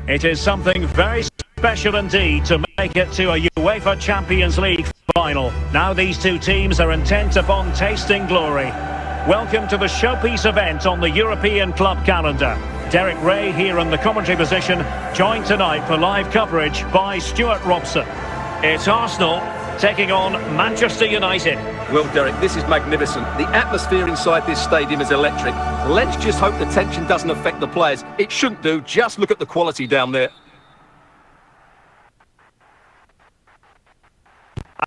It is something very special indeed to make it to a UEFA Champions League final. Now these two teams are intent upon tasting glory. Welcome to the showpiece event on the European club calendar. Derek Ray here in the commentary position, joined tonight for live coverage by Stuart Robson. It's Arsenal taking on Manchester United. Well, Derek, this is magnificent. The atmosphere inside this stadium is electric. Let's just hope the tension doesn't affect the players. It shouldn't do. Just look at the quality down there.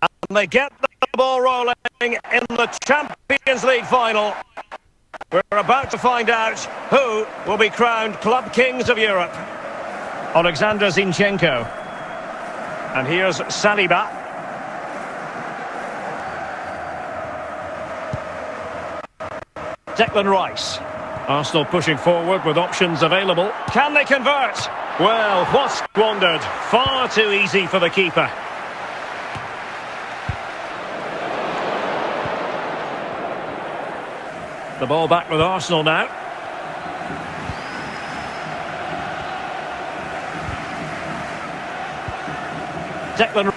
And they get the ball rolling in the Champions League final. We're about to find out who will be crowned Club Kings of Europe. Alexander Zinchenko. And here's Saliba. Declan Rice. Arsenal pushing forward with options available. Can they convert? Well, what's squandered? Far too easy for the keeper. The ball back with Arsenal now. Declan.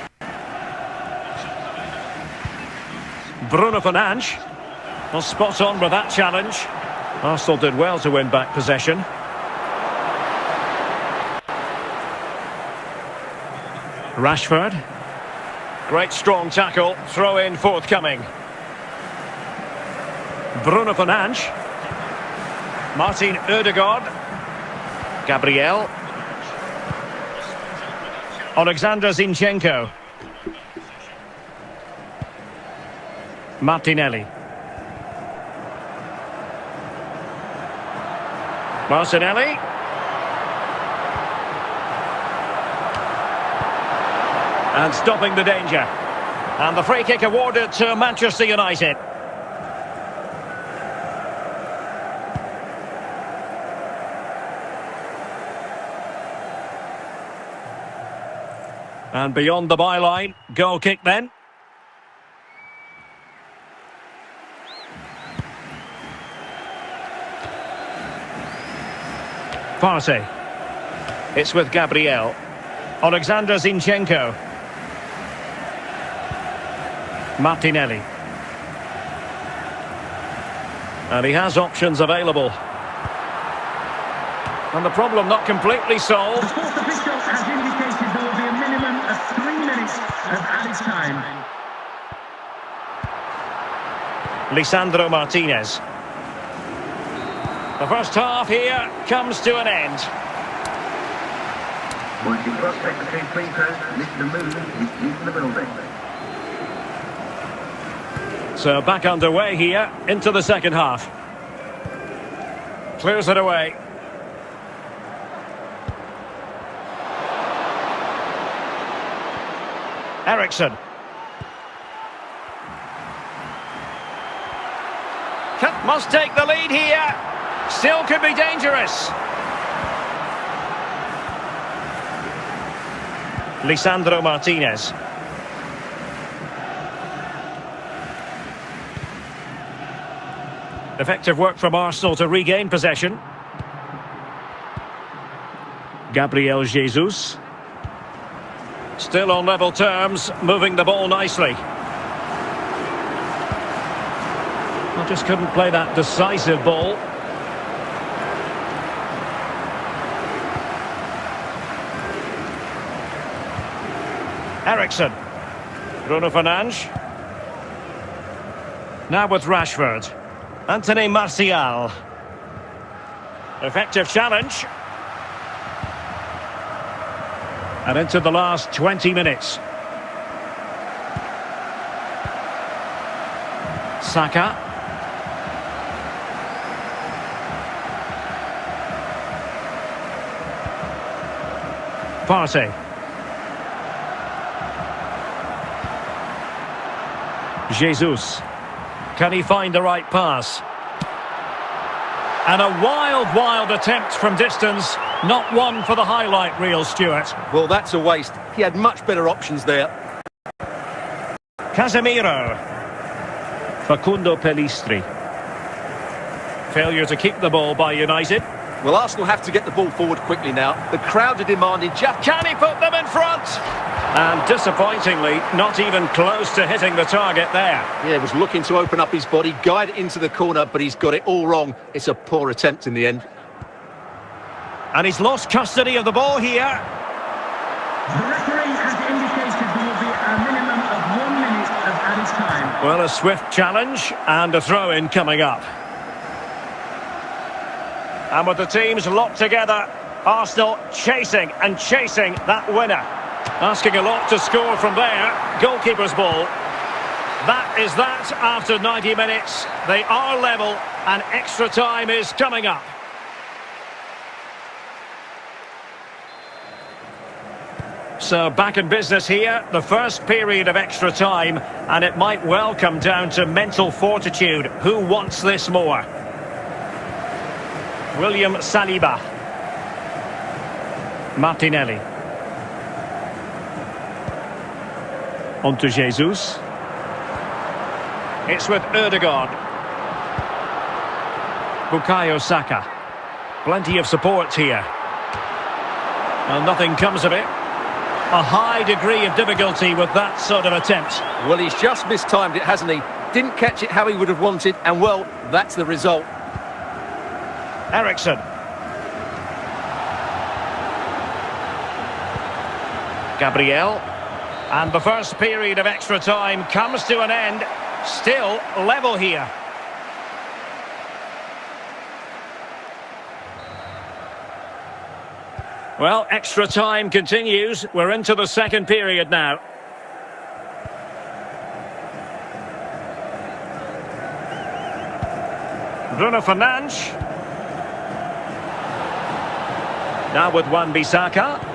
Bruno Fernandes. Well, spot on with that challenge. Arsenal did well to win back possession. Rashford. Great strong tackle. Throw in forthcoming. Bruno Fernandes. Martin Ødegaard. Gabriel. Alexander Zinchenko. Martinelli. Martinelli. And stopping the danger. And the free kick awarded to Manchester United. And beyond the byline, goal kick then. Partey. It's with Gabriel. Alexander Zinchenko. Martinelli. And he has options available. And the problem not completely solved. The fourth official has indicated there will be a minimum of 3 minutes of added time. Lisandro Martinez. The first half here comes to an end. Once you cross secretary free throw, Mr. Moon is leaving the building. So back underway here into the second half. Clears it away. Eriksson. Must take the lead here. Still could be dangerous. Lisandro Martinez. Effective work from Arsenal to regain possession. Gabriel Jesus. Still on level terms, moving the ball nicely. Well, just couldn't play that decisive ball. Eriksson. Bruno Fernandes. Now with Rashford. Anthony Martial. Effective challenge. And into the last 20 minutes. Saka. Partey. Jesus. Can he find the right pass? And a wild attempt from distance. Not one for the highlight reel, Stuart. Well, that's a waste. He had much better options there. Casemiro. Facundo Pellistri. Failure to keep the ball by United. Well, Arsenal have to get the ball forward quickly now. The crowd are demanding just... Can he put them in front? And disappointingly, not even close to hitting the target there. Yeah, he was looking to open up his body, guide it into the corner, but he's got it all wrong. It's a poor attempt in the end. And he's lost custody of the ball here. The referee has indicated there will be a minimum of 1 minute of added time. Well, a swift challenge and a throw-in coming up. And with the teams locked together, Arsenal chasing and chasing that winner. Asking a lot to score from there. Goalkeeper's ball. That is that after 90 minutes. They are level and extra time is coming up. So back in business here, the first period of extra time, and it might well come down to mental fortitude. Who wants this more? William Saliba. Martinelli. On to Jesus. It's with Ødegaard. Bukayo Saka. Plenty of support here. Well, nothing comes of it. A high degree of difficulty with that sort of attempt. Well, he's just mistimed it, hasn't he? Didn't catch it how he would have wanted, and well, that's the result. Ericsson. Gabriel. And the first period of extra time comes to an end. Still level here. Well, extra time continues. We're into the second period now. Bruno Fernandes. Now with Wan-Bissaka.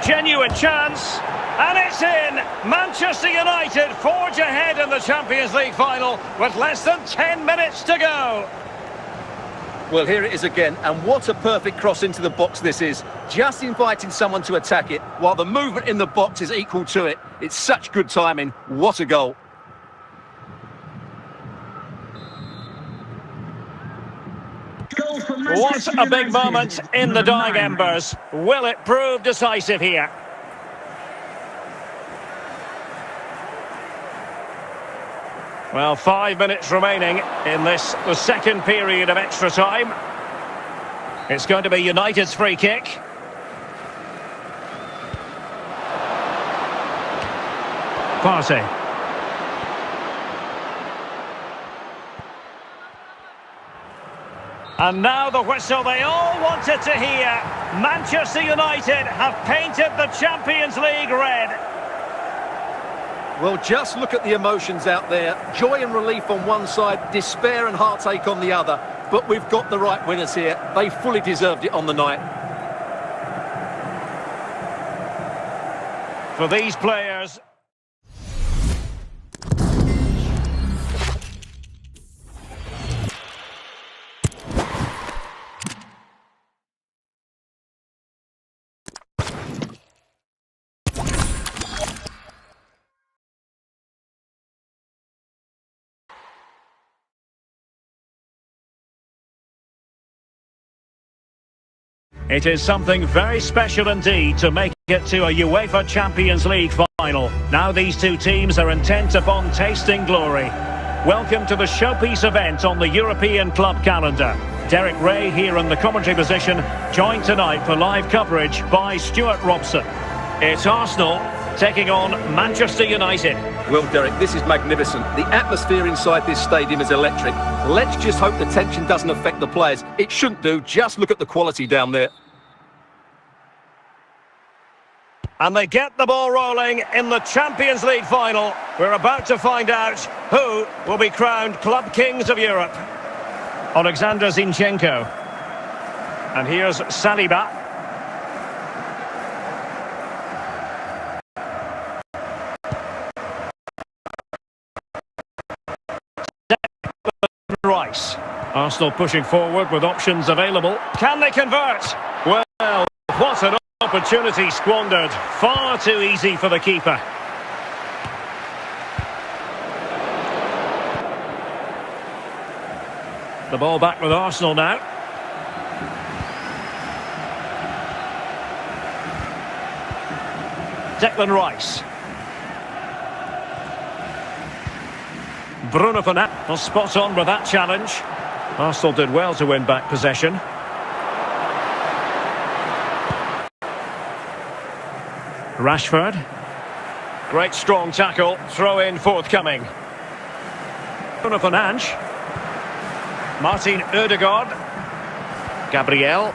Genuine chance. And it's in! Manchester United forge ahead in the Champions League final with less than 10 minutes to go. Well, here it is again, and what a perfect cross into the box this is. Just inviting someone to attack it, while the movement in the box is equal to it. It's such good timing. What a goal. What a big moment in the dying embers. Will it prove decisive here? Well, 5 minutes remaining in this, the second period of extra time. It's going to be United's free kick. Partey. And now the whistle they all wanted to hear. Manchester United have painted the Champions League red. Well, just look at the emotions out there. Joy and relief on one side, despair and heartache on the other. But we've got the right winners here. They fully deserved it on the night. For these players... It is something very special indeed to make it to a UEFA Champions League final. Now these two teams are intent upon tasting glory. Welcome to the showpiece event on the European club calendar. Derek Ray here in the commentary position, joined tonight for live coverage by Stuart Robson. It's Arsenal taking on Manchester United. Well, Derek, this is magnificent. The atmosphere inside this stadium is electric. Let's just hope the tension doesn't affect the players. It shouldn't do. Just look at the quality down there. And they get the ball rolling in the Champions League final. We're about to find out who will be crowned Club Kings of Europe. Alexander Zinchenko. And here's Saliba. Rice. Arsenal pushing forward with options available. Can they convert? Well, what an opportunity squandered. Far too easy for the keeper. The ball back with Arsenal now. Declan Rice. Bruno Fernandes was spot on with that challenge. Arsenal did well to win back possession. Rashford. Great strong tackle. Throw in forthcoming. Bruno Fernandes. Martin Odegaard. Gabriel.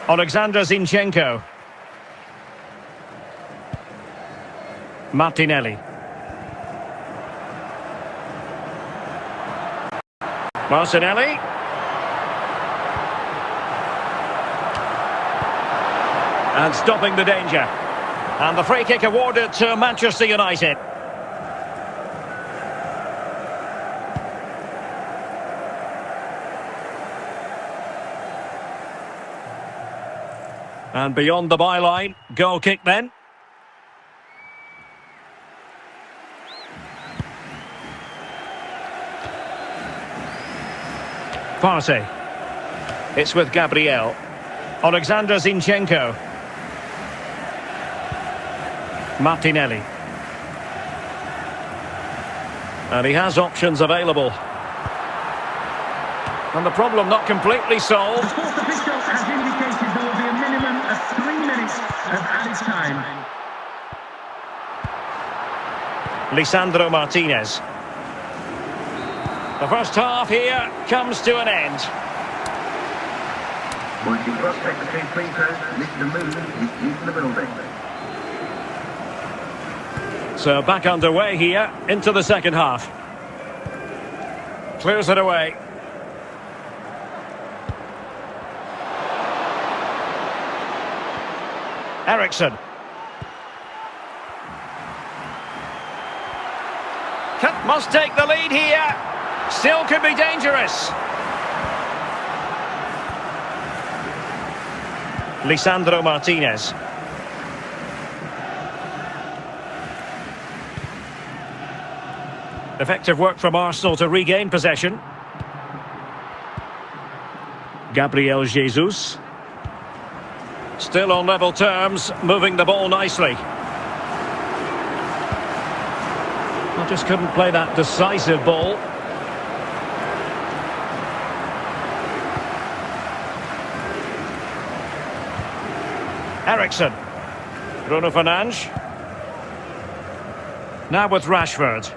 Alexander Zinchenko. Martinelli. Martinelli. And stopping the danger. And the free kick awarded to Manchester United. And beyond the byline, goal kick then. Partey. It's with Gabriel. Alexander Zinchenko. Martinelli. And he has options available. And the problem not completely solved. The fourth official has indicated there will be a minimum of 3 minutes of added time. Lisandro Martinez. The first half here comes to an end. Mighty prospect between free throws, Mr. Moon is in the building. So back underway here into the second half. Clears it away. Ericsson. Must take the lead here. Still could be dangerous. Lisandro Martinez. Effective work from Arsenal to regain possession. Gabriel Jesus. Still on level terms, moving the ball nicely. I just couldn't play that decisive ball. Ericsson. Bruno Fernandes. Now with Rashford.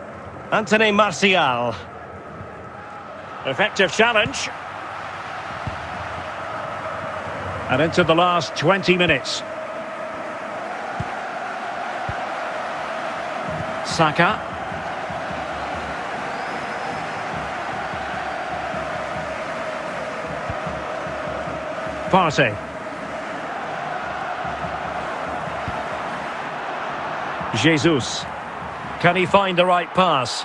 Anthony Martial. Effective challenge. And into the last 20 minutes. Saka. Partey. Jesus. Can he find the right pass?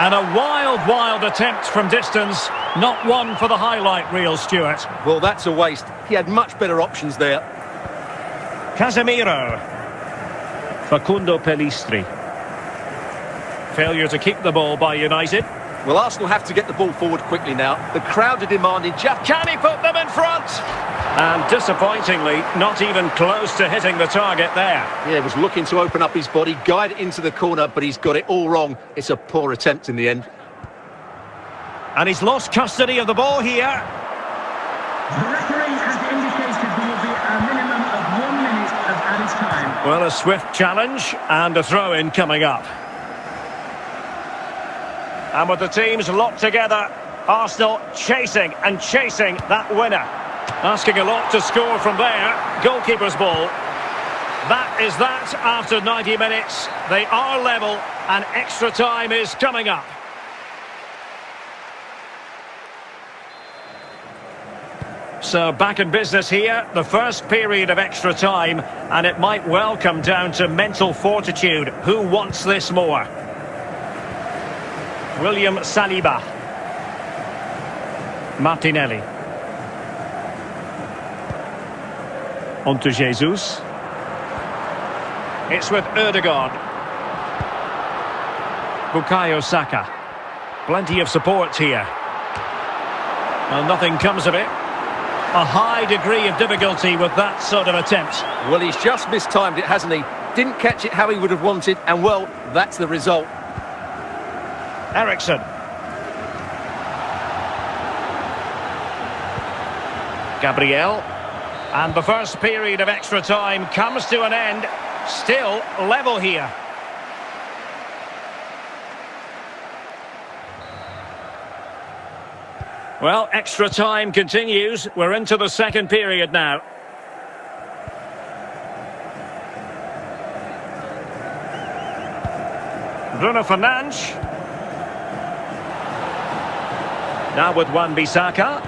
And a wild attempt from distance. Not one for the highlight reel, Stuart. Well, that's a waste. He had much better options there. Casemiro. Facundo Pellistri. Failure to keep the ball by United. Well, Arsenal have to get the ball forward quickly now. The crowd are demanding just... Can he put them in front? And disappointingly, not even close to hitting the target there. Yeah, he was looking to open up his body, guide it into the corner, but he's got it all wrong. It's a poor attempt in the end. And he's lost custody of the ball here. The referee has indicated there will be a minimum of 1 minute of added time. Well, a swift challenge and a throw-in coming up. And with the teams locked together, Arsenal chasing that winner. Asking a lot to score from there. Goalkeeper's ball. That is that after 90 minutes. They are level and extra time is coming up. So back in business here, the first period of extra time, and it might well come down to mental fortitude. Who wants this more? William Saliba. Martinelli. On to Jesus. It's with Odegaard. Bukayo Saka. Plenty of support here. Well, nothing comes of it. A high degree of difficulty with that sort of attempt. Well, he's just mistimed it, hasn't he? Didn't catch it how he would have wanted, and well, that's the result. Ericsson. Gabriel. And the first period of extra time comes to an end. Still level here. Well, extra time continues. We're into the second period now. Bruno Fernandes. Now with Wan-Bissaka.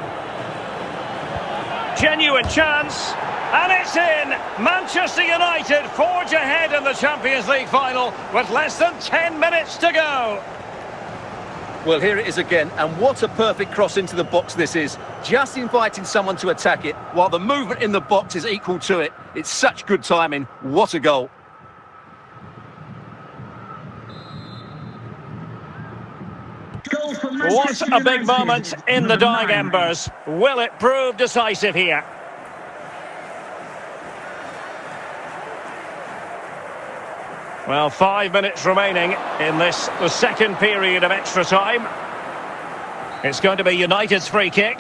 Genuine chance. And it's in! Manchester United forge ahead in the Champions League final with less than 10 minutes to go. Well, here it is again, and what a perfect cross into the box this is. Just inviting someone to attack it, while the movement in the box is equal to it. It's such good timing. What a goal. What a big moment in the dying embers. Will it prove decisive here? Well, 5 minutes remaining in this, the second period of extra time. It's going to be United's free kick.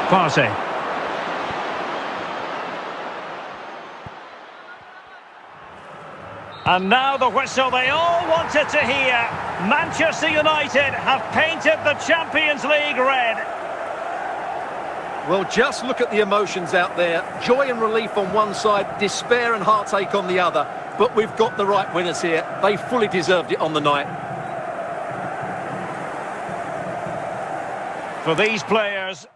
Partey. And now the whistle they all wanted to hear. Manchester United have painted the Champions League red. Well, just look at the emotions out there. Joy and relief on one side, despair and heartache on the other. But we've got the right winners here. They fully deserved it on the night. For these players...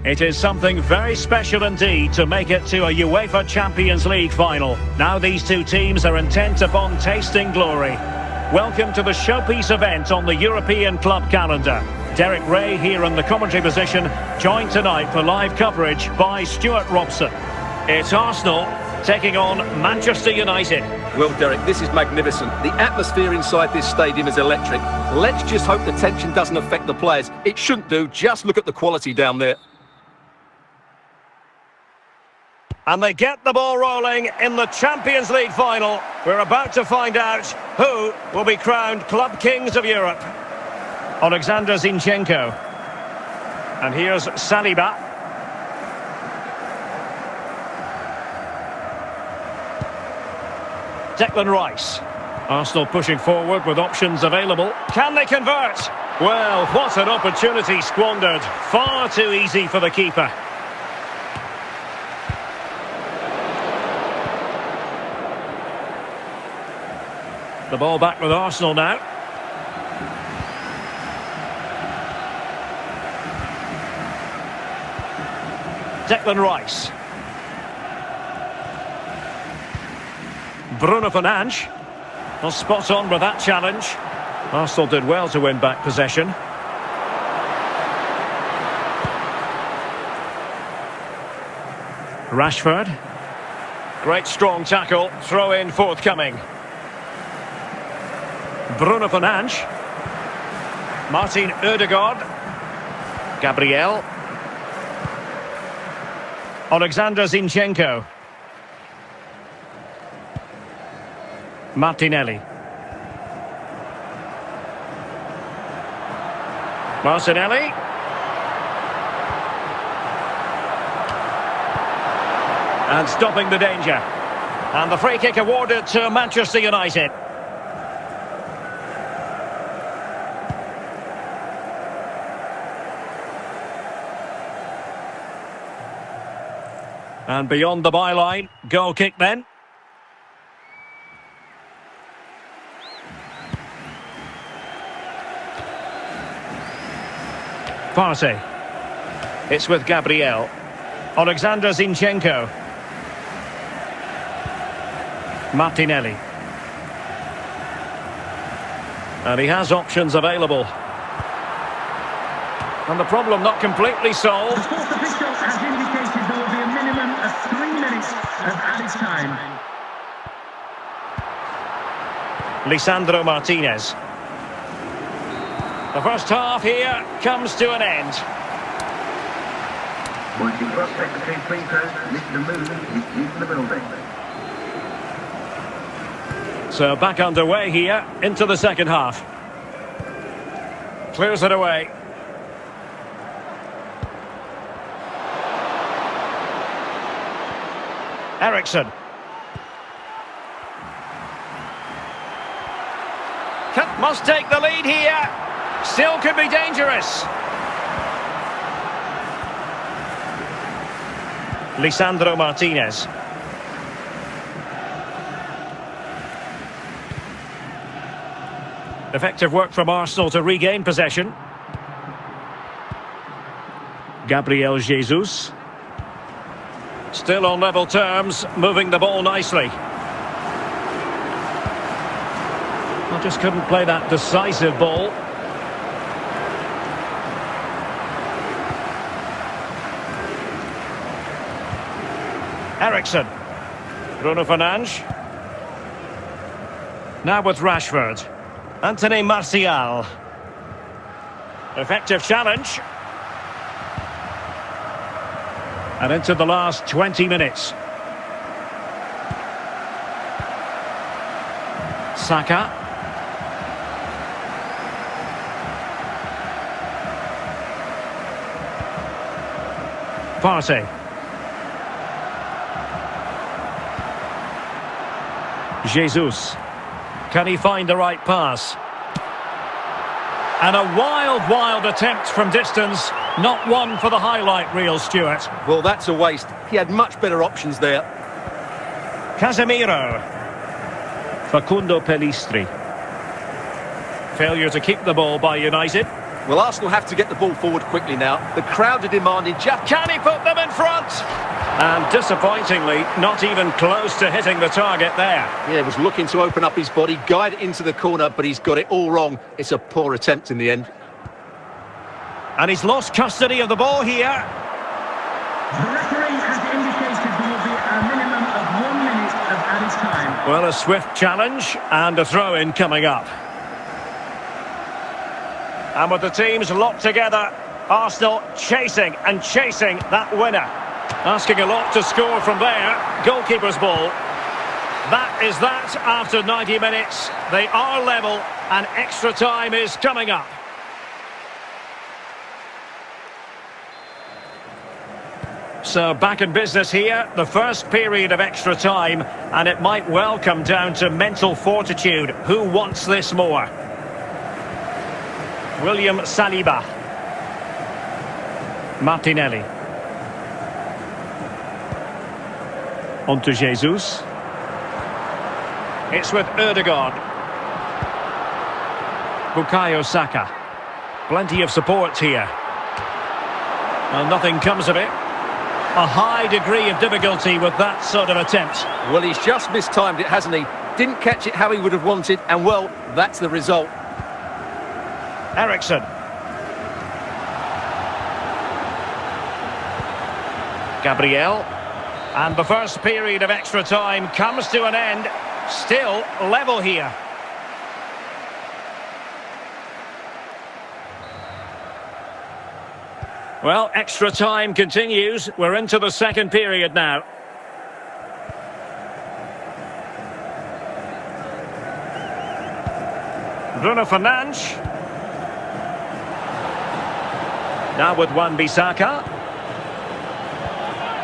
It is something very special indeed to make it to a UEFA Champions League final. Now these two teams are intent upon tasting glory. Welcome to the showpiece event on the European club calendar. Derek Ray here in the commentary position, joined tonight for live coverage by Stuart Robson. It's Arsenal taking on Manchester United. Well, Derek, this is magnificent. The atmosphere inside this stadium is electric. Let's just hope the tension doesn't affect the players. It shouldn't do. Just look at the quality down there. And they get the ball rolling in the Champions League final. We're about to find out who will be crowned Club Kings of Europe. Alexander Zinchenko. And here's Saliba. Declan Rice. Arsenal pushing forward with options available. Can they convert? Well, what an opportunity squandered. Far too easy for the keeper. The ball back with Arsenal now. Declan Rice. Bruno Fernandes. Well, spot on with that challenge. Arsenal did well to win back possession. Rashford. Great strong tackle. Throw in forthcoming. Bruno Fernandes. Martin Ødegaard. Gabriel. Alexander Zinchenko. Martinelli. Martinelli. And stopping the danger. And the free kick awarded to Manchester United. And beyond the byline, goal kick then. Partey. It's with Gabriel. Alexander Zinchenko. Martinelli. And he has options available. And the problem not completely solved. The fourth official has indicated there will be a minimum of 3 minutes of added time. Lisandro Martinez. The first half here comes to an end. Once you cross secretary free throws, Mr. Moon is in the building. So back underway here into the second half. Clears it away. Eriksson. Must take the lead here. Still could be dangerous. Lisandro Martinez. Effective work from Arsenal to regain possession. Gabriel Jesus. Still on level terms, moving the ball nicely. I just couldn't play that decisive ball. Eriksson. Bruno Fernandes. Now with Rashford. Anthony Martial. Effective challenge. And into the last 20 minutes. Saka. Partey. Jesus. Can he find the right pass? And a wild attempt from distance. Not one for the highlight reel, Stuart. Well, that's a waste. He had much better options there. Casemiro. Facundo Pellistri. Failure to keep the ball by United. Well, Arsenal have to get the ball forward quickly now. The crowd are demanding just... Can he put them in front? And disappointingly, not even close to hitting the target there. Yeah, he was looking to open up his body, guide it into the corner, but he's got it all wrong. It's a poor attempt in the end. And he's lost custody of the ball here. The referee has indicated there will be a minimum of 1 minute of added time. Well, a swift challenge and a throw-in coming up. And with the teams locked together, Arsenal chasing that winner. Asking a lot to score from there. Goalkeeper's ball. That is that after 90 minutes. They are level and extra time is coming up. So back in business here, the first period of extra time, and it might well come down to mental fortitude. Who wants this more? William Saliba. Martinelli. On to Jesus. It's with Ødegaard. Bukayo Saka. Plenty of support here. Well, nothing comes of it. A high degree of difficulty with that sort of attempt. Well, he's just mistimed it, hasn't he? Didn't catch it how he would have wanted, and well, that's the result. Eriksson. Gabriel. And the first period of extra time comes to an end. Still level here. Well, extra time continues. We're into the second period now. Bruno Fernandes. Now with Wan-Bissaka.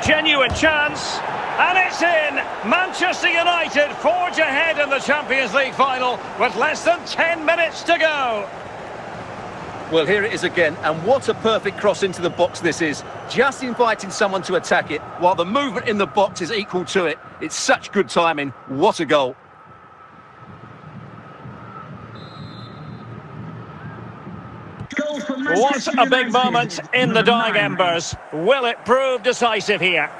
Genuine chance. And it's in! Manchester United forge ahead in the Champions League final with less than 10 minutes to go. Well, here it is again, and what a perfect cross into the box this is. Just inviting someone to attack it, while the movement in the box is equal to it. It's such good timing. What a goal. Goal for What Manchester a big United. moment in the Number dying 9. embers. Will it prove decisive here?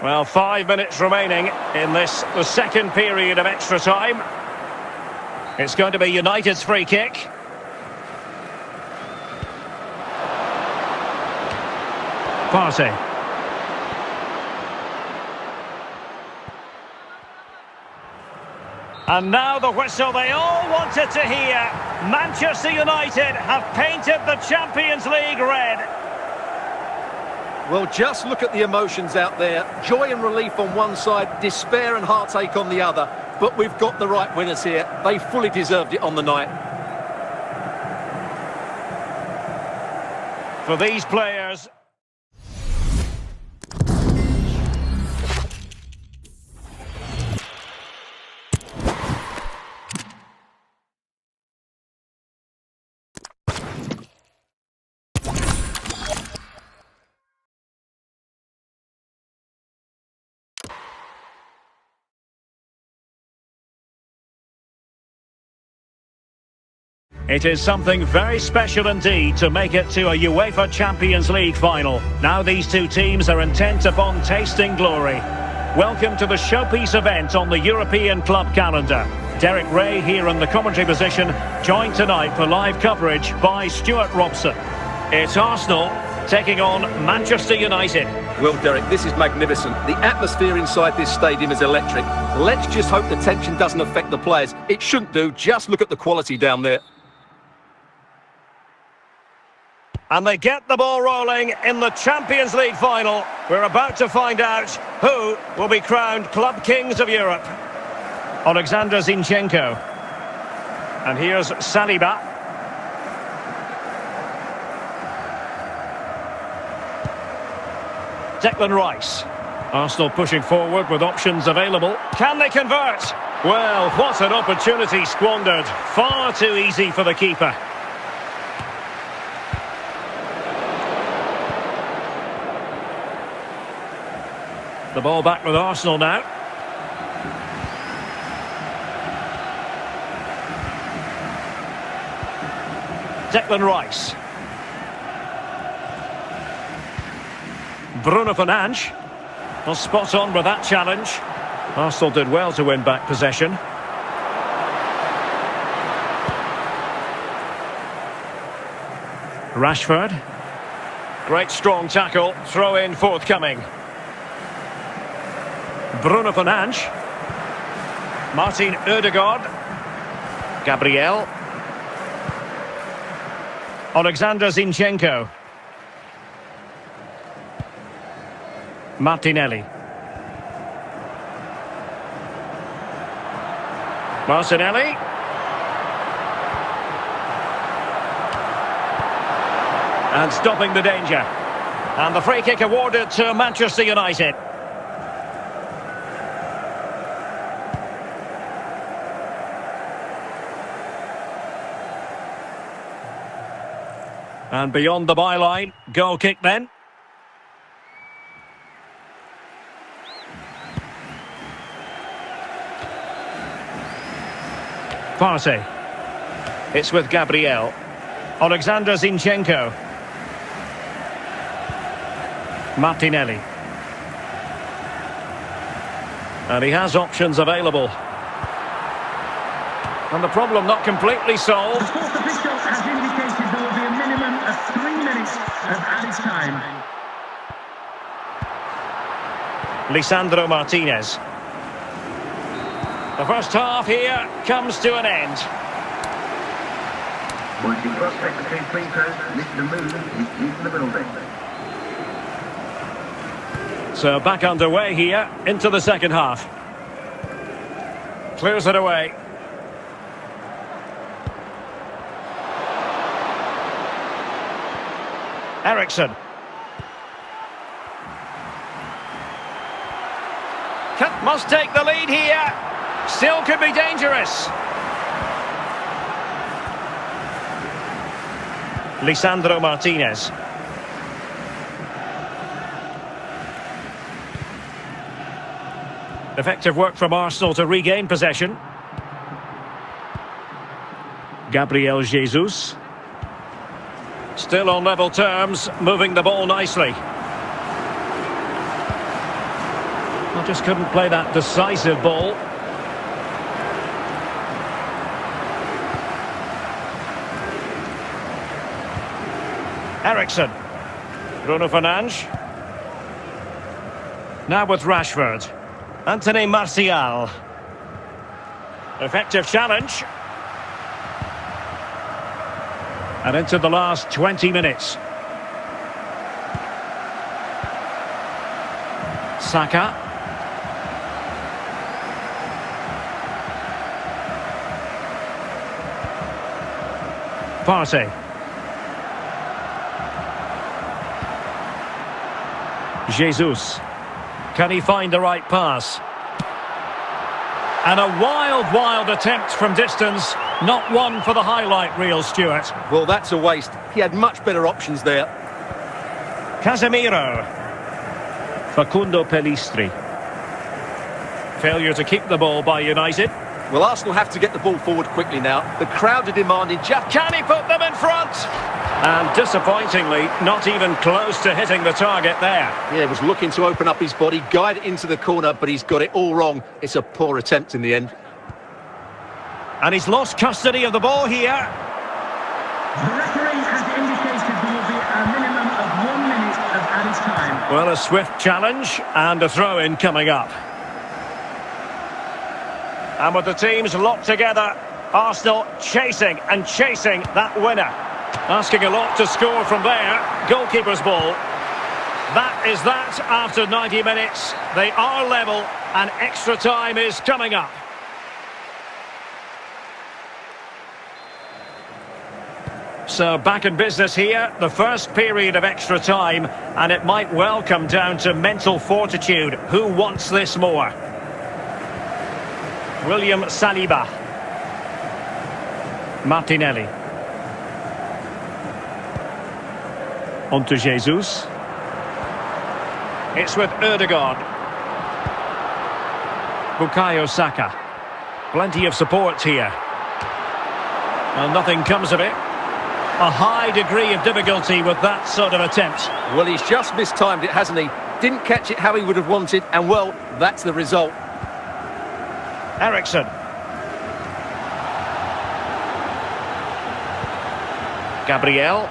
Well, 5 minutes remaining in this, the second period of extra time. It's going to be United's free kick. Partey. And now the whistle they all wanted to hear. Manchester United have painted the Champions League red. Well, just look at the emotions out there. Joy and relief on one side, despair and heartache on the other. But we've got the right winners here. They fully deserved it on the night. For these players... It is something very special indeed to make it to a UEFA Champions League final. Now these two teams are intent upon tasting glory. Welcome to the showpiece event on the European club calendar. Derek Ray here in the commentary position, joined tonight for live coverage by Stuart Robson. It's Arsenal taking on Manchester United. Well, Derek, this is magnificent. The atmosphere inside this stadium is electric. Let's just hope the tension doesn't affect the players. It shouldn't do. Just look at the quality down there. And they get the ball rolling in the Champions League final. We're about to find out who will be crowned Club Kings of Europe. Alexander Zinchenko. And here's Saliba. Declan Rice. Arsenal pushing forward with options available. Can they convert? Well, what an opportunity squandered. Far too easy for the keeper. The ball back with Arsenal now. Declan Rice. Bruno Fernandes. Well, spot on with that challenge. Arsenal did well to win back possession. Rashford. Great strong tackle. Throw in forthcoming. Bruno Fernandes. Martin Ødegaard. Gabriel. Alexander Zinchenko. Martinelli. Martinelli. And stopping the danger. And the free kick awarded to Manchester United. And beyond the byline, goal kick then. Partey. It's with Gabriel. Alexander Zinchenko. Martinelli. And he has options available. And the problem not completely solved. The fourth official has indicated there will be a minimum of 3 minutes of added time. Lisandro Martinez. The first half here comes to an end. Once you cross secretary free throws, Mr. Moon is in the building. So back underway here into the second half. Clears it away. Eriksson. Must take the lead here. Still could be dangerous. Lisandro Martinez. Effective work from Arsenal to regain possession. Gabriel Jesus. Still on level terms, moving the ball nicely. Well, just couldn't play that decisive ball. Ericsson. Bruno Fernandes. Now with Rashford. Anthony Martial. Effective challenge. And into the last 20 minutes. Saka. Partey. Jesus. Can he find the right pass? And a wild attempt from distance. Not one for the highlight reel, Stuart. Well, that's a waste. He had much better options there. Casemiro. Facundo Pellistri. Failure to keep the ball by United. Well, Arsenal have to get the ball forward quickly now. The crowd are demanding just... Can he put them in front? And disappointingly, not even close to hitting the target there. Yeah, he was looking to open up his body, guide it into the corner, but he's got it all wrong. It's a poor attempt in the end. And he's lost custody of the ball here. The referee has indicated there will be a minimum of 1 minute of added time. Well, a swift challenge and a throw-in coming up. And with the teams locked together, Arsenal chasing that winner. Asking a lot to score from there. Goalkeeper's ball. That is that after 90 minutes. They are level and extra time is coming up. So back in business here, the first period of extra time, and it might well come down to mental fortitude. Who wants this more? William Saliba. Martinelli. On to Jesus. It's with Ødegaard. Bukayo Saka. Plenty of support here. Well, nothing comes of it. A high degree of difficulty with that sort of attempt. Well, he's just mistimed it, hasn't he? Didn't catch it how he would have wanted, and well, that's the result. Ericsson. Gabriel.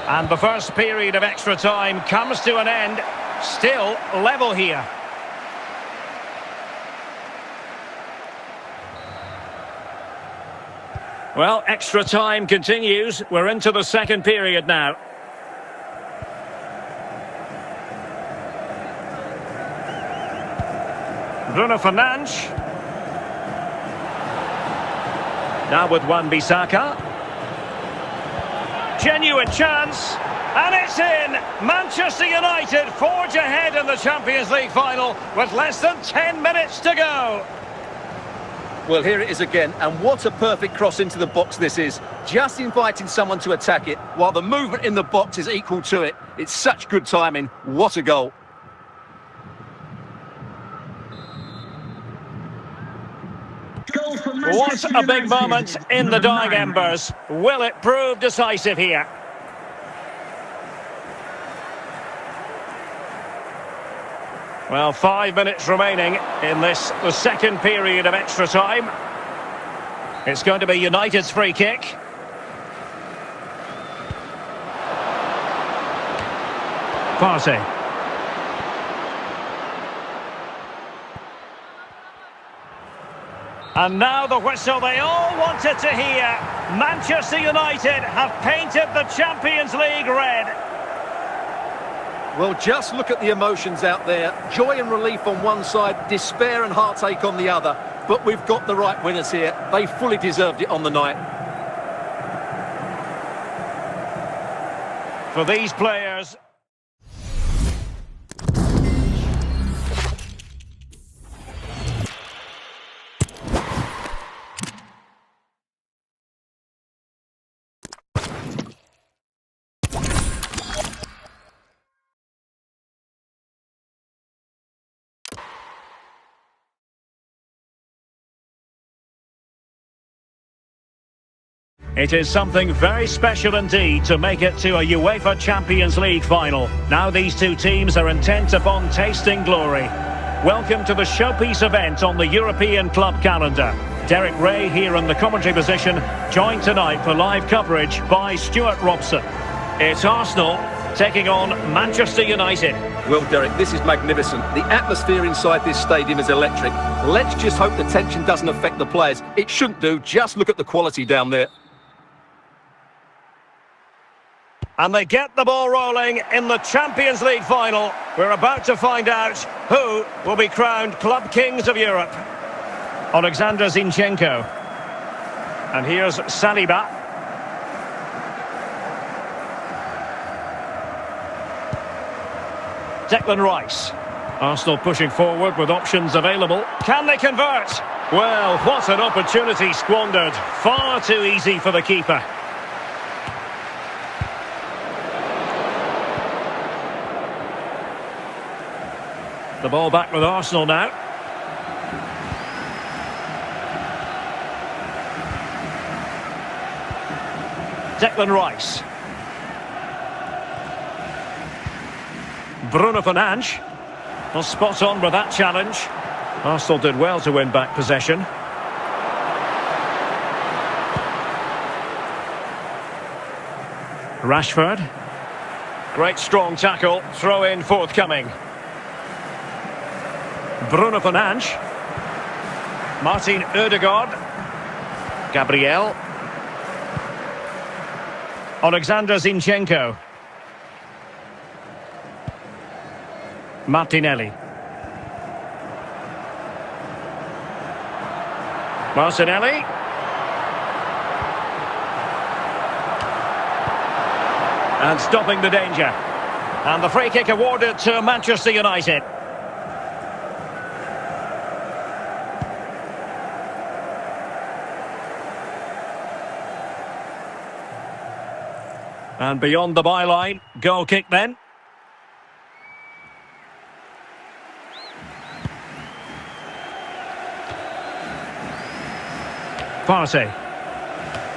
And the first period of extra time comes to an end. Still level here. Well, extra time continues. We're into the second period now. Bruno Fernandes. Now with Wan-Bissaka. Genuine chance. And it's in! Manchester United forge ahead in the Champions League final with less than 10 minutes to go. Well, here it is again, and what a perfect cross into the box this is. Just inviting someone to attack it, while the movement in the box is equal to it. It's such good timing. What a goal. What a big moment in the dying embers. Will it prove decisive here? Well, 5 minutes remaining in this, the second period of extra time. It's going to be United's free kick. Partey. And now the whistle they all wanted to hear. Manchester United have painted the Champions League red. Well, just look at the emotions out there. Joy and relief on one side, despair and heartache on the other. But we've got the right winners here. They fully deserved it on the night. For these players... It is something very special indeed to make it to a UEFA Champions League final. Now these two teams are intent upon tasting glory. Welcome to the showpiece event on the European club calendar. Derek Ray here in the commentary position, joined tonight for live coverage by Stuart Robson. It's Arsenal taking on Manchester United. Well, Derek, this is magnificent. The atmosphere inside this stadium is electric. Let's just hope the tension doesn't affect the players. It shouldn't do. Just look at the quality down there. And they get the ball rolling in the Champions League final. We're about to find out who will be crowned Club Kings of Europe. Alexander Zinchenko. And here's Saliba. Declan Rice. Arsenal pushing forward with options available. Can they convert? Well, what an opportunity squandered. Far too easy for the keeper. The ball back with Arsenal now. Declan Rice. Bruno Fernandes. Well, spot on with that challenge. Arsenal did well to win back possession. Rashford. Great strong tackle. Throw in forthcoming. Bruno Fernandes. Martin Ødegaard. Gabriel. Alexander Zinchenko. Martinelli. Martinelli. And stopping the danger. And the free kick awarded to Manchester United. And beyond the byline, goal kick then. Partey.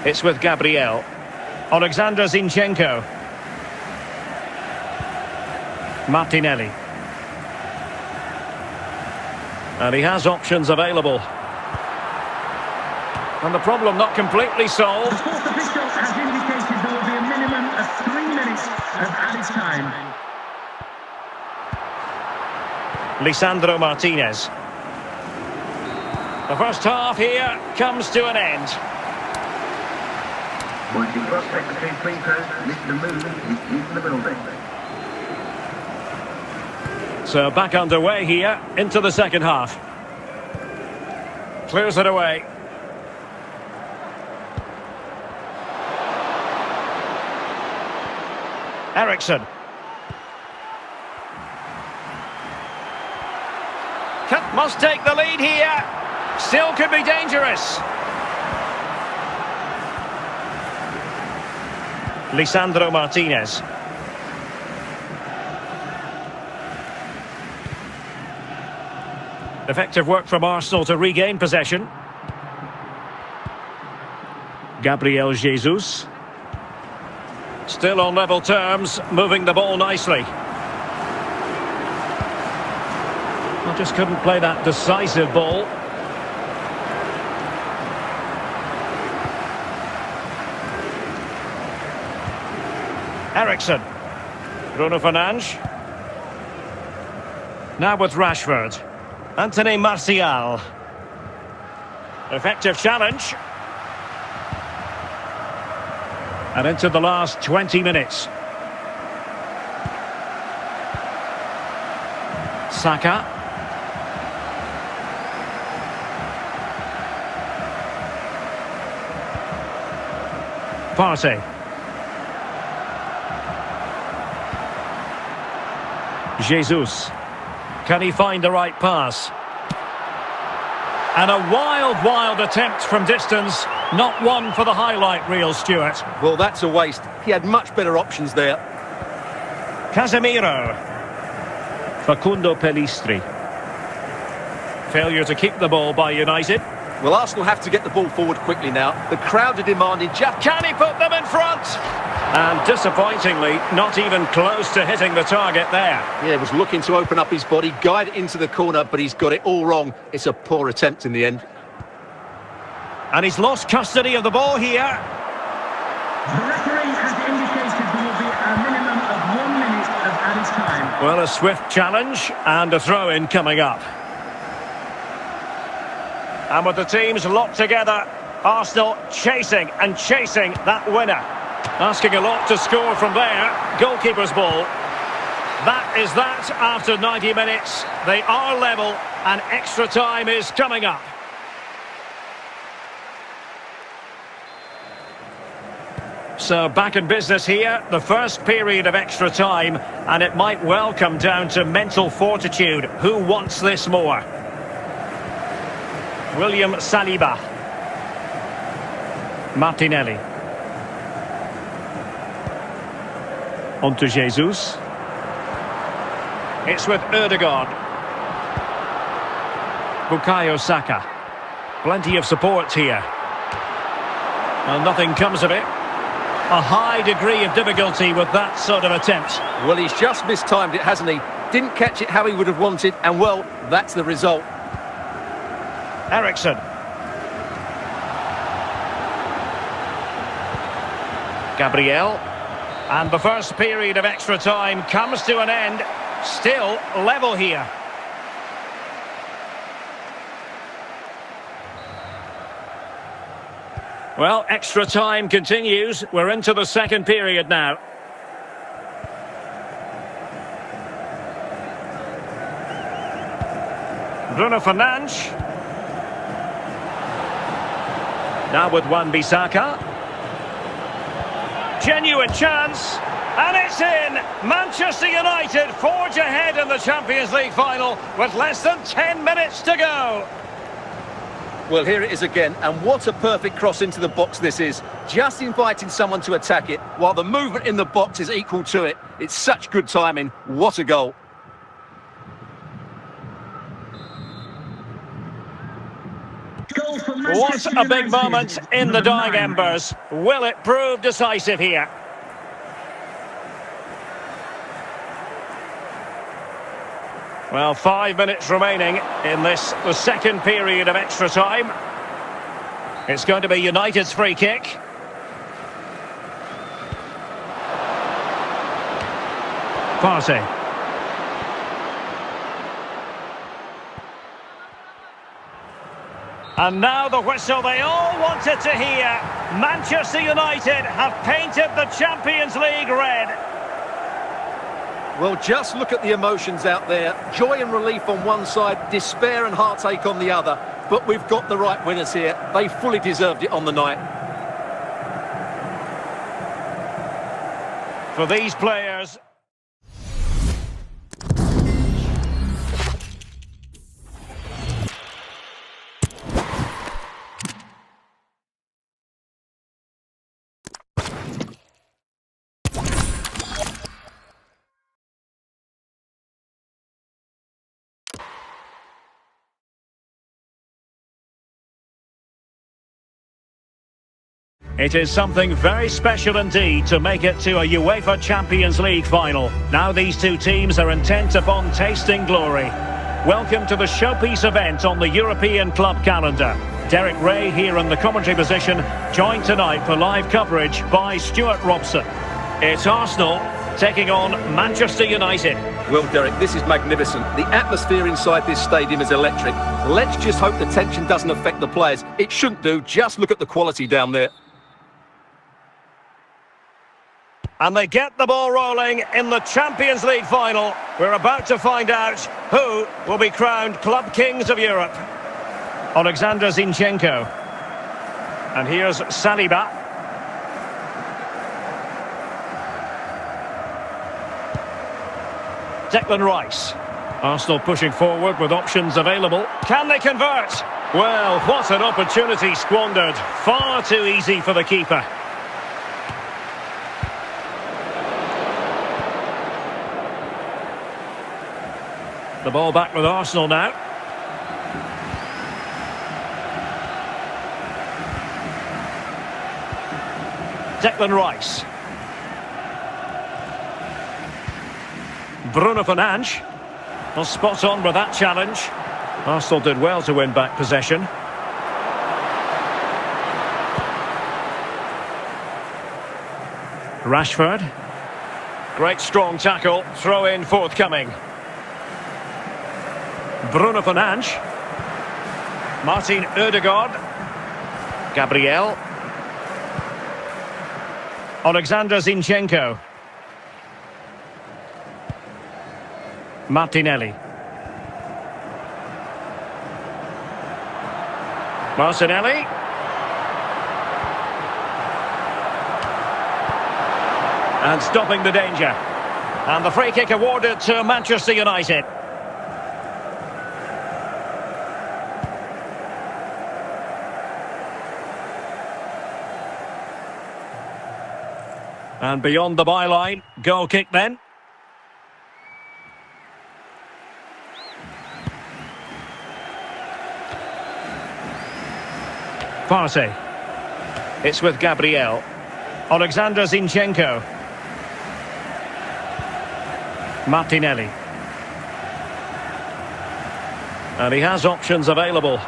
It's with Gabriel. Alexander Zinchenko. Martinelli. And he has options available. And the problem not completely solved. The fourth official has indicated there will be a minimum of 3 minutes of added time. Lisandro Martinez. The first half here comes to an end. Once you cross back between free throws, Mr. Movement is in the building. So back underway here into the second half. Clears it away. Eriksson. Must take the lead here. Still could be dangerous. Lisandro Martinez. Effective work from Arsenal to regain possession. Gabriel Jesus. Still on level terms, moving the ball nicely. Well, just couldn't play that decisive ball. Eriksson. Bruno Fernandes. Now with Rashford. Anthony Martial. Effective challenge. And into the last 20 minutes. Saka. Partey. Jesus. Can he find the right pass? And a wild attempt from distance. Not one for the highlight reel, Stuart. Well, that's a waste. He had much better options there. Casemiro. Facundo Pellistri. Failure to keep the ball by United. Well, Arsenal have to get the ball forward quickly now. The crowd are demanding just... Can he put them in front? And disappointingly, not even close to hitting the target there. Yeah, was looking to open up his body, guide it into the corner, but he's got it all wrong. It's a poor attempt in the end. And he's lost custody of the ball here. The referee has indicated there will be a minimum of 1 minute of added time. Well, a swift challenge and a throw-in coming up. And with the teams locked together, Arsenal chasing and chasing that winner. Asking a lot to score from there. Goalkeeper's ball. That is that after 90 minutes. They are level and extra time is coming up. So back in business here, the first period of extra time, and it might well come down to mental fortitude. Who wants this more? William Saliba. Martinelli. On to Jesus. It's with Ødegaard. Bukayo Saka. Plenty of support here. Well, nothing comes of it. A high degree of difficulty with that sort of attempt. Well, he's just mistimed it, hasn't he? Didn't catch it how he would have wanted, and well, that's the result. Eriksen. Gabriel. And the first period of extra time comes to an end. Still level here. Well, extra time continues. We're into the second period now. Bruno Fernandes. Now with Wan-Bissaka. Genuine chance. And it's in! Manchester United forge ahead in the Champions League final with less than 10 minutes to go. Well, here it is again, and what a perfect cross into the box this is. Just inviting someone to attack it, while the movement in the box is equal to it. It's such good timing. What a goal. What a big moment in the dying embers. Will it prove decisive here? Well, 5 minutes remaining in this, the second period of extra time. It's going to be United's free kick. Partey. And now the whistle they all wanted to hear. Manchester United have painted the Champions League red. Well, just look at the emotions out there. Joy and relief on one side, despair and heartache on the other. But we've got the right winners here. They fully deserved it on the night. For these players... It is something very special indeed to make it to a UEFA Champions League final. Now these two teams are intent upon tasting glory. Welcome to the showpiece event on the European club calendar. Derek Ray here in the commentary position, joined tonight for live coverage by Stuart Robson. It's Arsenal taking on Manchester United. Well, Derek, this is magnificent. The atmosphere inside this stadium is electric. Let's just hope the tension doesn't affect the players. It shouldn't do. Just look at the quality down there. And they get the ball rolling in the Champions League final. We're about to find out who will be crowned Club Kings of Europe. Alexander Zinchenko. And here's Saliba. Declan Rice. Arsenal pushing forward with options available. Can they convert? Well, what an opportunity squandered. Far too easy for the keeper. The ball back with Arsenal now. Declan Rice. Bruno Fernandes. Well, spot on with that challenge. Arsenal did well to win back possession. Rashford. Great strong tackle. Throw in forthcoming. Bruno Fernandes. Martin Ødegaard. Gabriel. Alexander Zinchenko. Martinelli. Martinelli. And stopping the danger. And the free kick awarded to Manchester United. And beyond the byline, goal kick then. Partey. It's with Gabriel. Alexander Zinchenko. Martinelli. And he has options available.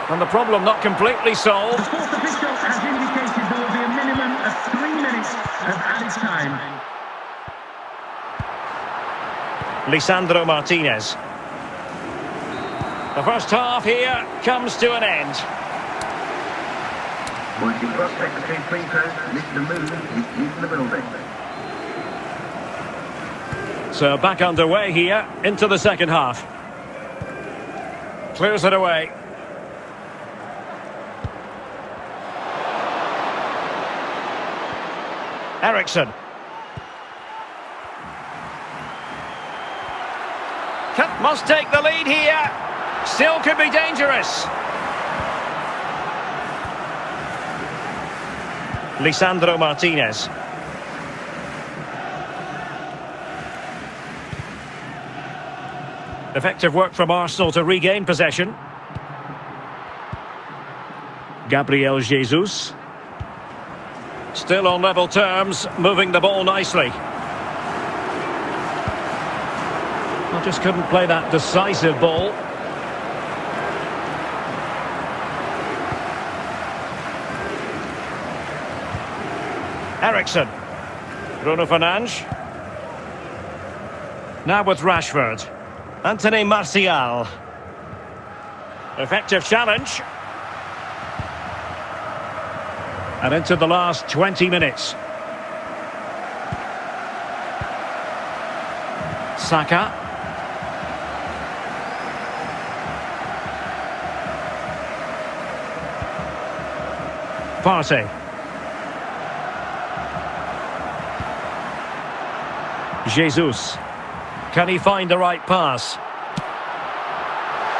And the problem not completely solved. The fourth official has indicated there will be a minimum of 3 minutes of added time. Lisandro Martinez. The first half here comes to an end. Once you cross secretary free throws, Mr. Moon is in the building. So back underway here into the second half. Clears it away. Ericsson. Must take the lead here. Still could be dangerous. Lisandro Martinez. Effective work from Arsenal to regain possession. Gabriel Jesus. Still on level terms, moving the ball nicely. Well, just couldn't play that decisive ball. Ericsson. Bruno Fernandes. Now with Rashford. Anthony Martial. Effective challenge. And into the last 20 minutes. Saka. Partey. Jesus. Can he find the right pass?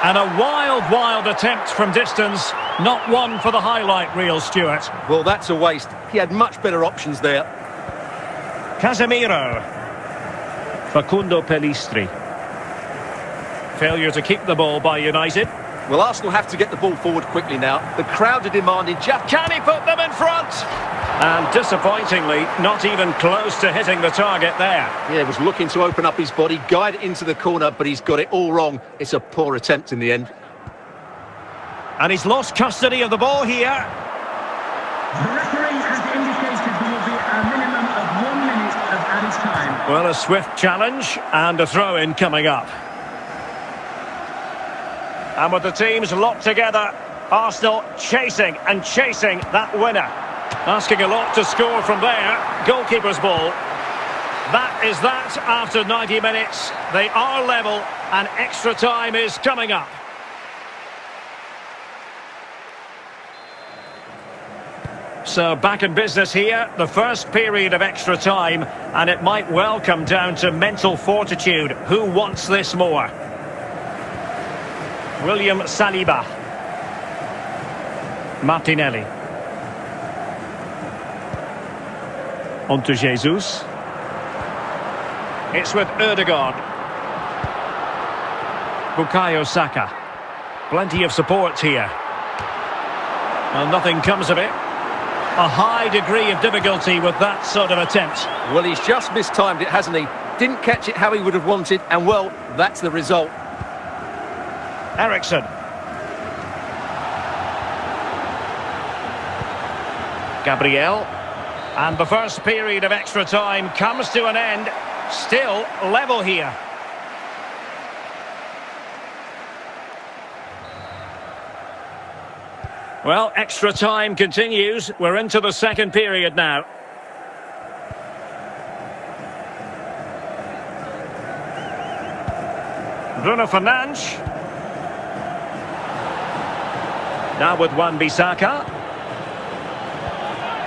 And a wild attempt from distance. Not one for the highlight reel, Stuart. Well, that's a waste. He had much better options there. Casemiro. Facundo Pellistri. Failure to keep the ball by United. Well, Arsenal have to get the ball forward quickly now. The crowd are demanding just... Can he put them in front? And disappointingly, not even close to hitting the target there. Yeah, he was looking to open up his body, guide it into the corner, but he's got it all wrong. It's a poor attempt in the end. And he's lost custody of the ball here. The referee has indicated there will be a minimum of 1 minute of added time. Well, a swift challenge and a throw-in coming up. And with the teams locked together, Arsenal chasing that winner. Asking a lot to score from there. Goalkeeper's ball. That is that after 90 minutes. They are level and extra time is coming up. So back in business here, the first period of extra time, and it might well come down to mental fortitude. Who wants this more? William Saliba. Martinelli. On to Jesus. It's with Ødegaard. Bukayo Saka. Plenty of support here. Well, nothing comes of it. A high degree of difficulty with that sort of attempt. Well, he's just mistimed it, hasn't he? Didn't catch it how he would have wanted, and well, that's the result. Ericsson. Gabriel. And the first period of extra time comes to an end. Still level here. Well, extra time continues. We're into the second period now. Bruno Fernandes. Now with Wan-Bissaka.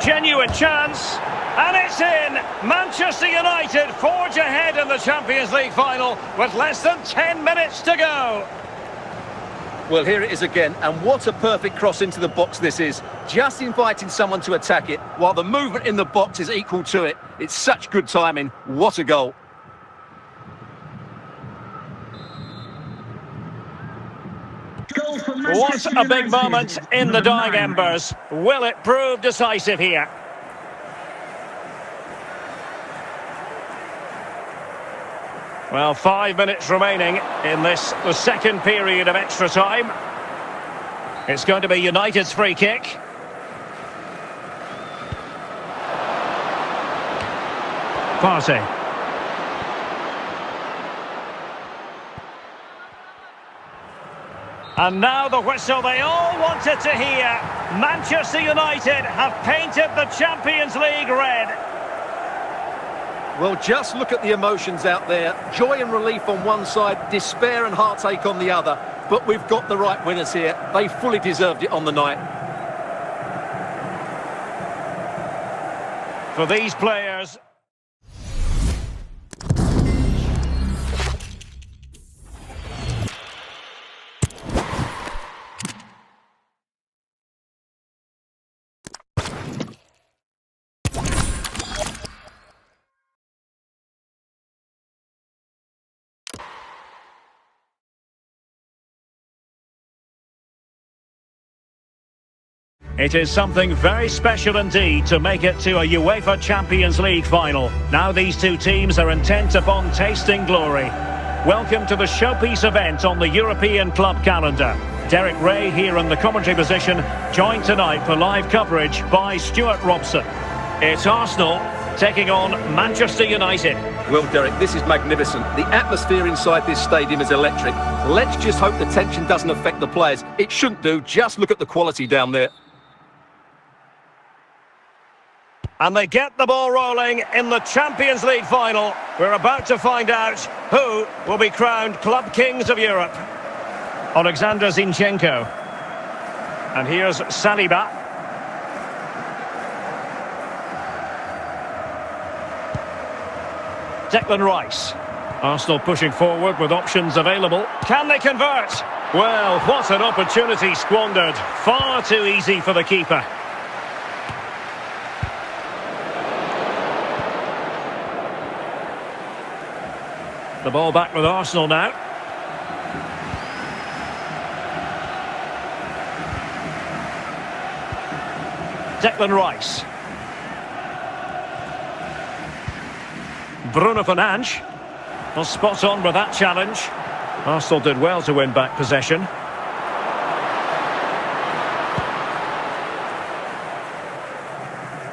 Genuine chance. And it's in! Manchester United forge ahead in the Champions League final with less than 10 minutes to go. Well, here it is again, and what a perfect cross into the box this is. Just inviting someone to attack it, while the movement in the box is equal to it. It's such good timing. What a goal. What a big moment in the dying embers. Will it prove decisive here? Well, 5 minutes remaining in this, the second period of extra time. It's going to be United's free kick. Partey. And now the whistle they all wanted to hear. Manchester United have painted the Champions League red. Well, just look at the emotions out there. Joy and relief on one side, despair and heartache on the other. But we've got the right winners here. They fully deserved it on the night. For these players... It is something very special indeed to make it to a UEFA Champions League final. Now these two teams are intent upon tasting glory. Welcome to the showpiece event on the European club calendar. Derek Ray here in the commentary position, joined tonight for live coverage by Stuart Robson. It's Arsenal taking on Manchester United. Well, Derek, this is magnificent. The atmosphere inside this stadium is electric. Let's just hope the tension doesn't affect the players. It shouldn't do. Just look at the quality down there. And they get the ball rolling in the Champions League final. We're about to find out who will be crowned Club Kings of Europe. Alexander Zinchenko. And here's Saliba. Declan Rice. Arsenal pushing forward with options available. Can they convert? Well, what an opportunity squandered. Far too easy for the keeper. The ball back with Arsenal now. Declan Rice. Bruno Fernandes. Well, spot on with that challenge. Arsenal did well to win back possession.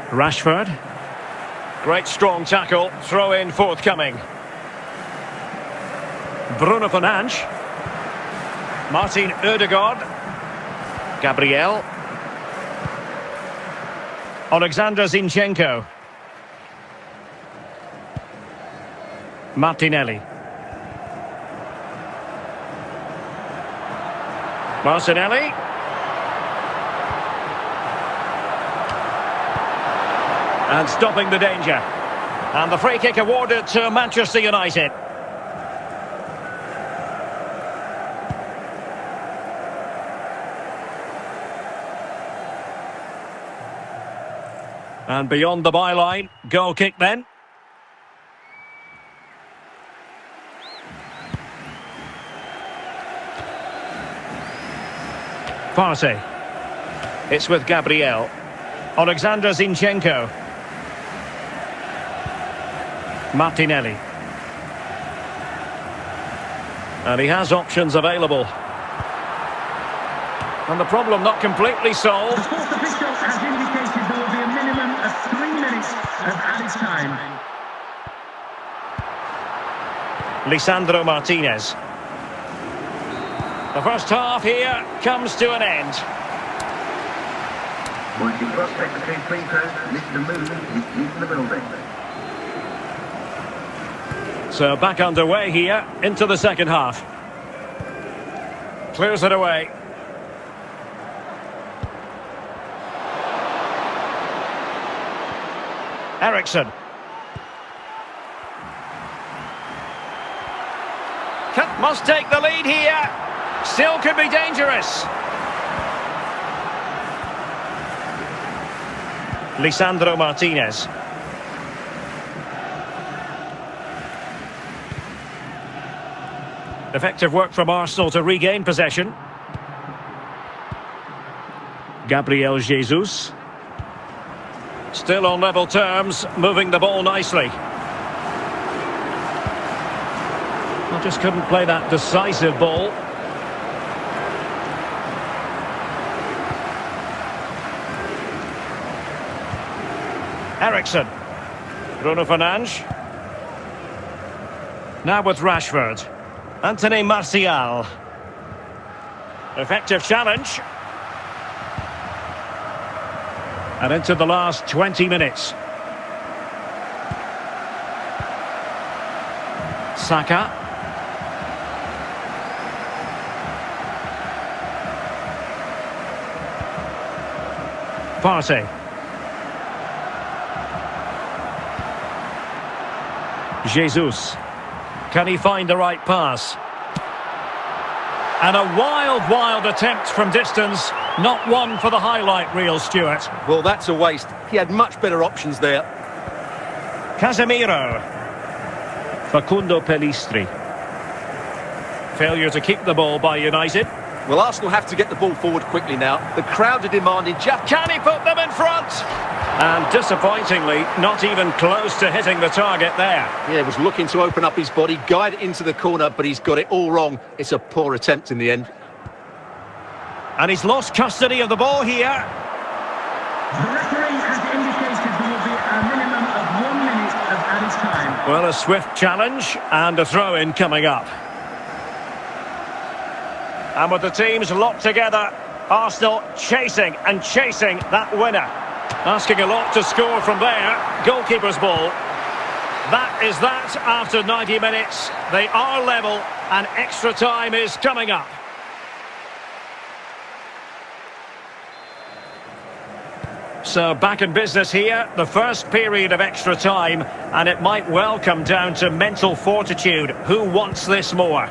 Rashford. Great strong tackle. Throw in forthcoming. Bruno Fernandes. Martin Ødegaard. Gabriel. Alexander Zinchenko. Martinelli. Martinelli. And stopping the danger. And the free kick awarded to Manchester United. And beyond the byline, goal kick then. Partey. It's with Gabriel. Alexander Zinchenko. Martinelli. And he has options available. And the problem not completely solved. The fourth official has indicated there will be a minimum of 3 minutes of added time. Lisandro Martinez. The first half here comes to an end. Once you cross secretary free throws, Mr. Moon is in the building. So back underway here into the second half. Clears it away. Eriksson. Must take the lead here. Still could be dangerous. Lisandro Martinez. Effective work from Arsenal to regain possession. Gabriel Jesus. Still on level terms, moving the ball nicely. Well, just couldn't play that decisive ball. Eriksson. Bruno Fernandes. Now with Rashford. Anthony Martial. Effective challenge. And into the last 20 minutes. Saka. Partey. Jesus. Can he find the right pass? And a wild attempt from distance. Not one for the highlight reel, Stuart. Well, that's a waste. He had much better options there. Casemiro. Facundo Pellistri. Failure to keep the ball by United. Well, Arsenal have to get the ball forward quickly now. The crowd are demanding just... Can he put them in front? And disappointingly, not even close to hitting the target there. Yeah, was looking to open up his body, guide it into the corner, but he's got it all wrong. It's a poor attempt in the end. And he's lost custody of the ball here. The referee has indicated there will be a minimum of 1 minute of added time. Well, a swift challenge and a throw-in coming up. And with the teams locked together, Arsenal chasing that winner. Asking a lot to score from there. Goalkeeper's ball. That is that after 90 minutes. They are level and extra time is coming up. So back in business here, the first period of extra time, and it might well come down to mental fortitude. Who wants this more?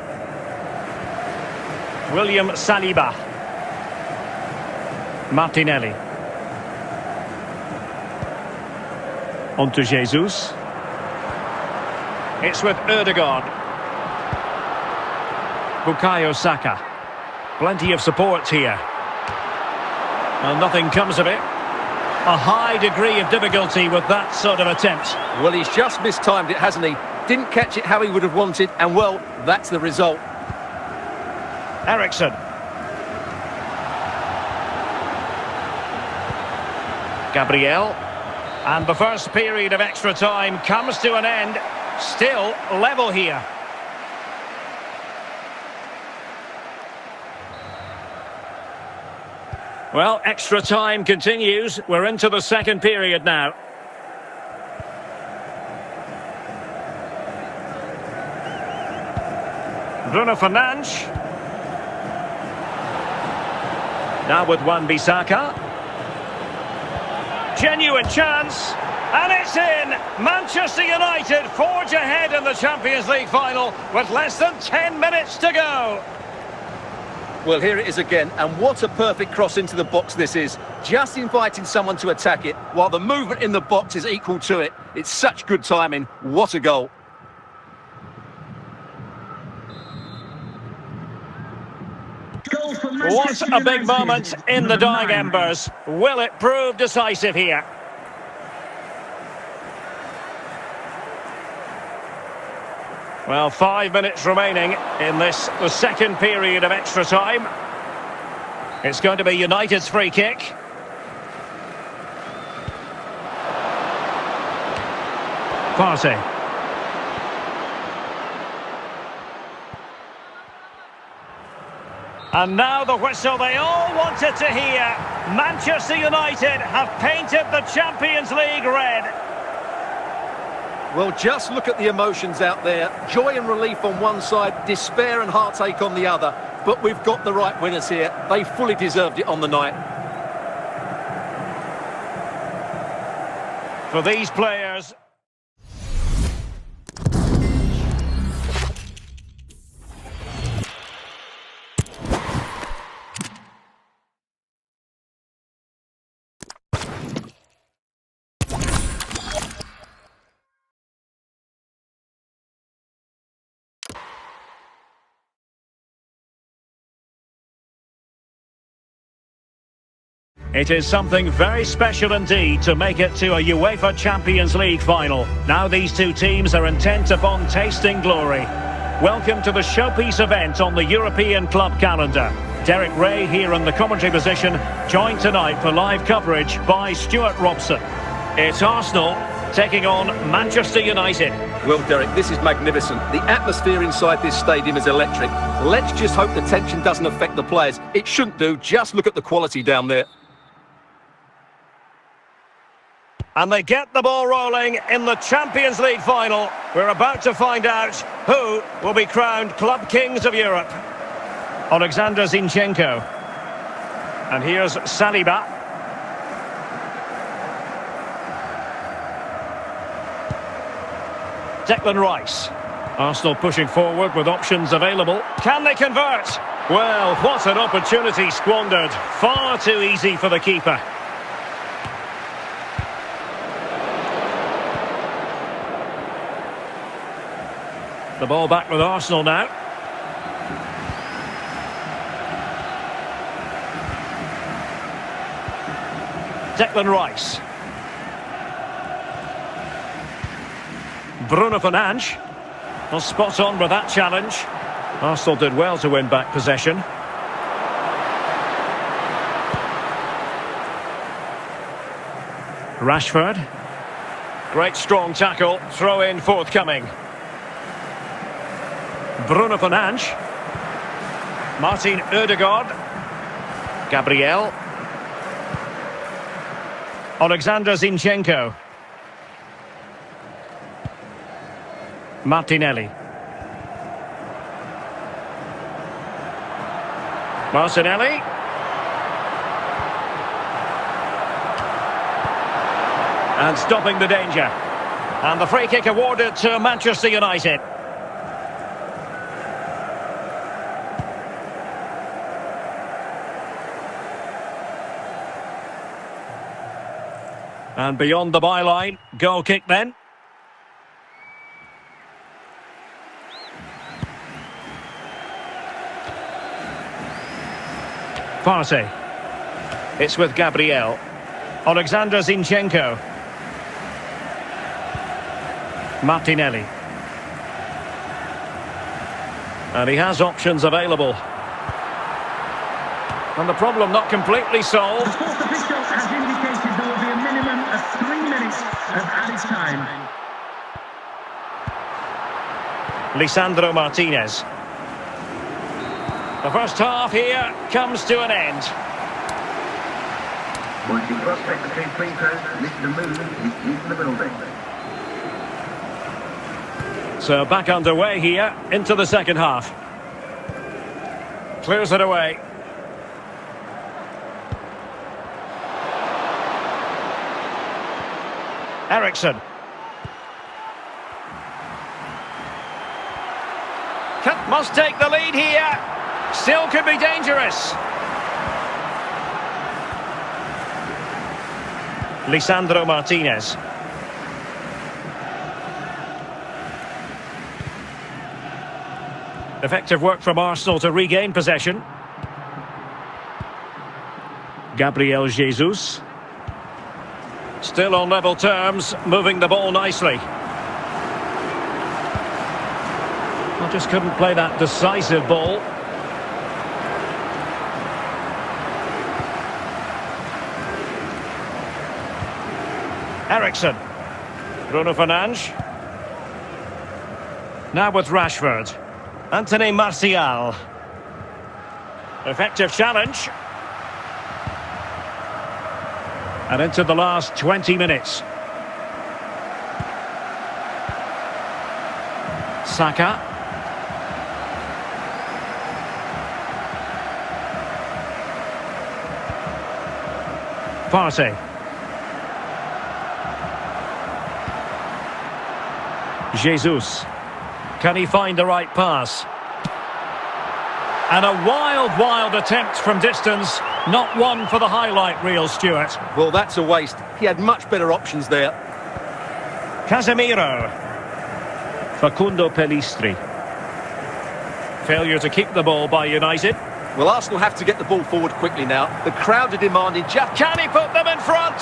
William Saliba. Martinelli. On to Jesus. It's with Ødegaard. Bukayo Saka. Plenty of support here. And nothing comes of it. A high degree of difficulty with that sort of attempt. Well, he's just mistimed it, hasn't he? Didn't catch it how he would have wanted, and well, that's the result. Eriksson. Gabriel. And the first period of extra time comes to an end. Still level here. Well, extra time continues. We're into the second period now. Bruno Fernandes. Now with Wan-Bissaka. Genuine chance. And it's in! Manchester United forge ahead in the Champions League final with less than 10 minutes to go. Well, here it is again, and what a perfect cross into the box this is. Just inviting someone to attack it, while the movement in the box is equal to it. It's such good timing. What a goal. Goal goal for What Manchester a big United, moment in the number dying 9. embers. Will it prove decisive here? Well, 5 minutes remaining in this, the second period of extra time. It's going to be United's free kick. Partey. And now the whistle they all wanted to hear. Manchester United have painted the Champions League red. Well, just look at the emotions out there. Joy and relief on one side, despair and heartache on the other. But we've got the right winners here. They fully deserved it on the night. For these players... It is something very special indeed to make it to a UEFA Champions League final. Now these two teams are intent upon tasting glory. Welcome to the showpiece event on the European club calendar. Derek Ray here in the commentary position, joined tonight for live coverage by Stuart Robson. It's Arsenal taking on Manchester United. Well, Derek, this is magnificent. The atmosphere inside this stadium is electric. Let's just hope the tension doesn't affect the players. It shouldn't do. Just look at the quality down there. And they get the ball rolling in the Champions League final. We're about to find out who will be crowned Club Kings of Europe. Alexander Zinchenko. And here's Saliba. Declan Rice. Arsenal pushing forward with options available. Can they convert? Well, what an opportunity squandered. Far too easy for the keeper. The ball back with Arsenal now. Declan Rice. Bruno Fernandes. Well, spot on with that challenge. Arsenal did well to win back possession. Rashford. Great strong tackle. Throw in forthcoming. Bruno Fernandes. Martin Ødegaard. Gabriel. Alexander Zinchenko. Martinelli. Martinelli. And stopping the danger. And the free kick awarded to Manchester United. And beyond the byline, goal kick then. Partey. It's with Gabriel. Alexander Zinchenko. Martinelli. And he has options available. And the problem not completely solved. The fourth official has indicated there will be a minimum of 3 minutes of added time. Lisandro Martinez. The first half here comes to an end. Once you cross secretary free throws, Mr. Moon is in the building. So back underway here into the second half. Clears it away. Eriksson. Must take the lead here. Still could be dangerous. Lisandro Martinez. Effective work from Arsenal to regain possession. Gabriel Jesus. Still on level terms, moving the ball nicely. Well, just couldn't play that decisive ball. Ericsson. Bruno Fernandes. Now with Rashford. Anthony Martial. Effective challenge. And into the last 20 minutes. Saka. Partey. Jesus. Can he find the right pass? And a wild attempt from distance. Not one for the highlight reel, Stuart. Well, that's a waste. He had much better options there. Casemiro. Facundo Pellistri. Failure to keep the ball by United. Well, Arsenal have to get the ball forward quickly now. The crowd are demanding just... Can he put them in front?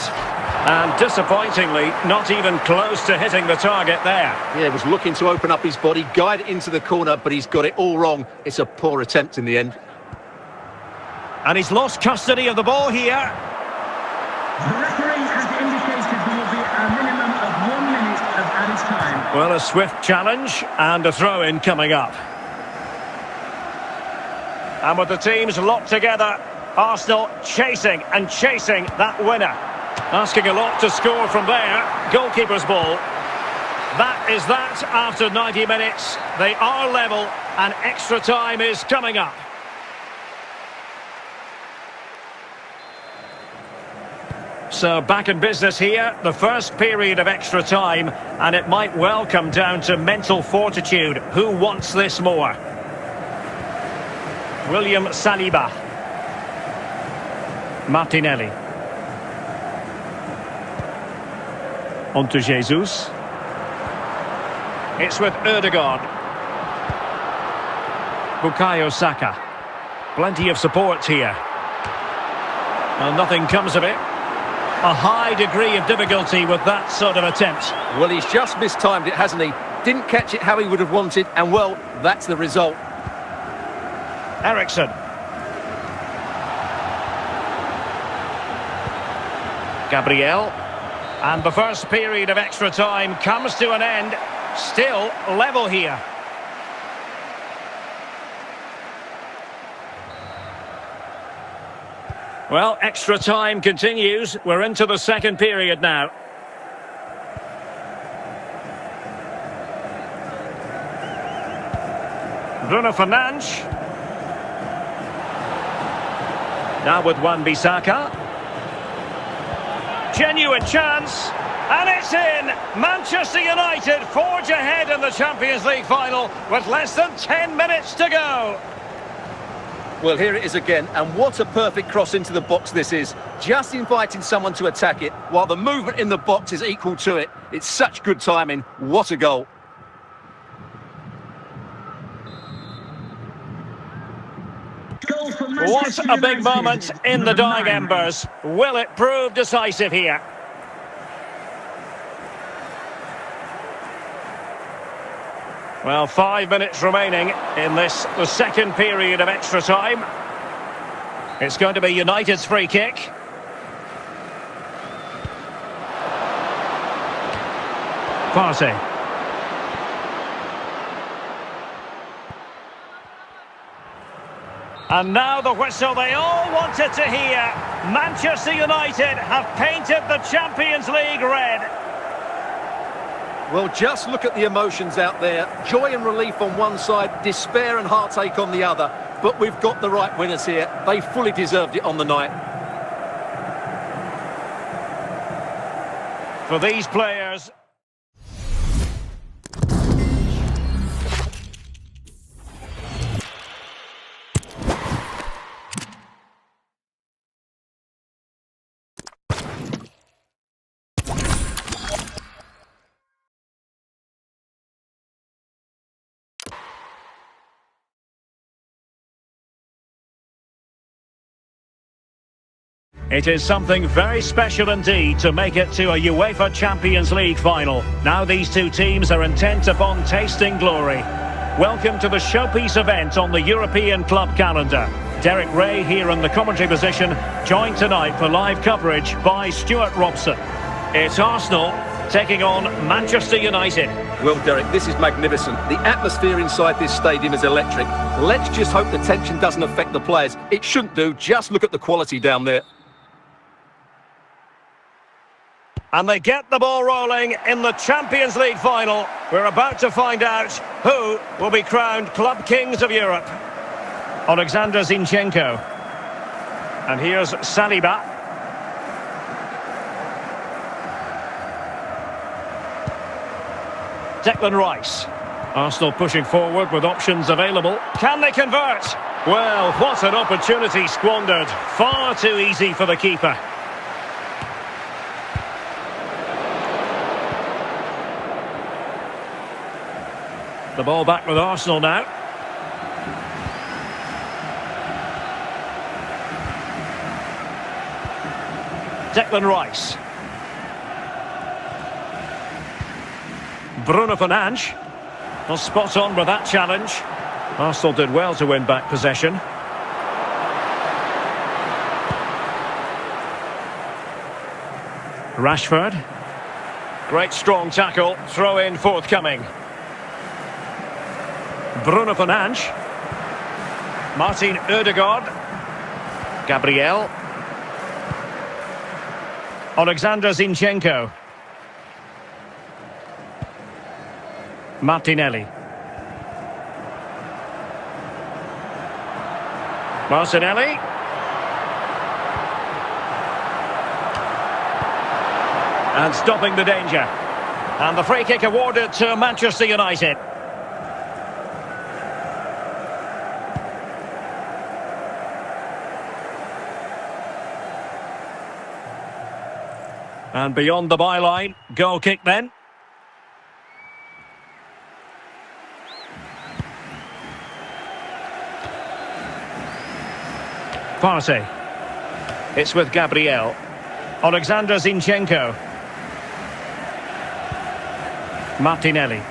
And disappointingly, not even close to hitting the target there. Yeah, he was looking to open up his body, guide it into the corner, but he's got it all wrong. It's a poor attempt in the end. And he's lost custody of the ball here. The referee has indicated there will be a minimum of 1 minute of added time. Well, a swift challenge and a throw-in coming up. And with the teams locked together, Arsenal chasing that winner. Asking a lot to score from there. Goalkeeper's ball. That is that after 90 minutes. They are level and extra time is coming up. So back in business here, the first period of extra time, and it might well come down to mental fortitude. Who wants this more? William Saliba. Martinelli. On to Jesus. It's with Ødegaard. Bukayo Saka. Plenty of support here. And nothing comes of it. A high degree of difficulty with that sort of attempt. Well, he's just mistimed it, hasn't he? Didn't catch it how he would have wanted, and well, that's the result. Ericsson. Gabriel. And the first period of extra time comes to an end. Still level here. Well, extra time continues. We're into the second period now. Bruno Fernandes. Now with Wan-Bissaka. Genuine chance. And it's in! Manchester United forge ahead in the Champions League final with less than 10 minutes to go. Well, here it is again, and what a perfect cross into the box this is. Just inviting someone to attack it, while the movement in the box is equal to it. It's such good timing. What a goal. What a big moment in the dying embers. Will it prove decisive here? Well, 5 minutes remaining in this, the second period of extra time. It's going to be United's free kick. Partey. And now the whistle they all wanted to hear. Manchester United have painted the Champions League red. Well, just look at the emotions out there. Joy and relief on one side, despair and heartache on the other. But we've got the right winners here. They fully deserved it on the night. For these players... It is something very special indeed to make it to a UEFA Champions League final. Now these two teams are intent upon tasting glory. Welcome to the showpiece event on the European club calendar. Derek Ray here in the commentary position, joined tonight for live coverage by Stuart Robson. It's Arsenal taking on Manchester United. Well, Derek, this is magnificent. The atmosphere inside this stadium is electric. Let's just hope the tension doesn't affect the players. It shouldn't do. Just look at the quality down there. And they get the ball rolling in the Champions League final. We're about to find out who will be crowned Club Kings of Europe. Alexander Zinchenko. And here's Saliba. Declan Rice. Arsenal pushing forward with options available. Can they convert? Well, what an opportunity squandered. Far too easy for the keeper. The ball back with Arsenal now. Declan Rice. Bruno Fernandes. Well, spot on with that challenge. Arsenal did well to win back possession. Rashford. Great strong tackle. Throw in forthcoming. Bruno Fernandes. Martin Ødegaard. Gabriel. Alexander Zinchenko. Martinelli. Martinelli. And stopping the danger. And the free kick awarded to Manchester United. And beyond the byline, goal kick then. Partey. It's with Gabriel. Alexander Zinchenko. Martinelli.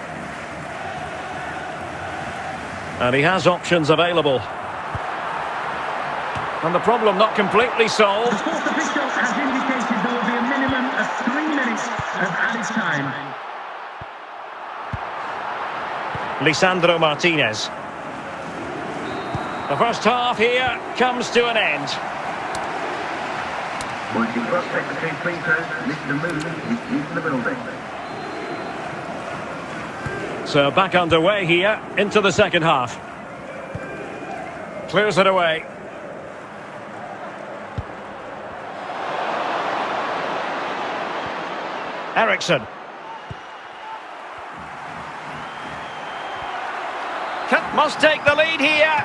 And he has options available. And the problem not completely solved. The fourth official has indicated there will be a minimum of 3 minutes of added time. Lisandro Martinez. The first half here comes to an end. Once you cross-check the two free throws, Mr. Moon is in the building. So back underway here into the second half. Clears it away. Eriksson. Must take the lead here.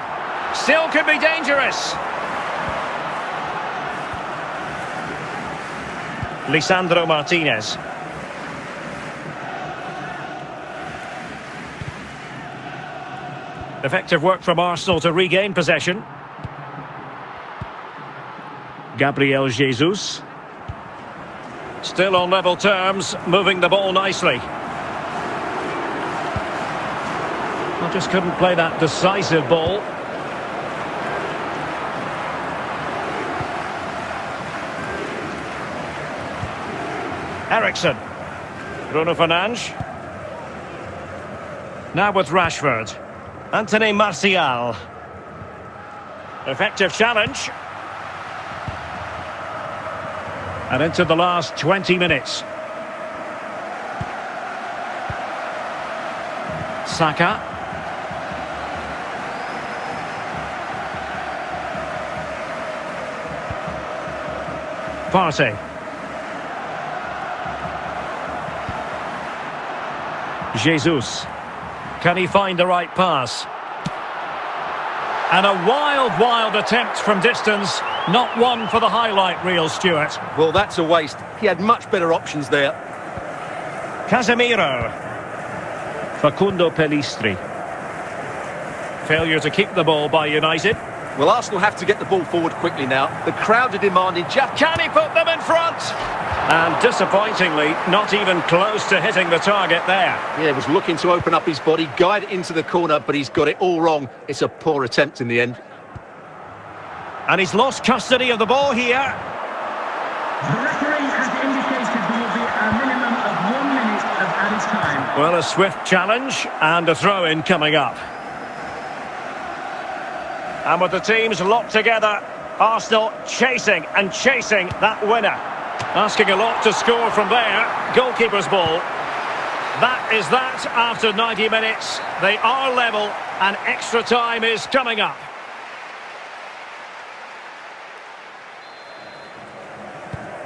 Still could be dangerous. Lisandro Martinez. Effective work from Arsenal to regain possession. Gabriel Jesus. Still on level terms, moving the ball nicely. I just couldn't play that decisive ball. Eriksson. Bruno Fernandes. Now with Rashford. Anthony Martial. Effective challenge. And into the last 20 minutes. Saka. Partey. Jesus. Can he find the right pass? And a wild attempt from distance. Not one for the highlight reel, Stuart. Well, that's a waste. He had much better options there. Casemiro. Facundo Pellistri. Failure to keep the ball by United. Well, Arsenal have to get the ball forward quickly now. The crowd are demanding just... Can he put them in front? And disappointingly, not even close to hitting the target there. Yeah, was looking to open up his body, guide it into the corner, but he's got it all wrong. It's a poor attempt in the end. And he's lost custody of the ball here. The referee has indicated there will be a minimum of 1 minute of added time. Well, a swift challenge and a throw-in coming up. And with the teams locked together, Arsenal chasing and chasing that winner. Asking a lot to score from there. Goalkeeper's ball. That is that after 90 minutes. They are level and extra time is coming up.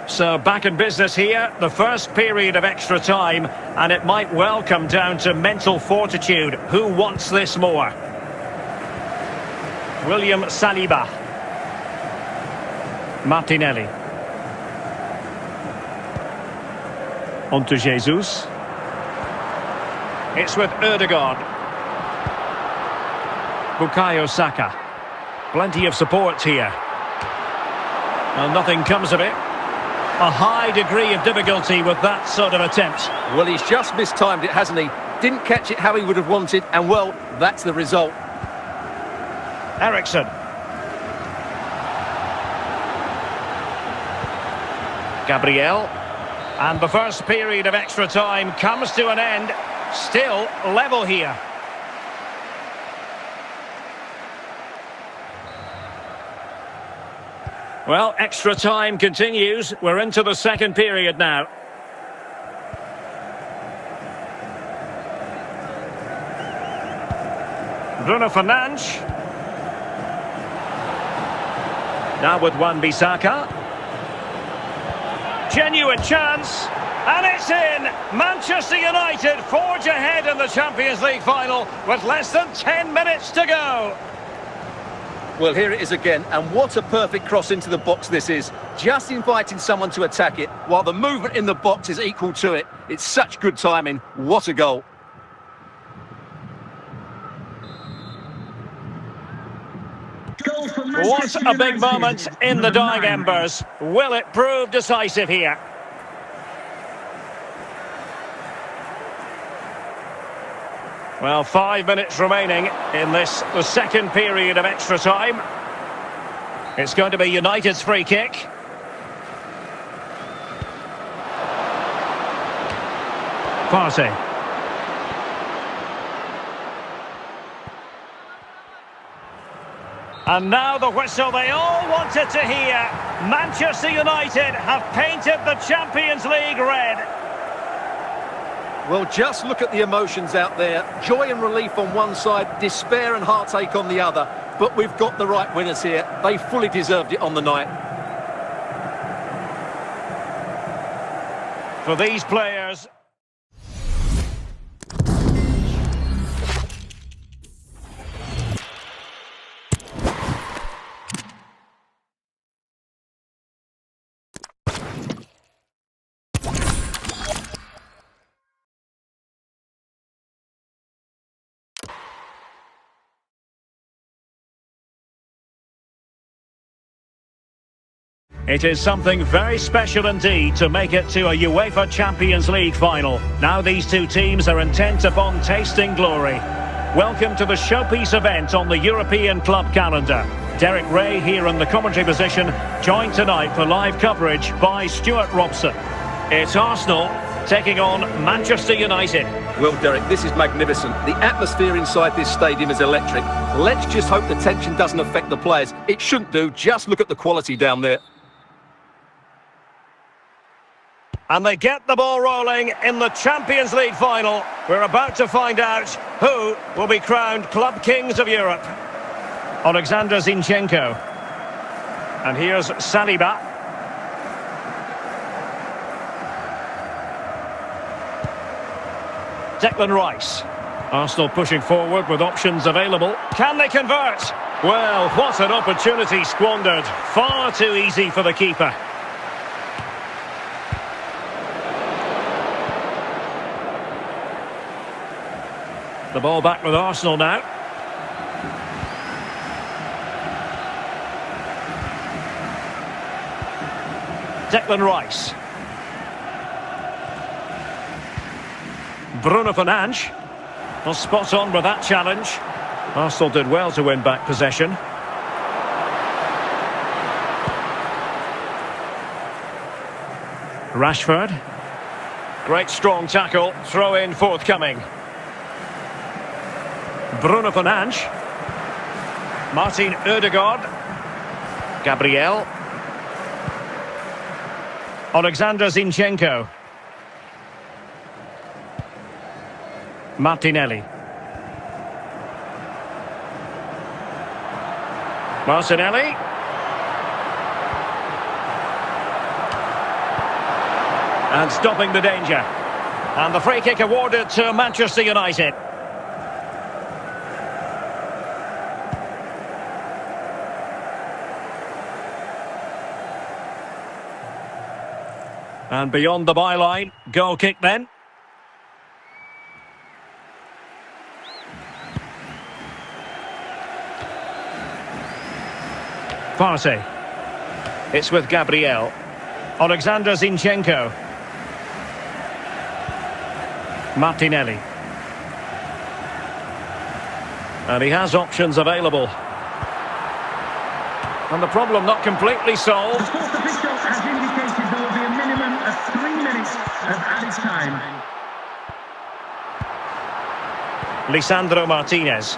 So back in business here, the first period of extra time, and it might well come down to mental fortitude. Who wants this more? William Saliba. Martinelli. On to Jesus. It's with Ødegaard. Bukayo Saka. Plenty of support here. Well, nothing comes of it. A high degree of difficulty with that sort of attempt. Well, he's just mistimed it, hasn't he? Didn't catch it how he would have wanted, and well, that's the result. Eriksen. Gabriel. And the first period of extra time comes to an end. Still level here. Well, extra time continues. We're into the second period now. Bruno Fernandes. Now with Wan-Bissaka. Genuine chance. And it's in! Manchester United forge ahead in the Champions League final with less than 10 minutes to go. Well, here it is again, and what a perfect cross into the box this is. Just inviting someone to attack it, while the movement in the box is equal to it. It's such good timing. What a goal. What a big moment in the dying embers. Will it prove decisive here? Well, 5 minutes remaining in this, the second period of extra time. It's going to be United's free kick. Partey. And now the whistle they all wanted to hear. Manchester United have painted the Champions League red. Well, just look at the emotions out there. Joy and relief on one side, despair and heartache on the other. But we've got the right winners here. They fully deserved it on the night. For these players... It is something very special indeed to make it to a UEFA Champions League final. Now these two teams are intent upon tasting glory. Welcome to the showpiece event on the European club calendar. Derek Ray here in the commentary position, joined tonight for live coverage by Stuart Robson. It's Arsenal taking on Manchester United. Well, Derek, this is magnificent. The atmosphere inside this stadium is electric. Let's just hope the tension doesn't affect the players. It shouldn't do. Just look at the quality down there. And they get the ball rolling in the Champions League final. We're about to find out who will be crowned Club Kings of Europe. Alexander Zinchenko. And here's Saliba. Declan Rice. Arsenal pushing forward with options available. Can they convert? Well, what an opportunity squandered. Far too easy for the keeper. The ball back with Arsenal now. Declan Rice. Bruno Fernandes. Well, spot on with that challenge. Arsenal did well to win back possession. Rashford. Great strong tackle. Throw in forthcoming. Bruno Fernandes. Martin Odegaard. Gabriel. Alexander Zinchenko. Martinelli. Martinelli. And stopping the danger. And the free kick awarded to Manchester United. And beyond the byline, goal kick then. Partey. It's with Gabriel. Alexander Zinchenko. Martinelli. And he has options available. And the problem not completely solved. The fourth official has indicated there will be a minimum of 3 minutes of added time. Lisandro Martinez.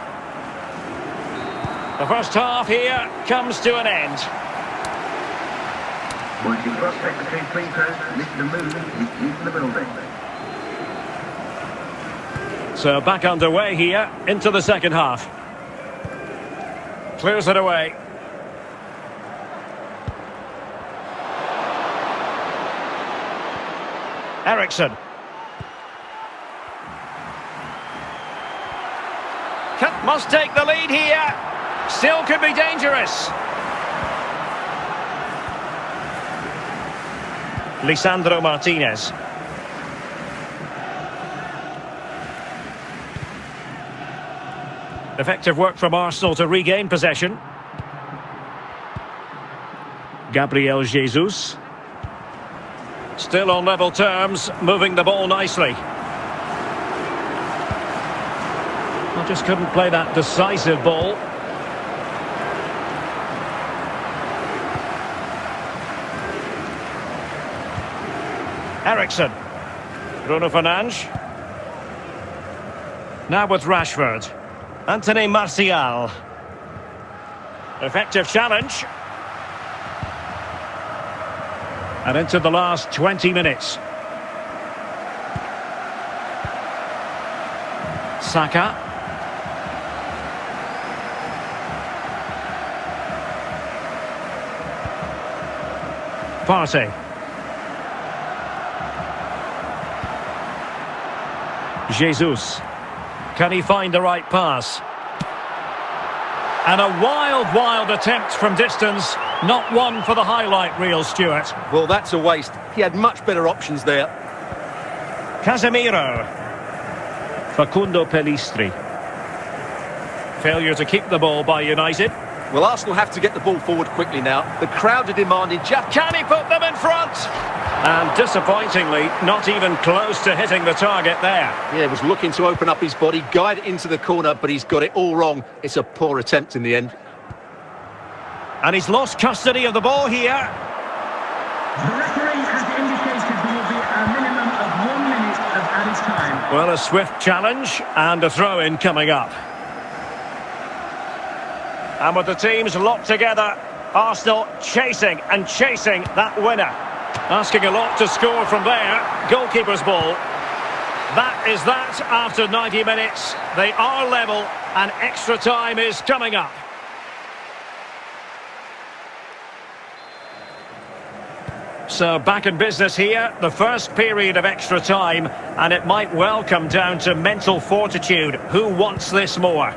The first half here comes to an end. Once you cross secretary free throws, Mr. Moon is in the building. So back underway here into the second half. Clears it away. Ericsson. Must take the lead here. Still could be dangerous. Lisandro Martinez. Effective work from Arsenal to regain possession. Gabriel Jesus. Still on level terms, moving the ball nicely. I just couldn't play that decisive ball. Ericsson. Bruno Fernandes. Now with Rashford. Anthony Martial. Effective challenge. And into the last 20 minutes. Saka. Partey. Jesus. Can he find the right pass? And a wild attempt from distance. Not one for the highlight reel, Stuart. Well, that's a waste. He had much better options there. Casemiro. Facundo Pellistri. Failure to keep the ball by United. Well, Arsenal have to get the ball forward quickly now. The crowd are demanding just... Can he put them in front? And disappointingly, not even close to hitting the target there. Yeah, was looking to open up his body, guide it into the corner, but he's got it all wrong. It's a poor attempt in the end. And he's lost custody of the ball here. The referee has indicated there will be a minimum of 1 minute of added time. Well, a swift challenge and a throw-in coming up. And with the teams locked together, Arsenal chasing that winner. Asking a lot to score from there. Goalkeeper's ball. That is that after 90 minutes. They are level and extra time is coming up. So back in business here, the first period of extra time, and it might well come down to mental fortitude. Who wants this more?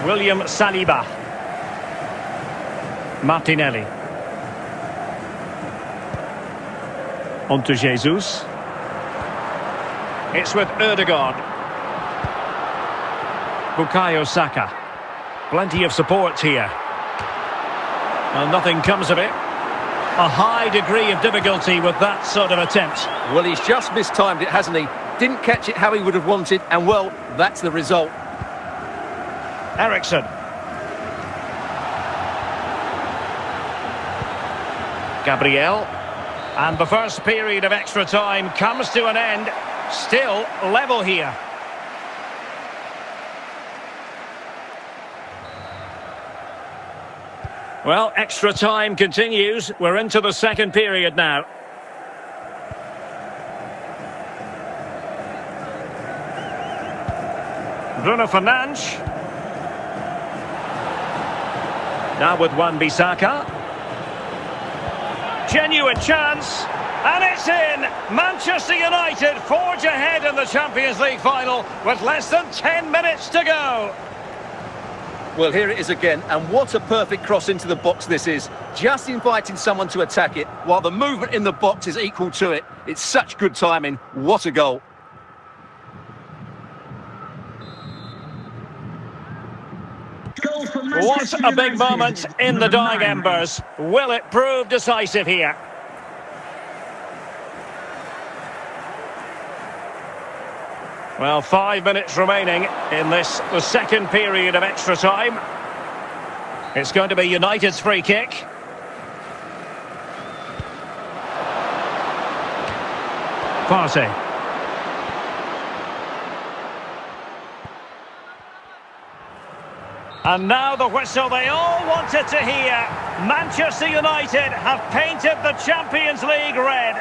William Saliba. Martinelli. On to Jesus. It's with Odegaard. Bukayo Saka. Plenty of support here. Well, nothing comes of it. A high degree of difficulty with that sort of attempt. Well, he's just mistimed it, hasn't he? Didn't catch it how he would have wanted, and well, that's the result. Eriksson. Gabriel. And the first period of extra time comes to an end. Still level here. Well, extra time continues. We're into the second period now. Bruno Fernandes. Now with Wan-Bissaka. Genuine chance. And it's in! Manchester United forge ahead in the Champions League final with less than 10 minutes to go. Well, here it is again, and what a perfect cross into the box this is. Just inviting someone to attack it, while the movement in the box is equal to it. It's such good timing. What a goal. What a big moment in the dying embers. Will it prove decisive here? Well, 5 minutes remaining in this, the second period of extra time. It's going to be United's free kick. Partey. And now the whistle they all wanted to hear. Manchester United have painted the Champions League red.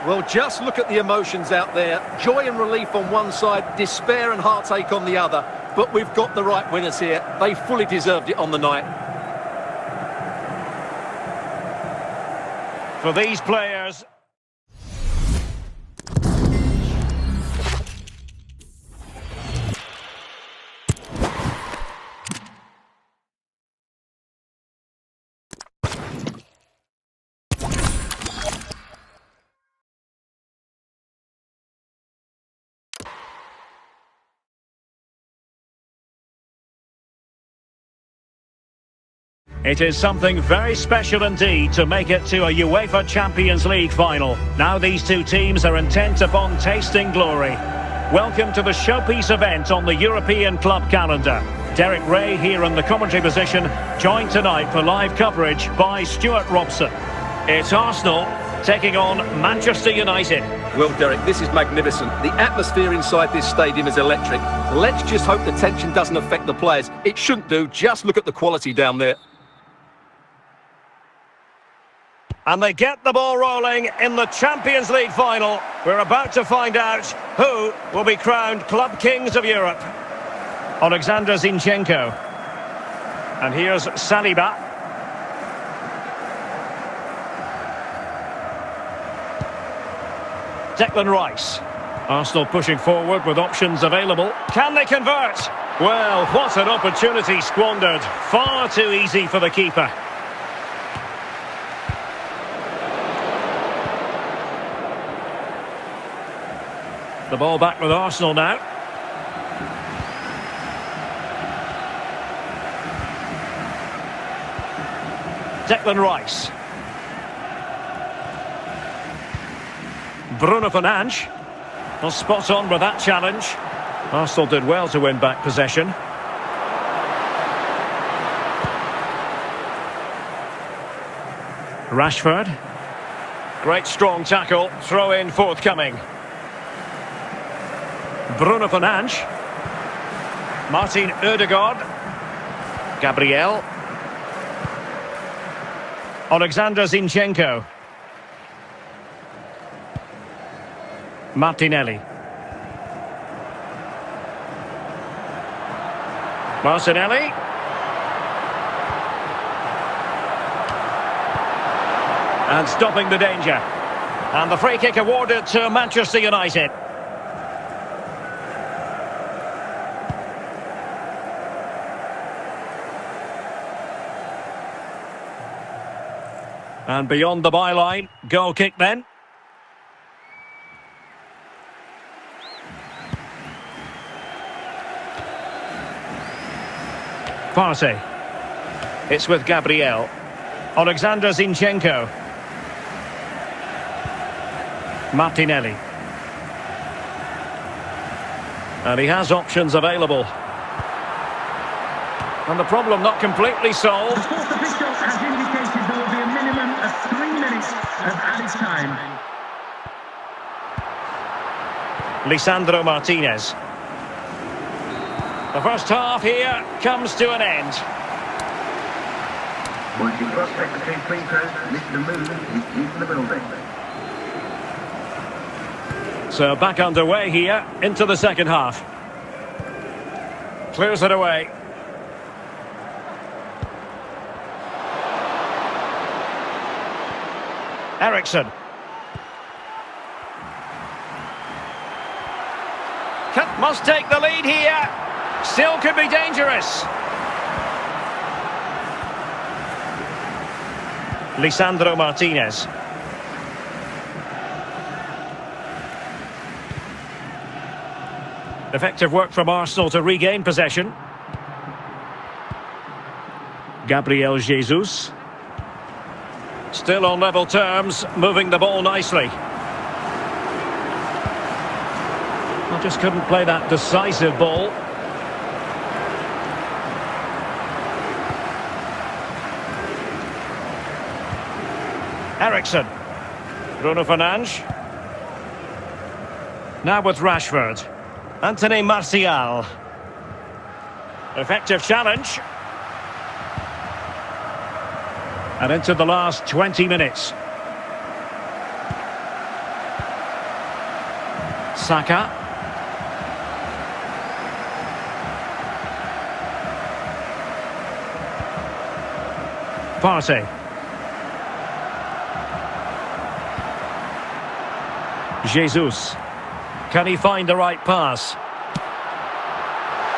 Well, just look at the emotions out there. Joy and relief on one side, despair and heartache on the other. But we've got the right winners here. They fully deserved it on the night. For these players... It is something very special indeed to make it to a UEFA Champions League final. Now these two teams are intent upon tasting glory. Welcome to the showpiece event on the European club calendar. Derek Ray here in the commentary position, joined tonight for live coverage by Stuart Robson. It's Arsenal taking on Manchester United. Well, Derek, this is magnificent. The atmosphere inside this stadium is electric. Let's just hope the tension doesn't affect the players. It shouldn't do. Just look at the quality down there. And they get the ball rolling in the Champions League final. We're about to find out who will be crowned Club Kings of Europe. Alexander Zinchenko. And here's Saliba. Declan Rice. Arsenal pushing forward with options available. Can they convert? Well, what an opportunity squandered. Far too easy for the keeper. The ball back with Arsenal now. Declan Rice. Bruno Fernandes. Well, spot on with that challenge. Arsenal did well to win back possession. Rashford. Great strong tackle. Throw in forthcoming. Bruno Fernandes. Martin Odegaard. Gabriel. Alexander Zinchenko. Martinelli. Martinelli. And stopping the danger. And the free kick awarded to Manchester United. And beyond the byline, goal kick then. Partey. It's with Gabriel. Alexander Zinchenko. Martinelli. And he has options available. And the problem not completely solved. The fourth official has indicated there will be a minimum of 3 minutes of added time. Lisandro Martinez. The first half here comes to an end. Once you cross back between free throws, Mr. Moon is in the building. So back underway here into the second half. Clears it away. Eriksson. Must take the lead here. Still could be dangerous. Lisandro Martinez. Effective work from Arsenal to regain possession. Gabriel Jesus. Still on level terms, moving the ball nicely. I just couldn't play that decisive ball. Eriksson. Bruno Fernandes. Now with Rashford. Anthony Martial. Effective challenge. And into the last 20 minutes. Saka. Partey. Jesus. Can he find the right pass?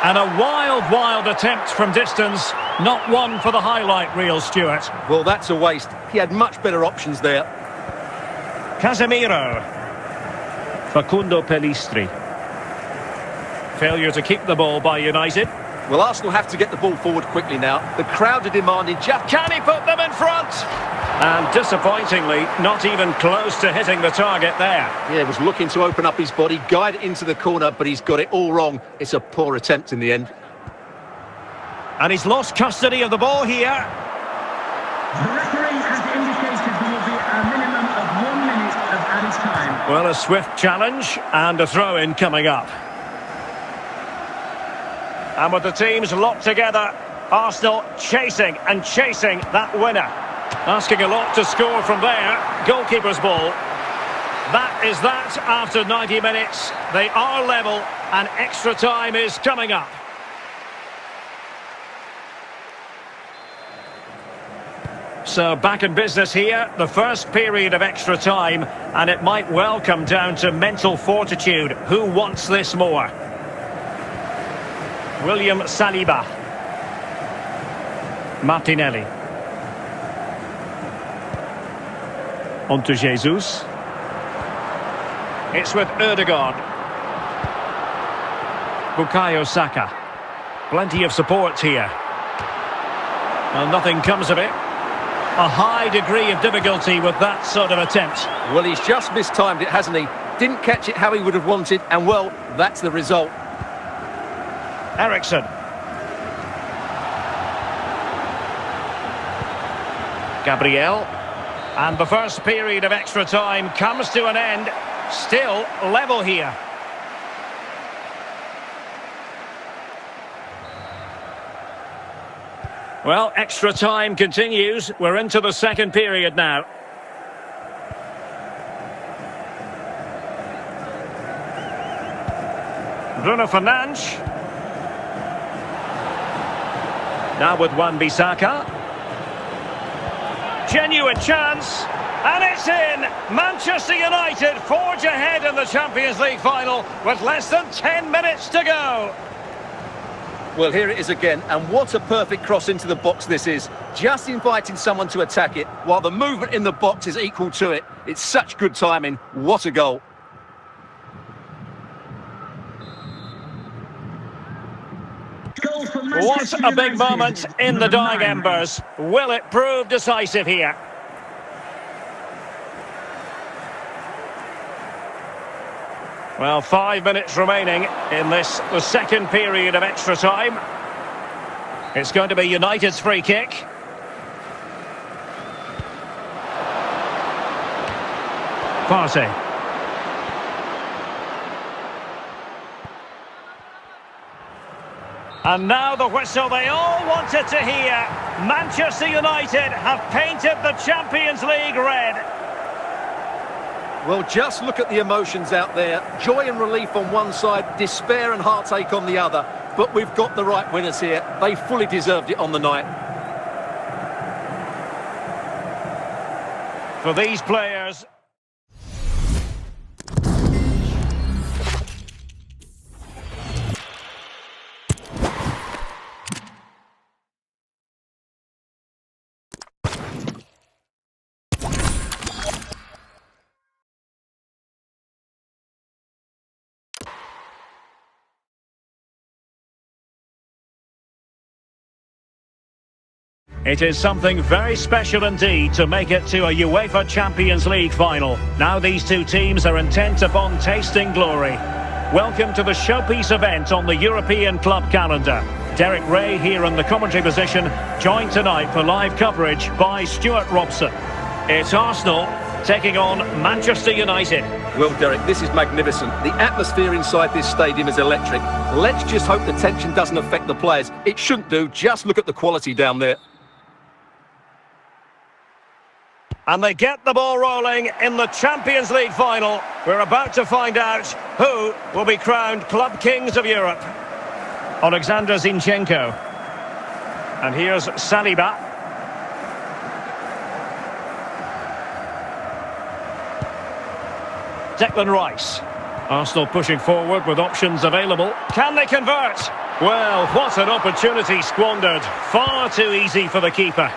And a wild attempt from distance. Not one for the highlight reel, Stuart. Well, that's a waste. He had much better options there. Casemiro. Facundo Pellistri. Failure to keep the ball by United. Well, Arsenal have to get the ball forward quickly now. The crowd are demanding just... Can he put them in front? And disappointingly, not even close to hitting the target there. Yeah, he was looking to open up his body, guide it into the corner, but he's got it all wrong. It's a poor attempt in the end. And he's lost custody of the ball here. The referee has indicated there will be a minimum of 1 minute of added time. Well, a swift challenge and a throw-in coming up. And with the teams locked together, Arsenal chasing that winner. Asking a lot to score from there. Goalkeeper's ball. That is that after 90 minutes. They are level and extra time is coming up. So back in business here, the first period of extra time, and it might well come down to mental fortitude. Who wants this more? William Saliba. Martinelli. On to Jesus. It's with Ødegaard. Bukayo Saka. Plenty of support here. Well, nothing comes of it. A high degree of difficulty with that sort of attempt. Well, he's just mistimed it, hasn't he? Didn't catch it how he would have wanted, and well, that's the result. Eriksson. Gabriel. And the first period of extra time comes to an end. Still level here. Well, extra time continues. We're into the second period now. Bruno Fernandes. Now with Wan-Bissaka. Genuine chance. And it's in! Manchester United forge ahead in the Champions League final with less than 10 minutes to go. Well, here it is again, and what a perfect cross into the box this is. Just inviting someone to attack it, while the movement in the box is equal to it. It's such good timing. What a goal. Goal for What Manchester a big United, moment in the number dying 9. embers. Will it prove decisive here? Well, 5 minutes remaining in this, the second period of extra time. It's going to be United's free kick. Partey. And now the whistle they all wanted to hear. Manchester United have painted the Champions League red. Well, just look at the emotions out there. Joy and relief on one side, despair and heartache on the other. But we've got the right winners here. They fully deserved it on the night. For these players... It is something very special indeed to make it to a UEFA Champions League final. Now these two teams are intent upon tasting glory. Welcome to the showpiece event on the European club calendar. Derek Ray here in the commentary position, joined tonight for live coverage by Stuart Robson. It's Arsenal taking on Manchester United. Well, Derek, this is magnificent. The atmosphere inside this stadium is electric. Let's just hope the tension doesn't affect the players. It shouldn't do. Just look at the quality down there. And they get the ball rolling in the Champions League final. We're about to find out who will be crowned Club Kings of Europe. Alexander Zinchenko. And here's Saliba. Declan Rice. Arsenal pushing forward with options available. Can they convert? Well, what an opportunity squandered. Far too easy for the keeper.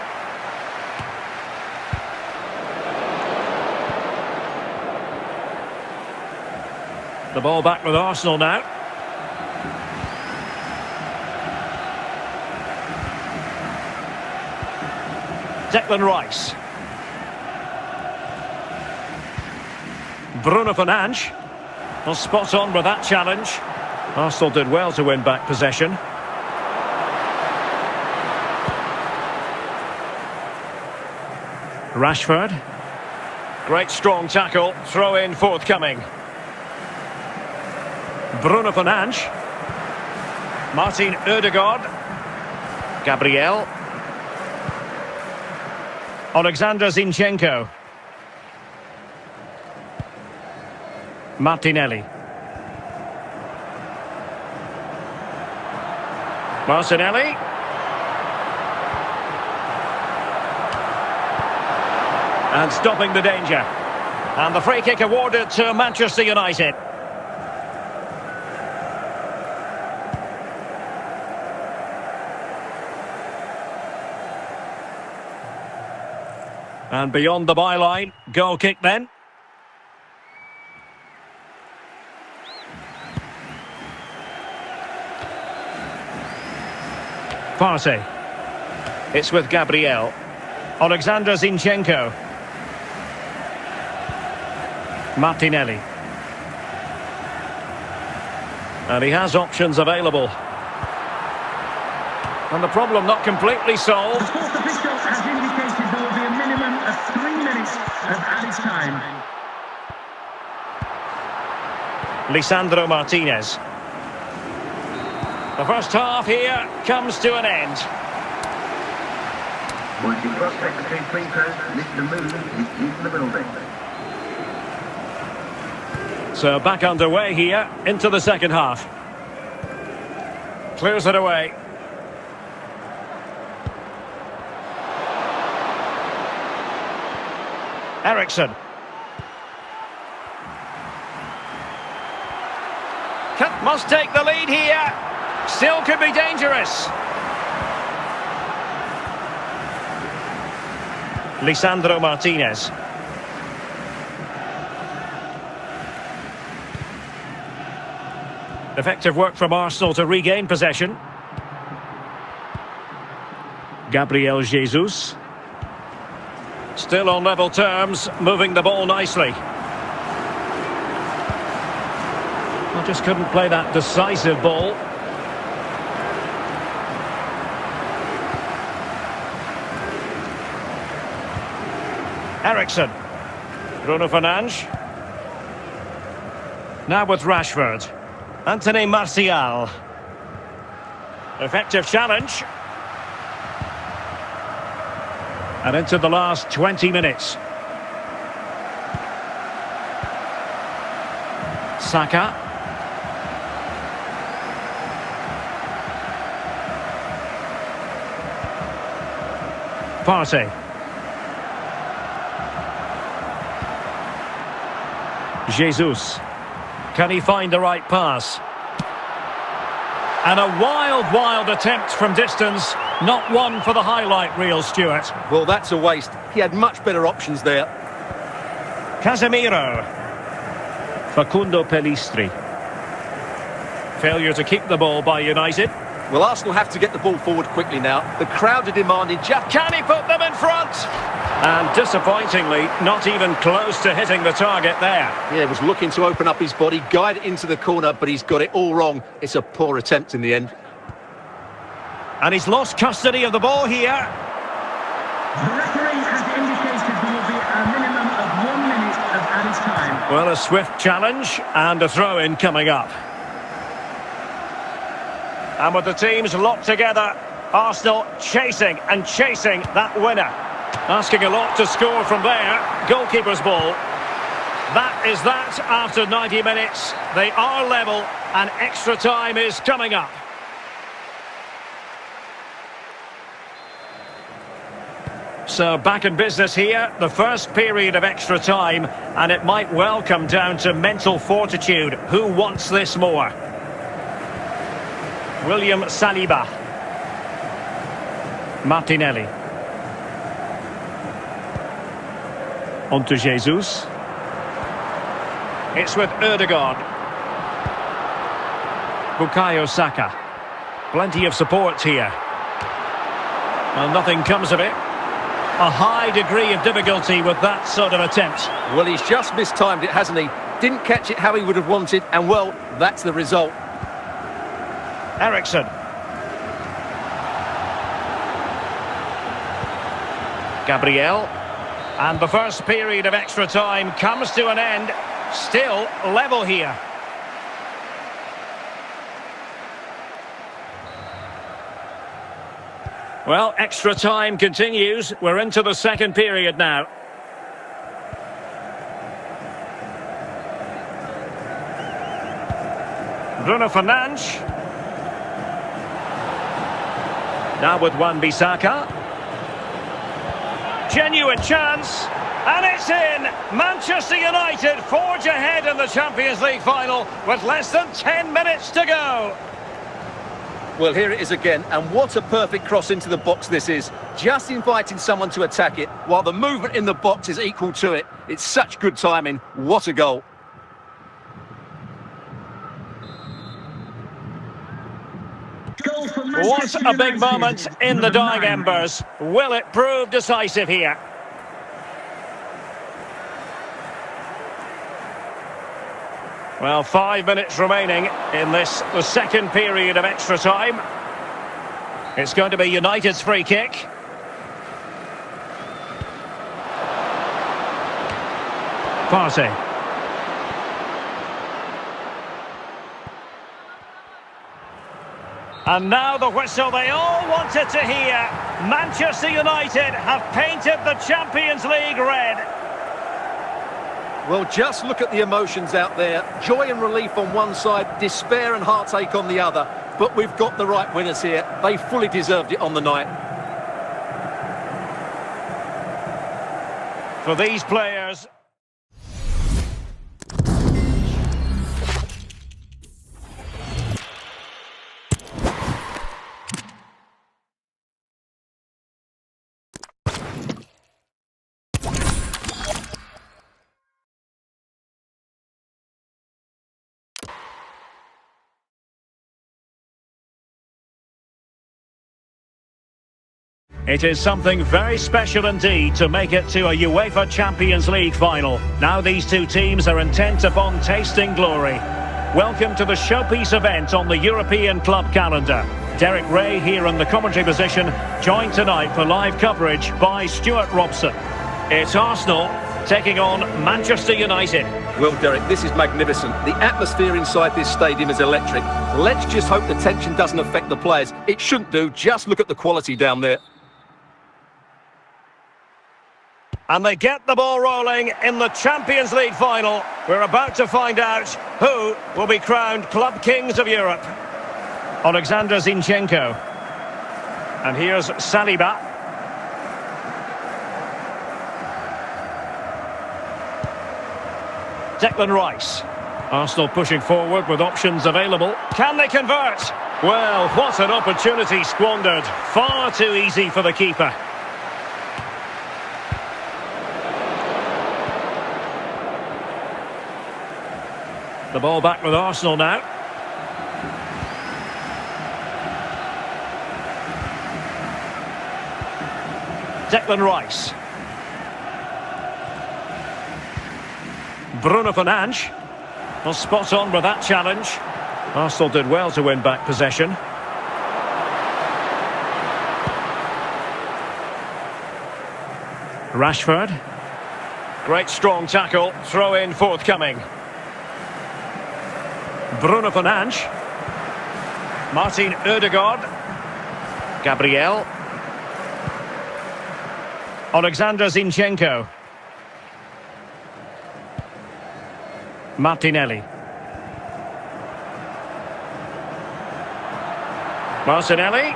The ball back with Arsenal now. Declan Rice. Bruno Fernandes. Well, spot on with that challenge. Arsenal did well to win back possession. Rashford. Great strong tackle. Throw in forthcoming. Bruno Fernandes. Martin Ødegaard. Gabriel. Alexander Zinchenko. Martinelli. Martinelli. And stopping the danger. And the free kick awarded to Manchester United. And beyond the byline, goal kick then. Partey. It's with Gabriel. Alexander Zinchenko. Martinelli. And he has options available. And the problem not completely solved. The fourth official has indicated there will be a minimum of 3 minutes of added time. Lisandro Martinez. The first half here comes to an end. Once you cross secretary free throw, Mr. Moon is in the building. So back underway here into the second half. Clears it away. Eriksson. Must take the lead here. Still could be dangerous. Lisandro Martinez. Effective work from Arsenal to regain possession. Gabriel Jesus. Still on level terms, moving the ball nicely. Well, just couldn't play that decisive ball. Ericsson. Bruno Fernandes. Now with Rashford. Anthony Martial. Effective challenge. And into the last 20 minutes. Saka. Partey. Jesus. Can he find the right pass? And a wild attempt from distance. Not one for the highlight reel, Stuart. Well, that's a waste. He had much better options there. Casemiro. Facundo Pellistri. Failure to keep the ball by United. Well, Arsenal have to get the ball forward quickly now. The crowd are demanding just... Can he put them in front? And disappointingly, not even close to hitting the target there. Yeah, he was looking to open up his body, guide it into the corner, but he's got it all wrong. It's a poor attempt in the end. And he's lost custody of the ball here. The referee has indicated there will be a minimum of 1 minute of added time. Well, a swift challenge and a throw-in coming up. And with the teams locked together, Arsenal chasing that winner. Asking a lot to score from there. Goalkeeper's ball. That is that after 90 minutes. They are level and extra time is coming up. So back in business here, the first period of extra time, and it might well come down to mental fortitude. Who wants this more? William Saliba. Martinelli. On to Jesus. It's with Ødegaard. Bukayo Saka. Plenty of support here. Well, nothing comes of it. A high degree of difficulty with that sort of attempt. Well, he's just mistimed it, hasn't he? Didn't catch it how he would have wanted, and well, that's the result. Ericsson. Gabriel. And the first period of extra time comes to an end. Still level here. Well, extra time continues. We're into the second period now. Bruno Fernandes. Now with Wan-Bissaka. Genuine chance. And it's in! Manchester United forge ahead in the Champions League final with less than 10 minutes to go. Well, here it is again, and what a perfect cross into the box this is. Just inviting someone to attack it, while the movement in the box is equal to it. It's such good timing. What a goal. What a big moment in the dying embers. Will it prove decisive here? Well, 5 minutes remaining in this, the second period of extra time. It's going to be United's free kick. Partey. And now the whistle they all wanted to hear. Manchester United have painted the Champions League red. Well, just look at the emotions out there. Joy and relief on one side, despair and heartache on the other. But we've got the right winners here. They fully deserved it on the night. For these players... It is something very special indeed to make it to a UEFA Champions League final. Now these two teams are intent upon tasting glory. Welcome to the showpiece event on the European club calendar. Derek Ray here in the commentary position, joined tonight for live coverage by Stuart Robson. It's Arsenal taking on Manchester United. Well, Derek, this is magnificent. The atmosphere inside this stadium is electric. Let's just hope the tension doesn't affect the players. It shouldn't do. Just look at the quality down there. And they get the ball rolling in the Champions League final. We're about to find out who will be crowned Club Kings of Europe. Alexander Zinchenko. And here's Saliba. Declan Rice. Arsenal pushing forward with options available. Can they convert? Well, what an opportunity squandered. Far too easy for the keeper. The ball back with Arsenal now. Declan Rice. Bruno Fernandes. Well, spot on with that challenge. Arsenal did well to win back possession. Rashford. Great strong tackle. Throw in forthcoming. Bruno Fernandes. Martin Ødegaard. Gabriel. Alexander Zinchenko. Martinelli. Martinelli.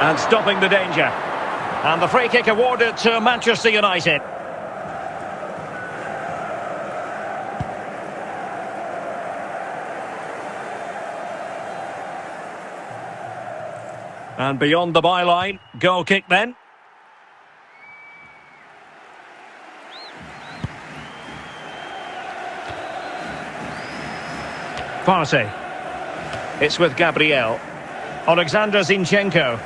And stopping the danger. And the free kick awarded to Manchester United. And beyond the byline, goal kick then. Partey. It's with Gabriel. Alexander Zinchenko.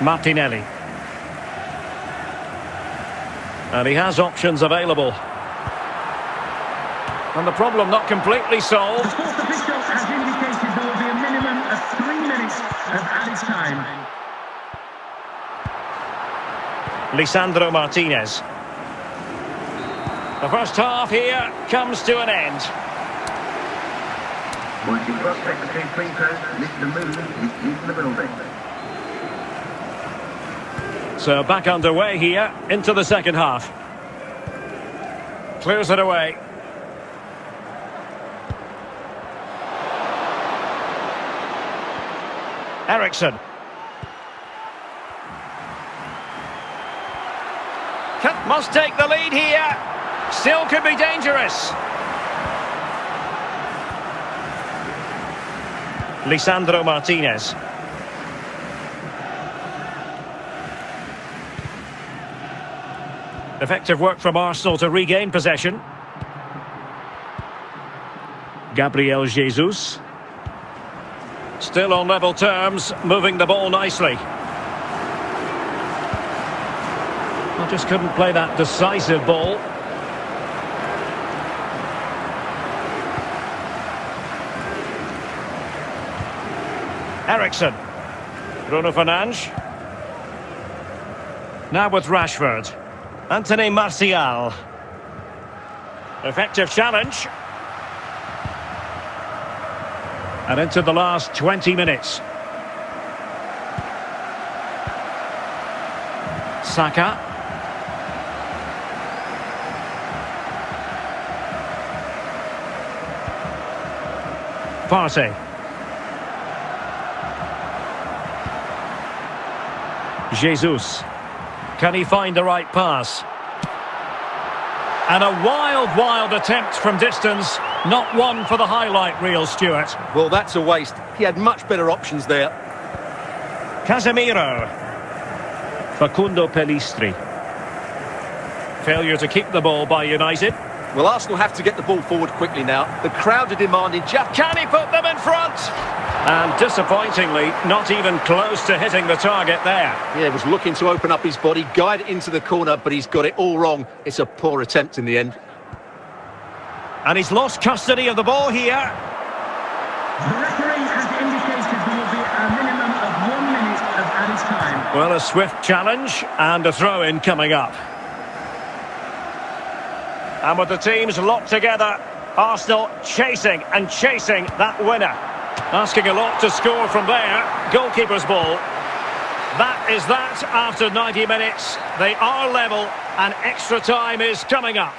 Martinelli. And he has options available. And the problem not completely solved. The fourth official has indicated there will be a minimum of 3 minutes of added time. Lisandro Martinez. The first half here comes to an end. Wanting prospect between free throws, Mr. Movement is in the building. So back underway here into the second half. Clears it away. Eriksson. Must take the lead here. Still could be dangerous. Lisandro Martinez. Effective work from Arsenal to regain possession. Gabriel Jesus. Still on level terms, moving the ball nicely. Well, just couldn't play that decisive ball. Eriksson. Bruno Fernandes. Now with Rashford. Anthony Martial. Effective challenge. And into the last 20 minutes. Saka. Partey. Jesus. Can he find the right pass? And a wild attempt from distance. Not one for the highlight reel, Stuart. Well, that's a waste. He had much better options there. Casemiro. Facundo Pellistri. Failure to keep the ball by United. Well, Arsenal have to get the ball forward quickly now. The crowd are demanding just... Can he put them in front? And disappointingly, not even close to hitting the target there. Yeah, he was looking to open up his body, guide it into the corner, but he's got it all wrong. It's a poor attempt in the end. And he's lost custody of the ball here. The referee has indicated there will be a minimum of 1 minute of added time. Well, a swift challenge and a throw-in coming up. And with the teams locked together, Arsenal chasing and chasing that winner. Asking a lot to score from there. Goalkeeper's ball. That is that after 90 minutes. They are level and extra time is coming up.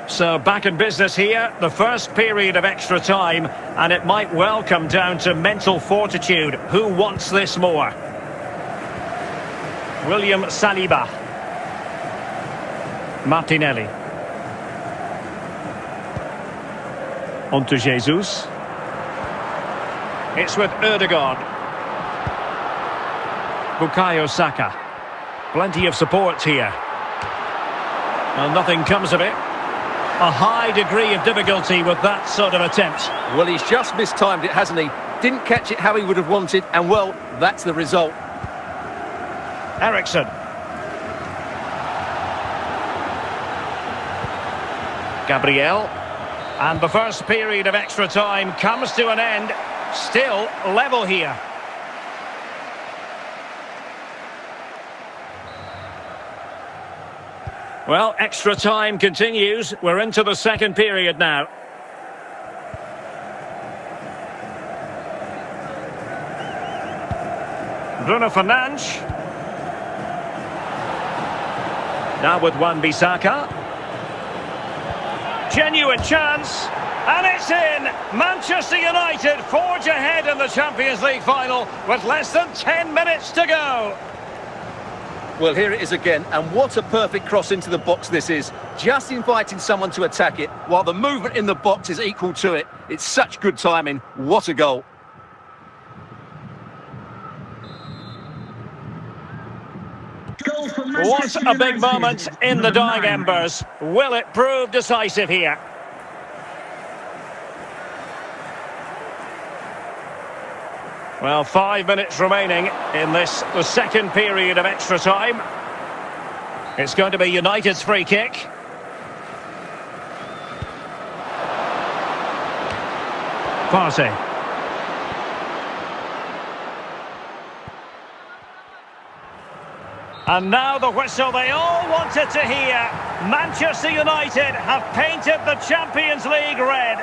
So back in business here, the first period of extra time, and it might well come down to mental fortitude. Who wants this more? William Saliba. Martinelli. On to Jesus. It's with Ødegaard. Bukayo Saka. Plenty of support here. Well, nothing comes of it. A high degree of difficulty with that sort of attempt. Well, he's just mistimed it, hasn't he? Didn't catch it how he would have wanted, and well, that's the result. Eriksson. Gabriel. And the first period of extra time comes to an end. Still level here. Well, extra time continues. We're into the second period now. Bruno Fernandes. Now with Wan-Bissaka. Genuine chance. And it's in! Manchester United forge ahead in the Champions League final with less than 10 minutes to go. Well, here it is again, and what a perfect cross into the box this is. Just inviting someone to attack it, while the movement in the box is equal to it. It's such good timing. What a goal. What a big moment in the dying embers. Will it prove decisive here? Well, 5 minutes remaining in this, the second period of extra time. It's going to be United's free kick. Partey. And now the whistle they all wanted to hear. Manchester United have painted the Champions League red.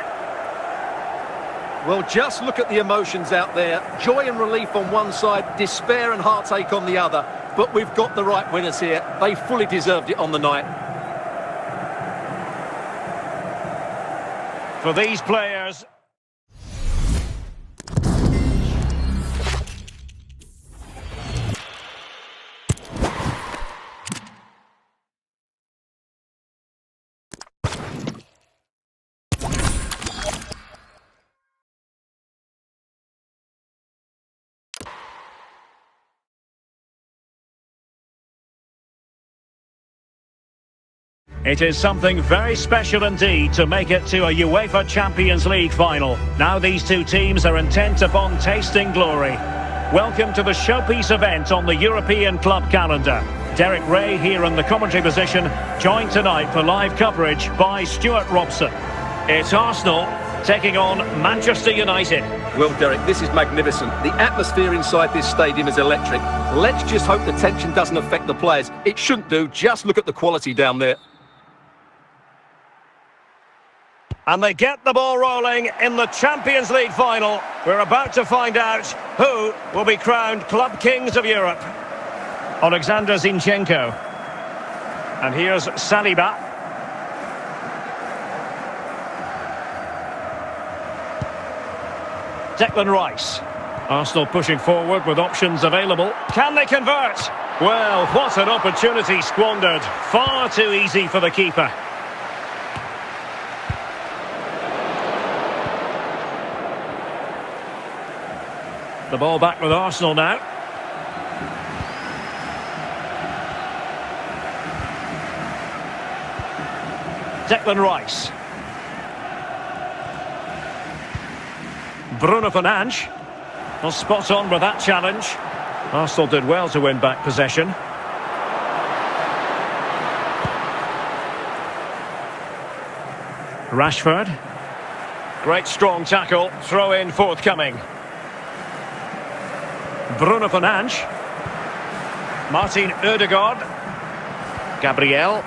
Well, just look at the emotions out there. Joy and relief on one side, despair and heartache on the other. But we've got the right winners here. They fully deserved it on the night. For these players... It is something very special indeed to make it to a UEFA Champions League final. Now these two teams are intent upon tasting glory. Welcome to the showpiece event on the European club calendar. Derek Ray here in the commentary position, joined tonight for live coverage by Stuart Robson. It's Arsenal taking on Manchester United. Well, Derek, this is magnificent. The atmosphere inside this stadium is electric. Let's just hope the tension doesn't affect the players. It shouldn't do. Just look at the quality down there. And they get the ball rolling in the Champions League final. We're about to find out who will be crowned Club Kings of Europe. Alexander Zinchenko. And here's Saliba. Declan Rice. Arsenal pushing forward with options available. Can they convert? Well, what an opportunity squandered. Far too easy for the keeper. The ball back with Arsenal now. Declan Rice. Bruno Fernandes. Well, spot on with that challenge. Arsenal did well to win back possession. Rashford. Great strong tackle. Throw in forthcoming. Bruno Fernandes. Martin Ødegaard. Gabriel.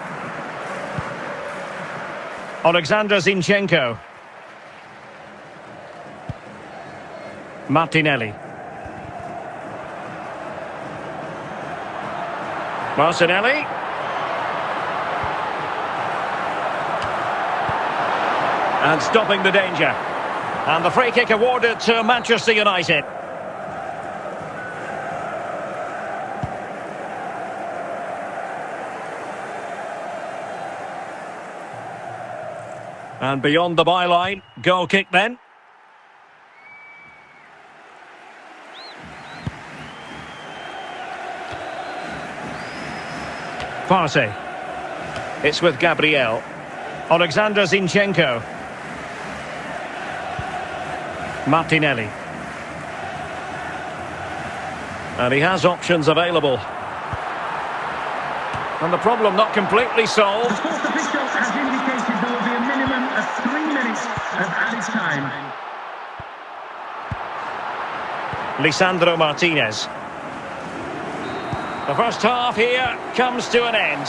Alexander Zinchenko. Martinelli. Martinelli. And stopping the danger. And the free kick awarded to Manchester United. And beyond the byline, goal kick then. Partey. It's with Gabriel. Alexander Zinchenko. Martinelli. And he has options available. And the problem not completely solved. The fourth official has indicated there will be a minimum of 3 minutes of added time. Lisandro Martinez. The first half here comes to an end.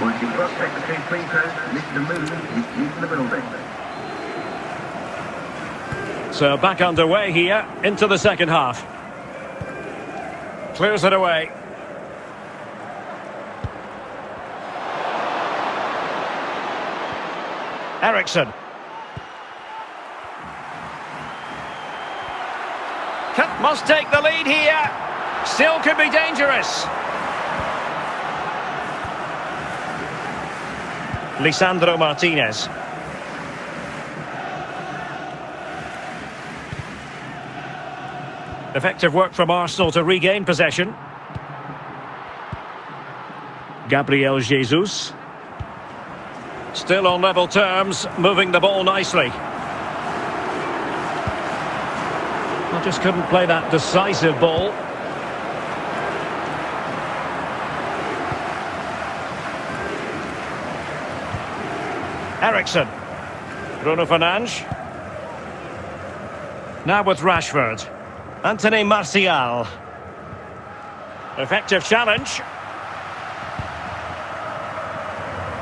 Once you cross between free throws, Mr. Movement is leaving the building. So back underway here into the second half. Clears it away. Ericsson. Must take the lead here. Still could be dangerous. Lisandro Martinez. Effective work from Arsenal to regain possession. Gabriel Jesus. Still on level terms, moving the ball nicely. Well, just couldn't play that decisive ball. Ericsson. Bruno Fernandes. Now with Rashford. Anthony Martial. Effective challenge.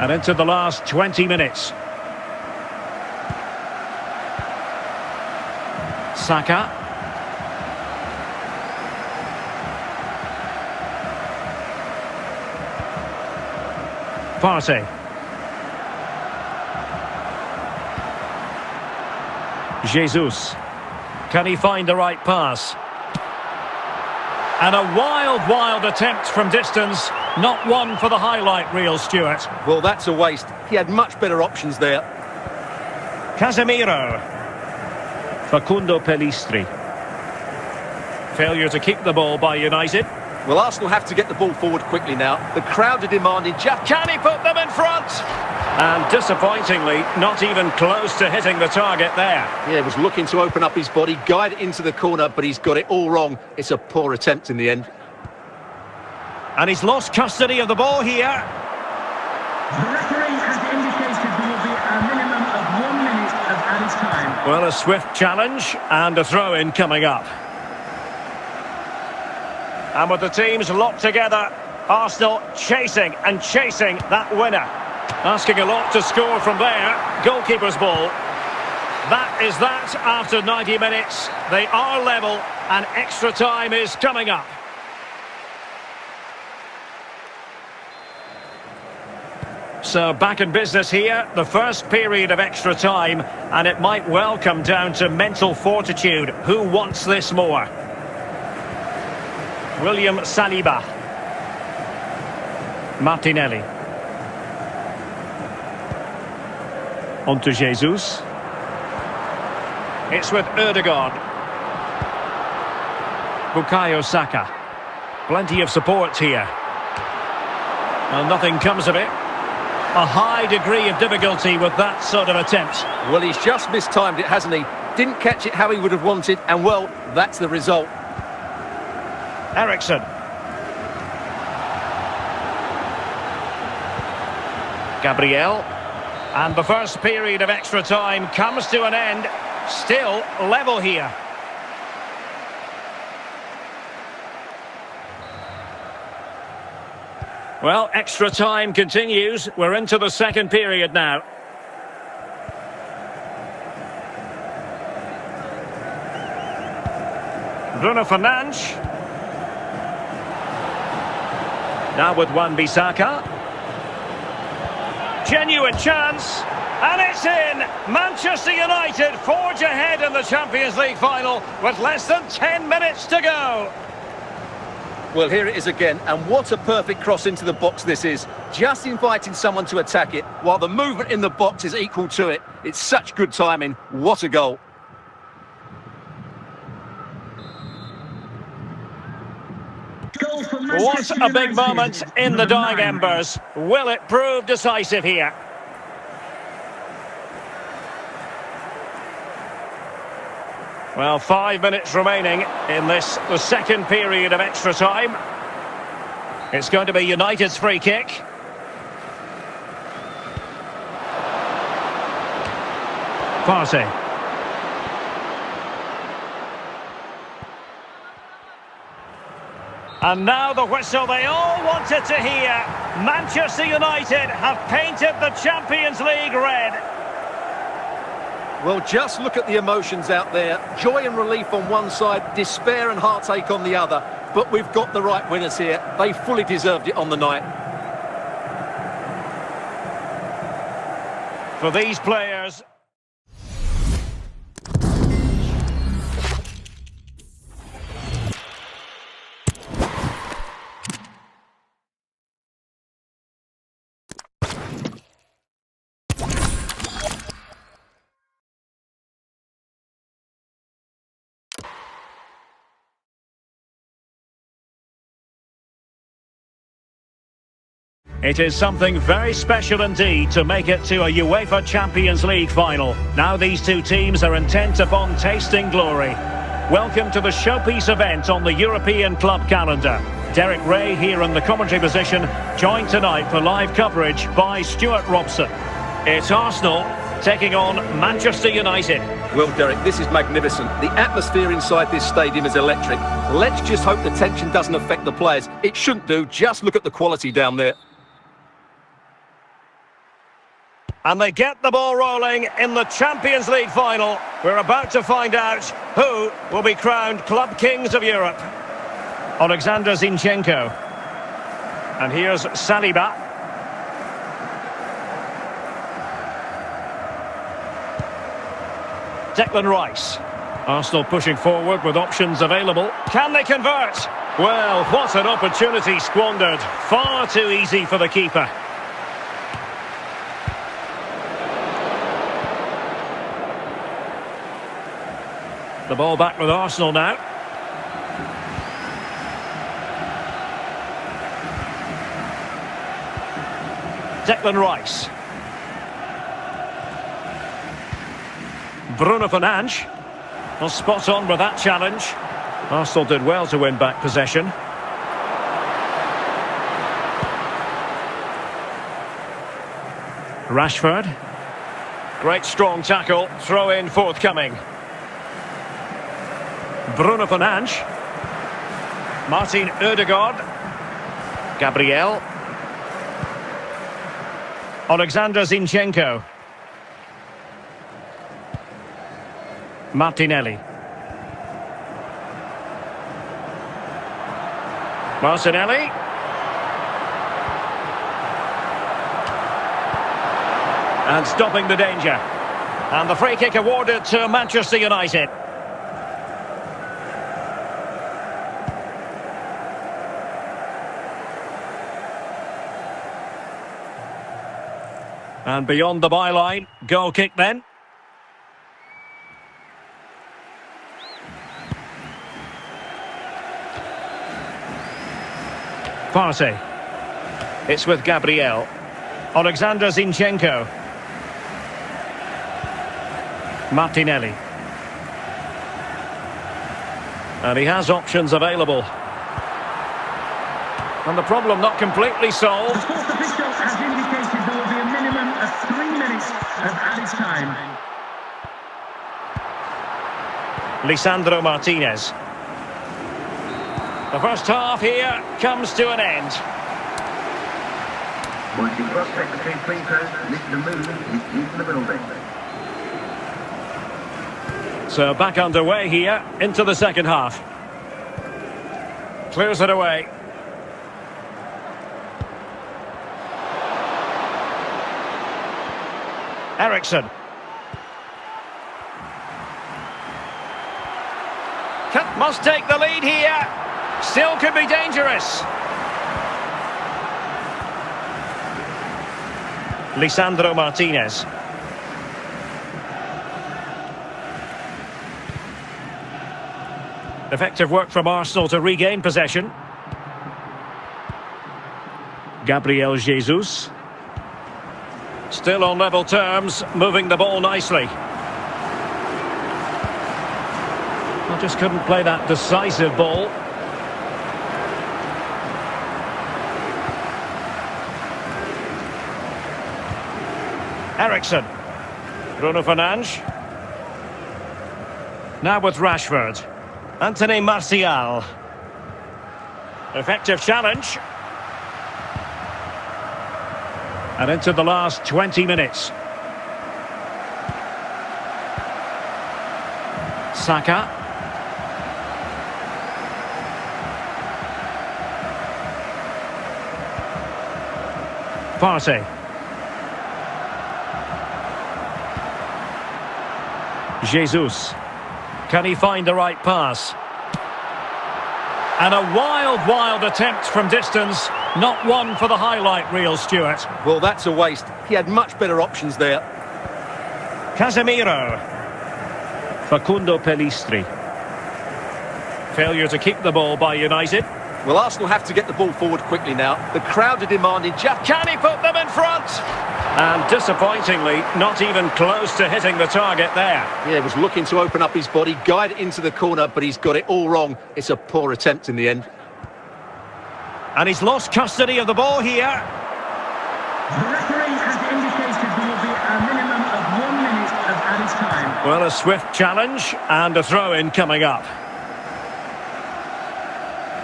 And into the last 20 minutes. Saka. Partey. Jesus. Can he find the right pass? And a wild attempt from distance. Not one for the highlight reel, Stuart. Well, that's a waste. He had much better options there. Casemiro. Facundo Pellistri. Failure to keep the ball by United. Well, Arsenal have to get the ball forward quickly now. The crowd are demanding just... Can he put them in front? And disappointingly, not even close to hitting the target there. Yeah, he was looking to open up his body, guide it into the corner, but he's got it all wrong. It's a poor attempt in the end. And he's lost custody of the ball here. The referee has indicated there will be a minimum of 1 minute of added time. Well, a swift challenge and a throw-in coming up. And with the teams locked together, Arsenal chasing and chasing that winner. Asking a lot to score from there. Goalkeeper's ball. That is that after 90 minutes. They are level and extra time is coming up. So back in business here, the first period of extra time, and it might well come down to mental fortitude. Who wants this more? William Saliba. Martinelli. On to Jesus. It's with Ødegaard. Bukayo Saka. Plenty of support here. Well, nothing comes of it. A high degree of difficulty with that sort of attempt. Well, he's just mistimed it, hasn't he? Didn't catch it how he would have wanted, and well, that's the result. Eriksson. Gabriel. And the first period of extra time comes to an end. Still level here. Well, extra time continues. We're into the second period now. Bruno Fernandes. Now with Wan-Bissaka. Genuine chance. And it's in! Manchester United forge ahead in the Champions League final with less than 10 minutes to go. Well, here it is again, and what a perfect cross into the box this is. Just inviting someone to attack it, while the movement in the box is equal to it. It's such good timing. What a goal. What a big moment in the dying embers. Will it prove decisive here? Well, 5 minutes remaining in this, the second period of extra time. It's going to be United's free kick. Partey. And now the whistle they all wanted to hear. Manchester United have painted the Champions League red. Well, just look at the emotions out there. Joy and relief on one side, despair and heartache on the other. But we've got the right winners here. They fully deserved it on the night. For these players... It is something very special indeed to make it to a UEFA Champions League final. Now these two teams are intent upon tasting glory. Welcome to the showpiece event on the European club calendar. Derek Ray here in the commentary position, joined tonight for live coverage by Stuart Robson. It's Arsenal taking on Manchester United. Well, Derek, this is magnificent. The atmosphere inside this stadium is electric. Let's just hope the tension doesn't affect the players. It shouldn't do. Just look at the quality down there. And they get the ball rolling in the Champions League final. We're about to find out who will be crowned Club Kings of Europe. Alexander Zinchenko. And here's Saliba. Declan Rice. Arsenal pushing forward with options available. Can they convert? Well, what an opportunity squandered. Far too easy for the keeper. The ball back with Arsenal now. Declan Rice. Bruno Fernandes. Well, spot on with that challenge. Arsenal did well to win back possession. Rashford. Great strong tackle. Throw in forthcoming. Bruno Fernandes. Martin Ødegaard. Gabriel. Alexander Zinchenko. Martinelli. Martinelli. And stopping the danger. And the free kick awarded to Manchester United. And beyond the byline, goal kick then. Partey. It's with Gabriel. Alexander Zinchenko. Martinelli. And he has options available. And the problem not completely solved. The fourth official has indicated there will be a minimum of 3 minutes of added time. Lisandro Martinez. The first half here comes to an end. Once you cross between free throws, listen to movement is in the building. So back underway here into the second half. Clears it away. Eriksson. Must take the lead here. Still could be dangerous. Lisandro Martinez. Effective work from Arsenal to regain possession. Gabriel Jesus. Still on level terms, moving the ball nicely. Well, just couldn't play that decisive ball. Eriksson. Bruno Fernandes. Now with Rashford. Anthony Martial. Effective challenge. And into the last 20 minutes. Saka. Partey. Jesus. Can he find the right pass? And a wild attempt from distance. Not one for the highlight reel, Stuart. Well, that's a waste. He had much better options there. Casemiro. Facundo Pellistri. Failure to keep the ball by United. Well, Arsenal have to get the ball forward quickly now. The crowd are demanding just... Can he put them in front? And disappointingly, not even close to hitting the target there. Yeah, he was looking to open up his body, guide it into the corner, but he's got it all wrong. It's a poor attempt in the end. And he's lost custody of the ball here. The referee has indicated there will be a minimum of 1 minute of added time. Well, a swift challenge and a throw-in coming up.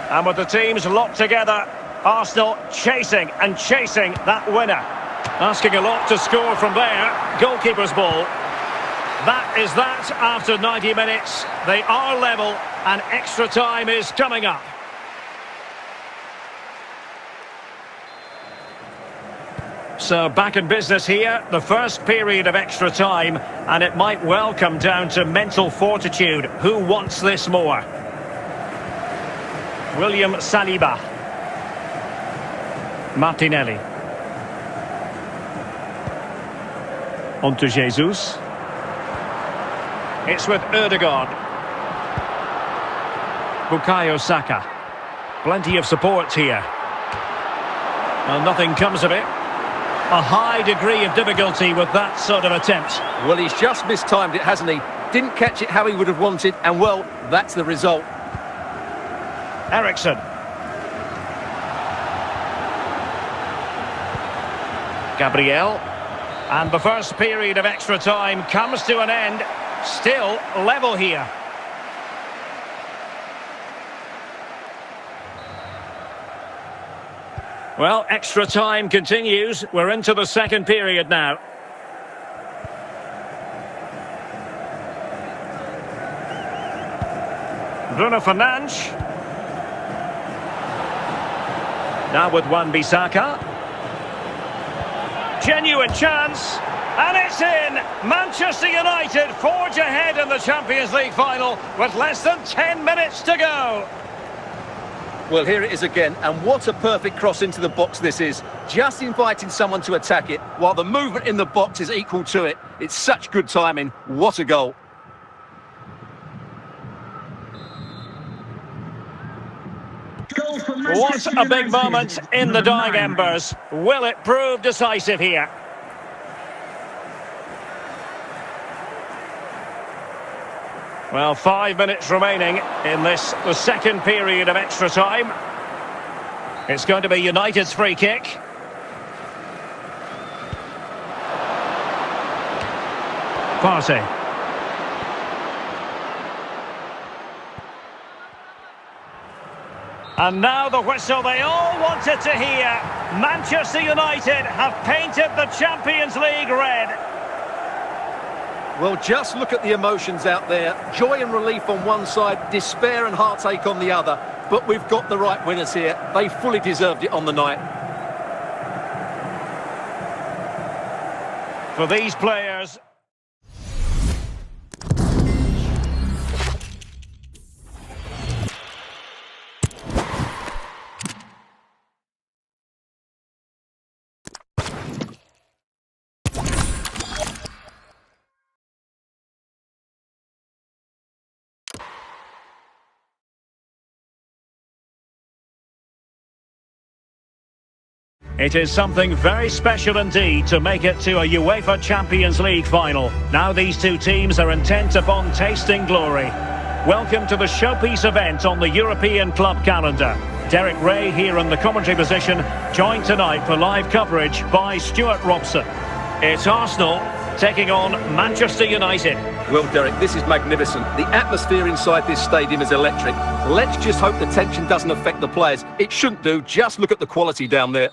And with the teams locked together, Arsenal chasing that winner. Asking a lot to score from there. Goalkeeper's ball. That is that after 90 minutes. They are level and extra time is coming up. So back in business here, the first period of extra time, and it might well come down to mental fortitude. Who wants this more? William Saliba. Martinelli. On to Jesus. It's with Ødegaard. Bukayo Saka. Plenty of support here. Well, nothing comes of it. A high degree of difficulty with that sort of attempt. Well, he's just mistimed it, hasn't he? Didn't catch it how he would have wanted, and well, that's the result. Eriksson. Gabriel. And the first period of extra time comes to an end. Still level here. Well, extra time continues. We're into the second period now. Bruno Fernandes. Now with Wan-Bissaka. Genuine chance. And it's in! Manchester United forge ahead in the Champions League final with less than 10 minutes to go. Well, here it is again, and what a perfect cross into the box this is. Just inviting someone to attack it, while the movement in the box is equal to it. It's such good timing. What a goal. Goal for What a big moment in the dying embers. Will it prove decisive here? Well, 5 minutes remaining in this, the second period of extra time. It's going to be United's free kick. Partey. And now the whistle they all wanted to hear. Manchester United have painted the Champions League red. Well, just look at the emotions out there. Joy and relief on one side, despair and heartache on the other. But we've got the right winners here. They fully deserved it on the night. For these players... It is something very special indeed to make it to a UEFA Champions League final. Now these two teams are intent upon tasting glory. Welcome to the showpiece event on the European club calendar. Derek Ray here in the commentary position, joined tonight for live coverage by Stuart Robson. It's Arsenal taking on Manchester United. Well, Derek, this is magnificent. The atmosphere inside this stadium is electric. Let's just hope the tension doesn't affect the players. It shouldn't do. Just look at the quality down there.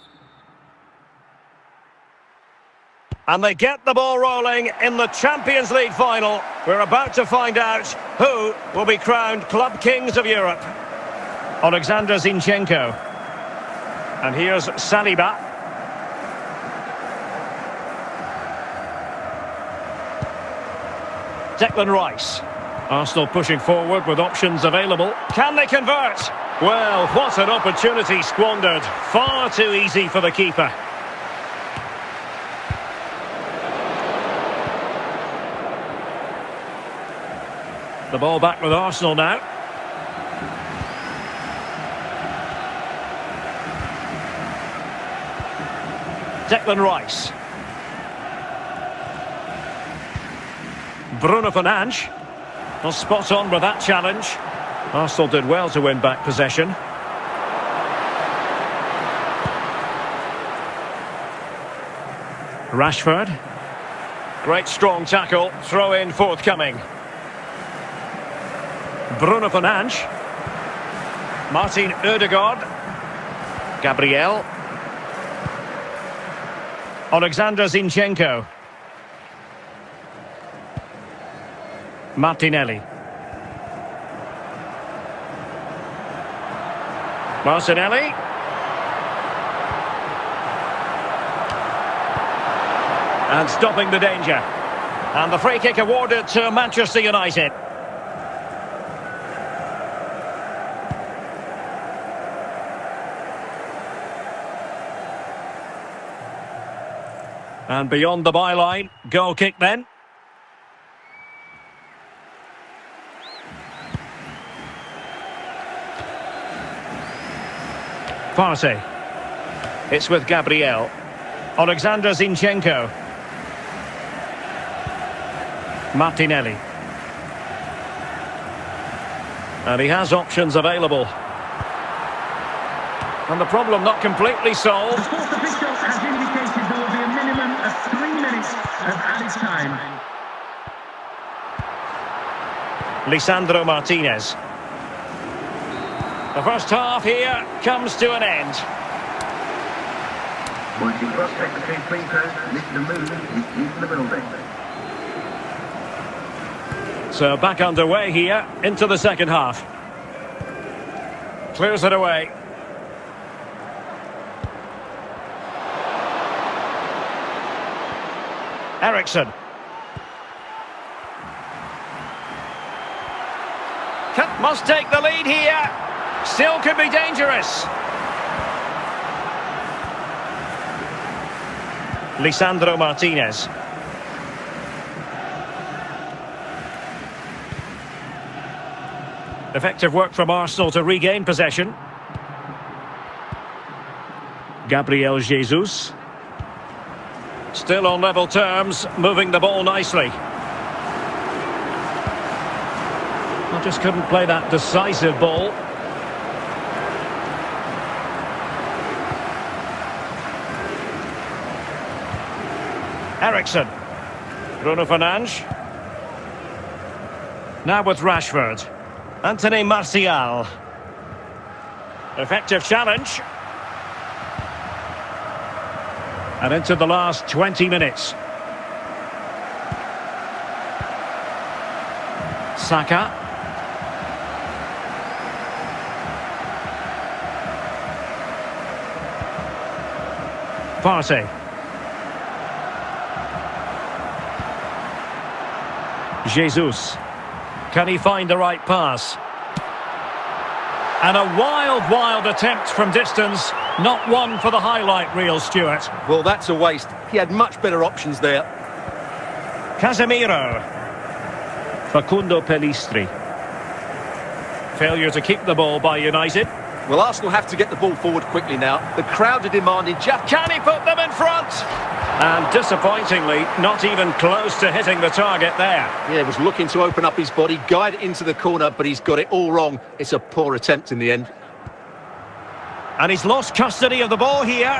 And they get the ball rolling in the Champions League final. We're about to find out who will be crowned Club Kings of Europe. Alexander Zinchenko. And here's Saliba. Declan Rice. Arsenal pushing forward with options available. Can they convert? Well, what an opportunity squandered. Far too easy for the keeper. The ball back with Arsenal now. Declan Rice. Bruno Fernandes. Well, spot on with that challenge. Arsenal did well to win back possession. Rashford. Great strong tackle. Throw in forthcoming. Bruno Fernandes. Martin Ødegaard. Gabriel. Alexander Zinchenko. Martinelli. Martinelli. And stopping the danger. And the free kick awarded to Manchester United. And beyond the byline, goal kick then. Partey. It's with Gabriel. Alexander Zinchenko. Martinelli. And he has options available. And the problem not completely solved. The fourth official has indicated there will be a minimum of 3 minutes of added time. Lisandro Martinez. The first half here comes to an end. Once you cross secretary free throws, Mr. Moon is in the building. So back underway here into the second half. Clears it away. Eriksson. Must take the lead here. Still could be dangerous. Lisandro Martinez. Effective work from Arsenal to regain possession. Gabriel Jesus. Still on level terms, moving the ball nicely. I just couldn't play that decisive ball. Ericsson. Bruno Fernandes. Now with Rashford. Anthony Martial. Effective challenge. And into the last 20 minutes. Saka. Partey. Jesus. Can he find the right pass? And a wild attempt from distance. Not one for the highlight reel, Stuart. Well, that's a waste. He had much better options there. Casemiro. Facundo Pellistri. Failure to keep the ball by United. Well, Arsenal have to get the ball forward quickly now. The crowd are demanding just... Can he put them in front? And disappointingly, not even close to hitting the target there. Yeah, he was looking to open up his body, guide it into the corner, but he's got it all wrong. It's a poor attempt in the end. And he's lost custody of the ball here. The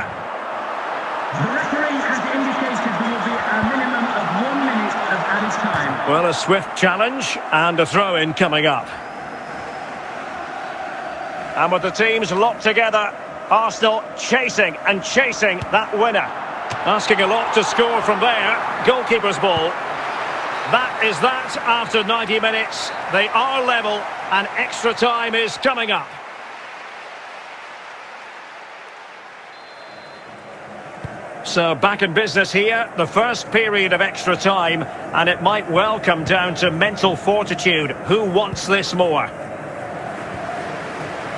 referee has indicated there will be a minimum of 1 minute of added time. Well, a swift challenge and a throw-in coming up. And with the teams locked together, Arsenal chasing that winner. Asking a lot to score from there. Goalkeeper's ball. That is that after 90 minutes. They are level and extra time is coming up. So back in business here, the first period of extra time, and it might well come down to mental fortitude. Who wants this more?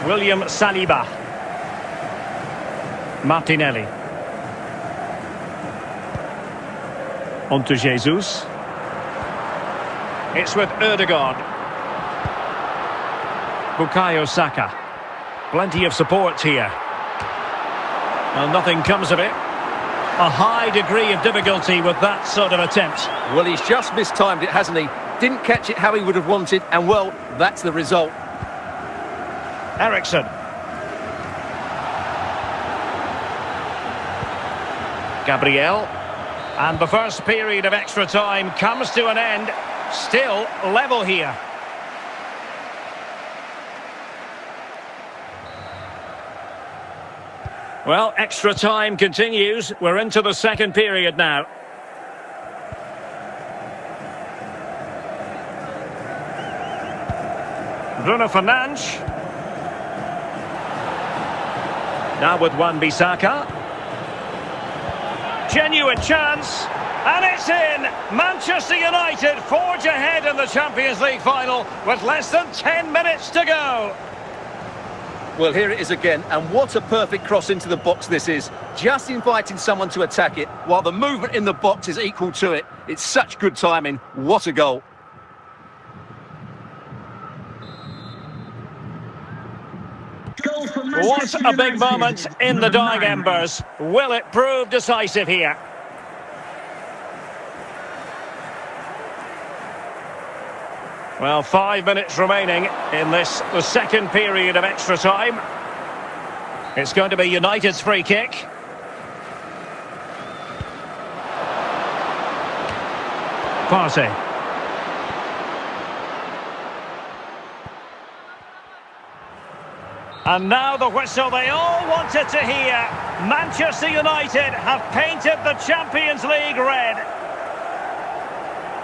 William Saliba. Martinelli. On to Jesus. It's with Ødegaard. Bukayo Saka. Plenty of support here. Well, nothing comes of it. A high degree of difficulty with that sort of attempt. Well, he's just mistimed it, hasn't he? Didn't catch it how he would have wanted, and well, that's the result. Ericsson. Gabriel. And the first period of extra time comes to an end. Still level here. Well, extra time continues. We're into the second period now. Bruno Fernandes. Now with Wan-Bissaka. Genuine chance. And it's in! Manchester United forge ahead in the Champions League final with less than 10 minutes to go. Well, here it is again, and what a perfect cross into the box this is. Just inviting someone to attack it, while the movement in the box is equal to it. It's such good timing. What a goal. What a big moment in the dying embers. Will it prove decisive here? Well, 5 minutes remaining in this, the second period of extra time. It's going to be United's free kick. Partey. And now the whistle they all wanted to hear. Manchester United have painted the Champions League red.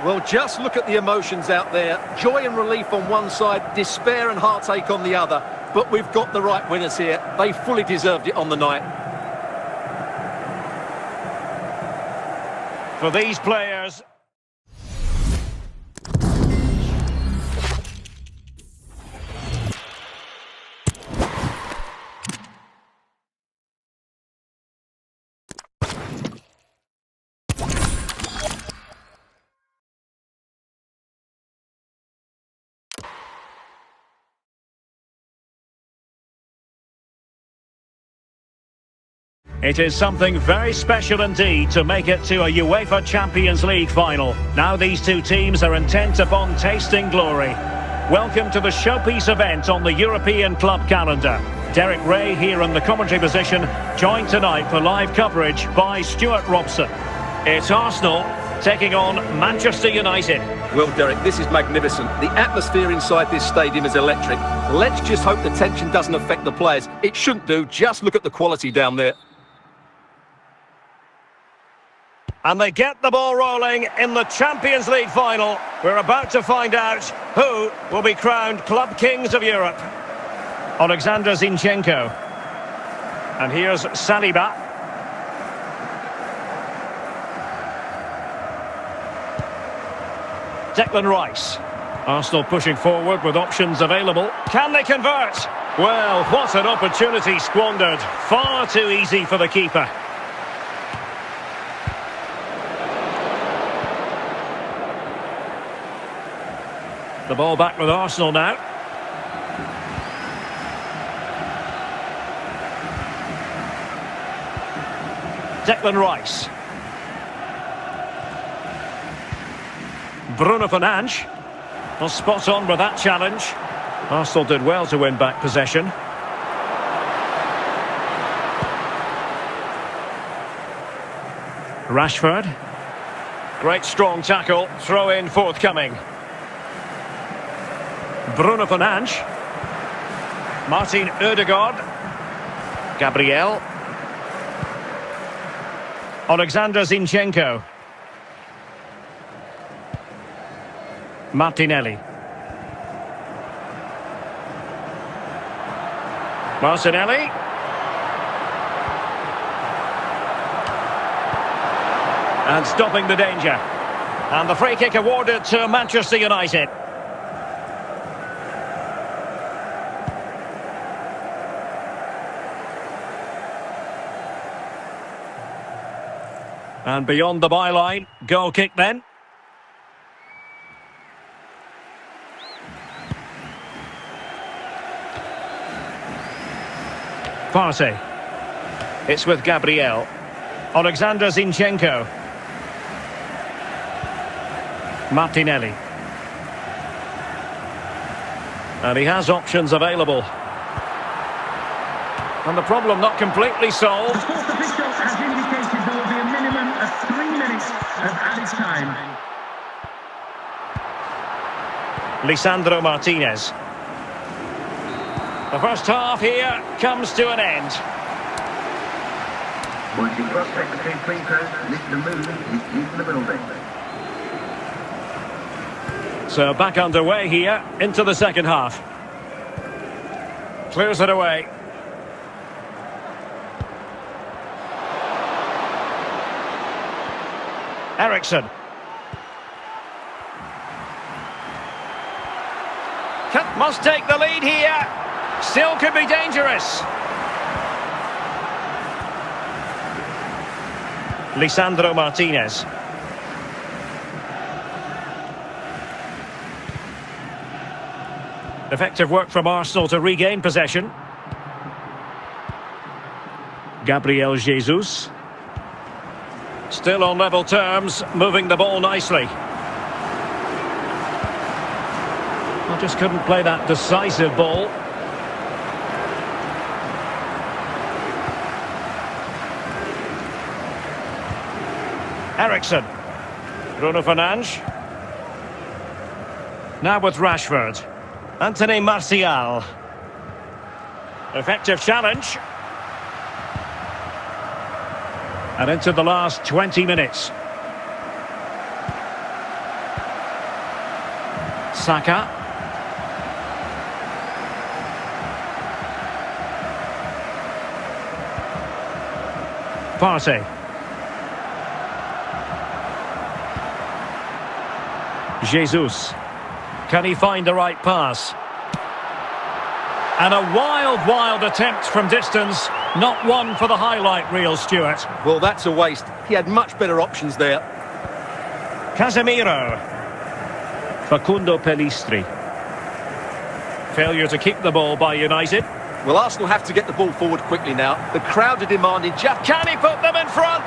Well, just look at the emotions out there. Joy and relief on one side, despair and heartache on the other. But we've got the right winners here. They fully deserved it on the night. For these players... It is something very special indeed to make it to a UEFA Champions League final. Now these two teams are intent upon tasting glory. Welcome to the showpiece event on the European club calendar. Derek Ray here in the commentary position, joined tonight for live coverage by Stuart Robson. It's Arsenal taking on Manchester United. Well, Derek, this is magnificent. The atmosphere inside this stadium is electric. Let's just hope the tension doesn't affect the players. It shouldn't do. Just look at the quality down there. And they get the ball rolling in the Champions League final. We're about to find out who will be crowned Club Kings of Europe. Alexander Zinchenko. And here's Saliba. Declan Rice. Arsenal pushing forward with options available. Can they convert? Well, what an opportunity squandered. Far too easy for the keeper. The ball back with Arsenal now. Declan Rice. Bruno Fernandes. Well, spot on with that challenge. Arsenal did well to win back possession. Rashford. Great strong tackle. Throw in forthcoming. Bruno Fernandes. Martin Ødegaard. Gabriel. Alexander Zinchenko. Martinelli. Martinelli. And stopping the danger. And the free kick awarded to Manchester United. And beyond the byline, goal kick then. Partey. It's with Gabriel. Alexander Zinchenko. Martinelli. And he has options available. And the problem not completely solved. The fourth official has indicated there will be a minimum of 3 minutes of added time. Lisandro Martinez. The first half here comes to an end. Once you cross secretary free throws, Mr. Moon is in the building. So back underway here into the second half. Clears it away. Eriksson. Must take the lead here. Still could be dangerous. Lisandro Martinez. Effective work from Arsenal to regain possession. Gabriel Jesus. Still on level terms, moving the ball nicely. I just couldn't play that decisive ball. Eriksson. Bruno Fernandes. Now with Rashford. Anthony Martial. Effective challenge. And into the last 20 minutes. Saka. Partey. Jesus. Can he find the right pass? And a wild attempt from distance. Not one for the highlight reel, Stuart. Well, that's a waste. He had much better options there. Casemiro. Facundo Pellistri. Failure to keep the ball by United. Well, Arsenal have to get the ball forward quickly now. The crowd are demanding just... Can he put them in front?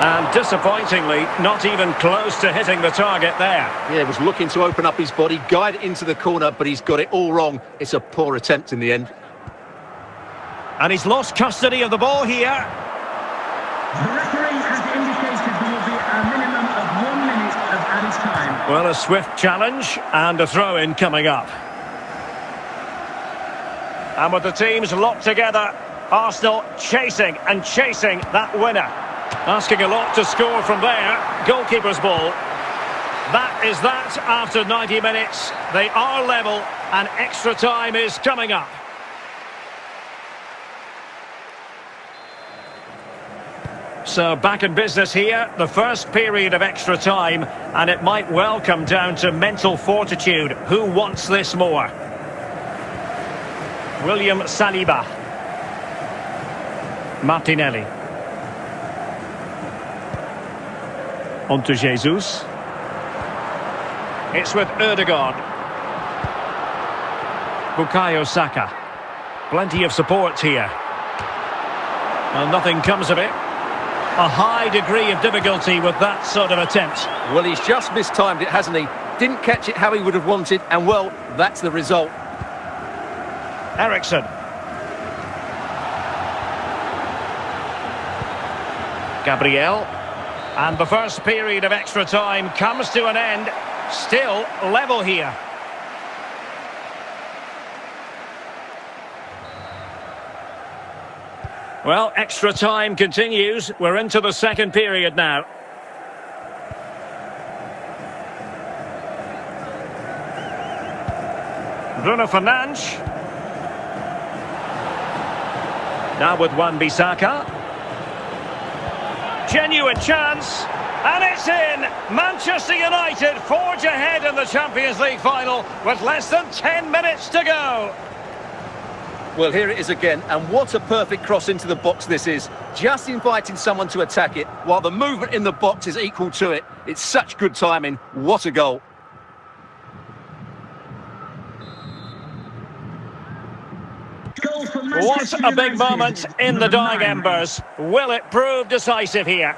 And disappointingly, not even close to hitting the target there. Yeah, was looking to open up his body, guide it into the corner, but he's got it all wrong. It's a poor attempt in the end. And he's lost custody of the ball here. The referee has indicated there will be a minimum of 1 minute of added time. Well, a swift challenge and a throw-in coming up. And with the teams locked together, Arsenal chasing and chasing that winner. Asking a lot to score from there. Goalkeeper's ball. That is that after 90 minutes. They are level and extra time is coming up. So back in business here, the first period of extra time, and it might well come down to mental fortitude. Who wants this more? William Saliba. Martinelli. On to Jesus. It's with Ødegaard. Bukayo Saka. Plenty of support here. Well, nothing comes of it. A high degree of difficulty with that sort of attempt. Well, he's just mistimed it, hasn't he? Didn't catch it how he would have wanted, and well, that's the result. Ericsson. Gabriel. And the first period of extra time comes to an end. Still level here. Well, extra time continues. We're into the second period now. Bruno Fernandes. Now with Wan-Bissaka. Genuine chance. And it's in! Manchester United forge ahead in the Champions League final with less than 10 minutes to go. Well, here it is again, and what a perfect cross into the box this is. Just inviting someone to attack it, while the movement in the box is equal to it. It's such good timing. What a goal. What a big moment in the dying embers. Will it prove decisive here?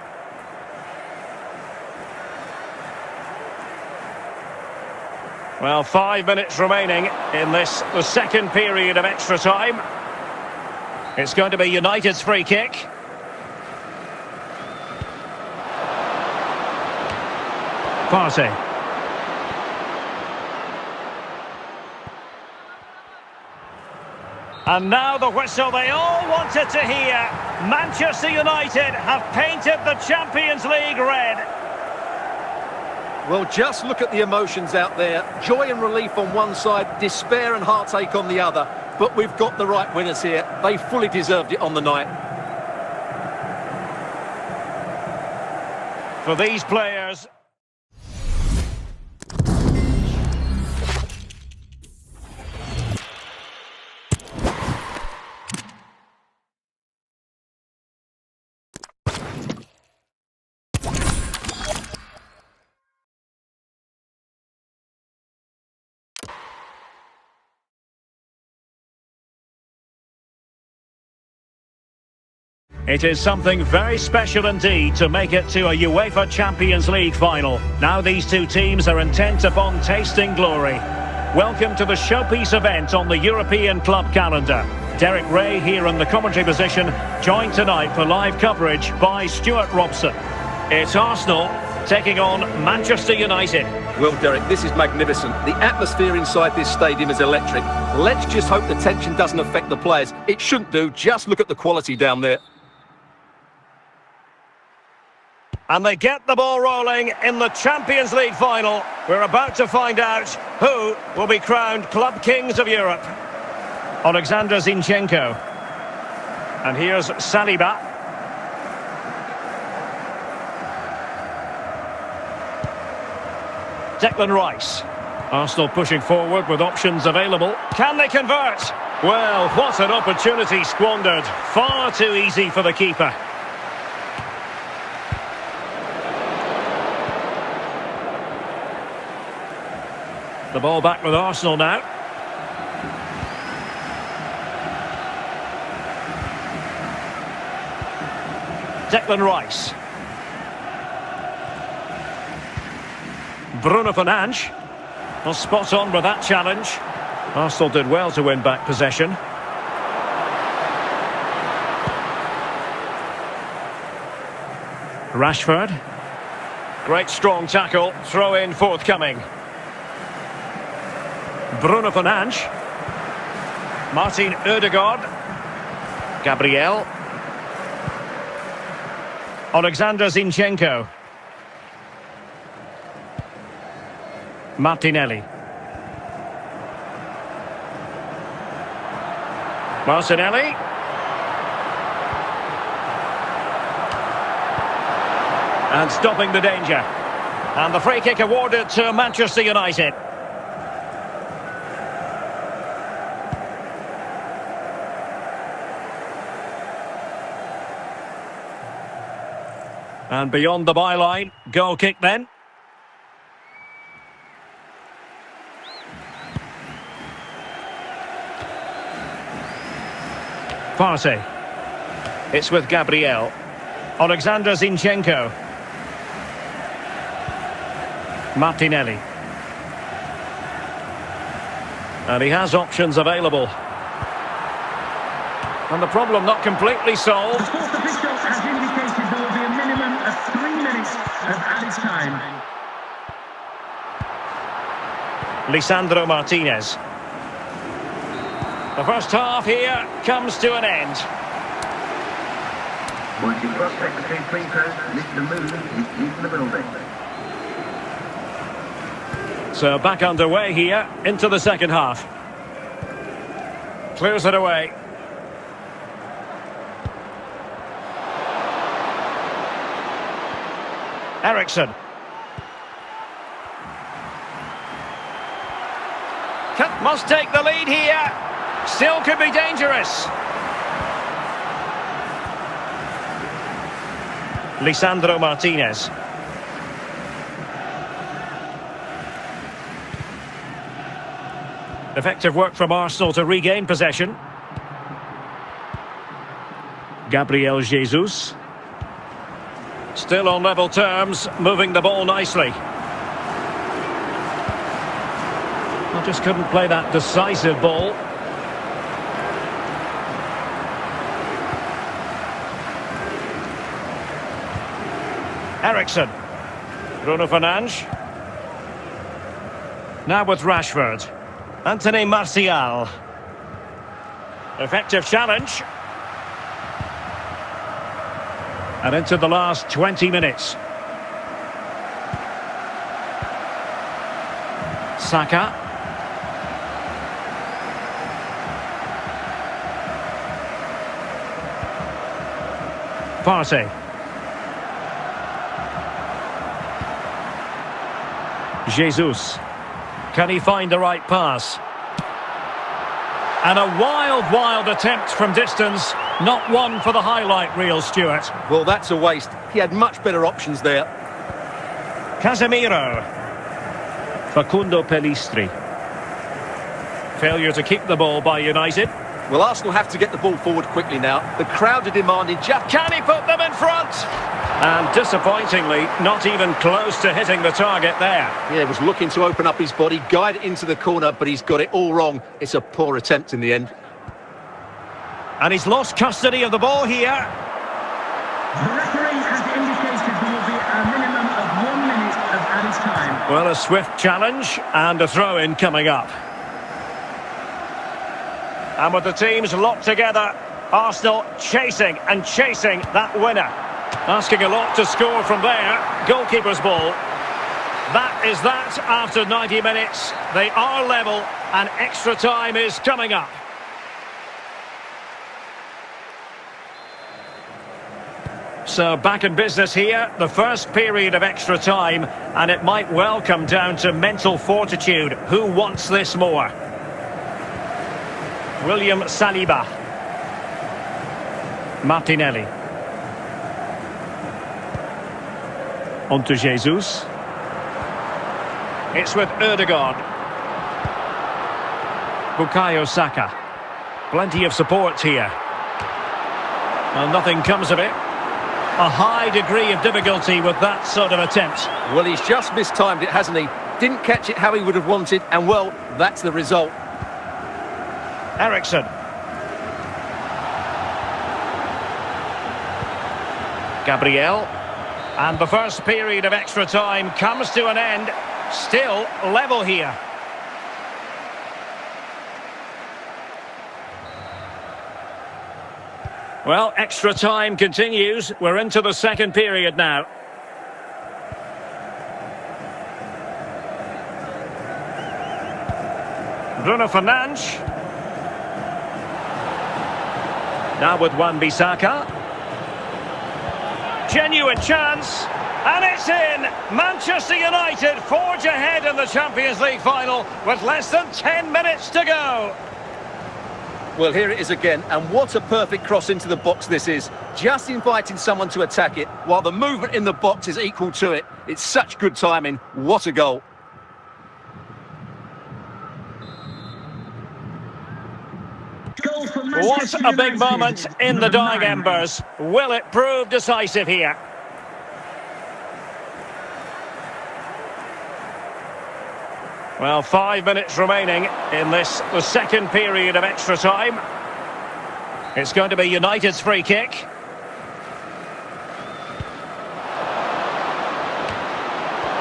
Well, 5 minutes remaining in this, the second period of extra time. It's going to be United's free kick. Partey. And now the whistle they all wanted to hear. Manchester United have painted the Champions League red. Well, just look at the emotions out there. Joy and relief on one side, despair and heartache on the other. But we've got the right winners here. They fully deserved it on the night. For these players... It is something very special indeed to make it to a UEFA Champions League final. Now these two teams are intent upon tasting glory. Welcome to the showpiece event on the European club calendar. Derek Ray here in the commentary position, joined tonight for live coverage by Stuart Robson. It's Arsenal taking on Manchester United. Well, Derek, this is magnificent. The atmosphere inside this stadium is electric. Let's just hope the tension doesn't affect the players. It shouldn't do. Just look at the quality down there. And they get the ball rolling in the Champions League final. We're about to find out who will be crowned Club Kings of Europe. Alexander Zinchenko. And here's Saliba. Declan Rice. Arsenal pushing forward with options available. Can they convert? Well, what an opportunity squandered. Far too easy for the keeper. The ball back with Arsenal now. Declan Rice. Bruno Fernandes. Well, spot on with that challenge. Arsenal did well to win back possession. Rashford. Great strong tackle. Throw in forthcoming. Bruno Fernandes. Martin Ødegaard. Gabriel. Alexander Zinchenko. Martinelli. Martinelli. And stopping the danger. And the free kick awarded to Manchester United. And beyond the byline, goal kick then. Partey. It's with Gabriel. Alexander Zinchenko. Martinelli. And he has options available. And the problem not completely solved. The fourth official has indicated there will be a minimum of 3 minutes of added time. Lisandro Martinez. The first half here comes to an end. Once you cross secretary free throws, Mr. Moon is in the building. So back underway here into the second half. Clears it away. Ericsson. Must take the lead here. Still could be dangerous. Lisandro Martinez. Effective work from Arsenal to regain possession. Gabriel Jesus. Still on level terms, moving the ball nicely. I just couldn't play that decisive ball. Ericsson. Bruno Fernandes. Now with Rashford. Anthony Martial. Effective challenge. And into the last 20 minutes. Saka. Partey. Jesus. Can he find the right pass? And a wild attempt from distance. Not one for the highlight reel, Stuart. Well, that's a waste. He had much better options there. Casemiro. Facundo Pellistri. Failure to keep the ball by United. Well, Arsenal have to get the ball forward quickly now. The crowd are demanding just... Can he put them in front? And disappointingly, not even close to hitting the target there. Yeah, was looking to open up his body, guide it into the corner, but he's got it all wrong. It's a poor attempt in the end. And he's lost custody of the ball here. The referee has indicated there will be a minimum of 1 minute of added time. Well, a swift challenge and a throw-in coming up. And with the teams locked together, Arsenal chasing that winner. Asking a lot to score from there. Goalkeeper's ball. That is that after 90 minutes. They are level and extra time is coming up. So back in business here, the first period of extra time, and it might well come down to mental fortitude. Who wants this more? William Saliba. Martinelli. On to Jesus. It's with Ødegaard. Bukayo Saka. Plenty of support here. Well, nothing comes of it. A high degree of difficulty with that sort of attempt. Well, he's just mistimed it, hasn't he? Didn't catch it how he would have wanted, and well, that's the result. Eriksson. Gabriel. And the first period of extra time comes to an end. Still level here. Well, extra time continues. We're into the second period now. Bruno Fernandes. Now with Wan-Bissaka. Genuine chance. And it's in! Manchester United forge ahead in the Champions League final with less than 10 minutes to go. Well, here it is again, and what a perfect cross into the box this is. Just inviting someone to attack it, while the movement in the box is equal to it. It's such good timing. What a goal. What a big moment in the dying embers. Will it prove decisive here? Well, 5 minutes remaining in this, the second period of extra time. It's going to be United's free kick.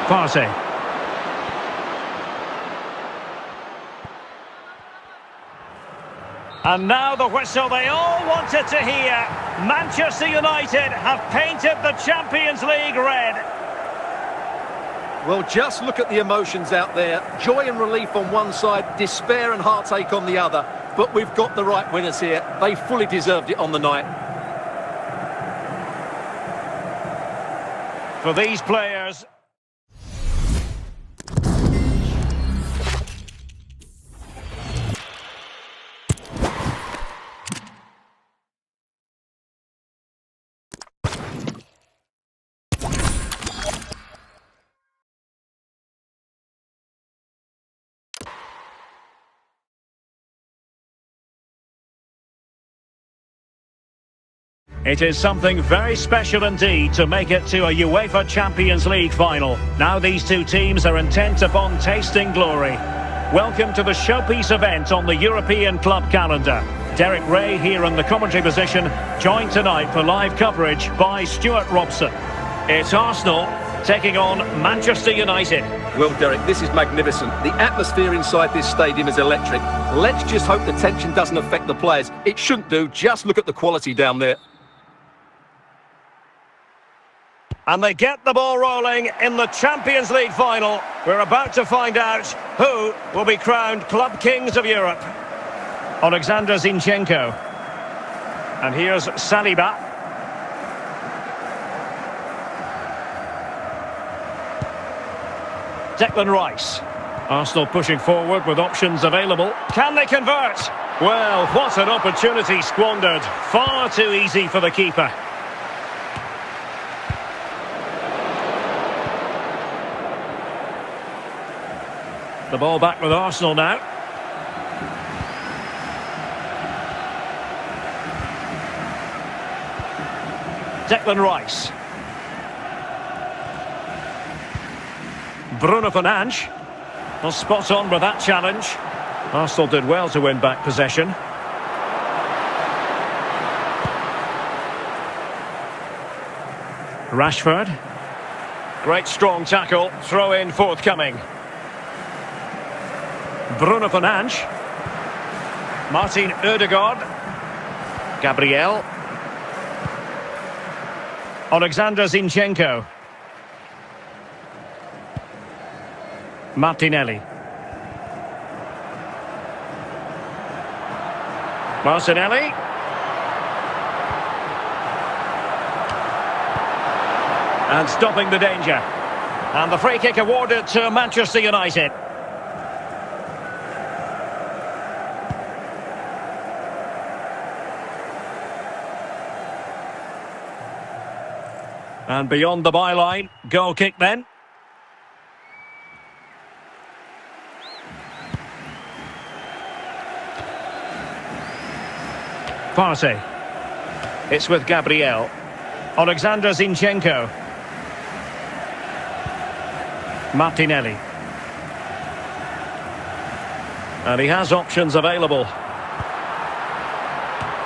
Partey. And now the whistle they all wanted to hear. Manchester United have painted the Champions League red. Well, just look at the emotions out there. Joy and relief on one side, despair and heartache on the other. But we've got the right winners here. They fully deserved it on the night. For these players... It is something very special indeed to make it to a UEFA Champions League final. Now these two teams are intent upon tasting glory. Welcome to the showpiece event on the European club calendar. Derek Ray here in the commentary position, joined tonight for live coverage by Stuart Robson. It's Arsenal taking on Manchester United. Well, Derek, this is magnificent. The atmosphere inside this stadium is electric. Let's just hope the tension doesn't affect the players. It shouldn't do. Just look at the quality down there. And they get the ball rolling in the Champions League final. We're about to find out who will be crowned Club Kings of Europe. Alexander Zinchenko. And here's Saliba. Declan Rice. Arsenal pushing forward with options available. Can they convert? Well, what an opportunity squandered. Far too easy for the keeper. The ball back with Arsenal now. Declan Rice. Bruno Fernandes. Well, spot on with that challenge. Arsenal did well to win back possession. Rashford. Great strong tackle. Throw in forthcoming. Bruno Fernandes. Martin Ødegaard. Gabriel. Alexander Zinchenko. Martinelli. Martinelli. And stopping the danger. And the free kick awarded to Manchester United. And beyond the byline, goal kick then. Partey. It's with Gabriel. Alexander Zinchenko. Martinelli. And he has options available.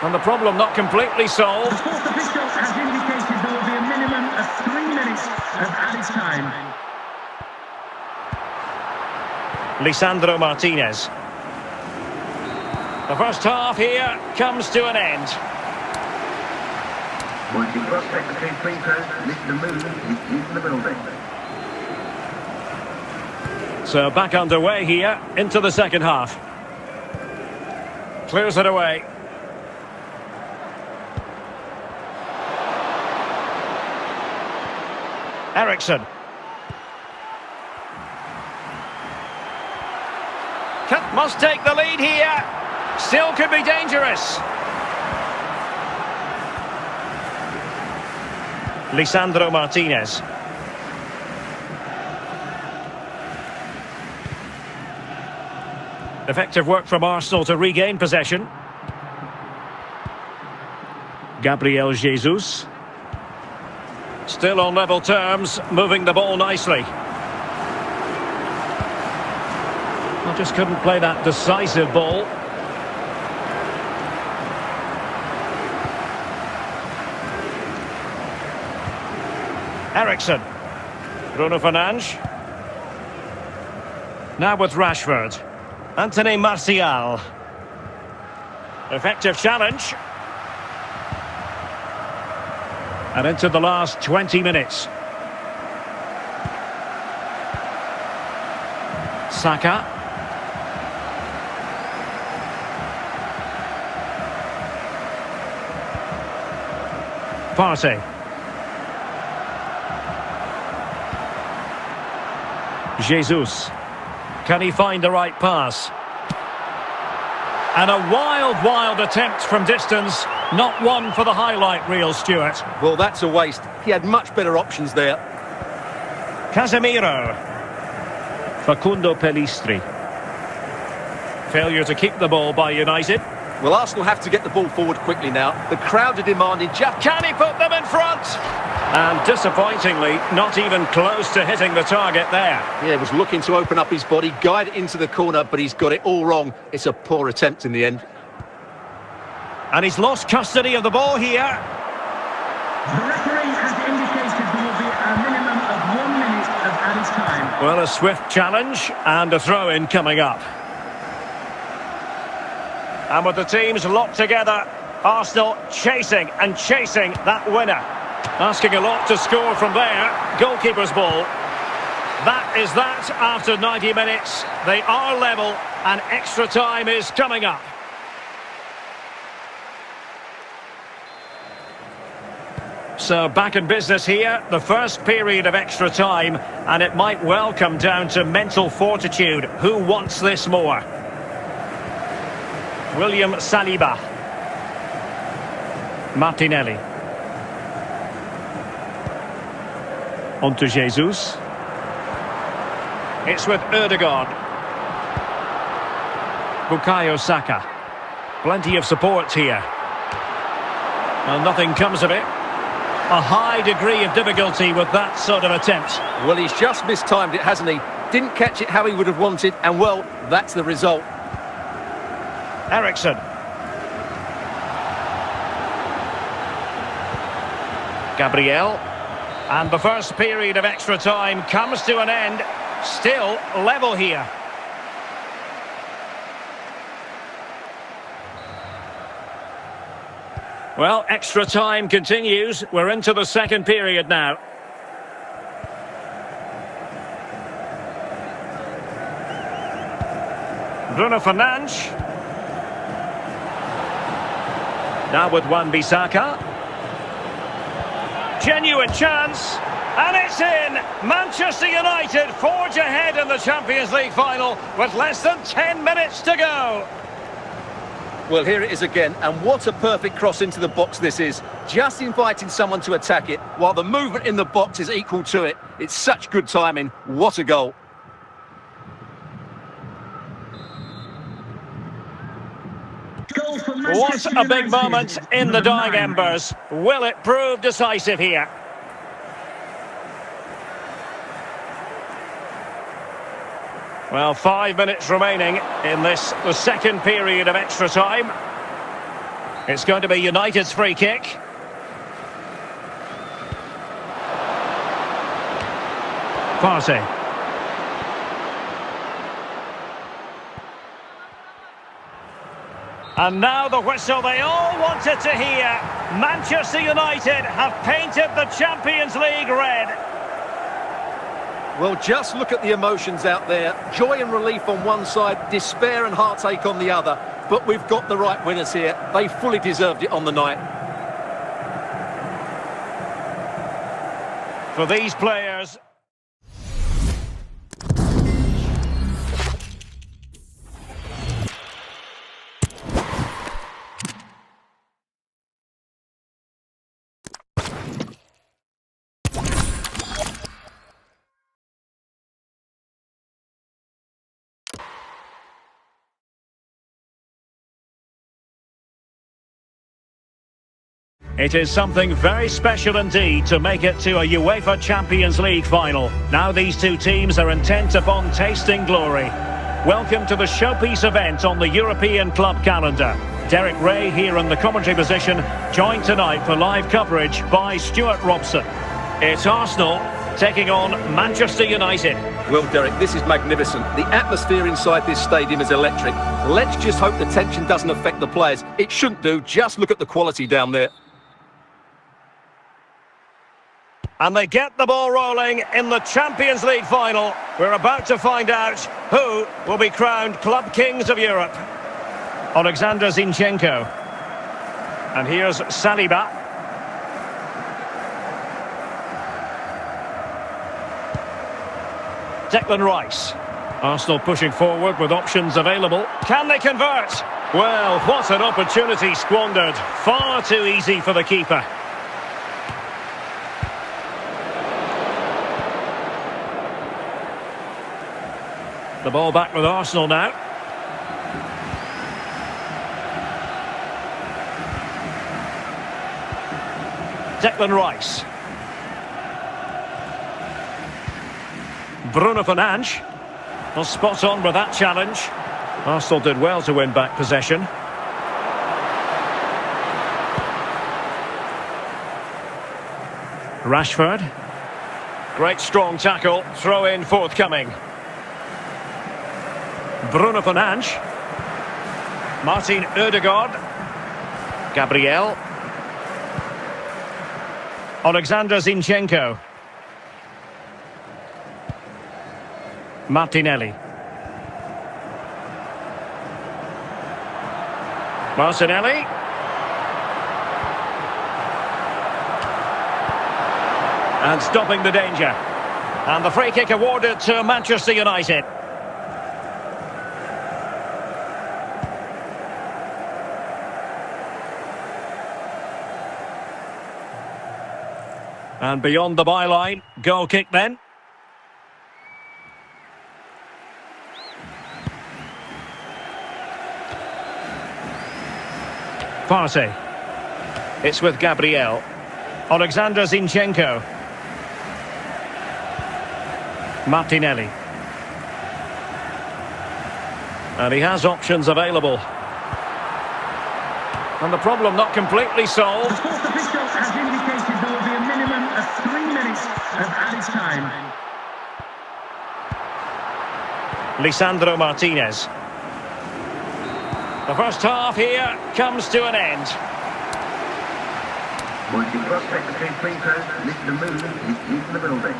And the problem not completely solved. The fourth official has indicated there will be a minimum of 3 minutes of added time. Lisandro Martinez. The first half here comes to an end. Once you cross secretary free throw, Mr. Moon is in the building. So back underway here into the second half. Clears it away. Eriksson. Must take the lead here. Still could be dangerous. Lisandro Martinez. Effective work from Arsenal to regain possession. Gabriel Jesus. Still on level terms, moving the ball nicely. I just couldn't play that decisive ball. Eriksson. Bruno Fernandes. Now with Rashford. Anthony Martial. Effective challenge. And into the last 20 minutes. Saka. Partey. Jesus. Can he find the right pass? And a wild attempt from distance. Not one for the highlight reel, Stuart. Well, that's a waste. He had much better options there. Casemiro. Facundo Pellistri. Failure to keep the ball by United. Well, Arsenal have to get the ball forward quickly now. The crowd are demanding just... Can he put them in front? And disappointingly, not even close to hitting the target there. Yeah, was looking to open up his body, guide it into the corner, but he's got it all wrong. It's a poor attempt in the end. And he's lost custody of the ball here. The referee has indicated there will be a minimum of 1 minute of added time. Well, a swift challenge and a throw-in coming up. And with the teams locked together, Arsenal chasing that winner. Asking a lot to score from there. Goalkeeper's ball. That is that after 90 minutes. They are level and extra time is coming up. So back in business here, the first period of extra time, and it might well come down to mental fortitude. Who wants this more? William Saliba. Martinelli. On to Jesus. It's with Ødegaard. Bukayo Saka. Plenty of support here. Well, nothing comes of it. A high degree of difficulty with that sort of attempt. Well, he's just mistimed it, hasn't he? Didn't catch it how he would have wanted, and well, that's the result. Eriksson. Gabriel. And the first period of extra time comes to an end. Still level here. Well, extra time continues. We're into the second period now. Bruno Fernandes. Now with Wan-Bissaka. Genuine chance. And it's in! Manchester United forge ahead in the Champions League final with less than 10 minutes to go. Well, here it is again, and what a perfect cross into the box this is. Just inviting someone to attack it, while the movement in the box is equal to it. It's such good timing. What a goal. Goal goal for What Manchester a big United. moment in the Number dying 9. embers. Will it prove decisive here? Well, 5 minutes remaining in the second period of extra time. It's going to be United's free kick. Partey. And now the whistle they all wanted to hear. Manchester United have painted the Champions League red. Well, just look at the emotions out there. Joy and relief on one side, despair and heartache on the other. But we've got the right winners here. They fully deserved it on the night. For these players... It is something very special indeed to make it to a UEFA Champions League final. Now these two teams are intent upon tasting glory. Welcome to the showpiece event on the European club calendar. Derek Ray here in the commentary position, joined tonight for live coverage by Stuart Robson. It's Arsenal taking on Manchester United. Well, Derek, this is magnificent. The atmosphere inside this stadium is electric. Let's just hope the tension doesn't affect the players. It shouldn't do. Just look at the quality down there. And they get the ball rolling in the Champions League final. We're about to find out who will be crowned Club Kings of Europe. Alexander Zinchenko. And here's Saliba. Declan Rice. Arsenal pushing forward with options available. Can they convert? Well, what an opportunity squandered. Far too easy for the keeper. The ball back with Arsenal now. Declan Rice. Bruno Fernandes. Well, spot on with that challenge. Arsenal did well to win back possession. Rashford. Great strong tackle. Throw in forthcoming. Bruno Fernandes. Martin Odegaard. Gabriel. Alexander Zinchenko. Martinelli. Martinelli. And stopping the danger. And the free kick awarded to Manchester United. And beyond the byline, goal kick then. Partey. It's with Gabriel. Alexander Zinchenko. Martinelli. And he has options available. And the problem not completely solved. The fourth official has indicated there will be a minimum of 3 minutes of added time. Lisandro Martinez. The first half here comes to an end. Once you cross back between free throws, Mr. Movement is in the building.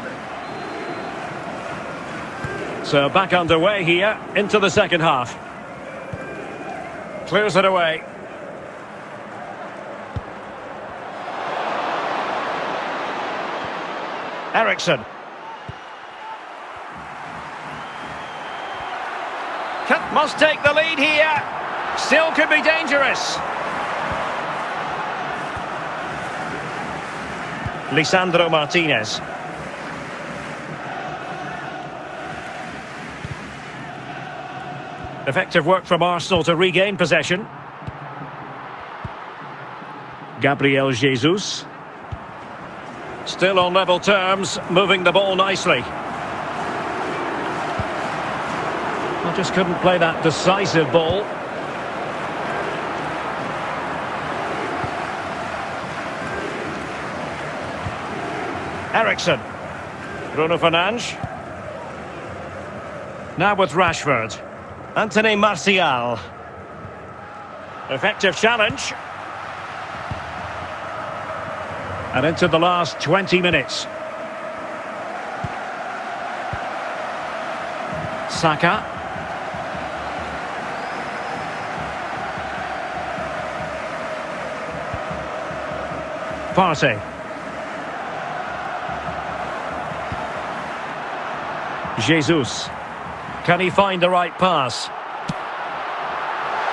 So back underway here into the second half. Clears it away. Ericsson. Must take the lead here. Still could be dangerous. Lisandro Martinez. Effective work from Arsenal to regain possession. Gabriel Jesus. Still on level terms, moving the ball nicely. I just couldn't play that decisive ball. Ericsson. Bruno Fernandes. Now with Rashford. Anthony Martial. Effective challenge. And into the last 20 minutes. Saka. Partey. Jesus. Can he find the right pass?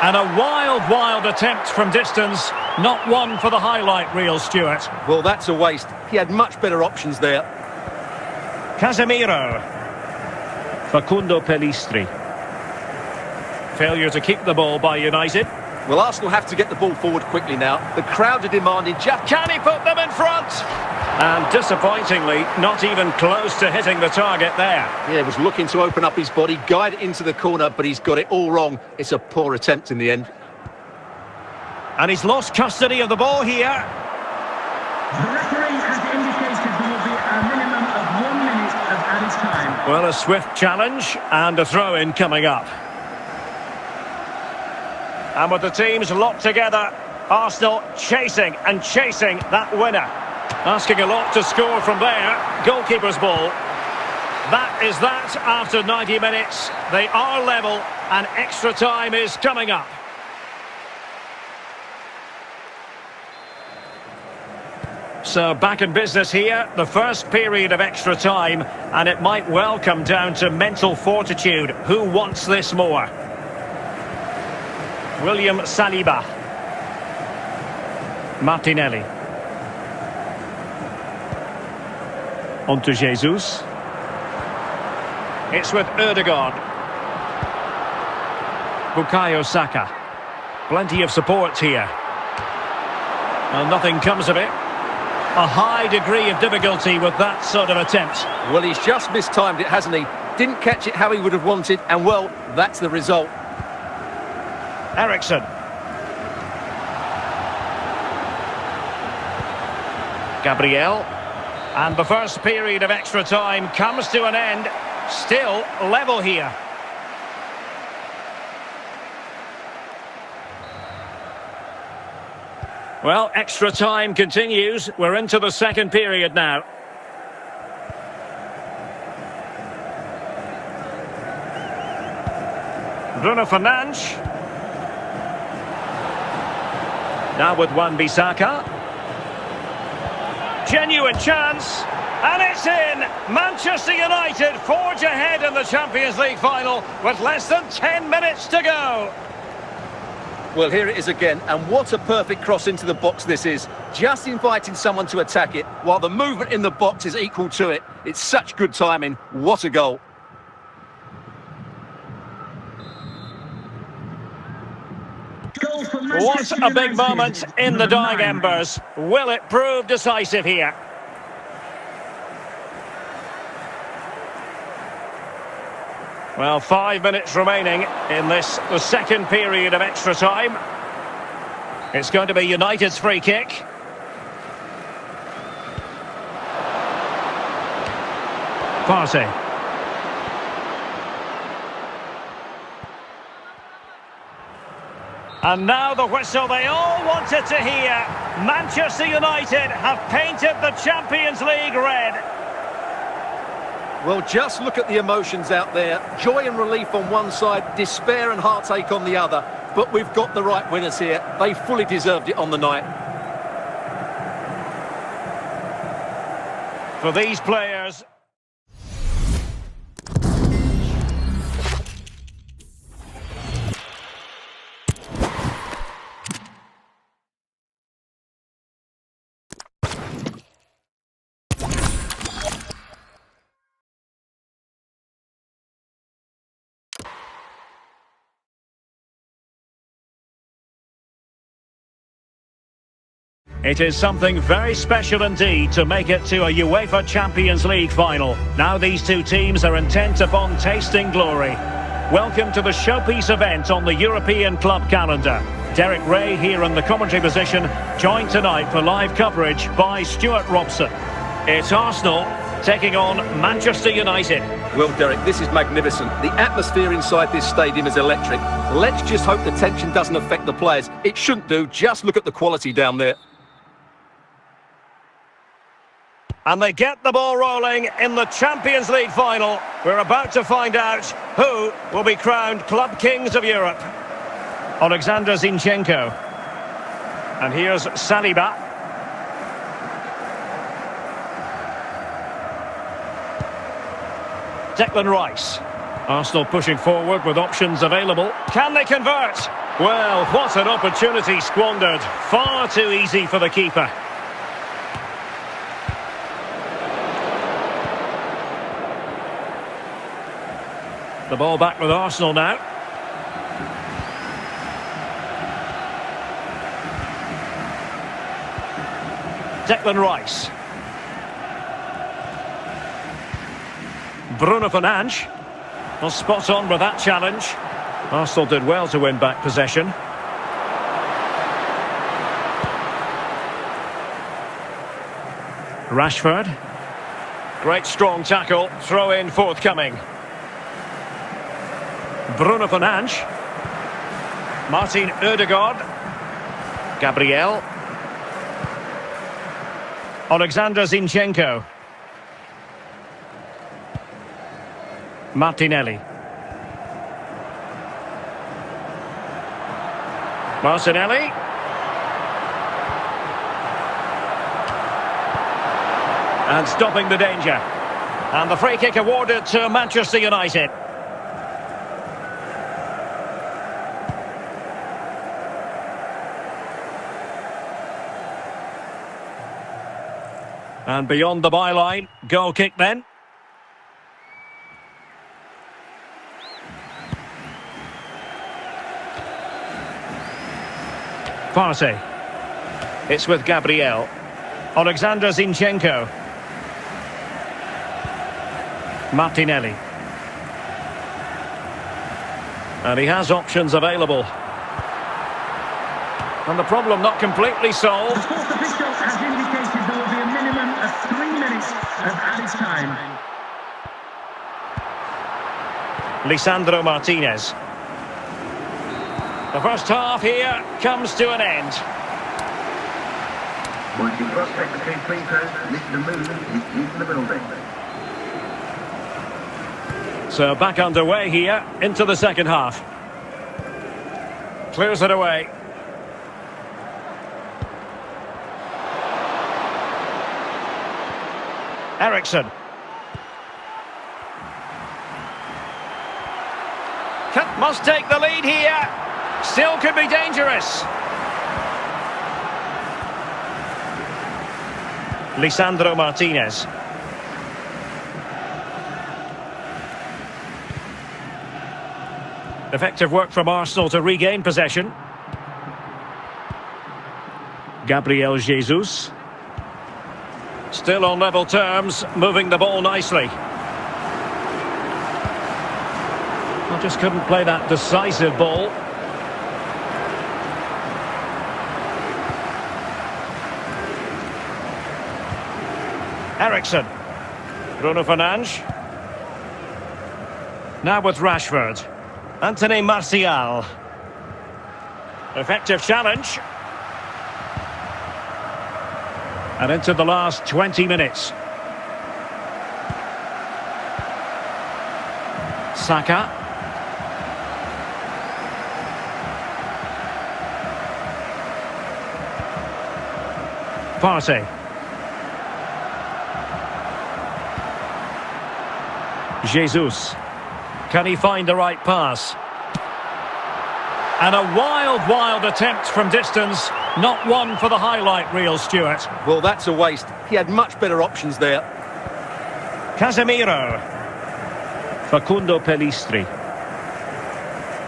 And a wild attempt from distance. Not one for the highlight reel, Stuart. Well, that's a waste. He had much better options there. Casemiro. Facundo Pellistri. Failure to keep the ball by United. Well, Arsenal have to get the ball forward quickly now. The crowd are demanding just... Can he put them in front? And disappointingly, not even close to hitting the target there. Yeah, he was looking to open up his body, guide it into the corner, but he's got it all wrong. It's a poor attempt in the end. And he's lost custody of the ball here. The referee has indicated there will be a minimum of 1 minute of added time. Well, a swift challenge and a throw-in coming up. And with the teams locked together, Arsenal chasing that winner. Asking a lot to score from there. Goalkeeper's ball. That is that after 90 minutes. They are level and extra time is coming up. So back in business here, the first period of extra time, and it might well come down to mental fortitude. Who wants this more? William Saliba. Martinelli. On to Jesus. It's with Ødegaard. Bukayo Saka. Plenty of support here. Well, nothing comes of it. A high degree of difficulty with that sort of attempt. Well, he's just mistimed it, hasn't he? Didn't catch it how he would have wanted, and well, that's the result. Ericsson. Gabriel. And the first period of extra time comes to an end. Still level here. Well, extra time continues. We're into the second period now. Bruno Fernandes. Now with Wan-Bissaka. Genuine chance, and it's in! Manchester United forge ahead in the Champions League final with less than 10 minutes to go. Well, here it is again, and what a perfect cross into the box this is. Just inviting someone to attack it, while the movement in the box is equal to it. It's such good timing. What a goal. What a big moment in the dying embers. Will it prove decisive here? Well, 5 minutes remaining in this, the second period of extra time. It's going to be United's free kick. Partey. And now the whistle they all wanted to hear. Manchester United have painted the Champions League red. Well, just look at the emotions out there. Joy and relief on one side, despair and heartache on the other. But we've got the right winners here. They fully deserved it on the night. For these players... It is something very special indeed to make it to a UEFA Champions League final. Now these two teams are intent upon tasting glory. Welcome to the showpiece event on the European club calendar. Derek Ray here in the commentary position, joined tonight for live coverage by Stuart Robson. It's Arsenal taking on Manchester United. Well, Derek, this is magnificent. The atmosphere inside this stadium is electric. Let's just hope the tension doesn't affect the players. It shouldn't do. Just look at the quality down there. And they get the ball rolling in the Champions League final. We're about to find out who will be crowned Club Kings of Europe. Alexander Zinchenko. And here's Saliba. Declan Rice. Arsenal pushing forward with options available. Can they convert? Well, what an opportunity squandered. Far too easy for the keeper. The ball back with Arsenal now. Declan Rice. Bruno Fernandes. Well, spot on with that challenge. Arsenal did well to win back possession. Rashford. Great strong tackle. Throw in forthcoming. Bruno Fernandes. Martin Ødegaard. Gabriel. Alexander Zinchenko. Martinelli. Martinelli. And stopping the danger. And the free kick awarded to Manchester United. And beyond the byline, goal kick then. Partey. It's with Gabriel. Alexander Zinchenko. Martinelli. And he has options available. And the problem not completely solved. The fourth official has indicated there will be a minimum of 3 minutes of added time. Lisandro Martinez. The first half here comes to an end. Once you cross secretary free throw, Mr. Moon is leaving the building. So back underway here into the second half. Clears it away. Ericsson. Must take the lead here. Still could be dangerous. Lisandro Martinez. Effective work from Arsenal to regain possession. Gabriel Jesus. Still on level terms, moving the ball nicely. I just couldn't play that decisive ball. Ericsson. Bruno Fernandes. Now with Rashford. Anthony Martial. Effective challenge. And into the last 20 minutes. Saka. Partey. Jesus. Can he find the right pass? And a wild attempt from distance. Not one for the highlight reel, Stuart. Well, that's a waste. He had much better options there. Casemiro. Facundo Pellistri.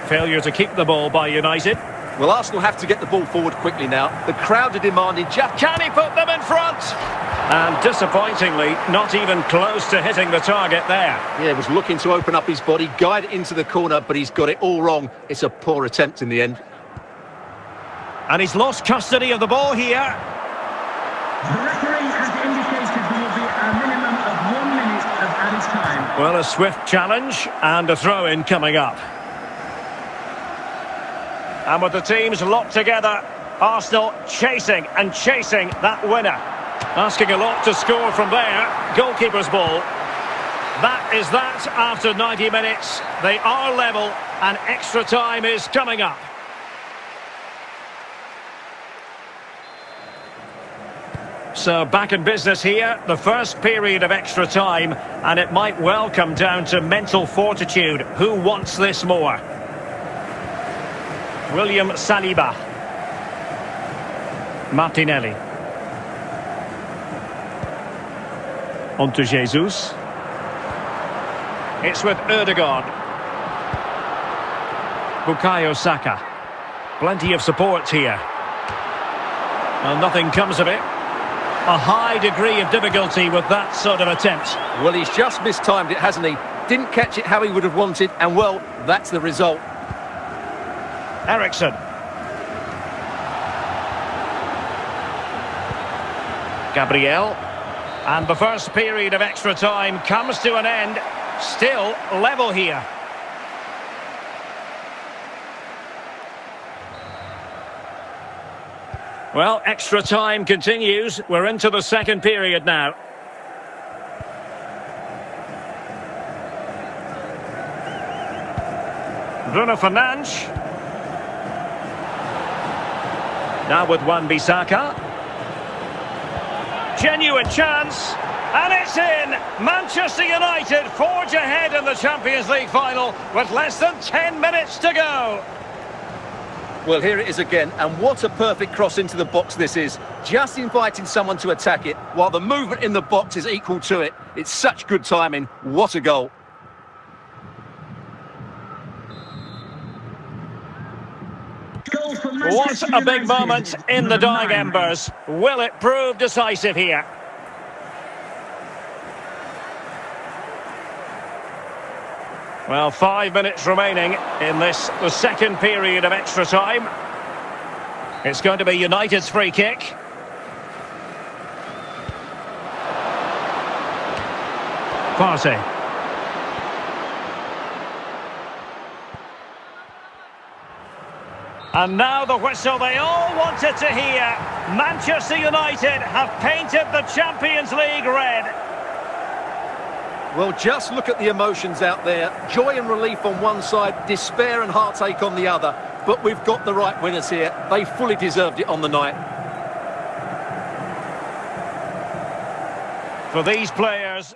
Failure to keep the ball by United. Well, Arsenal have to get the ball forward quickly now. The crowd are demanding just... Can he put them in front? And disappointingly, not even close to hitting the target there. Yeah, he was looking to open up his body, guide it into the corner, but he's got it all wrong. It's a poor attempt in the end. And he's lost custody of the ball here. The referee has indicated there will be a minimum of 1 minute of added time. Well, a swift challenge and a throw-in coming up. And with the teams locked together, Arsenal chasing and chasing that winner. Asking a lot to score from there. Goalkeeper's ball. That is that after 90 minutes. They are level and extra time is coming up. So back in business here, the first period of extra time, and it might well come down to mental fortitude. Who wants this more? William Saliba. Martinelli. On to Jesus. It's with Ødegaard. Bukayo Saka. Plenty of support here. Well, nothing comes of it. A high degree of difficulty with that sort of attempt. Well, he's just mistimed it, hasn't he? Didn't catch it how he would have wanted, and well, that's the result. Eriksen. Gabriel. And the first period of extra time comes to an end. Still level here. Well, extra time continues. We're into the second period now. Bruno Fernandes. Now with Wan-Bissaka. Genuine chance. And it's in! Manchester United forge ahead in the Champions League final with less than 10 minutes to go. Well, here it is again, and what a perfect cross into the box this is. Just inviting someone to attack it, while the movement in the box is equal to it. It's such good timing. What a goal. What a big moment in the dying embers. Will it prove decisive here? Well, 5 minutes remaining in this, the second period of extra time. It's going to be United's free kick. Partey. And now the whistle they all wanted to hear. Manchester United have painted the Champions League red. Well, just look at the emotions out there. Joy and relief on one side, despair and heartache on the other. But we've got the right winners here. They fully deserved it on the night. For these players...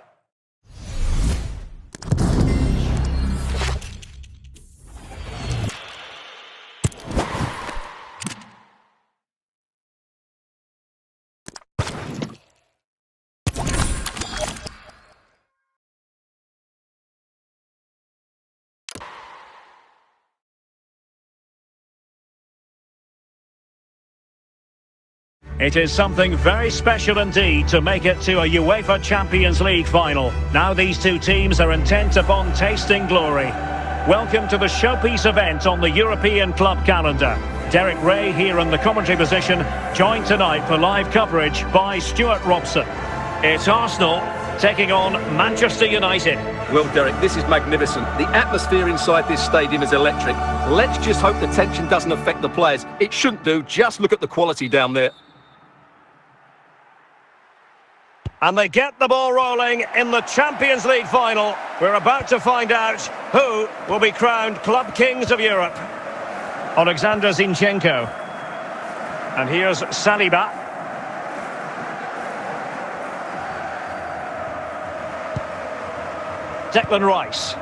It is something very special indeed to make it to a UEFA Champions League final. Now these two teams are intent upon tasting glory. Welcome to the showpiece event on the European club calendar. Derek Ray here in the commentary position, joined tonight for live coverage by Stuart Robson. It's Arsenal taking on Manchester United. Well, Derek, this is magnificent. The atmosphere inside this stadium is electric. Let's just hope the tension doesn't affect the players. It shouldn't do. Just look at the quality down there. And they get the ball rolling in the Champions League final. We're about to find out who will be crowned Club Kings of Europe. Alexander Zinchenko. And here's Saliba. Declan Rice.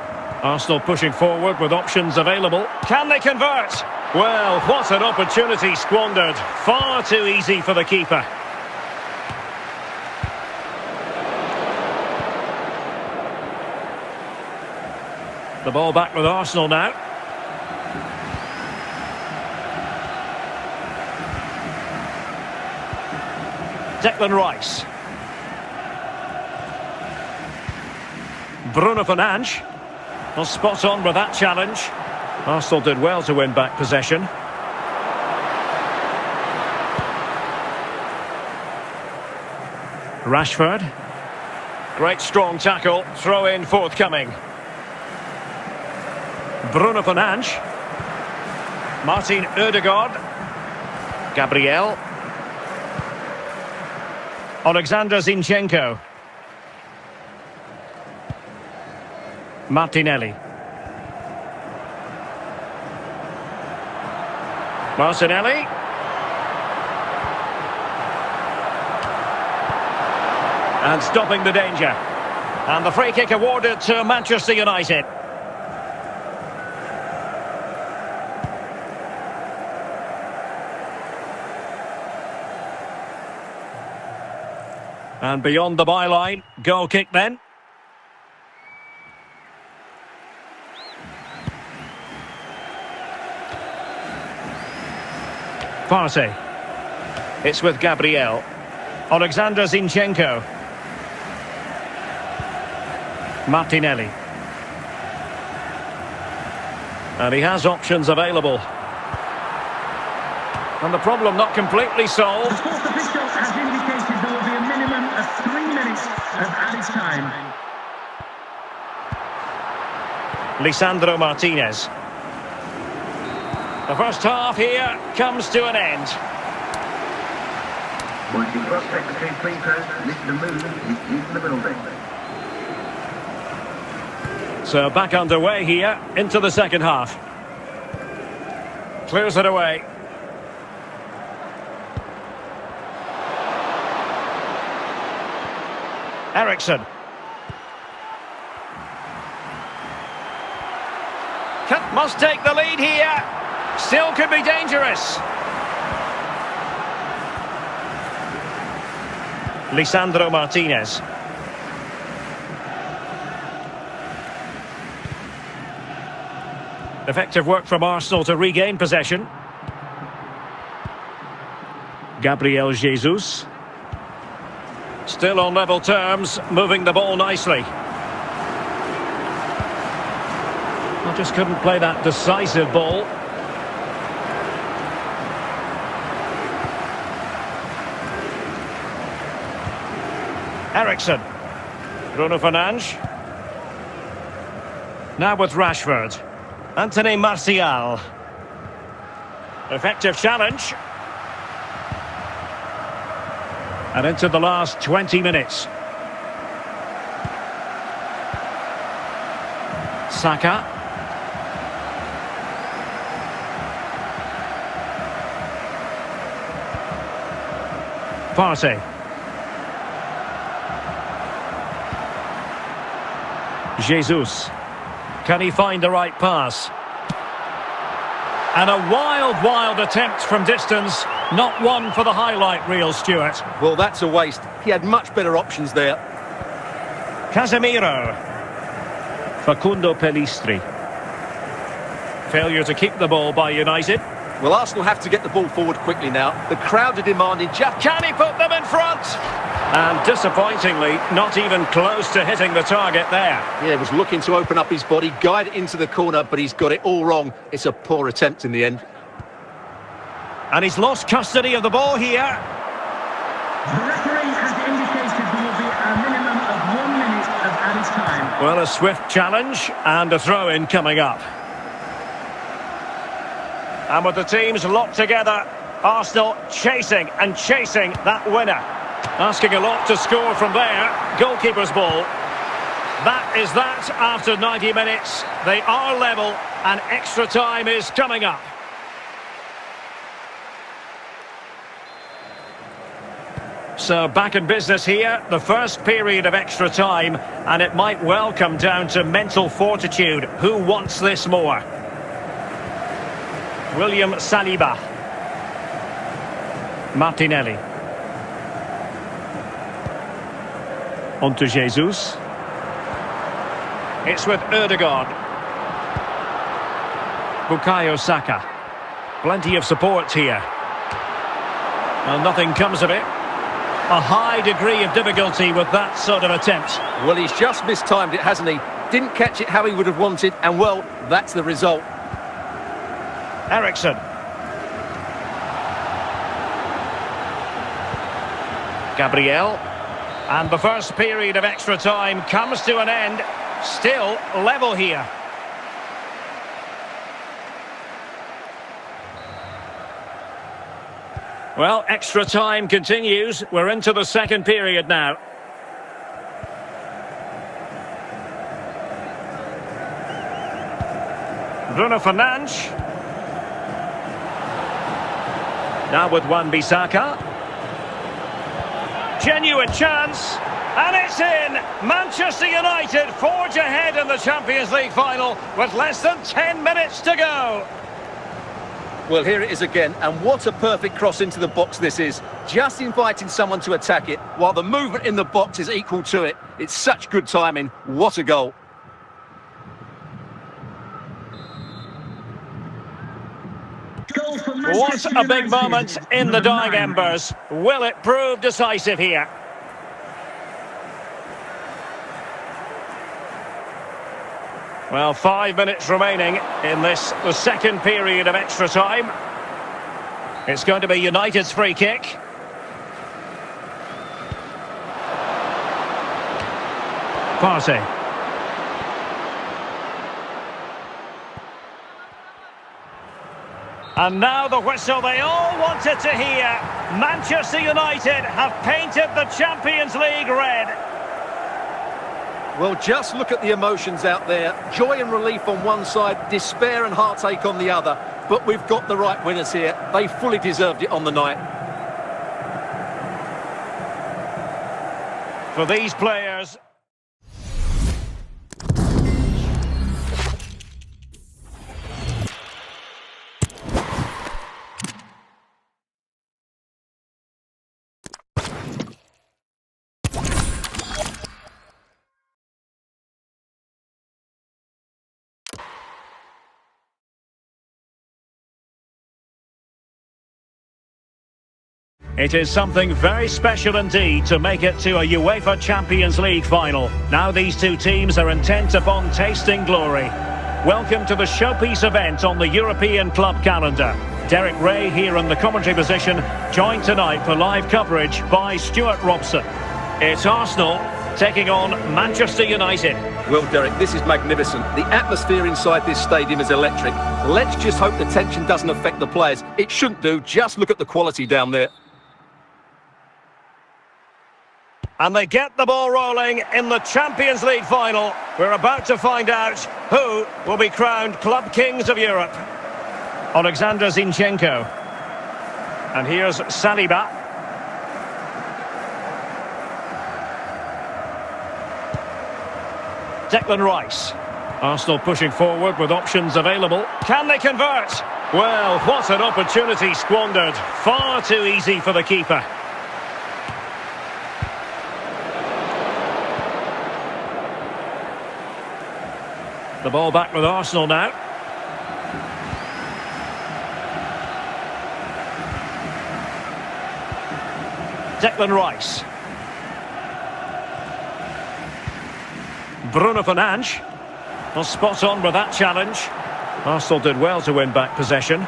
Arsenal pushing forward with options available. Can they convert? Well, what an opportunity squandered. Far too easy for the keeper. The ball back with Arsenal now. Declan Rice. Bruno Fernandes. Well, spot on with that challenge. Arsenal did well to win back possession. Rashford. Great strong tackle. Throw in forthcoming. Bruno Fernandes. Martin Odegaard. Gabriel. Alexander Zinchenko. Martinelli. Martinelli. And stopping the danger. And the free kick awarded to Manchester United. And beyond the byline, goal kick then. Partey. It's with Gabriel. Alexander Zinchenko. Martinelli. And he has options available. And the problem not completely solved. The fourth official has indicated there will be a minimum of 3 minutes of added time. Lisandro Martinez. The first half here comes to an end. Once you cross secretary free throw, Mr. Moon is in the building. So back underway here into the second half. Clears it away. Ericsson. Must take the lead here. Still could be dangerous. Lisandro Martinez. Effective work from Arsenal to regain possession. Gabriel Jesus. Still on level terms, moving the ball nicely. Well, just couldn't play that decisive ball. Ericsson. Bruno Fernandes. Now with Rashford. Anthony Martial. Effective challenge. And into the last 20 minutes. Saka. Partey. Jesus. Can he find the right pass? And a wild attempt from distance. Not one for the highlight reel, Stuart. Well, that's a waste. He had much better options there. Casemiro. Facundo Pellistri. Failure to keep the ball by United. Well, Arsenal have to get the ball forward quickly now. The crowd are demanding just... Can he put them in front? And disappointingly, not even close to hitting the target there. Yeah, he was looking to open up his body, guide it into the corner, but he's got it all wrong. It's a poor attempt in the end. And he's lost custody of the ball here. The referee has indicated there will be a minimum of 1 minute of added time. Well, a swift challenge and a throw-in coming up. And with the teams locked together, Arsenal chasing and chasing that winner. Asking a lot to score from there. Goalkeeper's ball. That is that after 90 minutes. They are level and extra time is coming up. So back in business here, the first period of extra time, and it might well come down to mental fortitude. Who wants this more? William Saliba. Martinelli. On to Jesus. It's with Odegaard. Bukayo Saka. Plenty of support here. Well, nothing comes of it. A high degree of difficulty with that sort of attempt. Well, he's just mistimed it, hasn't he? Didn't catch it how he would have wanted, and well, that's the result. Eriksson. Gabriel. And the first period of extra time comes to an end. Still level here. Well, extra time continues. We're into the second period now. Bruno Fernandes. Now with Wan-Bissaka. Genuine chance. And it's in! Manchester United forge ahead in the Champions League final with less than 10 minutes to go. Well, here it is again, and what a perfect cross into the box this is. Just inviting someone to attack it, while the movement in the box is equal to it. It's such good timing. What a goal. What a big moment in the dying embers. Will it prove decisive here? Well, 5 minutes remaining in this, the second period of extra time. It's going to be United's free kick. Partey. And now the whistle they all wanted to hear. Manchester United have painted the Champions League red. Well, just look at the emotions out there. Joy and relief on one side, despair and heartache on the other. But we've got the right winners here. They fully deserved it on the night. For these players... It is something very special indeed to make it to a UEFA Champions League final. Now these two teams are intent upon tasting glory. Welcome to the showpiece event on the European club calendar. Derek Ray here in the commentary position, joined tonight for live coverage by Stuart Robson. It's Arsenal taking on Manchester United. Well, Derek, this is magnificent. The atmosphere inside this stadium is electric. Let's just hope the tension doesn't affect the players. It shouldn't do. Just look at the quality down there. And they get the ball rolling in the Champions League final. We're about to find out who will be crowned Club Kings of Europe. Alexander Zinchenko. And here's Saliba. Declan Rice. Arsenal pushing forward with options available. Can they convert? Well, what an opportunity squandered. Far too easy for the keeper. The ball back with Arsenal now. Declan Rice. Bruno Fernandes. Well, spot on with that challenge. Arsenal did well to win back possession.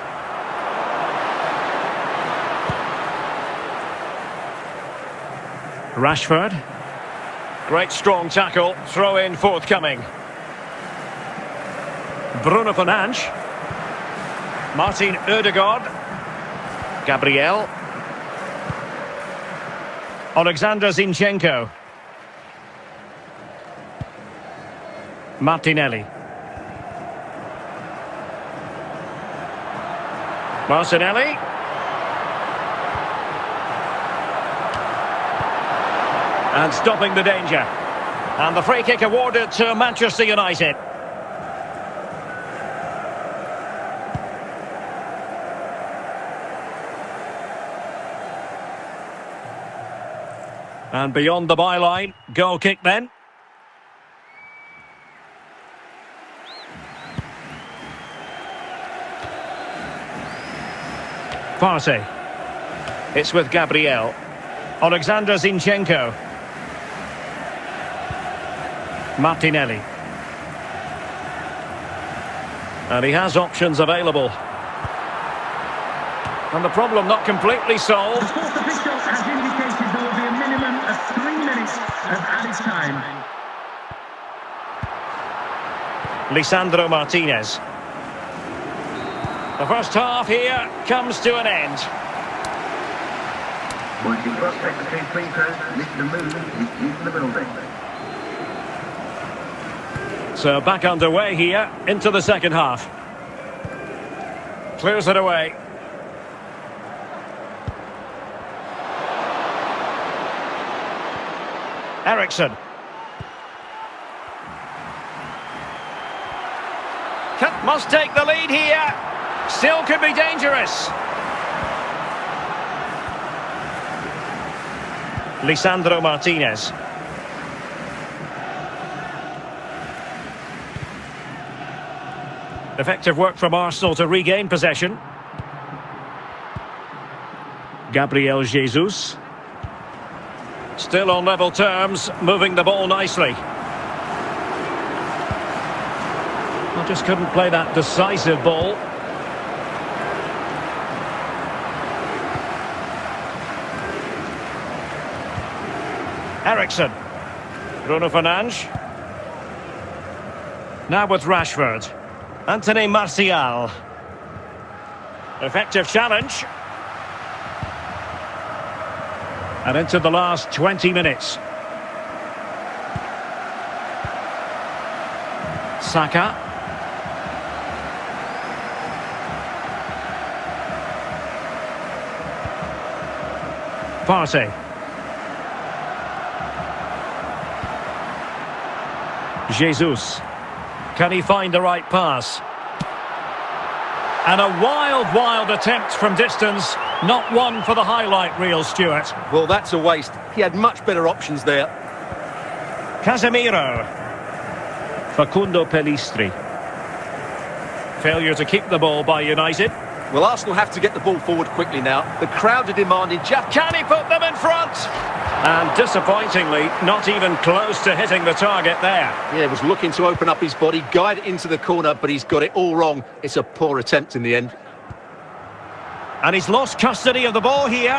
Rashford. Great strong tackle. Throw in forthcoming. Bruno Fernandes. Martin Ødegaard. Gabriel. Alexander Zinchenko. Martinelli. Martinelli. And stopping the danger. And the free kick awarded to Manchester United. And beyond the byline, goal kick then. Partey. It's with Gabriel. Alexander Zinchenko. Martinelli. And he has options available. And the problem not completely solved. The fourth official has indicated there will be a minimum of 3 minutes of added time. Lisandro Martinez. The first half here comes to an end. Once you cross secretary free throws, Mr. Moon is in the building. So back underway here into the second half. Clears it away. Eriksson. Must take the lead here. Still could be dangerous. Lisandro Martinez. Effective work from Arsenal to regain possession. Gabriel Jesus. Still on level terms, moving the ball nicely. Well, just couldn't play that decisive ball. Eriksson. Bruno Fernandes. Now with Rashford. Anthony Martial. Effective challenge. And into the last 20 minutes. Saka. Partey. Jesus. Can he find the right pass? And a wild attempt from distance. Not one for the highlight reel, Stuart. Well, that's a waste. He had much better options there. Casemiro. Facundo Pellistri. Failure to keep the ball by United. Well, Arsenal have to get the ball forward quickly now. The crowd are demanding just... Can he put them in front? And disappointingly, not even close to hitting the target there. Yeah, he was looking to open up his body, guide it into the corner, but he's got it all wrong. It's a poor attempt in the end. And he's lost custody of the ball here. The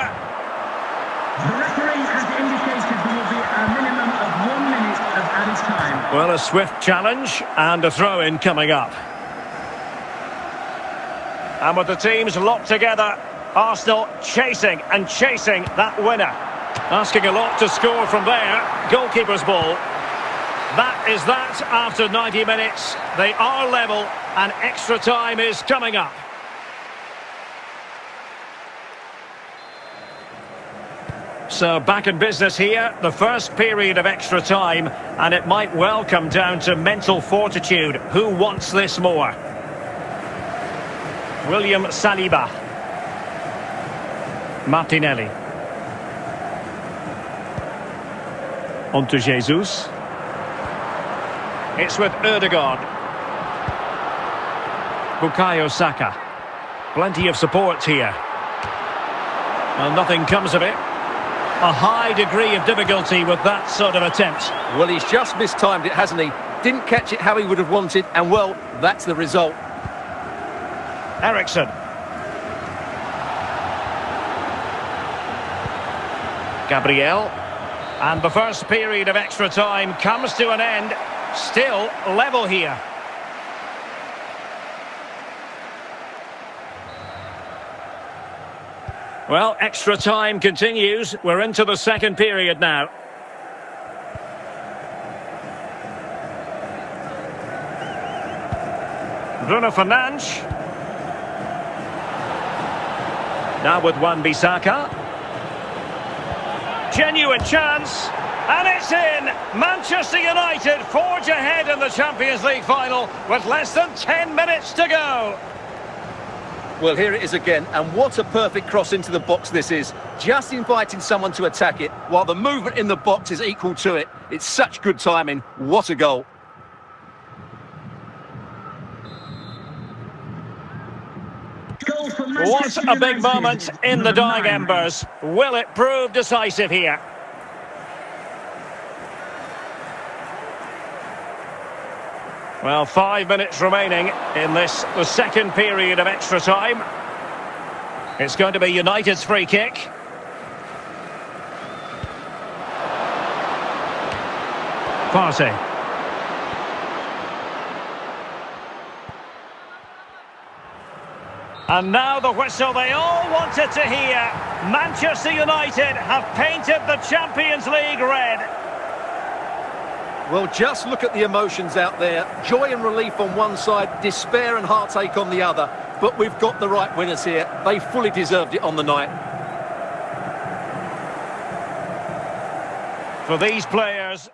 referee has indicated there will be a minimum of 1 minute of added time. Well, a swift challenge and a throw-in coming up. And with the teams locked together, Arsenal chasing that winner. Asking a lot to score from there. Goalkeeper's ball. That is that after 90 minutes. They are level and extra time is coming up. So back in business here, the first period of extra time, and it might well come down to mental fortitude. Who wants this more? William Saliba. Martinelli. On to Jesus. It's with Ødegaard. Bukayo Saka. Plenty of support here. Well, nothing comes of it. A high degree of difficulty with that sort of attempt. Well, he's just mistimed it, hasn't he? Didn't catch it how he would have wanted, and well, that's the result. Eriksson. Gabriel. And the first period of extra time comes to an end. Still level here. Well, extra time continues. We're into the second period now. Bruno Fernandes. Now with Wan-Bissaka. Genuine chance, and it's in! Manchester United forge ahead in the Champions League final with less than 10 minutes to go. Well, here it is again, and what a perfect cross into the box this is. Just inviting someone to attack it, while the movement in the box is equal to it. It's such good timing. What a goal. Goal for What Manchester a big United, moment in the number dying 9. embers. Will it prove decisive here? Well, 5 minutes remaining in this, the second period of extra time. It's going to be United's free kick. Partey. And now the whistle they all wanted to hear. Manchester United have painted the Champions League red. Well, just look at the emotions out there. Joy and relief on one side, despair and heartache on the other. But we've got the right winners here. They fully deserved it on the night. For these players...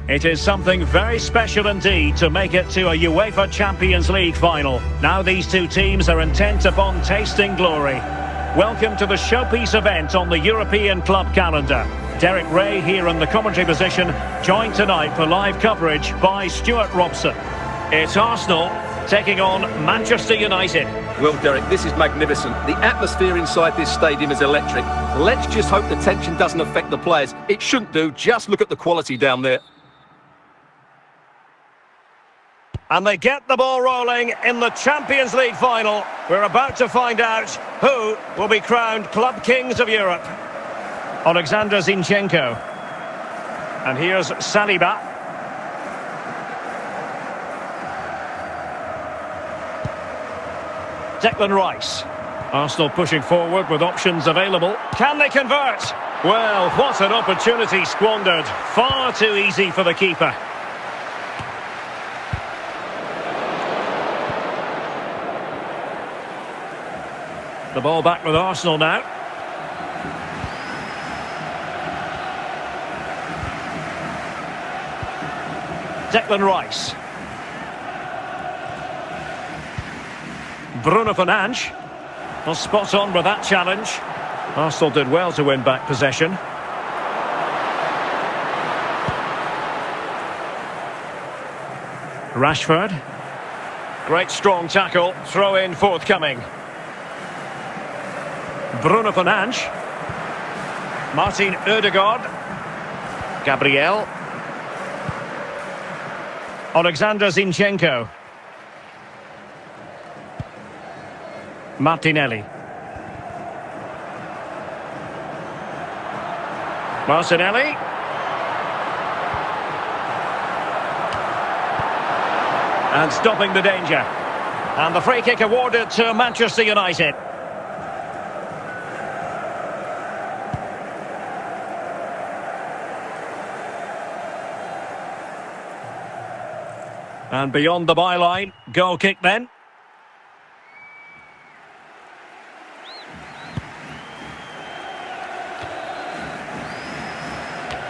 It is something very special indeed to make it to a UEFA Champions League final. Now these two teams are intent upon tasting glory. Welcome to the showpiece event on the European club calendar. Derek Ray here in the commentary position, joined tonight for live coverage by Stuart Robson. It's Arsenal taking on Manchester United. Well, Derek, this is magnificent. The atmosphere inside this stadium is electric. Let's just hope the tension doesn't affect the players. It shouldn't do. Just look at the quality down there. And they get the ball rolling in the Champions League final. We're about to find out who will be crowned Club Kings of Europe. Alexander Zinchenko. And here's Saliba. Declan Rice. Arsenal pushing forward with options available. Can they convert? Well, what an opportunity squandered. Far too easy for the keeper. The ball back with Arsenal now. Declan Rice. Bruno Fernandes. Well, spot on with that challenge. Arsenal did well to win back possession. Rashford. Great strong tackle. Throw in forthcoming. Bruno Fernandes. Martin Ødegaard. Gabriel. Alexander Zinchenko. Martinelli. Martinelli. And stopping the danger. And the free kick awarded to Manchester United. And beyond the byline, goal kick then.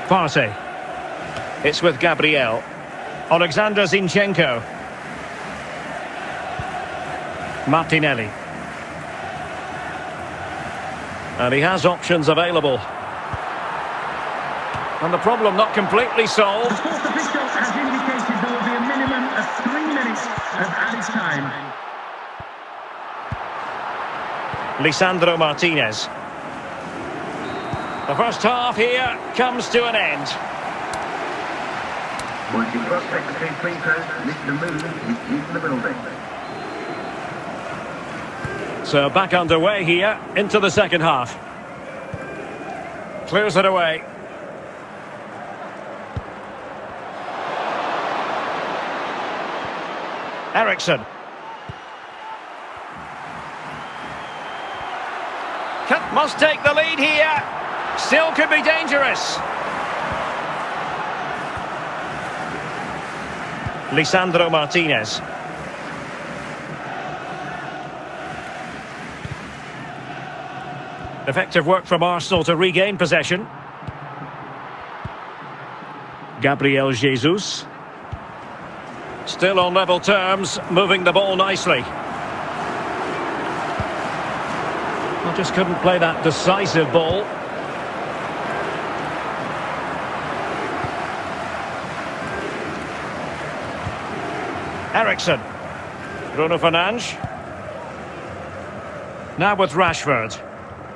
Partey. It's with Gabriel. Alexander Zinchenko. Martinelli. And he has options available. And the problem not completely solved. The fourth official has indicated there will be a minimum of 3 minutes of added time. Lisandro Martinez. The first half here comes to an end. Once you cross secretary free throws, Mr. Moon is in the building. So back underway here into the second half. Clears it away. Eriksson. Must take the lead here. Still could be dangerous. Lisandro Martinez. Effective work from Arsenal to regain possession. Gabriel Jesus. Still on level terms, moving the ball nicely. Well, just couldn't play that decisive ball. Ericsson. Bruno Fernandes. Now with Rashford.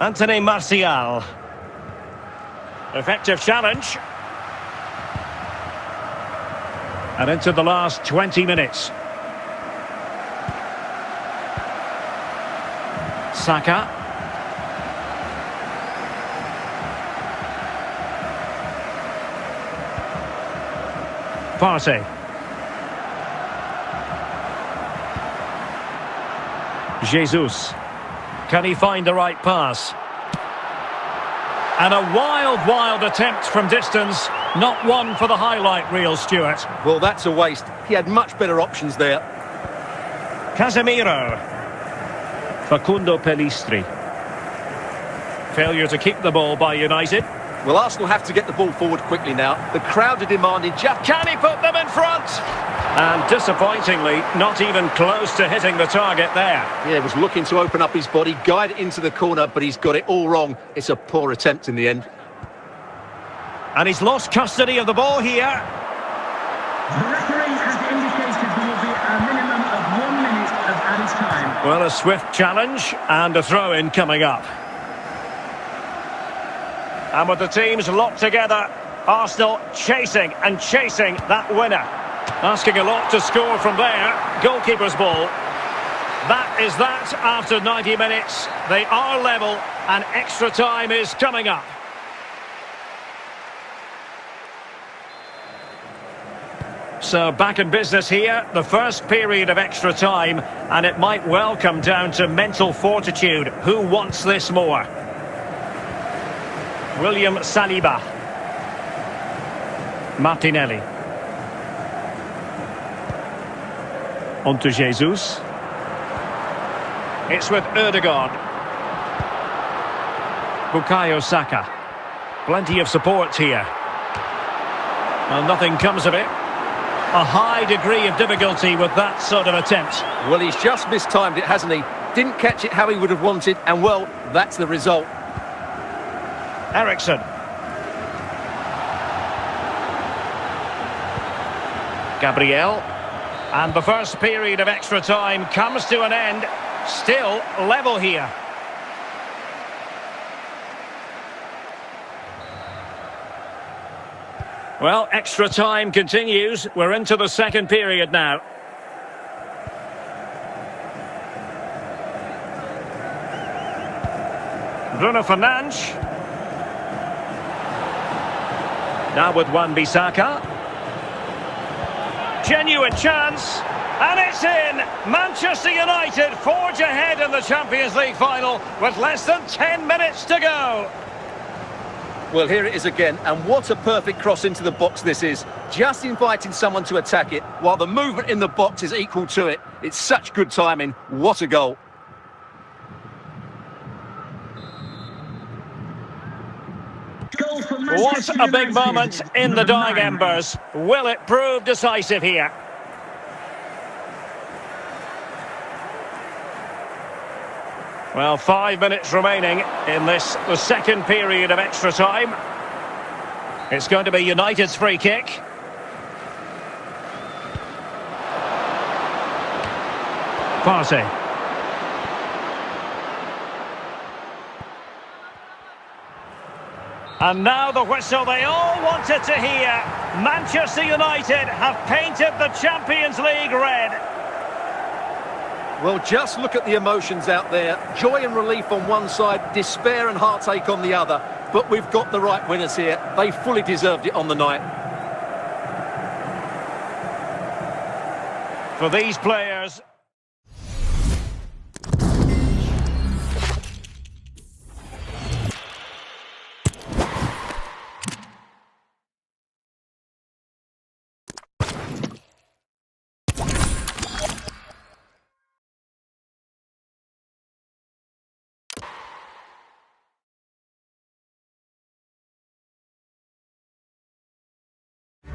Anthony Martial. Effective challenge. And into the last 20 minutes. Saka. Partey. Jesus. Can he find the right pass? And a wild attempt from distance. Not one for the highlight reel, Stuart. Well, that's a waste. He had much better options there. Casemiro. Facundo Pellistri. Failure to keep the ball by United. Well, Arsenal have to get the ball forward quickly now. The crowd are demanding just... Can he put them in front? And disappointingly, not even close to hitting the target there. Yeah, was looking to open up his body, guide it into the corner, but he's got it all wrong. It's a poor attempt in the end. And he's lost custody of the ball here. The referee has indicated there will be a minimum of 1 minute of added time. Well, a swift challenge and a throw-in coming up. And with the teams locked together, Arsenal chasing that winner. Asking a lot to score from there. Goalkeeper's ball. That is that after 90 minutes. They are level and extra time is coming up. So back in business here, the first period of extra time, and it might well come down to mental fortitude. Who wants this more? William Saliba. Martinelli. On to Jesus. It's with Ødegaard. Bukayo Saka. Plenty of support here. Well, nothing comes of it. A high degree of difficulty with that sort of attempt. Well, he's just mistimed it, hasn't he? Didn't catch it how he would have wanted, and well, that's the result. Ericsson. Gabriel. And the first period of extra time comes to an end. Still level here. Well, extra time continues. We're into the second period now. Bruno Fernandes. Now with Wan-Bissaka. Genuine chance. And it's in! Manchester United forge ahead in the Champions League final with less than 10 minutes to go. Well, here it is again, and what a perfect cross into the box this is. Just inviting someone to attack it, while the movement in the box is equal to it. It's such good timing. What a goal. What a big moment in the dying embers. Will it prove decisive here? Well, 5 minutes remaining in this, the second period of extra time. It's going to be United's free kick. Partey. And now the whistle they all wanted to hear. Manchester United have painted the Champions League red. Well, just look at the emotions out there. Joy and relief on one side, despair and heartache on the other. But we've got the right winners here. They fully deserved it on the night. For these players...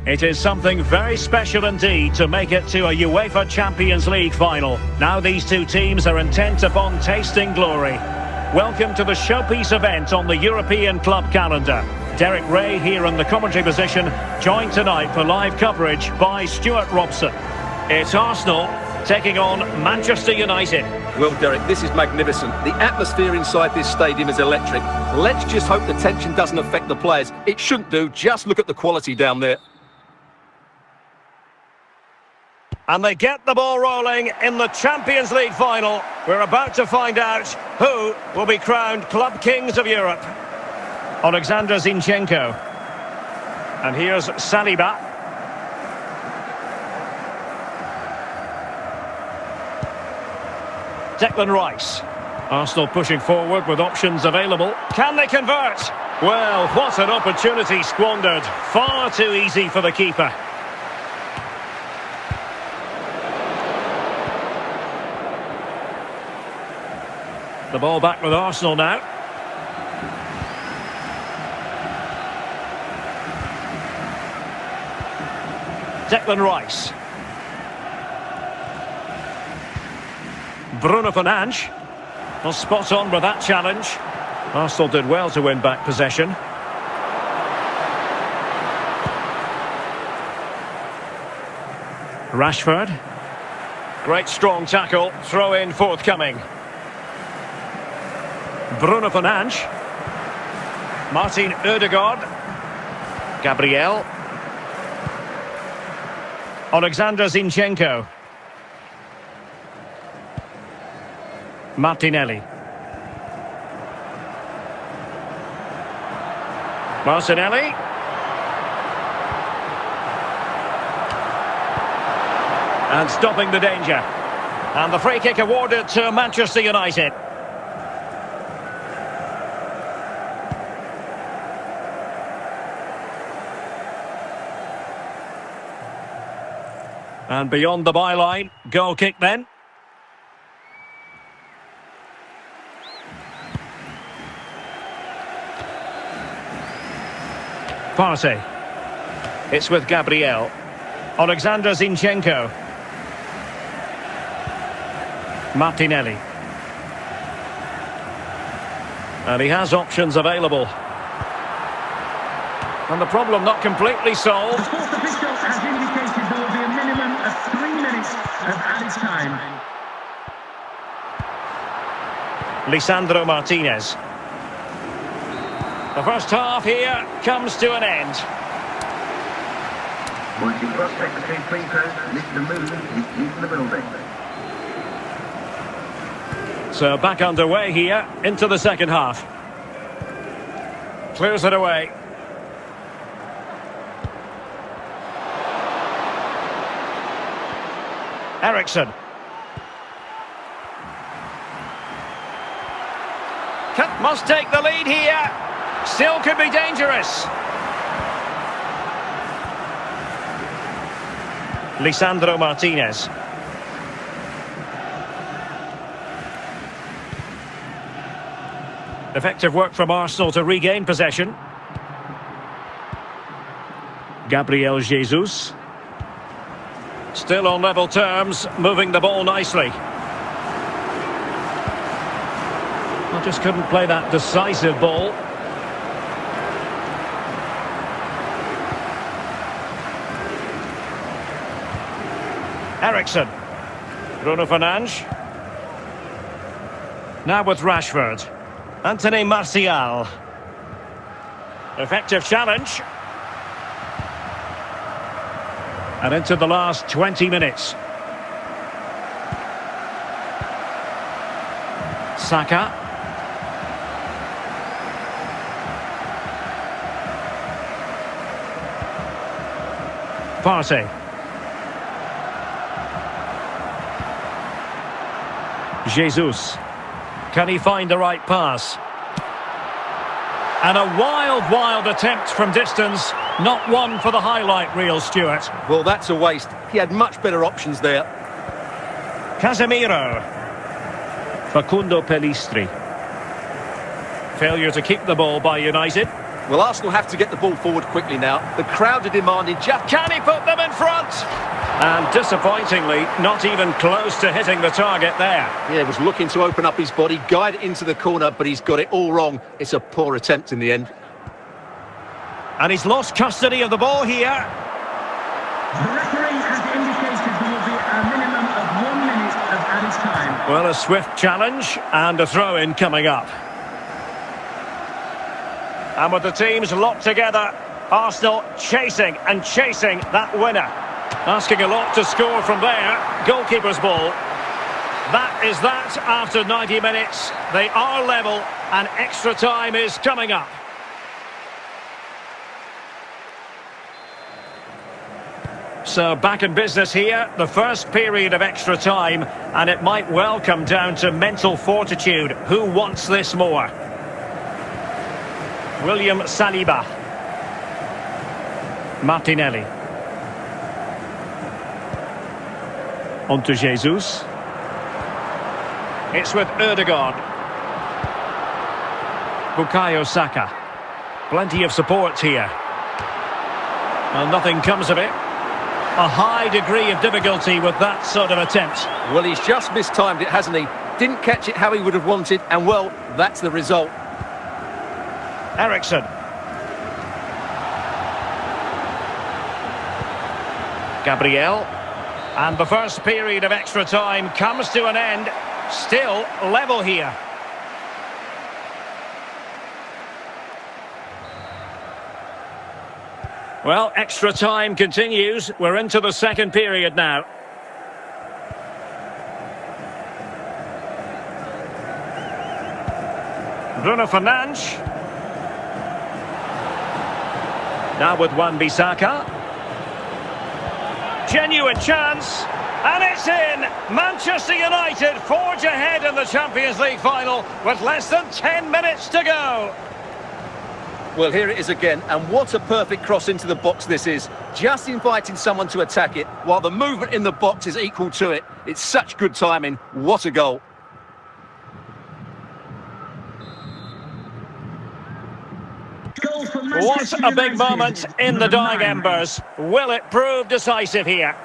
It is something very special indeed to make it to a UEFA Champions League final. Now these two teams are intent upon tasting glory. Welcome to the showpiece event on the European club calendar. Derek Ray here in the commentary position, joined tonight for live coverage by Stuart Robson. It's Arsenal taking on Manchester United. Well, Derek, this is magnificent. The atmosphere inside this stadium is electric. Let's just hope the tension doesn't affect the players. It shouldn't do. Just look at the quality down there. And they get the ball rolling in the Champions League final. We're about to find out who will be crowned Club Kings of Europe. Alexander Zinchenko. And here's Saliba. Declan Rice. Arsenal pushing forward with options available. Can they convert? Well, what an opportunity squandered. Far too easy for the keeper. The ball back with Arsenal now. Declan Rice. Bruno Fernandes. Well, spot on with that challenge. Arsenal did well to win back possession. Rashford. Great strong tackle. Throw in forthcoming. Bruno Fernandes. Martin Ødegaard. Gabriel. Alexander Zinchenko. Martinelli. Martinelli. And stopping the danger. And the free kick awarded to Manchester United. And beyond the byline, goal kick then. Partey. It's with Gabriel. Alexander Zinchenko. Martinelli. And he has options available. And the problem not completely solved. The fourth official has indicated there will be a minimum of 3 minutes of added time. Lisandro Martinez. The first half here comes to an end. Multi-cross secretary Pinto, Mr. Moon is in the building. So back underway here into the second half. Clears it away. Eriksson. Must take the lead here. Still could be dangerous. Lisandro Martinez. Effective work from Arsenal to regain possession. Gabriel Jesus. Still on level terms, moving the ball nicely. Well, just couldn't play that decisive ball. Eriksson. Bruno Fernandes. Now with Rashford. Anthony Martial. Effective challenge. And into the last 20 minutes. Saka. Partey. Jesus. Can he find the right pass? And a wild attempt from distance. Not one for the highlight reel, Stuart. Well, that's a waste. He had much better options there. Casemiro. Facundo Pellistri. Failure to keep the ball by United. Well, Arsenal have to get the ball forward quickly now. The crowd are demanding just... Can he put them in front? And disappointingly, not even close to hitting the target there. Yeah, was looking to open up his body, guide it into the corner, but he's got it all wrong. It's a poor attempt in the end. And he's lost custody of the ball here. The referee has indicated there will be a minimum of 1 minute of added time. Well, a swift challenge and a throw-in coming up. And with the teams locked together, Arsenal chasing and chasing that winner. Asking a lot to score from there. Goalkeeper's ball. That is that after 90 minutes. They are level and extra time is coming up. So back in business here, the first period of extra time, and it might well come down to mental fortitude. Who wants this more? William Saliba. Martinelli. On to Jesus. It's with Ødegaard. Bukayo Saka. Plenty of support here. And nothing comes of it. A high degree of difficulty with that sort of attempt. Well, he's just mistimed it, hasn't he? Didn't catch it how he would have wanted, and well, that's the result. Eriksen. Gabriel. And the first period of extra time comes to an end. Still level here. Well, extra time continues. We're into the second period now. Bruno Fernandes. Now with Wan-Bissaka. Genuine chance. And it's in! Manchester United forge ahead in the Champions League final with less than 10 minutes to go. Well, here it is again, and what a perfect cross into the box this is. Just inviting someone to attack it, while the movement in the box is equal to it. It's such good timing. What a goal. What a big moment in the dying embers. Will it prove decisive here?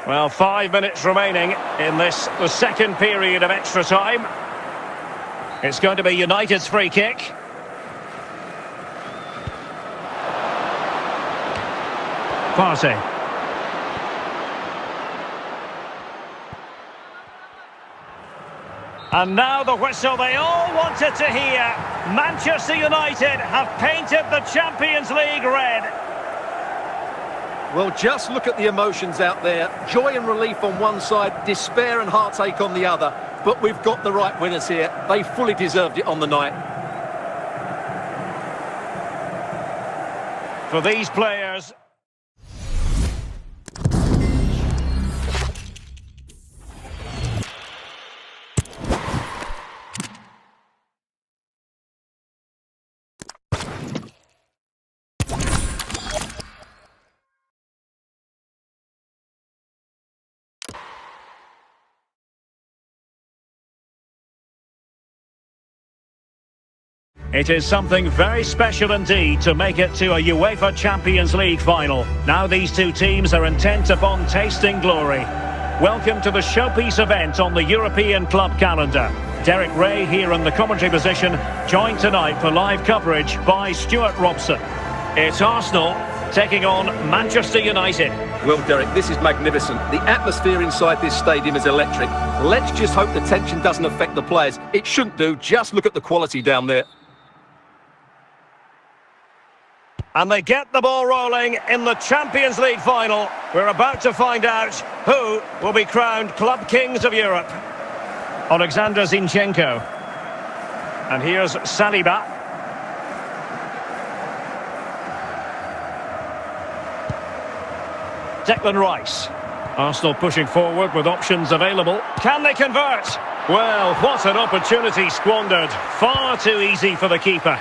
Well, 5 minutes remaining in this, the second period of extra time. It's going to be United's free kick. Partey. And now the whistle they all wanted to hear. Manchester United have painted the Champions League red. Well, just look at the emotions out there. Joy and relief on one side, despair and heartache on the other. But we've got the right winners here. They fully deserved it on the night. For these players... It is something very special indeed to make it to a UEFA Champions League final. Now these two teams are intent upon tasting glory. Welcome to the showpiece event on the European club calendar. Derek Ray here in the commentary position, joined tonight for live coverage by Stuart Robson. It's Arsenal taking on Manchester United. Well, Derek, this is magnificent. The atmosphere inside this stadium is electric. Let's just hope the tension doesn't affect the players. It shouldn't do. Just look at the quality down there. And they get the ball rolling in the Champions League final. We're about to find out who will be crowned Club Kings of Europe. Alexander Zinchenko. And here's Saliba. Declan Rice. Arsenal pushing forward with options available. Can they convert? Well, what an opportunity squandered. Far too easy for the keeper.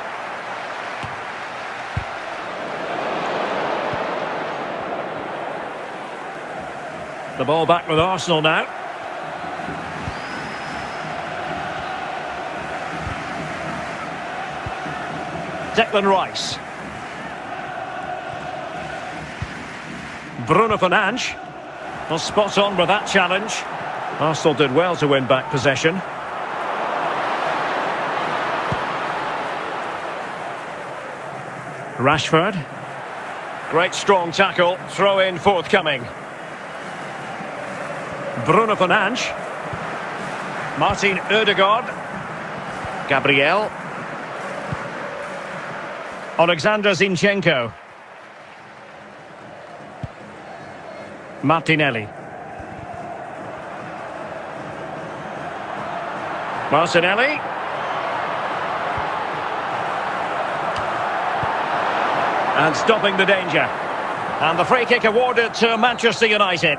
The ball back with Arsenal now. Declan Rice. Bruno Fernandes. Well, spot on with that challenge. Arsenal did well to win back possession. Rashford. Great strong tackle. Throw in forthcoming. Bruno Fernandes. Martin Odegaard. Gabriel. Alexander Zinchenko. Martinelli. Martinelli. And stopping the danger. And the free kick awarded to Manchester United.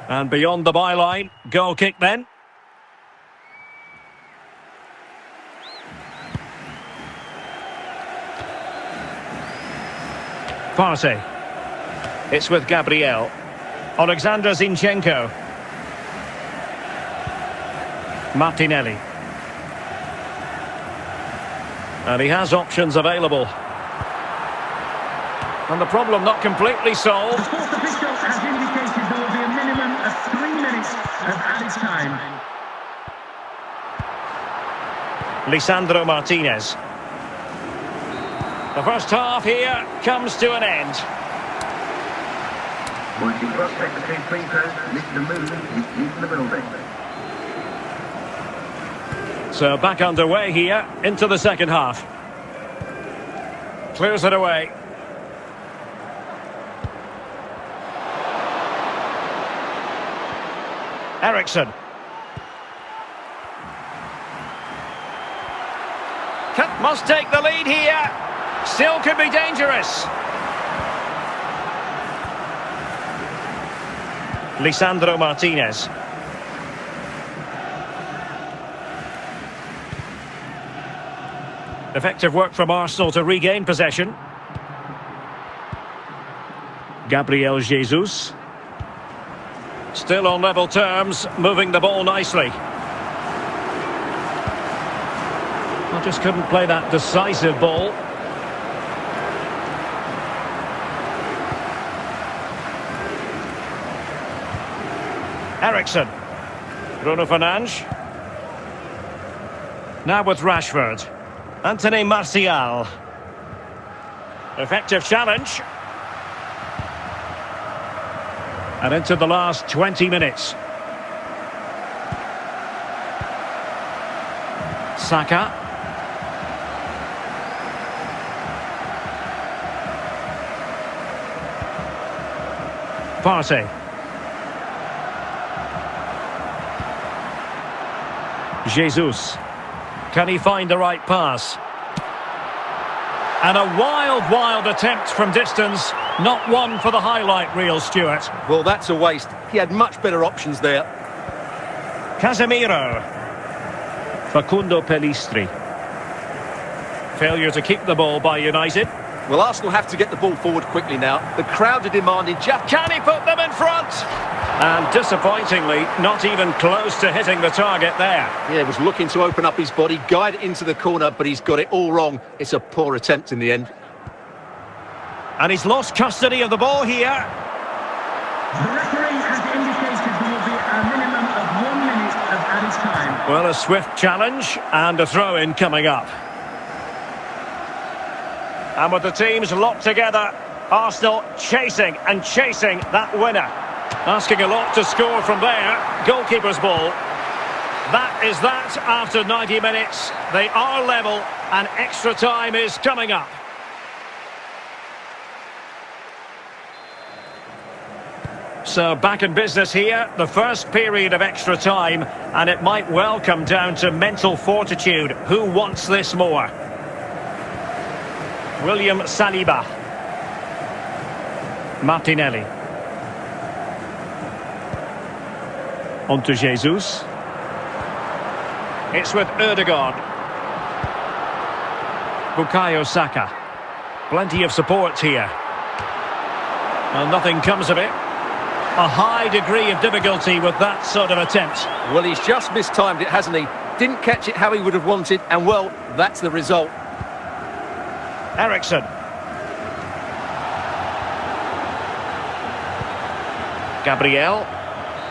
And beyond the byline, goal kick then. Partey. It's with Gabriel. Alexander Zinchenko. Martinelli. And he has options available. And the problem not completely solved. The fourth official has indicated there will be a minimum of 3 minutes of added time. Lisandro Martinez. The first half here comes to an end. Once you cross secretary free throws, Mr. Moon is in the building. So back underway here into the second half. Clears it away. Ericsson. Must take the lead here. Still could be dangerous. Lisandro Martinez. Effective work from Arsenal to regain possession. Gabriel Jesus. Still on level terms, moving the ball nicely. I just couldn't play that decisive ball. Ericsson. Bruno Fernandes. Now with Rashford. Anthony Martial. Effective challenge. And into the last 20 minutes. Saka. Partey. Jesus. Can he find the right pass? And a wild attempt from distance. Not one for the highlight reel, Stuart. Well, that's a waste. He had much better options there. Casemiro. Facundo Pellistri. Failure to keep the ball by United. Well, Arsenal have to get the ball forward quickly now. The crowd are demanding just... Can he put them in front? And disappointingly, not even close to hitting the target there. Yeah, was looking to open up his body, guide it into the corner, but he's got it all wrong. It's a poor attempt in the end. And he's lost custody of the ball here. The referee has indicated there will be a minimum of 1 minute of added time. Well, a swift challenge and a throw-in coming up. And with the teams locked together, Arsenal chasing that winner. Asking a lot to score from there. Goalkeeper's ball. That is that after 90 minutes. They are level and extra time is coming up. So back in business here, the first period of extra time, and it might well come down to mental fortitude. Who wants this more? William Saliba. Martinelli. On to Jesus. It's with Odegaard. Bukayo Saka. Plenty of support here. Well, nothing comes of it. A high degree of difficulty with that sort of attempt. Well, he's just mistimed it, hasn't he? Didn't catch it how he would have wanted, and well, that's the result. Ericsson. Gabriel.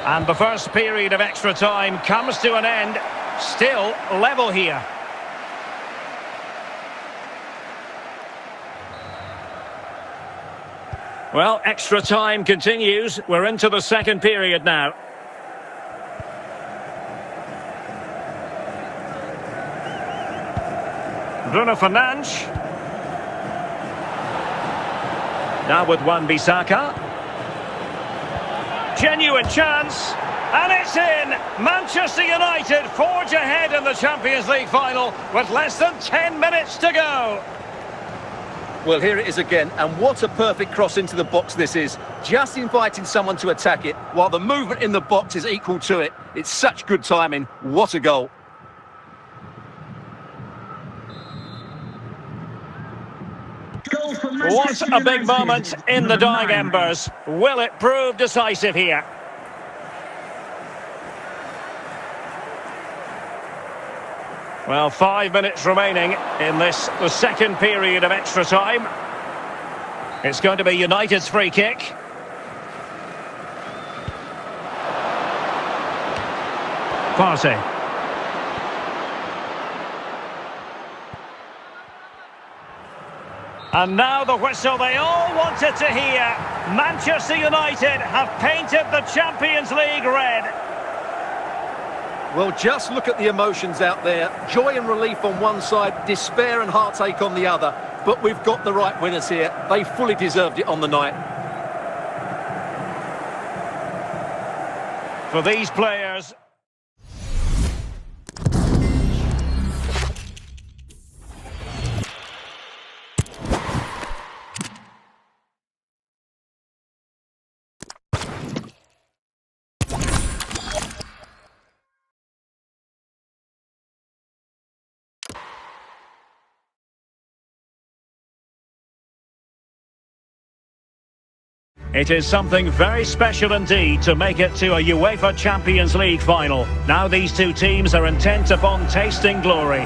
And the first period of extra time comes to an end. Still level here. Well, extra time continues. We're into the second period now. Bruno Fernandes. Now with Wan-Bissaka. Genuine chance. And it's in! Manchester United forge ahead in the Champions League final with less than 10 minutes to go. Well, here it is again, and what a perfect cross into the box this is. Just inviting someone to attack it, while the movement in the box is equal to it. It's such good timing. What a goal. What a big moment in the dying embers. Will it prove decisive here? Well, 5 minutes remaining in this, the second period of extra time. It's going to be United's free kick. Partey. And now the whistle they all wanted to hear. Manchester United have painted the Champions League red. Well, just look at the emotions out there. Joy and relief on one side, despair and heartache on the other. But we've got the right winners here. They fully deserved it on the night. For these players... It is something very special indeed to make it to a UEFA Champions League final. Now these two teams are intent upon tasting glory.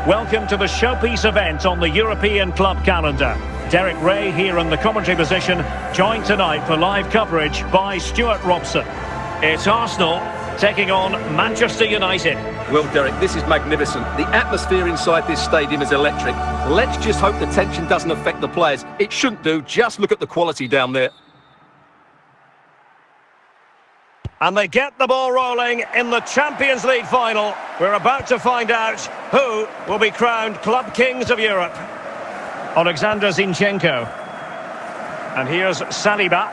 Welcome to the showpiece event on the European club calendar. Derek Ray here in the commentary position, joined tonight for live coverage by Stuart Robson. It's Arsenal taking on Manchester United. Well, Derek, this is magnificent. The atmosphere inside this stadium is electric. Let's just hope the tension doesn't affect the players. It shouldn't do. Just look at the quality down there. And they get the ball rolling in the Champions League final. We're about to find out who will be crowned Club Kings of Europe. Alexander Zinchenko. And here's Saliba.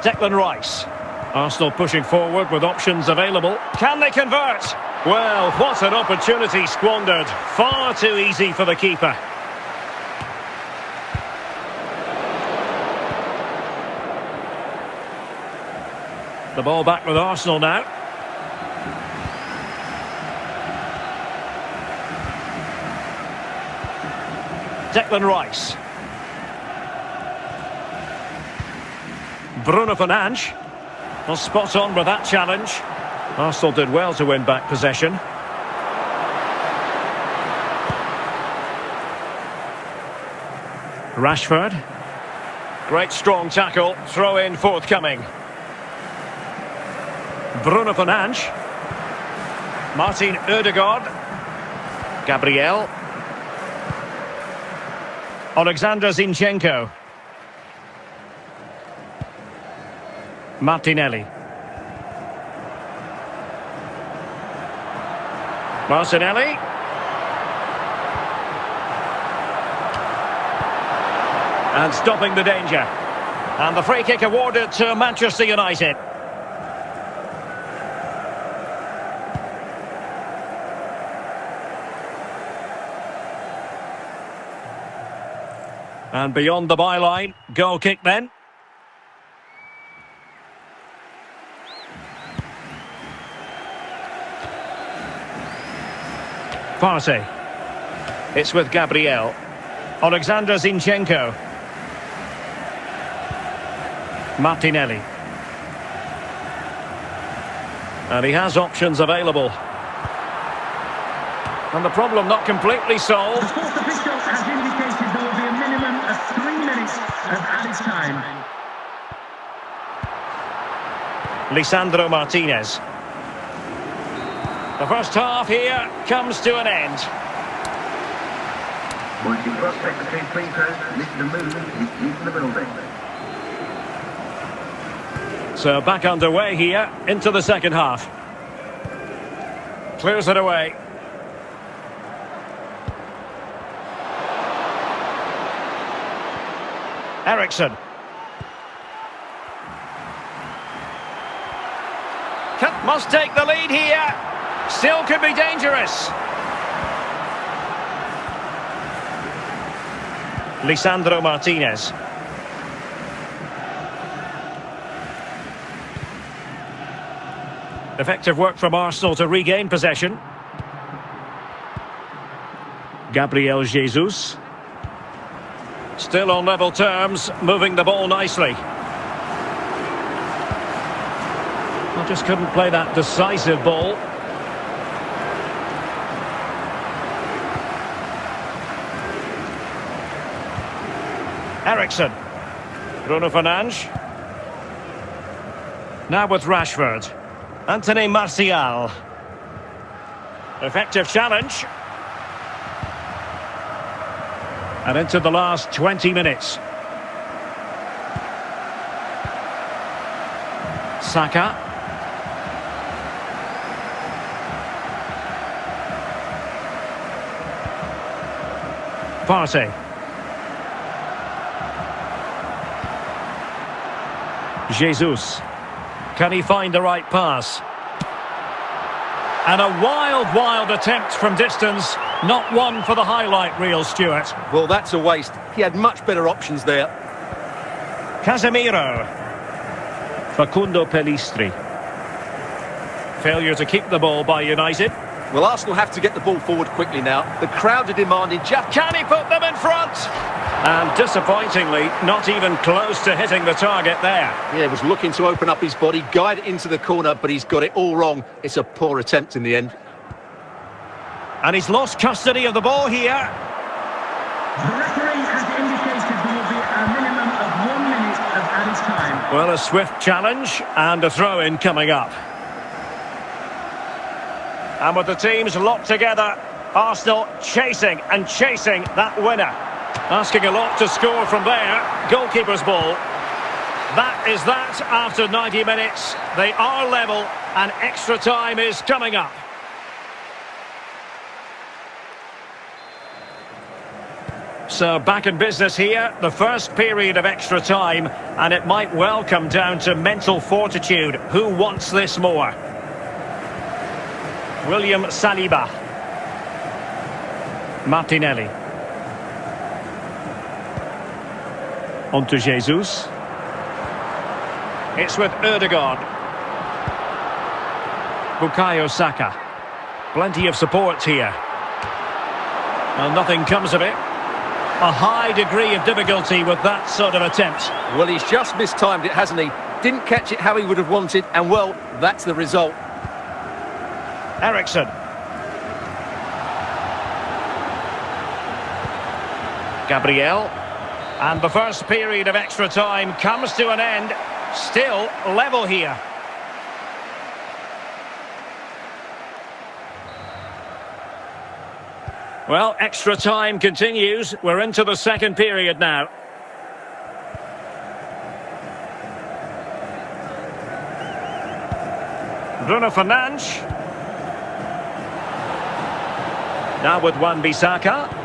Declan Rice. Arsenal pushing forward with options available. Can they convert? Well, what an opportunity squandered. Far too easy for the keeper. The ball back with Arsenal now. Declan Rice. Bruno Fernandes. Well, spot on with that challenge. Arsenal did well to win back possession. Rashford. Great strong tackle. Throw in forthcoming. Bruno Fernandes. Martin Ødegaard. Gabriel. Alexander Zinchenko. Martinelli. Martinelli. And stopping the danger. And the free kick awarded to Manchester United. And beyond the byline, goal kick then. Partey. It's with Gabriel. Alexander Zinchenko. Martinelli. And he has options available. And the problem not completely solved. The fourth official has indicated there will be a minimum of 3 minutes of added time. Lisandro Martinez. The first half here comes to an end. Once you cross secretary free throws, listen to movement is in the building. So back underway here into the second half. Clears it away. Eriksson. Must take the lead here. Still could be dangerous. Lisandro Martinez. Effective work from Arsenal to regain possession. Gabriel Jesus. Still on level terms, moving the ball nicely. I just couldn't play that decisive ball. Eriksson. Bruno Fernandes. Now with Rashford. Anthony Martial. Effective challenge. And into the last 20 minutes. Saka. Partey. Jesus. Can he find the right pass? And a wild attempt from distance. Not one for the highlight reel, Stuart. Well, that's a waste. He had much better options there. Casemiro. Facundo Pellistri. Failure to keep the ball by United. Well, Arsenal have to get the ball forward quickly now. The crowd are demanding just... Can he put them in front? And disappointingly, not even close to hitting the target there. Yeah, he was looking to open up his body, guide it into the corner, but he's got it all wrong. It's a poor attempt in the end. And he's lost custody of the ball here. The referee has indicated there will be a minimum of 1 minute of added time. Well, a swift challenge and a throw-in coming up. And with the teams locked together, Arsenal chasing that winner. Asking a lot to score from there. Goalkeeper's ball. That is that after 90 minutes. They are level and extra time is coming up. So back in business here, the first period of extra time, and it might well come down to mental fortitude. Who wants this more? William Saliba. Martinelli. On to Jesus. It's with Ødegaard. Bukayo Saka. Plenty of support here. Well, nothing comes of it. A high degree of difficulty with that sort of attempt. Well, he's just mistimed it, hasn't he? Didn't catch it how he would have wanted, and well, that's the result. Eriksson. Gabriel. And the first period of extra time comes to an end. Still level here. Well, extra time continues. We're into the second period now. Bruno Fernandes. Now with Wan-Bissaka.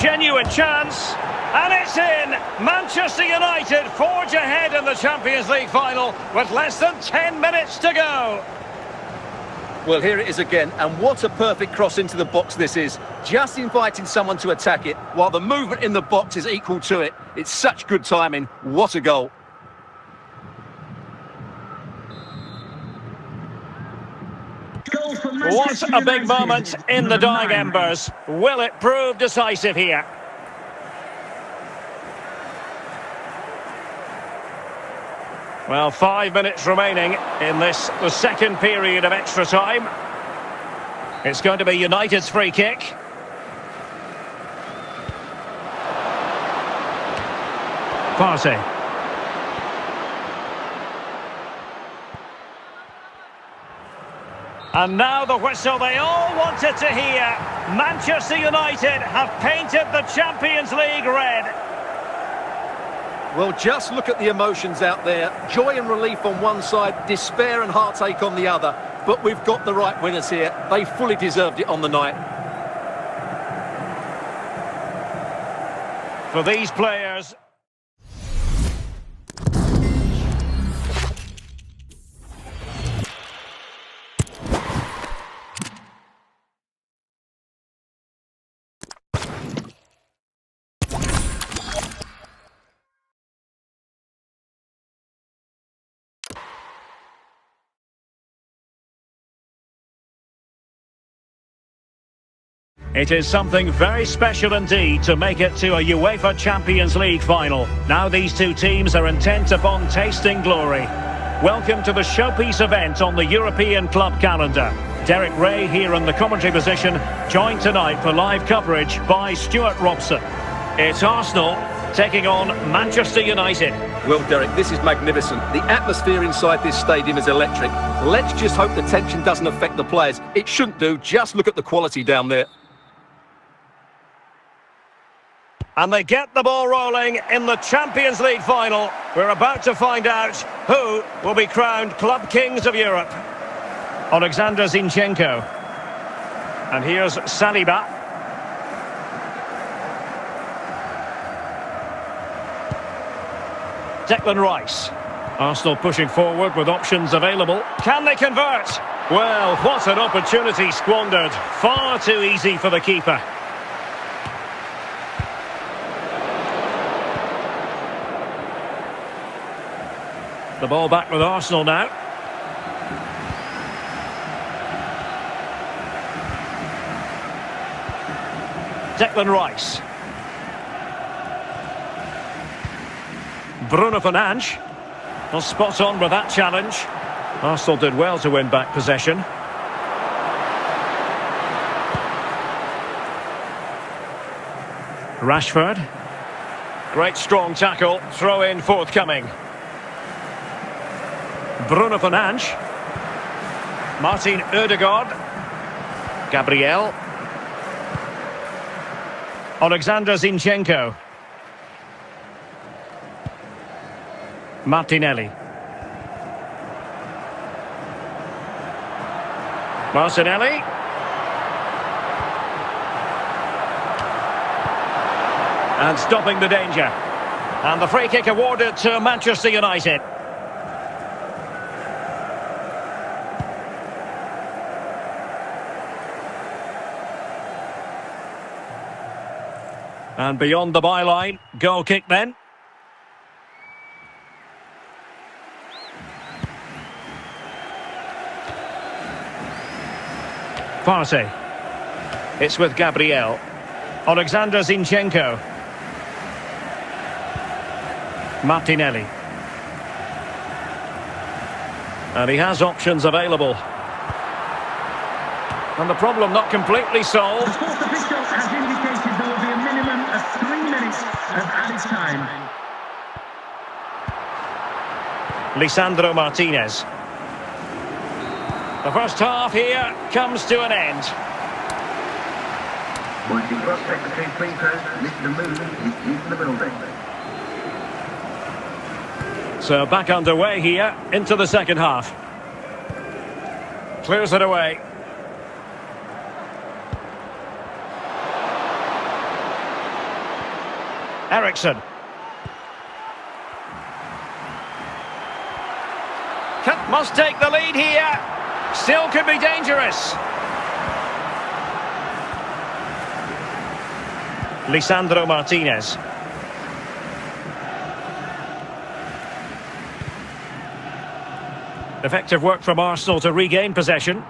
Genuine chance. And it's in! Manchester United forge ahead in the Champions League final with less than 10 minutes to go. Well, here it is again, and what a perfect cross into the box this is. Just inviting someone to attack it, while the movement in the box is equal to it. It's such good timing. What a goal. Goal from What Manchester a big United, moment in the number dying 9. embers. Will it prove decisive here? Well, 5 minutes remaining in the second period of extra time. It's going to be United's free kick. Partey. And now the whistle they all wanted to hear. Manchester United have painted the Champions League red. Well, just look at the emotions out there. Joy and relief on one side, despair and heartache on the other. But we've got the right winners here. They fully deserved it on the night. For these players... It is something very special indeed to make it to a UEFA Champions League final. Now these two teams are intent upon tasting glory. Welcome to the showpiece event on the European club calendar. Derek Ray here in the commentary position, joined tonight for live coverage by Stuart Robson. It's Arsenal taking on Manchester United. Well, Derek, this is magnificent. The atmosphere inside this stadium is electric. Let's just hope the tension doesn't affect the players. It shouldn't do. Just look at the quality down there. And they get the ball rolling in the Champions League final. We're about to find out who will be crowned Club Kings of Europe. Alexander Zinchenko. And here's Saliba. Declan Rice. Arsenal pushing forward with options available. Can they convert? Well, what an opportunity squandered. Far too easy for the keeper. The ball back with Arsenal now. Declan Rice. Bruno Fernandes. Well, spot on with that challenge. Arsenal did well to win back possession. Rashford. Great strong tackle. Throw in forthcoming. Bruno Fernandes. Martin Odegaard. Gabriel. Alexander Zinchenko. Martinelli. Martinelli. And stopping the danger. And the free kick awarded to Manchester United. And beyond the byline, goal kick then. Partey. It's with Gabriel. Alexander Zinchenko. Martinelli. And he has options available. And the problem not completely solved. The fourth official has indicated there will be a minimum of 3 minutes of added time. Lisandro Martinez. The first half here comes to an end. Wanting prospect between free throws, Mr. Moon is in the building. So back underway here into the second half. Clears it away. Eriksson. Must take the lead here. Still could be dangerous. Lisandro Martinez. Effective work from Arsenal to regain possession.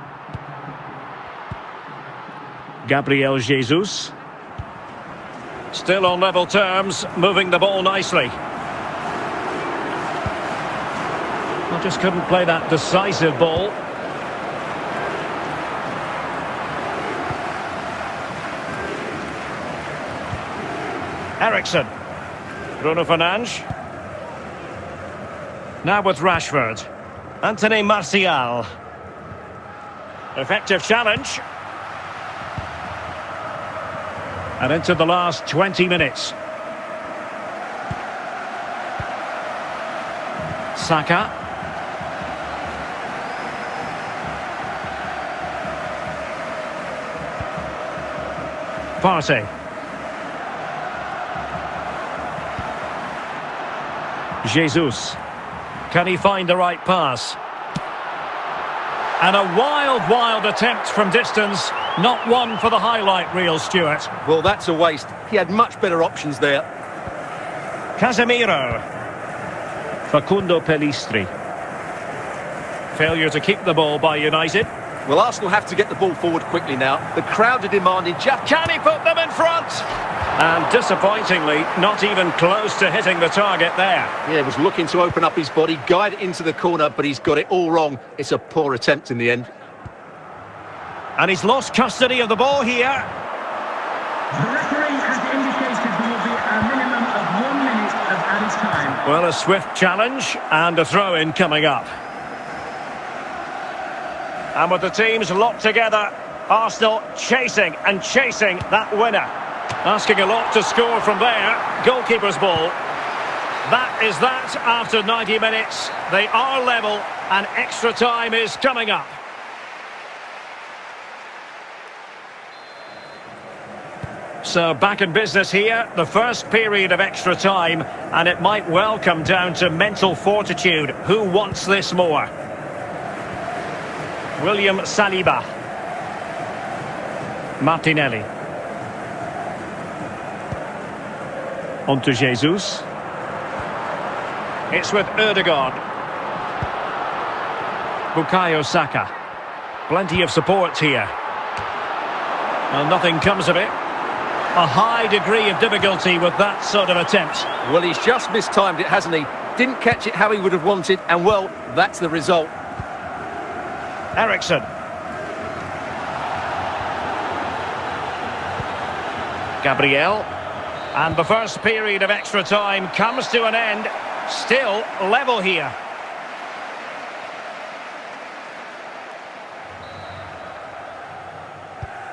Gabriel Jesus. Still on level terms, moving the ball nicely. I just couldn't play that decisive ball. Ericsson. Bruno Fernandes. Now with Rashford. Anthony Martial. Effective challenge. And into the last 20 minutes. Saka. Partey. Jesus. Can he find the right pass? And a wild attempt from distance. Not one for the highlight reel, Stuart. Well, that's a waste. He had much better options there. Casemiro. Facundo Pellistri. Failure to keep the ball by United. Well, Arsenal have to get the ball forward quickly now. The crowd are demanding just... Can he put them in front? And disappointingly, not even close to hitting the target there. Yeah, he was looking to open up his body, guide it into the corner, but he's got it all wrong. It's a poor attempt in the end. And he's lost custody of the ball here. The referee has indicated there will be a minimum of 1 minute of added time. Well, a swift challenge and a throw-in coming up. And with the teams locked together, Arsenal chasing that winner. Asking a lot to score from there. Goalkeeper's ball. That is that after 90 minutes. They are level and extra time is coming up. So back in business here, the first period of extra time, and it might well come down to mental fortitude. Who wants this more? William Saliba. Martinelli. On to Jesus. It's with Ødegaard. Bukayo Saka. Plenty of support here. Well, nothing comes of it. A high degree of difficulty with that sort of attempt. Well, he's just mistimed it, hasn't he? Didn't catch it how he would have wanted, and well, that's the result. Ericsson. Gabriel. And the first period of extra time comes to an end. Still level here.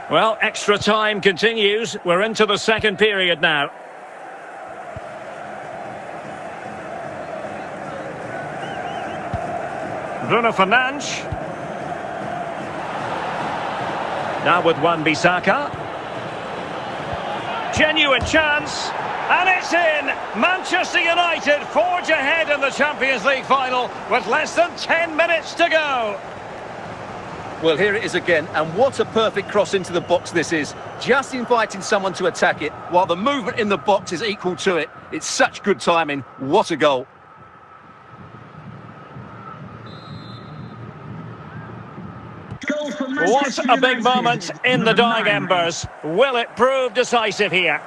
Well, extra time continues. We're into the second period now. Bruno Fernandes. Now with Wan-Bissaka. Genuine chance, and it's in! Manchester United forge ahead in the Champions League final with less than 10 minutes to go. Well, here it is again, and what a perfect cross into the box this is. Just inviting someone to attack it, while the movement in the box is equal to it. It's such good timing. What a goal. What a big moment in the dying embers. Will it prove decisive here?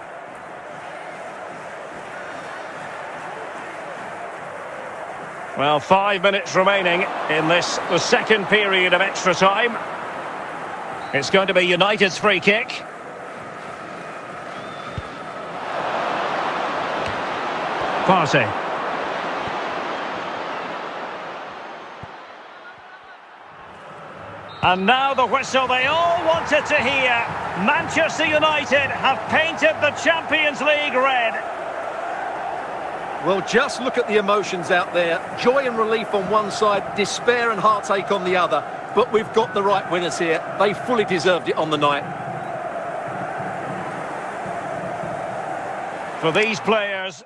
Well, 5 minutes remaining in this, the second period of extra time. It's going to be United's free kick. Partey. And now the whistle they all wanted to hear. Manchester United have painted the Champions League red. Well, just look at the emotions out there. Joy and relief on one side, despair and heartache on the other. But we've got the right winners here. They fully deserved it on the night. For these players...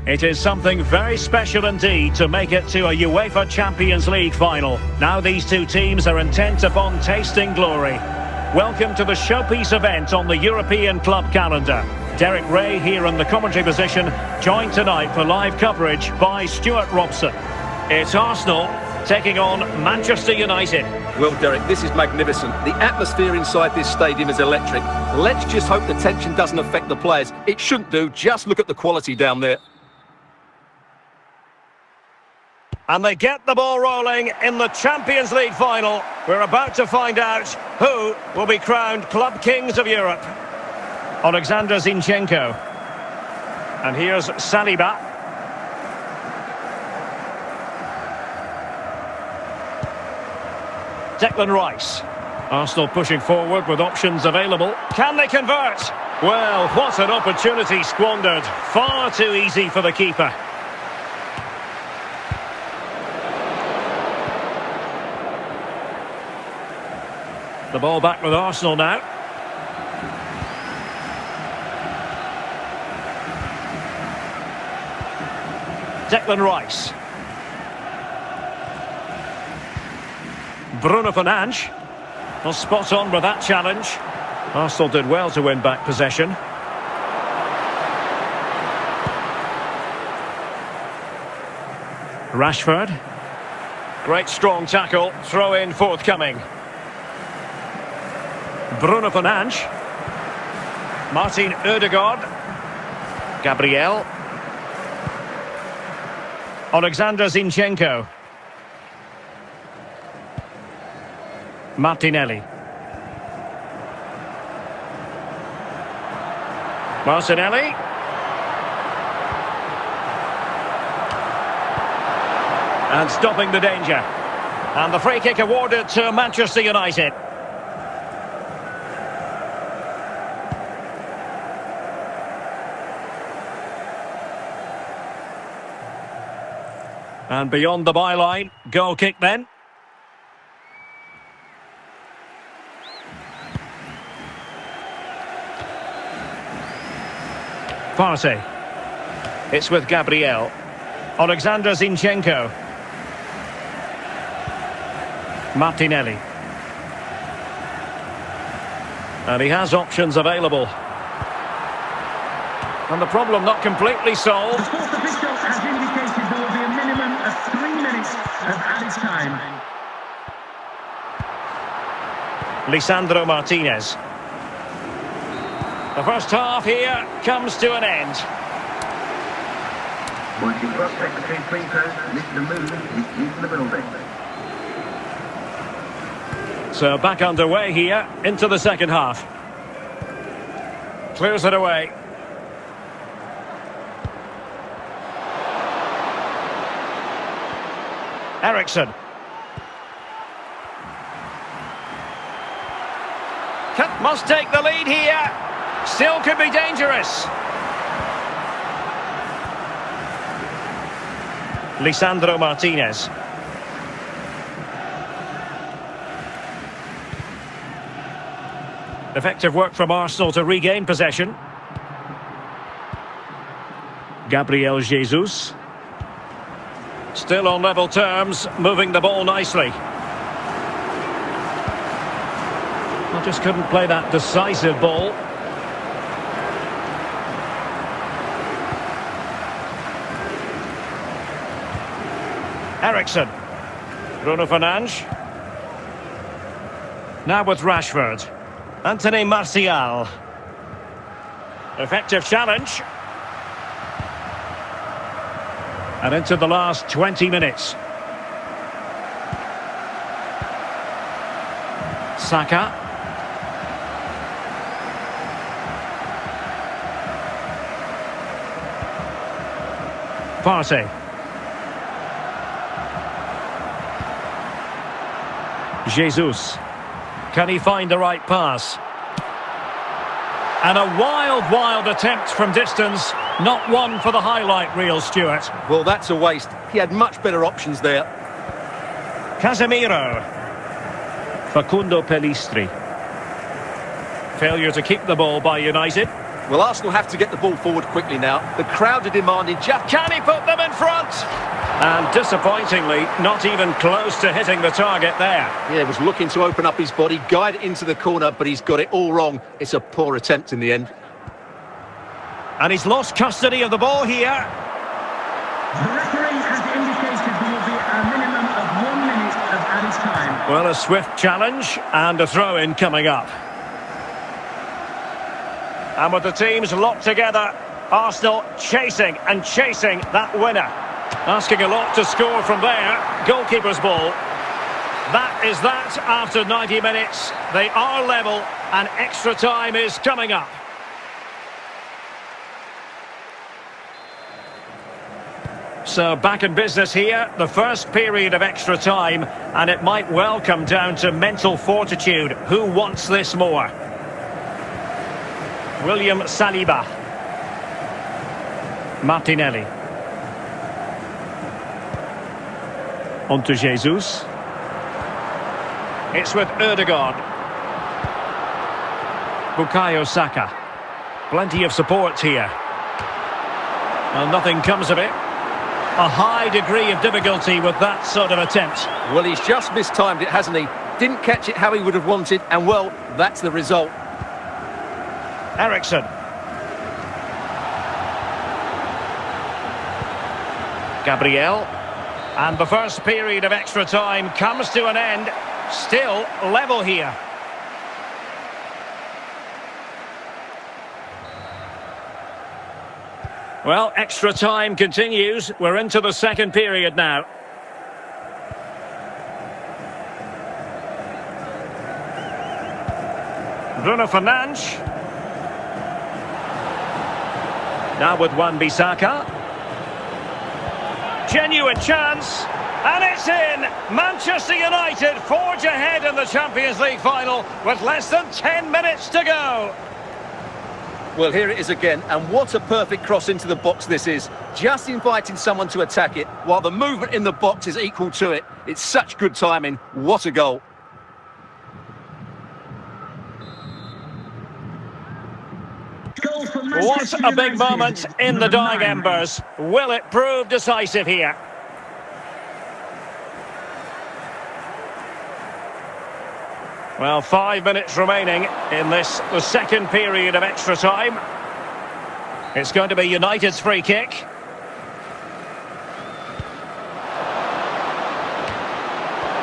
It is something very special indeed to make it to a UEFA Champions League final. Now these two teams are intent upon tasting glory. Welcome to the showpiece event on the European club calendar. Derek Ray here in the commentary position, joined tonight for live coverage by Stuart Robson. It's Arsenal taking on Manchester United. Well, Derek, this is magnificent. The atmosphere inside this stadium is electric. Let's just hope the tension doesn't affect the players. It shouldn't do. Just look at the quality down there. And they get the ball rolling in the Champions League final. We're about to find out who will be crowned Club Kings of Europe. Alexander Zinchenko. And here's Saliba. Declan Rice. Arsenal pushing forward with options available. Can they convert? Well, what an opportunity squandered. Far too easy for the keeper. The ball back with Arsenal now. Declan Rice. Bruno Fernandes. Well, spot on with that challenge. Arsenal did well to win back possession. Rashford. Great strong tackle. Throw in forthcoming. Bruno Fernandes. Martin Ødegaard. Gabriel. Alexander Zinchenko. Martinelli. Martinelli. And stopping the danger. And the free kick awarded to Manchester United. And beyond the byline, goal kick then. Partey. It's with Gabriel. Alexander Zinchenko. Martinelli. And he has options available. And the problem not completely solved. The fourth official has indicated there will be a minimum of 3 minutes of added time. Lisandro Martinez. The first half here comes to an end. Once you cross secretary free throws, Mr. Moon is into the building. So back underway here into the second half. Clears it away. Ericsson. Must take the lead here. Still could be dangerous. Lisandro Martinez. Effective work from Arsenal to regain possession. Gabriel Jesus. Still on level terms, moving the ball nicely. Well, just couldn't play that decisive ball. Ericsson. Bruno Fernandes. Now with Rashford. Anthony Martial. Effective challenge. And into the last 20 minutes. Saka. Partey. Jesus. Can he find the right pass? And a wild attempt from distance. Not one for the highlight reel, Stuart. Well, that's a waste. He had much better options there. Casemiro. Facundo Pellistri. Failure to keep the ball by United. Well, Arsenal have to get the ball forward quickly now. The crowd are demanding just... Can he put them in front? And disappointingly, not even close to hitting the target there. Yeah, he was looking to open up his body, guide it into the corner, but he's got it all wrong. It's a poor attempt in the end. And he's lost custody of the ball here. The referee has indicated there will be a minimum of 1 minute of added time. Well, a swift challenge and a throw-in coming up. And with the teams locked together, Arsenal chasing and chasing that winner. Asking a lot to score from there. Goalkeeper's ball. That is that after 90 minutes. They are level and extra time is coming up. So back in business here, the first period of extra time, and it might well come down to mental fortitude. Who wants this more? William Saliba. Martinelli. On to Jesus. It's with Ødegaard. Bukayo Saka. Plenty of support here. Well, nothing comes of it. A high degree of difficulty with that sort of attempt. Well, he's just mistimed it, hasn't he? Didn't catch it how he would have wanted, and well, that's the result. Eriksen. Gabriel. And the first period of extra time comes to an end. Still level here. Well, extra time continues. We're into the second period now. Bruno Fernandes. Now with Wan-Bissaka. Genuine chance. And it's in! Manchester United forge ahead in the Champions League final with less than 10 minutes to go. Well, here it is again, and what a perfect cross into the box this is. Just inviting someone to attack it, while the movement in the box is equal to it. It's such good timing. What a goal. What a big moment in the dying embers. Will it prove decisive here? Well, 5 minutes remaining in this, the second period of extra time. It's going to be United's free kick.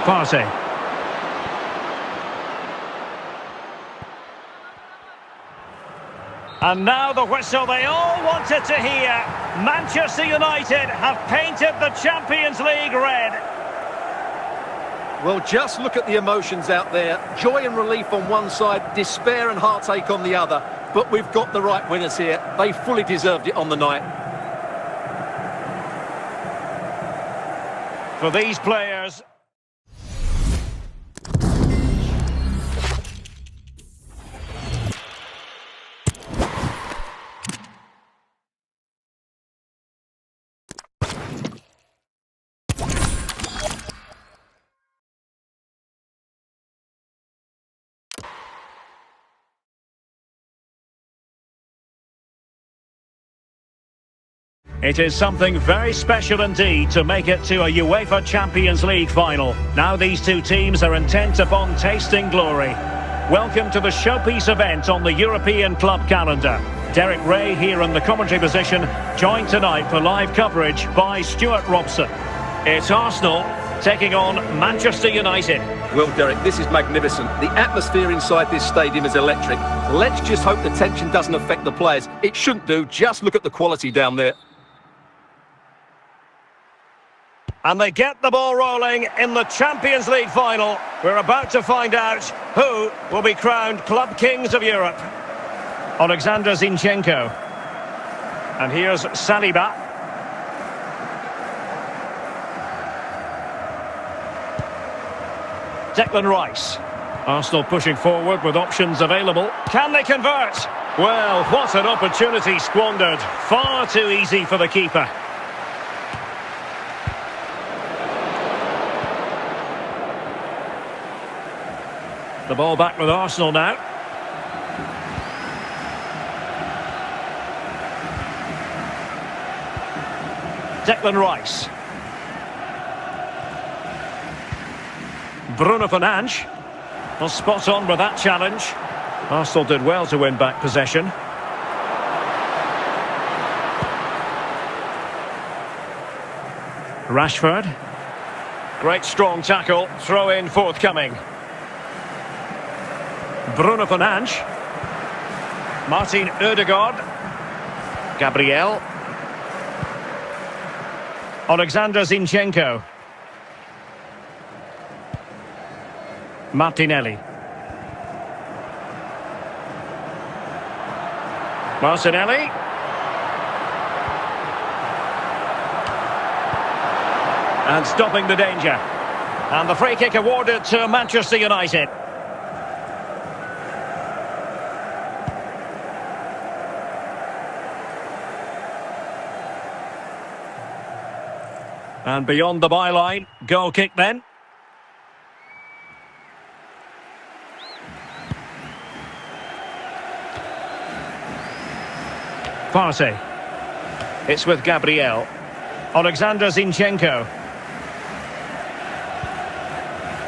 Partey. And now the whistle they all wanted to hear. Manchester United have painted the Champions League red. Well, just look at the emotions out there. Joy and relief on one side, despair and heartache on the other. But we've got the right winners here. They fully deserved it on the night. For these players... It is something very special indeed to make it to a UEFA Champions League final. Now these two teams are intent upon tasting glory. Welcome to the showpiece event on the European club calendar. Derek Ray here in the commentary position, joined tonight for live coverage by Stuart Robson. It's Arsenal taking on Manchester United. Well, Derek, this is magnificent. The atmosphere inside this stadium is electric. Let's just hope the tension doesn't affect the players. It shouldn't do. Just look at the quality down there. And they get the ball rolling in the Champions League final. We're about to find out who will be crowned Club Kings of Europe. Alexander Zinchenko. And here's Saliba. Declan Rice. Arsenal pushing forward with options available. Can they convert? Well, what an opportunity squandered. Far too easy for the keeper. The ball back with Arsenal now. Declan Rice. Bruno Fernandes. Well, spot on with that challenge. Arsenal did well to win back possession. Rashford. Great strong tackle. Throw in forthcoming. Bruno Fernandes. Martin Ødegaard. Gabriel. Alexander Zinchenko. Martinelli. Martinelli. And stopping the danger. And the free kick awarded to Manchester United. And beyond the byline, goal kick then. Partey. It's with Gabriel. Alexander Zinchenko.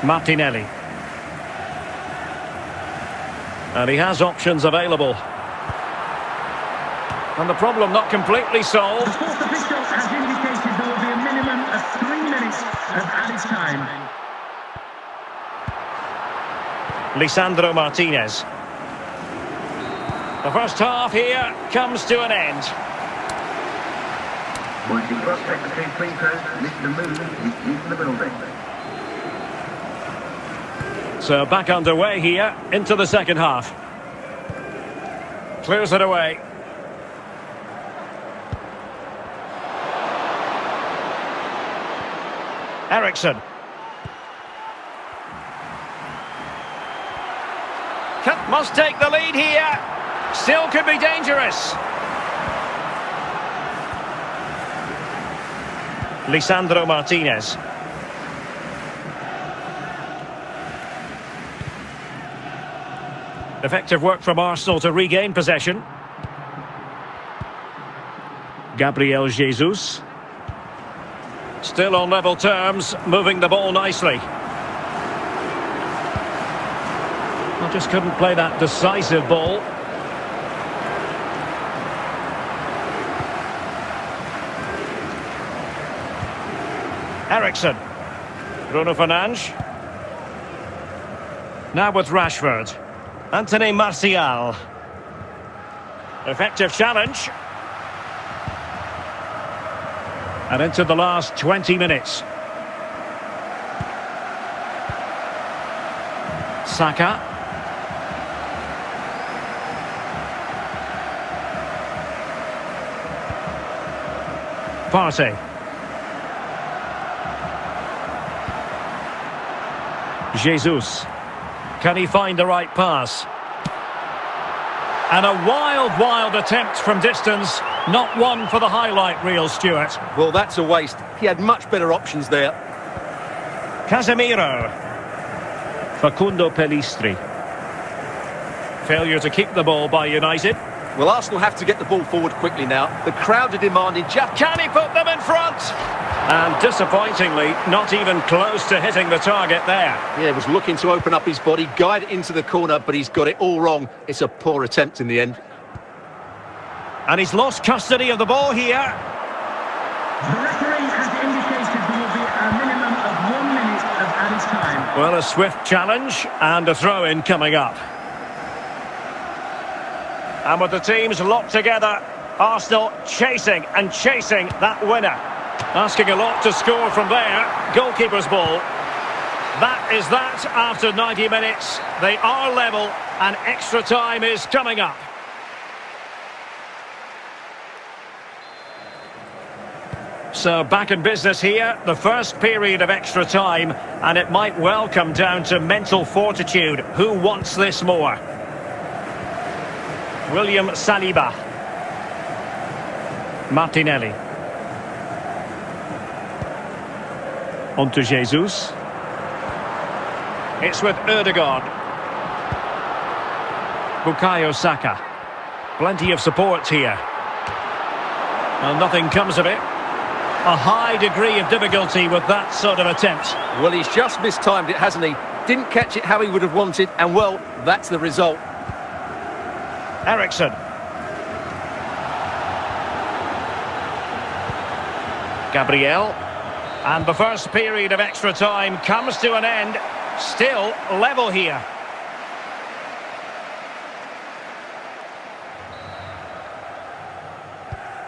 Martinelli. And he has options available. And the problem not completely solved. The fourth official has indicated there will be a minimum of 3 minutes of added time. Lisandro Martinez. The first half here comes to an end. Was the prospect between free throws, Mr. Moon is in the building. So back underway here into the second half. Clears it away. Ericsson. Must take the lead here. Still could be dangerous. Lisandro Martinez. Effective work from Arsenal to regain possession. Gabriel Jesus. Still on level terms, moving the ball nicely. Well, just couldn't play that decisive ball. Ericsson. Bruno Fernandes. Now with Rashford. Anthony Martial. Effective challenge. And into the last 20 minutes. Saka. Partey. Jesus. Can he find the right pass? And a wild attempt from distance. Not one for the highlight reel, Stuart. Well, that's a waste. He had much better options there. Casemiro. Facundo Pellistri. Failure to keep the ball by United. Well, Arsenal have to get the ball forward quickly now. The crowd are demanding just... Can he put them in front? And disappointingly, not even close to hitting the target there. Yeah, he was looking to open up his body, guide it into the corner, but he's got it all wrong. It's a poor attempt in the end. And he's lost custody of the ball here. The referee has indicated there will be a minimum of 1 minute of added time. Well, a swift challenge and a throw-in coming up. And with the teams locked together, Arsenal chasing that winner. Asking a lot to score from there. Goalkeeper's ball. That is that after 90 minutes. They are level and extra time is coming up. So back in business here, the first period of extra time, and it might well come down to mental fortitude. Who wants this more? William Saliba. Martinelli. On to Jesus. It's with Ødegaard. Bukayo Saka. Plenty of support here. Well, nothing comes of it. A high degree of difficulty with that sort of attempt. Well, he's just mistimed it, hasn't he? Didn't catch it how he would have wanted, and well, that's the result. Eriksson. Gabriel. And the first period of extra time comes to an end. Still level here.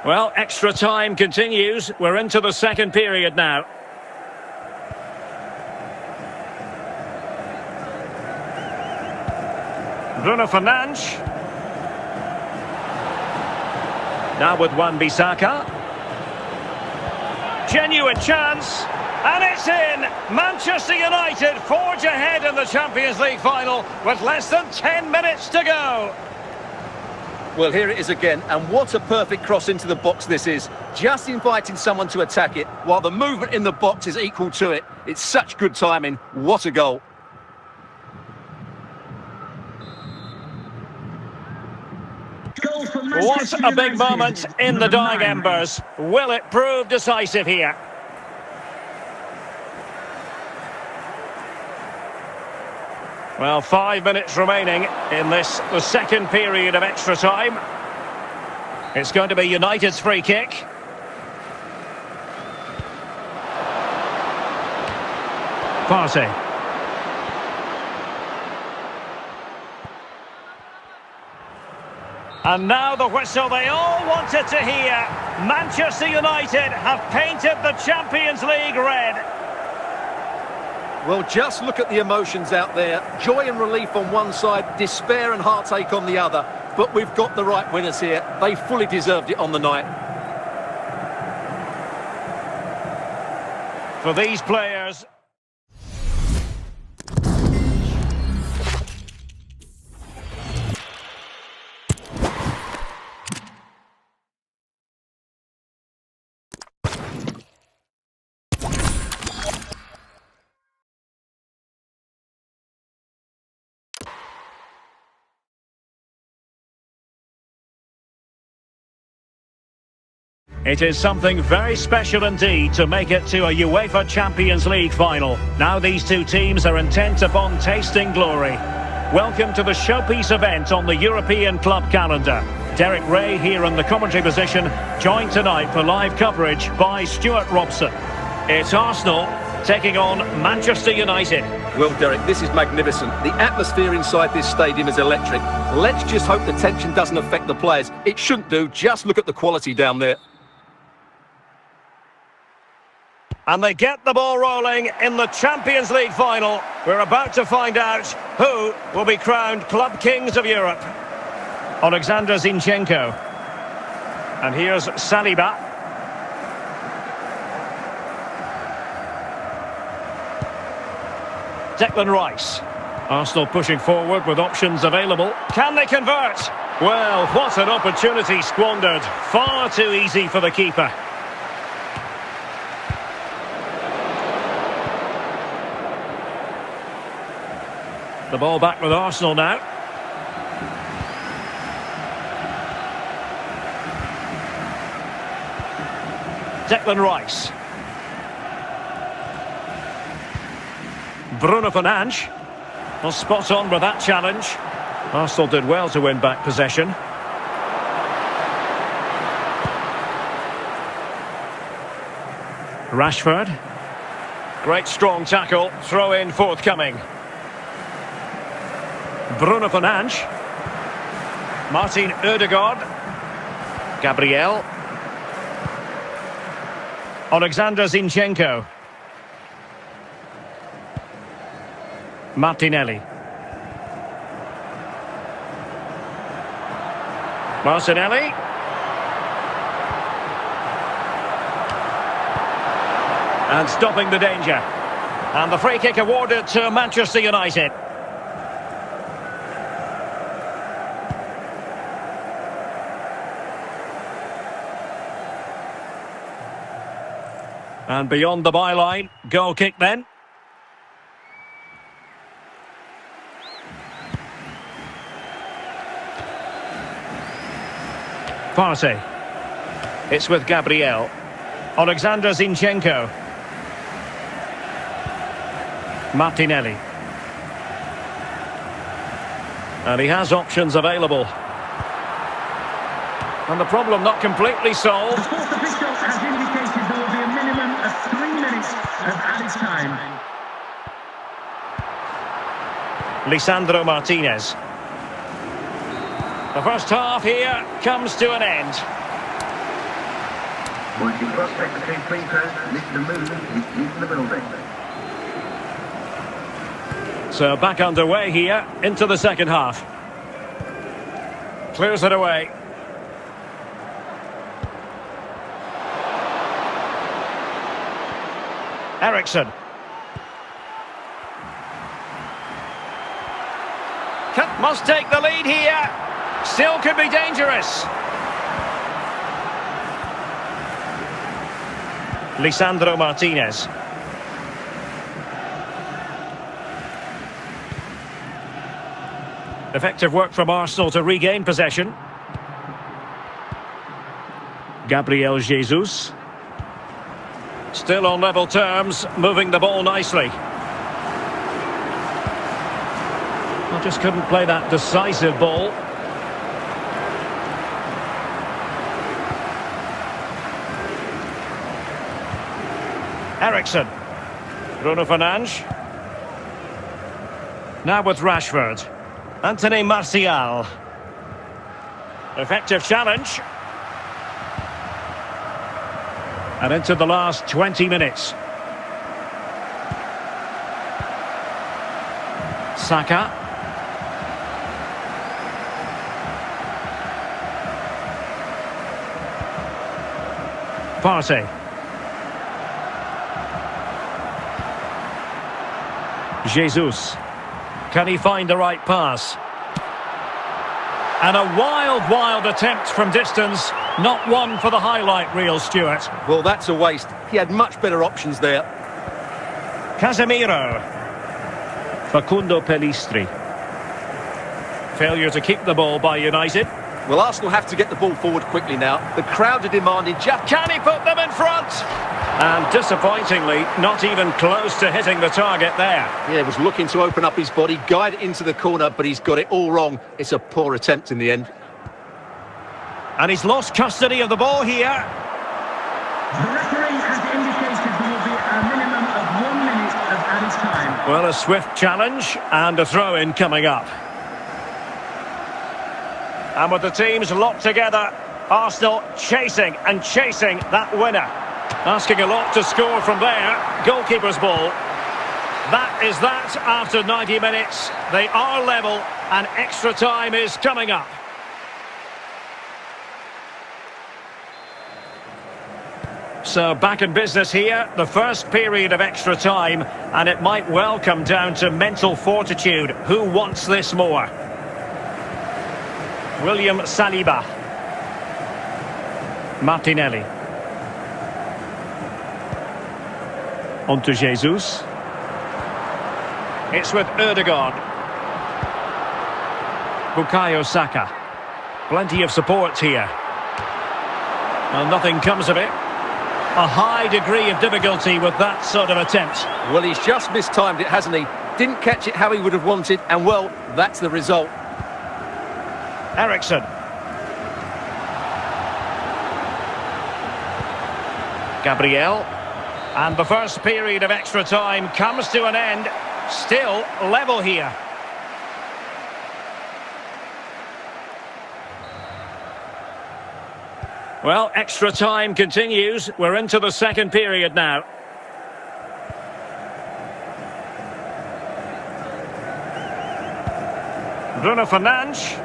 Well, extra time continues. We're into the second period now. Bruno Fernandes. Now with Wan-Bissaka. Genuine chance. And it's in! Manchester United forge ahead in the Champions League final with less than 10 minutes to go. Well, here it is again, and what a perfect cross into the box this is. Just inviting someone to attack it, while the movement in the box is equal to it. It's such good timing. What a goal. What a big moment in the dying embers. Will it prove decisive here? Well, 5 minutes remaining in this, the second period of extra time. It's going to be United's free kick. Partey. And now the whistle they all wanted to hear. Manchester United have painted the Champions League red. Well, just look at the emotions out there. Joy and relief on one side, despair and heartache on the other. But we've got the right winners here. They fully deserved it on the night. For these players... It is something very special indeed to make it to a UEFA Champions League final. Now these two teams are intent upon tasting glory. Welcome to the showpiece event on the European club calendar. Derek Ray here in the commentary position, joined tonight for live coverage by Stuart Robson. It's Arsenal taking on Manchester United. Well, Derek, this is magnificent. The atmosphere inside this stadium is electric. Let's just hope the tension doesn't affect the players. It shouldn't do. Just look at the quality down there. And they get the ball rolling in the Champions League final. We're about to find out who will be crowned Club Kings of Europe. Alexander Zinchenko. And here's Saliba. Declan Rice. Arsenal pushing forward with options available. Can they convert? Well, what an opportunity squandered. Far too easy for the keeper. The ball back with Arsenal now. Declan Rice. Bruno Fernandes. Well, spot on with that challenge. Arsenal did well to win back possession. Rashford. Great strong tackle. Throw in forthcoming. Bruno Fernandes. Martin Ødegaard. Gabriel. Alexander Zinchenko. Martinelli. Martinelli. And stopping the danger. And the free kick awarded to Manchester United. And beyond the byline, goal kick then. Partey. It's with Gabriel. Alexander Zinchenko. Martinelli. And he has options available. And the problem not completely solved. The fourth official has indicated there will be a minimum of 3 minutes of added time. Lisandro Martinez. The first half here comes to an end. Once you cross secretary free throws, Mr. Movement is in the building. So back underway here into the second half. Clears it away. Eriksson. Must take the lead here. Still could be dangerous. Lisandro Martinez. Effective work from Arsenal to regain possession. Gabriel Jesus. Still on level terms, moving the ball nicely. Well, just couldn't play that decisive ball. Eriksson. Bruno Fernandes. Now with Rashford. Anthony Martial. Effective challenge. And into the last 20 minutes. Saka. Partey. Jesus. Can he find the right pass? And a wild attempt from distance. Not one for the highlight reel, Stuart. Well, that's a waste. He had much better options there. Casemiro. Facundo Pellistri. Failure to keep the ball by United. Well, Arsenal have to get the ball forward quickly now. The crowd are demanding just... Can he put them in front? And disappointingly, not even close to hitting the target there. Yeah, he was looking to open up his body, guide it into the corner, but he's got it all wrong. It's a poor attempt in the end. And he's lost custody of the ball here. The referee has indicated there will be a minimum of 1 minute of added time. Well, a swift challenge and a throw-in coming up. And with the teams locked together, Arsenal chasing and chasing that winner. Asking a lot to score from there. Goalkeeper's ball. That is that after 90 minutes. They are level and extra time is coming up. So back in business here, the first period of extra time, and it might well come down to mental fortitude. Who wants this more? William Saliba. Martinelli. On to Jesus. It's with Ødegaard. Bukayo Saka. Plenty of support here. Well, nothing comes of it. A high degree of difficulty with that sort of attempt. Well, he's just mistimed it, hasn't he? Didn't catch it how he would have wanted, and well, that's the result. Eriksson. Gabriel. And the first period of extra time comes to an end. Still level here. Well, extra time continues. We're into the second period now. Bruno Fernandes.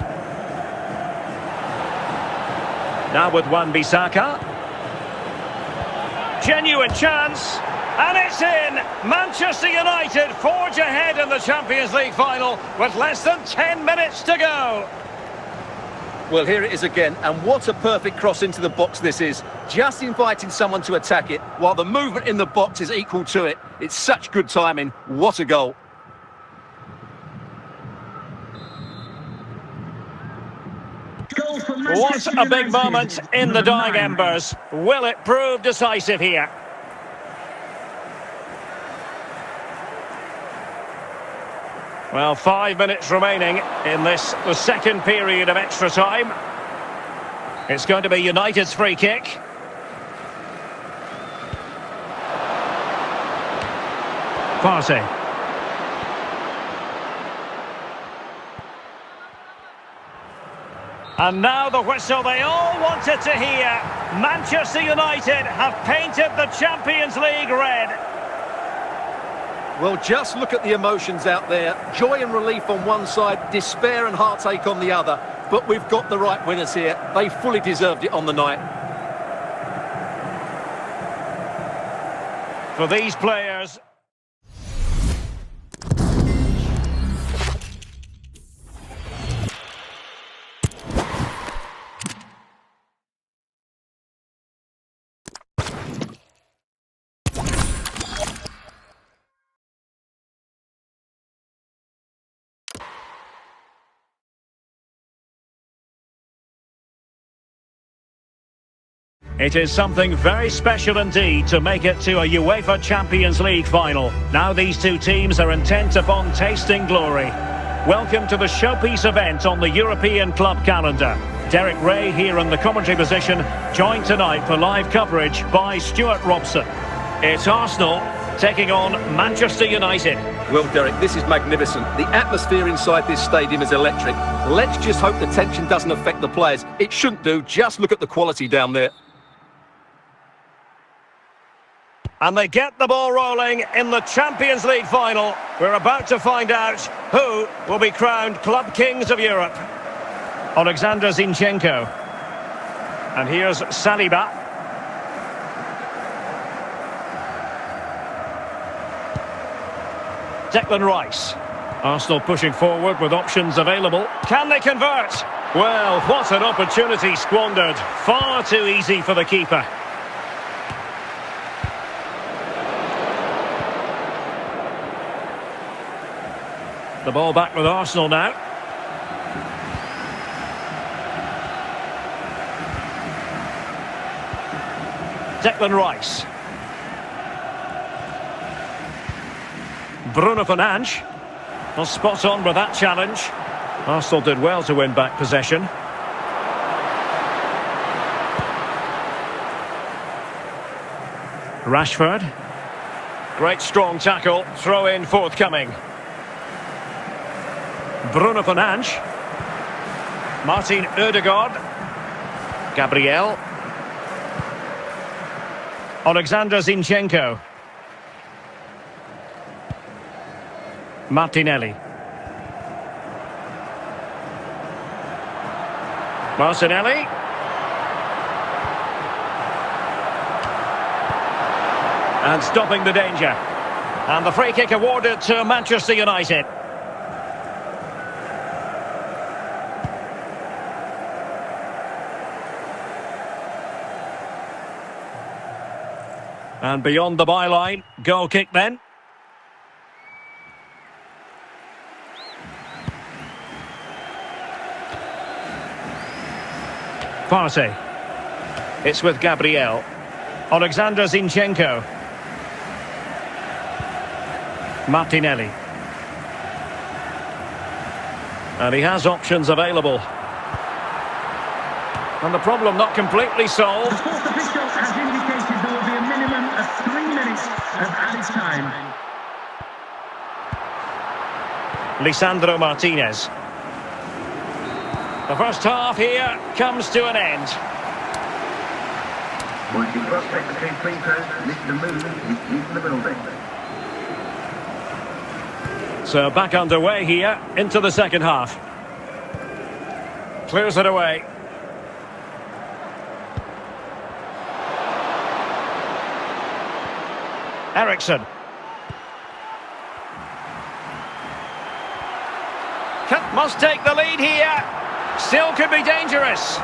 Now with Wan-Bissaka. Genuine chance. And it's in! Manchester United forge ahead in the Champions League final with less than 10 minutes to go. Well, here it is again, and what a perfect cross into the box this is. Just inviting someone to attack it, while the movement in the box is equal to it. It's such good timing. What a goal. Goal for What a big moment in the dying embers. Will it prove decisive here? Well, 5 minutes remaining in this, the second period of extra time. It's going to be United's free kick. Partey. And now the whistle they all wanted to hear. Manchester United have painted the Champions League red. Well, just look at the emotions out there. Joy and relief on one side, despair and heartache on the other. But we've got the right winners here. They fully deserved it on the night. For these players... It is something very special indeed to make it to a UEFA Champions League final. Now these two teams are intent upon tasting glory. Welcome to the showpiece event on the European club calendar. Derek Ray here in the commentary position, joined tonight for live coverage by Stuart Robson. It's Arsenal taking on Manchester United. Well, Derek, this is magnificent. The atmosphere inside this stadium is electric. Let's just hope the tension doesn't affect the players. It shouldn't do. Just look at the quality down there. And they get the ball rolling in the Champions League final. We're about to find out who will be crowned Club Kings of Europe. Alexander Zinchenko. And here's Saliba. Declan Rice. Arsenal pushing forward with options available. Can they convert? Well, what an opportunity squandered. Far too easy for the keeper. The ball back with Arsenal now. Declan Rice. Bruno Fernandes. Well, spot on with that challenge. Arsenal did well to win back possession. Rashford. Great strong tackle. Throw in forthcoming. Bruno Fernandes. Martin Ødegaard. Gabriel. Alexander Zinchenko. Martinelli. Martinelli. And stopping the danger. And the free kick awarded to Manchester United. And beyond the byline, goal kick then. Partey. It's with Gabriel. Alexander Zinchenko. Martinelli. And he has options available. And the problem not completely solved. The fourth official has indicated there will be a minimum of 3 minutes of added time. Lisandro Martinez. The first half here comes to an end. Once you cross between free throws, listen to movement is leaving the building. So back underway here into the second half. Clears it away. Eriksson. Must take the lead here. Still could be dangerous.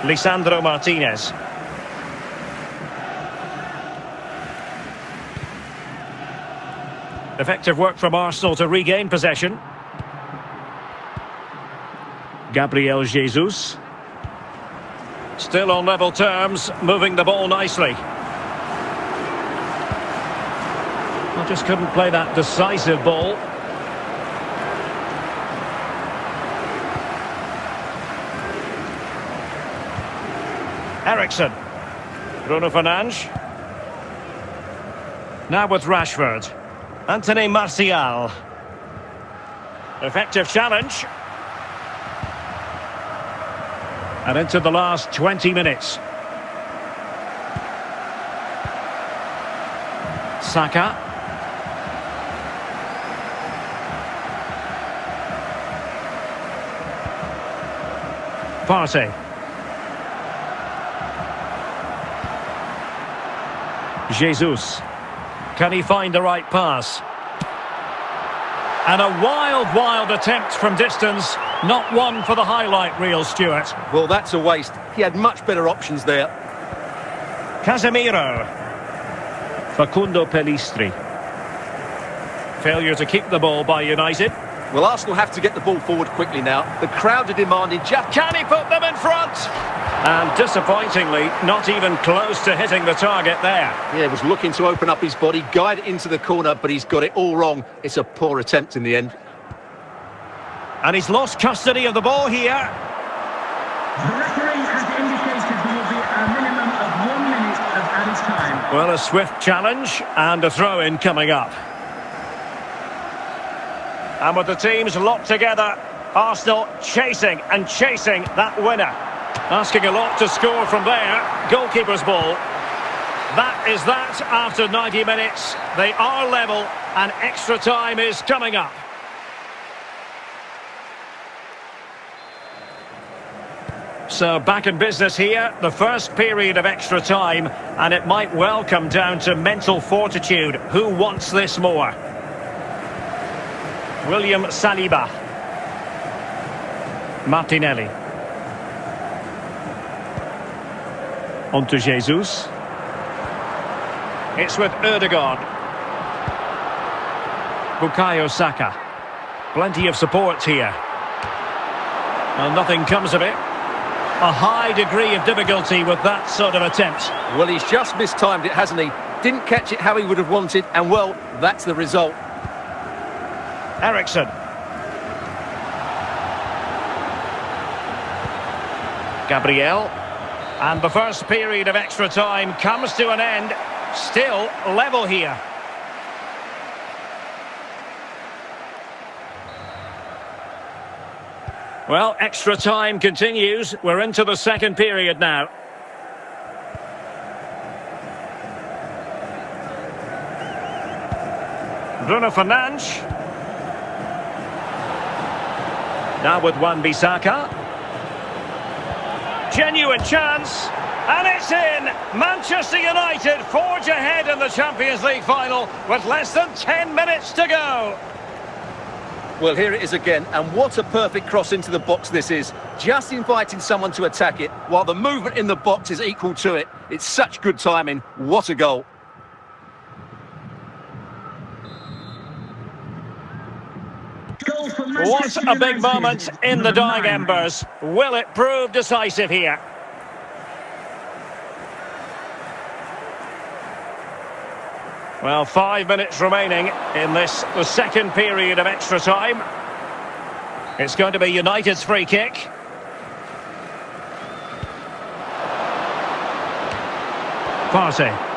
Lisandro Martinez. Effective work from Arsenal to regain possession. Gabriel Jesus. Still on level terms, moving the ball nicely. Well, just couldn't play that decisive ball. Ericsson. Bruno Fernandes. Now with Rashford. Anthony Martial. Effective challenge. And into the last 20 minutes. Saka. Partey. Jesus. Can he find the right pass? And a wild attempt from distance. Not one for the highlight reel, Stuart. Well, that's a waste. He had much better options there. Casemiro. Facundo Pellistri. Failure to keep the ball by United. Well, Arsenal have to get the ball forward quickly now. The crowd are demanding just... Can he put them in front? And disappointingly, not even close to hitting the target there. Yeah, he was looking to open up his body, guide it into the corner, but he's got it all wrong. It's a poor attempt in the end. And he's lost custody of the ball here. The referee has indicated there will be a minimum of 1 minute of added time. Well, a swift challenge and a throw-in coming up. And with the teams locked together, Arsenal chasing that winner. Asking a lot to score from there. Goalkeeper's ball. That is that after 90 minutes. They are level and extra time is coming up. So back in business here, the first period of extra time, and it might well come down to mental fortitude. Who wants this more? William Saliba. Martinelli. On to Jesus. It's with Ødegaard. Bukayo Saka. Plenty of support here. Well, nothing comes of it. A high degree of difficulty with that sort of attempt. Well, he's just mistimed it, hasn't he? Didn't catch it how he would have wanted, and well, that's the result. Ericsson. Gabriel. And the first period of extra time comes to an end. Still level here. Well, extra time continues. We're into the second period now. Bruno Fernandes. Now with Wan-Bissaka. Genuine chance. And it's in! Manchester United forge ahead in the Champions League final with less than 10 minutes to go. Well, here it is again, and what a perfect cross into the box this is. Just inviting someone to attack it, while the movement in the box is equal to it. It's such good timing. What a goal. What a big moment in the dying embers. Will it prove decisive here? Well, 5 minutes remaining in this, the second period of extra time. It's going to be United's free kick. Partey.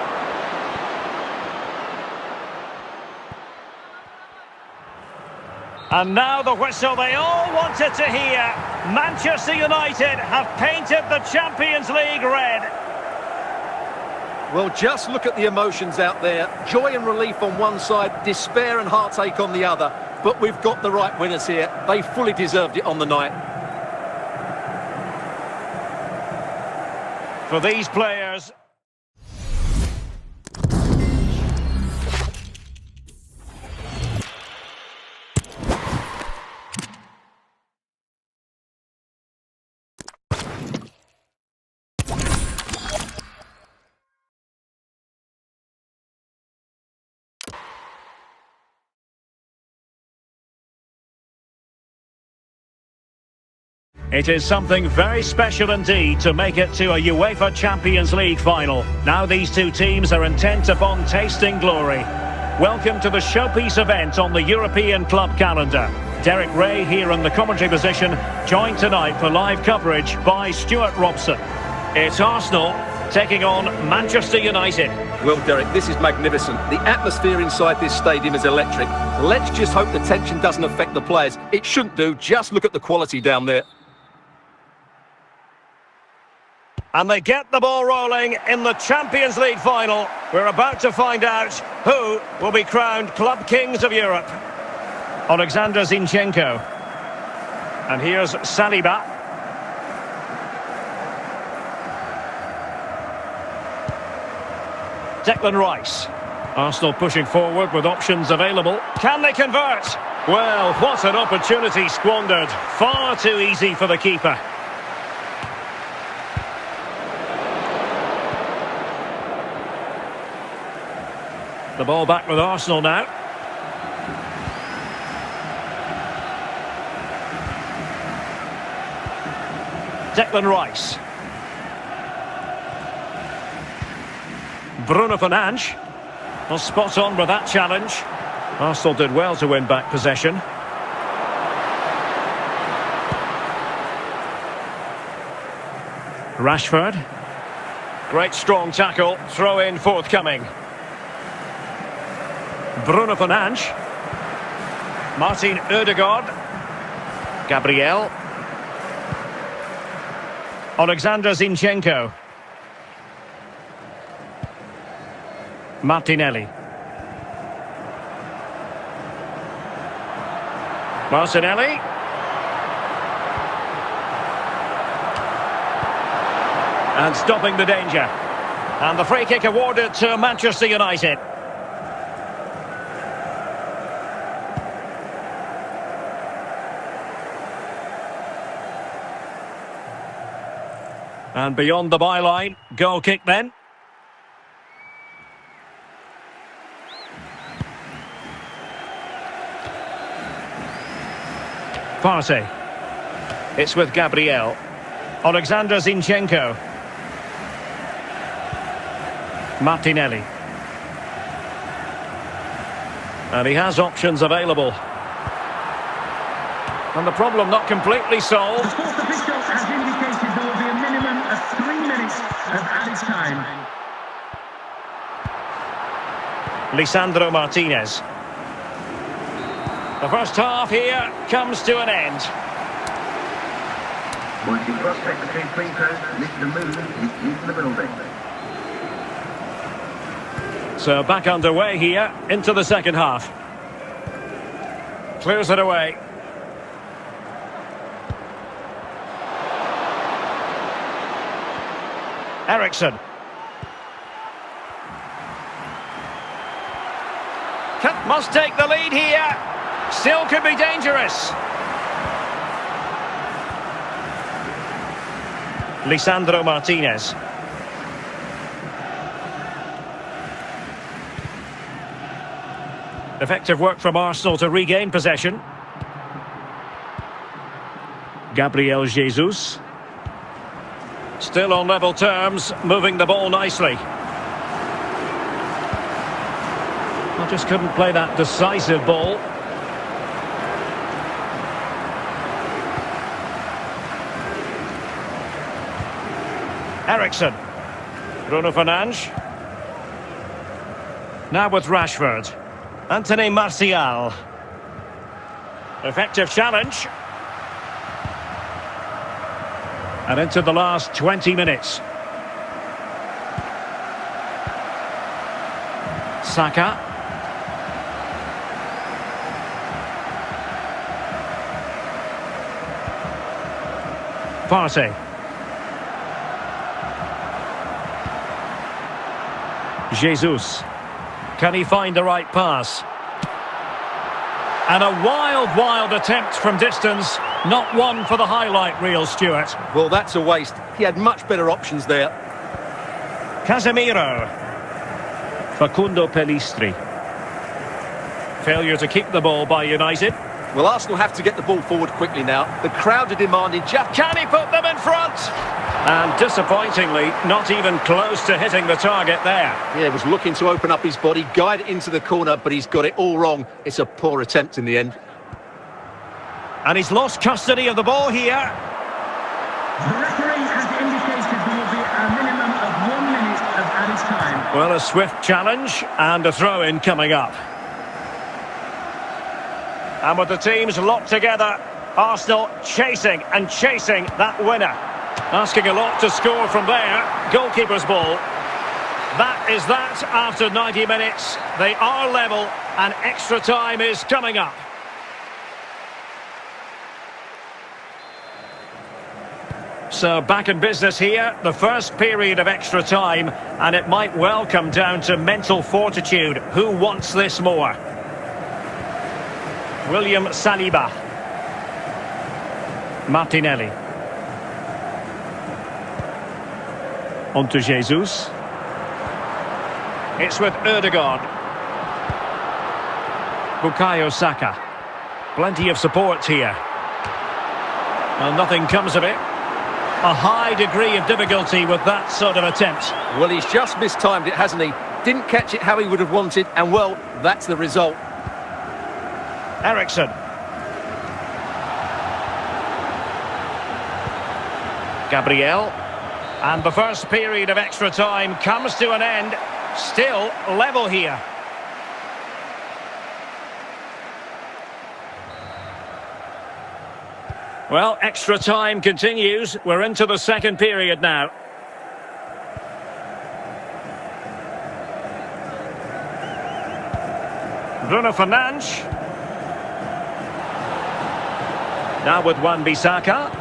And now the whistle they all wanted to hear. Manchester United have painted the Champions League red. Well, just look at the emotions out there. Joy and relief on one side, despair and heartache on the other. But we've got the right winners here. They fully deserved it on the night. For these players... It is something very special indeed to make it to a UEFA Champions League final. Now these two teams are intent upon tasting glory. Welcome to the showpiece event on the European club calendar. Derek Ray here in the commentary position, joined tonight for live coverage by Stuart Robson. It's Arsenal taking on Manchester United. Well, Derek, this is magnificent. The atmosphere inside this stadium is electric. Let's just hope the tension doesn't affect the players. It shouldn't do. Just look at the quality down there. And they get the ball rolling in the Champions League final. We're about to find out who will be crowned Club Kings of Europe. Alexander Zinchenko. And here's Saliba. Declan Rice. Arsenal pushing forward with options available. Can they convert? Well, what an opportunity squandered. Far too easy for the keeper. The ball back with Arsenal now. Declan Rice. Bruno Fernandes. Well, spot on with that challenge. Arsenal did well to win back possession. Rashford. Great strong tackle. Throw in forthcoming. Bruno Fernandes. Martin Ødegaard. Gabriel. Alexander Zinchenko. Martinelli. Martinelli. And stopping the danger. And the free kick awarded to Manchester United. And beyond the byline, goal kick then. Partey. It's with Gabriel. Alexander Zinchenko. Martinelli. And he has options available. And the problem not completely solved. The fourth official has indicated there will be a minimum of 3 minutes of added time. Lisandro Martinez. The first half here comes to an end. Once you cross between free throws, Mr. Movement is in the building. So back underway here into the second half. Clears it away. Eriksson. Must take the lead here. Still could be dangerous. Lisandro Martinez. Effective work from Arsenal to regain possession. Gabriel Jesus. Still on level terms, moving the ball nicely. I just couldn't play that decisive ball. Eriksson. Bruno Fernandes. Now with Rashford. Anthony Martial. Effective challenge. And into the last 20 minutes. Saka. Partey. Jesus. Can he find the right pass? And a wild attempt from distance. Not one for the highlight reel, Stuart. Well, that's a waste. He had much better options there. Casemiro. Facundo Pellistri. Failure to keep the ball by United. Well, Arsenal have to get the ball forward quickly now. The crowd are demanding just... Can he put them in front? And disappointingly, not even close to hitting the target there. Yeah, was looking to open up his body, guide it into the corner, but he's got it all wrong. It's a poor attempt in the end. And he's lost custody of the ball here. The referee has indicated there will be a minimum of 1 minute of added time. Well, a swift challenge and a throw-in coming up. And with the teams locked together, Arsenal chasing and chasing that winner. Asking a lot to score from there. Goalkeeper's ball. That is that after 90 minutes. They are level and extra time is coming up. So back in business here, the first period of extra time, and it might well come down to mental fortitude. Who wants this more? William Saliba. Martinelli. On to Jesus. It's with Ødegaard. Bukayo Saka. Plenty of support here. Well, nothing comes of it. A high degree of difficulty with that sort of attempt. Well, he's just mistimed it, hasn't he? Didn't catch it how he would have wanted, and well, that's the result. Eriksen. Gabriel. And the first period of extra time comes to an end. Still level here. Well, extra time continues. We're into the second period now. Bruno Fernandes. Now with Wan-Bissaka.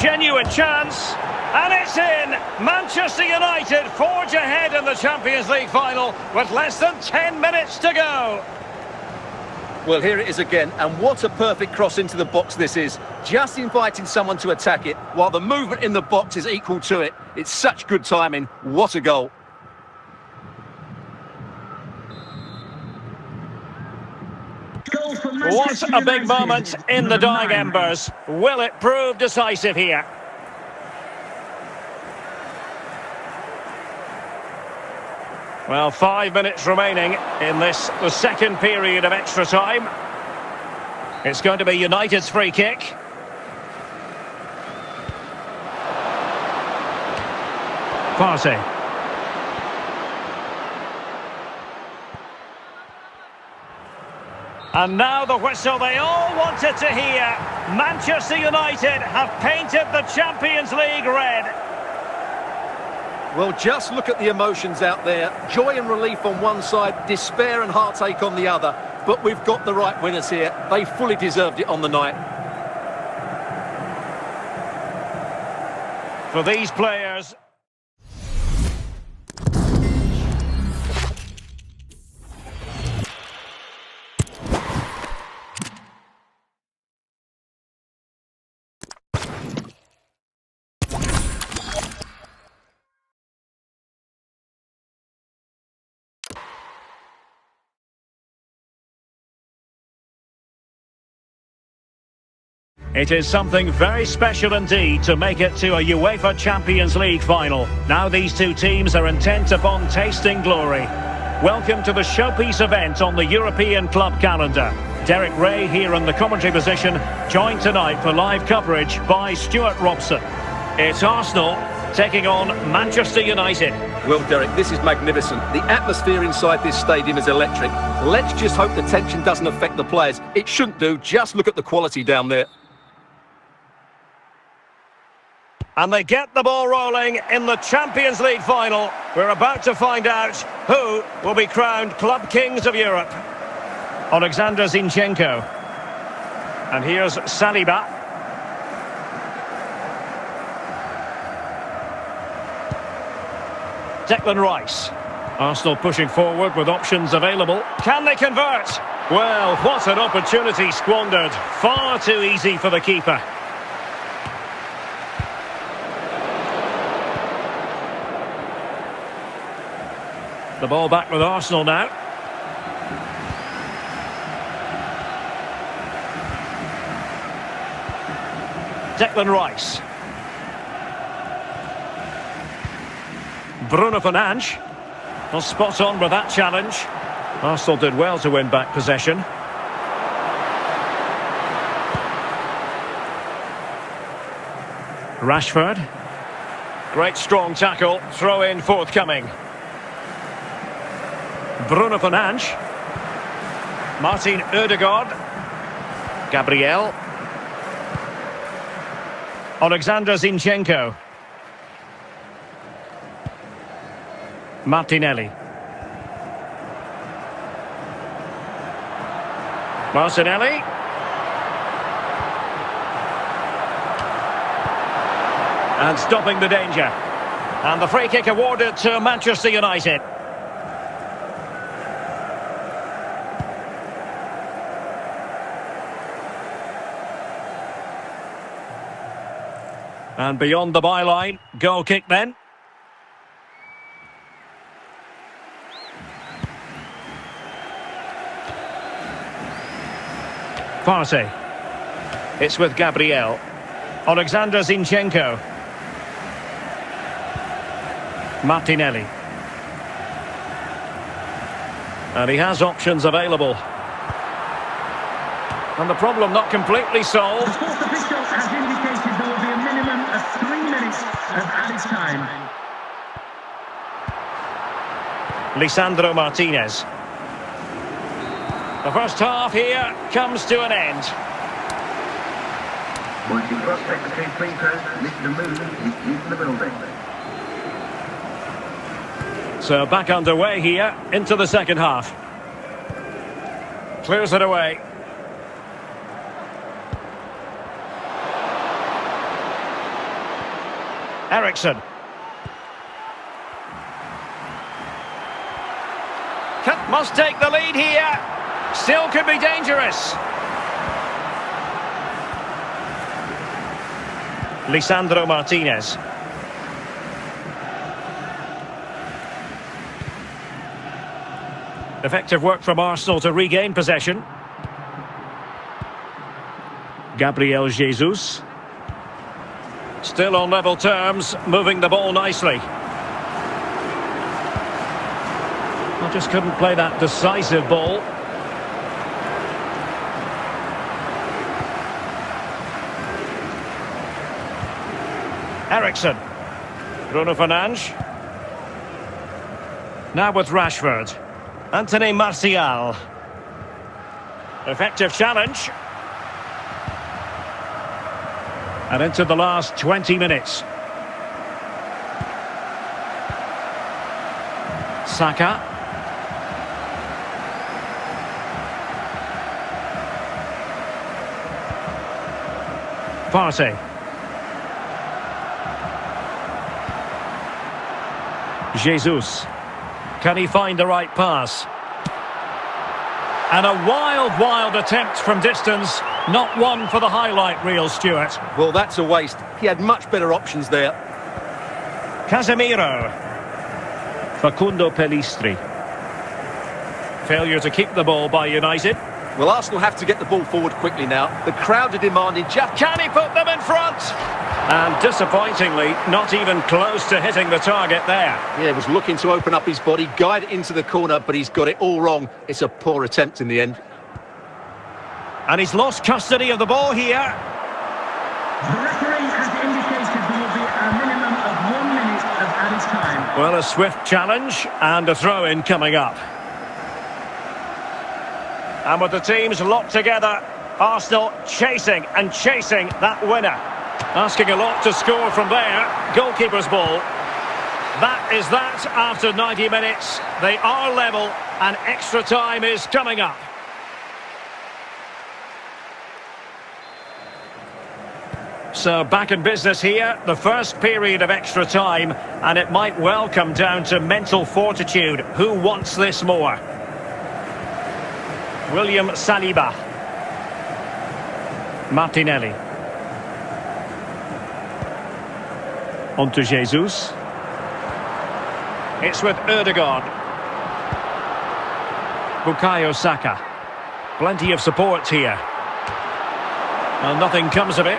Genuine chance. And it's in! Manchester United forge ahead in the Champions League final with less than 10 minutes to go. Well, here it is again, and what a perfect cross into the box this is. Just inviting someone to attack it, while the movement in the box is equal to it. It's such good timing. What a goal. What a big moment in the dying embers. Will it prove decisive here? Well, 5 minutes remaining in this, the second period of extra time. It's going to be United's free kick. Partey. And now the whistle they all wanted to hear. Manchester United have painted the Champions League red. Well, just look at the emotions out there. Joy and relief on one side, despair and heartache on the other. But we've got the right winners here. They fully deserved it on the night. For these players... It is something very special indeed to make it to a UEFA Champions League final. Now these two teams are intent upon tasting glory. Welcome to the showpiece event on the European club calendar. Derek Ray here in the commentary position, joined tonight for live coverage by Stuart Robson. It's Arsenal taking on Manchester United. Well, Derek, this is magnificent. The atmosphere inside this stadium is electric. Let's just hope the tension doesn't affect the players. It shouldn't do. Just look at the quality down there. And they get the ball rolling in the Champions League final. We're about to find out who will be crowned Club Kings of Europe. Alexander Zinchenko. And here's Saliba. Declan Rice. Arsenal pushing forward with options available. Can they convert? Well, what an opportunity squandered. Far too easy for the keeper. The ball back with Arsenal now. Declan Rice. Bruno Fernandes. Well, spot on with that challenge. Arsenal did well to win back possession. Rashford. Great strong tackle. Throw in forthcoming. Bruno Fernandes. Martin Ødegaard. Gabriel. Alexander Zinchenko. Martinelli. Martinelli. And stopping the danger. And the free kick awarded to Manchester United. And beyond the byline, goal kick then. Partey. It's with Gabriel. Alexander Zinchenko. Martinelli. And he has options available. And the problem not completely solved. The fourth official has indicated there will be a minimum of 3 minutes of added time. Lisandro Martinez. The first half here comes to an end. Once you cross secretary free throws, Mr. Moon is in the building. So back underway here into the second half. Clears it away. Ericsson. Must take the lead here. Still could be dangerous. Lisandro Martinez. Effective work from Arsenal to regain possession. Gabriel Jesus. Still on level terms, moving the ball nicely. I just couldn't play that decisive ball. Ericsson. Bruno Fernandes. Now with Rashford. Anthony Martial. Effective challenge. And into the last 20 minutes. Saka. Partey. Jesus. Can he find the right pass? And a wild attempt from distance. Not one for the highlight reel, Stuart. Well, that's a waste. He had much better options there. Casemiro. Facundo Pellistri. Failure to keep the ball by United. Well, Arsenal have to get the ball forward quickly now. The crowd are demanding just... Can he put them in front? And disappointingly, not even close to hitting the target there. Yeah, he was looking to open up his body, guide it into the corner, but he's got it all wrong. It's a poor attempt in the end. And he's lost custody of the ball here. The referee has indicated there will be a minimum of 1 minute of added time. Well, a swift challenge and a throw-in coming up. And with the teams locked together, Arsenal chasing that winner. Asking a lot to score from there. Goalkeeper's ball. That is that after 90 minutes. They are level and extra time is coming up. So back in business here, the first period of extra time, and it might well come down to mental fortitude. Who wants this more? William Saliba. Martinelli. On to Jesus. It's with Ødegaard. Bukayo Saka. Plenty of support here. Well, nothing comes of it.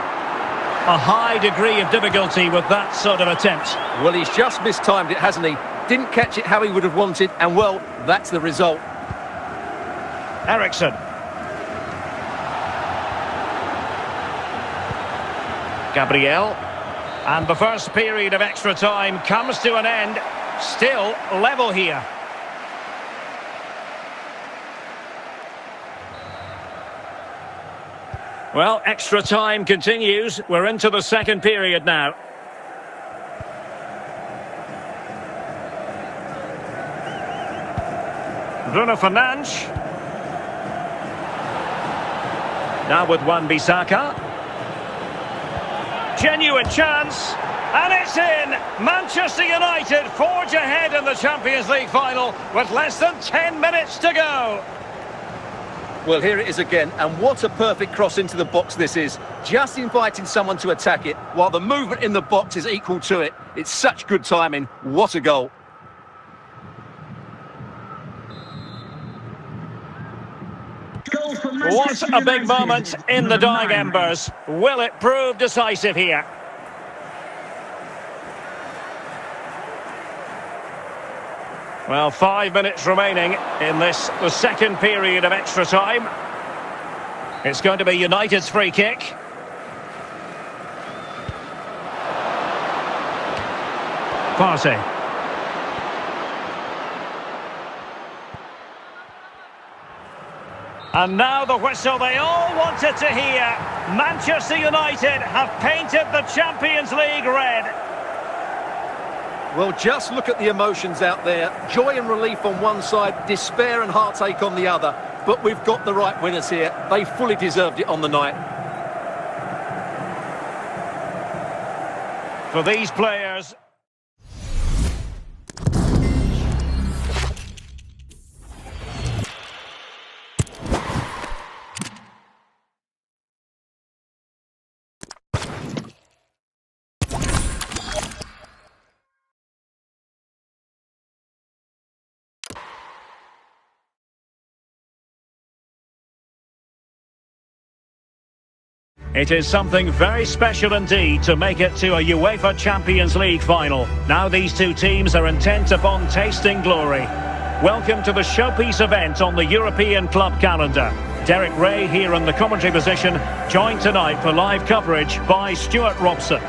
A high degree of difficulty with that sort of attempt. Well, he's just mistimed it, hasn't he? Didn't catch it how he would have wanted, and well, that's the result. Ericsson. Gabriel. And the first period of extra time comes to an end. Still level here. Well, extra time continues. We're into the second period now. Bruno Fernandes. Now with Wan-Bissaka. Genuine chance. And it's in! Manchester United forge ahead in the Champions League final with less than 10 minutes to go. Well, here it is again, and what a perfect cross into the box this is. Just inviting someone to attack it, while the movement in the box is equal to it. It's such good timing. What a goal. What a big moment in the dying embers. Will it prove decisive here? Well, 5 minutes remaining in this, the second period of extra time. It's going to be United's free kick. Partey. And now the whistle they all wanted to hear. Manchester United have painted the Champions League red. Well, just look at the emotions out there. Joy and relief on one side, despair and heartache on the other. But we've got the right winners here. They fully deserved it on the night. For these players... It is something very special indeed to make it to a UEFA Champions League final. Now these two teams are intent upon tasting glory. Welcome to the showpiece event on the European club calendar. Derek Ray here in the commentary position, joined tonight for live coverage by Stuart Robson.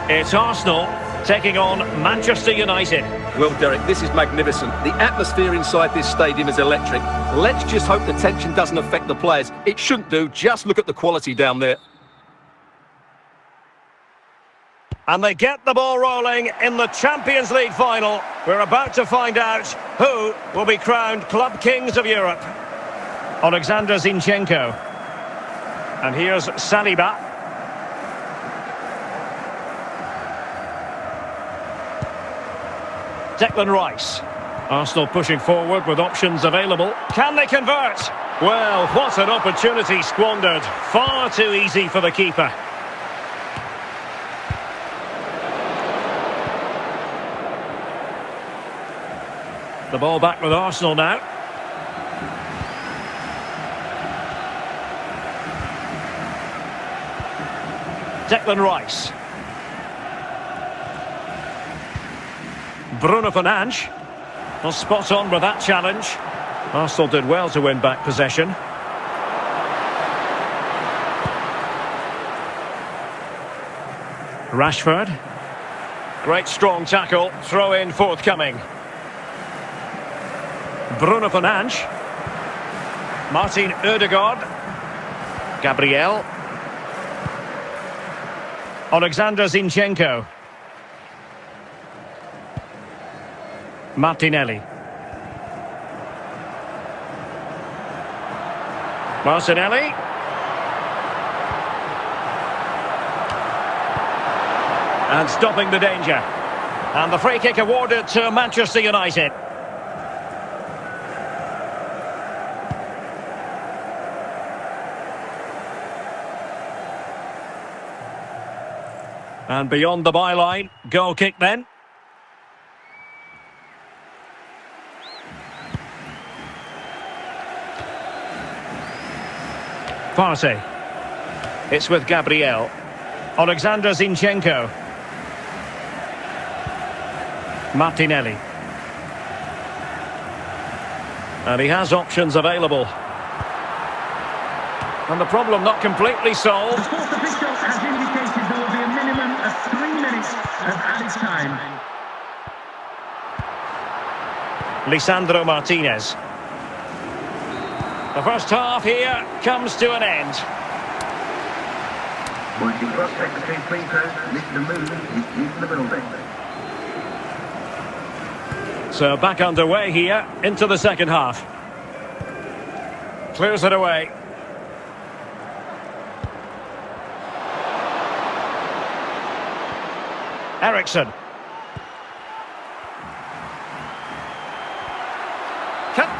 It's Arsenal taking on Manchester United. Well, Derek, this is magnificent. The atmosphere inside this stadium is electric. Let's just hope the tension doesn't affect the players. It shouldn't do. Just look at the quality down there. And they get the ball rolling in the Champions League final. We're about to find out who will be crowned Club Kings of Europe. Alexander Zinchenko. And here's Saliba. Declan Rice. Arsenal pushing forward with options available. Can they convert? Well, what an opportunity squandered. Far too easy for the keeper. The ball back with Arsenal now. Declan Rice. Bruno Fernandes. Well, spot on with that challenge. Arsenal did well to win back possession. Rashford. Great strong tackle. Throw in forthcoming. Bruno Fernandes. Martin Ødegaard. Gabriel. Alexander Zinchenko. Martinelli. Martinelli. And stopping the danger. And the free kick awarded to Manchester United. And beyond the byline, goal kick then. Partey. It's with Gabriel. Alexander Zinchenko. Martinelli. And he has options available. And the problem not completely solved. The fourth official has indicated there will be a minimum of 3 minutes of added time. Lisandro Martinez. The first half here comes to an end. Pointing cross secretary free throw, Mr. Moon is in the building. So back underway here into the second half. Clears it away. Eriksson.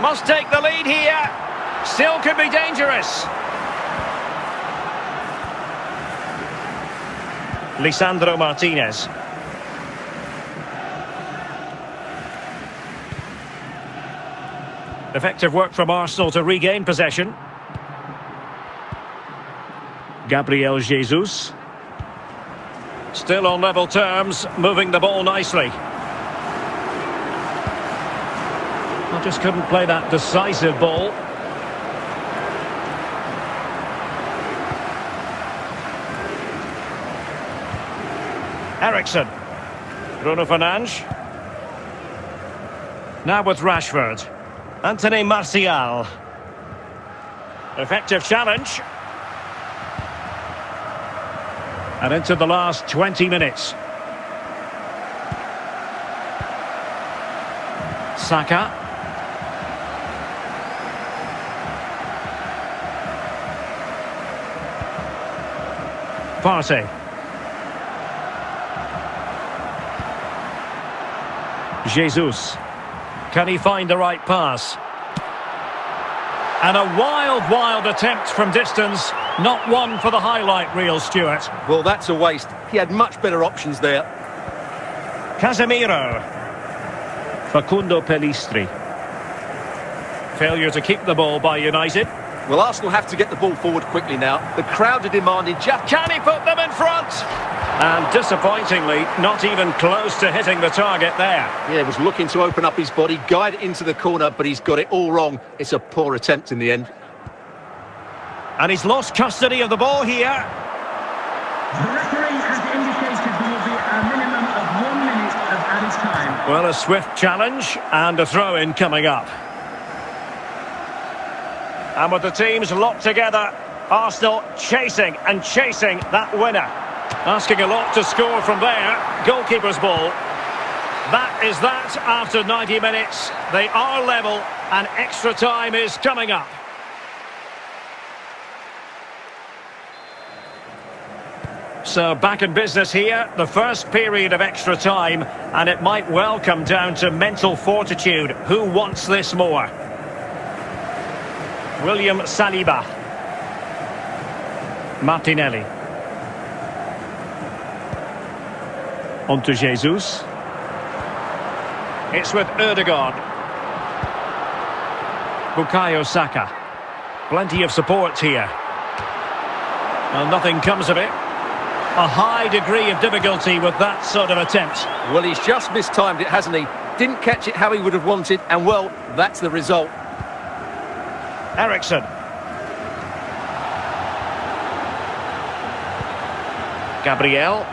Must take the lead here. Still could be dangerous. Lisandro Martinez. Effective work from Arsenal to regain possession. Gabriel Jesus. Still on level terms, moving the ball nicely. I just couldn't play that decisive ball. Eriksson. Bruno Fernandes. Now with Rashford. Anthony Martial. Effective challenge. And into the last 20 minutes. Saka. Partey. Jesus. Can he find the right pass? And a wild attempt from distance. Not one for the highlight reel, Stuart. Well, that's a waste. He had much better options there. Casemiro. Facundo Pellistri. Failure to keep the ball by United. Well, Arsenal have to get the ball forward quickly now. The crowd are demanding just... Can he put them in front? And disappointingly, not even close to hitting the target there. Yeah, was looking to open up his body, guide it into the corner, but he's got it all wrong. It's a poor attempt in the end. And he's lost custody of the ball here. The referee has indicated there will be a minimum of 1 minute of added time. Well, a swift challenge and a throw-in coming up. And with the teams locked together, Arsenal chasing that winner. Asking a lot to score from there. Goalkeeper's ball. That is that after 90 minutes. They are level and extra time is coming up. So back in business here, the first period of extra time, and it might well come down to mental fortitude. Who wants this more? William Saliba. Martinelli. On to Jesus. It's with Ødegaard. Bukayo Saka. Plenty of support here. Well, nothing comes of it. A high degree of difficulty with that sort of attempt. Well, he's just mistimed it, hasn't he? Didn't catch it how he would have wanted, and well, that's the result. Eriksson. Gabriel.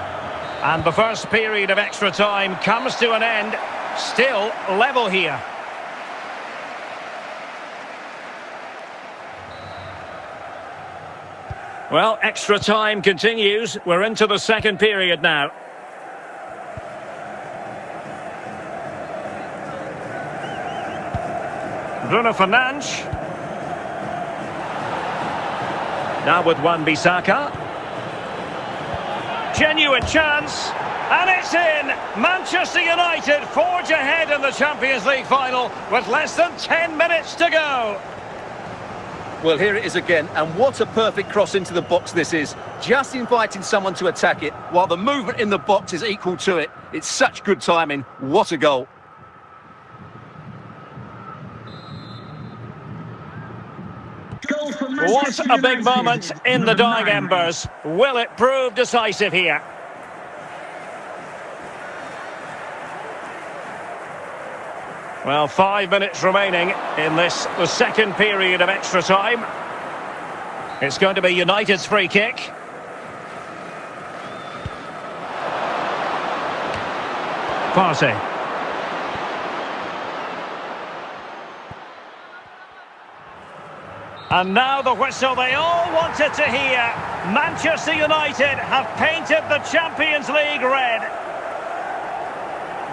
And the first period of extra time comes to an end. Still level here. Well, extra time continues. We're into the second period now. Bruno Fernandes. Now with Wan-Bissaka. Genuine chance. And it's in! Manchester United forge ahead in the Champions League final with less than 10 minutes to go. Well, here it is again, and what a perfect cross into the box this is. Just inviting someone to attack it, while the movement in the box is equal to it. It's such good timing. What a goal. Goal for What Manchester a big United, moment in the number dying 9. embers. Will it prove decisive here? Well, 5 minutes remaining in the second period of extra time. It's going to be United's free kick. Partey. And now the whistle they all wanted to hear. Manchester United have painted the Champions League red.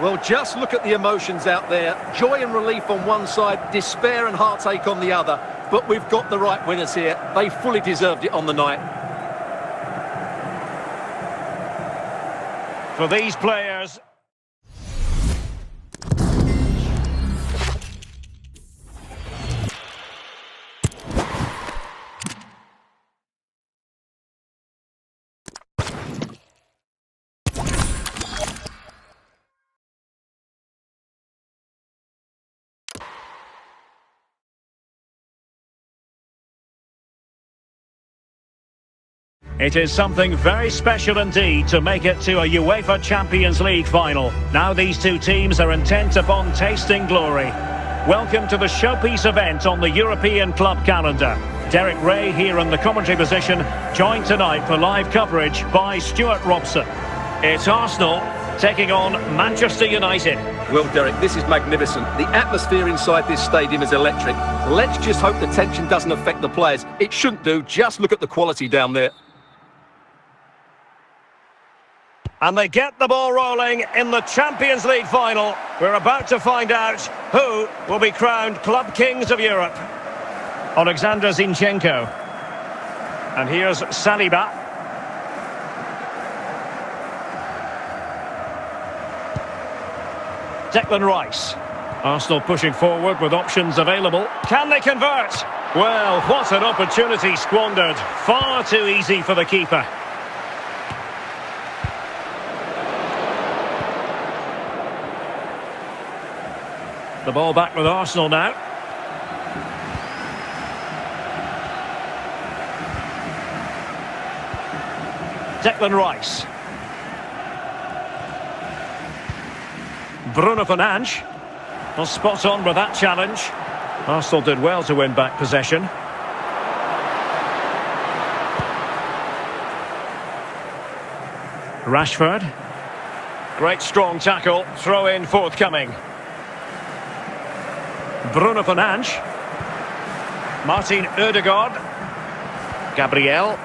Well, just look at the emotions out there. Joy and relief on one side, despair and heartache on the other. But we've got the right winners here. They fully deserved it on the night. For these players... It is something very special indeed to make it to a UEFA Champions League final. Now these two teams are intent upon tasting glory. Welcome to the showpiece event on the European club calendar. Derek Ray here in the commentary position, joined tonight for live coverage by Stuart Robson. It's Arsenal taking on Manchester United. Well, Derek, this is magnificent. The atmosphere inside this stadium is electric. Let's just hope the tension doesn't affect the players. It shouldn't do. Just look at the quality down there. And they get the ball rolling in the Champions League final. We're about to find out who will be crowned Club Kings of Europe. Alexander Zinchenko. And here's Saliba. Declan Rice. Arsenal pushing forward with options available. Can they convert? Well, what an opportunity squandered. Far too easy for the keeper. The ball back with Arsenal now. Declan Rice. Bruno Fernandes. Well, spot on with that challenge. Arsenal did well to win back possession. Rashford. Great strong tackle. Throw in forthcoming. Bruno Fernandes. Martin Ødegaard. Gabriel.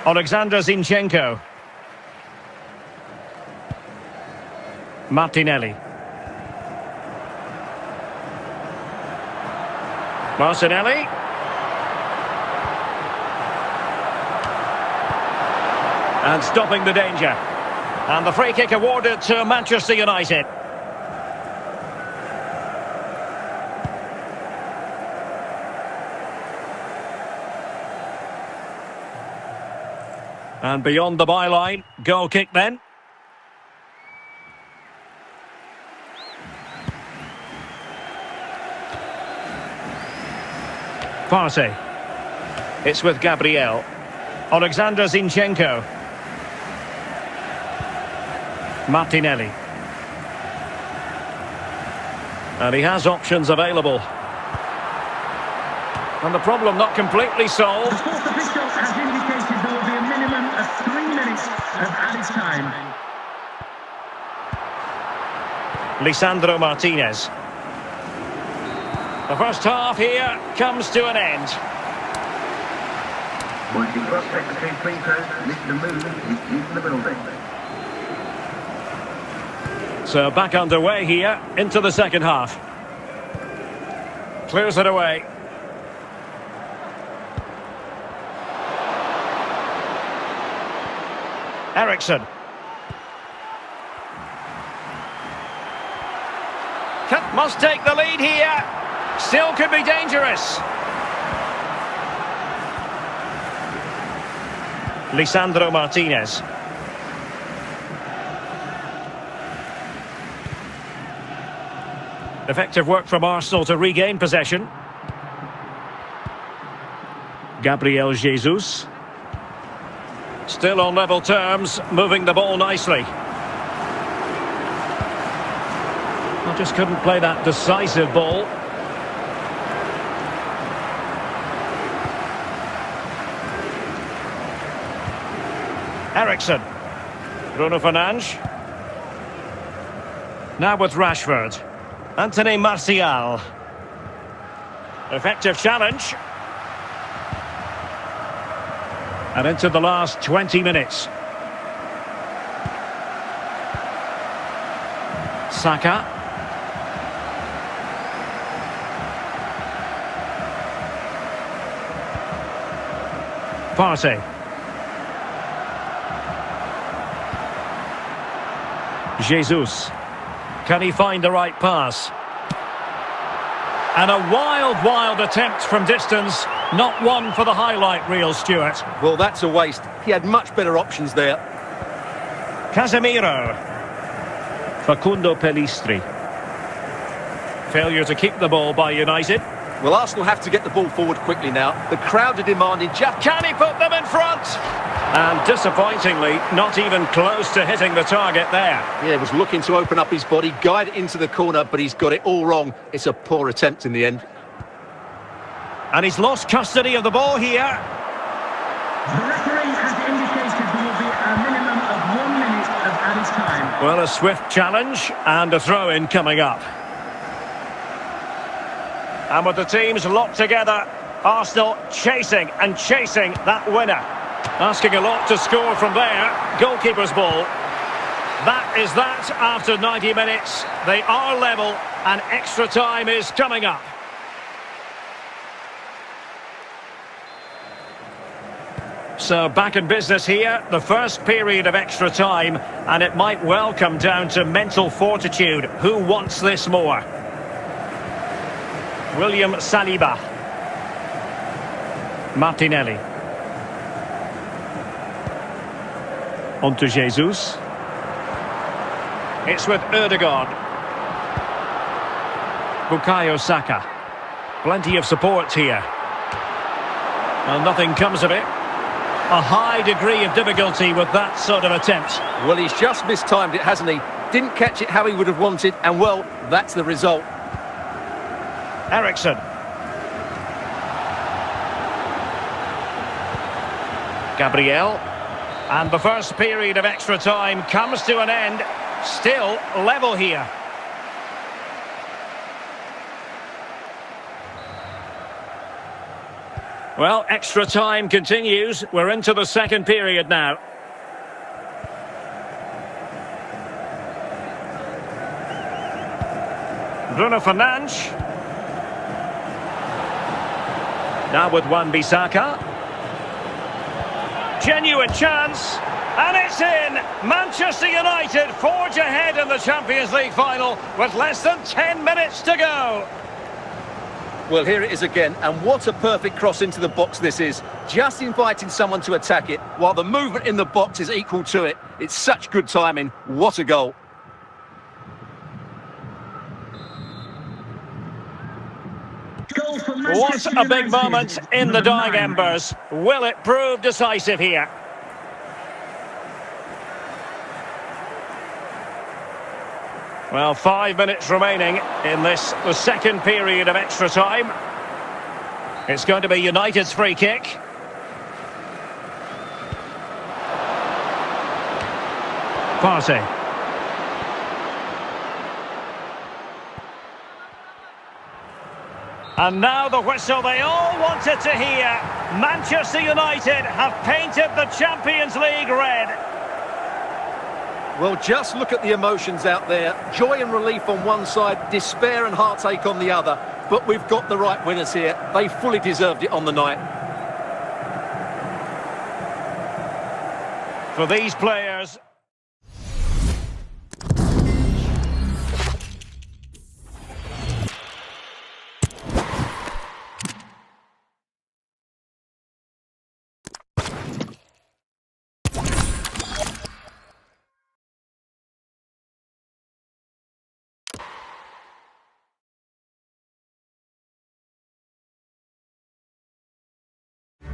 Alexander Zinchenko. Martinelli. Martinelli. And stopping the danger. And the free kick awarded to Manchester United. And beyond the byline, goal kick then. Partey. It's with Gabriel. Alexander Zinchenko. Martinelli. And he has options available. And the problem not completely solved. The fourth official has indicated there will be a minimum of 3 minutes of added time. Lisandro Martinez. The first half here comes to an end. Once you cross secretary free throws, Mr. Moon is in the building. So back underway here into the second half. Clears it away. Eriksson. Must take the lead here. Still could be dangerous. Lisandro Martinez. Effective work from Arsenal to regain possession. Gabriel Jesus. Still on level terms, moving the ball nicely. I just couldn't play that decisive ball. Ericsson. Bruno Fernandes. Now with Rashford. Anthony Martial. Effective challenge. And into the last 20 minutes. Saka. Partey. Jesus. Can he find the right pass? And a wild attempt from distance. Not one for the highlight reel, Stuart. Well, that's a waste. He had much better options there. Casemiro. Facundo Pellistri. Failure to keep the ball by United. Well, Arsenal have to get the ball forward quickly now. The crowd are demanding just... Can he put them in front? And disappointingly, not even close to hitting the target there. Yeah, was looking to open up his body, guide it into the corner, but he's got it all wrong. It's a poor attempt in the end. And he's lost custody of the ball here. The referee has indicated there will be a minimum of 1 minute of added time. Well, a swift challenge and a throw-in coming up. And with the teams locked together, Arsenal chasing that winner. Asking a lot to score from there. Goalkeeper's ball. That is that after 90 minutes. They are level and extra time is coming up. So back in business here, the first period of extra time, and it might well come down to mental fortitude. Who wants this more? William Saliba. Martinelli. On to Jesus. It's with Ødegaard. Bukayo Saka. Plenty of support here. Well, nothing comes of it. A high degree of difficulty with that sort of attempt. Well, he's just mistimed it, hasn't he? Didn't catch it how he would have wanted, and well, that's the result. Ericsson. Gabriel. And the first period of extra time comes to an end. Still level here. Well, extra time continues. We're into the second period now. Bruno Fernandes. Now with Wan-Bissaka. Genuine chance. And it's in! Manchester United forge ahead in the Champions League final with less than 10 minutes to go. Well, here it is again, and what a perfect cross into the box this is. Just inviting someone to attack it, while the movement in the box is equal to it. It's such good timing. What a goal. What a big moment in the dying embers. Will it prove decisive here? Well, 5 minutes remaining in this, the second period of extra time. It's going to be United's free kick. Partey. And now the whistle they all wanted to hear. Manchester United have painted the Champions League red. Well, just look at the emotions out there. Joy and relief on one side, despair and heartache on the other. But we've got the right winners here. They fully deserved it on the night. For these players...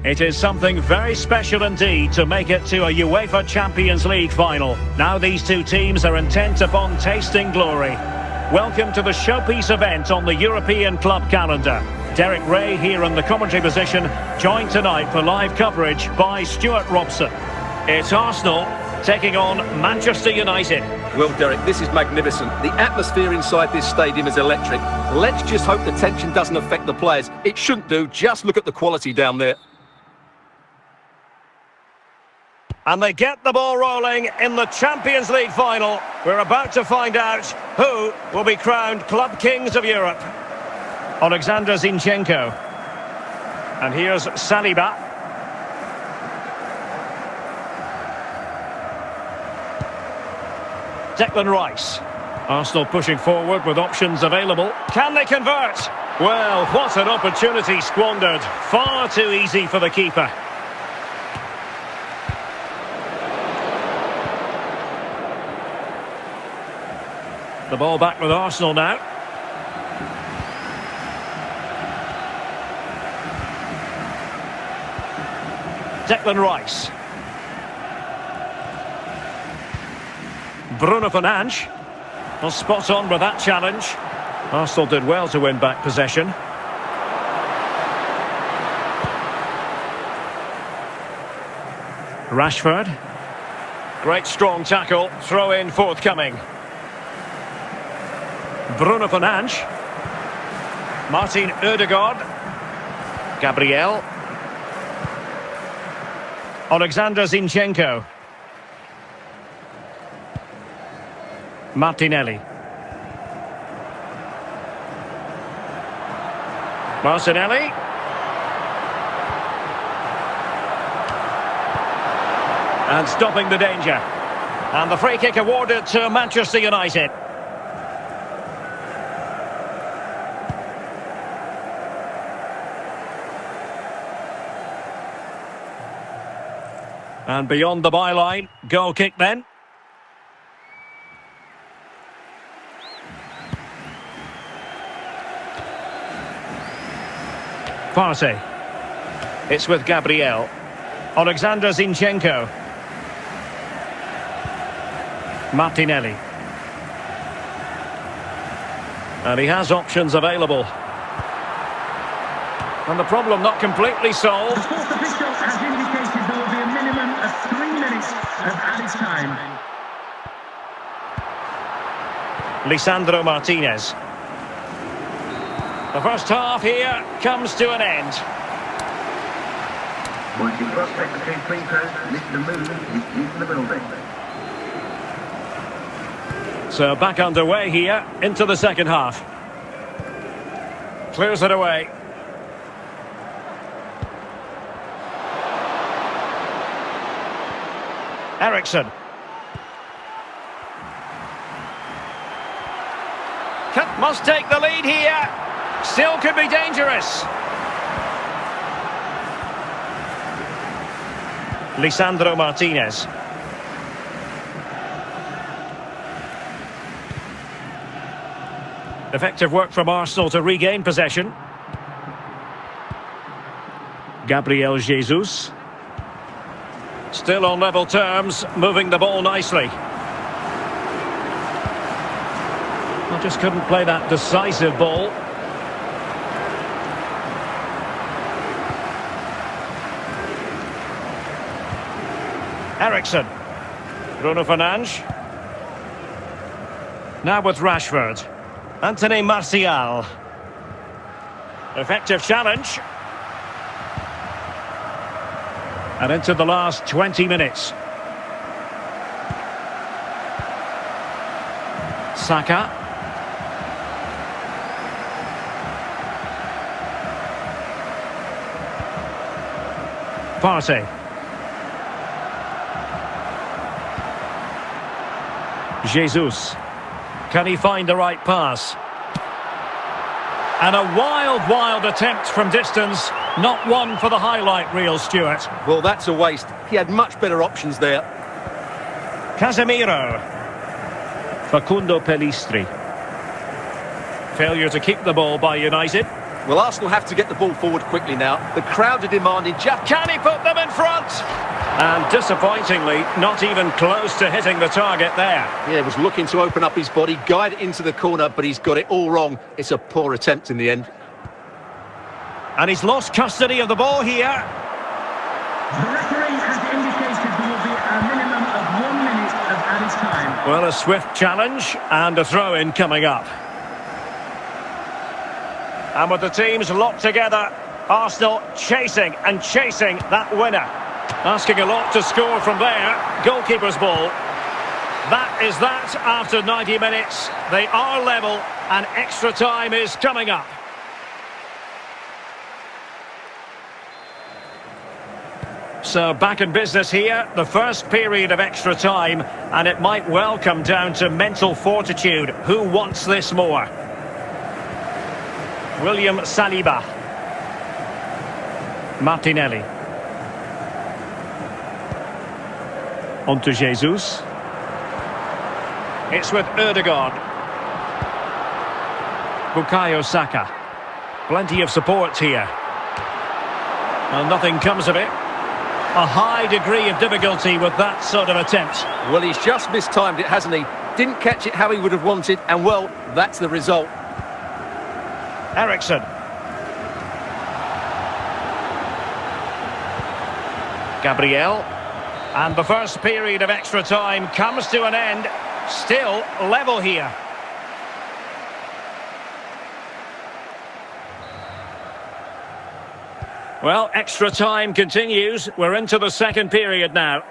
It is something very special indeed to make it to a UEFA Champions League final. Now these two teams are intent upon tasting glory. Welcome to the showpiece event on the European club calendar. Derek Ray here in the commentary position, joined tonight for live coverage by Stuart Robson. It's Arsenal taking on Manchester United. Well, Derek, this is magnificent. The atmosphere inside this stadium is electric. Let's just hope the tension doesn't affect the players. It shouldn't do. Just look at the quality down there. And they get the ball rolling in the Champions League final. We're about to find out who will be crowned Club Kings of Europe. Alexander Zinchenko. And here's Saliba. Declan Rice. Arsenal pushing forward with options available. Can they convert? Well, what an opportunity squandered. Far too easy for the keeper. The ball back with Arsenal now. Declan Rice. Bruno Fernandes. Well, spot on with that challenge. Arsenal did well to win back possession. Rashford. Great strong tackle. Throw in forthcoming. Bruno Fernandes. Martin Odegaard. Gabriel. Alexander Zinchenko. Martinelli. Martinelli. And stopping the danger. And the free kick awarded to Manchester United. And beyond the byline, goal kick then. Partey. It's with Gabriel. Alexander Zinchenko. Martinelli. And he has options available. And the problem not completely solved. The fourth official has indicated there will be a minimum of 3 minutes of added time. Lisandro Martinez. The first half here comes to an end. Once you cross secretary free throw, lift the movement is in the building. So back underway here into the second half. Clears it away. Ericsson. Must take the lead here. Still could be dangerous. Lisandro Martinez. Effective work from Arsenal to regain possession. Gabriel Jesus. Still on level terms, moving the ball nicely. I just couldn't play that decisive ball. Ericsson. Bruno Fernandes. Now with Rashford. Anthony Martial. Effective challenge. And into the last 20 minutes. Saka. Partey. Jesus. Can he find the right pass? And a wild attempt from distance. Not one for the highlight reel, Stuart. Well, that's a waste. He had much better options there. Casemiro. Facundo Pellistri. Failure to keep the ball by United. Well, Arsenal have to get the ball forward quickly now. The crowd are demanding just... Can he put them in front? And disappointingly, not even close to hitting the target there. Yeah, he was looking to open up his body, guide it into the corner, but he's got it all wrong. It's a poor attempt in the end. And he's lost custody of the ball here. The referee has indicated there will be a minimum of 1 minute of added time. Well, a swift challenge and a throw-in coming up. And with the teams locked together, Arsenal chasing and chasing that winner. Asking a lot to score from there. Goalkeeper's ball. That is that after 90 minutes. They are level and extra time is coming up. So back in business here, the first period of extra time, and it might well come down to mental fortitude. Who wants this more? William Saliba. Martinelli. On to Jesus. It's with Ødegaard. Bukayo Saka. Plenty of support here. Well, nothing comes of it. A high degree of difficulty with that sort of attempt. Well, he's just mistimed it, hasn't he? Didn't catch it how he would have wanted, and well, that's the result. Eriksen. Gabriel. And the first period of extra time comes to an end. Still level here. Well, extra time continues. We're into the second period now.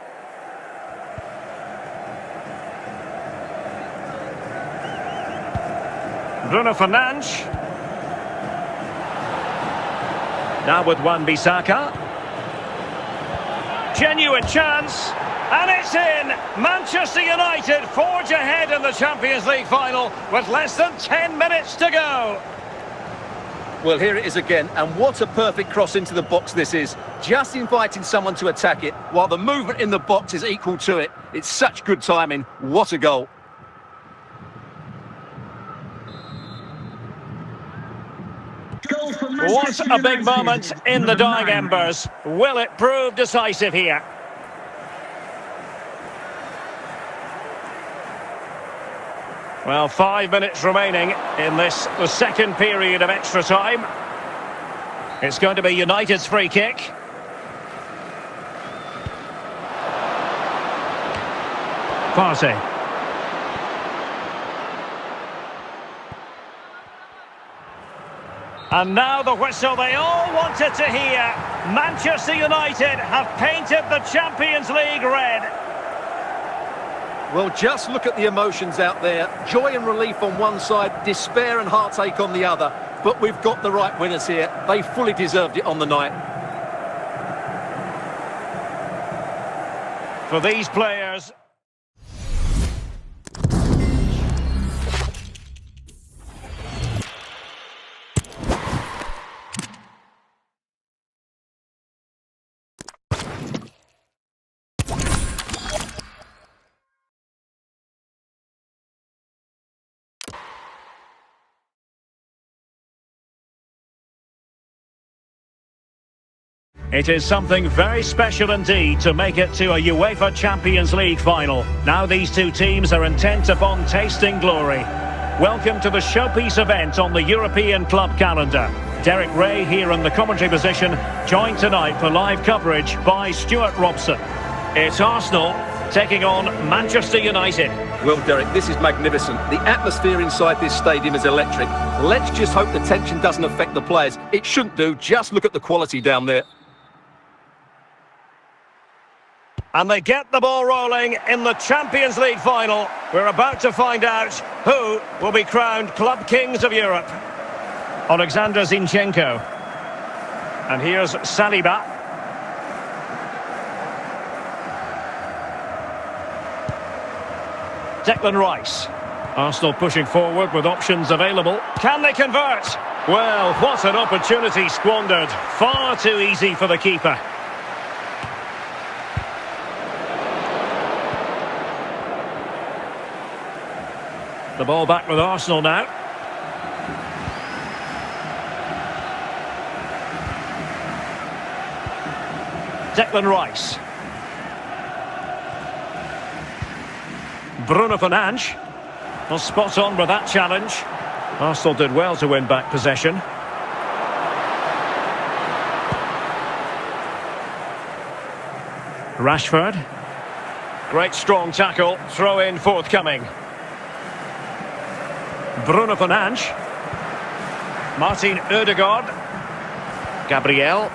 Bruno Fernandes. Now with Wan-Bissaka. Genuine chance. And it's in! Manchester United forge ahead in the Champions League final with less than 10 minutes to go. Well, here it is again, and what a perfect cross into the box this is. Just inviting someone to attack it, while the movement in the box is equal to it. It's such good timing. What a goal. What a big moment in the dying embers. Will it prove decisive here? Well, 5 minutes remaining in this, the second period of extra time. It's going to be United's free kick. Partey. And now the whistle they all wanted to hear. Manchester United have painted the Champions League red. Well, just look at the emotions out there. Joy and relief on one side, despair and heartache on the other. But we've got the right winners here. They fully deserved it on the night. For these players... It is something very special indeed to make it to a UEFA Champions League final. Now these two teams are intent upon tasting glory. Welcome to the showpiece event on the European club calendar. Derek Ray here in the commentary position, joined tonight for live coverage by Stuart Robson. It's Arsenal taking on Manchester United. Well, Derek, this is magnificent. The atmosphere inside this stadium is electric. Let's just hope the tension doesn't affect the players. It shouldn't do. Just look at the quality down there. And they get the ball rolling in the Champions League final. We're about to find out who will be crowned Club Kings of Europe. Alexander Zinchenko. And here's Saliba. Declan Rice. Arsenal pushing forward with options available. Can they convert? Well, what an opportunity squandered. Far too easy for the keeper. The ball back with Arsenal now. Declan Rice. Bruno Fernandes. Well, spot on with that challenge. Arsenal did well to win back possession. Rashford. Great strong tackle. Throw in forthcoming. Bruno Fernandes. Martin Ødegaard. Gabriel.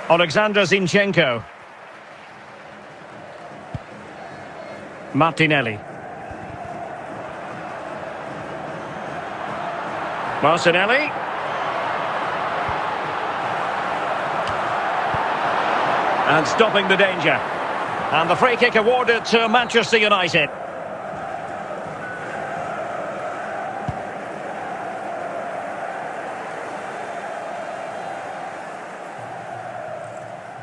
Alexander Zinchenko. Martinelli. Martinelli. And stopping the danger. And the free kick awarded to Manchester United.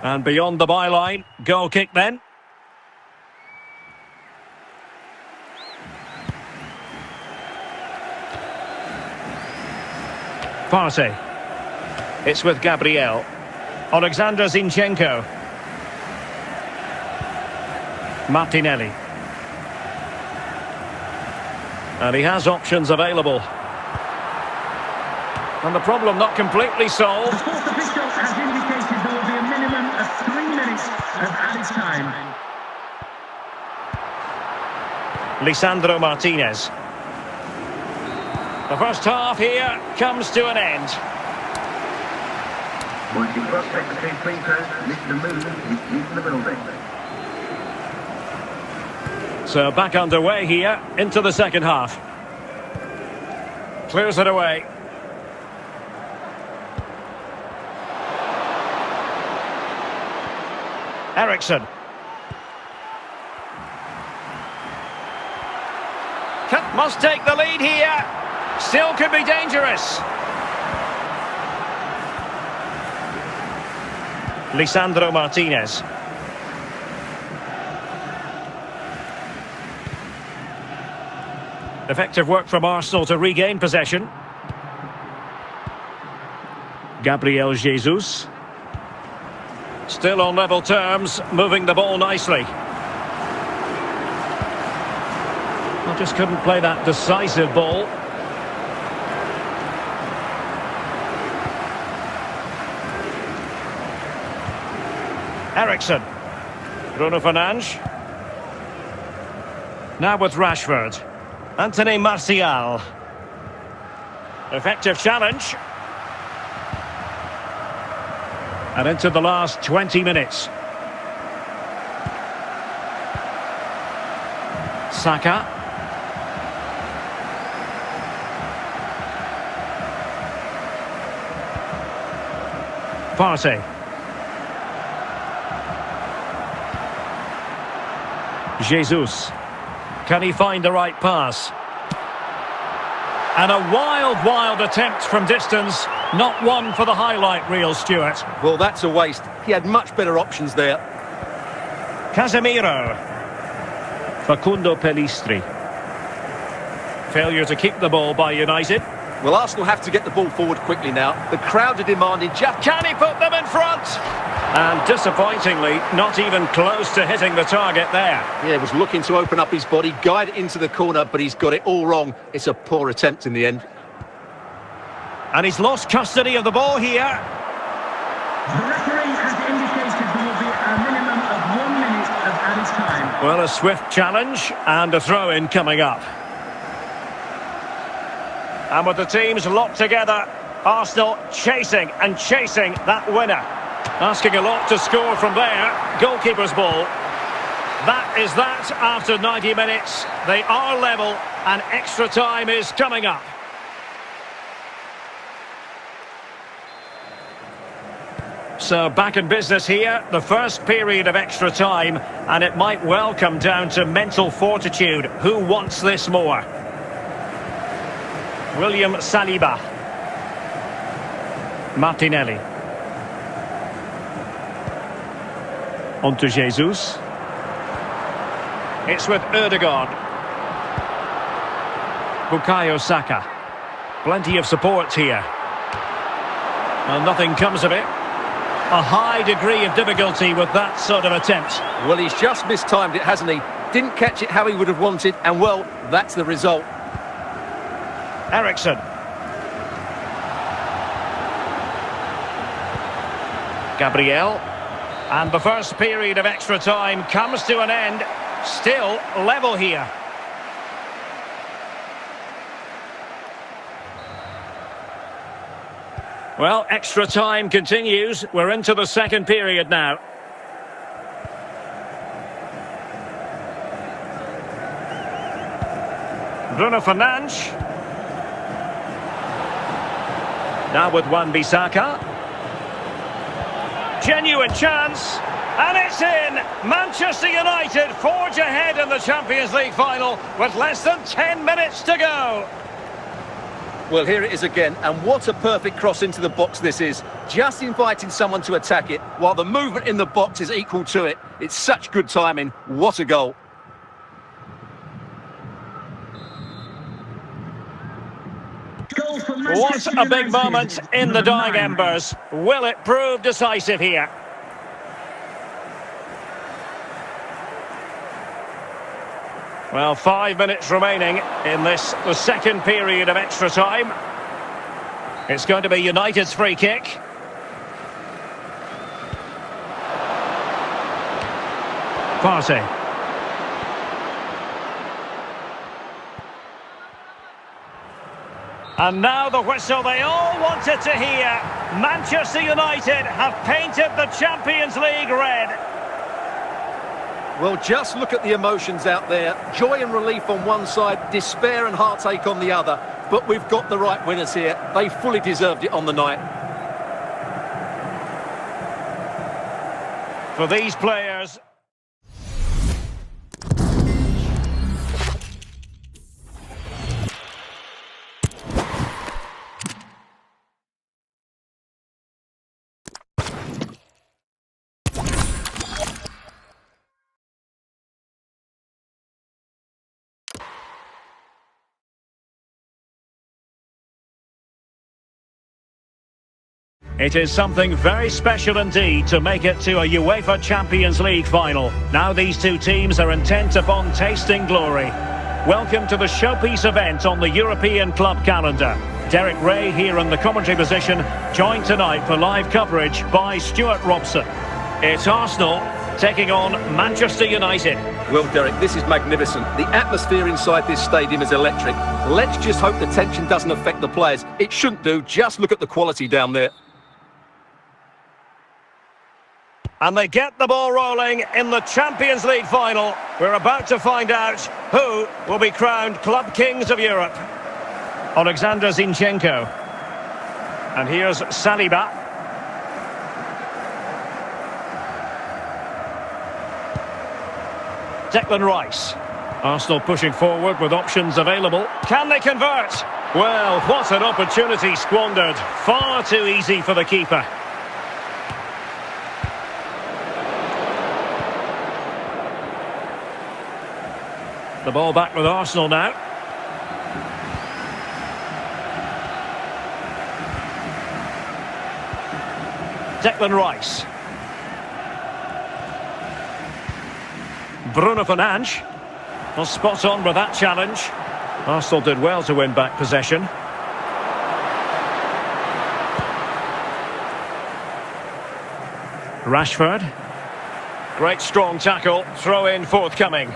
And beyond the byline, goal kick then. Partey. It's with Gabriel. Alexander Zinchenko. Martinelli. And he has options available. And the problem not completely solved. The fourth official has indicated there will be a minimum of 3 minutes of added time. Lisandro Martinez. The first half here comes to an end. Once you cross secretary free throw, Mr. Moon is leaving the building. So back underway here into the second half. Clears it away. Ericsson. Must take the lead here. Still could be dangerous. Lisandro Martinez. Effective work from Arsenal to regain possession. Gabriel Jesus. Still on level terms, moving the ball nicely. Well, just couldn't play that decisive ball. Ericsson. Bruno Fernandes. Now with Rashford. Anthony Martial. Effective challenge. And into the last 20 minutes. Saka. Partey. Jesus. Can he find the right pass? And a wild attempt from distance. Not one for the highlight reel, Stuart. Well, that's a waste. He had much better options there. Casemiro. Facundo Pellistri. Failure to keep the ball by United. Well, Arsenal have to get the ball forward quickly now. The crowd are demanding just... Can he put them in front? And disappointingly, not even close to hitting the target there. Yeah, he was looking to open up his body, guide it into the corner, but he's got it all wrong. It's a poor attempt in the end. And he's lost custody of the ball here. The referee has indicated there will be a minimum of 1 minute of added time. Well, a swift challenge and a throw-in coming up. And with the teams locked together, Arsenal chasing that winner. Asking a lot to score from there. Goalkeeper's ball. That is that after 90 minutes. They are level and extra time is coming up. So back in business here, the first period of extra time, and it might well come down to mental fortitude. Who wants this more? William Saliba. Martinelli. On to Jesus. It's with Ødegaard. Bukayo Saka. Plenty of support here. Well, nothing comes of it. A high degree of difficulty with that sort of attempt. Well, he's just mistimed it, hasn't he? Didn't catch it how he would have wanted, and well, that's the result. Eriksson. Gabriel. And the first period of extra time comes to an end. Still level here. Well, extra time continues. We're into the second period now. Bruno Fernandes. Now with Wan-Bissaka. Genuine chance. And it's in! Manchester United forge ahead in the Champions League final with less than 10 minutes to go. Well, here it is again, and what a perfect cross into the box this is. Just inviting someone to attack it, while the movement in the box is equal to it. It's such good timing. What a goal. What a big moment in the dying embers. Will it prove decisive here? Well, 5 minutes remaining in this, the second period of extra time. It's going to be United's free kick. Partey. And now the whistle they all wanted to hear. Manchester United have painted the Champions League red. Well, just look at the emotions out there. Joy and relief on one side, despair and heartache on the other. But we've got the right winners here. They fully deserved it on the night. For these players... It is something very special indeed to make it to a UEFA Champions League final. Now these two teams are intent upon tasting glory. Welcome to the showpiece event on the European club calendar. Derek Ray here in the commentary position, joined tonight for live coverage by Stuart Robson. It's Arsenal taking on Manchester United. Well, Derek, this is magnificent. The atmosphere inside this stadium is electric. Let's just hope the tension doesn't affect the players. It shouldn't do. Just look at the quality down there. And they get the ball rolling in the Champions League final. We're about to find out who will be crowned Club Kings of Europe. Alexander Zinchenko. And here's Saliba. Declan Rice. Arsenal pushing forward with options available. Can they convert? Well, what an opportunity squandered. Far too easy for the keeper. The ball back with Arsenal now. Declan Rice. Bruno Fernandes. Well, spot on with that challenge. Arsenal did well to win back possession. Rashford. Great strong tackle. Throw in forthcoming.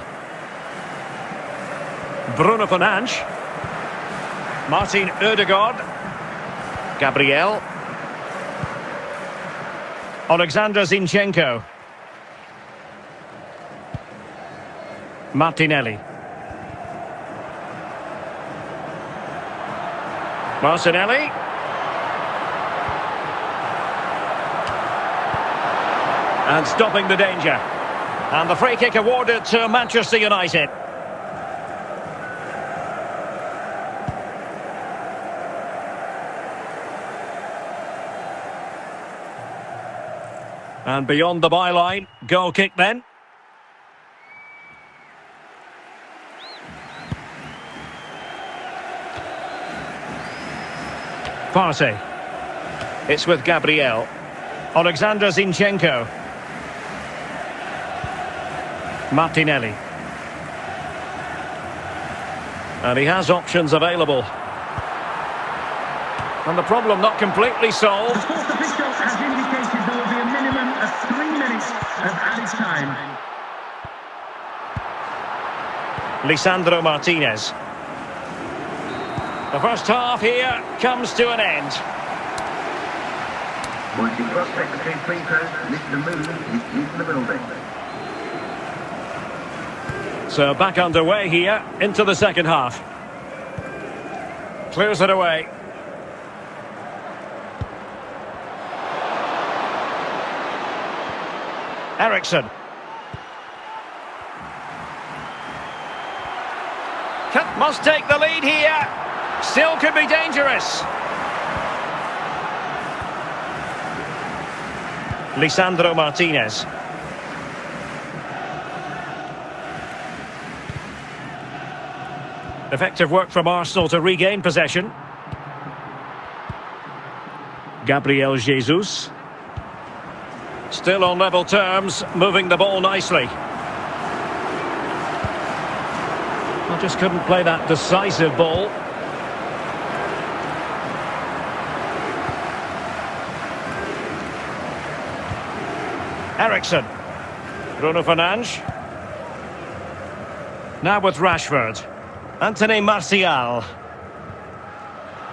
Bruno Fernandes. Martin Ødegaard. Gabriel. Alexander Zinchenko. Martinelli. Martinelli. And stopping the danger. And the free kick awarded to Manchester United. And beyond the byline, goal kick then. Partey. It's with Gabriel. Alexander Zinchenko. Martinelli. And he has options available. And the problem not completely solved. The fourth official has indicated there will be a minimum of 3 minutes of added time. Lisandro Martinez. The first half here comes to an end. Wanting prospect between free throws, Mr. Moon is in the building. So back underway here into the second half. Clears it away. Eriksson. Must take the lead here. Still could be dangerous. Lisandro Martinez. Effective work from Arsenal to regain possession. Gabriel Jesus. Still on level terms, moving the ball nicely. Well, just couldn't play that decisive ball. Eriksson. Bruno Fernandes. Now with Rashford. Anthony Martial.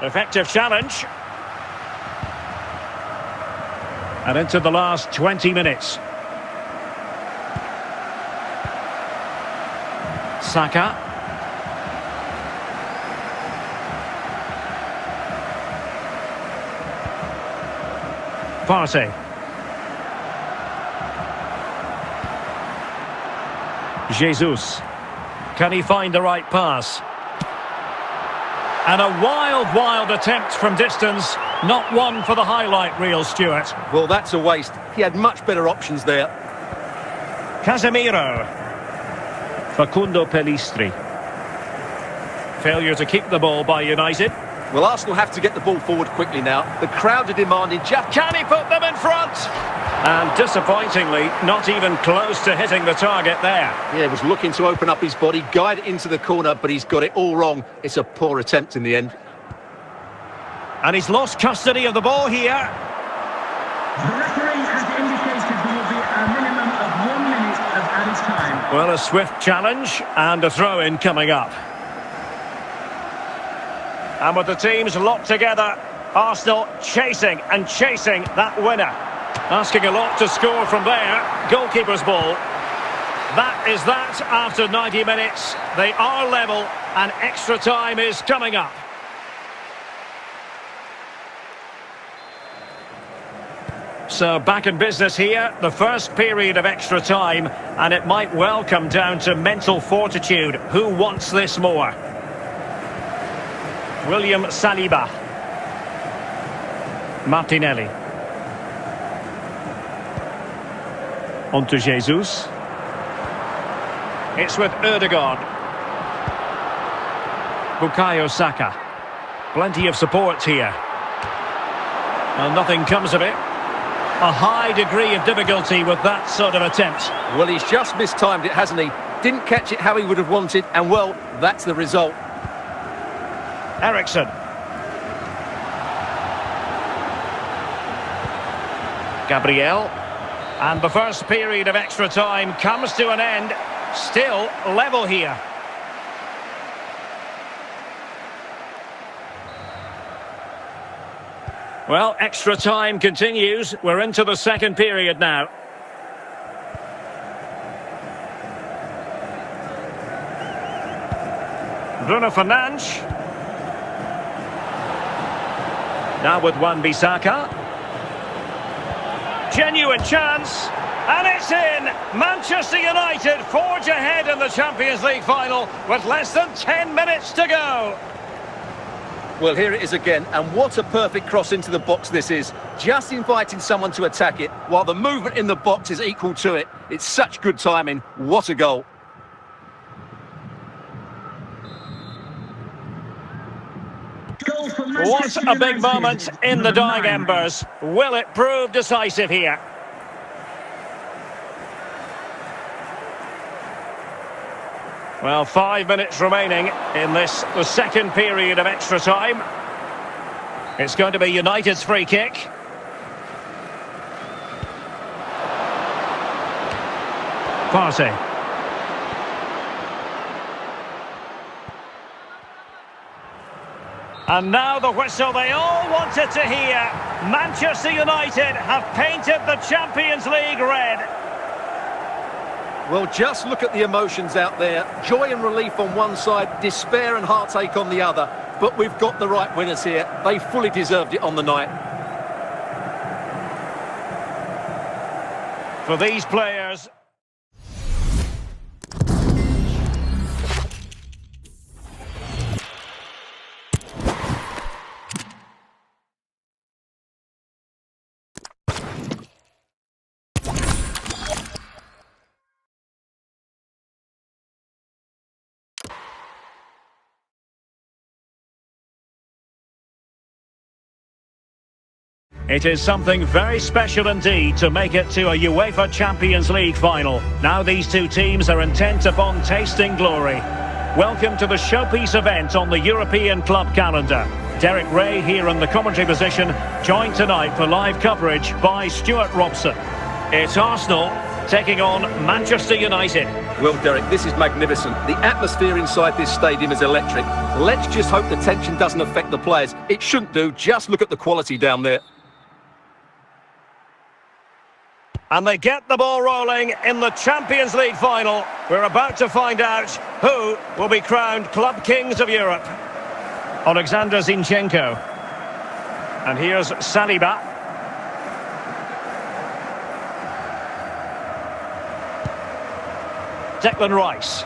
Effective challenge. And into the last 20 minutes. Saka. Partey. Jesus. Can he find the right pass? And a wild attempt from distance. Not one for the highlight reel, Stuart. Well, that's a waste. He had much better options there. Casemiro. Facundo Pellistri. Failure to keep the ball by United. Well, Arsenal have to get the ball forward quickly now. The crowd are demanding just... Can he put them in front? And disappointingly, not even close to hitting the target there. Yeah, he was looking to open up his body, guide it into the corner, but he's got it all wrong. It's a poor attempt in the end. And he's lost custody of the ball here. The referee has indicated there will be a minimum of 1 minute of added time. Well, a swift challenge and a throw-in coming up. And with the teams locked together, Arsenal chasing and chasing that winner. Asking a lot to score from there. Goalkeeper's ball. That is that after 90 minutes. They are level and extra time is coming up. So back in business here, the first period of extra time, and it might well come down to mental fortitude. Who wants this more? William Saliba. Martinelli. On to Jesus. It's with Ødegaard. Bukayo Saka. Plenty of support here. Well, nothing comes of it. A high degree of difficulty with that sort of attempt. Well, he's just mistimed it, hasn't he? Didn't catch it how he would have wanted, and well, that's the result. Eriksson. Gabriel. And the first period of extra time comes to an end. Still level here. Well, extra time continues. We're into the second period now. Bruno Fernandes. Now with Wan-Bissaka. Genuine chance. And it's in! Manchester United forge ahead in the Champions League final with less than 10 minutes to go. Well, here it is again, and what a perfect cross into the box this is. Just inviting someone to attack it, while the movement in the box is equal to it. It's such good timing. What a goal. Goal for What Manchester a big United, moment in the number dying 9. embers. Will it prove decisive here? Well, 5 minutes remaining in this, the second period of extra time. It's going to be United's free kick. Partey. And now the whistle they all wanted to hear. Manchester United have painted the Champions League red. Well, just look at the emotions out there. Joy and relief on one side, despair and heartache on the other. But we've got the right winners here. They fully deserved it on the night. For these players... It is something very special indeed to make it to a UEFA Champions League final. Now these two teams are intent upon tasting glory. Welcome to the showpiece event on the European club calendar. Derek Ray here in the commentary position, joined tonight for live coverage by Stuart Robson. It's Arsenal taking on Manchester United. Well, Derek, this is magnificent. The atmosphere inside this stadium is electric. Let's just hope the tension doesn't affect the players. It shouldn't do. Just look at the quality down there. And they get the ball rolling in the Champions League final. We're about to find out who will be crowned Club Kings of Europe. Alexander Zinchenko. And here's Saliba. Declan Rice.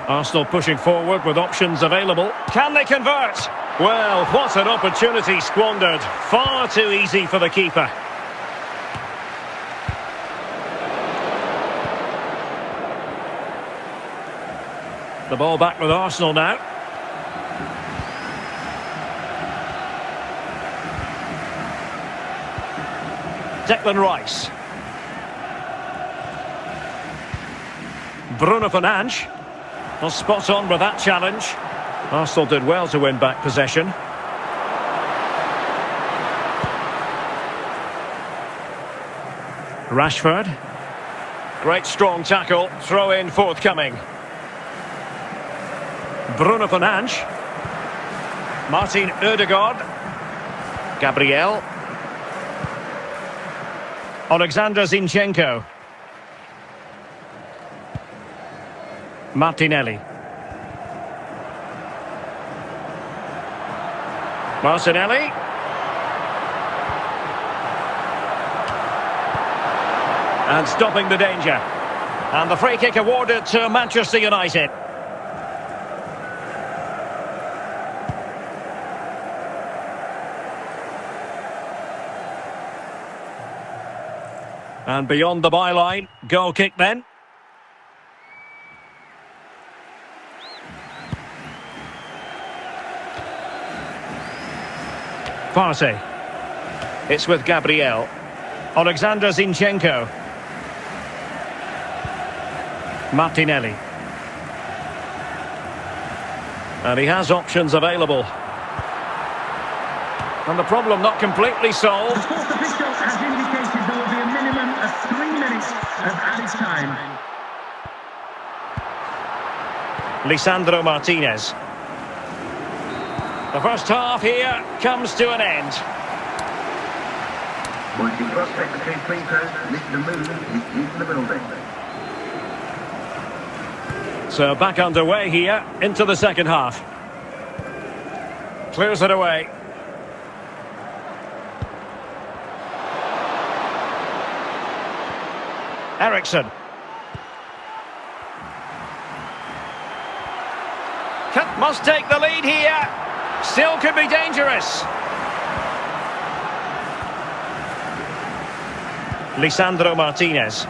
Arsenal pushing forward with options available. Can they convert? Well, what an opportunity squandered. Far too easy for the keeper. The ball back with Arsenal now. Declan Rice. Bruno Fernandes. Well, spot on with that challenge. Arsenal did well to win back possession. Rashford. Great strong tackle. Throw in forthcoming. Bruno Fernandes. Martin Ødegaard. Gabriel. Alexander Zinchenko. Martinelli. Martinelli. And stopping the danger. And the free kick awarded to Manchester United. And beyond the byline, goal kick then. Partey. It's with Gabriel. Alexander Zinchenko. Martinelli. And he has options available. And the problem not completely solved. The fourth official has indicated there will be a minimum of 3 minutes of added time. Lisandro Martinez. The first half here comes to an end. Once you cross secretary free throw, Mr. Movement is into the building. So back underway here into the second half. Clears it away. Eriksson. Must take the lead here. Still could be dangerous. Lisandro Martinez.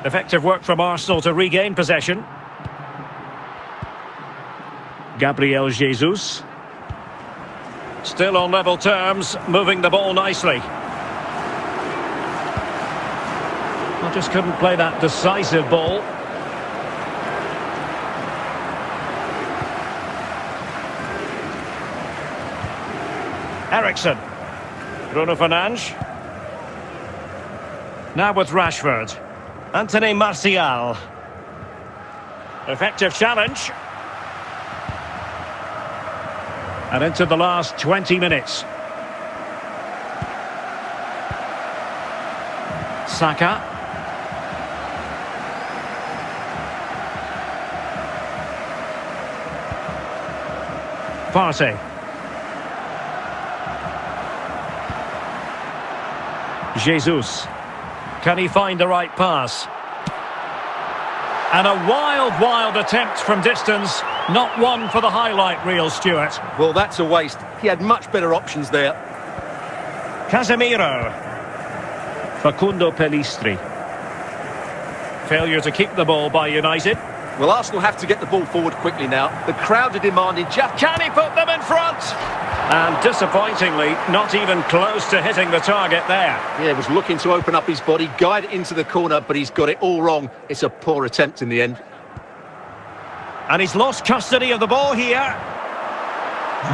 Effective work from Arsenal to regain possession. Gabriel Jesus. Still on level terms, moving the ball nicely. Well, just couldn't play that decisive ball. Ericsson. Bruno Fernandes. Now with Rashford. Anthony Martial. Effective challenge. And into the last 20 minutes. Saka. Partey. Jesus. Can he find the right pass? And a wild attempt from distance. Not one for the highlight reel, Stuart. Well, that's a waste. He had much better options there. Casemiro. Facundo Pellistri. Failure to keep the ball by United. Well, Arsenal have to get the ball forward quickly now. The crowd are demanding just... Can he put them in front? And disappointingly, not even close to hitting the target there. Yeah, he was looking to open up his body, guide it into the corner, but he's got it all wrong. It's a poor attempt in the end. And he's lost custody of the ball here. The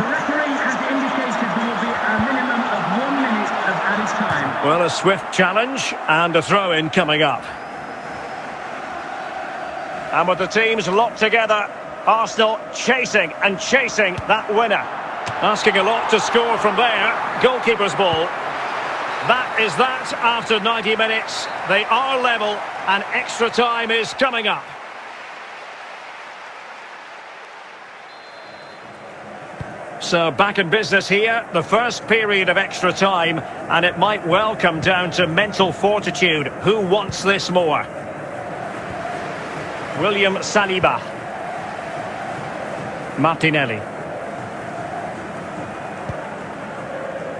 referee has indicated there will be a minimum of 1 minute of added time. Well, a swift challenge and a throw-in coming up. And with the teams locked together, Arsenal chasing that winner. Asking a lot to score from there. Goalkeeper's ball. That is that after 90 minutes. They are level and extra time is coming up. So back in business here, the first period of extra time, and it might well come down to mental fortitude. Who wants this more? William Saliba. Martinelli.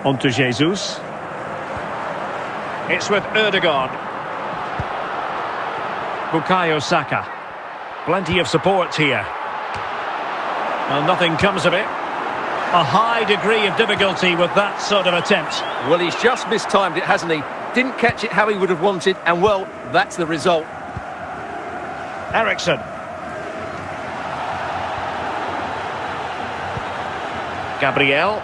On to Jesus. It's with Ødegaard. Bukayo Saka. Plenty of support here. Well, nothing comes of it. A high degree of difficulty with that sort of attempt. Well, he's just mistimed it, hasn't he? Didn't catch it how he would have wanted, and well, that's the result. Ericsson. Gabriel.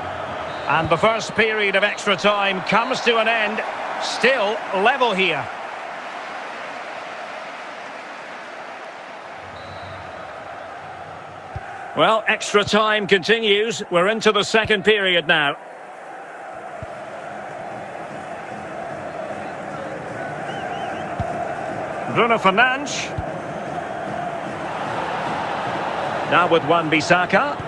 And the first period of extra time comes to an end. Still level here. Well, extra time continues. We're into the second period now. Bruno Fernandes. Now with Wan-Bissaka.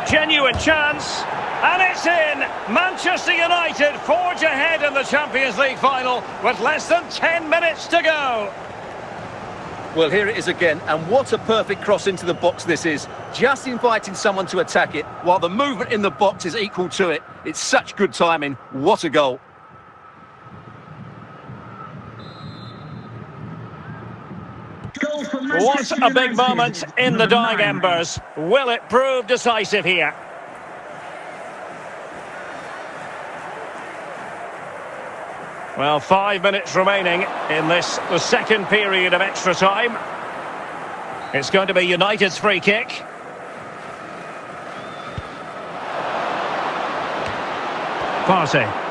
Genuine chance, and it's in! Manchester United forge ahead in the Champions League final with less than 10 minutes to go. Well, here it is again, and what a perfect cross into the box this is. Just inviting someone to attack it, while the movement in the box is equal to it. It's such good timing. What a goal. What a big moment in the dying embers. Will it prove decisive here? Well, 5 minutes remaining in this, the second period of extra time. It's going to be United's free kick. Partey.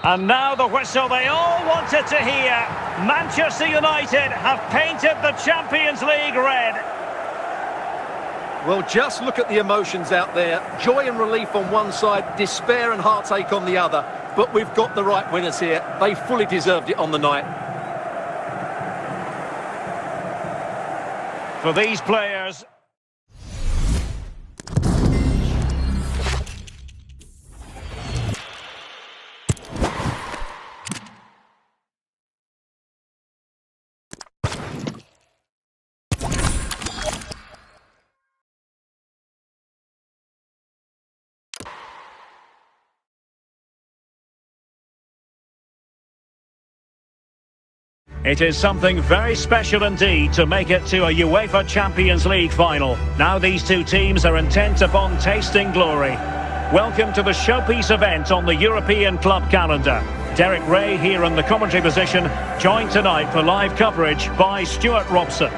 And now the whistle they all wanted to hear. Manchester United have painted the Champions League red. Well, just look at the emotions out there. Joy and relief on one side, despair and heartache on the other. But we've got the right winners here. They fully deserved it on the night. For these players... It is something very special indeed to make it to a UEFA Champions League final. Now these two teams are intent upon tasting glory. Welcome to the showpiece event on the European club calendar. Derek Ray here in the commentary position, joined tonight for live coverage by Stuart Robson.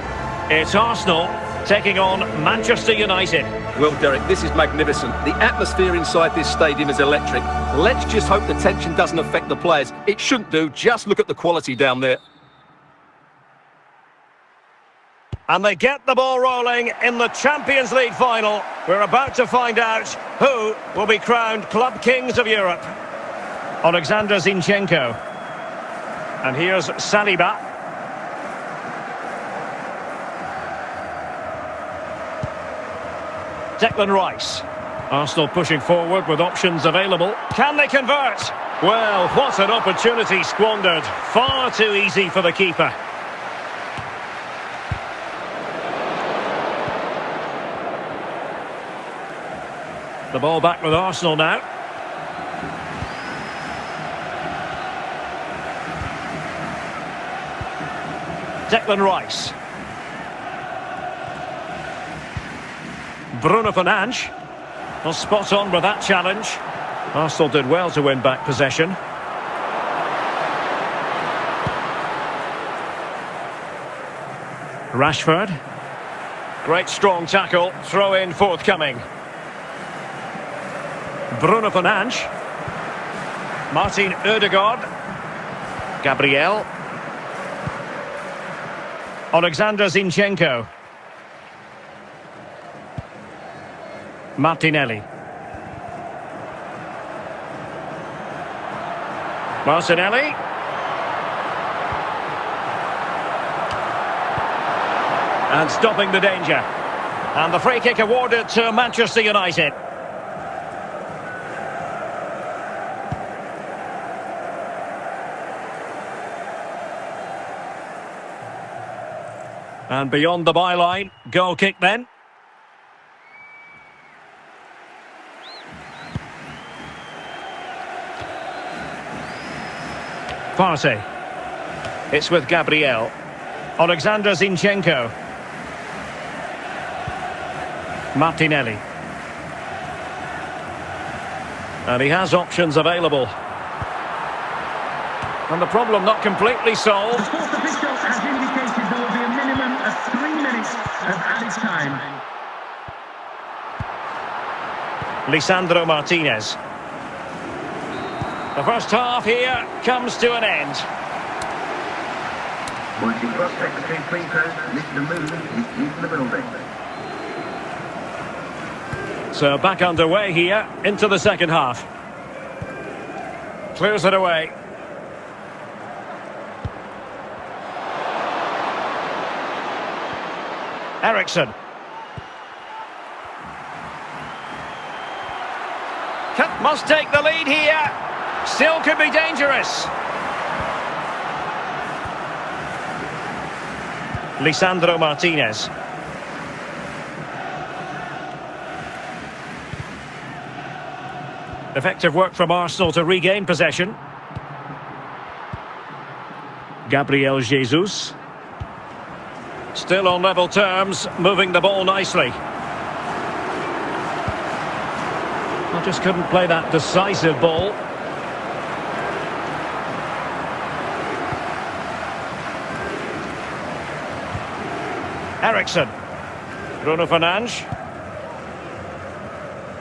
It's Arsenal taking on Manchester United. Well, Derek, this is magnificent. The atmosphere inside this stadium is electric. Let's just hope the tension doesn't affect the players. It shouldn't do. Just look at the quality down there. And they get the ball rolling in the Champions League final. We're about to find out who will be crowned Club Kings of Europe. Alexander Zinchenko. And here's Saliba. Declan Rice. Arsenal pushing forward with options available. Can they convert? Well, what an opportunity squandered. Far too easy for the keeper. The ball back with Arsenal now. Declan Rice. Bruno Fernandes. Well, spot on with that challenge. Arsenal did well to win back possession. Rashford. Great strong tackle. Throw in forthcoming. Bruno Fernandes. Martin Ødegaard. Gabriel. Alexander Zinchenko. Martinelli. Martinelli. And stopping the danger. And the free kick awarded to Manchester United. And beyond the byline, goal kick then. Partey. It's with Gabriel. Alexander Zinchenko. Martinelli. And he has options available. And the problem not completely solved. The fourth official has indicated there will be a minimum of 3 minutes of added time. Lisandro Martinez. The first half here comes to an end. Once you cross secretary free throws, Mr. Moon is in the building. So back underway here into the second half. Clears it away. Ericsson. Must take the lead here. Still could be dangerous. Lisandro Martinez. Effective work from Arsenal to regain possession. Gabriel Jesus. Still on level terms, moving the ball nicely. I just couldn't play that decisive ball. Ericsson. Bruno Fernandes.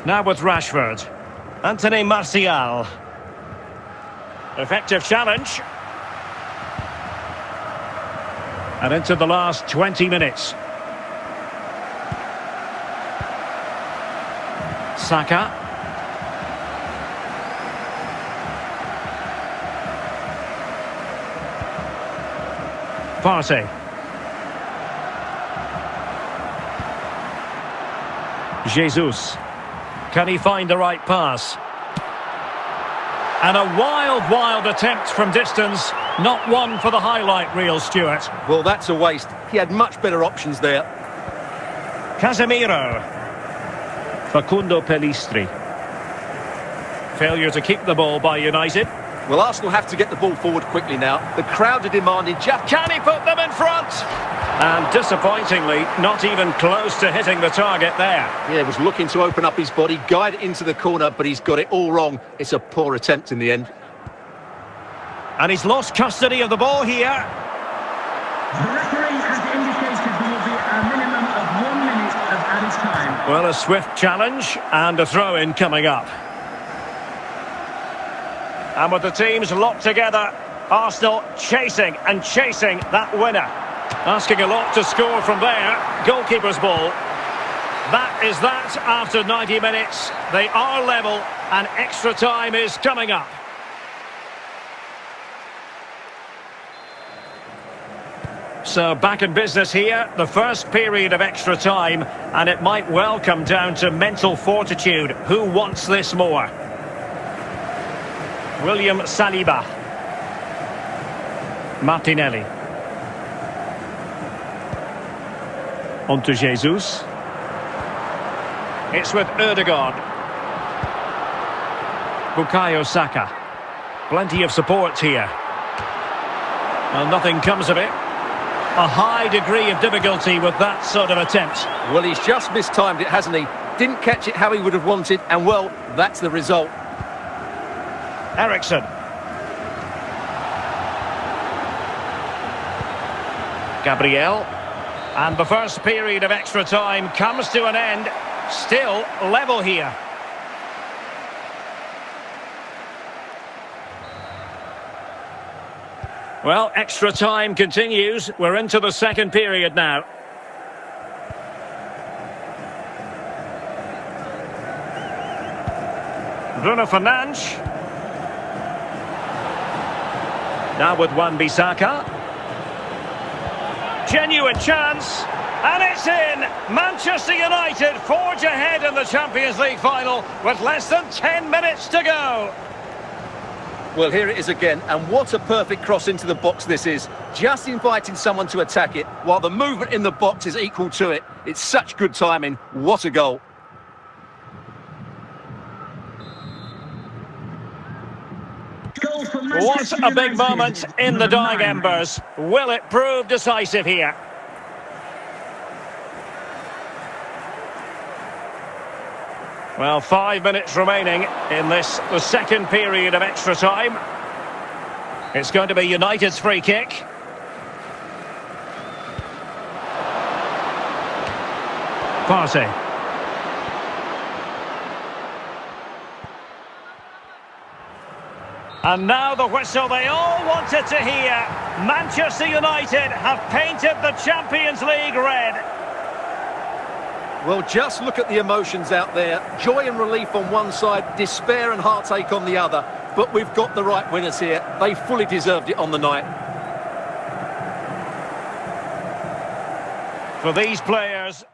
Now with Rashford. Anthony Martial. Effective challenge. And into the last 20 minutes. Saka. Partey. Jesus. Can he find the right pass? And a wild attempt from distance. Not one for the highlight reel, Stuart. Well, that's a waste. He had much better options there. Casemiro. Facundo Pellistri. Failure to keep the ball by United. Well, Arsenal have to get the ball forward quickly now. The crowd are demanding just... Can he put them in front? And disappointingly, not even close to hitting the target there. Yeah, he was looking to open up his body, guide it into the corner, but he's got it all wrong. It's a poor attempt in the end. And he's lost custody of the ball here. The referee has indicated there will be a minimum of 1 minute of added time. Well, a swift challenge and a throw-in coming up. And with the teams locked together, Arsenal chasing and chasing that winner. Asking a lot to score from there. Goalkeeper's ball. That is that after 90 minutes. They are level and extra time is coming up. So back in business here, the first period of extra time, and it might well come down to mental fortitude. Who wants this more? William Saliba. Martinelli. On to Jesus. It's with Ødegaard. Bukayo Saka. Plenty of support here. Well, nothing comes of it. A high degree of difficulty with that sort of attempt. Well, he's just mistimed it, hasn't he? Didn't catch it how he would have wanted, and well, that's the result. Eriksen. Gabriel. And the first period of extra time comes to an end. Still level here. Well, extra time continues. We're into the second period now. Bruno Fernandes. Now with Wan-Bissaka. Genuine chance. And it's in! Manchester United forge ahead in the Champions League final with less than 10 minutes to go. Well, here it is again, and what a perfect cross into the box this is. Just inviting someone to attack it, while the movement in the box is equal to it. It's such good timing. What a goal. What a big moment in the dying embers. Will it prove decisive here? Well, 5 minutes remaining in this, the second period of extra time. It's going to be United's free kick. Partey. And now the whistle they all wanted to hear. Manchester United have painted the Champions League red. Well, just look at the emotions out there. Joy and relief on one side, despair and heartache on the other. But we've got the right winners here. They fully deserved it on the night. For these players...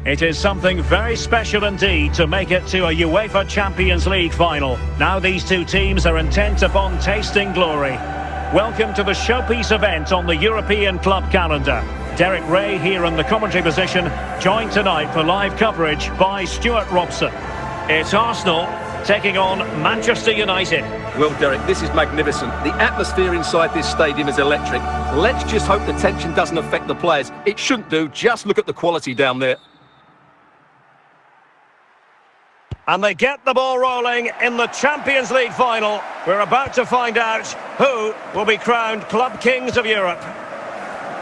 It is something very special indeed to make it to a UEFA Champions League final. Now these two teams are intent upon tasting glory. Welcome to the showpiece event on the European club calendar. Derek Ray here in the commentary position, joined tonight for live coverage by Stuart Robson. It's Arsenal taking on Manchester United. Well, Derek, this is magnificent. The atmosphere inside this stadium is electric. Let's just hope the tension doesn't affect the players. It shouldn't do. Just look at the quality down there. And they get the ball rolling in the Champions League final. We're about to find out who will be crowned Club Kings of Europe.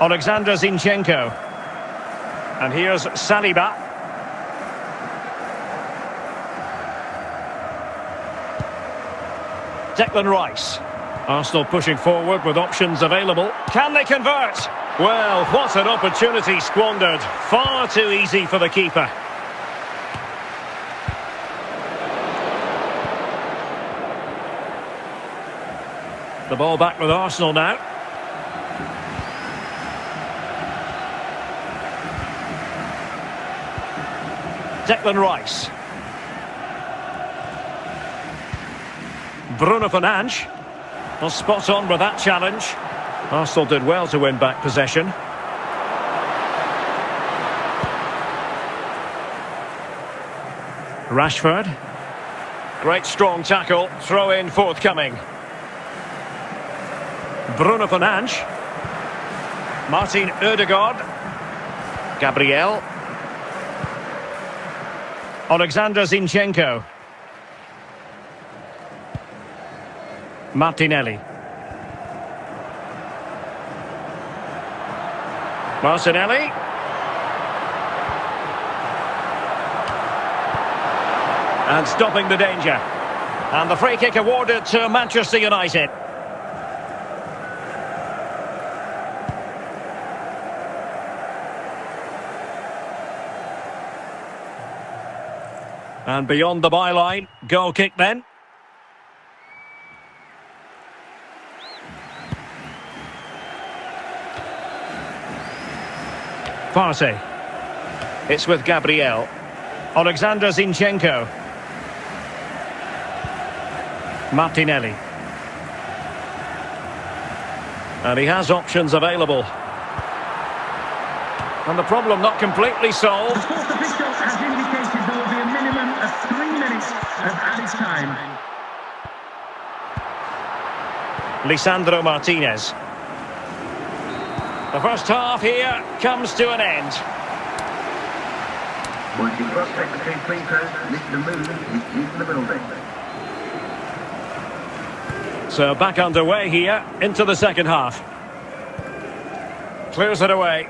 Alexander Zinchenko. And here's Saliba. Declan Rice. Arsenal pushing forward with options available. Can they convert? Well, what an opportunity squandered. Far too easy for the keeper. The ball back with Arsenal now. Declan Rice. Bruno Fernandes. Well, spot on with that challenge. Arsenal did well to win back possession. Rashford. Great strong tackle. Throw in forthcoming. Bruno Fernandes. Martin Ødegaard. Gabriel. Alexander Zinchenko. Martinelli. Martinelli. And stopping the danger. And the free kick awarded to Manchester United. And beyond the byline, goal kick then. Partey. It's with Gabriel. Alexander Zinchenko. Martinelli. And he has options available. And the problem not completely solved. The fourth official has indicated there will be a minimum of 3 minutes of added time. Lisandro Martinez. The first half here comes to an end. Once you cross secretary free throws, Mr. Moon is in the building. So back underway here into the second half. Clears it away.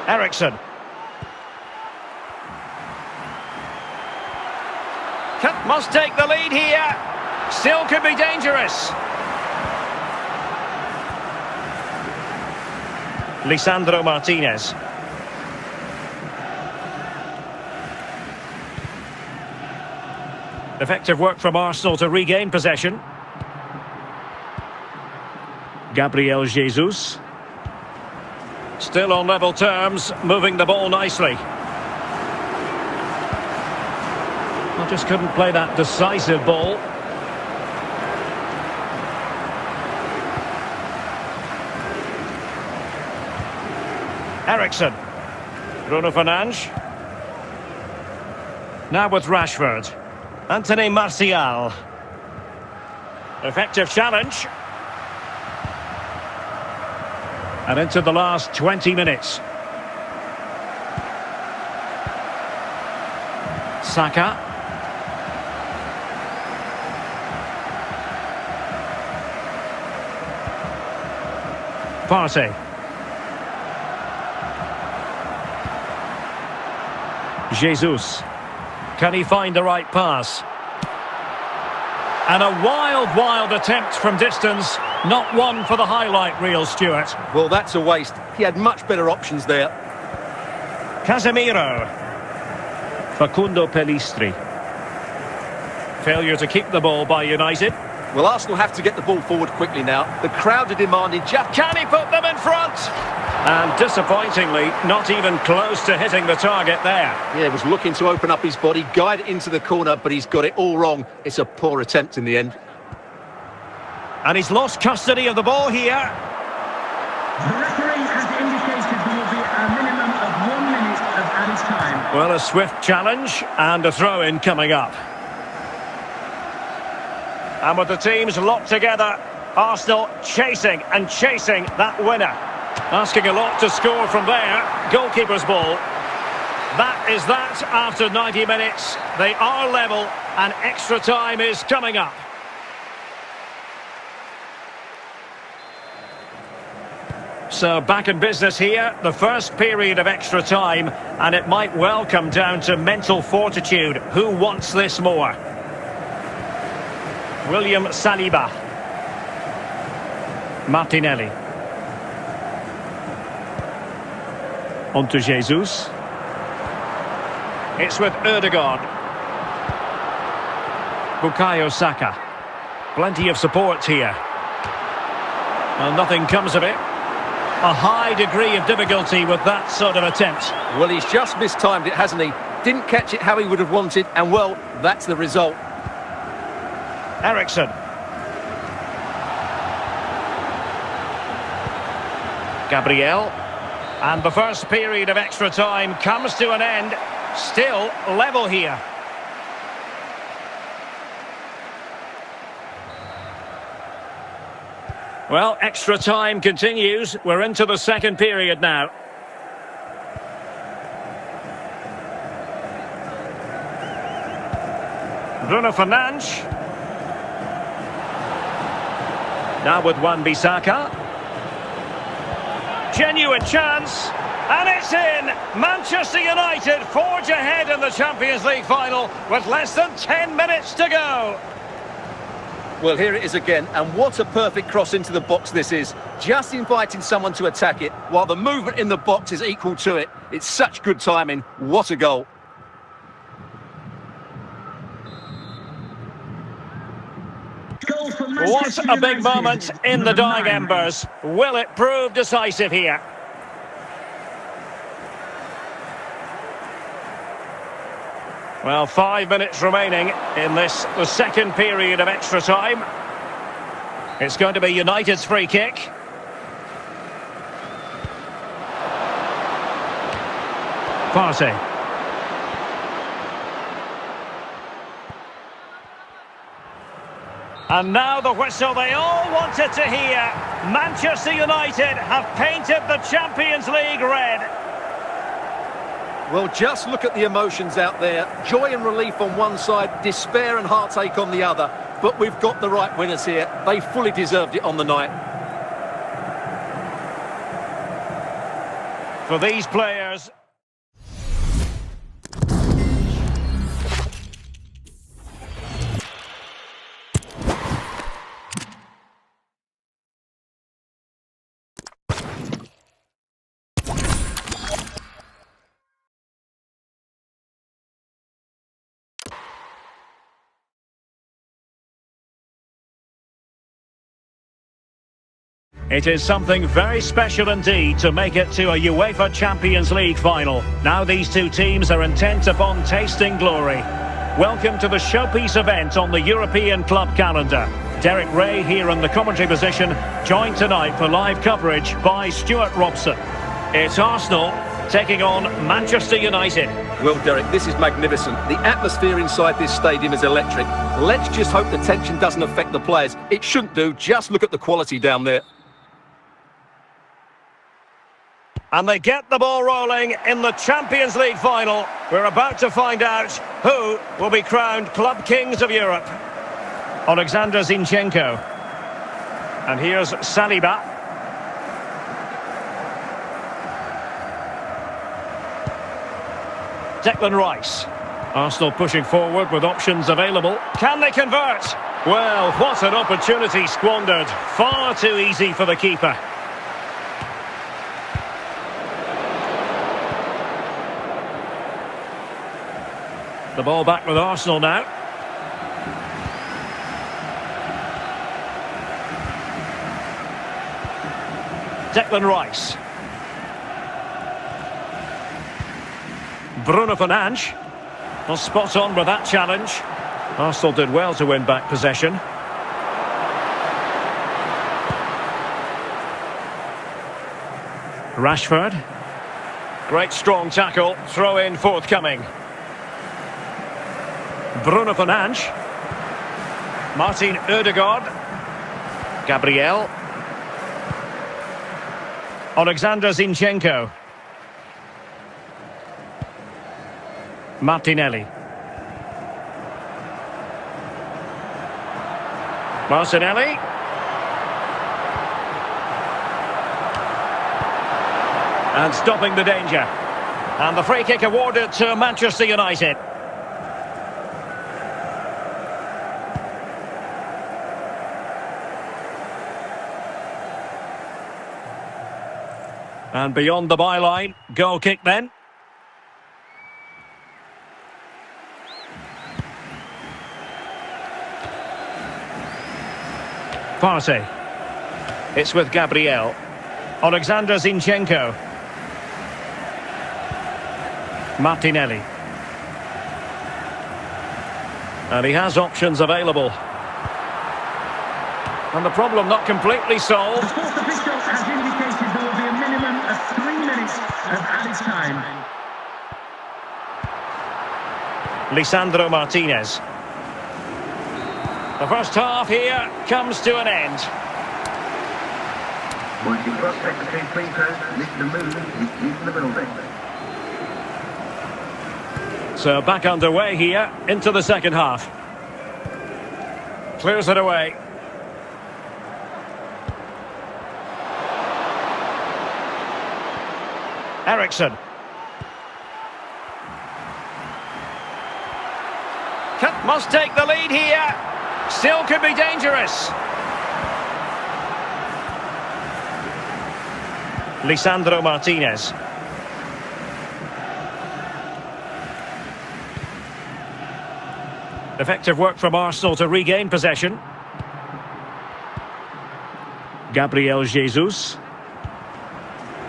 Ericsson. Must take the lead here. Still could be dangerous. Lisandro Martinez. Effective work from Arsenal to regain possession. Gabriel Jesus. Still on level terms, moving the ball nicely. I just couldn't play that decisive ball. Ericsson. Bruno Fernandes. Now with Rashford. Anthony Martial. Effective challenge. And into the last 20 minutes. Saka. Partey. Jesus. Can he find the right pass? And a wild attempt from distance. Not one for the highlight reel, Stuart. Well, that's a waste. He had much better options there. Casemiro. Facundo Pellistri. Failure to keep the ball by United. Well, Arsenal have to get the ball forward quickly now. The crowd are demanding just... Can he put them in front? And disappointingly, not even close to hitting the target there. Yeah, he was looking to open up his body, guide it into the corner, but he's got it all wrong. It's a poor attempt in the end. And he's lost custody of the ball here. The referee has indicated there will be a minimum of 1 minute of added time. Well, a swift challenge and a throw-in coming up. And with the teams locked together, Arsenal chasing that winner. Asking a lot to score from there. Goalkeeper's ball. That is that after 90 minutes. They are level and extra time is coming up. So back in business here, the first period of extra time, and it might well come down to mental fortitude. Who wants this more? William Saliba. Martinelli. On to Jesus. It's with Ødegaard. Bukayo Saka. Plenty of support here. Well, nothing comes of it. A high degree of difficulty with that sort of attempt. Well, he's just mistimed it, hasn't he? Didn't catch it how he would have wanted, and well, that's the result. Ericsson. Gabriel. And the first period of extra time comes to an end. Still level here. Well, extra time continues. We're into the second period now. Bruno Fernandes. Now with Wan-Bissaka. Genuine chance. And it's in! Manchester United forge ahead in the Champions League final with less than 10 minutes to go. Well, here it is again, and what a perfect cross into the box this is. Just inviting someone to attack it, while the movement in the box is equal to it. It's such good timing. What a goal. What a big moment in the dying embers. Will it prove decisive here? Well, 5 minutes remaining in this, the second period of extra time. It's going to be United's free kick. Partey. And now the whistle they all wanted to hear. Manchester United have painted the Champions League red. Well, just look at the emotions out there. Joy and relief on one side, despair and heartache on the other. But we've got the right winners here. They fully deserved it on the night. For these players... It is something very special indeed to make it to a UEFA Champions League final. Now these two teams are intent upon tasting glory. Welcome to the showpiece event on the European club calendar. Derek Ray here in the commentary position, joined tonight for live coverage by Stuart Robson. It's Arsenal taking on Manchester United. Well, Derek, this is magnificent. The atmosphere inside this stadium is electric. Let's just hope the tension doesn't affect the players. It shouldn't do. Just look at the quality down there. And they get the ball rolling in the Champions League final. We're about to find out who will be crowned Club Kings of Europe. Alexander Zinchenko. And here's Saliba. Declan Rice. Arsenal pushing forward with options available. Can they convert? Well, what an opportunity squandered. Far too easy for the keeper. The ball back with Arsenal now. Declan Rice. Bruno Fernandes. Well, spot on with that challenge. Arsenal did well to win back possession. Rashford. Great strong tackle. Throw in forthcoming. Bruno Fernandes. Martin Ødegaard. Gabriel. Alexander Zinchenko. Martinelli. Martinelli. And stopping the danger. And the free kick awarded to Manchester United. And beyond the byline, goal kick then. Partey. It's with Gabriel. Alexander Zinchenko. Martinelli. And he has options available. And the problem not completely solved. The fourth official has indicated there will be a minimum of 3 minutes of added time. Lisandro Martinez. The first half here comes to an end. Once you cross secretary free throw, Mr. Moon is in the building. So back underway here into the second half. Clears it away. Eriksson. Must take the lead here. Still could be dangerous. Lisandro Martinez. Effective work from Arsenal to regain possession. Gabriel Jesus.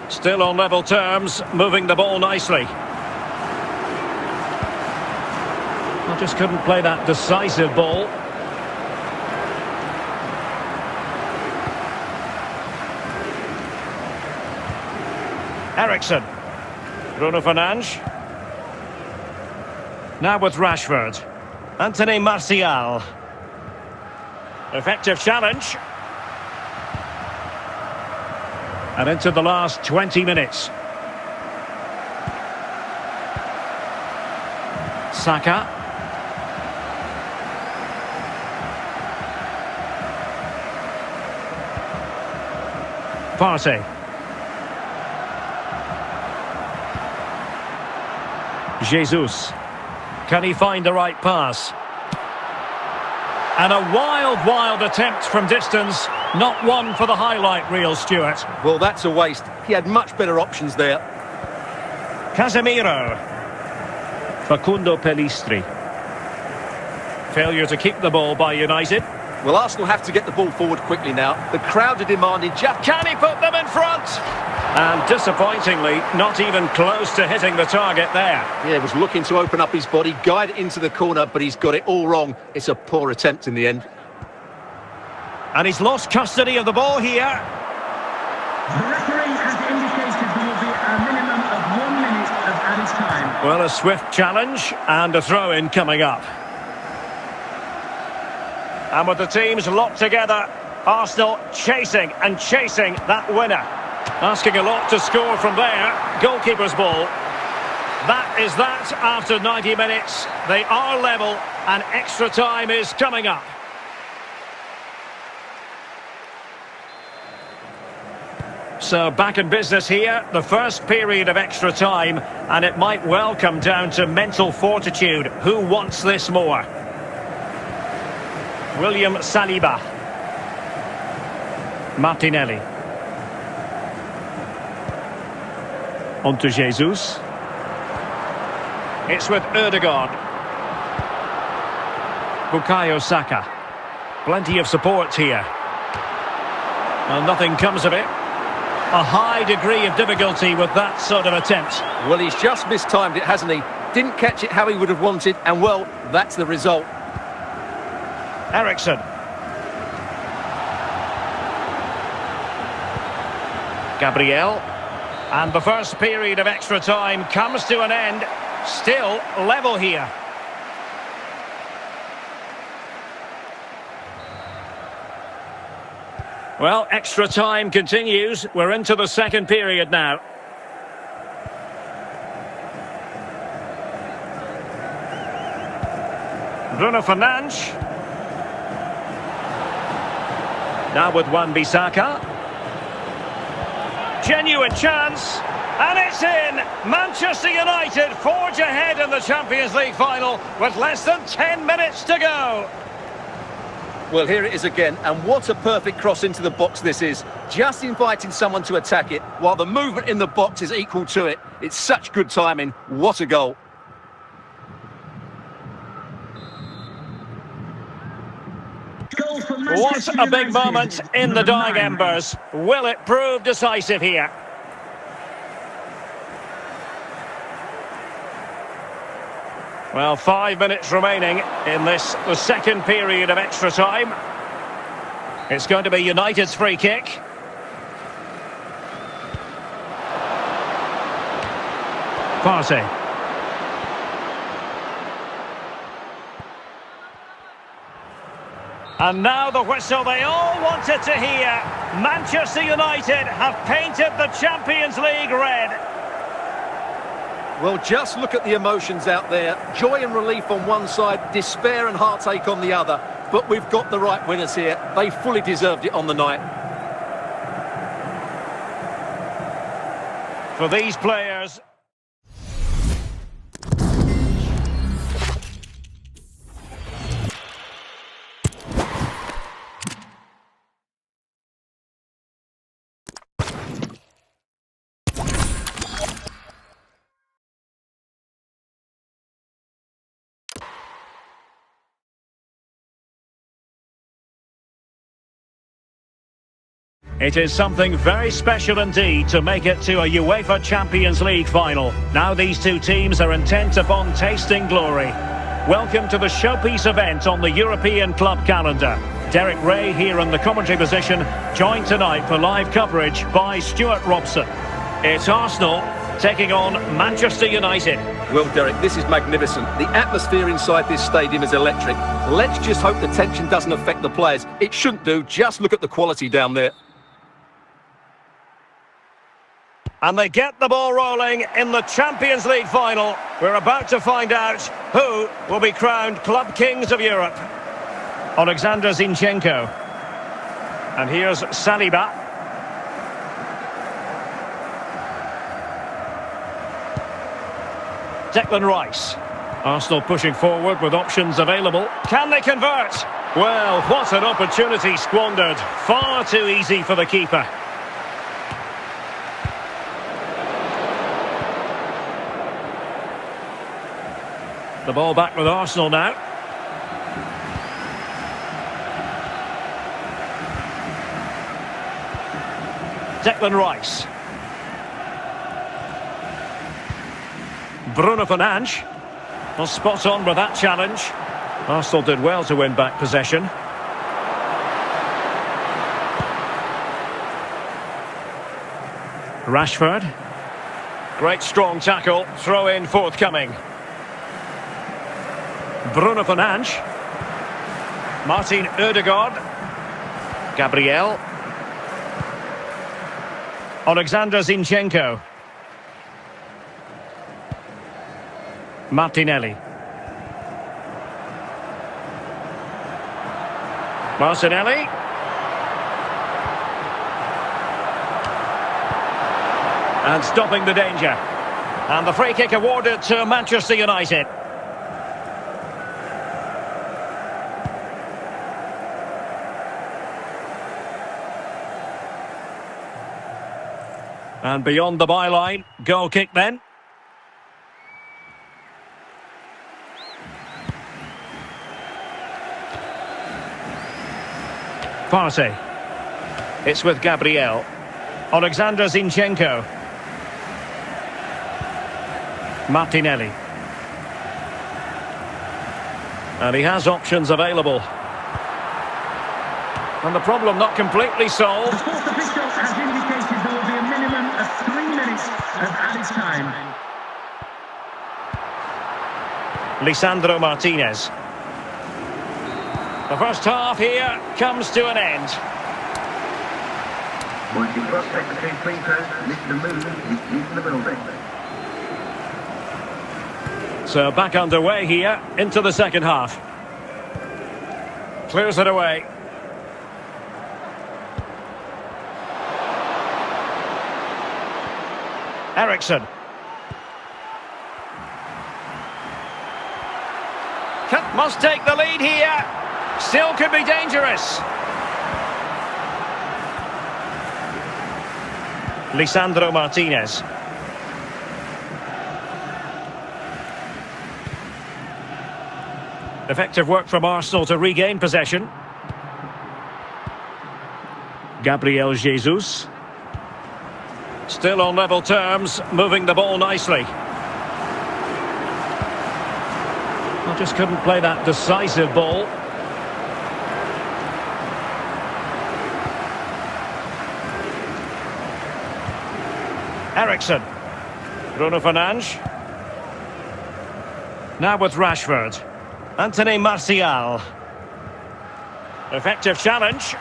Still on level terms, moving the ball nicely. I just couldn't play that decisive ball. Eriksson. Bruno Fernandes. Now with Rashford. Anthony Martial. Effective challenge. And into the last 20 minutes. Saka. Partey. Jesus. Can he find the right pass? And a wild attempt from distance. Not one for the highlight reel, Stuart. Well, that's a waste. He had much better options there. Casemiro. Facundo Pellistri. Failure to keep the ball by United. Well, Arsenal have to get the ball forward quickly now. The crowd are demanding just... Can he put them in front? And disappointingly, not even close to hitting the target there. Yeah, was looking to open up his body, guide it into the corner, but he's got it all wrong. It's a poor attempt in the end. And he's lost custody of the ball here. The referee has indicated there will be a minimum of 1 minute of added time. Well, a swift challenge and a throw-in coming up. And with the teams locked together, Arsenal chasing that winner. Asking a lot to score from there. Goalkeeper's ball. That is that after 90 minutes. They are level and extra time is coming up. So back in business here, the first period of extra time, and it might well come down to mental fortitude. Who wants this more? William Saliba. Martinelli. On to Jesus. It's with Ødegaard. Bukayo Saka. Plenty of support here. Well, nothing comes of it. A high degree of difficulty with that sort of attempt. Well, he's just mistimed it, hasn't he? Didn't catch it how he would have wanted, and well, that's the result. Eriksson. Gabriel. And the first period of extra time comes to an end. Still level here. Well, extra time continues. We're into the second period now. Bruno Fernandes. Now with Wan-Bissaka. Genuine chance. And it's in! Manchester United forge ahead in the Champions League final with less than 10 minutes to go. Well, here it is again, and what a perfect cross into the box this is. Just inviting someone to attack it, while the movement in the box is equal to it. It's such good timing. What a goal. Goal goal for What Manchester a big United. moment in the Number dying 9. embers. Will it prove decisive here? Well, 5 minutes remaining in this, the second period of extra time. It's going to be United's free kick. Partey. And now the whistle they all wanted to hear. Manchester United have painted the Champions League red. Well, just look at the emotions out there. Joy and relief on one side, despair and heartache on the other. But we've got the right winners here. They fully deserved it on the night. For these players... It is something very special indeed to make it to a UEFA Champions League final. Now these two teams are intent upon tasting glory. Welcome to the showpiece event on the European club calendar. Derek Ray here in the commentary position, joined tonight for live coverage by Stuart Robson. It's Arsenal taking on Manchester United. Well, Derek, this is magnificent. The atmosphere inside this stadium is electric. Let's just hope the tension doesn't affect the players. It shouldn't do. Just look at the quality down there. And they get the ball rolling in the Champions League final. We're about to find out who will be crowned Club Kings of Europe. Alexander Zinchenko. And here's Saliba. Declan Rice. Arsenal pushing forward with options available. Can they convert? Well, what an opportunity squandered. Far too easy for the keeper. The ball back with Arsenal now. Declan Rice. Bruno Fernandes. Well, spot on with that challenge. Arsenal did well to win back possession. Rashford. Great strong tackle. Throw in forthcoming. Bruno Fernandes. Martin Ødegaard. Gabriel. Alexander Zinchenko. Martinelli. Martinelli. And stopping the danger. And the free kick awarded to Manchester United. And beyond the byline, goal kick then. Partey. It's with Gabriel. Alexander Zinchenko. Martinelli. And he has options available. And the problem not completely solved. The fourth official has indicated there will be a minimum of 3 minutes of added time. Lisandro Martinez. The first half here comes to an end. Once you cross secretary free throws, Mr. Moon is leaving the building. So back underway here into the second half. Clears it away. Eriksson. Must take the lead here. Still could be dangerous. Lisandro Martinez. Effective work from Arsenal to regain possession. Gabriel Jesus. Still on level terms, moving the ball nicely. I just couldn't play that decisive ball. Ericsson. Bruno Fernandes. Now with Rashford. Anthony Martial. Effective challenge.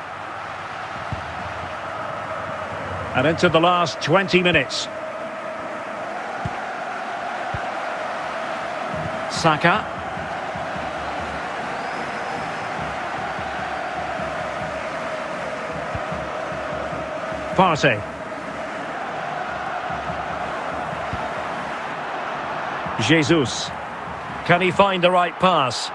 And into the last 20 minutes. Saka. Partey. Jesus. Can he find the right pass?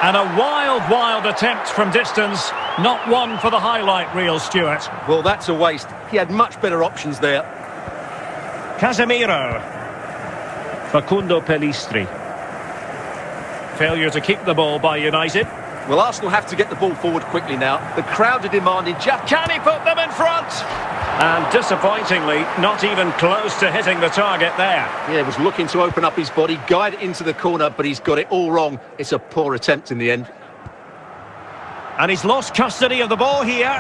And a wild attempt from distance. Not one for the highlight reel, Stuart. Well, that's a waste. He had much better options there. Casemiro. Facundo Pellistri. Failure to keep the ball by United. Well, Arsenal have to get the ball forward quickly now. The crowd are demanding just... Can he put them in front? And disappointingly, not even close to hitting the target there. Yeah, was looking to open up his body, guide it into the corner, but he's got it all wrong. It's a poor attempt in the end. And he's lost custody of the ball here. The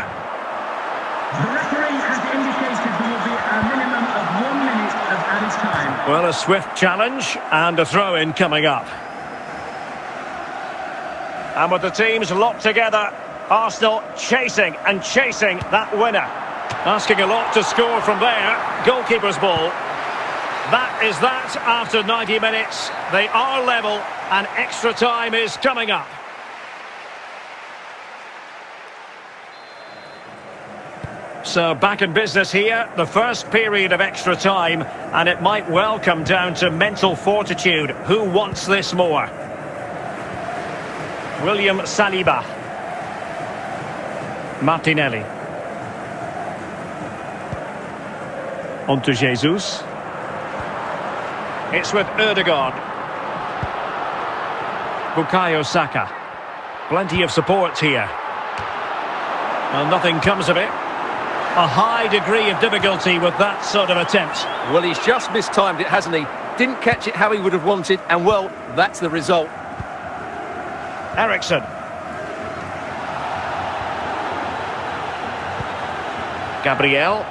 referee has indicated there will be a minimum of 1 minute of added time. Well, a swift challenge and a throw-in coming up. And with the teams locked together, Arsenal chasing that winner. Asking a lot to score from there. Goalkeeper's ball. That is that after 90 minutes. They are level and extra time is coming up. So back in business here, the first period of extra time, and it might well come down to mental fortitude. Who wants this more? William Saliba. Martinelli. On to Jesus. It's with Ødegaard. Bukayo Saka. Plenty of support here. Well, nothing comes of it. A high degree of difficulty with that sort of attempt. Well, he's just mistimed it, hasn't he? Didn't catch it how he would have wanted, and well, that's the result. Ericsson. Gabriel.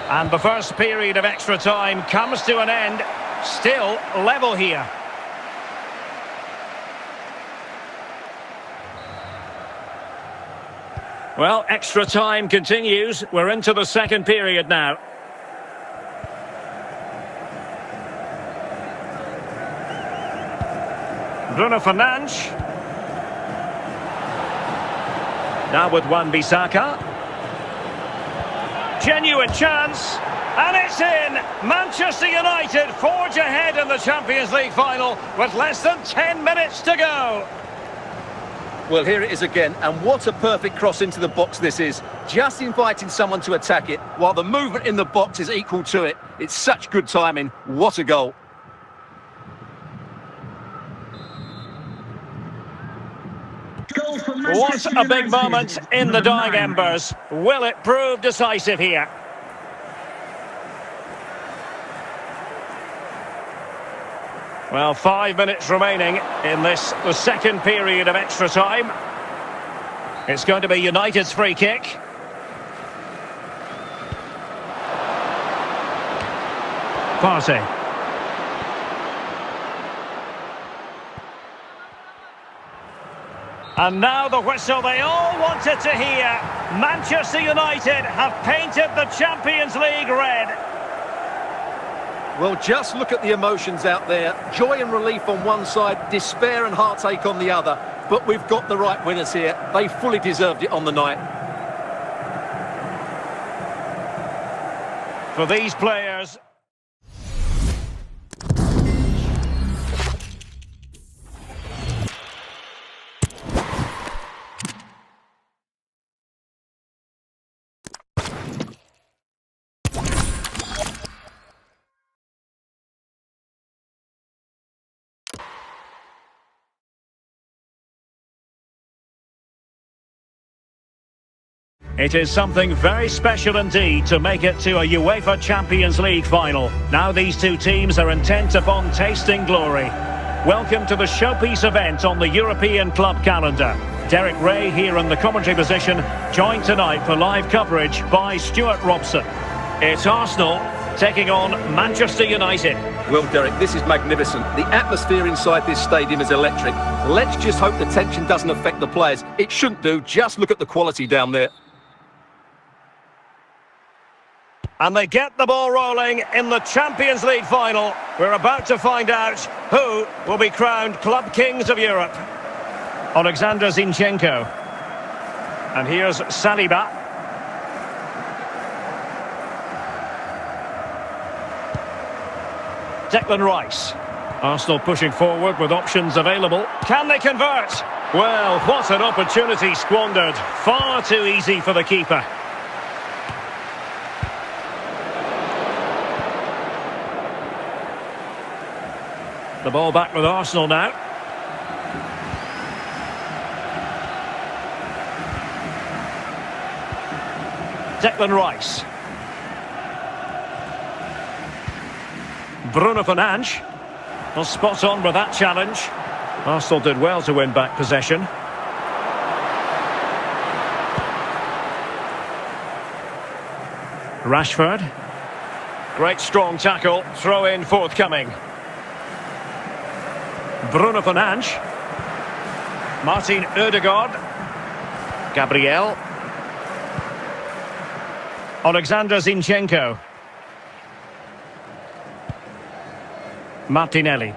And the first period of extra time comes to an end. Still level here. Well, extra time continues. We're into the second period now. Bruno Fernandes. Now with Wan-Bissaka. Genuine chance. And it's in! Manchester United forge ahead in the Champions League final with less than 10 minutes to go. Well, here it is again, and what a perfect cross into the box this is. Just inviting someone to attack it, while the movement in the box is equal to it. It's such good timing. What a goal. What a big moment in the dying embers. Will it prove decisive here? Well, 5 minutes remaining in this, the second period of extra time. It's going to be United's free kick. Partey. And now the whistle they all wanted to hear. Manchester United have painted the Champions League red. Well, just look at the emotions out there. Joy and relief on one side, despair and heartache on the other. But we've got the right winners here. They fully deserved it on the night. For these players... It is something very special indeed to make it to a UEFA Champions League final. Now these two teams are intent upon tasting glory. Welcome to the showpiece event on the European club calendar. Derek Ray here in the commentary position, joined tonight for live coverage by Stuart Robson. It's Arsenal taking on Manchester United. Well, Derek, this is magnificent. The atmosphere inside this stadium is electric. Let's just hope the tension doesn't affect the players. It shouldn't do. Just look at the quality down there. And they get the ball rolling in the Champions League final. We're about to find out who will be crowned Club Kings of Europe. Alexander Zinchenko. And here's Saliba. Declan Rice. Arsenal pushing forward with options available. Can they convert? Well, what an opportunity squandered. Far too easy for the keeper. The ball back with Arsenal now. Declan Rice. Bruno Fernandes. Well, spot on with that challenge. Arsenal did well to win back possession. Rashford. Great strong tackle. Throw in forthcoming. Bruno Fernandes. Martin Ødegaard. Gabriel. Alexander Zinchenko. Martinelli.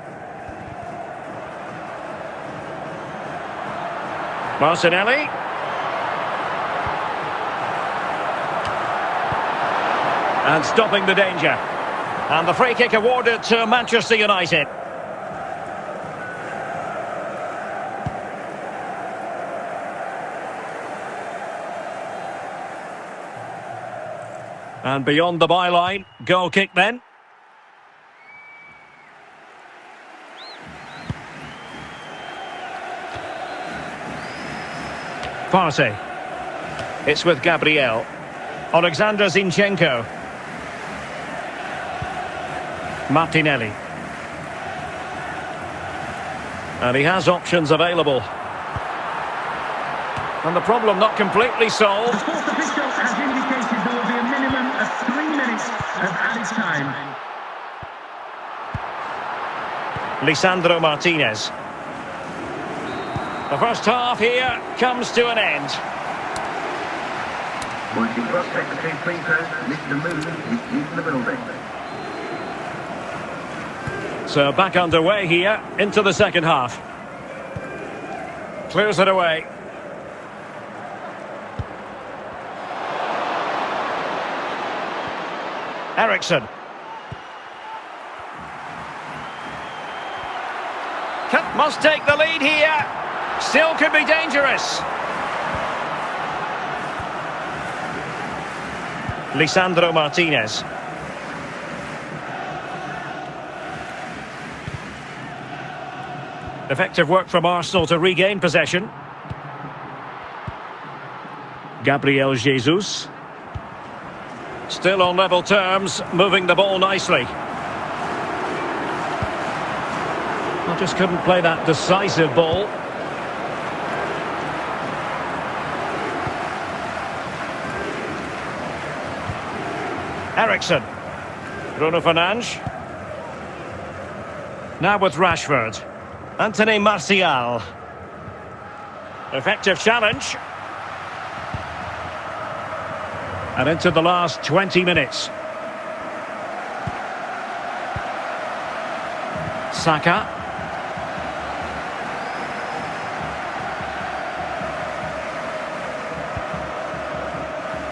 Martinelli. And stopping the danger. And the free kick awarded to Manchester United. And beyond the byline, goal kick then. Partey. It's with Gabriel. Alexander Zinchenko. Martinelli. And he has options available. And the problem not completely solved. The fourth official has indicated there will be a minimum of 3 minutes of added time. Lisandro Martinez. The first half here comes to an end. Once you cross back between free throws, Mr. Moon is in the building. So back underway here into the second half. Clears it away. Eriksson. Must take the lead here. Still could be dangerous. Lisandro Martinez. Effective work from Arsenal to regain possession. Gabriel Jesus. Still on level terms, moving the ball nicely. I just couldn't play that decisive ball. Eriksson. Bruno Fernandes. Now with Rashford. Anthony Martial. Effective challenge. And into the last 20 minutes. Saka.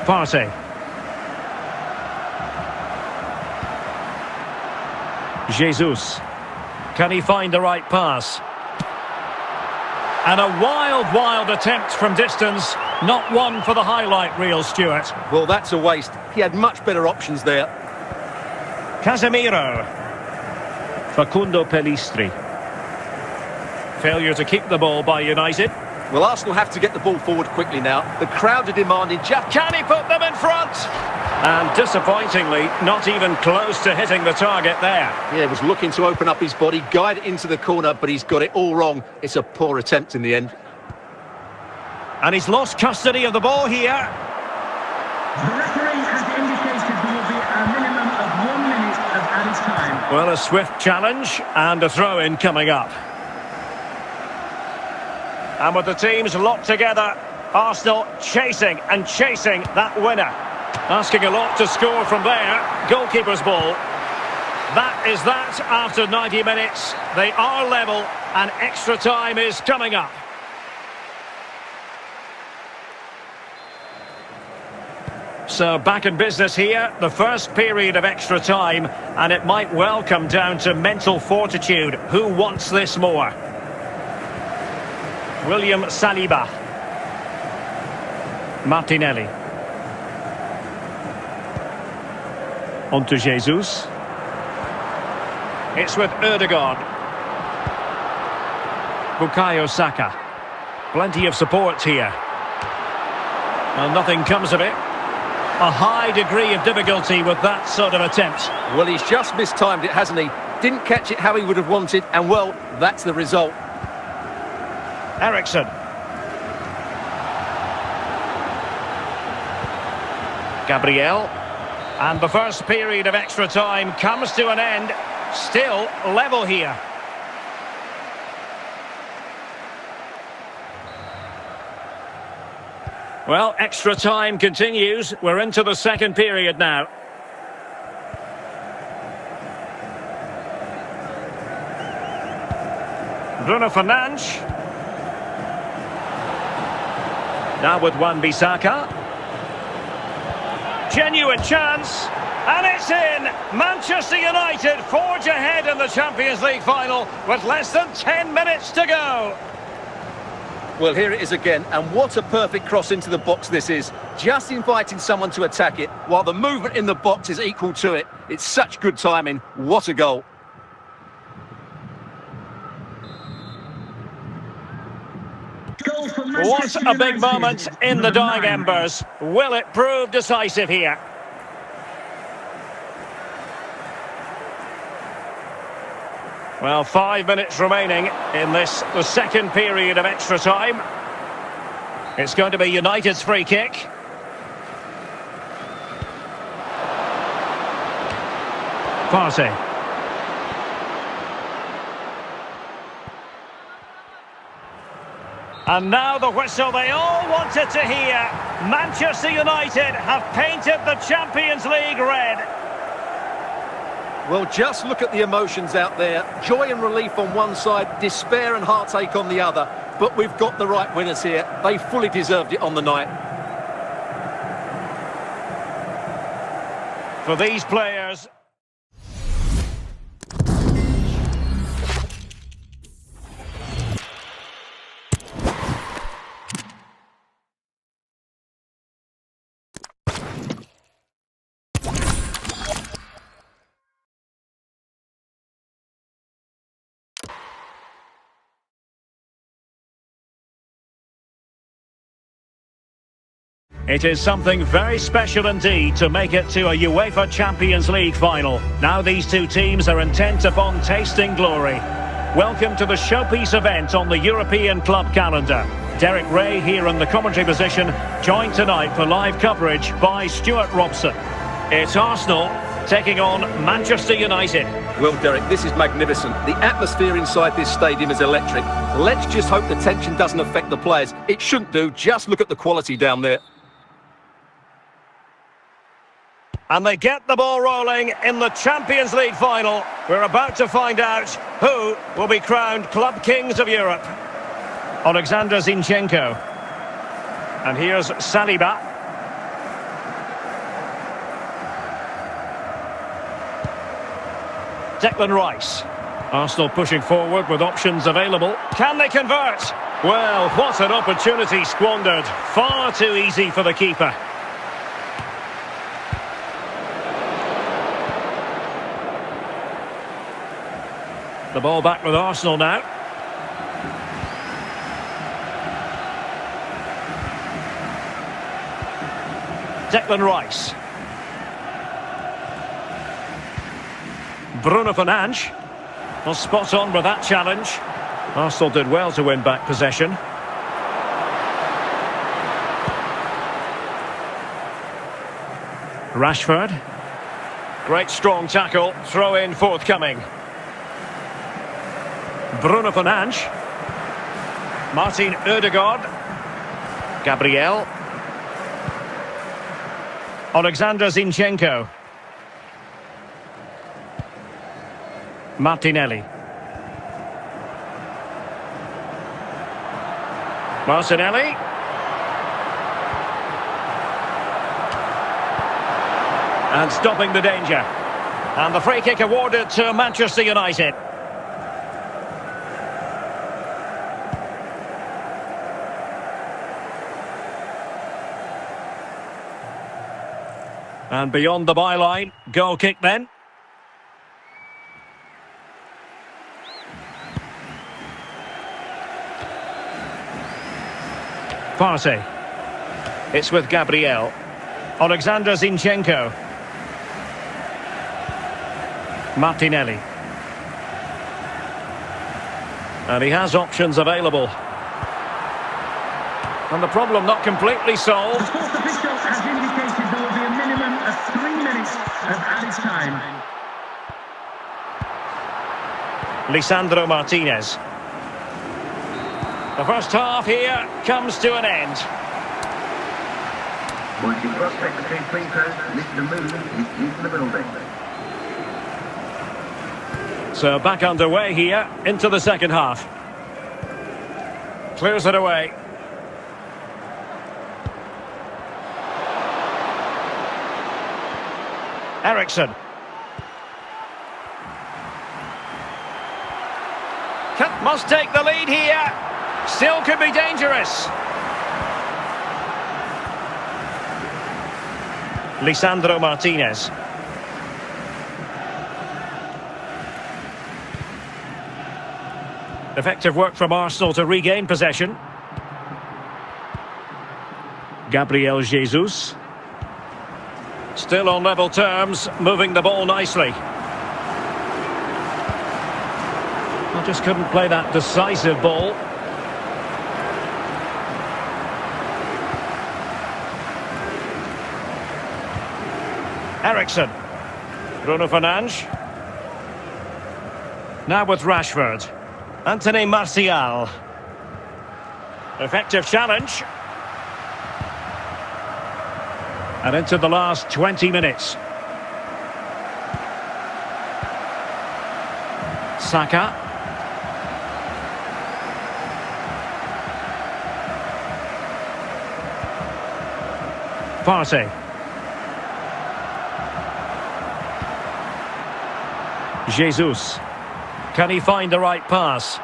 Partey. Jesus. Can he find the right pass? And a wild attempt from distance. Not one for the highlight reel, Stuart. Well, that's a waste. He had much better options there. Casemiro. Facundo Pellistri. Failure to keep the ball by United. Well, Arsenal have to get the ball forward quickly now. The crowd are demanding just... Can he put them in front? And disappointingly, not even close to hitting the target there. Yeah, was looking to open up his body, guide it into the corner, but he's got it all wrong. It's a poor attempt in the end. And he's lost custody of the ball here. The referee has indicated there will be a minimum of 1 minute of added time. Well, a swift challenge and a throw-in coming up. And with the teams locked together, Arsenal chasing and chasing that winner. Asking a lot to score from there. Goalkeeper's ball. That is that after 90 minutes. They are level and extra time is coming up. So back in business here, the first period of extra time, and it might well come down to mental fortitude. Who wants this more? William Saliba. Martinelli. On to Jesus. It's with Ødegaard. Bukayo Saka. Plenty of support here. Well, nothing comes of it. A high degree of difficulty with that sort of attempt. Well, he's just mistimed it, hasn't he? Didn't catch it how he would have wanted, and well, that's the result. Eriksen. Gabriel. And the first period of extra time comes to an end. Still level here. Well, extra time continues. We're into the second period now. Bruno Fernandes. Now with Wan-Bissaka. Genuine chance. And it's in! Manchester United forge ahead in the Champions League final with less than 10 minutes to go. Well, here it is again, and what a perfect cross into the box this is. Just inviting someone to attack it, while the movement in the box is equal to it. It's such good timing. What a goal. What a big moment in the dying embers. Will it prove decisive here? Well, 5 minutes remaining in this, the second period of extra time. It's going to be United's free kick. Partey. And now the whistle they all wanted to hear. Manchester United have painted the Champions League red. Well, just look at the emotions out there. Joy and relief on one side, despair and heartache on the other. But we've got the right winners here. They fully deserved it on the night. For these players... It is something very special indeed to make it to a UEFA Champions League final. Now these two teams are intent upon tasting glory. Welcome to the showpiece event on the European club calendar. Derek Ray here in the commentary position, joined tonight for live coverage by Stuart Robson. It's Arsenal taking on Manchester United. Well, Derek, this is magnificent. The atmosphere inside this stadium is electric. Let's just hope the tension doesn't affect the players. It shouldn't do. Just look at the quality down there. And they get the ball rolling in the Champions League final. We're about to find out who will be crowned Club Kings of Europe. Alexander Zinchenko. And here's Saliba. Declan Rice. Arsenal pushing forward with options available. Can they convert? Well, what an opportunity squandered. Far too easy for the keeper. The ball back with Arsenal now. Declan Rice. Bruno Fernandes. Well, spot on with that challenge. Arsenal did well to win back possession. Rashford. Great strong tackle. Throw in forthcoming. Bruno Fernandes. Martin Odegaard. Gabriel. Alexander Zinchenko. Martinelli. Martinelli. And stopping the danger. And the free kick awarded to Manchester United. And beyond the byline, goal kick then. Partey. It's with Gabriel. Alexander Zinchenko. Martinelli. And he has options available. And the problem not completely solved. The fourth official has indicated there will be a minimum of 3 minutes of added time. Lisandro Martinez. The first half here comes to an end. Once you cross back between three posts, lift the movement is into the building. So back underway here into the second half. Clears it away. Ericsson. Must take the lead here. Still could be dangerous. Lisandro Martinez. Effective work from Arsenal to regain possession. Gabriel Jesus. Still on level terms, moving the ball nicely. I just couldn't play that decisive ball. Ericsson. Bruno Fernandes. Now with Rashford. Anthony Martial. Effective challenge. And into the last 20 minutes. Saka. Partey. Jesus. Can he find the right pass?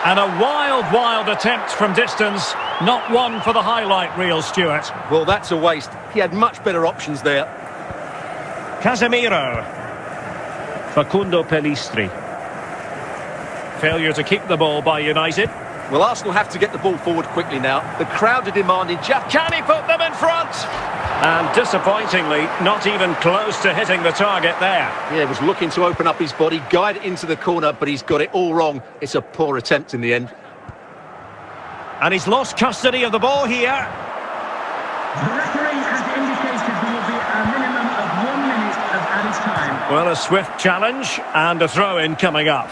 And a wild attempt from distance. Not one for the highlight reel, Stuart. Well, that's a waste. He had much better options there. Casemiro. Facundo Pellistri. Failure to keep the ball by United. Well, Arsenal have to get the ball forward quickly now. The crowd are demanding just... Can he put them in front? And disappointingly, not even close to hitting the target there. Yeah, he was looking to open up his body, guide it into the corner, but he's got it all wrong. It's a poor attempt in the end. And he's lost custody of the ball here. The referee has indicated there will be a minimum of 1 minute of added time. Well, a swift challenge and a throw-in coming up.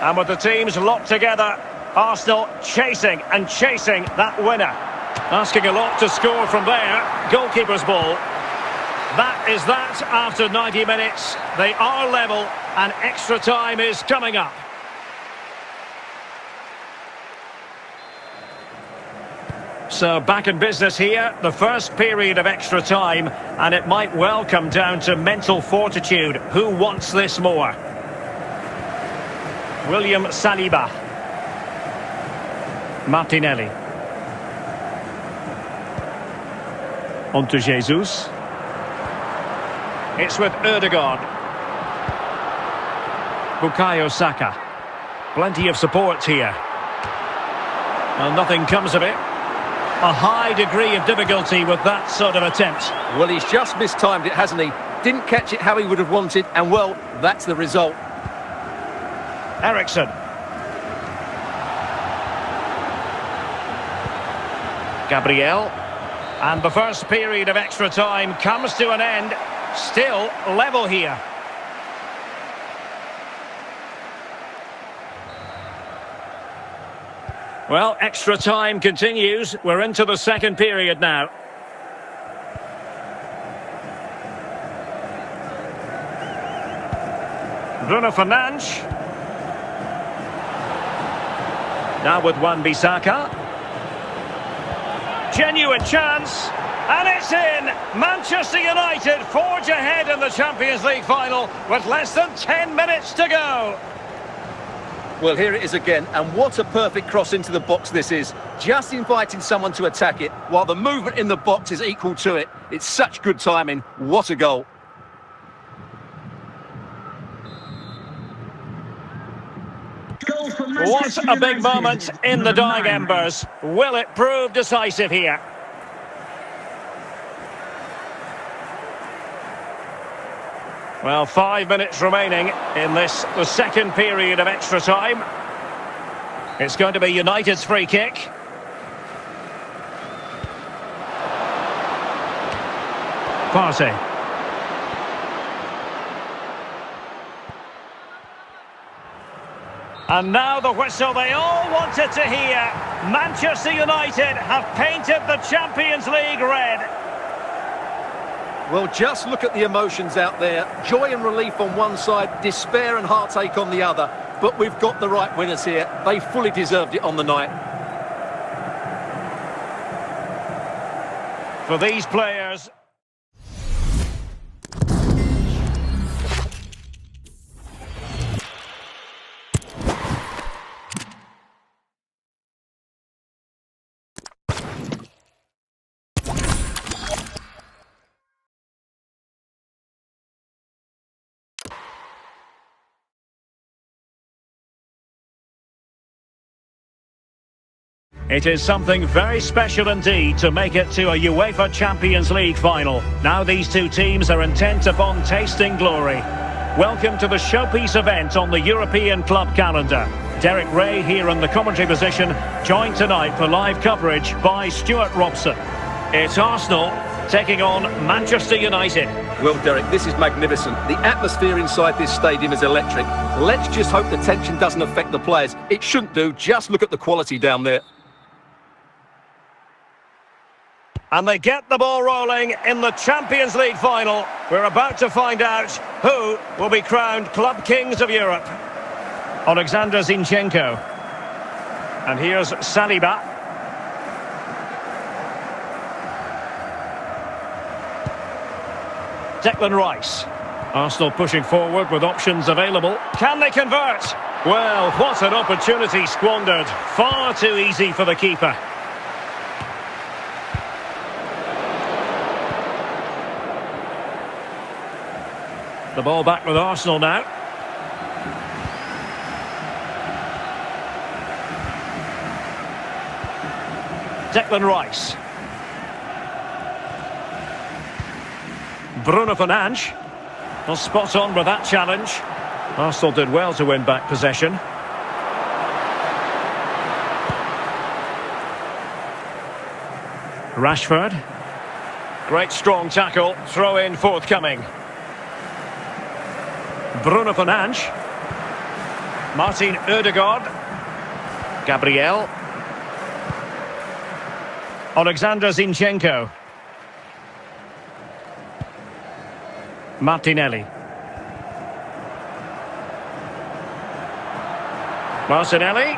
And with the teams locked together, Arsenal chasing that winner. Asking a lot to score from there. Goalkeeper's ball. That is that after 90 minutes. They are level and extra time is coming up. So back in business here, the first period of extra time, and it might well come down to mental fortitude. Who wants this more? William Saliba. Martinelli. On to Jesus. It's with Odegaard. Bukayo Saka. Plenty of support here. Well, nothing comes of it. A high degree of difficulty with that sort of attempt. Well, he's just mistimed it, hasn't he? Didn't catch it how he would have wanted, and well, that's the result. Eriksson. Gabriel. And the first period of extra time comes to an end. Still level here. Well, extra time continues. We're into the second period now. Bruno Fernandes. Now with Wan-Bissaka. Genuine chance. And it's in! Manchester United forge ahead in the Champions League final with less than 10 minutes to go. Well, here it is again, and what a perfect cross into the box this is. Just inviting someone to attack it, while the movement in the box is equal to it. It's such good timing. What a goal. What a big moment in the dying embers. Will it prove decisive here? Well, 5 minutes remaining in this, the second period of extra time. It's going to be United's free kick. Partey. And now the whistle they all wanted to hear. Manchester United have painted the Champions League red. Well, just look at the emotions out there. Joy and relief on one side, despair and heartache on the other. But we've got the right winners here. They fully deserved it on the night. For these players... It is something very special indeed to make it to a UEFA Champions League final. Now these two teams are intent upon tasting glory. Welcome to the showpiece event on the European club calendar. Derek Ray here in the commentary position, joined tonight for live coverage by Stuart Robson. It's Arsenal taking on Manchester United. Well, Derek, this is magnificent. The atmosphere inside this stadium is electric. Let's just hope the tension doesn't affect the players. It shouldn't do. Just look at the quality down there. And they get the ball rolling in the Champions League final. We're about to find out who will be crowned Club Kings of Europe. Alexander Zinchenko. And here's Saliba. Declan Rice. Arsenal pushing forward with options available. Can they convert? Well, what an opportunity squandered. Far too easy for the keeper. The ball back with Arsenal now. Declan Rice. Bruno Fernandes. Well, spot on with that challenge. Arsenal did well to win back possession. Rashford. Great strong tackle. Throw in forthcoming. Bruno Fernandes. Martin Ødegaard. Gabriel. Alexander Zinchenko. Martinelli. Martinelli.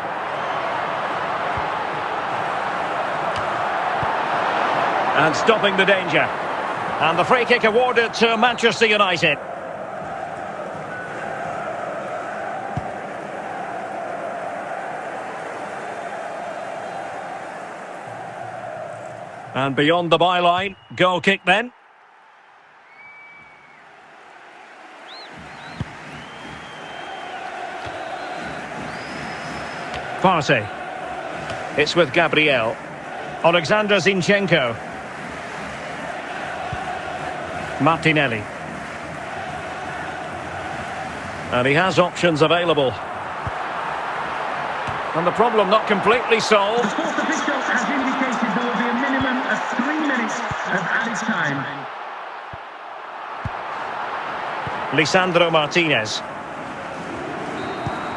And stopping the danger. And the free kick awarded to Manchester United. And beyond the byline, goal kick then. Partey. It's with Gabriel. Alexander Zinchenko. Martinelli. And he has options available. And the problem not completely solved. The fourth official has indicated there will be a minimum of 3 minutes of added time. Lisandro Martinez.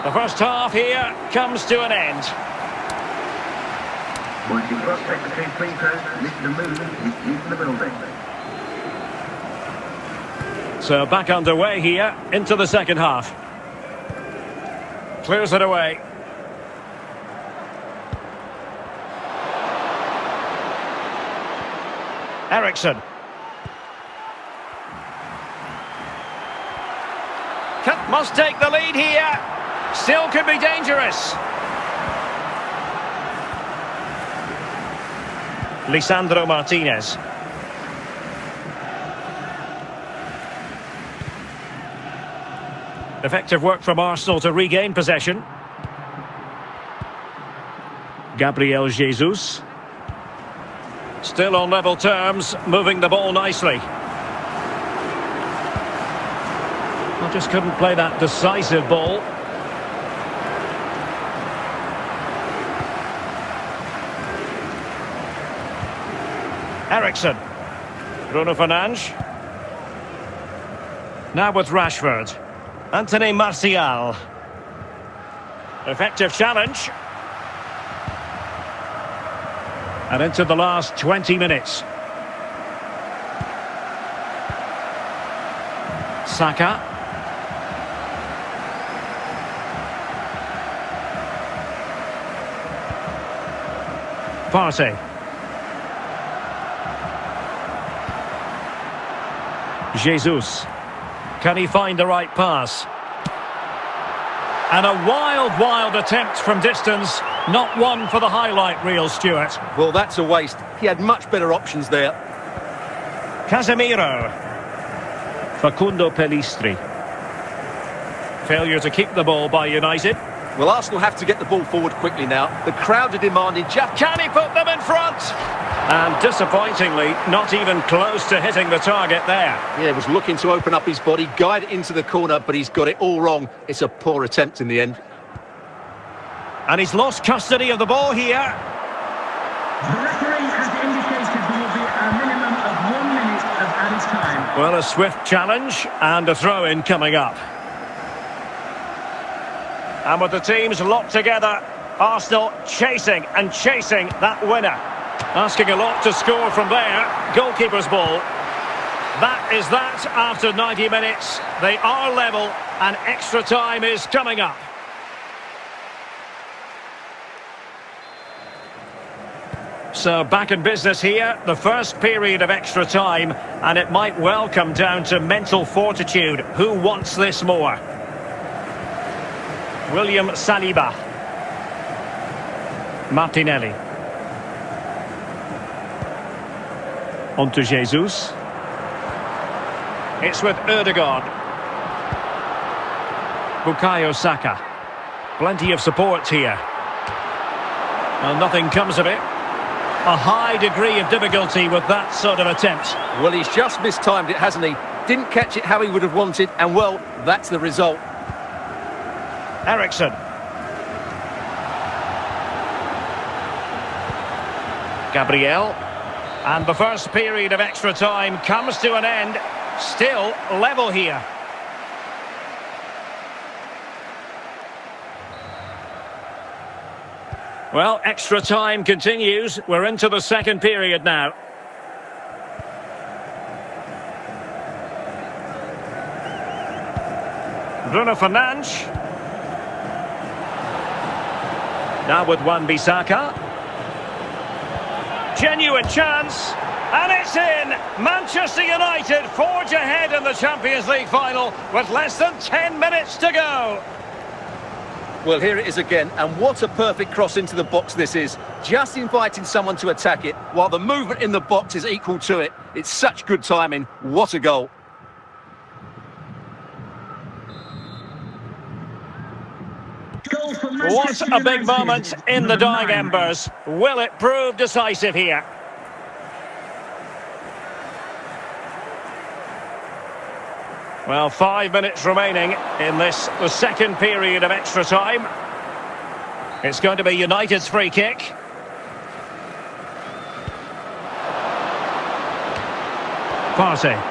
The first half here comes to an end. Once you cross secretary free throw, Mr. Moon is in the building. So back underway here into the second half. Clears it away. Eriksson. Must take the lead here. Still could be dangerous. Lisandro Martinez. Effective work from Arsenal to regain possession. Gabriel Jesus. Still on level terms, moving the ball nicely. Well, just couldn't play that decisive ball. Eriksson. Bruno Fernandes. Now with Rashford. Anthony Martial. Effective challenge. And into the last 20 minutes. Saka. Partey. Jesus. Can he find the right pass? And a wild attempt from distance. Not one for the highlight reel, Stuart. Well, that's a waste. He had much better options there. Casemiro. Facundo Pellistri. Failure to keep the ball by United. Well, Arsenal have to get the ball forward quickly now. The crowd are demanding just... Can he put them in front? And disappointingly, not even close to hitting the target there. Yeah, he was looking to open up his body, guide it into the corner, but he's got it all wrong. It's a poor attempt in the end. And he's lost custody of the ball here. The referee has indicated there will be a minimum of 1 minute of added time. Well, a swift challenge and a throw-in coming up. And with the teams locked together, Arsenal chasing that winner. Asking a lot to score from there. Goalkeeper's ball. That is that after 90 minutes. They are level and extra time is coming up. So back in business here, the first period of extra time, and it might well come down to mental fortitude. Who wants this more? William Saliba. Martinelli. On to Jesus. It's with Ødegaard. Bukayo Saka. Plenty of support here. Well, nothing comes of it. A high degree of difficulty with that sort of attempt. Well, he's just mistimed it, hasn't he? Didn't catch it how he would have wanted, and well, that's the result. Eriksson. Gabriel. And the first period of extra time comes to an end. Still level here. Well, extra time continues. We're into the second period now. Bruno Fernandes. Now with Wan-Bissaka. Genuine chance. And it's in! Manchester United forge ahead in the Champions League final with less than 10 minutes to go. Well, here it is again, and what a perfect cross into the box this is. Just inviting someone to attack it, while the movement in the box is equal to it. It's such good timing. What a goal. Goal for What a big moment in the dying embers. Will it prove decisive here? Well, 5 minutes remaining in this, the second period of extra time. It's going to be United's free kick. Partey.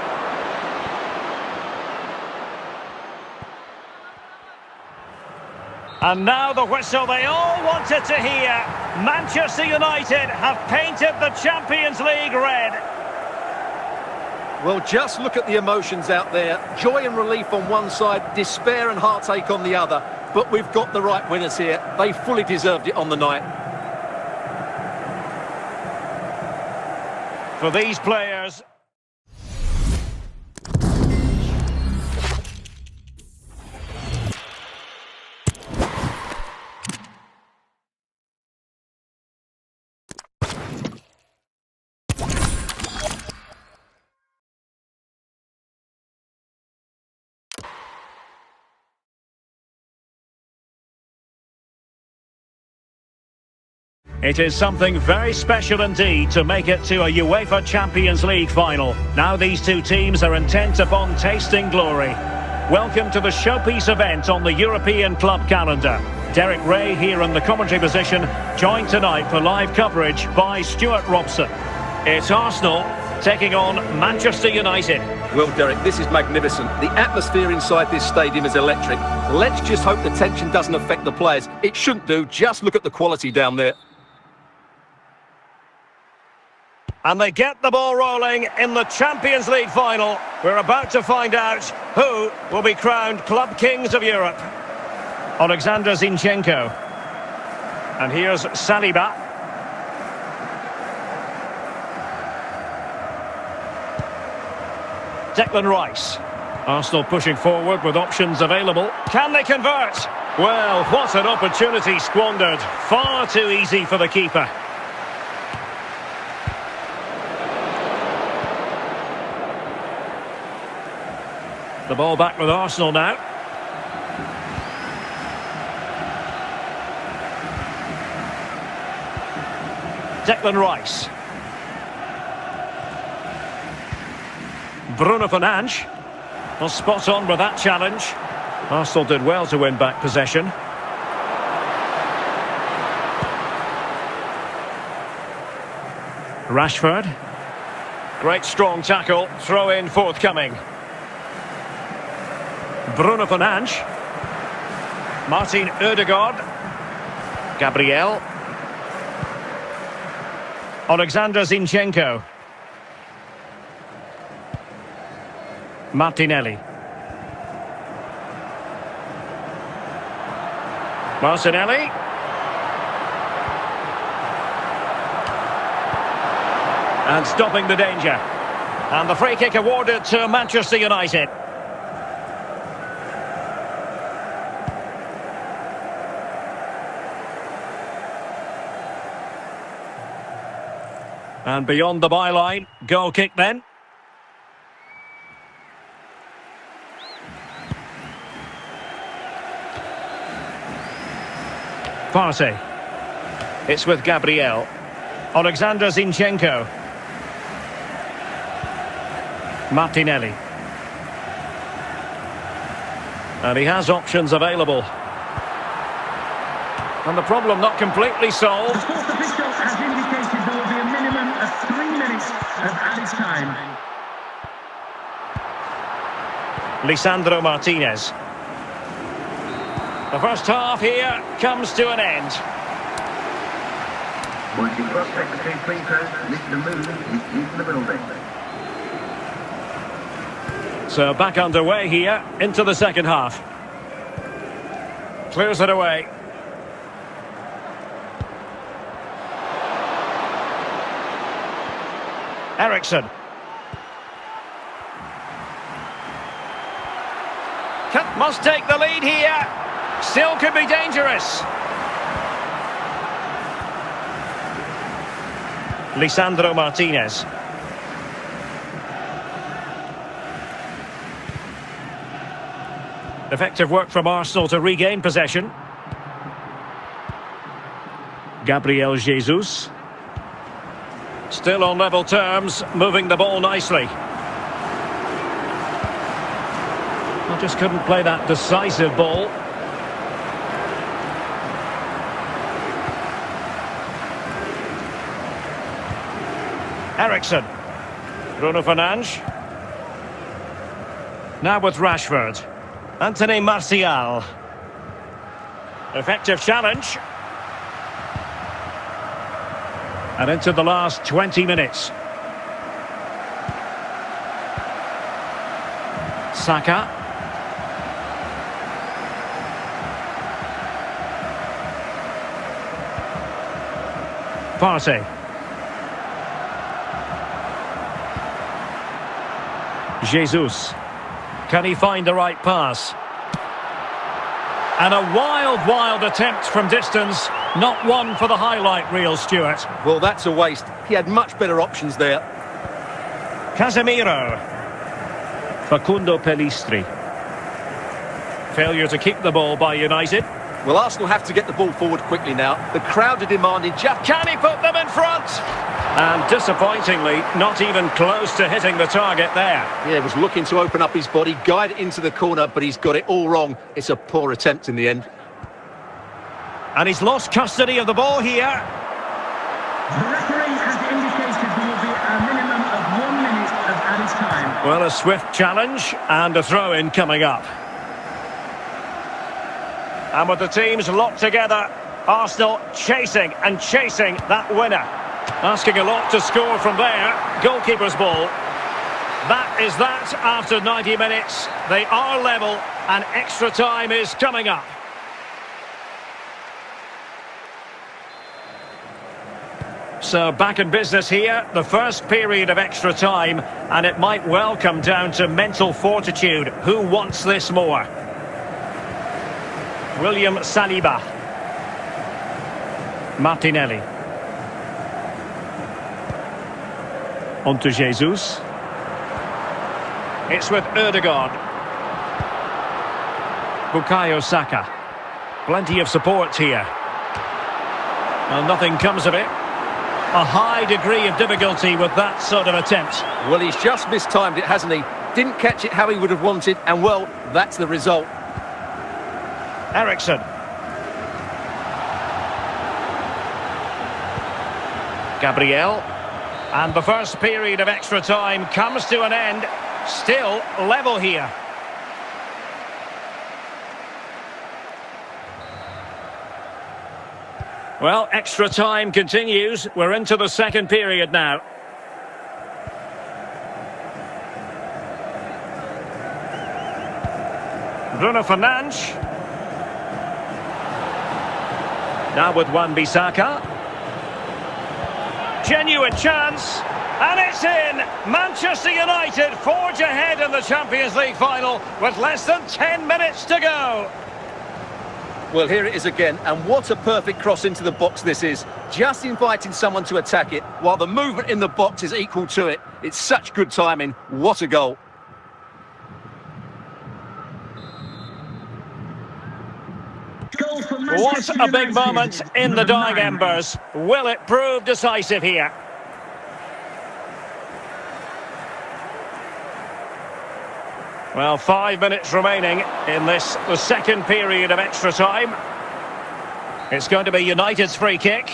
And now the whistle they all wanted to hear. Manchester United have painted the Champions League red. Well, just look at the emotions out there. Joy and relief on one side, despair and heartache on the other. But we've got the right winners here. They fully deserved it on the night. For these players... It is something very special indeed to make it to a UEFA Champions League final. Now these two teams are intent upon tasting glory. Welcome to the showpiece event on the European club calendar. Derek Ray here in the commentary position, joined tonight for live coverage by Stuart Robson. It's Arsenal taking on Manchester United. Well, Derek, this is magnificent. The atmosphere inside this stadium is electric. Let's just hope the tension doesn't affect the players. It shouldn't do. Just look at the quality down there. And they get the ball rolling in the Champions League final. We're about to find out who will be crowned Club Kings of Europe. Alexander Zinchenko. And here's Saliba. Declan Rice. Arsenal pushing forward with options available. Can they convert? Well, what an opportunity squandered. Far too easy for the keeper. The ball back with Arsenal now. Declan Rice. Bruno Fernandes. Well, spot on with that challenge. Arsenal did well to win back possession. Rashford. Great strong tackle. Throw in forthcoming. Bruno Fernandes. Martin Ødegaard. Gabriel. Alexander Zinchenko. Martinelli. Martinelli. And stopping the danger. And the free kick awarded to Manchester United. And beyond the byline, goal kick then. Partey. It's with Gabriel. Alexander Zinchenko. Martinelli. And he has options available. And the problem not completely solved. The fourth official has indicated there will be a minimum of 3 minutes of added time. Lisandro Martinez. The first half here comes to an end. Once you cross secretary free throw, Mr. Moon is in the building. So back underway here into the second half. Clears it away. Eriksson. Must take the lead here. Still could be dangerous. Lisandro Martinez. Effective work from Arsenal to regain possession. Gabriel Jesus. Still on level terms, moving the ball nicely. Well, just couldn't play that decisive ball. Ericsson. Bruno Fernandes. Now with Rashford. Anthony Martial. Effective challenge. And into the last 20 minutes. Saka. Partey. Jesus. Can he find the right pass? And a wild attempt from distance. Not one for the highlight reel, Stuart. Well, that's a waste. He had much better options there. Casemiro. Facundo Pellistri. Failure to keep the ball by United. Well, Arsenal have to get the ball forward quickly now. The crowd are demanding just... Can he put them in front? And disappointingly, not even close to hitting the target there. Yeah, he was looking to open up his body, guide it into the corner, but he's got it all wrong. It's a poor attempt in the end. And he's lost custody of the ball here. The referee has indicated there will be a minimum of 1 minute of added time. Well, a swift challenge and a throw-in coming up. And with the teams locked together, Arsenal chasing and chasing that winner. Asking a lot to score from there. Goalkeeper's ball. That is that after 90 minutes. They are level and extra time is coming up. So back in business here, the first period of extra time, and it might well come down to mental fortitude. Who wants this more? William Saliba. Martinelli. On to Jesus. It's with Ødegaard. Bukayo Saka. Plenty of support here. Well, nothing comes of it. A high degree of difficulty with that sort of attempt. Well, he's just mistimed it, hasn't he? Didn't catch it how he would have wanted, and well, that's the result. Ericsson. Gabriel. And the first period of extra time comes to an end. Still level here. Well, extra time continues. We're into the second period now. Bruno Fernandes. Now with Wan-Bissaka. Genuine chance. And it's in! Manchester United forge ahead in the Champions League final with less than 10 minutes to go. Well, here it is again, and what a perfect cross into the box this is. Just inviting someone to attack it, while the movement in the box is equal to it. It's such good timing. What a goal. What a big moment in the dying embers. Will it prove decisive here? Well, 5 minutes remaining in this, the second period of extra time. It's going to be United's free kick.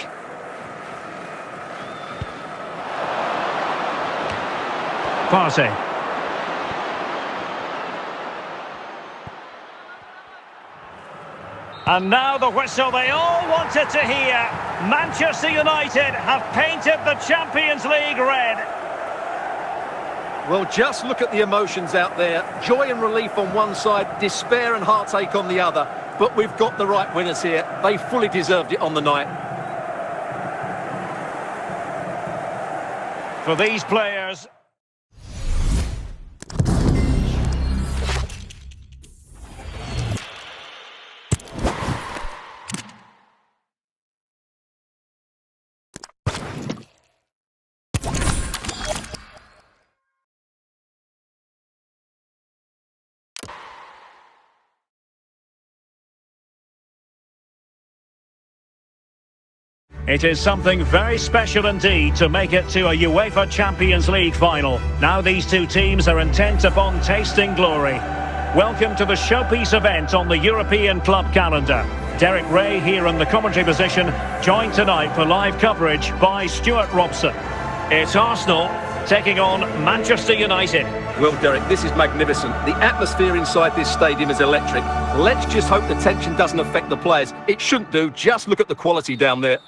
Partey. And now the whistle they all wanted to hear. Manchester United have painted the Champions League red. Well, just look at the emotions out there. Joy and relief on one side, despair and heartache on the other. But we've got the right winners here. They fully deserved it on the night. For these players... It is something very special indeed to make it to a UEFA Champions League final. Now these two teams are intent upon tasting glory. Welcome to the showpiece event on the European club calendar. Derek Ray here in the commentary position, joined tonight for live coverage by Stuart Robson. It's Arsenal taking on Manchester United. Well, Derek, this is magnificent. The atmosphere inside this stadium is electric. Let's just hope the tension doesn't affect the players. It shouldn't do. Just look at the quality down there.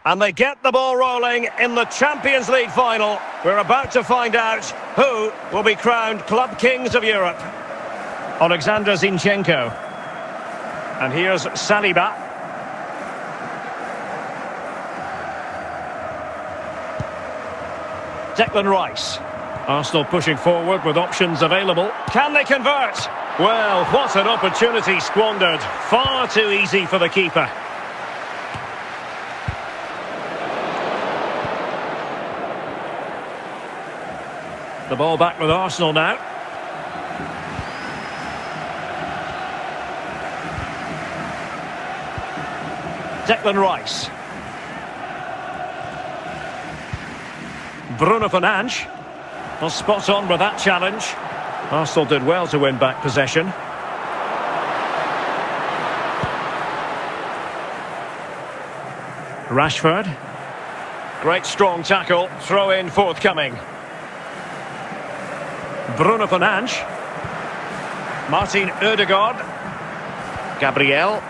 And they get the ball rolling in the Champions League final. We're about to find out who will be crowned Club Kings of Europe. Alexander Zinchenko. And here's Saliba. Declan Rice. Arsenal pushing forward with options available. Can they convert? Well, what an opportunity squandered. Far too easy for the keeper. The ball back with Arsenal now. Declan Rice. Bruno Fernandes. Well, spot on with that challenge. Arsenal did well to win back possession. Rashford. Great strong tackle. Throw in forthcoming. Bruno Fernandes. Martin Ødegaard. Gabriel.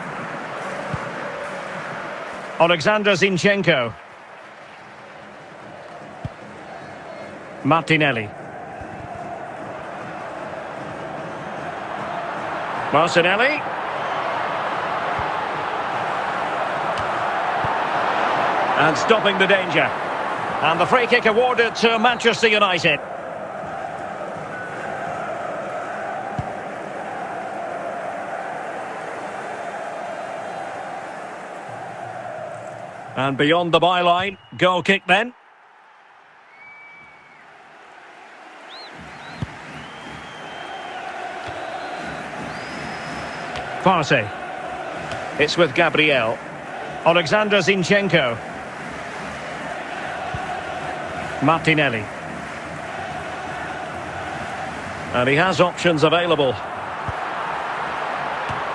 Alexander Zinchenko. Martinelli. Martinelli. And stopping the danger. And the free kick awarded to Manchester United. And beyond the byline, goal kick then. Partey. It's with Gabriel. Alexander Zinchenko. Martinelli. And he has options available.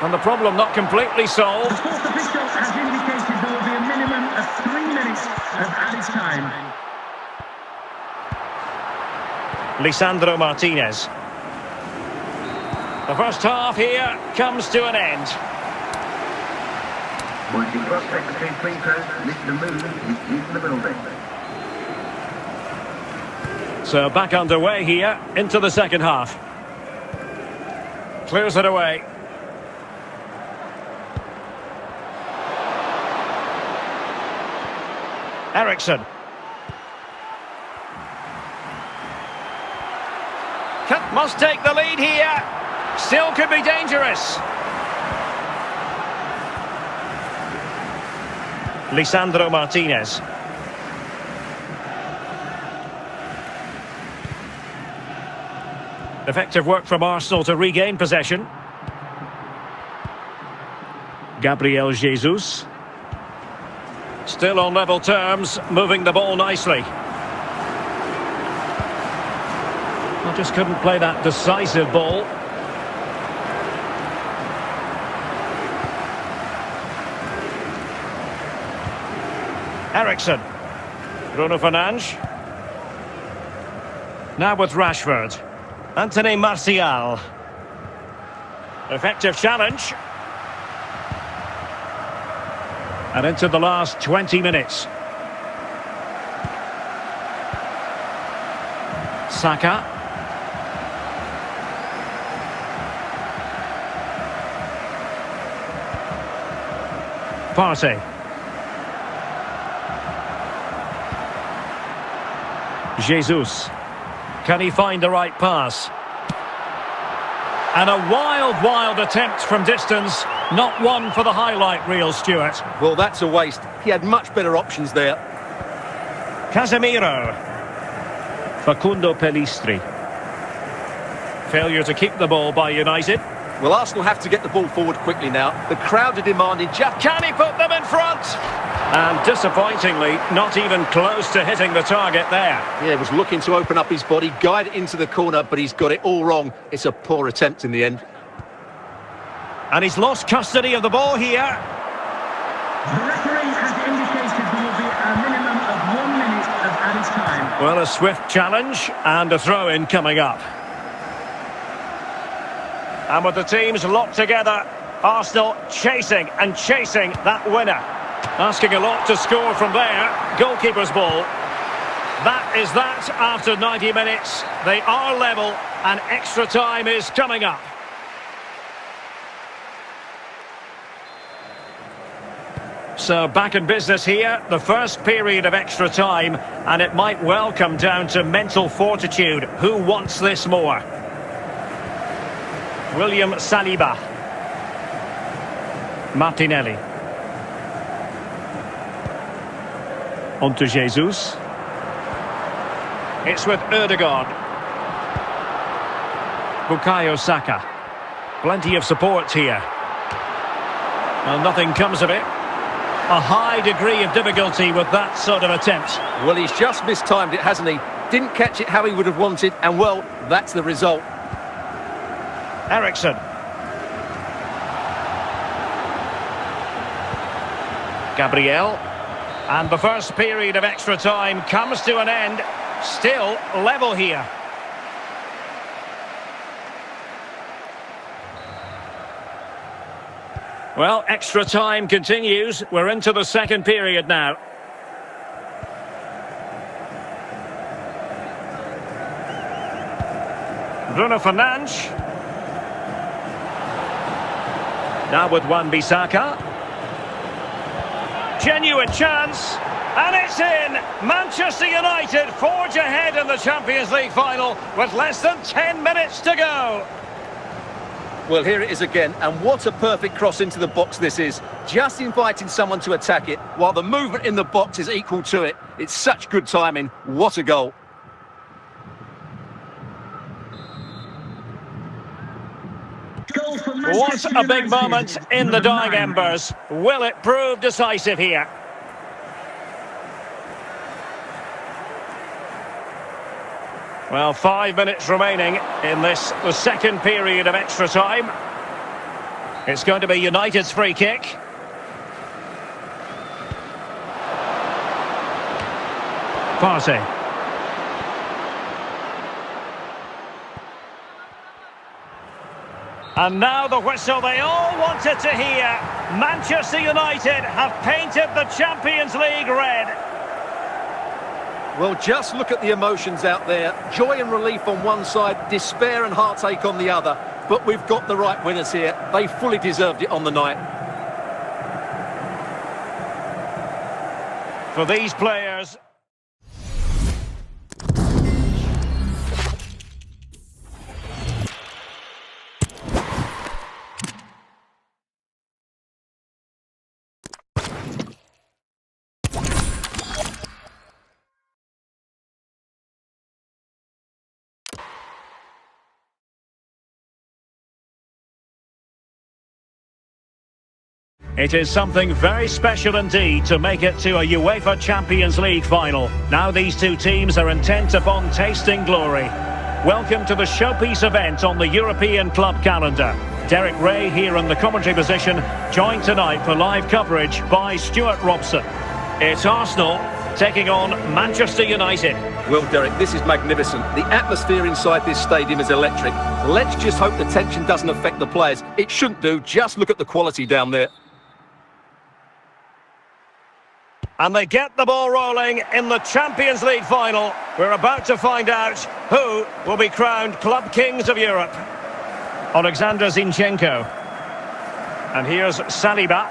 And the problem not completely solved. The fourth official has indicated there will be a minimum of 3 minutes of added time. Lisandro Martinez. The first half here comes to an end. Once you cross secretary free throws, Mr. Movement is in the building. So back underway here into the second half. Clears it away. Eriksson. Must take the lead here. Still could be dangerous. Lisandro Martinez. Effective work from Arsenal to regain possession. Gabriel Jesus. Still on level terms, moving the ball nicely. Well, just couldn't play that decisive ball. Eriksson. Bruno Fernandes. Now with Rashford. Anthony Martial. Effective challenge. And into the last 20 minutes. Saka. Partey. Jesus. Can he find the right pass? And a wild attempt from distance. Not one for the highlight reel, Stuart. Well, that's a waste. He had much better options there. Casemiro. Facundo Pellistri. Failure to keep the ball by United. Well, Arsenal have to get the ball forward quickly now. The crowd are demanding just... Can he put them in front? And disappointingly, not even close to hitting the target there. Yeah, he was looking to open up his body, guide it into the corner, but he's got it all wrong. It's a poor attempt in the end. And he's lost custody of the ball here. The referee has indicated there will be a minimum of 1 minute of added time. Well, a swift challenge and a throw-in coming up. And with the teams locked together, Arsenal chasing and chasing that winner. Asking a lot to score from there. Goalkeeper's ball. That is that after 90 minutes. They are level and extra time is coming up. So back in business here, the first period of extra time, and it might well come down to mental fortitude. Who wants this more? William Saliba. Martinelli. On to Jesus. It's with Ødegaard. Bukayo Saka. Plenty of support here. Well, nothing comes of it. A high degree of difficulty with that sort of attempt. Well, he's just mistimed it, hasn't he? Didn't catch it how he would have wanted, and well, that's the result. Eriksen. Gabriel. And the first period of extra time comes to an end. Still level here. Well, extra time continues. We're into the second period now. Bruno Fernandes. Now with Wan-Bissaka. Genuine chance. And it's in! Manchester United forge ahead in the Champions League final with less than 10 minutes to go. Well, here it is again, and what a perfect cross into the box this is. Just inviting someone to attack it, while the movement in the box is equal to it. It's such good timing. What a goal. What a big moment in the dying embers. Will it prove decisive here? Well, 5 minutes remaining in this, the second period of extra time. It's going to be United's free kick. Partey. And now the whistle they all wanted to hear. Manchester United have painted the Champions League red. Well, just look at the emotions out there. Joy and relief on one side, despair and heartache on the other. But we've got the right winners here. They fully deserved it on the night. For these players... It is something very special indeed to make it to a UEFA Champions League final. Now these two teams are intent upon tasting glory. Welcome to the showpiece event on the European club calendar. Derek Ray here in the commentary position, joined tonight for live coverage by Stuart Robson. It's Arsenal taking on Manchester United. Well, Derek, this is magnificent. The atmosphere inside this stadium is electric. Let's just hope the tension doesn't affect the players. It shouldn't do. Just look at the quality down there. And they get the ball rolling in the Champions League final. We're about to find out who will be crowned Club Kings of Europe. Alexander Zinchenko. And here's Saliba.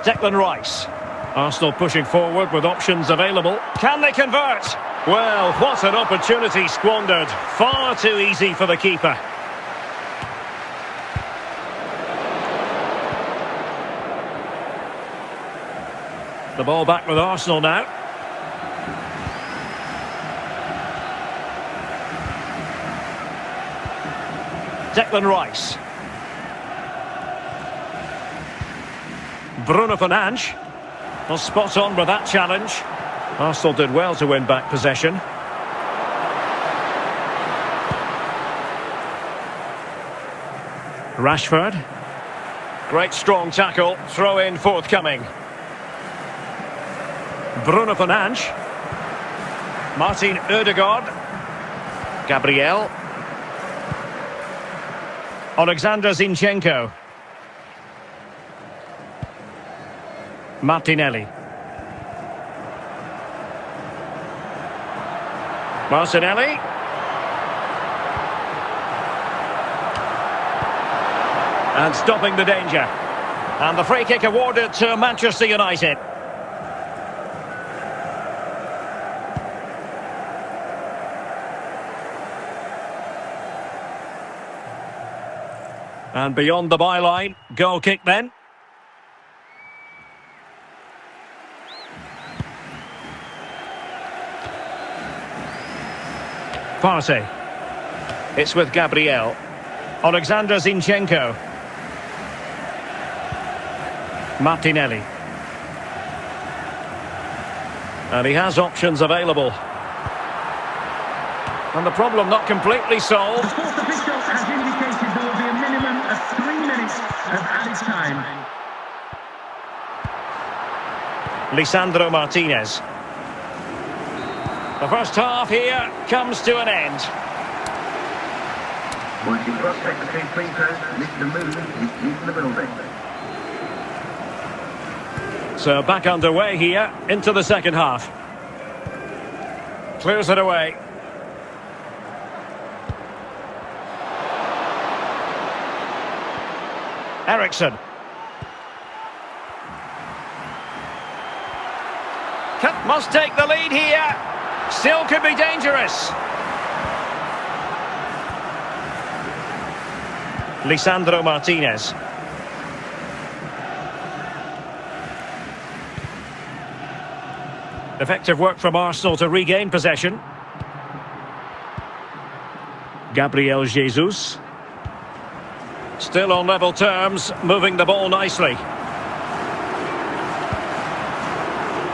Declan Rice. Arsenal pushing forward with options available. Can they convert? Well, what an opportunity squandered. Far too easy for the keeper. The ball back with Arsenal now. Declan Rice. Bruno Fernandes. Well, spot on with that challenge. Arsenal did well to win back possession. Rashford. Great strong tackle. Throw in forthcoming. Bruno Fernandes. Martin Ødegaard. Gabriel. Alexander Zinchenko. Martinelli. Martinelli. And stopping the danger. And the free kick awarded to Manchester United. And beyond the byline, goal kick then. Partey. It's with Gabriel. Alexander Zinchenko. Martinelli. And he has options available. And the problem not completely solved. The fourth official has indicated there will be a minimum of 3 minutes of added time. Lisandro Martinez. The first half here comes to an end. Once you cross between three posts, lift the movement is in the building. So back underway here into the second half. Clears it away. Ericsson. Must take the lead here. Still could be dangerous. Lisandro Martinez. Effective work from Arsenal to regain possession. Gabriel Jesus. Still on level terms, moving the ball nicely.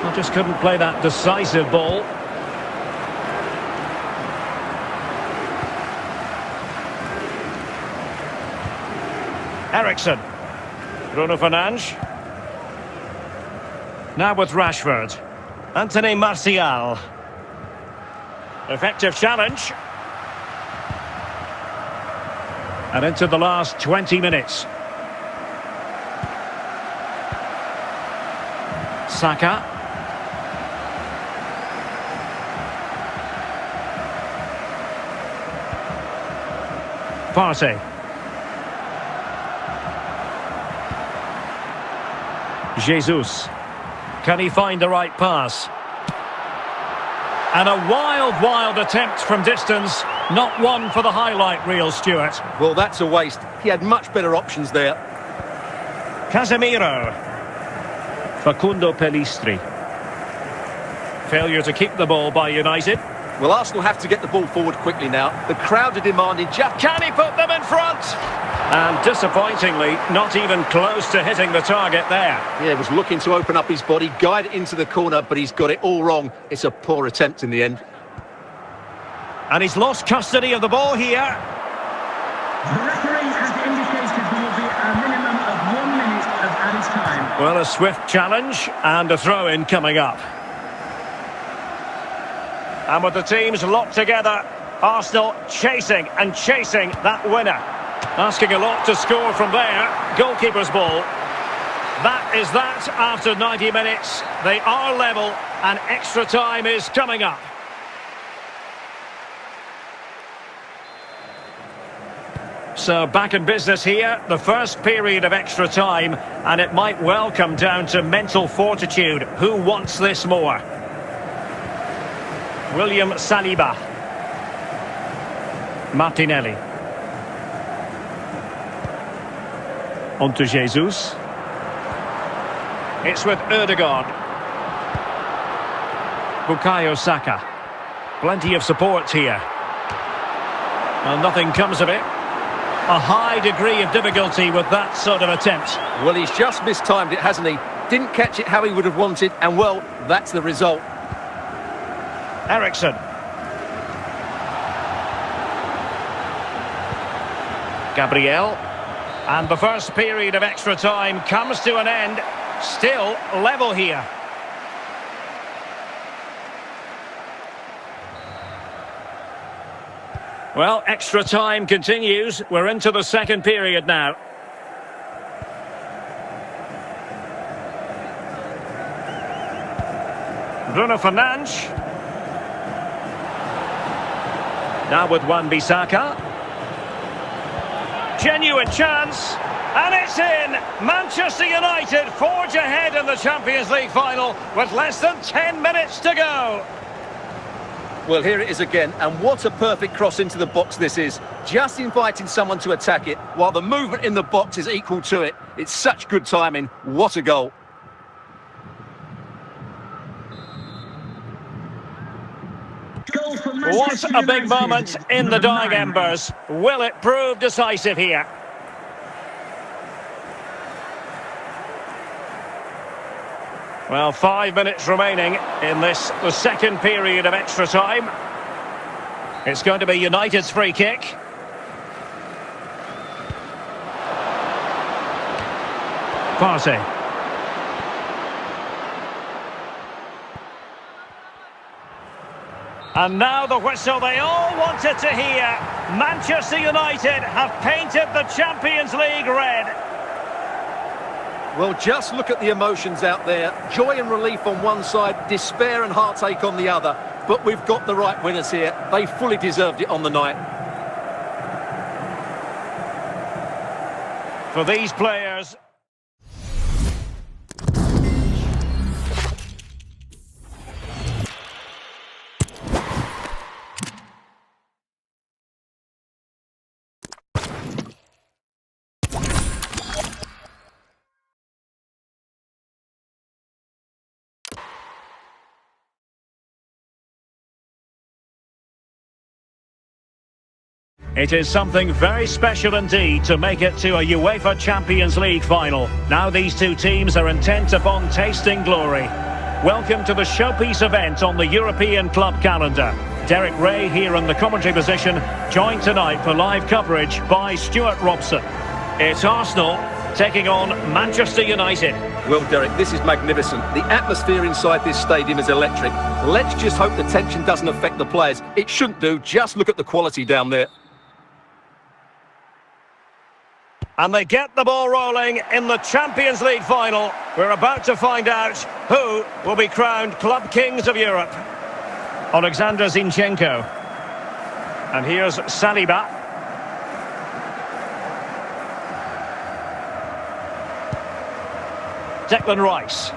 Well, just couldn't play that decisive ball. Ericsson. Bruno Fernandes. Now with Rashford. Anthony Martial. Effective challenge. And into the last 20 minutes. Saka. Partey. Jesus. Can he find the right pass? And a wild attempt from distance. Not one for the highlight reel, Stuart. Well, that's a waste. He had much better options there. Casemiro. Facundo Pellistri. Failure to keep the ball by United. Well, Arsenal have to get the ball forward quickly now. The crowd are demanding just... Can he put them in front? And disappointingly, not even close to hitting the target there. Yeah, was looking to open up his body, guide it into the corner, but he's got it all wrong. It's a poor attempt in the end. And he's lost custody of the ball here. The referee has indicated there will be a minimum of 1 minute of added time. Well, a swift challenge and a throw-in coming up. And with the teams locked together, Arsenal chasing that winner. Asking a lot to score from there. Goalkeeper's ball. That is that after 90 minutes. They are level and extra time is coming up. So back in business here, the first period of extra time, and it might well come down to mental fortitude. Who wants this more? William Saliba. Martinelli. On to Jesus. It's with Ødegaard. Bukayo Saka. Plenty of support here. Well, nothing comes of it. A high degree of difficulty with that sort of attempt. Well, he's just mistimed it, hasn't he? Didn't catch it how he would have wanted, and well, that's the result. Ericsson. Gabriel. And the first period of extra time comes to an end. Still level here. Well, extra time continues. We're into the second period now. Bruno Fernandes. Now with Wan-Bissaka. Genuine chance. And it's in! Manchester United forge ahead in the Champions League final with less than 10 minutes to go. Well, here it is again, and what a perfect cross into the box this is. Just inviting someone to attack it, while the movement in the box is equal to it. It's such good timing. What a goal. What a big moment in the dying embers. Will it prove decisive here? Well, 5 minutes remaining in this, the second period of extra time. It's going to be United's free kick. Partey. And now the whistle they all wanted to hear. Manchester United have painted the Champions League red. Well, just look at the emotions out there. Joy and relief on one side, despair and heartache on the other. But we've got the right winners here. They fully deserved it on the night. For these players... It is something very special indeed to make it to a UEFA Champions League final. Now these two teams are intent upon tasting glory. Welcome to the showpiece event on the European club calendar. Derek Ray here in the commentary position, joined tonight for live coverage by Stuart Robson. It's Arsenal taking on Manchester United. Well, Derek, this is magnificent. The atmosphere inside this stadium is electric. Let's just hope the tension doesn't affect the players. It shouldn't do. Just look at the quality down there. And they get the ball rolling in the Champions League final. We're about to find out who will be crowned Club Kings of Europe. Alexander Zinchenko. And here's Saliba. Declan Rice.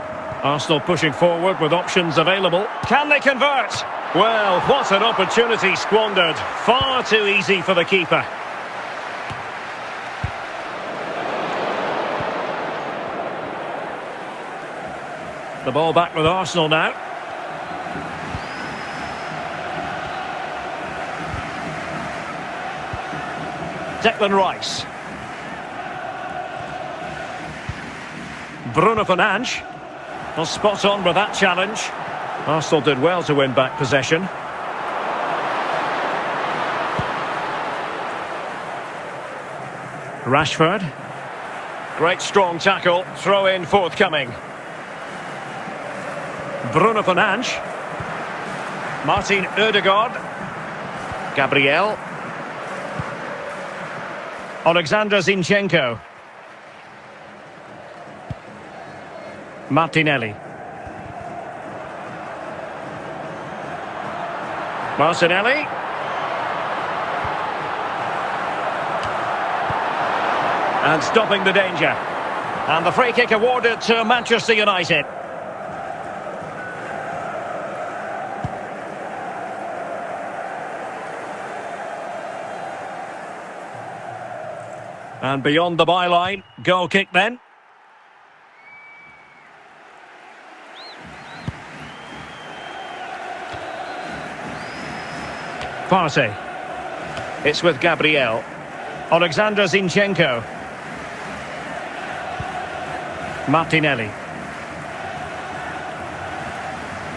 Arsenal pushing forward with options available. Can they convert? Well, what an opportunity squandered. Far too easy for the keeper. The ball back with Arsenal now. Declan Rice. Bruno Fernandes. Well, spot on with that challenge. Arsenal did well to win back possession. Rashford. Great strong tackle. Throw in forthcoming. Bruno Fernandes. Martin Ødegaard. Gabriel. Alexander Zinchenko. Martinelli. Martinelli. And stopping the danger. And the free kick awarded to Manchester United. And beyond the byline, goal kick then. Partey. It's with Gabriel. Alexander Zinchenko. Martinelli.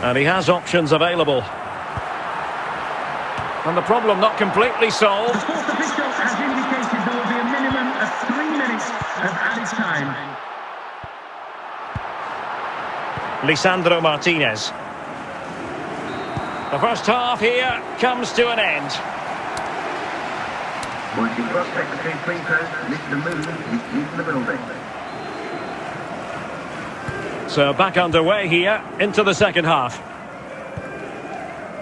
And he has options available. And the problem not completely solved. The fourth official has indicated there will be a minimum of 3 minutes of added time. Lisandro Martinez. The first half here comes to an end. Once you cross secretary free throws, Mr. Moon is in the building. So back underway here into the second half.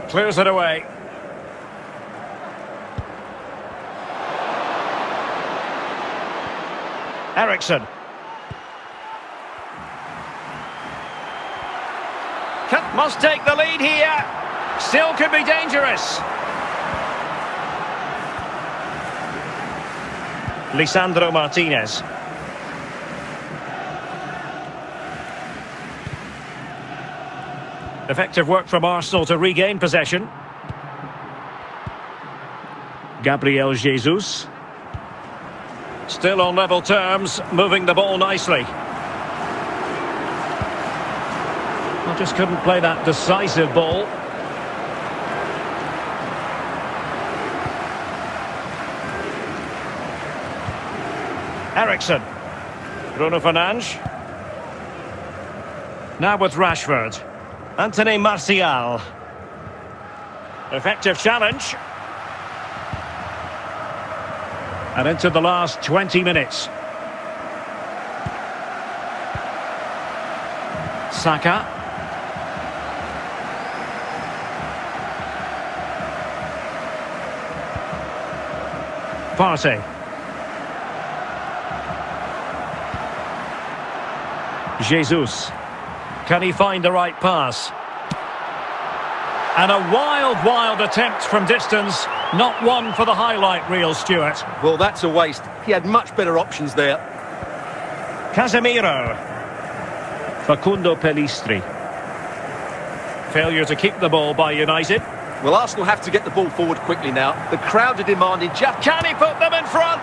Clears it away. Eriksson. Must take the lead here. Still could be dangerous. Lisandro Martinez. Effective work from Arsenal to regain possession. Gabriel Jesus. Still on level terms, moving the ball nicely. I just couldn't play that decisive ball. Eriksson. Bruno Fernandes. Now with Rashford. Anthony Martial. Effective challenge. And into the last 20 minutes. Saka. Partey. Jesus. Can he find the right pass? And a wild attempt from distance. Not one for the highlight reel, Stuart. Well, that's a waste. He had much better options there. Casemiro. Facundo Pellistri. Failure to keep the ball by United. Well, Arsenal have to get the ball forward quickly now. The crowd are demanding just... Can he put them in front?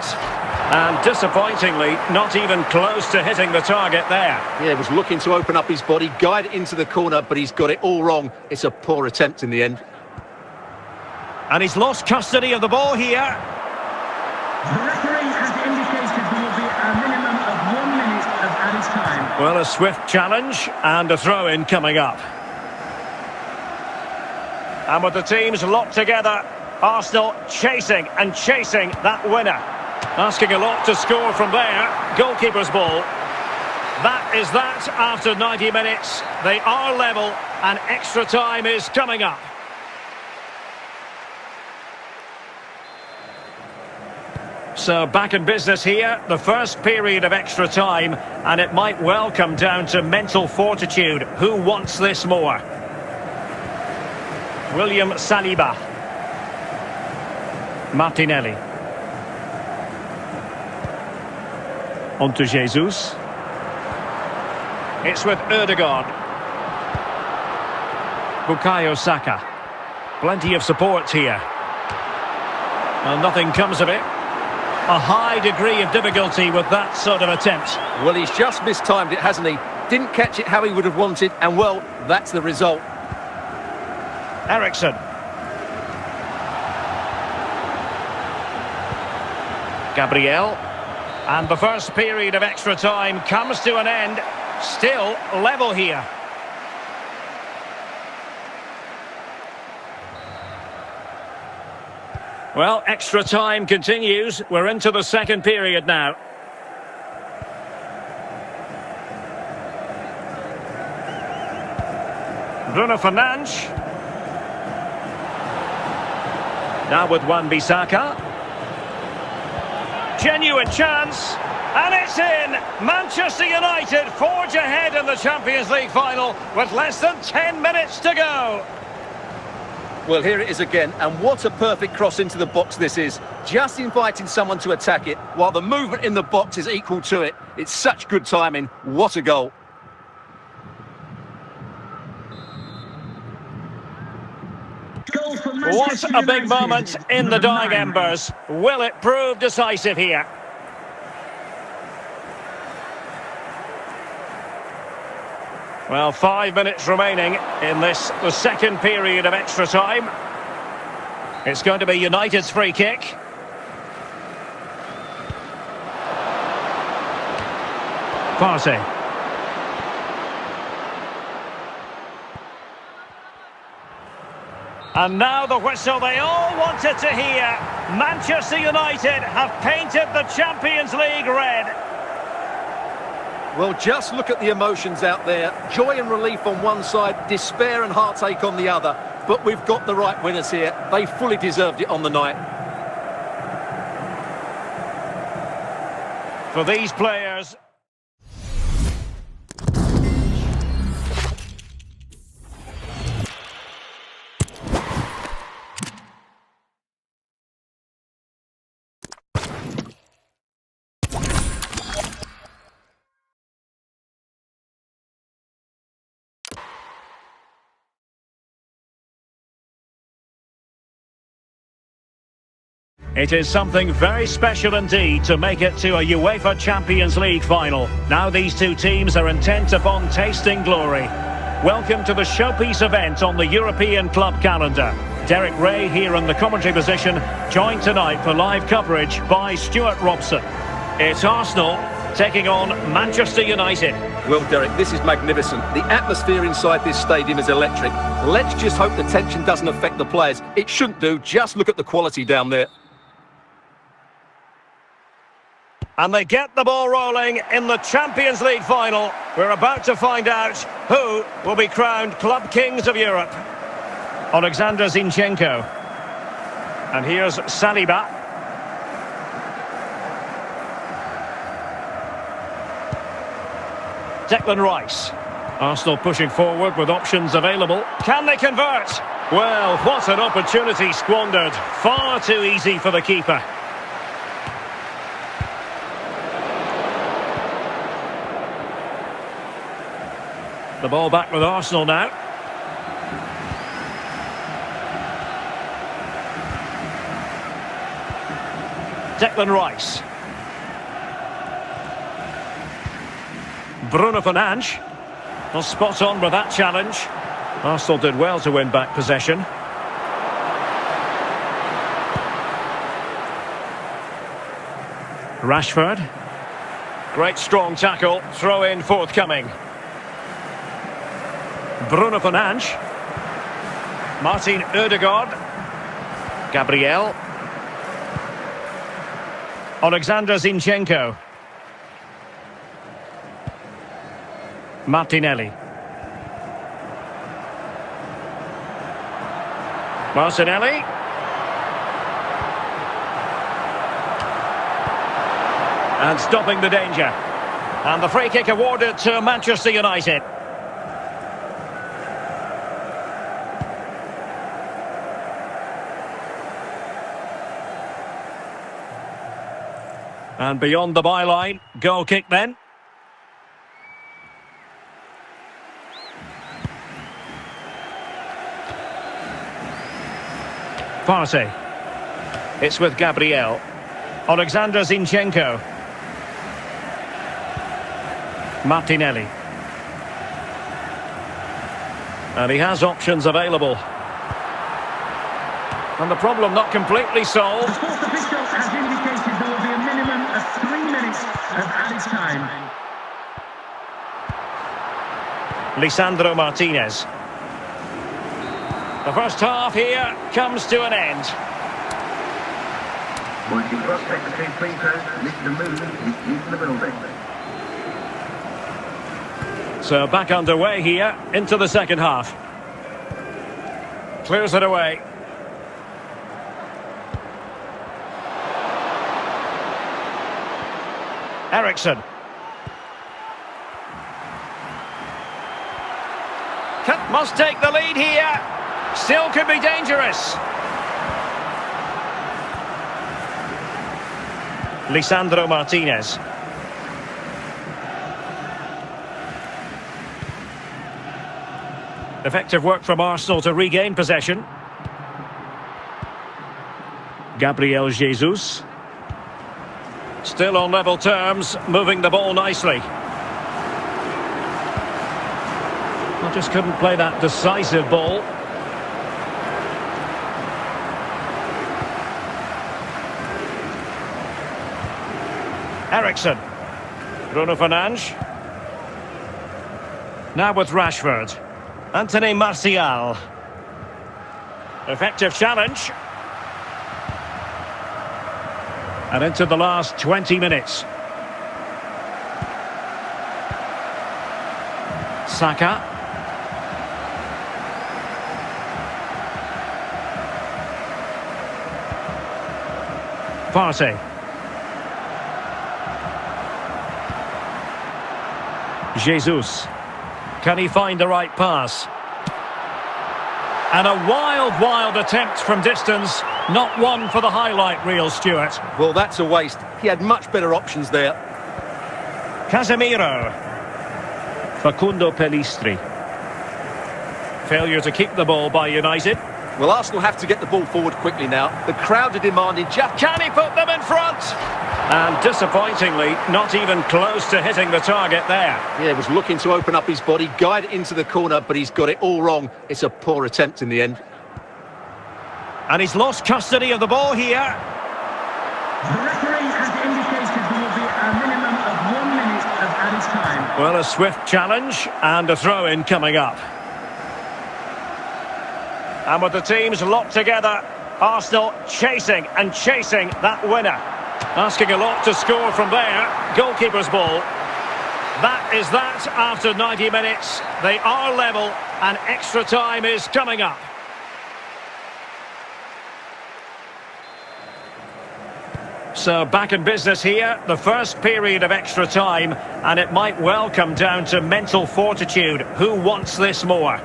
And disappointingly, not even close to hitting the target there. Yeah, he was looking to open up his body, guide it into the corner, but he's got it all wrong. It's a poor attempt in the end. And he's lost custody of the ball here. The referee has indicated there will be a minimum of 1 minute of added time. Well, a swift challenge and a throw-in coming up. And with the teams locked together, Arsenal chasing that winner. Asking a lot to score from there. Goalkeeper's ball. That is that after 90 minutes. They are level and extra time is coming up. So back in business here, the first period of extra time, and it might well come down to mental fortitude. Who wants this more? William Saliba. Martinelli. On to Jesus. It's with Ødegaard. Bukayo Saka. Plenty of support here. And nothing comes of it. A high degree of difficulty with that sort of attempt. Well, he's just mistimed it, hasn't he? Didn't catch it how he would have wanted, and well, that's the result. Eriksson. Gabriel. And the first period of extra time comes to an end. Still level here. Well, extra time continues. We're into the second period now. Bruno Fernandes. Now with Wan-Bissaka. Genuine chance. And it's in! Manchester United forge ahead in the Champions League final with less than 10 minutes to go. Well, here it is again, and what a perfect cross into the box this is. Just inviting someone to attack it, while the movement in the box is equal to it. It's such good timing. What a goal. What a big moment in the dying embers. Will it prove decisive here? Well, 5 minutes remaining in this, the second period of extra time. It's going to be United's free kick. Partey. And now the whistle they all wanted to hear. Manchester United have painted the Champions League red. Well, just look at the emotions out there. Joy and relief on one side, despair and heartache on the other. But we've got the right winners here. They fully deserved it on the night. For these players... It is something very special indeed to make it to a UEFA Champions League final. Now these two teams are intent upon tasting glory. Welcome to the showpiece event on the European club calendar. Derek Ray here in the commentary position, joined tonight for live coverage by Stuart Robson. It's Arsenal taking on Manchester United. Well, Derek, this is magnificent. The atmosphere inside this stadium is electric. Let's just hope the tension doesn't affect the players. It shouldn't do. Just look at the quality down there. And they get the ball rolling in the Champions League final. We're about to find out who will be crowned Club Kings of Europe. Alexander Zinchenko. And here's Saliba. Declan Rice. Arsenal pushing forward with options available. Can they convert? Well, what an opportunity squandered. Far too easy for the keeper. The ball back with Arsenal now. Declan Rice. Bruno Fernandes. Well, spot on with that challenge. Arsenal did well to win back possession. Rashford. Great strong tackle. Throw in forthcoming. Bruno Fernandes. Martin Ødegaard. Gabriel. Alexander Zinchenko. Martinelli. Martinelli. And stopping the danger. And the free kick awarded to Manchester United. And beyond the byline, goal kick then. Partey. It's with Gabriel. Alexander Zinchenko. Martinelli. And he has options available. And the problem not completely solved. The fourth official has indicated there will be a minimum of 3 minutes of added time. Lisandro Martinez. The first half here comes to an end. Once you cross secretary free throws, Mr. Moon is in the building. So back underway here into the second half. Clears it away. Eriksson. Must take the lead here. Still could be dangerous. Lisandro Martinez. Effective work from Arsenal to regain possession. Gabriel Jesus. Still on level terms, moving the ball nicely. Well, just couldn't play that decisive ball. Ericsson. Bruno Fernandes. Now with Rashford. Anthony Martial. Effective challenge. And into the last 20 minutes. Saka. Partey. Jesus. Can he find the right pass? And a wild attempt from distance. Not one for the highlight reel, Stuart. Well, that's a waste. He had much better options there. Casemiro. Facundo Pellistri. Failure to keep the ball by United. Well, Arsenal have to get the ball forward quickly now. The crowd are demanding just... Can he put them in front? And disappointingly, not even close to hitting the target there. Yeah, was looking to open up his body, guide it into the corner, but he's got it all wrong. It's a poor attempt in the end. And he's lost custody of the ball here. The referee has indicated there will be a minimum of 1 minute of added time. Well, a swift challenge and a throw-in coming up. And with the teams locked together, Arsenal chasing that winner. Asking a lot to score from there. Goalkeeper's ball. That is that after 90 minutes. They are level and extra time is coming up. So back in business here, the first period of extra time, and it might well come down to mental fortitude. Who wants this more?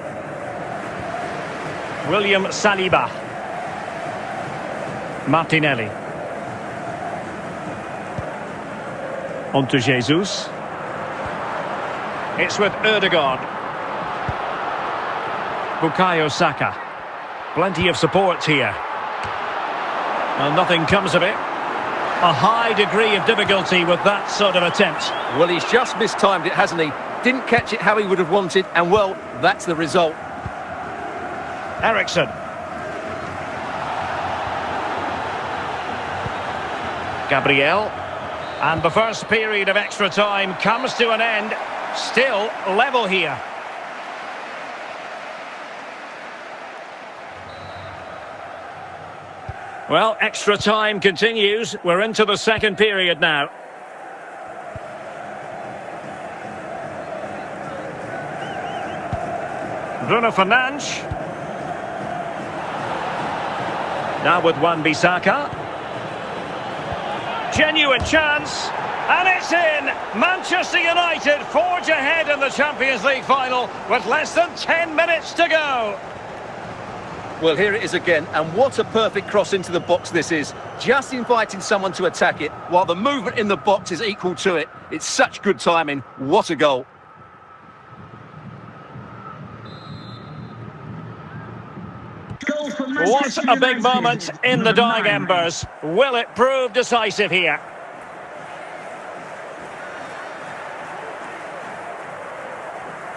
William Saliba. Martinelli. On to Jesus. It's with Ødegaard. Bukayo Saka. Plenty of support here. And nothing comes of it. A high degree of difficulty with that sort of attempt. Well, he's just mistimed it, hasn't he? Didn't catch it how he would have wanted, and well, that's the result. Ericsson. Gabriel. And the first period of extra time comes to an end. Still level here. Well, extra time continues. We're into the second period now. Bruno Fernandes. Now with Wan-Bissaka. Genuine chance, and it's in! Manchester United forge ahead in the Champions League final with less than 10 minutes to go. Well, here it is again, and what a perfect cross into the box this is. Just inviting someone to attack it, while the movement in the box is equal to it. It's such good timing. What a goal. What a big moment in the dying embers. Will it prove decisive here?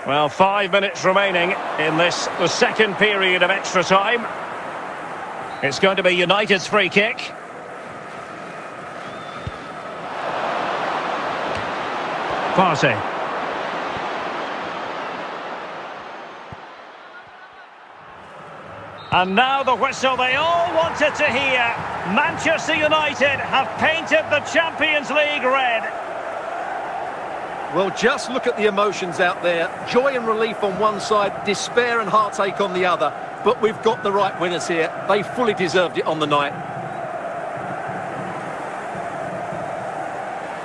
Well, 5 minutes remaining in this, the second period of extra time. It's going to be United's free kick. Partey. And now the whistle they all wanted to hear. Manchester United have painted the Champions League red. Well, just look at the emotions out there. Joy and relief on one side, despair and heartache on the other. But we've got the right winners here. They fully deserved it on the night.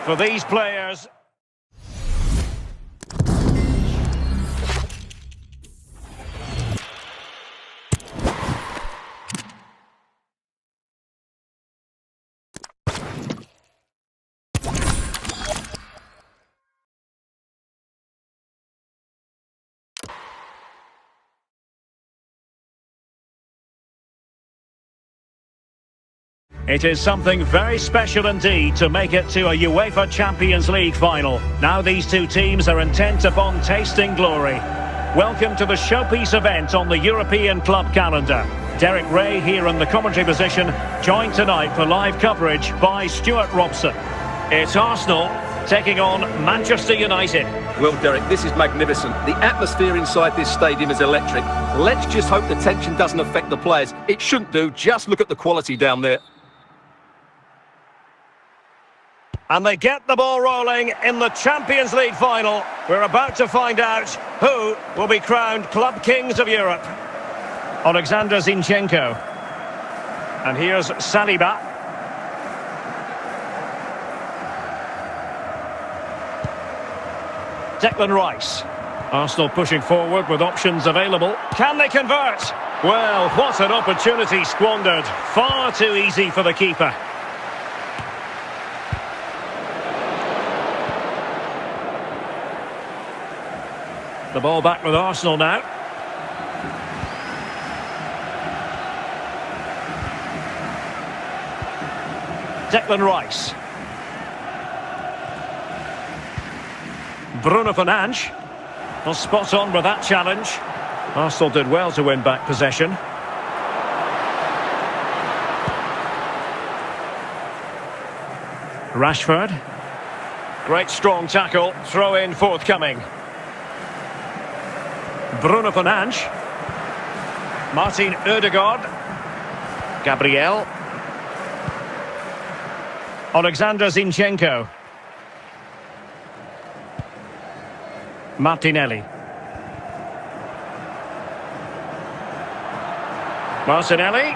For these players... It is something very special indeed to make it to a UEFA Champions League final. Now these two teams are intent upon tasting glory. Welcome to the showpiece event on the European club calendar. Derek Ray here in the commentary position, joined tonight for live coverage by Stuart Robson. It's Arsenal taking on Manchester United. Well, Derek, this is magnificent. The atmosphere inside this stadium is electric. Let's just hope the tension doesn't affect the players. It shouldn't do. Just look at the quality down there. And they get the ball rolling in the Champions League final. We're about to find out who will be crowned Club Kings of Europe. Alexander Zinchenko. And here's Saliba. Declan Rice. Arsenal pushing forward with options available. Can they convert? Well, what an opportunity squandered. Far too easy for the keeper. The ball back with Arsenal now. Declan Rice. Bruno Fernandes. Well, spot on with that challenge. Arsenal did well to win back possession. Rashford. Great strong tackle. Throw in forthcoming. Bruno Fernandes. Martin Ødegaard. Gabriel. Alexander Zinchenko. Martinelli. Martinelli.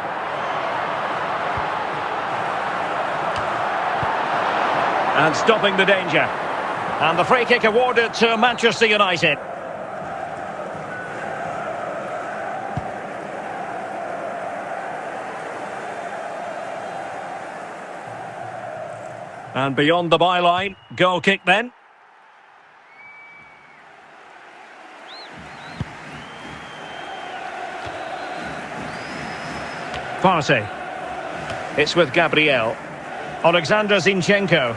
And stopping the danger. And the free kick awarded to Manchester United. And beyond the byline, goal kick then. Partey. It's with Gabriel. Alexander Zinchenko.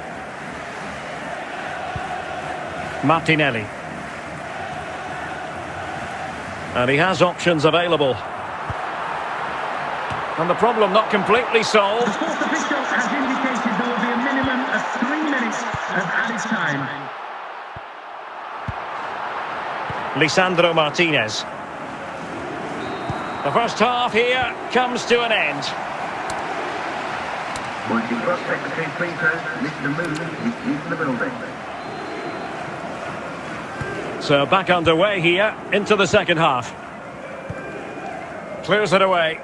Martinelli. And he has options available. And the problem not completely solved. The fourth official has indicated there will be a minimum of 3 minutes of added time. Lisandro Martinez. The first half here comes to an end. Once you cross secretary free throws, listen to movement is in the building. So back underway here into the second half. Clears it away.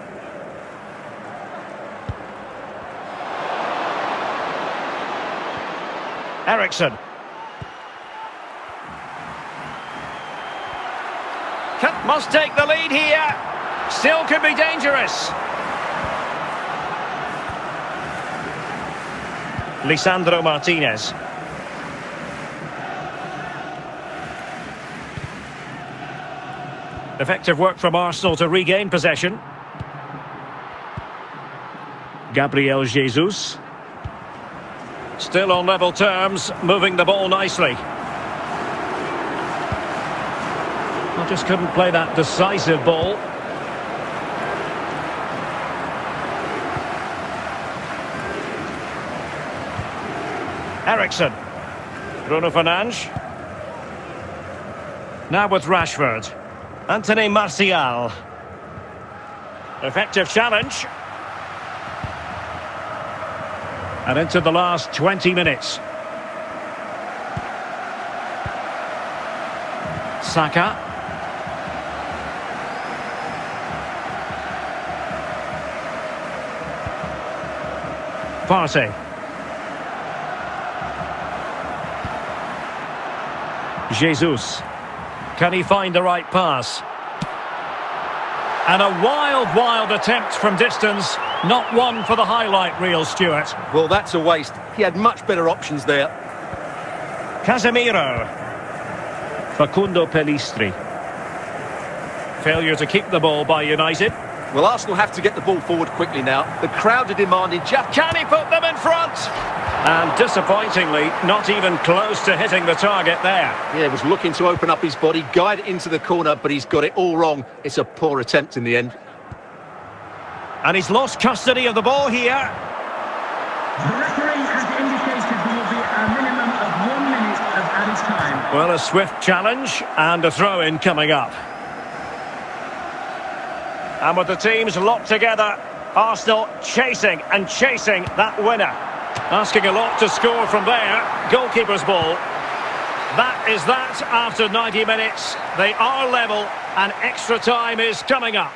Ericsson. Must take the lead here. Still could be dangerous. Lisandro Martinez. Effective work from Arsenal to regain possession. Gabriel Jesus. Still on level terms, moving the ball nicely. I just couldn't play that decisive ball. Ericsson. Bruno Fernandes. Now with Rashford. Anthony Martial. Effective challenge. And into the last 20 minutes. Saka. Partey. Jesus. Can he find the right pass? And a wild attempt from distance. Not one for the highlight reel, Stuart. Well, that's a waste. He had much better options there. Casemiro. Facundo Pellistri. Failure to keep the ball by United. Well, Arsenal have to get the ball forward quickly now. The crowd are demanding just... Can he put them in front? And disappointingly, not even close to hitting the target there. Yeah, was looking to open up his body, guide it into the corner, but he's got it all wrong. It's a poor attempt in the end. And he's lost custody of the ball here. The referee has indicated there will be a minimum of 1 minute of added time. Well, a swift challenge and a throw-in coming up. And with the teams locked together, Arsenal chasing and chasing that winner. Asking a lot to score from there. Goalkeeper's ball. That is that after 90 minutes. They are level and extra time is coming up.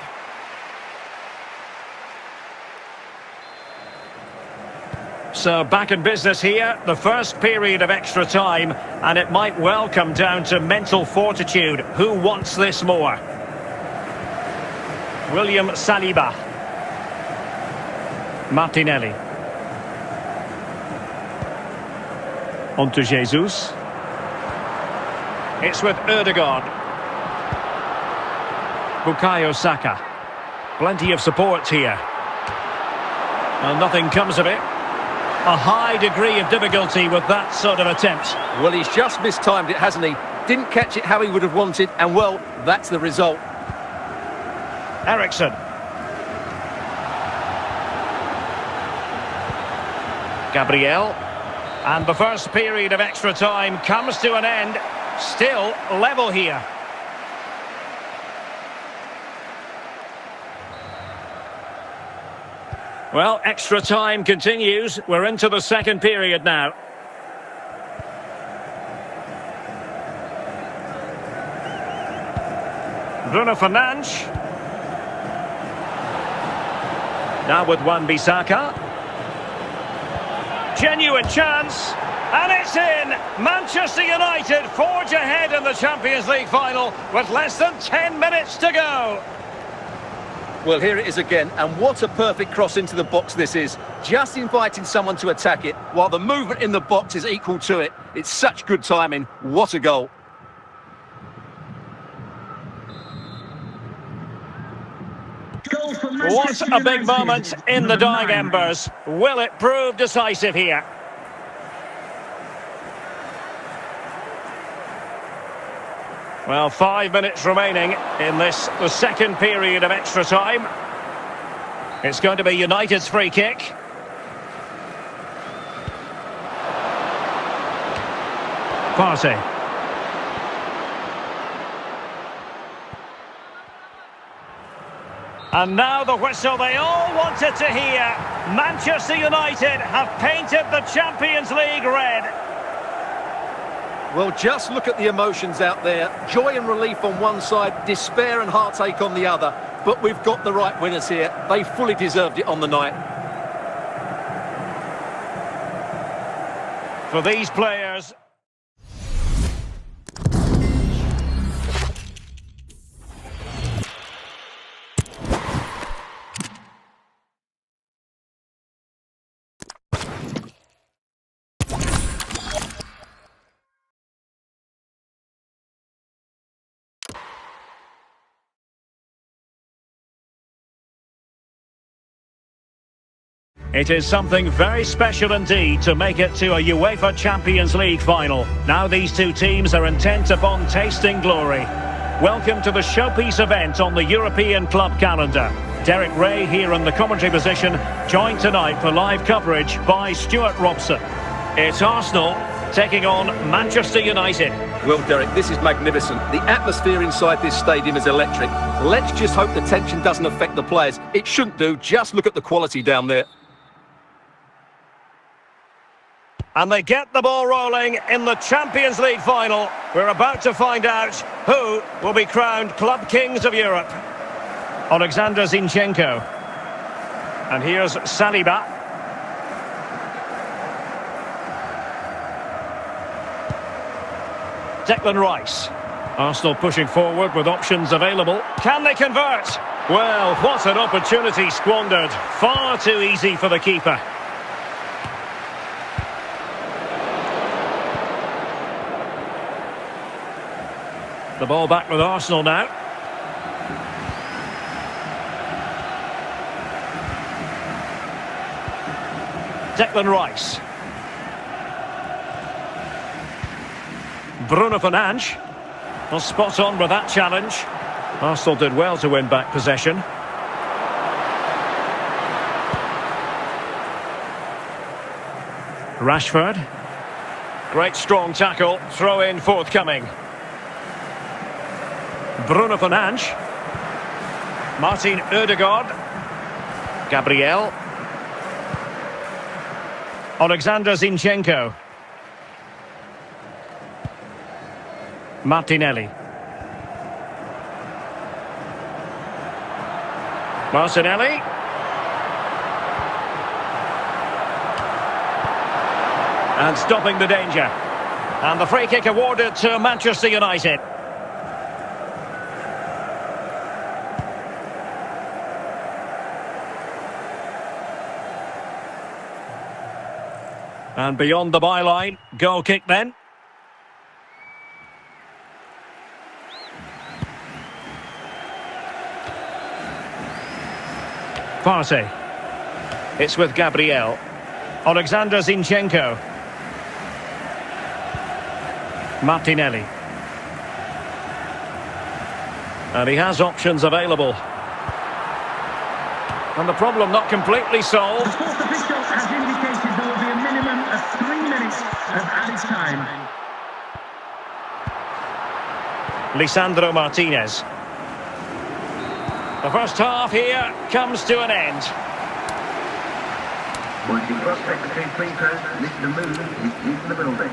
So back in business here, the first period of extra time, and it might well come down to mental fortitude. Who wants this more? William Saliba. Martinelli. On to Jesus. It's with Ødegaard. Bukayo Saka. Plenty of support here. Well, nothing comes of it. A high degree of difficulty with that sort of attempt. Well, he's just mistimed it, hasn't he? Didn't catch it how he would have wanted, and well, that's the result. Ericsson. Gabriel. And the first period of extra time comes to an end. Still level here. Well, extra time continues. We're into the second period now. Bruno Fernandes. Now with Wan-Bissaka. Genuine chance. And it's in! Manchester United forge ahead in the Champions League final with less than 10 minutes to go. Well, here it is again, and what a perfect cross into the box this is. Just inviting someone to attack it, while the movement in the box is equal to it. It's such good timing. What a goal. What a big moment in the dying embers. Will it prove decisive here? Well, 5 minutes remaining in this, the second period of extra time. It's going to be United's free kick. Partey. And now the whistle they all wanted to hear. Manchester United have painted the Champions League red. Well, just look at the emotions out there. Joy and relief on one side, despair and heartache on the other. But we've got the right winners here. They fully deserved it on the night. For these players... It is something very special indeed to make it to a UEFA Champions League final. Now these two teams are intent upon tasting glory. Welcome to the showpiece event on the European club calendar. Derek Ray here in the commentary position, joined tonight for live coverage by Stuart Robson. It's Arsenal taking on Manchester United. Well, Derek, this is magnificent. The atmosphere inside this stadium is electric. Let's just hope the tension doesn't affect the players. It shouldn't do. Just look at the quality down there. And they get the ball rolling in the Champions League final. We're about to find out who will be crowned Club Kings of Europe. Alexander Zinchenko. And here's Saliba. Declan Rice. Arsenal pushing forward with options available. Can they convert? Well, what an opportunity squandered. Far too easy for the keeper. The ball back with Arsenal now. Declan Rice. Bruno Fernandes. Well, spot on with that challenge. Arsenal did well to win back possession. Rashford. Great strong tackle. Throw in forthcoming. Bruno Fernandes. Martin Odegaard. Gabriel. Alexander Zinchenko. Martinelli. Martinelli. And stopping the danger. And the free kick awarded to Manchester United. And beyond the byline, goal kick then. Partey. It's with Gabriel. Alexander Zinchenko. Martinelli. And he has options available. And the problem not completely solved. The fourth official has indicated there will be a minimum of 3 minutes of added time. Lisandro Martinez. The first half here comes to an end. Once you cross secretary free throws, Mr. Moon is in the building.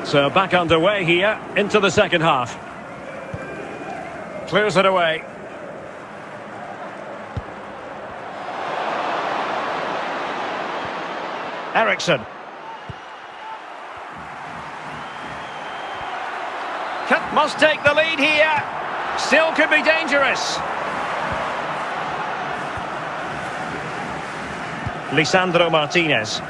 So back underway here into the second half. Clears it away. Ericsson. Must take the lead here. Still could be dangerous. Lisandro Martinez.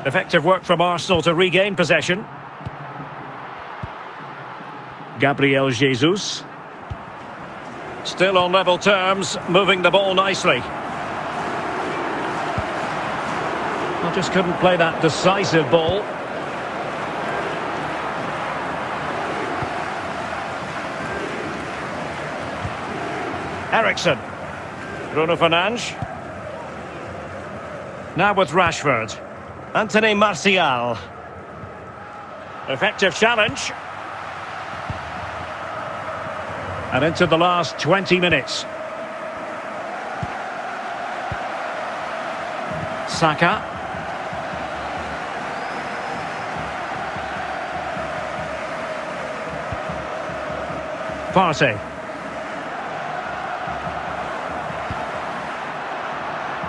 Effective work from Arsenal to regain possession. Gabriel Jesus. Still on level terms, moving the ball nicely. I just couldn't play that decisive ball. Ericsson. Bruno Fernandes. Now with Rashford. Anthony Martial. Effective challenge. And into the last 20 minutes. Saka. Partey.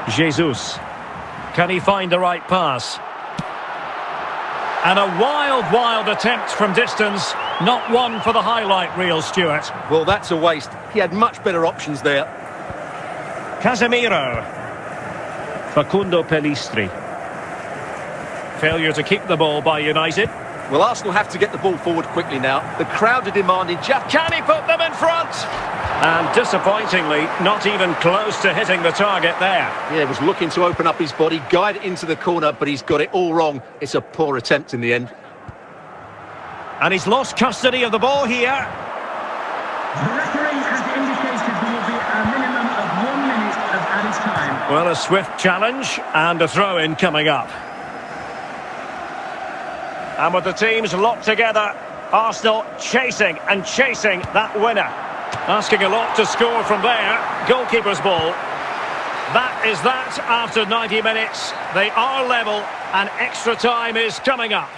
Jesus. Can he find the right pass? And a wild attempt from distance. Not one for the highlight reel, Stuart. Well, that's a waste. He had much better options there. Casemiro. Facundo Pellistri. Failure to keep the ball by United. Well, Arsenal have to get the ball forward quickly now. The crowd are demanding just... Can he put them in front? And disappointingly, not even close to hitting the target there. Yeah, he was looking to open up his body, guide it into the corner, but he's got it all wrong. It's a poor attempt in the end. And he's lost custody of the ball here. The referee has indicated there will be a minimum of 1 minute of added time. Well, a swift challenge and a throw-in coming up. And with the teams locked together, Arsenal chasing that winner. Asking a lot to score from there. Goalkeeper's ball. That is that after 90 minutes. They are level and extra time is coming up.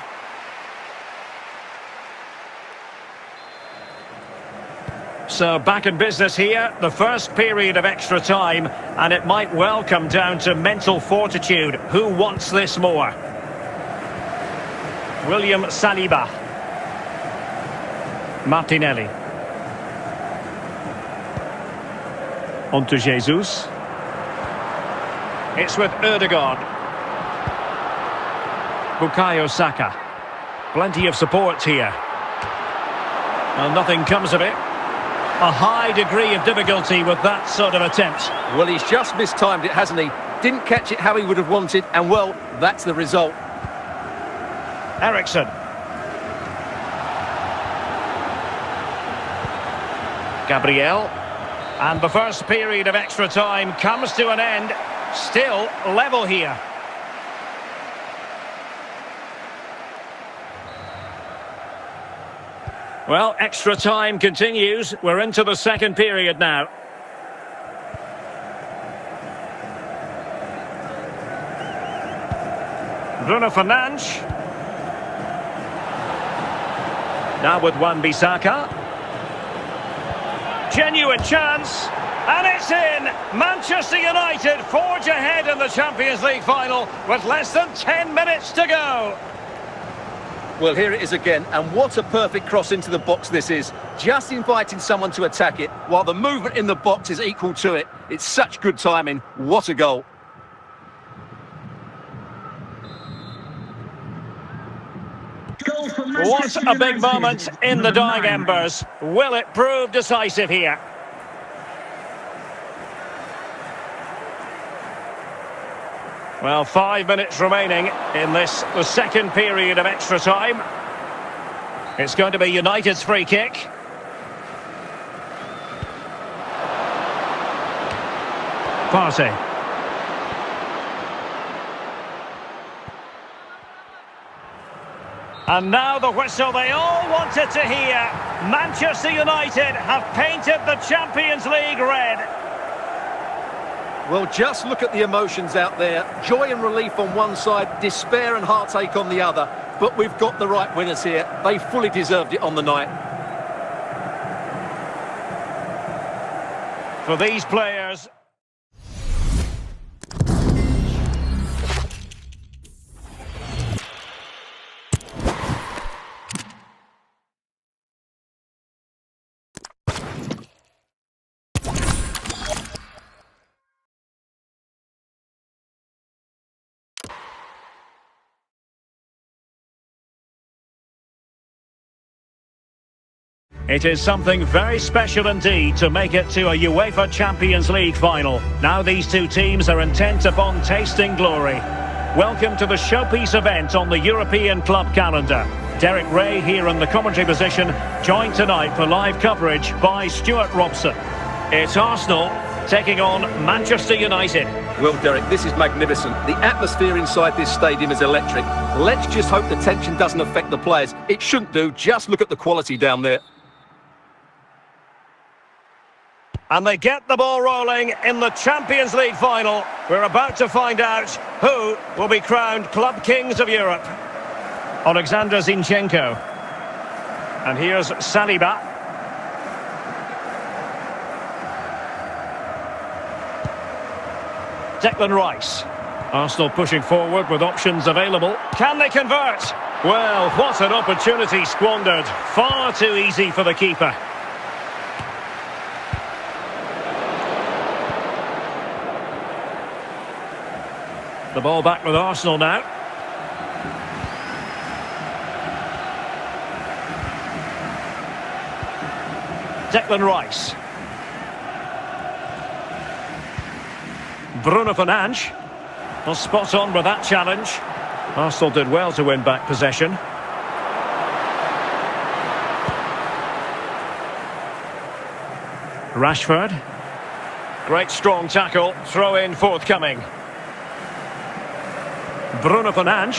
So back in business here, the first period of extra time, and it might well come down to mental fortitude. Who wants this more? William Saliba. Martinelli. On to Jesus. It's with Odegaard. Bukayo Saka. Plenty of support here. Well, nothing comes of it. A high degree of difficulty with that sort of attempt. Well, he's just mistimed it, hasn't he? Didn't catch it how he would have wanted, and well, that's the result. Eriksson. Gabriel. And the first period of extra time comes to an end. Still level here. Well, extra time continues. We're into the second period now. Bruno Fernandes. Now with Wan-Bissaka. Genuine chance. And it's in! Manchester United forge ahead in the Champions League final with less than 10 minutes to go. Well, here it is again, and what a perfect cross into the box this is. Just inviting someone to attack it, while the movement in the box is equal to it. It's such good timing. What a goal. What a big moment in the dying embers. Will it prove decisive here? Well, 5 minutes remaining in this, the second period of extra time. It's going to be United's free kick. Partey. And now the whistle they all wanted to hear. Manchester United have painted the Champions League red. Well, just look at the emotions out there. Joy and relief on one side, despair and heartache on the other. But we've got the right winners here. They fully deserved it on the night. For these players... It is something very special indeed to make it to a UEFA Champions League final. Now these two teams are intent upon tasting glory. Welcome to the showpiece event on the European club calendar. Derek Ray here in the commentary position, joined tonight for live coverage by Stuart Robson. It's Arsenal taking on Manchester United. Well, Derek, this is magnificent. The atmosphere inside this stadium is electric. Let's just hope the tension doesn't affect the players. It shouldn't do. Just look at the quality down there. And they get the ball rolling in the Champions League final. We're about to find out who will be crowned Club Kings of Europe. Alexander Zinchenko. And here's Saliba. Declan Rice. Arsenal pushing forward with options available. Can they convert? Well, what an opportunity squandered. Far too easy for the keeper. The ball back with Arsenal now. Declan Rice. Bruno Fernandes. Well, spot on with that challenge. Arsenal did well to win back possession. Rashford. Great strong tackle. Throw in forthcoming. Bruno Fernandes.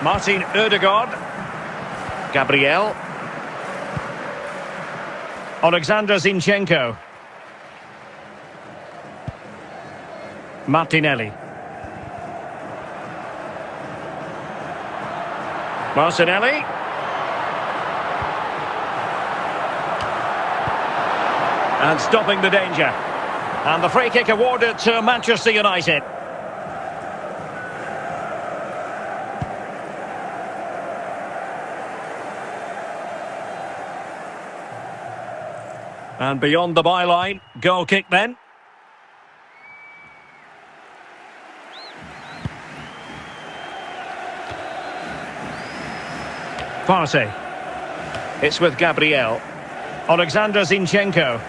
Martin Ødegaard. Gabriel. Alexander Zinchenko. Martinelli. Martinelli. And stopping the danger. And the free kick awarded to Manchester United. And beyond the byline, goal kick then. Partey. It's with Gabriel. Alexander Zinchenko.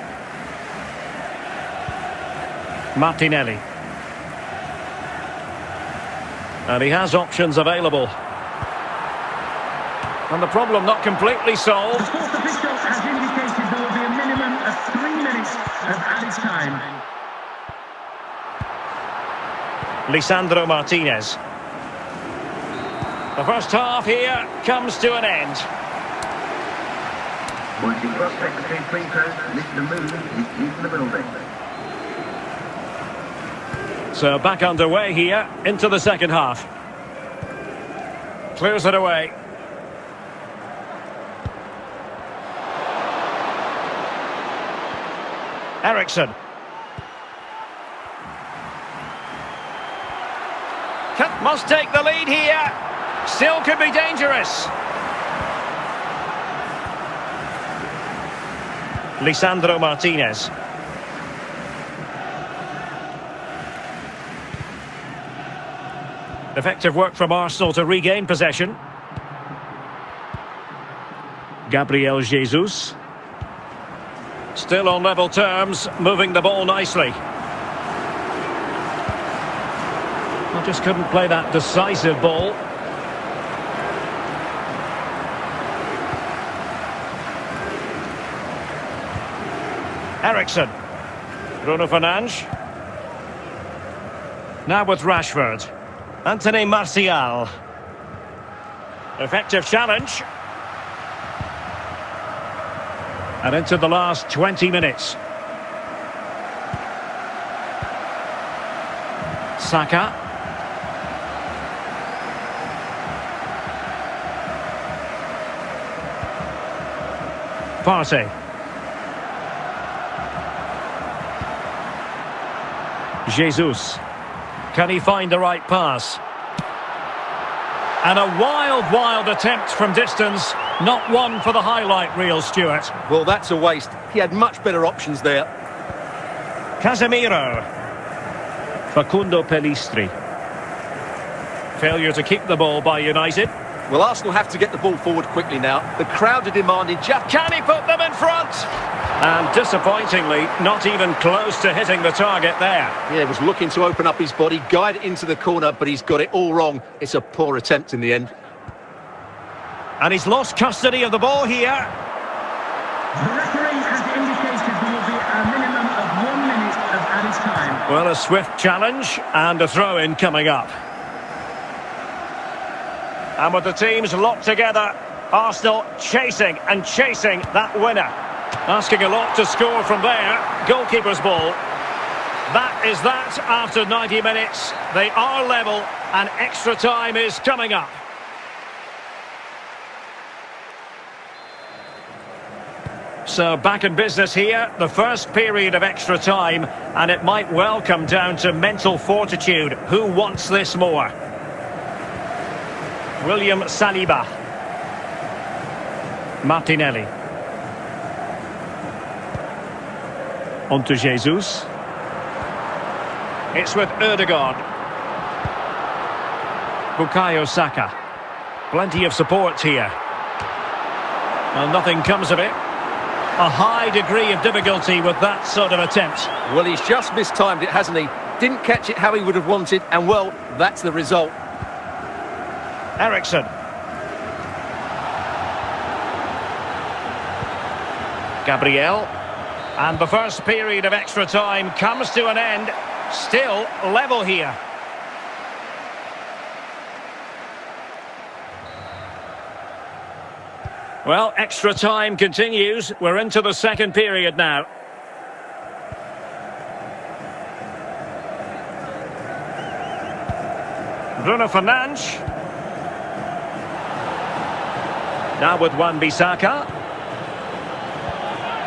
Martinelli. And he has options available. And the problem not completely solved. The fourth official has indicated there will be a minimum of 3 minutes of added time. Lisandro Martinez. The first half here comes to an end. Once you cross secretary free throw, Mr. Moon is in the building. So back underway here into the second half. Clears it away. Eriksson. Must take the lead here. Still could be dangerous. Lisandro Martinez. Effective work from Arsenal to regain possession. Gabriel Jesus. Still on level terms, moving the ball nicely. Well, just couldn't play that decisive ball. Eriksson. Bruno Fernandes. Now with Rashford. Anthony Martial. Effective challenge. And into the last 20 minutes. Saka. Partey. Jesus. Can he find the right pass? And a wild attempt from distance. Not one for the highlight reel, Stuart. Well, that's a waste. He had much better options there. Casemiro. Facundo Pellistri. Failure to keep the ball by United. Well, Arsenal have to get the ball forward quickly now. The crowd are demanding just... Can he put them in front? And disappointingly, not even close to hitting the target there. Yeah, he was looking to open up his body, guide it into the corner, but he's got it all wrong. It's a poor attempt in the end. And he's lost custody of the ball here. The referee has indicated there will be a minimum of 1 minute of added time. Well, a swift challenge and a throw-in coming up. And with the teams locked together, Arsenal chasing that winner. Asking a lot to score from there. Goalkeeper's ball. That is that after 90 minutes. They are level and extra time is coming up. So back in business here, the first period of extra time, and it might well come down to mental fortitude. Who wants this more? William Saliba. Martinelli. On to Jesus. It's with Ødegaard. Bukayo Saka. Plenty of support here. Well, nothing comes of it. A high degree of difficulty with that sort of attempt. Well, he's just mistimed it, hasn't he? Didn't catch it how he would have wanted, and well, that's the result. Eriksson. Gabriel. And the first period of extra time comes to an end. Still level here. Well, extra time continues. We're into the second period now. Bruno Fernandes. Now with Wan-Bissaka.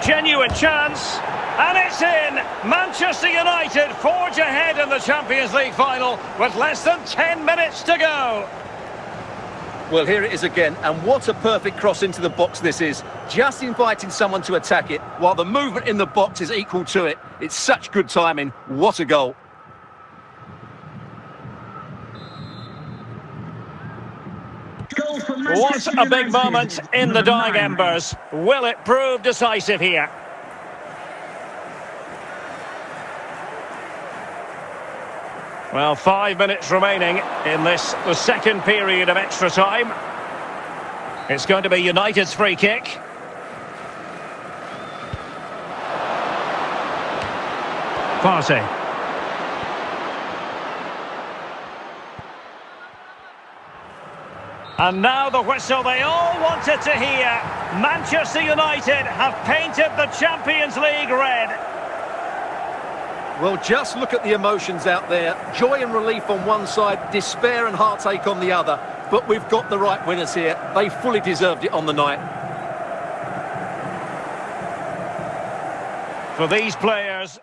Genuine chance. And it's in! Manchester United forge ahead in the Champions League final with less than 10 minutes to go. Well, here it is again, and what a perfect cross into the box this is. Just inviting someone to attack it, while the movement in the box is equal to it. It's such good timing. What a goal. Goal for What a big moment in the dying embers. Will it prove decisive here? Well, 5 minutes remaining in this, the second period of extra time. It's going to be United's free kick. Partey. And now the whistle they all wanted to hear. Manchester United have painted the Champions League red. Well, just look at the emotions out there. Joy and relief on one side, despair and heartache on the other. But we've got the right winners here. They fully deserved it on the night. For these players...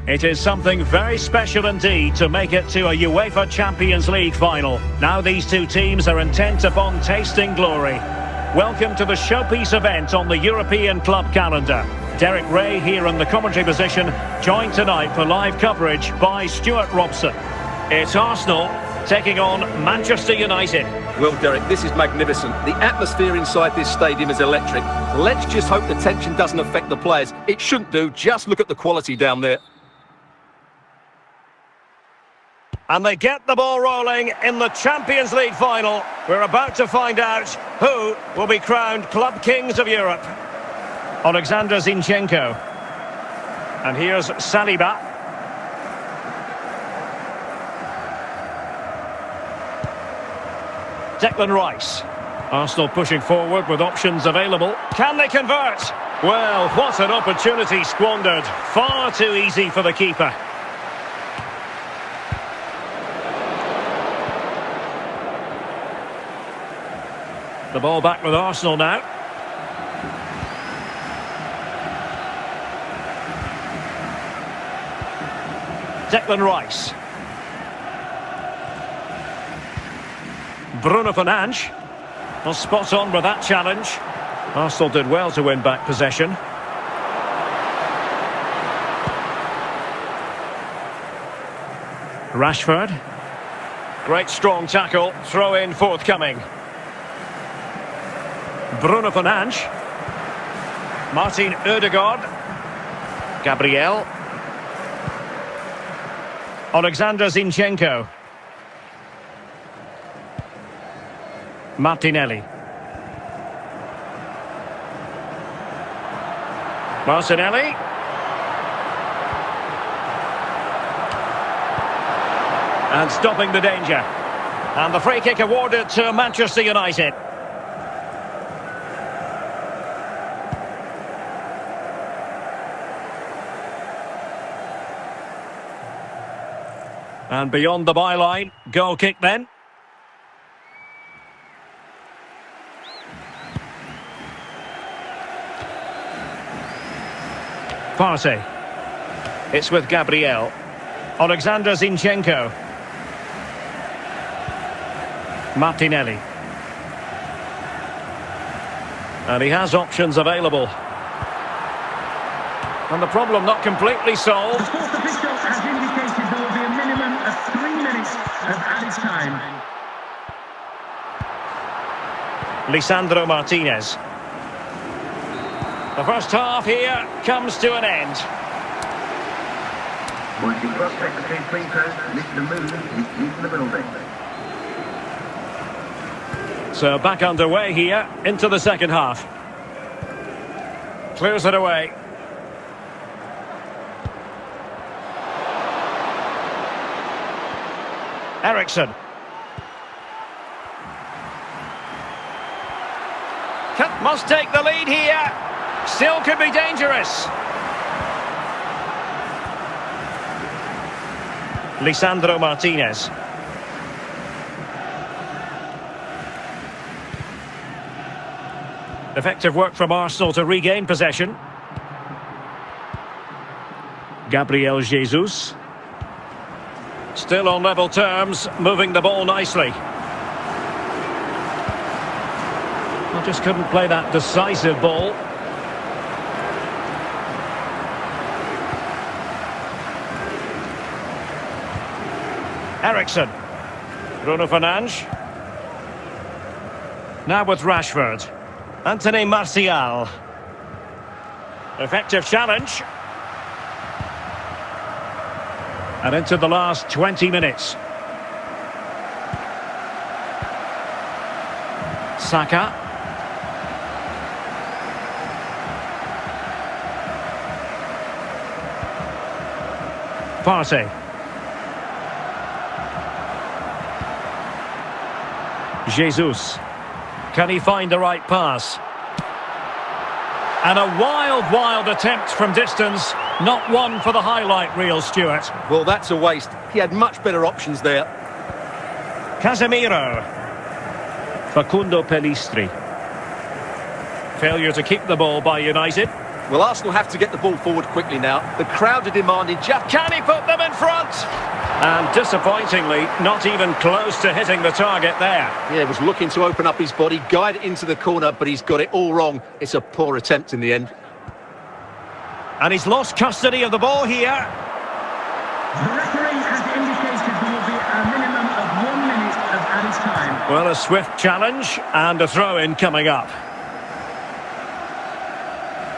It is something very special indeed to make it to a UEFA Champions League final. Now these two teams are intent upon tasting glory. Welcome to the showpiece event on the European club calendar. Derek Ray here in the commentary position, joined tonight for live coverage by Stuart Robson. It's Arsenal taking on Manchester United. Well, Derek, this is magnificent. The atmosphere inside this stadium is electric. Let's just hope the tension doesn't affect the players. It shouldn't do. Just look at the quality down there. And they get the ball rolling in the Champions League final. We're about to find out who will be crowned Club Kings of Europe. Alexander Zinchenko. And here's Saliba. Declan Rice. Arsenal pushing forward with options available. Can they convert? Well, what an opportunity squandered. Far too easy for the keeper. The ball back with Arsenal now. Declan Rice. Bruno Fernandes. Well, spot on with that challenge. Arsenal did well to win back possession. Rashford. Great strong tackle. Throw in forthcoming. Bruno Fernandes. Martin Ødegaard. Gabriel. Alexander Zinchenko. Martinelli. Martinelli. And stopping the danger. And the free kick awarded to Manchester United. And beyond the byline, goal kick then. Partey. It's with Gabriel. Alexander Zinchenko. Martinelli. And he has options available. And the problem not completely solved. The fourth official has indicated there will be a minimum of 3 minutes of added time. Lisandro Martinez. The first half here comes to an end. Multi-cross secretary Swaghitoh, Mr. Moon is in the building. So back underway here into the second half. Clears it away. Eriksson. Must take the lead here. Still could be dangerous. Lisandro Martinez. Effective work from Arsenal to regain possession. Gabriel Jesus. Still on level terms, moving the ball nicely. Well, just couldn't play that decisive ball. Ericsson. Bruno Fernandes. Now with Rashford. Anthony Martial. Effective challenge. And into the last 20 minutes. Saka. Partey. Jesus. Can he find the right pass? And a wild attempt from distance. Not one for the highlight reel, Stuart. Well, that's a waste. He had much better options there. Casemiro. Facundo Pellistri. Failure to keep the ball by United. Well, Arsenal have to get the ball forward quickly now. The crowd are demanding just... Can he put them in front? And disappointingly, not even close to hitting the target there. Yeah, he was looking to open up his body, guide it into the corner, but he's got it all wrong. It's a poor attempt in the end. And he's lost custody of the ball here. The referee has indicated there will be a minimum of 1 minute of added time. Well, a swift challenge and a throw-in coming up.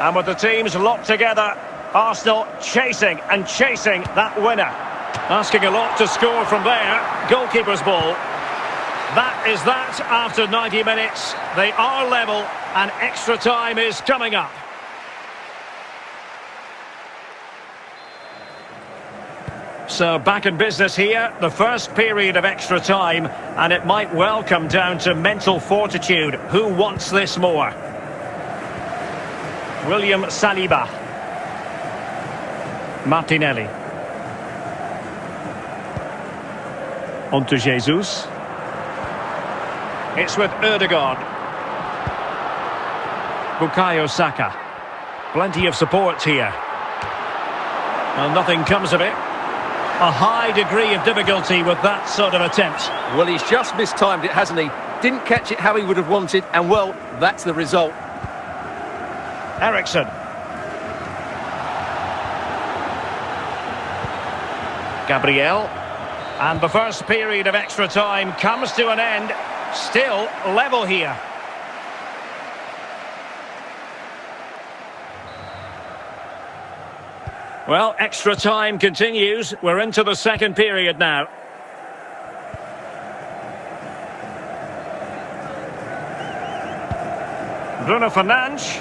And with the teams locked together, Arsenal chasing that winner. Asking a lot to score from there. Goalkeeper's ball. That is that after 90 minutes. They are level and extra time is coming up. So back in business here, the first period of extra time, and it might well come down to mental fortitude. Who wants this more? William Saliba. Martinelli. On to Jesus. It's with Ødegaard. Bukayo Saka. Plenty of support here. Well, nothing comes of it. A high degree of difficulty with that sort of attempt. Well, he's just mistimed it, hasn't he? Didn't catch it how he would have wanted, and well, that's the result. Ericsson. Gabriel. And the first period of extra time comes to an end. Still level here. Well, extra time continues. We're into the second period now. Bruno Fernandes.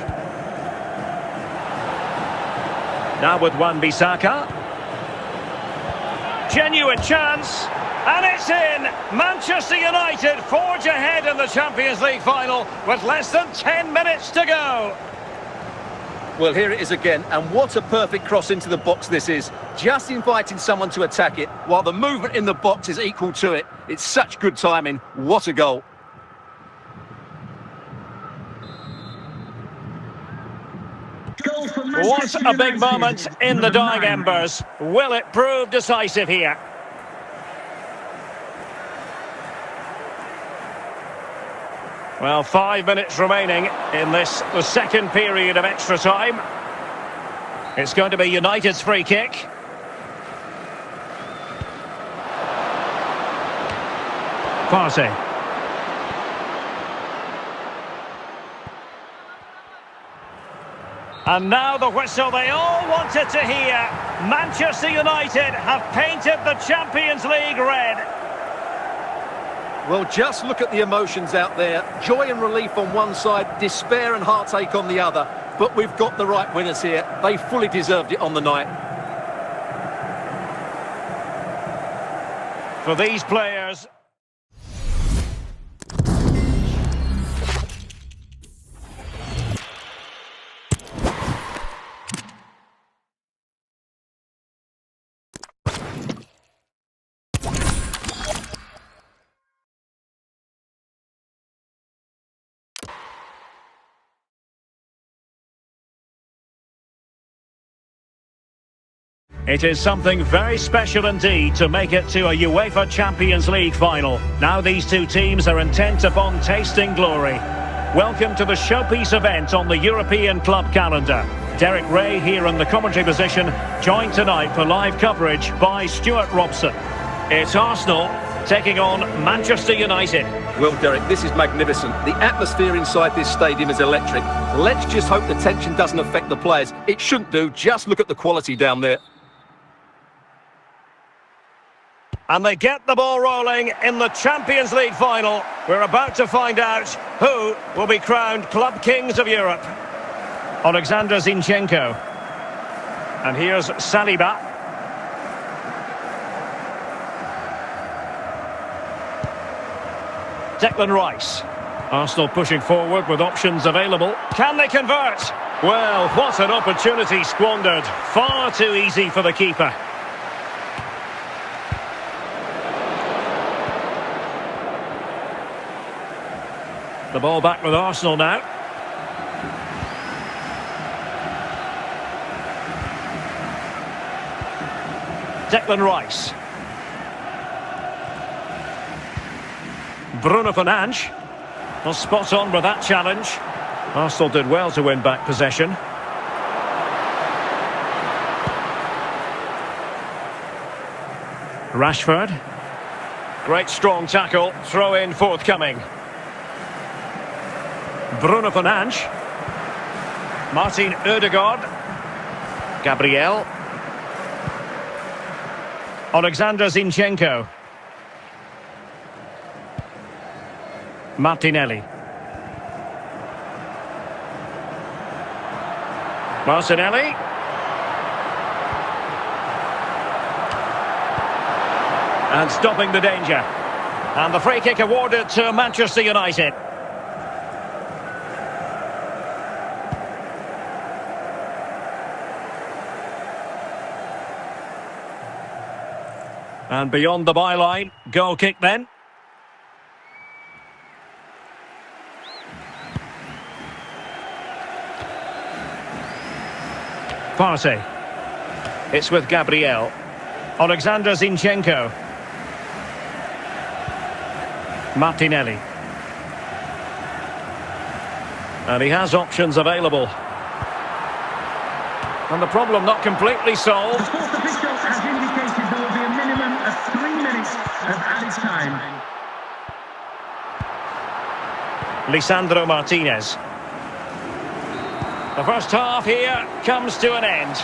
Now with Wan-Bissaka. Genuine chance. And it's in! Manchester United forge ahead in the Champions League final with less than 10 minutes to go. Well, here it is again, and what a perfect cross into the box this is. Just inviting someone to attack it, while the movement in the box is equal to it. It's such good timing. What a goal. What a big moment in the dying embers. Will it prove decisive here? Well, 5 minutes remaining in this, the second period of extra time. It's going to be United's free kick. Partey. And now the whistle they all wanted to hear. Manchester United have painted the Champions League red. Well, just look at the emotions out there. Joy and relief on one side, despair and heartache on the other. But we've got the right winners here. They fully deserved it on the night. For these players... It is something very special indeed to make it to a UEFA Champions League final. Now these two teams are intent upon tasting glory. Welcome to the showpiece event on the European club calendar. Derek Ray here in the commentary position, joined tonight for live coverage by Stuart Robson. It's Arsenal taking on Manchester United. Well, Derek, this is magnificent. The atmosphere inside this stadium is electric. Let's just hope the tension doesn't affect the players. It shouldn't do. Just look at the quality down there. And they get the ball rolling in the Champions League final. We're about to find out who will be crowned Club Kings of Europe. Alexander Zinchenko. And here's Saliba. Declan Rice. Arsenal pushing forward with options available. Can they convert? Well, what an opportunity squandered. Far too easy for the keeper. The ball back with Arsenal now. Declan Rice. Bruno Fernandes. Well, spot on with that challenge. Arsenal did well to win back possession. Rashford. Great strong tackle. Throw in forthcoming. Bruno Fernandes. Martin Ødegaard. Gabriel. Alexander Zinchenko. Martinelli. Martinelli. And stopping the danger. And the free kick awarded to Manchester United. And beyond the byline, goal kick then. Partey. It's with Gabriel. Alexander Zinchenko. Martinelli. And he has options available. And the problem not completely solved. The fourth official has indicated there will be a minimum of 3 minutes of added time. Lisandro Martinez. The first half here comes to an end.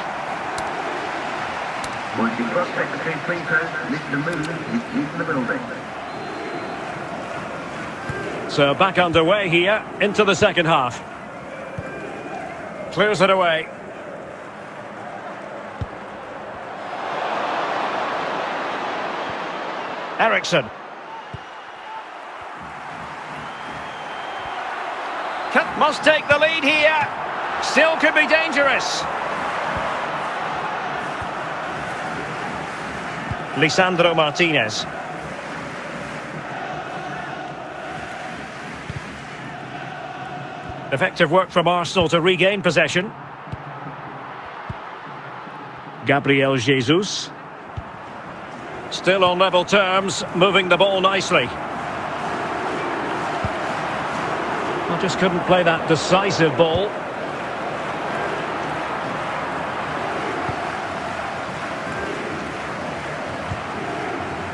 Once you cross between free throws, lift the movement is leaving the building. So back underway here into the second half. Clears it away. Eriksson. Must take the lead here. Still could be dangerous. Lisandro Martinez. Effective work from Arsenal to regain possession. Gabriel Jesus. Still on level terms, moving the ball nicely. Well, just couldn't play that decisive ball.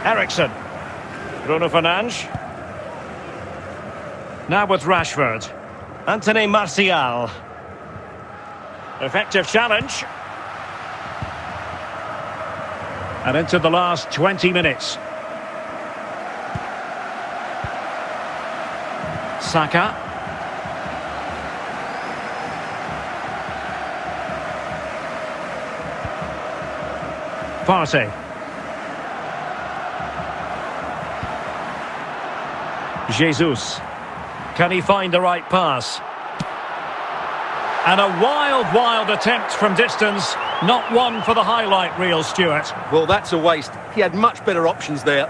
Eriksson. Bruno Fernandes. Now with Rashford. Anthony Martial. Effective challenge. And into the last 20 minutes. Saka. Partey. Jesus. Can he find the right pass? And a wild attempt from distance. Not one for the highlight reel, Stuart. Well, that's a waste. He had much better options there.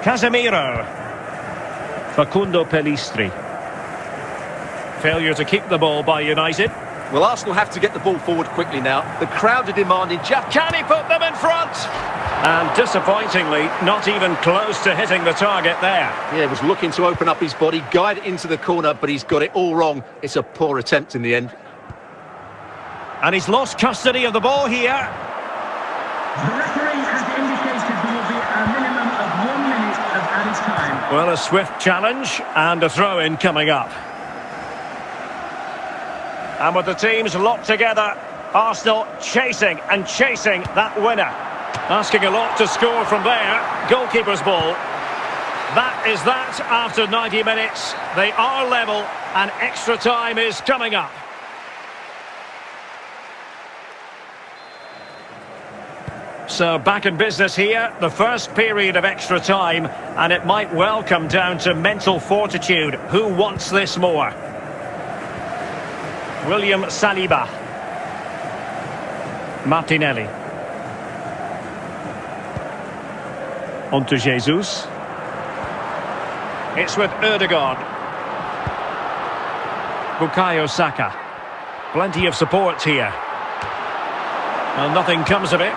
Casemiro. Facundo Pellistri. Failure to keep the ball by United. Well, Arsenal have to get the ball forward quickly now. The crowd are demanding just... Can he put them in front? And disappointingly, not even close to hitting the target there. Yeah, he was looking to open up his body, guide it into the corner, but he's got it all wrong. It's a poor attempt in the end. And he's lost custody of the ball here. The referee has indicated there will be a minimum of 1 minute of added time. Well, a swift challenge and a throw-in coming up. And with the teams locked together, Arsenal chasing and chasing that winner. Asking a lot to score from there. Goalkeeper's ball. That is that after 90 minutes. They are level and extra time is coming up. So back in business here, the first period of extra time, and it might well come down to mental fortitude. Who wants this more? William Saliba. Martinelli. On to Jesus. It's with Ødegaard. Bukayo Saka. Plenty of support here. Well, nothing comes of it.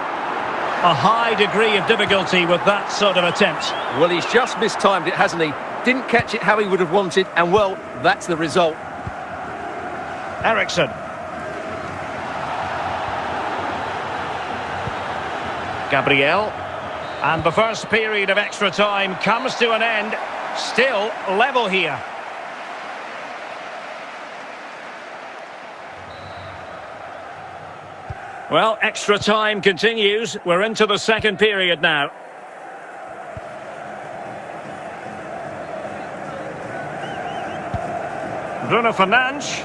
A high degree of difficulty with that sort of attempt. Well, he's just mistimed it, hasn't he? Didn't catch it how he would have wanted, and well, that's the result. Eriksen. Gabriel. And the first period of extra time comes to an end. Still level here. Well, extra time continues. We're into the second period now. Bruno Fernandes.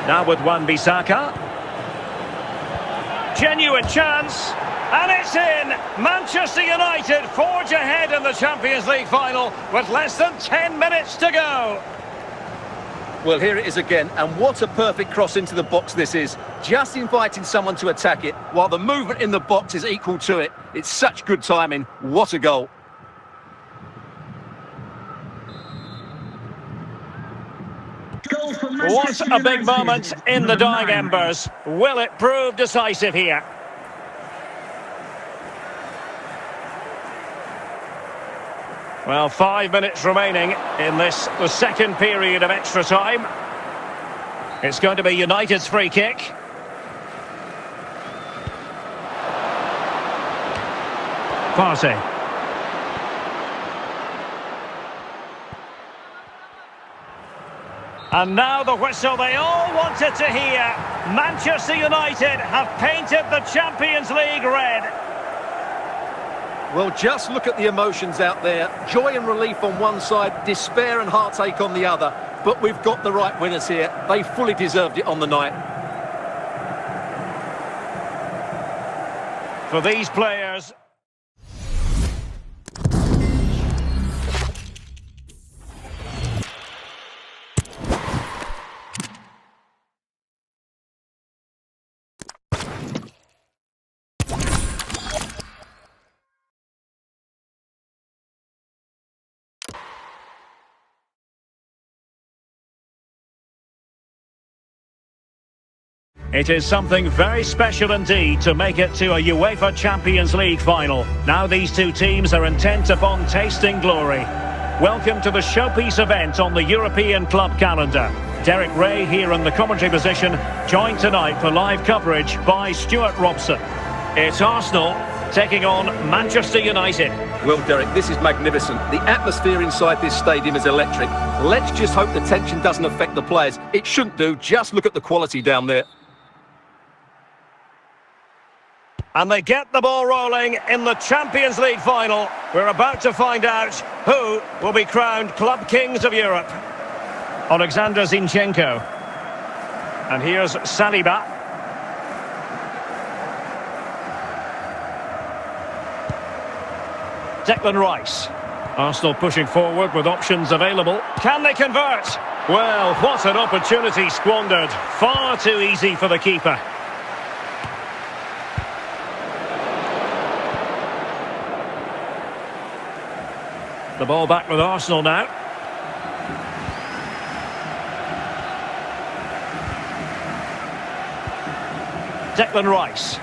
Now with Wan-Bissaka. Genuine chance. And it's in! Manchester United forge ahead in the Champions League final with less than 10 minutes to go. Well, here it is again, and what a perfect cross into the box this is. Just inviting someone to attack it, while the movement in the box is equal to it. It's such good timing. What a goal. What a big moment in the dying embers. Will it prove decisive here? Well, 5 minutes remaining in this, the second period of extra time. It's going to be United's free kick. Partey. And now the whistle they all wanted to hear. Manchester United have painted the Champions League red. Well, just look at the emotions out there. Joy and relief on one side, despair and heartache on the other. But we've got the right winners here. They fully deserved it on the night. For these players... It is something very special indeed to make it to a UEFA Champions League final. Now these two teams are intent upon tasting glory. Welcome to the showpiece event on the European club calendar. Derek Ray here in the commentary position, joined tonight for live coverage by Stuart Robson. It's Arsenal taking on Manchester United. Well, Derek, this is magnificent. The atmosphere inside this stadium is electric. Let's just hope the tension doesn't affect the players. It shouldn't do. Just look at the quality down there. And they get the ball rolling in the Champions League final. We're about to find out who will be crowned Club Kings of Europe. Alexander Zinchenko. And here's Saliba. Declan Rice. Arsenal pushing forward with options available. Can they convert? Well, what an opportunity squandered. Far too easy for the keeper. The ball back with Arsenal now. Declan Rice.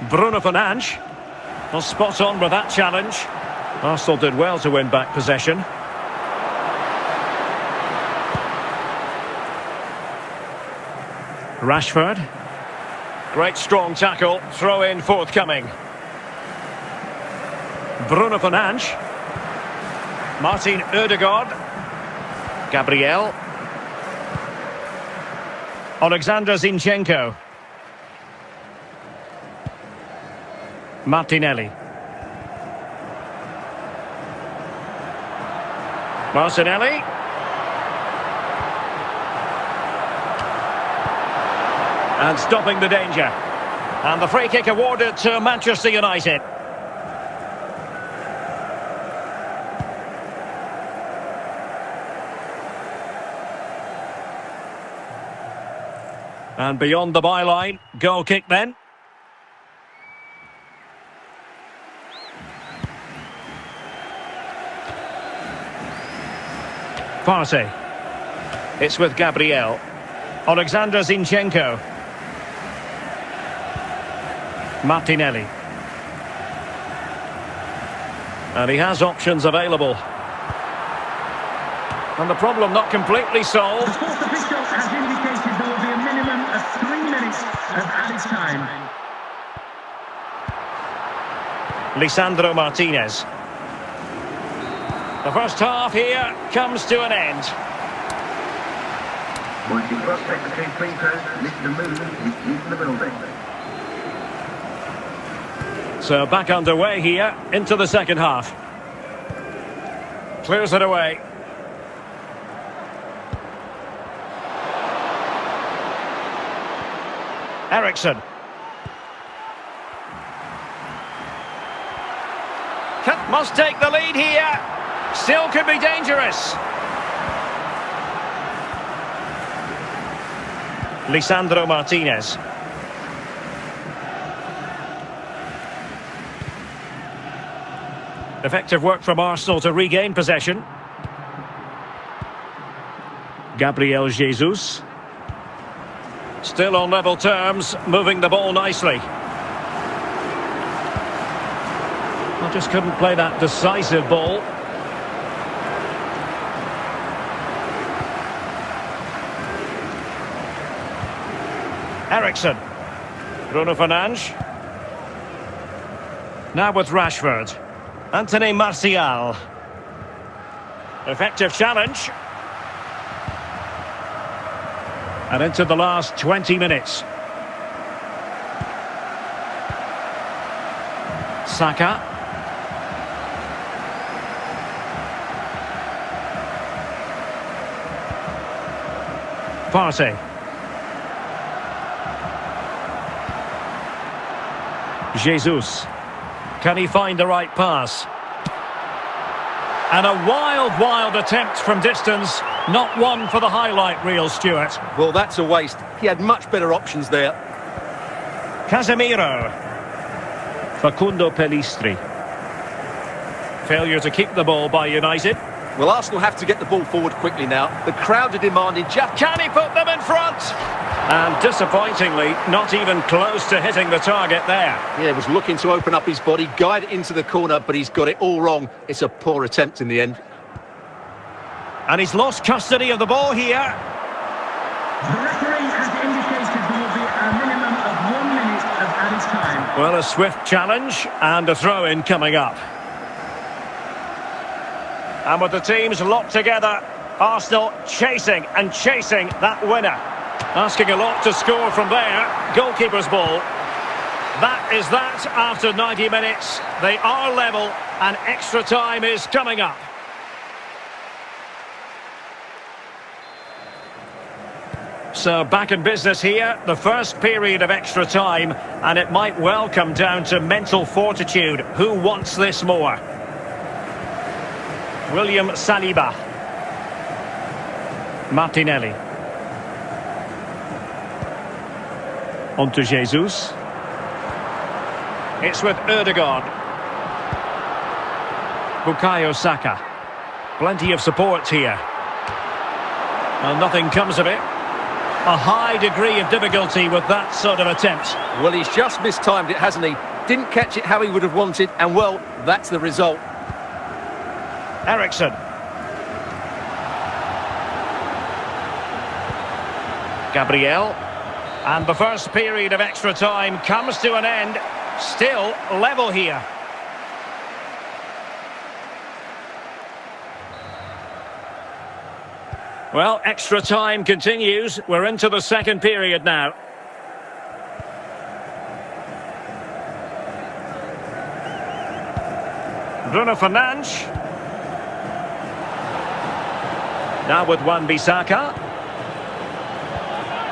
Bruno Fernandes. Well, spot on with that challenge. Arsenal did well to win back possession. Rashford. Great strong tackle. Throw in forthcoming. Bruno Fernandes. Martin Ødegaard. Gabriel. Alexander Zinchenko. Martinelli. Martinelli. And stopping the danger. And the free kick awarded to Manchester United. And beyond the byline, goal kick then. Partey. It's with Gabriel. Alexander Zinchenko. Martinelli. And he has options available. And the problem not completely solved. The fourth official has indicated there will be a minimum of 3 minutes of added time. Lisandro Martinez. The first half here comes to an end. Once you cross secretary free throws, Mr. Movement is in the building. So back underway here into the second half. Clears it away. Ericsson. Must take the lead here. Still could be dangerous. Lisandro Martinez. Effective work from Arsenal to regain possession. Gabriel Jesus. Still on level terms, moving the ball nicely. Well, just couldn't play that decisive ball. Ericsson. Bruno Fernandes. Now with Rashford. Anthony Martial. Effective challenge. And into the last 20 minutes. Saka. Partey. Jesus. Can he find the right pass? And a wild attempt from distance. Not one for the highlight reel, Stuart. Well, that's a waste. He had much better options there. Casemiro. Facundo Pellistri. Failure to keep the ball by United. Well, Arsenal have to get the ball forward quickly now. The crowd are demanding just... Can he put them in front? And disappointingly, not even close to hitting the target there. Yeah, he was looking to open up his body, guide it into the corner, but he's got it all wrong. It's a poor attempt in the end. And he's lost custody of the ball here. The referee has indicated there will be a minimum of 1 minute of added time. Well, a swift challenge and a throw-in coming up. And with the teams locked together, Arsenal chasing that winner. Asking a lot to score from there. Goalkeeper's ball. That is that after 90 minutes. They are level and extra time is coming up. So back in business here, the first period of extra time, and it might well come down to mental fortitude. Who wants this more? William Saliba. Martinelli. On to Jesus. It's with Ødegaard. Bukayo Saka. Plenty of support here. Well, nothing comes of it. A high degree of difficulty with that sort of attempt. Well, he's just mistimed it, hasn't he? Didn't catch it how he would have wanted, and well, that's the result. Ericsson. Gabriel. And the first period of extra time comes to an end. Still level here. Well, extra time continues. We're into the second period now. Bruno Fernandes. Now with Wan-Bissaka.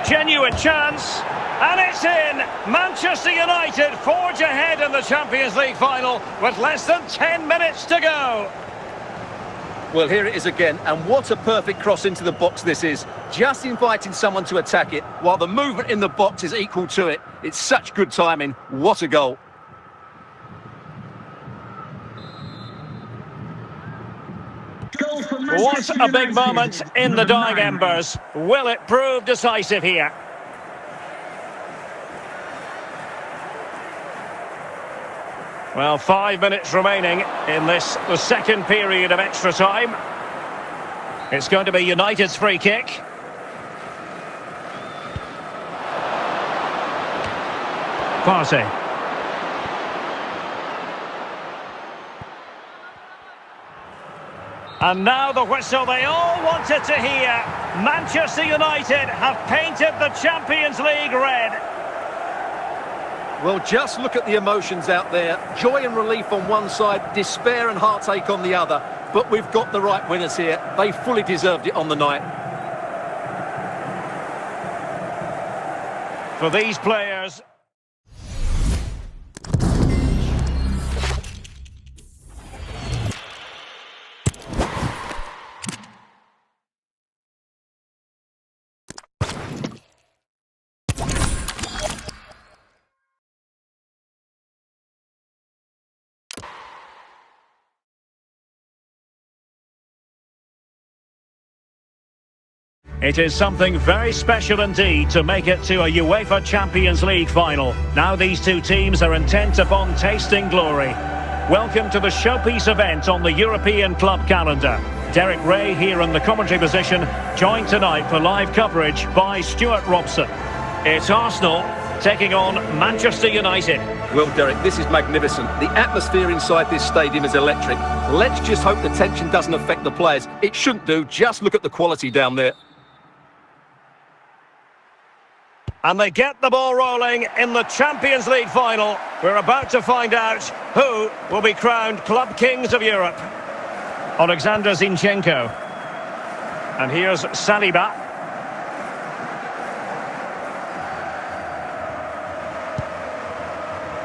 Genuine chance. And it's in! Manchester United forge ahead in the Champions League final with less than 10 minutes to go. Well, here it is again, and what a perfect cross into the box this is. Just inviting someone to attack it, while the movement in the box is equal to it. It's such good timing. What a goal. What a big moment in the dying embers. Will it prove decisive here? Well, 5 minutes remaining in this, the second period of extra time. It's going to be United's free kick. Partey. And now the whistle they all wanted to hear. Manchester United have painted the Champions League red. Well, just look at the emotions out there. Joy and relief on one side, despair and heartache on the other. But we've got the right winners here. They fully deserved it on the night. For these players... It is something very special indeed to make it to a UEFA Champions League final. Now these two teams are intent upon tasting glory. Welcome to the showpiece event on the European club calendar. Derek Ray here in the commentary position, joined tonight for live coverage by Stuart Robson. It's Arsenal taking on Manchester United. Well, Derek, this is magnificent. The atmosphere inside this stadium is electric. Let's just hope the tension doesn't affect the players. It shouldn't do. Just look at the quality down there. And they get the ball rolling in the Champions League final. We're about to find out who will be crowned Club Kings of Europe. Alexander Zinchenko. And here's Saliba.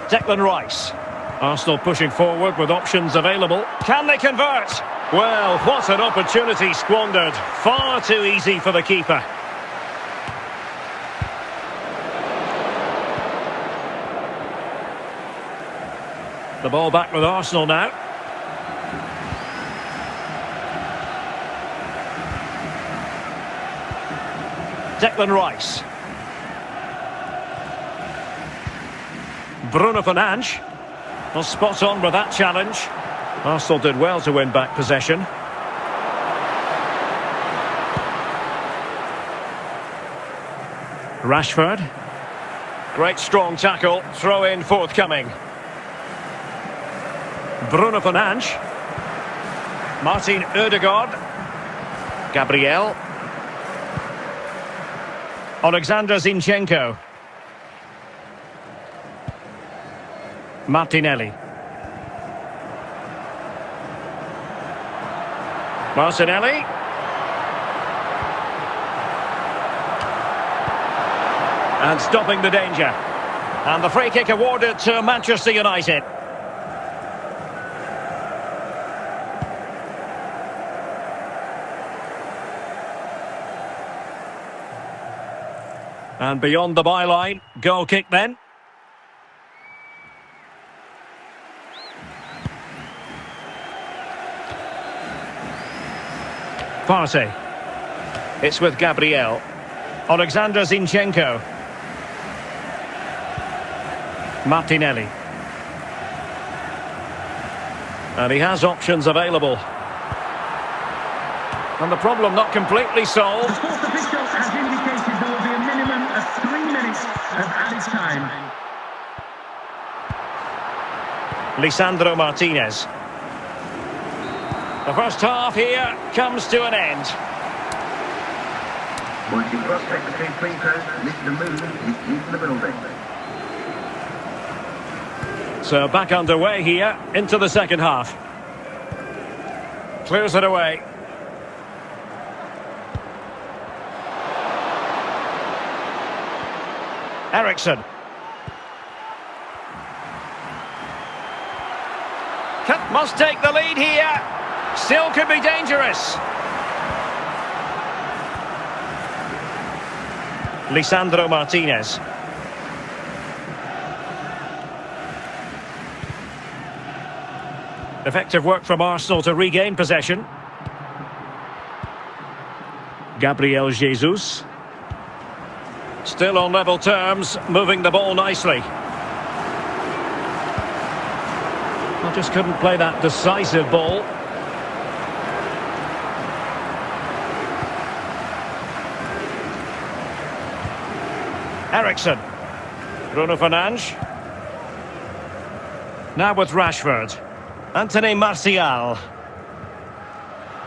Declan Rice. Arsenal pushing forward with options available. Can they convert? Well, what an opportunity squandered. Far too easy for the keeper. The ball back with Arsenal now. Declan Rice. Bruno Fernandes. Well, spot on with that challenge. Arsenal did well to win back possession. Rashford. Great strong tackle. Throw in forthcoming. Bruno Fernandes. Martin Ødegaard. Gabriel. Alexander Zinchenko. Martinelli. Martinelli. And stopping the danger. And the free kick awarded to Manchester United. And beyond the byline, goal kick then. Partey. It's with Gabriel. Alexander Zinchenko. Martinelli. And he has options available. And the problem not completely solved. The fourth official has indicated there will be a minimum of 3 minutes of added time. Lisandro Martinez. The first half here comes to an end. Once you cross between free throws, Mr. Moon is in the building. So back underway here into the second half. Clears it away. Eriksson. Must take the lead here. Still could be dangerous. Lisandro Martinez. Effective work from Arsenal to regain possession. Gabriel Jesus. Still on level terms, moving the ball nicely. Well, just couldn't play that decisive ball. Eriksson. Bruno Fernandes. Now with Rashford. Anthony Martial.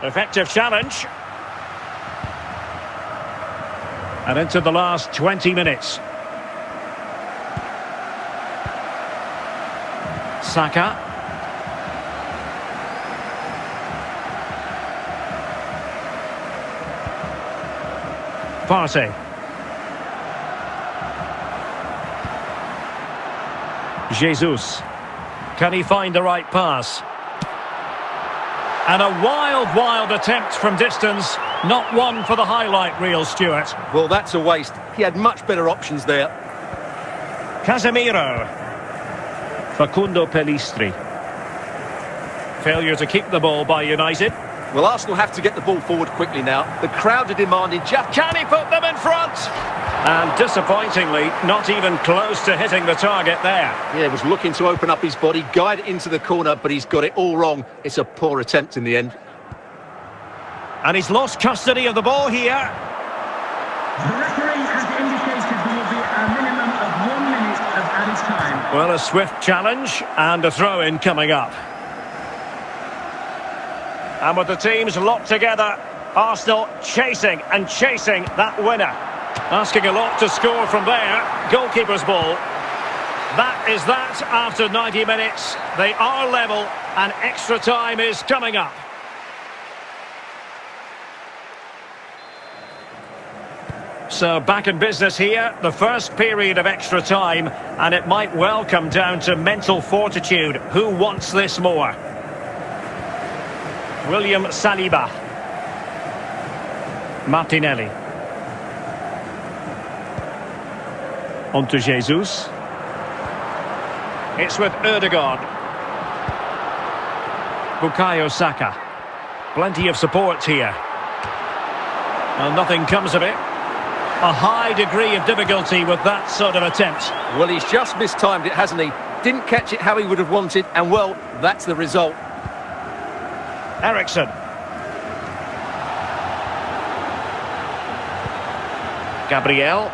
Effective challenge. And into the last 20 minutes. Saka. Partey. Jesus. Can he find the right pass? And a wild attempt from distance. Not one for the highlight reel, Stuart. Well, that's a waste. He had much better options there. Casemiro. Facundo Pellistri. Failure to keep the ball by United. Well, Arsenal have to get the ball forward quickly now. The crowd are demanding just... Can he put them in front? And disappointingly, not even close to hitting the target there. Yeah, he was looking to open up his body, guide it into the corner, but he's got it all wrong. It's a poor attempt in the end. And he's lost custody of the ball here. The referee has indicated there will be a minimum of 1 minute of added time. Well, a swift challenge and a throw-in coming up. And with the teams locked together, Arsenal chasing that winner. Asking a lot to score from there. Goalkeeper's ball. That is that after 90 minutes. They are level and extra time is coming up. So back in business here, the first period of extra time, and it might well come down to mental fortitude. Who wants this more? William Saliba. Martinelli. On to Jesus. It's with Ødegaard. Bukayo Saka. Plenty of support here. Well, nothing comes of it. A high degree of difficulty with that sort of attempt. Well, he's just mistimed it, hasn't he? Didn't catch it how he would have wanted, and well, that's the result. Eriksson. Gabriel.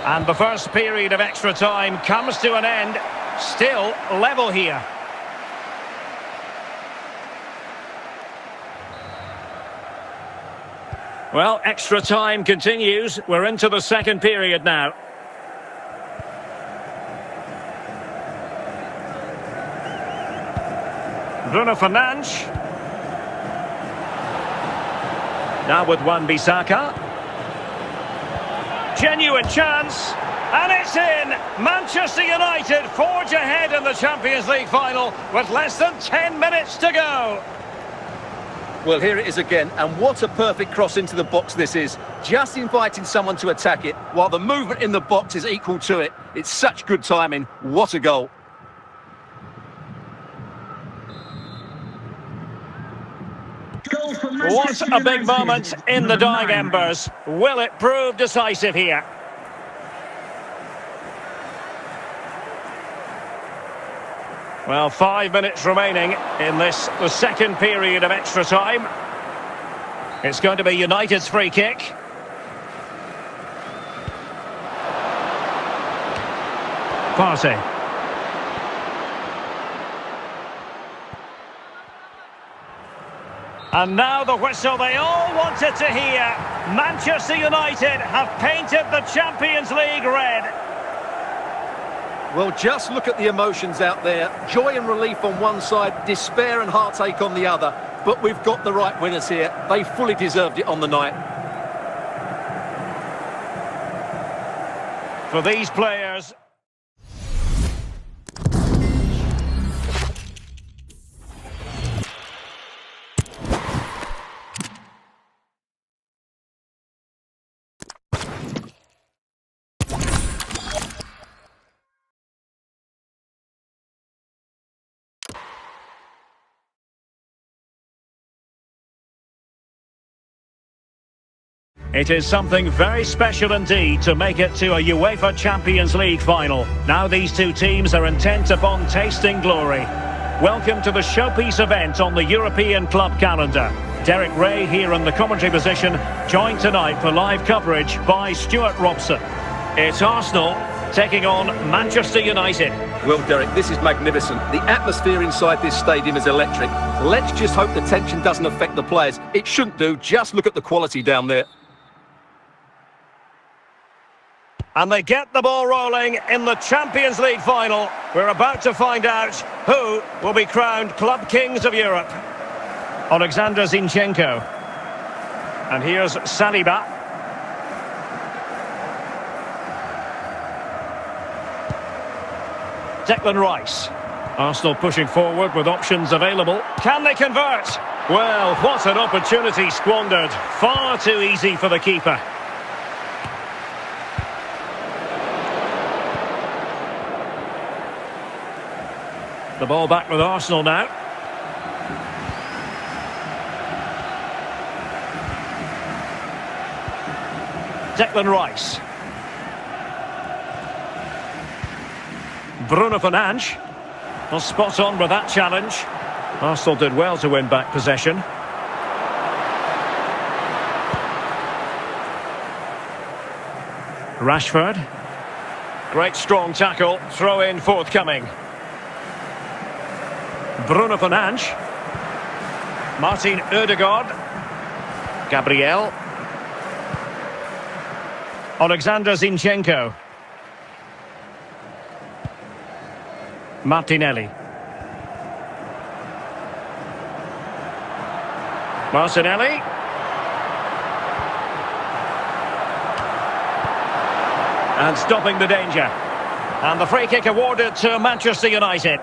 And the first period of extra time comes to an end. Still level here. Well, extra time continues. We're into the second period now. Bruno Fernandes. Now with Wan-Bissaka. Genuine chance. And it's in! Manchester United forge ahead in the Champions League final with less than 10 minutes to go. Well, here it is again, and what a perfect cross into the box this is. Just inviting someone to attack it, while the movement in the box is equal to it. It's such good timing. What a goal. Goal for What Manchester a big United, moment in the number dying 9. embers. Will it prove decisive here? Well, 5 minutes remaining in this, the second period of extra time. It's going to be United's free kick. Partey. And now the whistle they all wanted to hear. Manchester United have painted the Champions League red. Well, just look at the emotions out there. Joy and relief on one side, despair and heartache on the other. But we've got the right winners here. They fully deserved it on the night. For these players... It is something very special indeed to make it to a UEFA Champions League final. Now these two teams are intent upon tasting glory. Welcome to the showpiece event on the European club calendar. Derek Ray here in the commentary position, joined tonight for live coverage by Stuart Robson. It's Arsenal taking on Manchester United. Well, Derek, this is magnificent. The atmosphere inside this stadium is electric. Let's just hope the tension doesn't affect the players. It shouldn't do. Just look at the quality down there. And they get the ball rolling in the Champions League final. We're about to find out who will be crowned Club Kings of Europe. Alexander Zinchenko. And here's Saliba. Declan Rice. Arsenal pushing forward with options available. Can they convert? Well, what an opportunity squandered. Far too easy for the keeper. The ball back with Arsenal now. Declan Rice. Bruno Fernandes. Well, spot on with that challenge. Arsenal did well to win back possession. Rashford. Great strong tackle. Throw in forthcoming. Bruno Fernandes. Martin Ødegaard. Gabriel. Alexander Zinchenko. Martinelli. Martinelli. And stopping the danger. And the free kick awarded to Manchester United.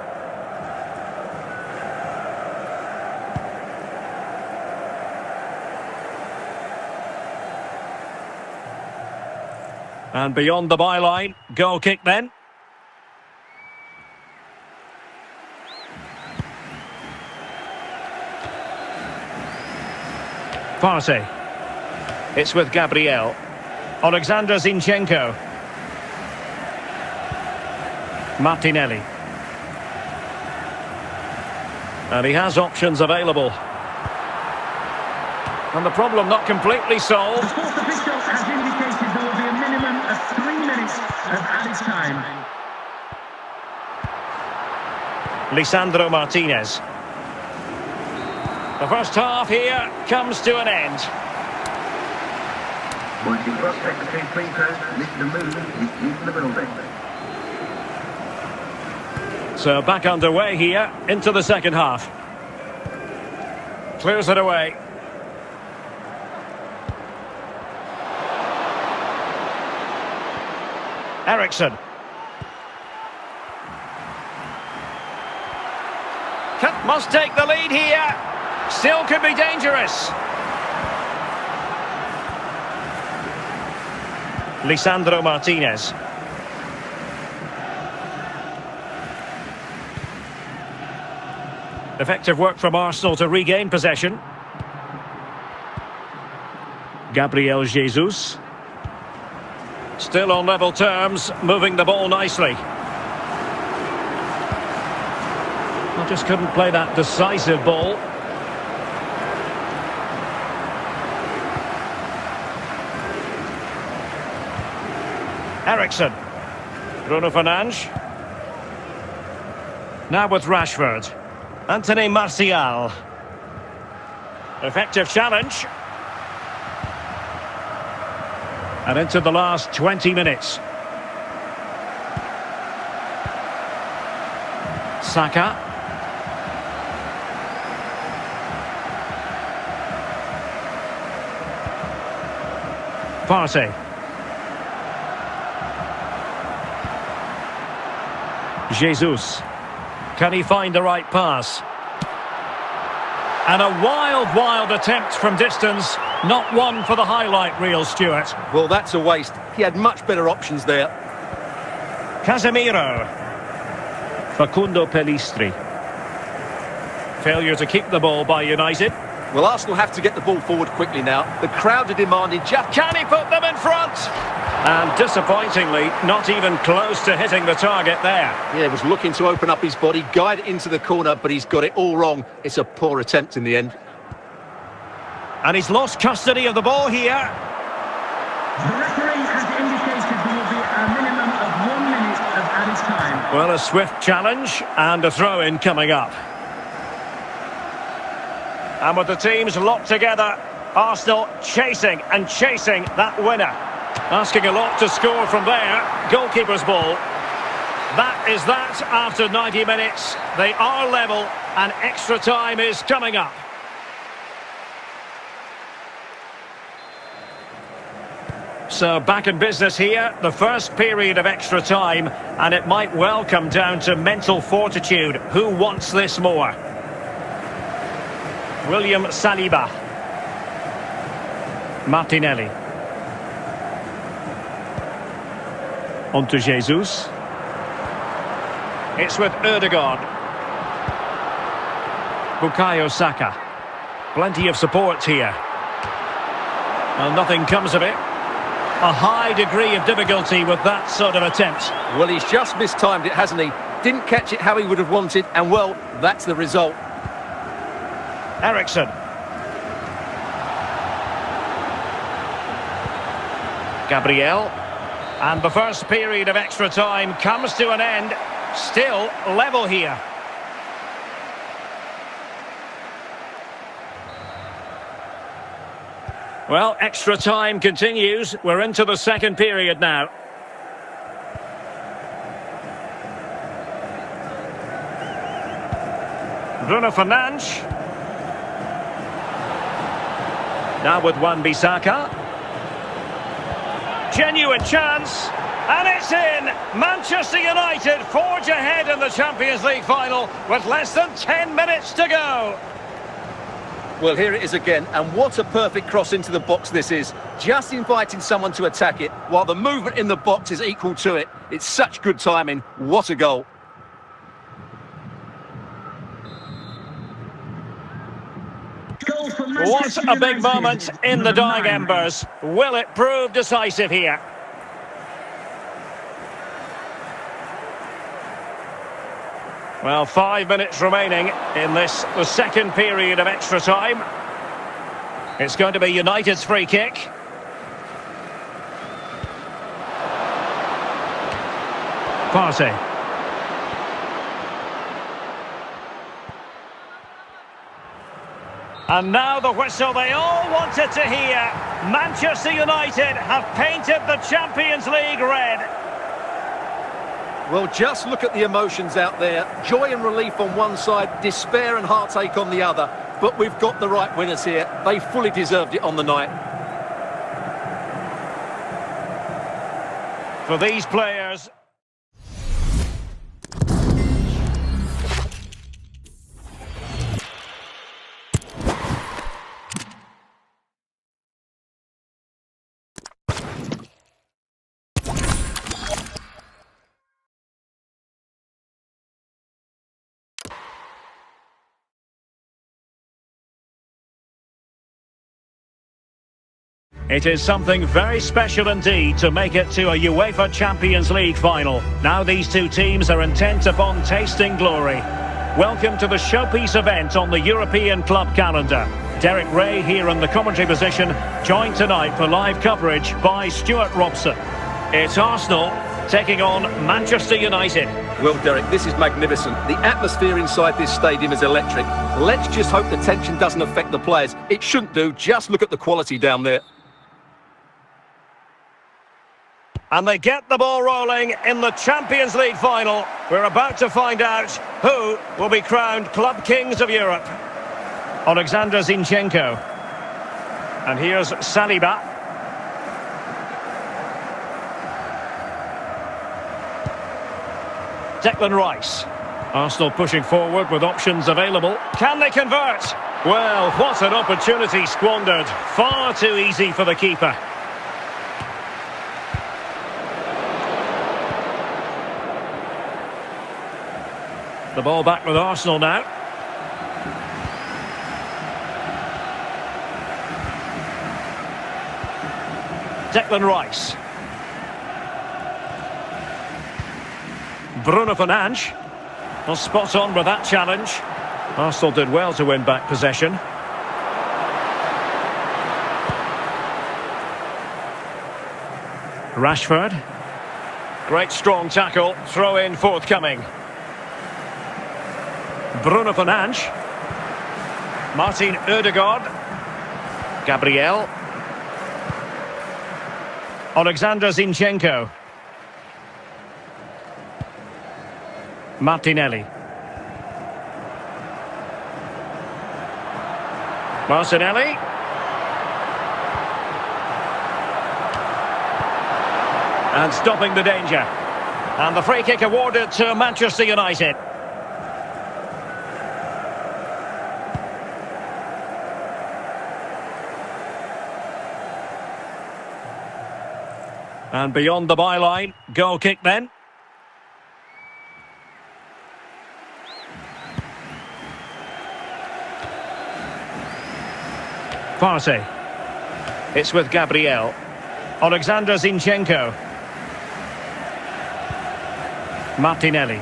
And beyond the byline, goal kick then. Partey. It's with Gabriel. Alexander Zinchenko. Martinelli. And he has options available. And the problem not completely solved. The fourth official has indicated there will be a minimum of 3 minutes of added time. Lisandro Martinez. The first half here comes to an end. Once you cross secretary free throws, Mr. Moon is in the building. So back underway here into the second half. Clears it away. Eriksson. Must take the lead here. Still could be dangerous. Lisandro Martinez. Effective work from Arsenal to regain possession. Gabriel Jesus. Still on level terms, moving the ball nicely. Well, just couldn't play that decisive ball. Ericsson. Bruno Fernandes. Now with Rashford. Anthony Martial. Effective challenge. And into the last 20 minutes. Saka. Partey. Jesus. Can he find the right pass? And a wild attempt from distance. Not one for the highlight reel, Stuart. Well, that's a waste. He had much better options there. Casemiro. Facundo Pellistri. Failure to keep the ball by United. Well, Arsenal have to get the ball forward quickly now. The crowd are demanding just... Can he put them in front? And disappointingly, not even close to hitting the target there. Yeah, he was looking to open up his body, guide it into the corner, but he's got it all wrong. It's a poor attempt in the end. And he's lost custody of the ball here. The referee has indicated there will be a minimum of 1 minute of added time. Well, a swift challenge and a throw-in coming up. And with the teams locked together, Arsenal chasing that winner. Asking a lot to score from there. Goalkeeper's ball. That is that after 90 minutes. They are level and extra time is coming up. So back in business here, the first period of extra time, and it might well come down to mental fortitude. Who wants this more? William Saliba. Martinelli. On to Jesus. It's with Ødegaard. Bukayo Saka. Plenty of support here. Well, nothing comes of it. A high degree of difficulty with that sort of attempt. Well, he's just mistimed it, hasn't he? Didn't catch it how he would have wanted, and well, that's the result. Ericsson. Gabriel. And the first period of extra time comes to an end. Still level here. Well, extra time continues. We're into the second period now. Bruno Fernandes. Now with Wan-Bissaka. Genuine chance. And it's in! Manchester United forge ahead in the Champions League final with less than 10 minutes to go. Well, here it is again, and what a perfect cross into the box this is. Just inviting someone to attack it, while the movement in the box is equal to it. It's such good timing. What a goal. What a big moment in the dying embers. Will it prove decisive here? Well, 5 minutes remaining in this, the second period of extra time. It's going to be United's free kick. Partey. And now the whistle they all wanted to hear. Manchester United have painted the Champions League red. Well, just look at the emotions out there. Joy and relief on one side, despair and heartache on the other. But we've got the right winners here. They fully deserved it on the night. For these players... It is something very special indeed to make it to a UEFA Champions League final. Now these two teams are intent upon tasting glory. Welcome to the showpiece event on the European club calendar. Derek Ray here in the commentary position, joined tonight for live coverage by Stuart Robson. It's Arsenal taking on Manchester United. Well, Derek, this is magnificent. The atmosphere inside this stadium is electric. Let's just hope the tension doesn't affect the players. It shouldn't do. Just look at the quality down there. And they get the ball rolling in the Champions League final. We're about to find out who will be crowned Club Kings of Europe. Alexander Zinchenko. And here's Saliba. Declan Rice. Arsenal pushing forward with options available. Can they convert? Well, what an opportunity squandered. Far too easy for the keeper. The ball back with Arsenal now. Declan Rice. Bruno Fernandes. Well, spot on with that challenge. Arsenal did well to win back possession. Rashford. Great strong tackle. Throw in forthcoming. Bruno Fernandes. Martin Ødegaard. Gabriel. Alexander Zinchenko. Martinelli. Martinelli. And stopping the danger. And the free kick awarded to Manchester United. And beyond the byline, goal kick then. Partey. It's with Gabriel. Alexander Zinchenko. Martinelli.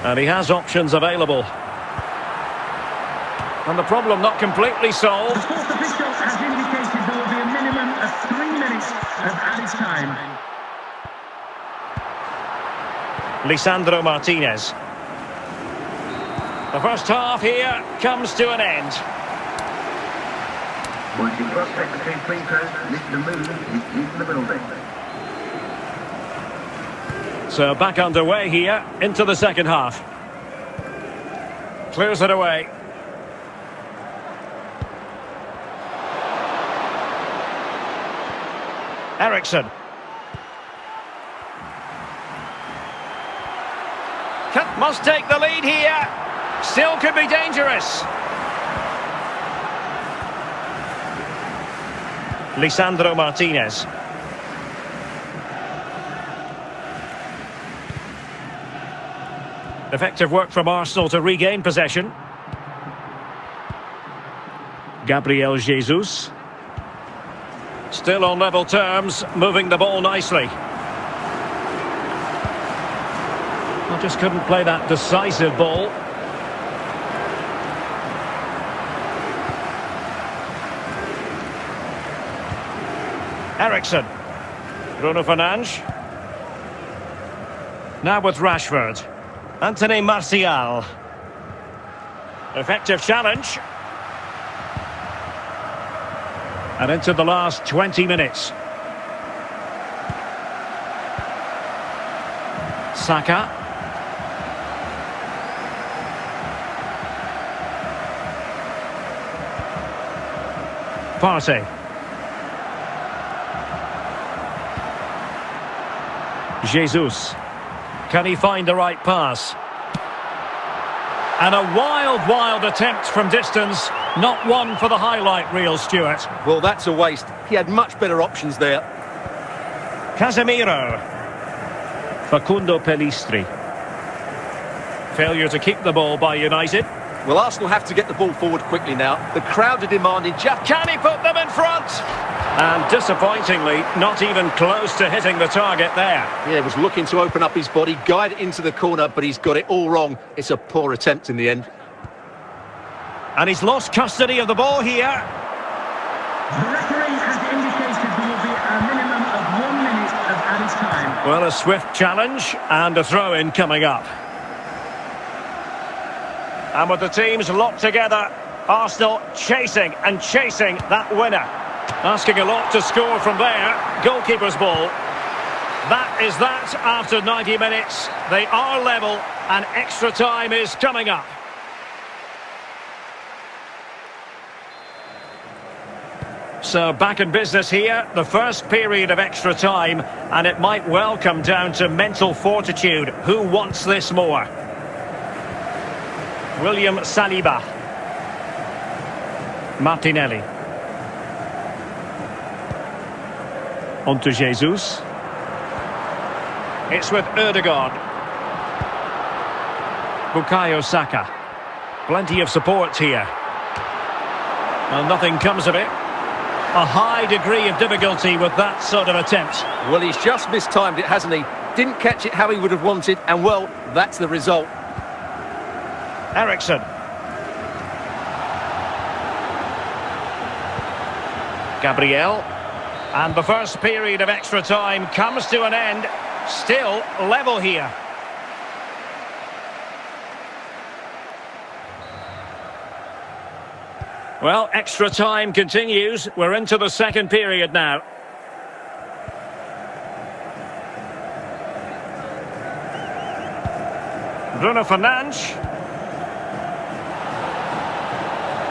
And he has options available. And the problem not completely solved. The fourth official has indicated there will be a minimum of 3 minutes of added time. Lisandro Martinez. The first half here comes to an end. Once you cross secretary free throws, Mr. Moon is in the building. So back underway here into the second half. Clears it away. Ericsson. Must take the lead here. Still could be dangerous. Lisandro Martinez. Effective work from Arsenal to regain possession. Gabriel Jesus. Still on level terms, moving the ball nicely. I just couldn't play that decisive ball. Ericsson. Bruno Fernandes. Now with Rashford. Anthony Martial. Effective challenge. And into the last 20 minutes. Saka. Partey. Jesus. Can he find the right pass? And a wild attempt from distance. Not one for the highlight reel, Stuart. Well, that's a waste. He had much better options there. Casemiro. Facundo Pellistri. Failure to keep the ball by United. Well, Arsenal have to get the ball forward quickly now. The crowd are demanding just... Can he put them in front? And disappointingly, not even close to hitting the target there. Yeah, was looking to open up his body, guide it into the corner, but he's got it all wrong. It's a poor attempt in the end. And he's lost custody of the ball here. The referee has indicated there will be a minimum of 1 minute of added time. Well, a swift challenge and a throw-in coming up. And with the teams locked together, Arsenal chasing and chasing that winner. Asking a lot to score from there. Goalkeeper's ball. That is that after 90 minutes. They are level and extra time is coming up. So back in business here, the first period of extra time, and it might well come down to mental fortitude. Who wants this more? William Saliba. Martinelli. On to Jesus. It's with Ødegaard. Bukayo Saka. Plenty of support here. Well, nothing comes of it. A high degree of difficulty with that sort of attempt. Well, he's just mistimed it, hasn't he? Didn't catch it how he would have wanted, and well, that's the result. Eriksen. Gabriel. And the first period of extra time comes to an end. Still level here. Well, extra time continues. We're into the second period now. Bruno Fernandes.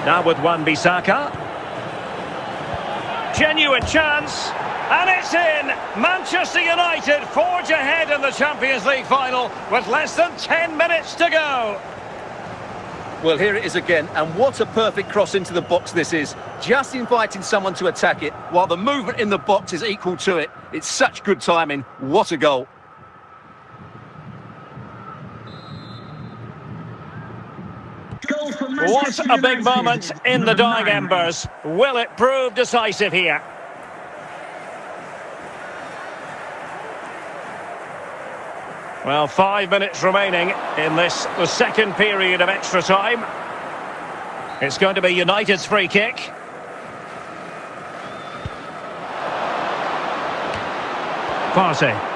Now with Wan-Bissaka. Genuine chance. And it's in! Manchester United forge ahead in the Champions League final with less than 10 minutes to go. Well, here it is again, and what a perfect cross into the box this is. Just inviting someone to attack it, while the movement in the box is equal to it. It's such good timing. What a goal. What a big moment in the dying embers. Will it prove decisive here? Well, 5 minutes remaining in this, the second period of extra time. It's going to be United's free kick. Partey.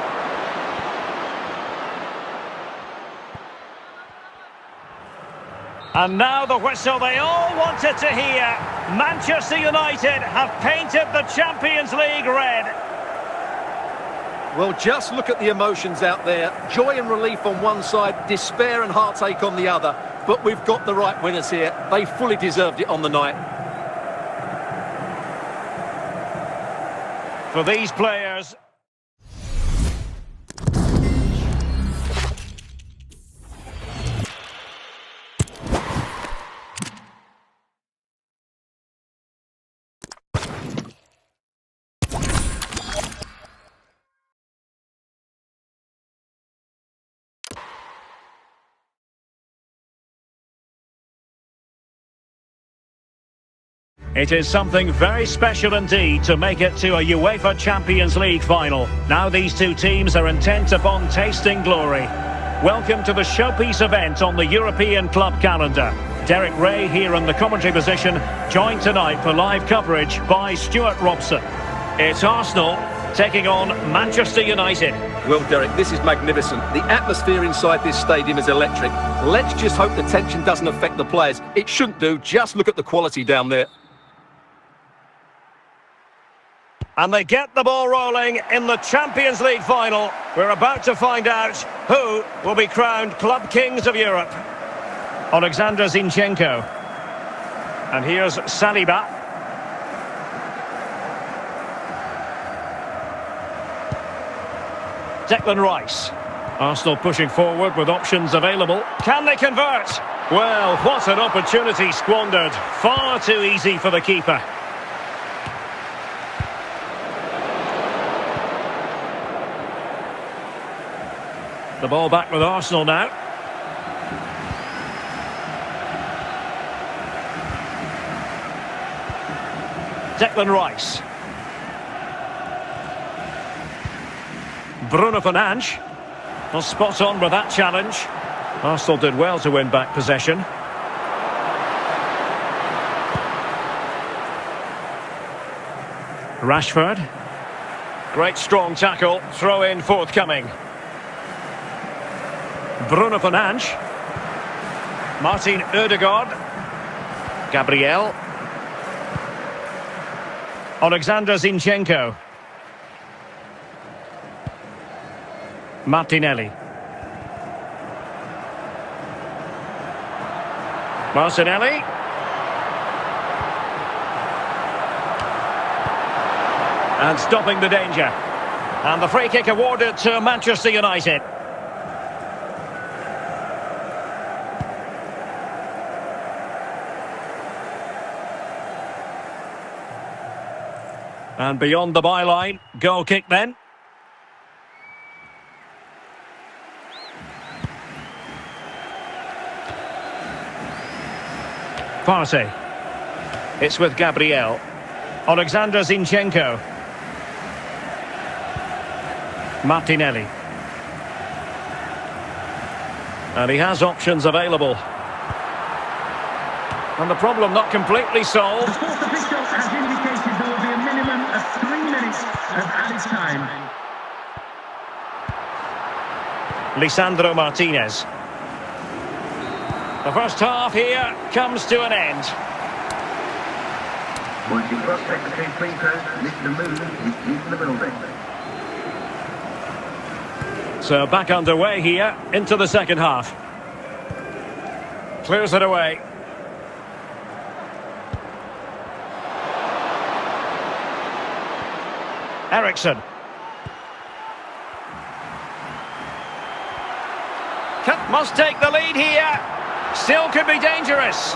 And now the whistle they all wanted to hear. Manchester United have painted the Champions League red. Well, just look at the emotions out there. Joy and relief on one side, despair and heartache on the other. But we've got the right winners here. They fully deserved it on the night. For these players... It is something very special indeed to make it to a UEFA Champions League final. Now these two teams are intent upon tasting glory. Welcome to the showpiece event on the European club calendar. Derek Ray here in the commentary position, joined tonight for live coverage by Stuart Robson. It's Arsenal taking on Manchester United. Well, Derek, this is magnificent. The atmosphere inside this stadium is electric. Let's just hope the tension doesn't affect the players. It shouldn't do. Just look at the quality down there. And they get the ball rolling in the Champions League final. We're about to find out who will be crowned Club Kings of Europe. Alexander Zinchenko. And here's Saliba. Declan Rice. Arsenal pushing forward with options available. Can they convert? Well, what an opportunity squandered. Far too easy for the keeper. The ball back with Arsenal now. Declan Rice. Bruno Fernandes. Well, spot on with that challenge. Arsenal did well to win back possession. Rashford. Great strong tackle. Throw in forthcoming. Bruno Fernandes. Martin Odegaard. Gabriel. Alexander Zinchenko. Martinelli. Martinelli. And stopping the danger. And the free kick awarded to Manchester United. And beyond the byline, goal kick then. Partey. It's with Gabriel. Alexander Zinchenko. Martinelli. And he has options available. And the problem not completely solved. The fourth official has indicated there will be a minimum of 3 minutes of added time. Lisandro Martinez. The first half here comes to an end. Once you cross secretary free throws, Mr. Moon is in the building. So back underway here into the second half. Clears it away. Ericsson. Must take the lead here. Still could be dangerous.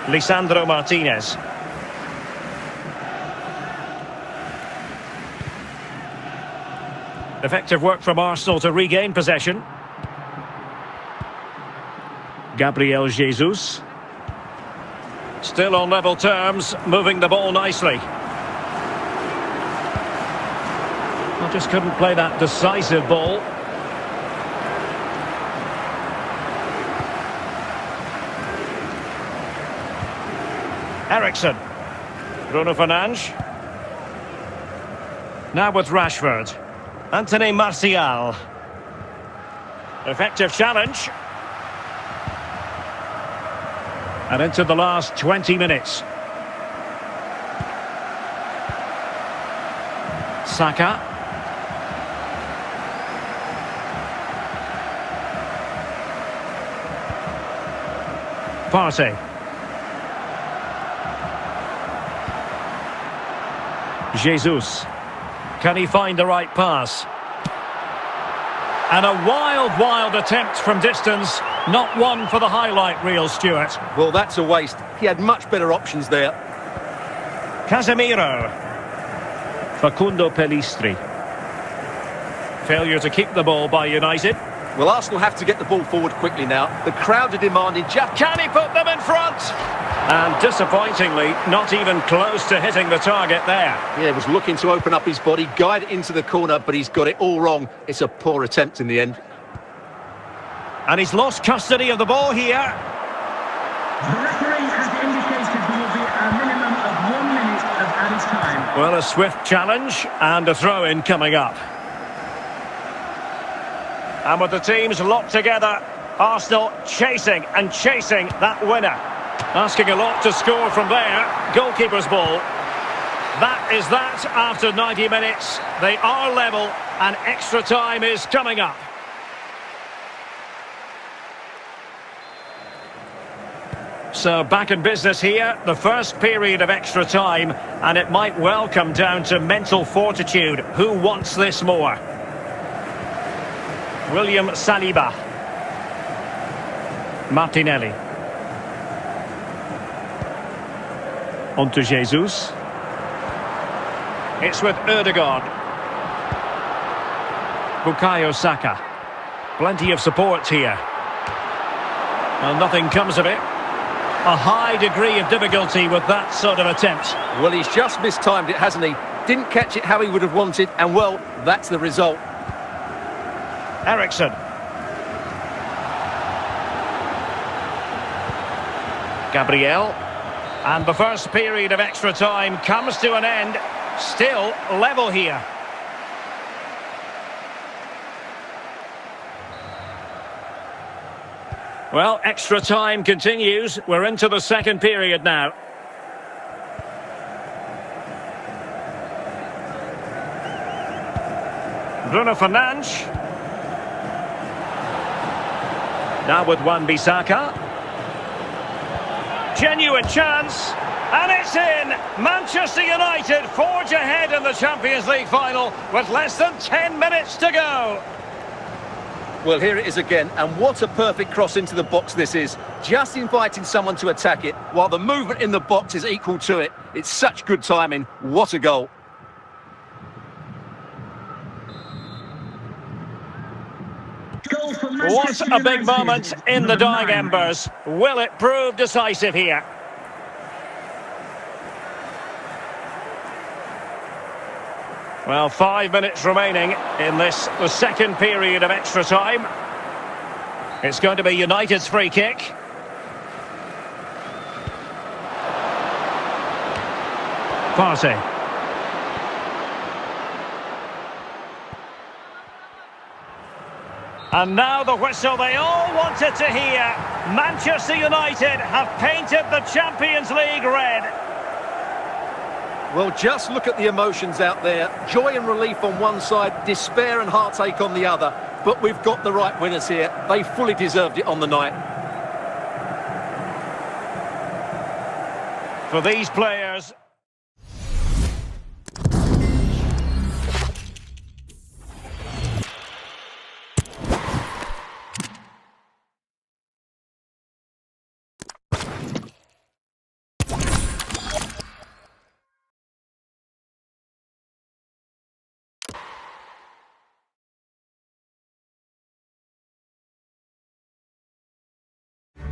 Lisandro Martinez. Effective work from Arsenal to regain possession. Gabriel Jesus. Still on level terms, moving the ball nicely. I just couldn't play that decisive ball. Ericsson. Bruno Fernandes. Now with Rashford. Anthony Martial. Effective challenge. And into the last 20 minutes. Saka. Partey. Jesus. Can he find the right pass? And a wild attempt from distance. Not one for the highlight reel, Stuart. Well, that's a waste. He had much better options there. Casemiro. Facundo Pellistri. Failure to keep the ball by United. Well, Arsenal have to get the ball forward quickly now. The crowd are demanding just... Can he put them in front? And disappointingly, not even close to hitting the target there. Yeah, he was looking to open up his body, guide it into the corner, but he's got it all wrong. It's a poor attempt in the end. And he's lost custody of the ball here. The referee has indicated there will be a minimum of 1 minute of added time. Well, a swift challenge and a throw-in coming up. And with the teams locked together, Arsenal chasing that winner. Asking a lot to score from there. Goalkeeper's ball. That is that after 90 minutes. They are level and extra time is coming up. So back in business here, the first period of extra time, and it might well come down to mental fortitude. Who wants this more? William Saliba. Martinelli. On to Jesus. It's with Odegaard. Bukayo Saka. Plenty of support here. Well, nothing comes of it. A high degree of difficulty with that sort of attempt. Well, he's just mistimed it, hasn't he? Didn't catch it how he would have wanted, and well, that's the result. Eriksson. Gabriel. And the first period of extra time comes to an end. Still level here. Well, extra time continues. We're into the second period now. Bruno Fernandes. Now with Wan-Bissaka. Genuine chance. And it's in! Manchester United forge ahead in the Champions League final with less than 10 minutes to go. Well, here it is again, and what a perfect cross into the box this is. Just inviting someone to attack it, while the movement in the box is equal to it. It's such good timing. What a goal. What a big moment in the dying embers. Will it prove decisive here? Well, 5 minutes remaining in this, the second period of extra time. It's going to be United's free kick. Partey. And now the whistle they all wanted to hear. Manchester United have painted the Champions League red. Well, just look at the emotions out there. Joy and relief on one side, despair and heartache on the other. But we've got the right winners here. They fully deserved it on the night. For these players...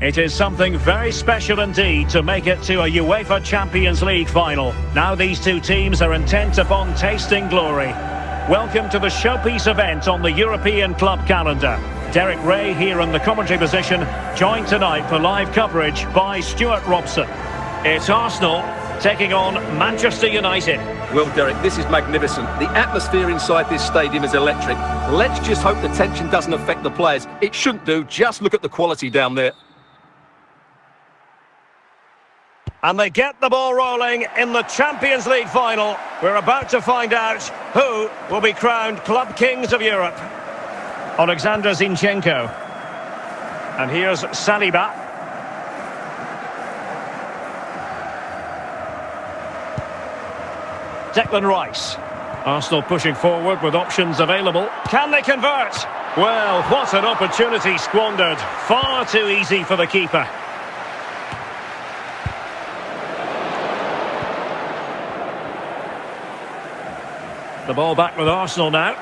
It is something very special indeed to make it to a UEFA Champions League final. Now these two teams are intent upon tasting glory. Welcome to the showpiece event on the European club calendar. Derek Ray here in the commentary position, joined tonight for live coverage by Stuart Robson. It's Arsenal taking on Manchester United. Well, Derek, this is magnificent. The atmosphere inside this stadium is electric. Let's just hope the tension doesn't affect the players. It shouldn't do. Just look at the quality down there. And they get the ball rolling in the Champions League final. We're about to find out who will be crowned Club Kings of Europe. Alexander Zinchenko. And here's Saliba. Declan Rice. Arsenal pushing forward with options available. Can they convert? Well, what an opportunity squandered. Far too easy for the keeper. The ball back with Arsenal now.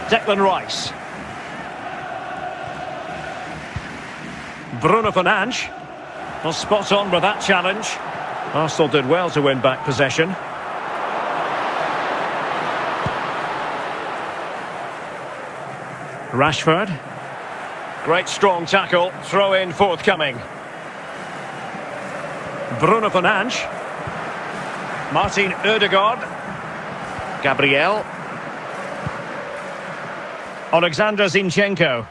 Declan Rice. Bruno Fernandes. Well, spot on with that challenge. Arsenal did well to win back possession. Rashford. Great strong tackle. Throw in forthcoming. Bruno Fernandes. Martin Odegaard. Gabriel. Alexander Zinchenko.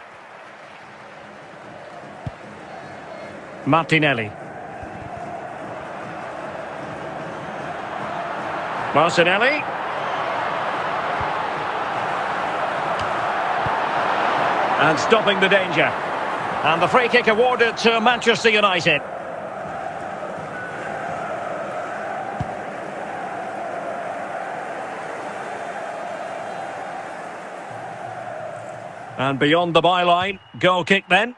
Martinelli. Martinelli. And stopping the danger. And the free kick awarded to Manchester United. And beyond the byline, goal kick then.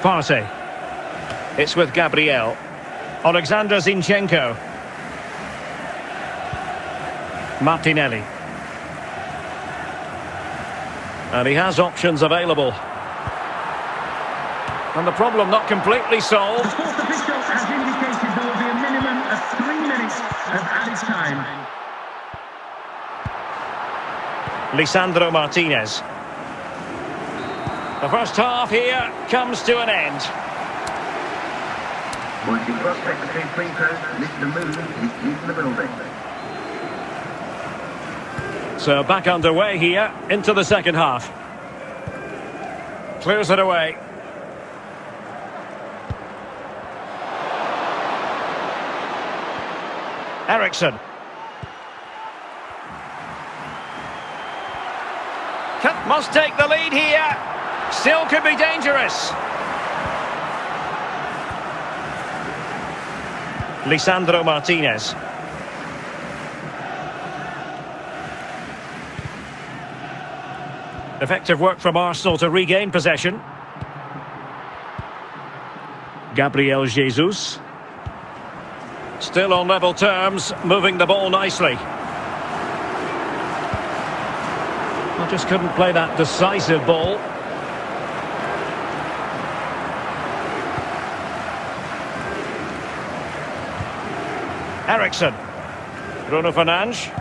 Partey. It's with Gabriel. Alexander Zinchenko. Martinelli. And he has options available. And the problem not completely solved. The fourth official has indicated there will be a minimum of 3 minutes of added time. Lisandro Martinez. The first half here comes to an end. Once you cross secretary free throw, Mr. Moon is in the building. So back underway here into the second half. Clears it away. Eriksson. Must take the lead here. Still could be dangerous. Lisandro Martinez. Effective work from Arsenal to regain possession. Gabriel Jesus. Still on level terms, moving the ball nicely. I just couldn't play that decisive ball. Eriksson. Bruno Fernandes.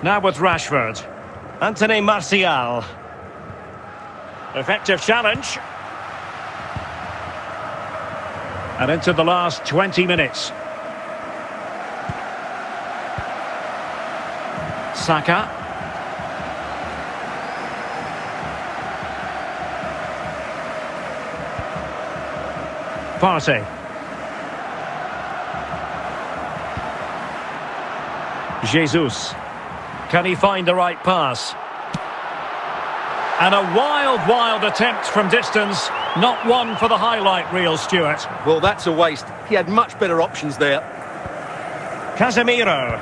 Now with Rashford. Anthony Martial. Effective challenge. And into the last 20 minutes. Saka. Partey. Jesus. Can he find the right pass? And a wild attempt from distance. Not one for the highlight reel, Stuart. Well, that's a waste. He had much better options there. Casemiro.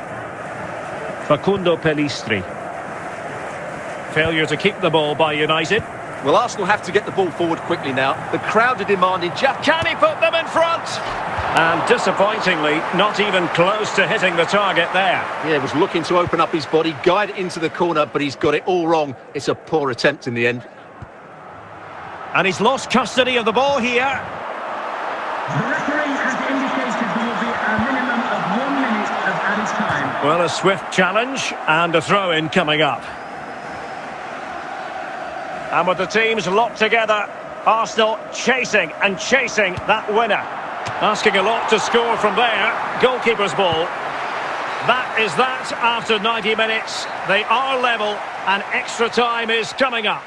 Facundo Pellistri. Failure to keep the ball by United. Well, Arsenal have to get the ball forward quickly now. The crowd are demanding just... Can he put them in front? And disappointingly, not even close to hitting the target there. Yeah, he was looking to open up his body, guide it into the corner, but he's got it all wrong. It's a poor attempt in the end. And he's lost custody of the ball here. The referee has indicated there will be a minimum of 1 minute of added time. Well, a swift challenge and a throw-in coming up. And with the teams locked together, Arsenal chasing that winner. Asking a lot to score from there. Goalkeeper's ball. That is that after 90 minutes. They are level and extra time is coming up.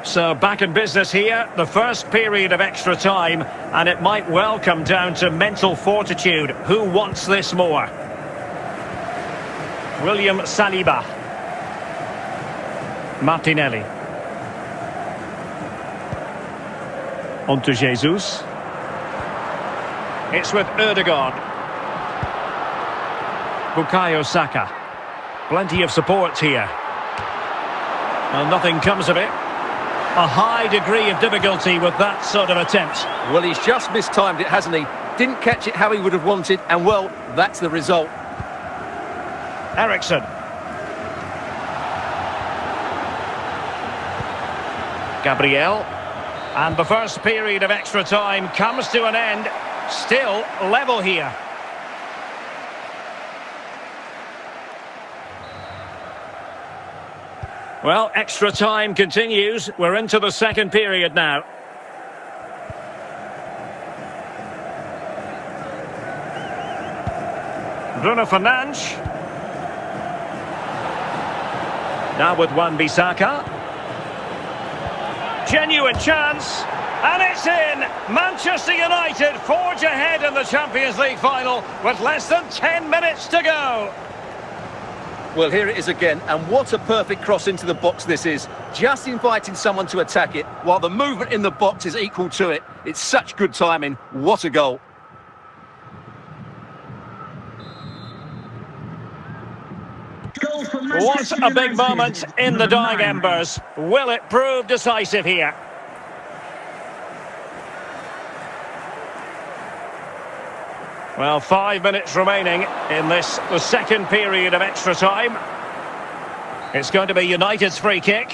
So back in business here, the first period of extra time, and it might well come down to mental fortitude. Who wants this more? William Saliba. Martinelli. On to Jesus. It's with Ødegaard. Bukayo Saka. Plenty of support here. Well, nothing comes of it. A high degree of difficulty with that sort of attempt. Well, he's just mistimed it, hasn't he? Didn't catch it how he would have wanted, and well, that's the result. Eriksson. Gabriel. And the first period of extra time comes to an end. Still level here. Well, extra time continues. We're into the second period now. Bruno Fernandes. Now with Wan-Bissaka. Genuine chance. And it's in! Manchester United forge ahead in the Champions League final with less than 10 minutes to go. Well, here it is again, and what a perfect cross into the box this is. Just inviting someone to attack it, while the movement in the box is equal to it. It's such good timing. What a goal. Goal goal for What Manchester a big United. moment in the Number dying 9. embers. Will it prove decisive here? Well, 5 minutes remaining in this, the second period of extra time. It's going to be United's free kick.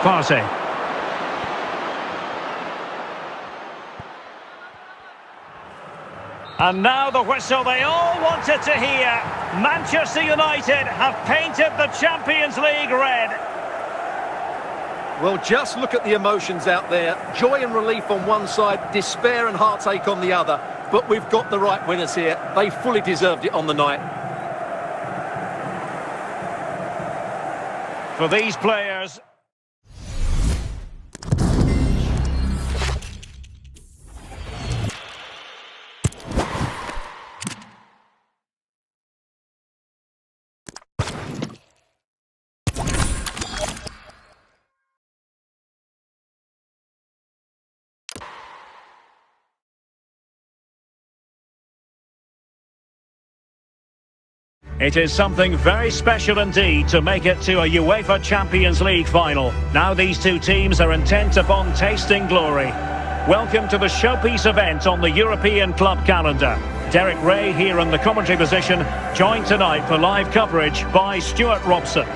Partey. And now the whistle they all wanted to hear. Manchester United have painted the Champions League red. Well, just look at the emotions out there. Joy and relief on one side, despair and heartache on the other. But we've got the right winners here. They fully deserved it on the night. For these players... It is something very special indeed to make it to a UEFA Champions League final. Now these two teams are intent upon tasting glory. Welcome to the showpiece event on the European club calendar. Derek Ray here in the commentary position, joined tonight for live coverage by Stuart Robson.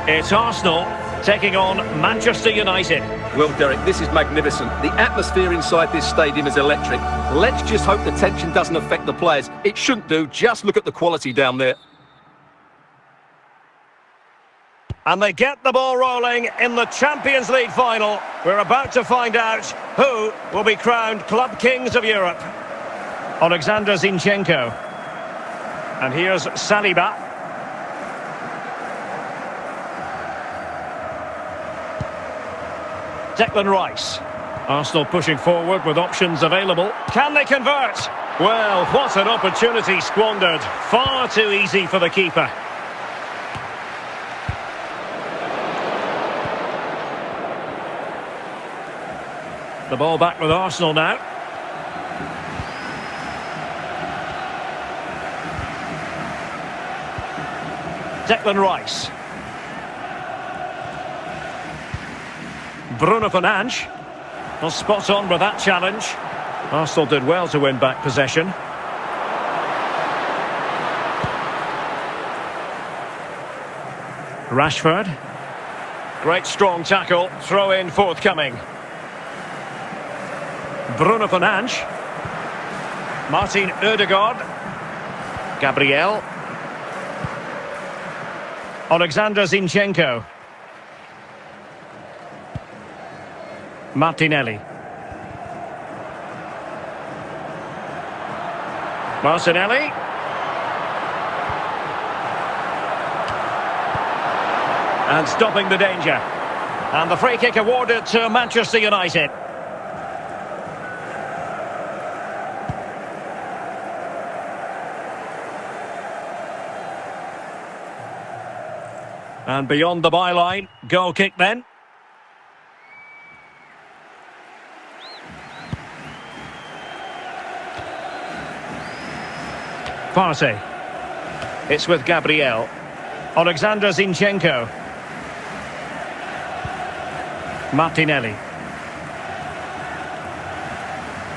It's Arsenal taking on Manchester United. Well, Derek, this is magnificent. The atmosphere inside this stadium is electric. Let's just hope the tension doesn't affect the players. It shouldn't do. Just look at the quality down there. And they get the ball rolling in the Champions League final. We're about to find out who will be crowned Club Kings of Europe. Alexander Zinchenko. And here's Saliba. Declan Rice. Arsenal pushing forward with options available. Can they convert? Well, what an opportunity squandered. Far too easy for the keeper. The ball back with Arsenal now. Declan Rice. Bruno Fernandes. Well, spot on with that challenge. Arsenal did well to win back possession. Rashford. Great strong tackle. Throw in forthcoming. Bruno Fernandes. Martin Ødegaard. Gabriel. Alexander Zinchenko. Martinelli. Martinelli. And stopping the danger. And the free kick awarded to Manchester United. And beyond the byline, goal kick then. Partey. It's with Gabriel. Alexander Zinchenko. Martinelli.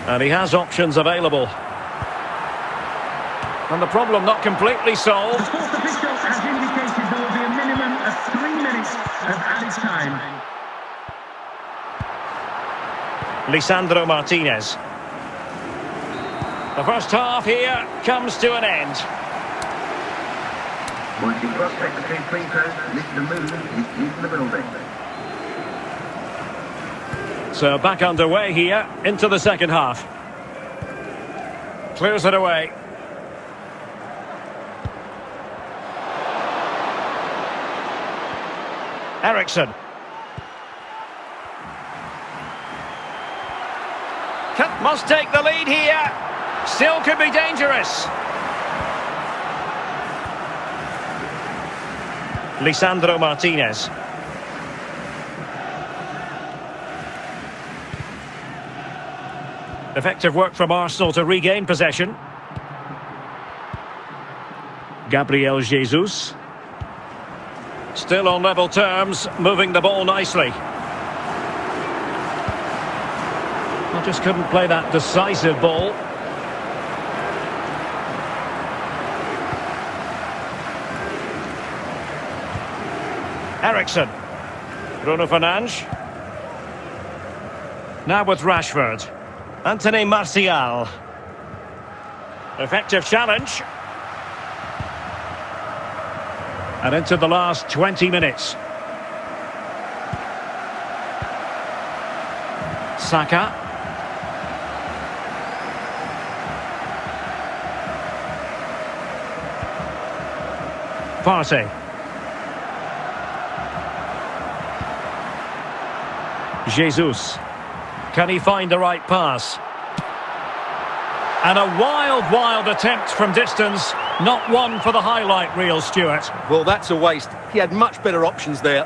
And he has options available. And the problem not completely solved. The fourth official has indicated there will be a minimum of 3 minutes of added time. Lisandro Martinez. The first half here comes to an end. Once you cross secretary free throw, Mr. Moon is in the building. So back underway here into the second half. Clears it away. Eriksson. Must take the lead here. Still could be dangerous. Lisandro Martinez. Effective work from Arsenal to regain possession. Gabriel Jesus. Still on level terms, moving the ball nicely. Well, just couldn't play that decisive ball. Ericsson. Bruno Fernandes. Now with Rashford. Anthony Martial. Effective challenge. And into the last 20 minutes. Saka. Partey. Jesus. Can he find the right pass? And a wild attempt from distance. Not one for the highlight reel, Stuart. Well, that's a waste. He had much better options there.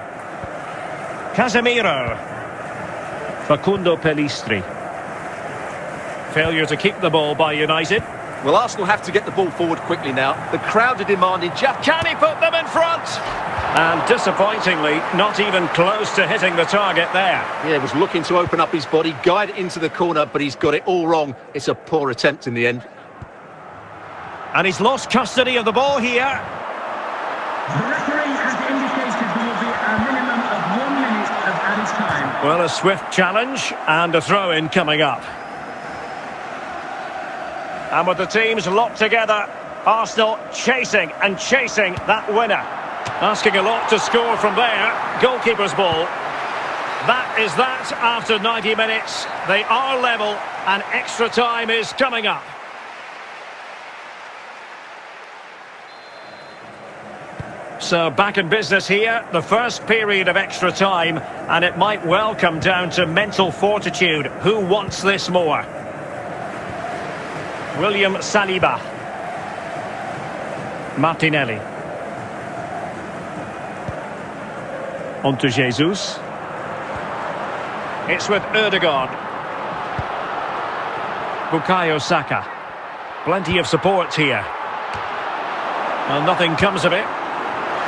Casemiro. Facundo Pellistri. Failure to keep the ball by United. Well, Arsenal have to get the ball forward quickly now. The crowd are demanding just... Can he put them in front? And disappointingly, not even close to hitting the target there. Yeah, he was looking to open up his body, guide it into the corner, but he's got it all wrong. It's a poor attempt in the end. And he's lost custody of the ball here. The referee has indicated there will be a minimum of 1 minute of added time. Well, a swift challenge and a throw-in coming up. And with the teams locked together, Arsenal chasing that winner. Asking a lot to score from there. Goalkeeper's ball. That is that after 90 minutes. They are level and extra time is coming up. So back in business here, the first period of extra time, and it might well come down to mental fortitude. Who wants this more? William Saliba. Martinelli. On to Jesus. It's with Ødegaard. Bukayo Saka. Plenty of support here. Well, nothing comes of it.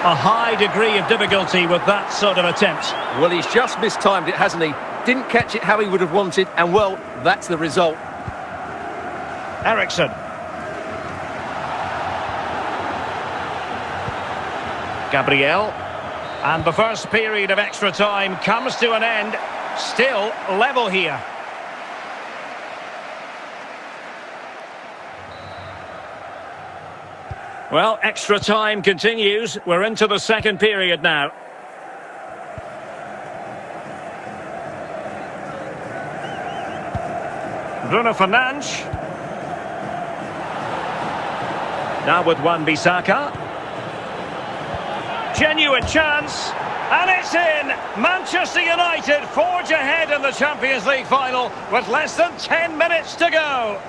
A high degree of difficulty with that sort of attempt. Well, he's just mistimed it, hasn't he? Didn't catch it how he would have wanted, and well, that's the result. Ericsson. Gabriel. And the first period of extra time comes to an end. Still level here. Well, extra time continues. We're into the second period now. Bruno Fernandes. Now with Wan-Bissaka. Genuine chance. And it's in! Manchester United forge ahead in the Champions League final with less than 10 minutes to go.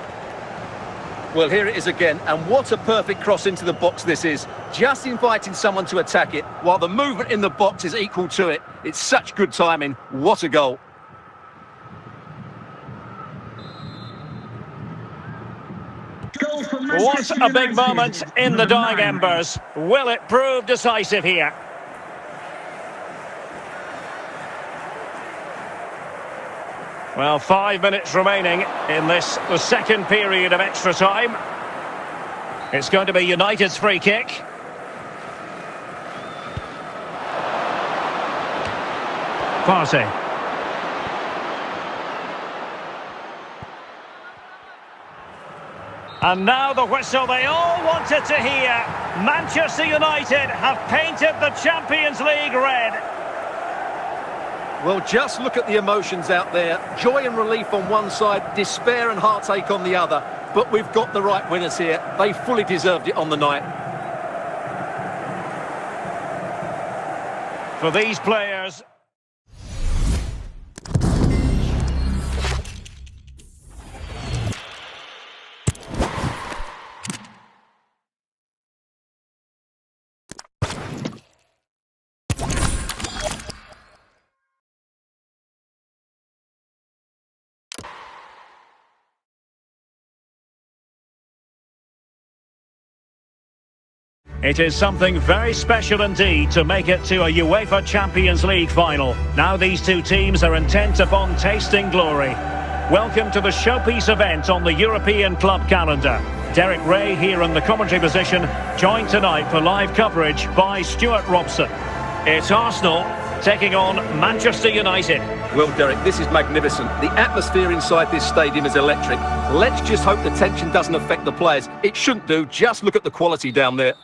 Well, here it is again, and what a perfect cross into the box this is. Just inviting someone to attack it, while the movement in the box is equal to it. It's such good timing. What a goal. What a big moment in the dying embers. Will it prove decisive here? Well, 5 minutes remaining in this, the second period of extra time. It's going to be United's free kick. Partey. And now the whistle they all wanted to hear. Manchester United have painted the Champions League red. Well, just look at the emotions out there. Joy and relief on one side, despair and heartache on the other. But we've got the right winners here. They fully deserved it on the night. For these players... It is something very special indeed to make it to a UEFA Champions League final. Now these two teams are intent upon tasting glory. Welcome to the showpiece event on the European club calendar. Derek Ray here in the commentary position, joined tonight for live coverage by Stuart Robson. It's Arsenal taking on Manchester United. Well, Derek, this is magnificent. The atmosphere inside this stadium is electric. Let's just hope the tension doesn't affect the players. It shouldn't do. Just look at the quality down there.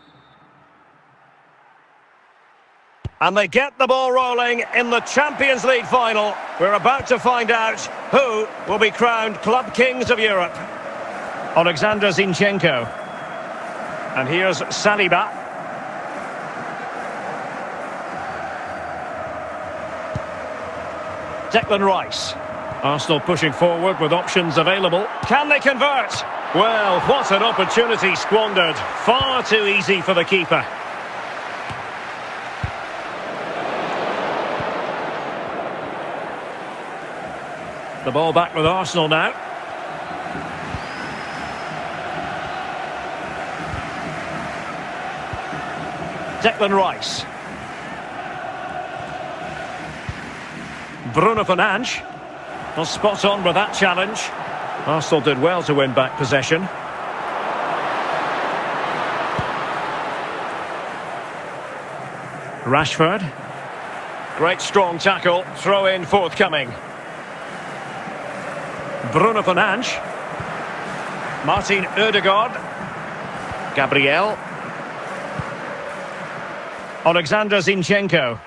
And they get the ball rolling in the Champions League final. We're about to find out who will be crowned Club Kings of Europe. Alexander Zinchenko. And here's Saliba. Declan Rice. Arsenal pushing forward with options available. Can they convert? Well, what an opportunity squandered. Far too easy for the keeper. The ball back with Arsenal now. Declan Rice. Bruno Fernandes. Well, spot on with that challenge. Arsenal did well to win back possession. Rashford. Great strong tackle. Throw in forthcoming. Bruno Fernandes. Martin Ødegaard. Gabriel. Alexander Zinchenko.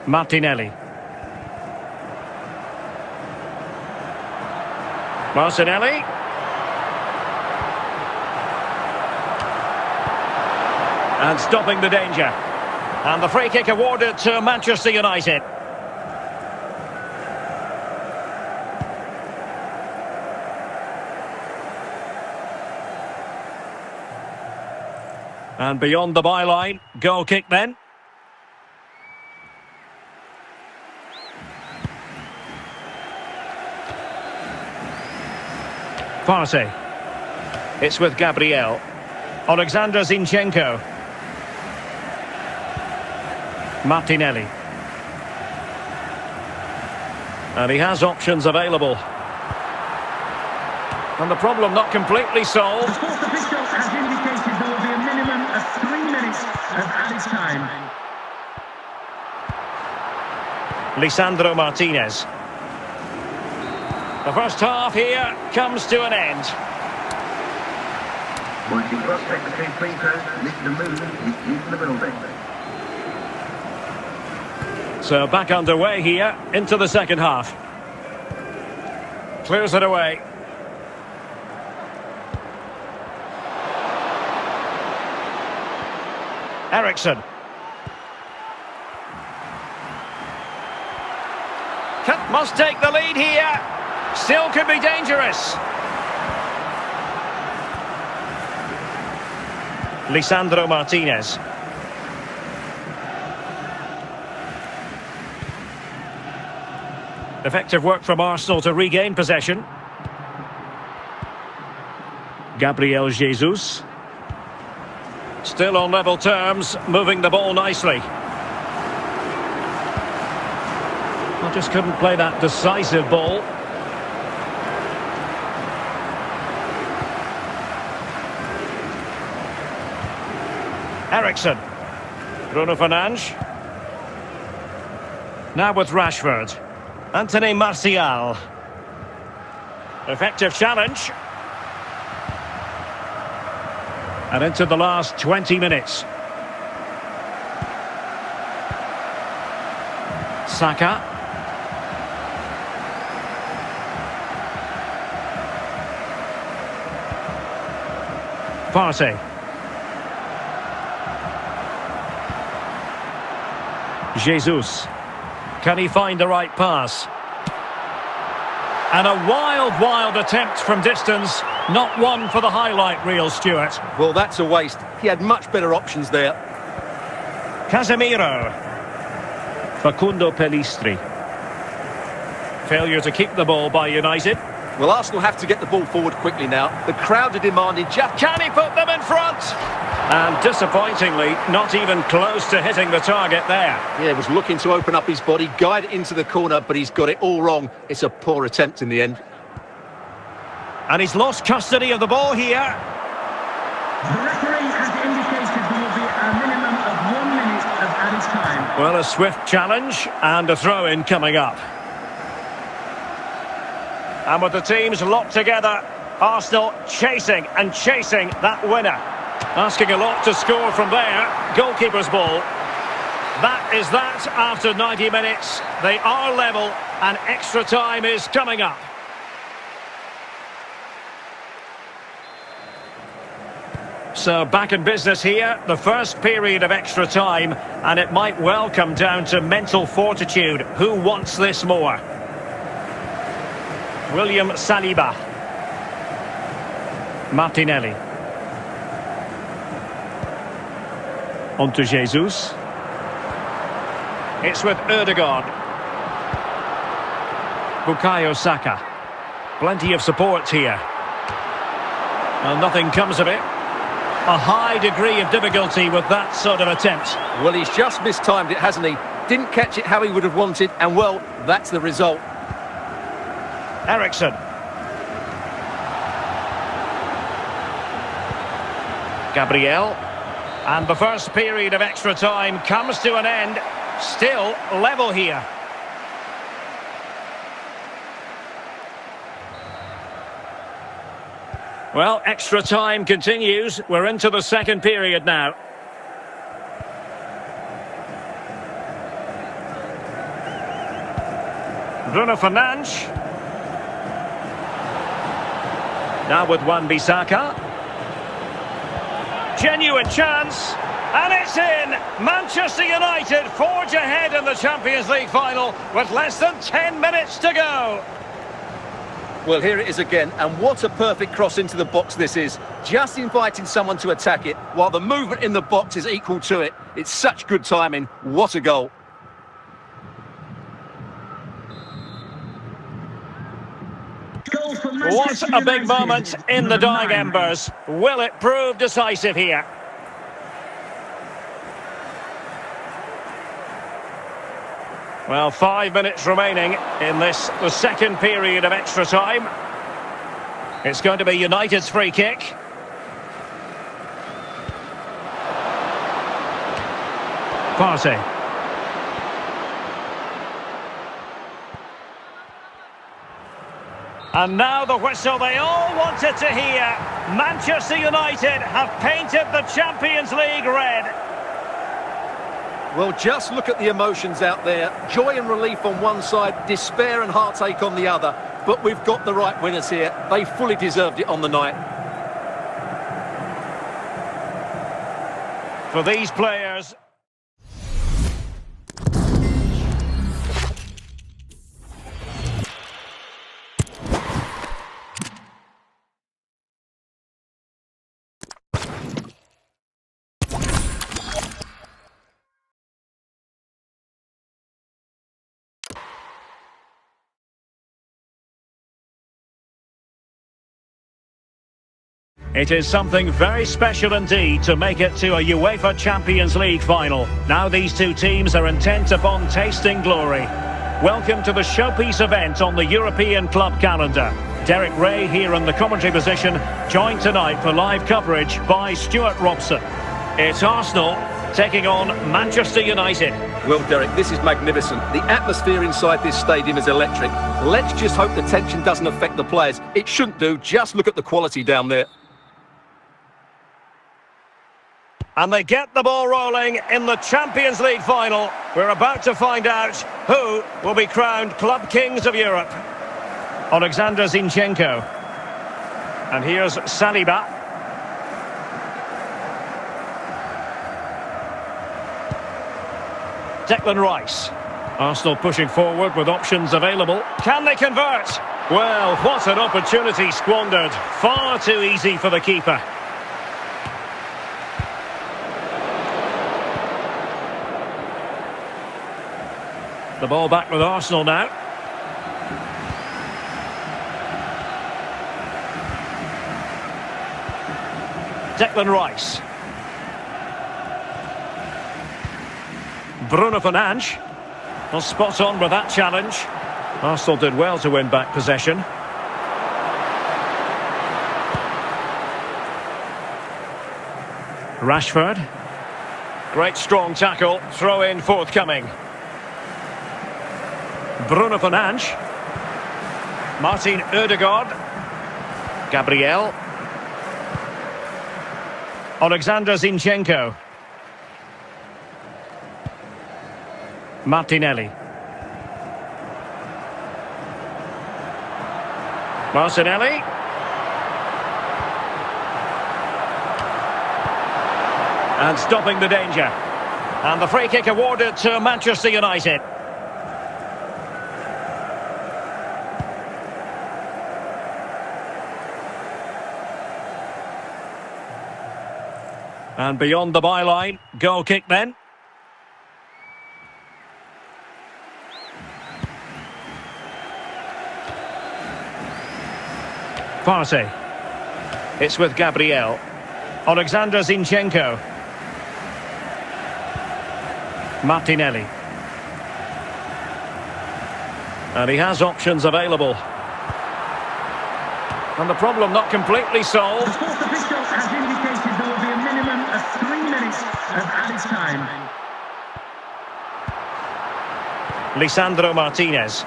Martinelli. Martinelli. And stopping the danger. And the free kick awarded to Manchester United. And beyond the byline, goal kick then. Partey. It's with Gabriel. Alexander Zinchenko. Martinelli. And he has options available. And the problem not completely solved. The fourth official has indicated there will be a minimum of 3 minutes of added time. Lisandro Martinez. The first half here comes to an end. Once you cross secretary free throw, Mr. Movement is in the building. So back underway here into the second half. Clears it away. Eriksson. Must take the lead here. Still could be dangerous. Lisandro Martinez. Effective work from Arsenal to regain possession. Gabriel Jesus. Still on level terms, moving the ball nicely. Well, just couldn't play that decisive ball. Eriksson. Bruno Fernandes. Now with Rashford. Anthony Martial. Effective challenge. And into the last 20 minutes. Saka. Partey. Jesus. Can he find the right pass? And a wild attempt from distance. Not one for the highlight reel, Stuart. Well, that's a waste. He had much better options there. Casemiro. Facundo Pellistri. Failure to keep the ball by United. Well, Arsenal have to get the ball forward quickly now. The crowd are demanding just... Can he put them in front? And disappointingly, not even close to hitting the target there. Yeah, he was looking to open up his body, guide it into the corner, but he's got it all wrong. It's a poor attempt in the end. And he's lost custody of the ball here. The referee has indicated there will be a minimum of 1 minute of added time. Well, a swift challenge and a throw-in coming up. And with the teams locked together, Arsenal chasing and chasing that winner. Asking a lot to score from there. Goalkeeper's ball. That is that after 90 minutes. They are level and extra time is coming up. So back in business here, the first period of extra time, and it might well come down to mental fortitude. Who wants this more? William Saliba. Martinelli. On to Jesus. It's with Ødegaard. Bukayo Saka. Plenty of support here. Well, nothing comes of it. A high degree of difficulty with that sort of attempt. Well, he's just mistimed it, hasn't he? Didn't catch it how he would have wanted, and well, that's the result. Eriksen. Gabriel. And the first period of extra time comes to an end. Still level here. Well, extra time continues. We're into the second period now. Bruno Fernandes. Now with Wan-Bissaka. Genuine chance. And it's in! Manchester United forge ahead in the Champions League final with less than 10 minutes to go. Well, here it is again, and what a perfect cross into the box this is. Just inviting someone to attack it, while the movement in the box is equal to it. It's such good timing. What a goal. What a big moment in the dying embers. Will it prove decisive here? Well, 5 minutes remaining in this, the second period of extra time. It's going to be United's free kick. Partey. And now the whistle they all wanted to hear. Manchester United have painted the Champions League red. Well, just look at the emotions out there. Joy and relief on one side, despair and heartache on the other. But we've got the right winners here. They fully deserved it on the night. For these players... It is something very special indeed to make it to a UEFA Champions League final. Now these two teams are intent upon tasting glory. Welcome to the showpiece event on the European club calendar. Derek Ray here in the commentary position, joined tonight for live coverage by Stuart Robson. It's Arsenal taking on Manchester United. Well, Derek, this is magnificent. The atmosphere inside this stadium is electric. Let's just hope the tension doesn't affect the players. It shouldn't do. Just look at the quality down there. And they get the ball rolling in the Champions League final. We're about to find out who will be crowned Club Kings of Europe. Alexander Zinchenko. And here's Saliba. Declan Rice. Arsenal pushing forward with options available. Can they convert? Well, what an opportunity squandered. Far too easy for the keeper. The ball back with Arsenal now. Declan Rice. Bruno Fernandes. Well, spot on with that challenge. Arsenal did well to win back possession. Rashford. Great strong tackle. Throw in forthcoming. Bruno Fernandes. Martin Ødegaard. Gabriel. Alexander Zinchenko. Martinelli. Martinelli. And stopping the danger. And the free kick awarded to Manchester United. And beyond the byline, goal kick then. Partey. It's with Gabriel. Alexander Zinchenko. Martinelli. And he has options available. And the problem not completely solved. The fourth official has indicated there will be a minimum of 3 minutes of added time. Lisandro Martinez.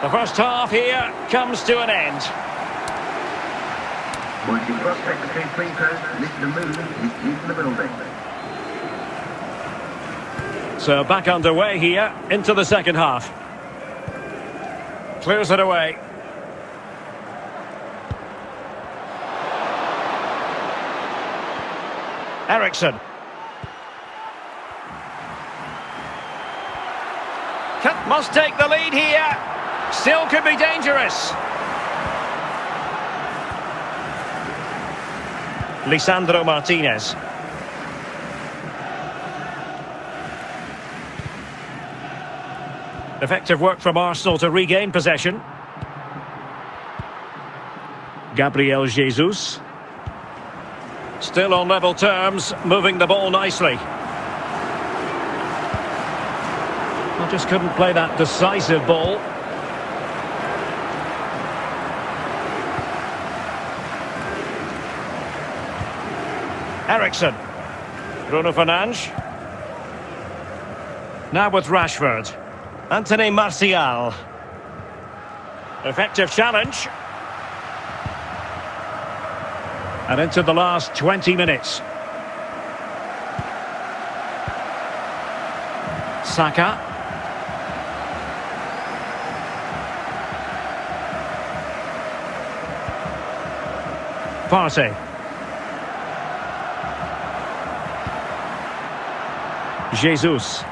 The first half here comes to an end. Once you cross between free throws, listen to movement is used in the building. So back underway here into the second half. Clears it away. Ericsson. Must take the lead here. Still could be dangerous. Lisandro Martinez. Effective work from Arsenal to regain possession. Gabriel Jesus. Still on level terms, moving the ball nicely. Well, just couldn't play that decisive ball. Ericsson. Bruno Fernandes. Now with Rashford. Anthony Martial. Effective challenge. And into the last 20 minutes. Saka. Partey. Jesus.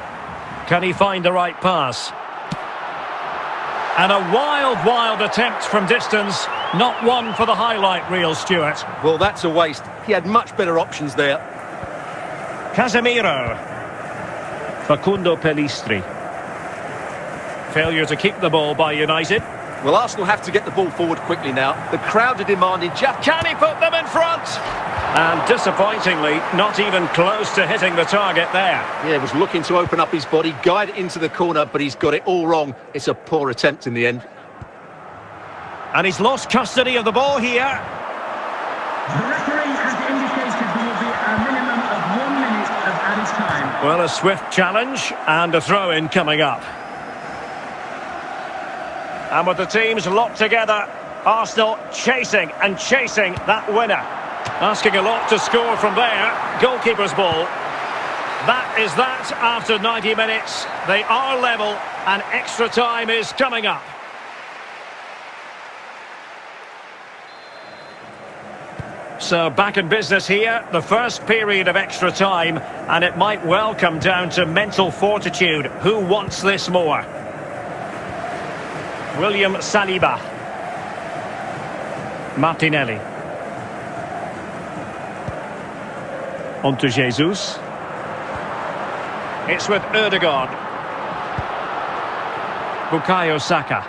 Can he find the right pass? And a wild attempt from distance. Not one for the highlight reel, Stuart. Well, that's a waste. He had much better options there. Casemiro. Facundo Pellistri. Failure to keep the ball by United. Well, Arsenal have to get the ball forward quickly now. The crowd are demanding just... Can he put them in front? And disappointingly, not even close to hitting the target there. Yeah, he was looking to open up his body, guide it into the corner, but he's got it all wrong. It's a poor attempt in the end. And he's lost custody of the ball here. The referee has indicated there will be a minimum of 1 minute of added time. Well, a swift challenge and a throw-in coming up. And with the teams locked together, Arsenal chasing that winner. Asking a lot to score from there. Goalkeeper's ball. That is that after 90 minutes. They are level and extra time is coming up. So back in business here, the first period of extra time, and it might well come down to mental fortitude. Who wants this more? William Saliba. Martinelli. On to Jesus. It's with Ødegaard. Bukayo Saka.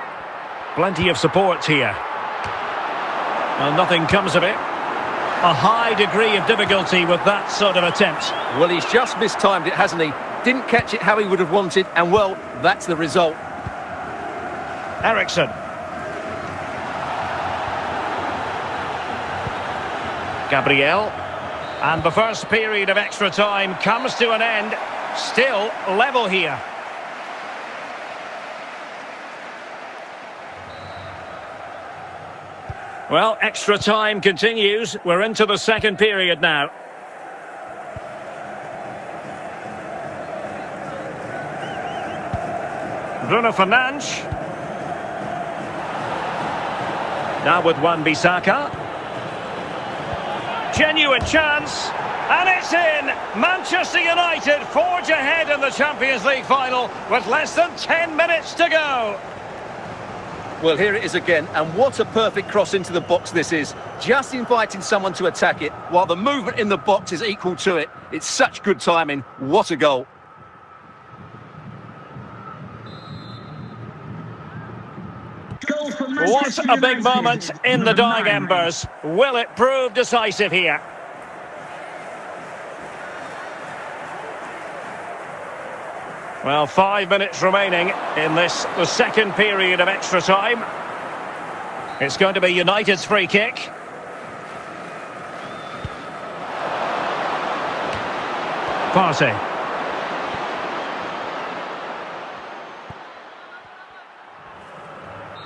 Plenty of support here. Well, nothing comes of it. A high degree of difficulty with that sort of attempt. Well, he's just mistimed it, hasn't he? Didn't catch it how he would have wanted, and well, that's the result. Eriksson. Gabriel. And the first period of extra time comes to an end. Still level here. Well, extra time continues. We're into the second period now. Bruno Fernandes. Now with Wan-Bissaka. Genuine chance. And it's in! Manchester United forge ahead in the Champions League final with less than 10 minutes to go. Well, here it is again, and what a perfect cross into the box this is. Just inviting someone to attack it, while the movement in the box is equal to it. It's such good timing. What a goal. What a big moment in the dying embers. Will it prove decisive here? Well, 5 minutes remaining in this, the second period of extra time. It's going to be United's free kick. Partey.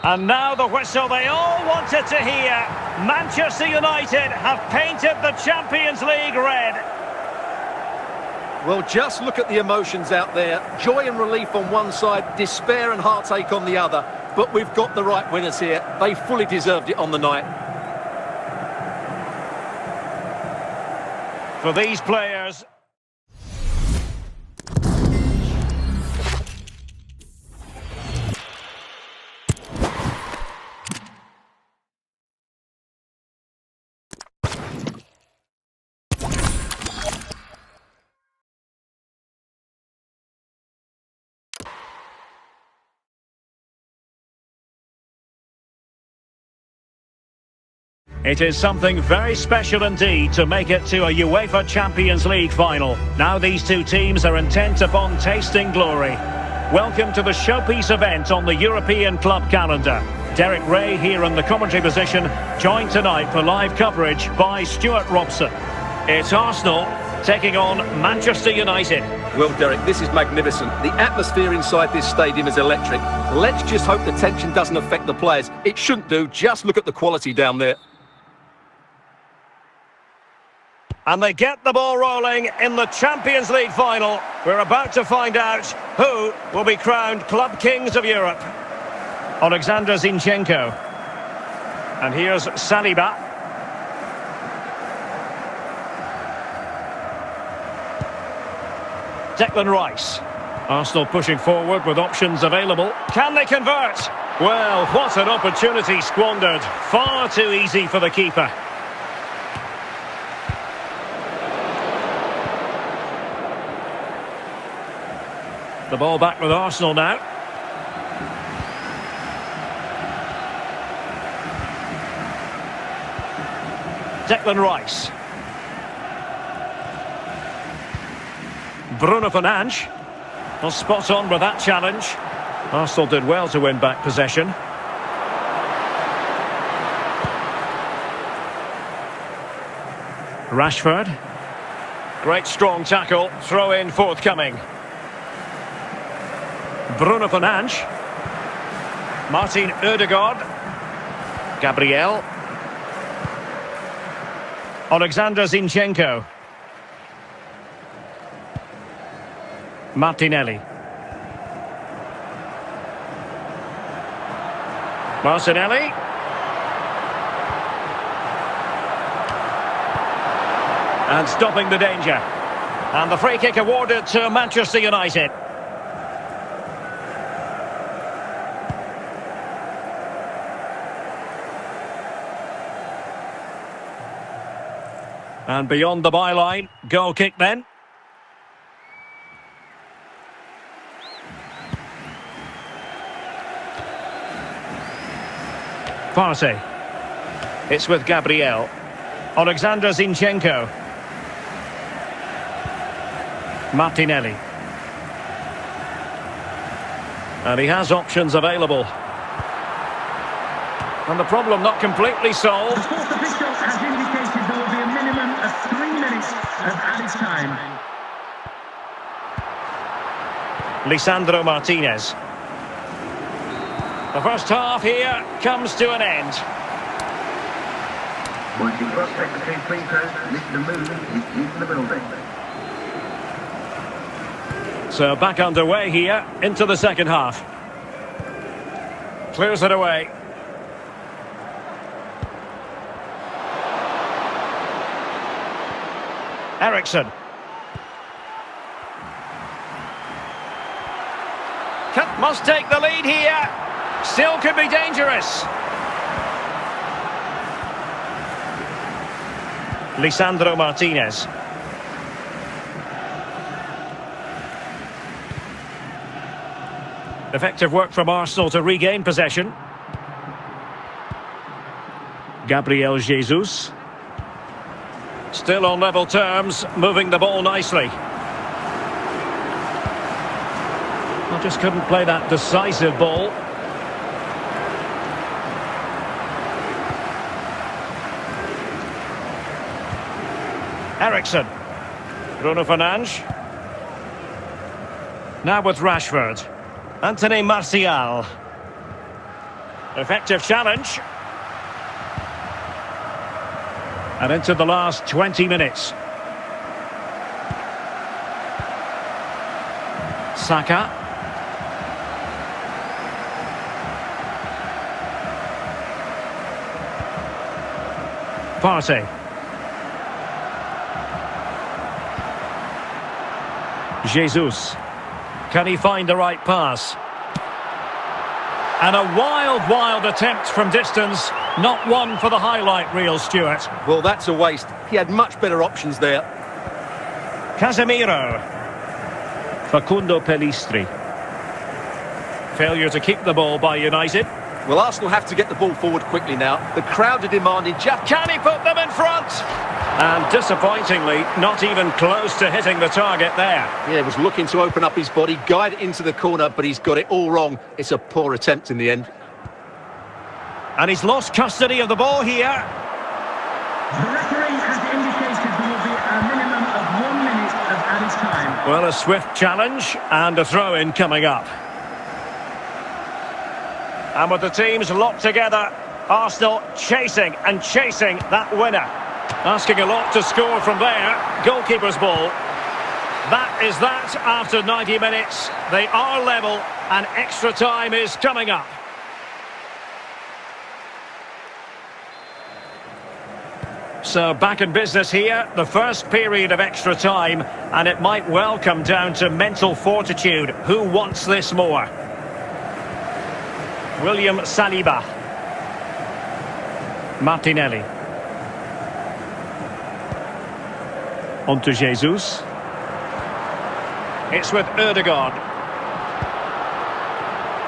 And now the whistle they all wanted to hear. Manchester United have painted the Champions League red. Well, just look at the emotions out there. Joy and relief on one side, despair and heartache on the other. But we've got the right winners here. They fully deserved it on the night. For these players... It is something very special indeed to make it to a UEFA Champions League final. Now these two teams are intent upon tasting glory. Welcome to the showpiece event on the European club calendar. Derek Ray here in the commentary position, joined tonight for live coverage by Stuart Robson. It's Arsenal taking on Manchester United. Well, Derek, this is magnificent. The atmosphere inside this stadium is electric. Let's just hope the tension doesn't affect the players. It shouldn't do. Just look at the quality down there. And they get the ball rolling in the Champions League final. We're about to find out who will be crowned Club Kings of Europe. Alexander Zinchenko. And here's Saliba. Declan Rice. Arsenal pushing forward with options available. Can they convert? Well, what an opportunity squandered. Far too easy for the keeper. The ball back with Arsenal now. Declan Rice. Bruno Fernandes. Well, spot on with that challenge. Arsenal did well to win back possession. Rashford. Great strong tackle. Throw in forthcoming. Bruno Fernandes. Martin Ødegaard. Gabriel. Alexander Zinchenko. Martinelli. Martinelli. And stopping the danger. And the free kick awarded to Manchester United. And beyond the byline, goal kick then. Partey. It's with Gabriel. Alexander Zinchenko. Martinelli. And he has options available. And the problem not completely solved. The fourth official has indicated there will be a minimum of 3 minutes of added time. Lisandro Martinez. The first half here comes to an end. Once you cross secretary free throws, Mr. Moon is in the building. So back underway here into the second half. Clears it away. Eriksson. Must take the lead here. Still could be dangerous. Lisandro Martinez. Effective work from Arsenal to regain possession. Gabriel Jesus. Still on level terms, moving the ball nicely. Well, just couldn't play that decisive ball. Eriksson. Bruno Fernandes. Now with Rashford. Anthony Martial. Effective challenge. And into the last 20 minutes. Saka. Partey. Jesus. Can he find the right pass? And a wild attempt from distance. Not one for the highlight reel, Stuart. Well, that's a waste. He had much better options there. Casemiro. Facundo Pellistri. Failure to keep the ball by United. Well, Arsenal have to get the ball forward quickly now. The crowd are demanding just... Can he put them in front? And disappointingly, not even close to hitting the target there. Yeah, he was looking to open up his body, guide it into the corner, but he's got it all wrong. It's a poor attempt in the end. And he's lost custody of the ball here. The referee has indicated there will be a minimum of 1 minute of added time. Well, a swift challenge and a throw-in coming up. And with the teams locked together, Arsenal chasing that winner. Asking a lot to score from there. Goalkeeper's ball. That is that after 90 minutes. They are level and extra time is coming up. So back in business here, the first period of extra time, and it might well come down to mental fortitude. Who wants this more? William Saliba. Martinelli. On to Jesus. It's with Ødegaard.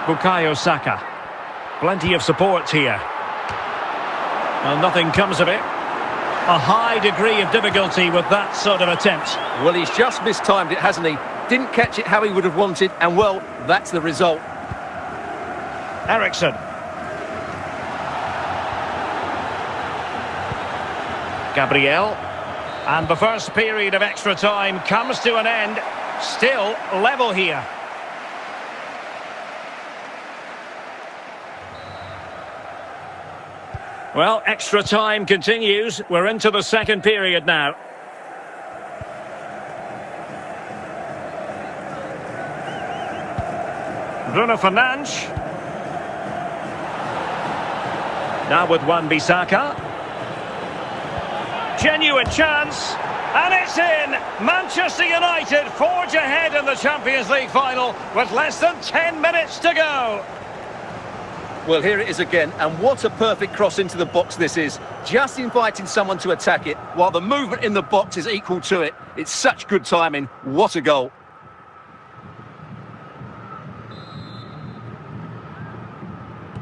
Bukayo Saka. Plenty of support here. Well, nothing comes of it. A high degree of difficulty with that sort of attempt. Well, he's just mistimed it, hasn't he? Didn't catch it how he would have wanted, and well, that's the result. Eriksson. Gabriel. And the first period of extra time comes to an end. Still level here. Well, extra time continues. We're into the second period now. Bruno Fernandes. Now with Wan-Bissaka. Genuine chance. And it's in! Manchester United forge ahead in the Champions League final with less than 10 minutes to go. Well, here it is again, and what a perfect cross into the box this is. Just inviting someone to attack it, while the movement in the box is equal to it. It's such good timing. What a goal.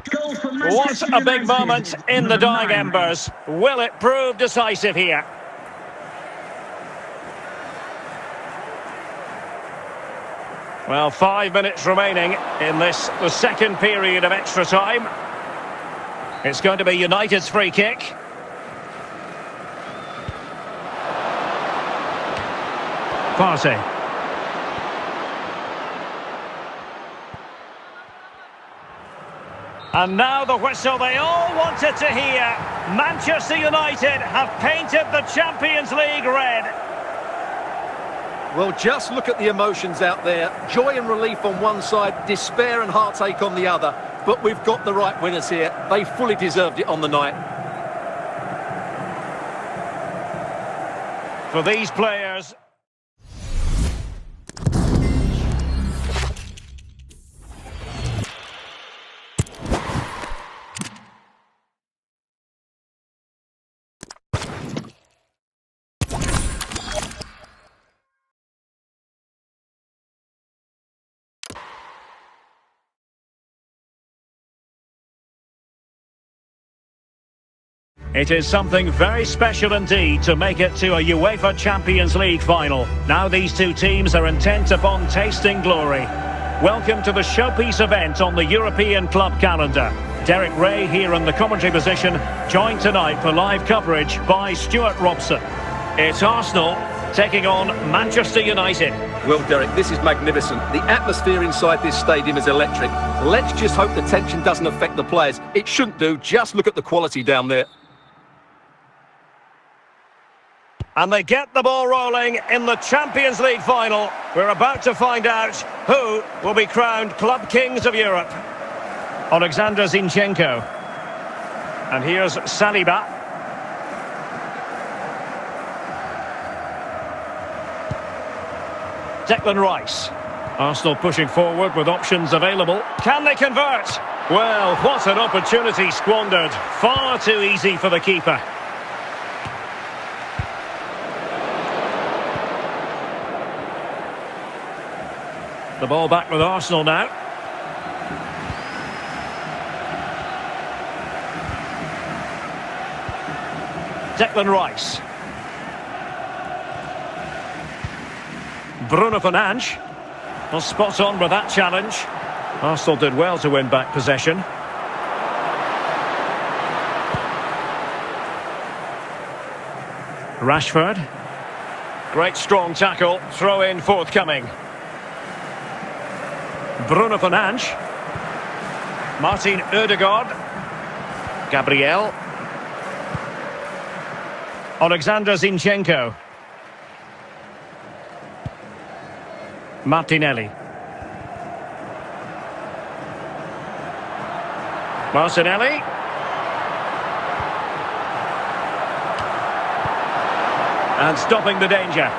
Goal for What a big moment in the dying embers. Will it prove decisive here? Well, 5 minutes remaining in this, the second period of extra time. It's going to be United's free kick. Partey. And now the whistle they all wanted to hear. Manchester United have painted the Champions League red. Well, just look at the emotions out there. Joy and relief on one side, despair and heartache on the other. But we've got the right winners here. They fully deserved it on the night. For these players... It is something very special indeed to make it to a UEFA Champions League final. Now these two teams are intent upon tasting glory. Welcome to the showpiece event on the European club calendar. Derek Ray here in the commentary position, joined tonight for live coverage by Stuart Robson. It's Arsenal taking on Manchester United. Well, Derek, this is magnificent. The atmosphere inside this stadium is electric. Let's just hope the tension doesn't affect the players. It shouldn't do. Just look at the quality down there. And they get the ball rolling in the Champions League final. We're about to find out who will be crowned Club Kings of Europe. Alexander Zinchenko. And here's Saliba. Declan Rice. Arsenal pushing forward with options available. Can they convert? Well, what an opportunity squandered. Far too easy for the keeper. The ball back with Arsenal now. Declan Rice. Bruno Fernandes. Well, spot on with that challenge. Arsenal did well to win back possession. Rashford. Great strong tackle. Throw in forthcoming. Bruno Fernandes. Martin Ødegaard. Gabriel. Alexander Zinchenko. Martinelli. Martinelli. And stopping the danger.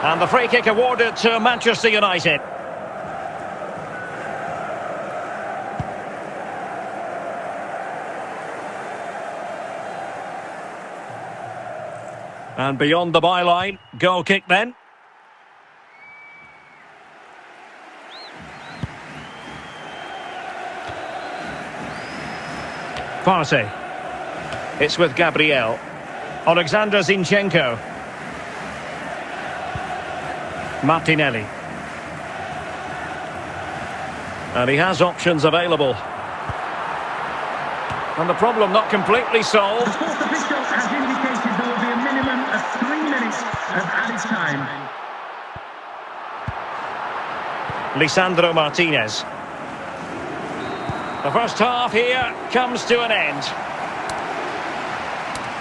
And the free kick awarded to Manchester United. And beyond the byline, goal kick then. Partey. It's with Gabriel. Alexander Zinchenko. Martinelli. And he has options available. And the problem not completely solved. The fourth official has indicated there will be a minimum of 3 minutes of added time. Lisandro Martinez. The first half here comes to an end.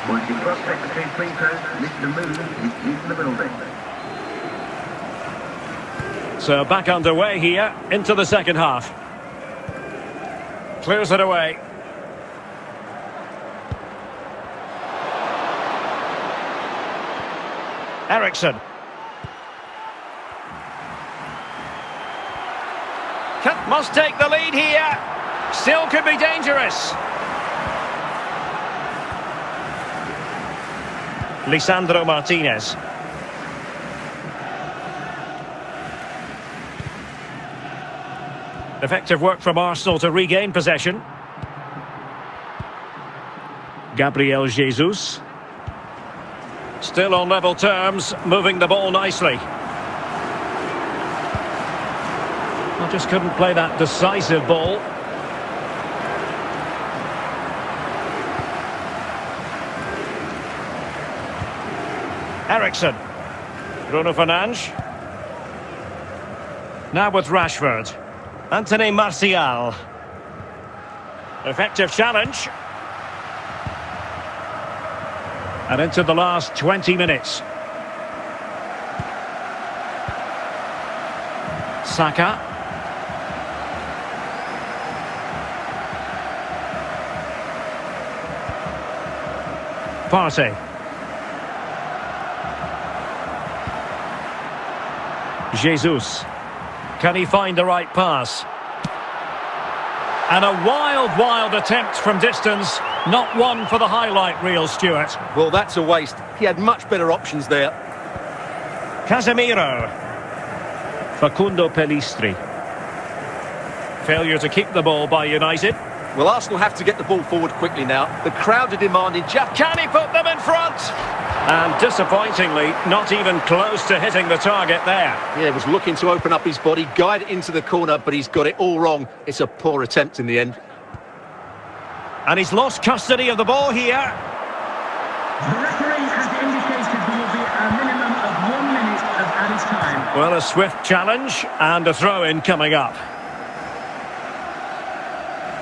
Once you cross secretary free throws, Mr. Moon is in the building. So back underway here into the second half. Clears it away. Eriksson. Must take the lead here. Still could be dangerous. Lisandro Martinez. Effective work from Arsenal to regain possession. Gabriel Jesus. Still on level terms, moving the ball nicely. I just couldn't play that decisive ball. Ericsson. Bruno Fernandes. Now with Rashford. Anthony Martial. Effective challenge. And into the last 20 minutes. Saka. Partey. Jesus. Can he find the right pass? And a wild attempt from distance. Not one for the highlight reel, Stuart. Well, that's a waste. He had much better options there. Casemiro. Facundo Pellistri. Failure to keep the ball by United. Well, Arsenal have to get the ball forward quickly now. The crowd are demanding just... Can he put them in front? And disappointingly, not even close to hitting the target there. Yeah, he was looking to open up his body, guide it into the corner, but he's got it all wrong. It's a poor attempt in the end. And he's lost custody of the ball here. The referee has indicated there will be a minimum of 1 minute of added time. Well, a swift challenge and a throw-in coming up.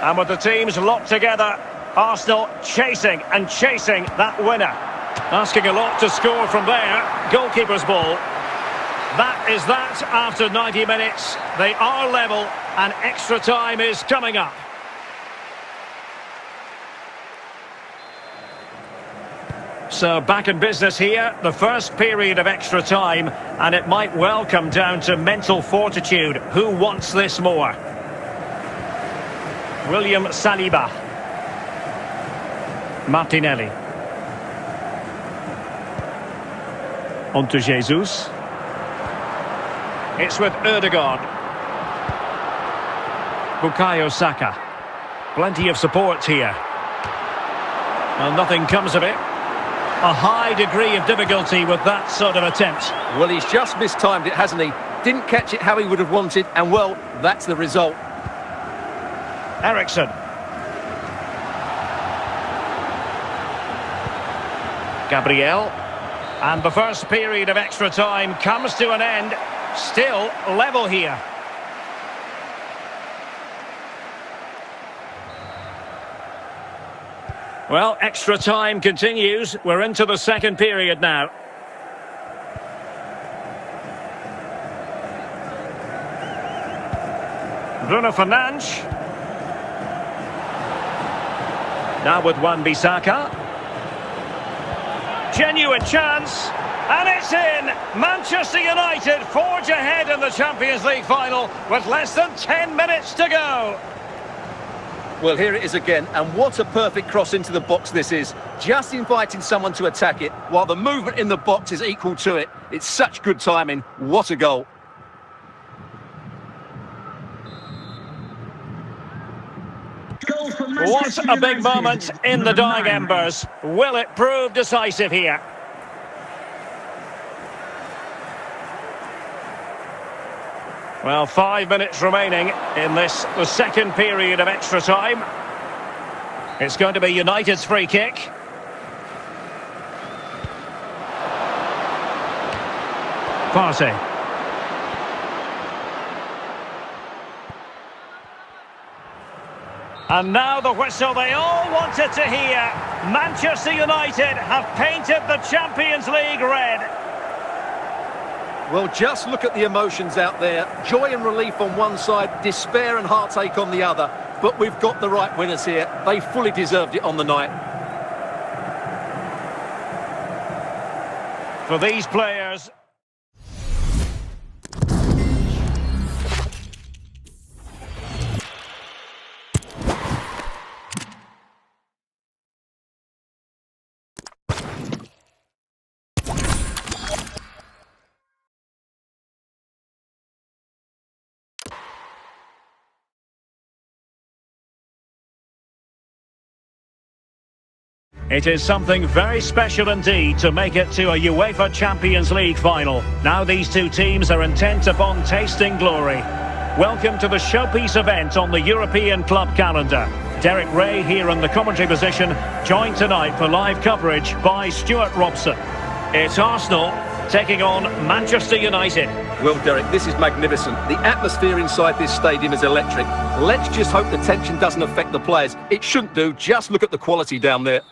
And with the teams locked together, Arsenal chasing that winner. Asking a lot to score from there. Goalkeeper's ball. That is that after 90 minutes. They are level and extra time is coming up. So back in business here, the first period of extra time, and it might well come down to mental fortitude. Who wants this more? William Saliba. Martinelli. On to Jesus. It's with Ødegaard. Bukayo Saka. Plenty of support here. Well, nothing comes of it. A high degree of difficulty with that sort of attempt. Well, he's just mistimed it, hasn't he? Didn't catch it how he would have wanted, and well, that's the result. Ericsson. Gabriel. And the first period of extra time comes to an end. Still level here. Well, extra time continues. We're into the second period now. Bruno Fernandes. Now with Wan-Bissaka. Genuine chance, and it's in! Manchester United forge ahead in the Champions League final with less than 10 minutes to go. Well, here it is again, and what a perfect cross into the box this is. Just inviting someone to attack it, while the movement in the box is equal to it. It's such good timing. What a goal. What a big moment in the dying embers. Will it prove decisive here? Well, 5 minutes remaining in the second period of extra time. It's going to be United's free kick. Partey. And now the whistle they all wanted to hear. Manchester United have painted the Champions League red. Well, just look at the emotions out there. Joy and relief on one side, despair and heartache on the other. But we've got the right winners here. They fully deserved it on the night. For these players... It is something very special indeed to make it to a UEFA Champions League final. Now these two teams are intent upon tasting glory. Welcome to the showpiece event on the European club calendar. Derek Ray here in the commentary position, joined tonight for live coverage by Stuart Robson. It's Arsenal taking on Manchester United. Well, Derek, this is magnificent. The atmosphere inside this stadium is electric. Let's just hope the tension doesn't affect the players. It shouldn't do. Just look at the quality down there.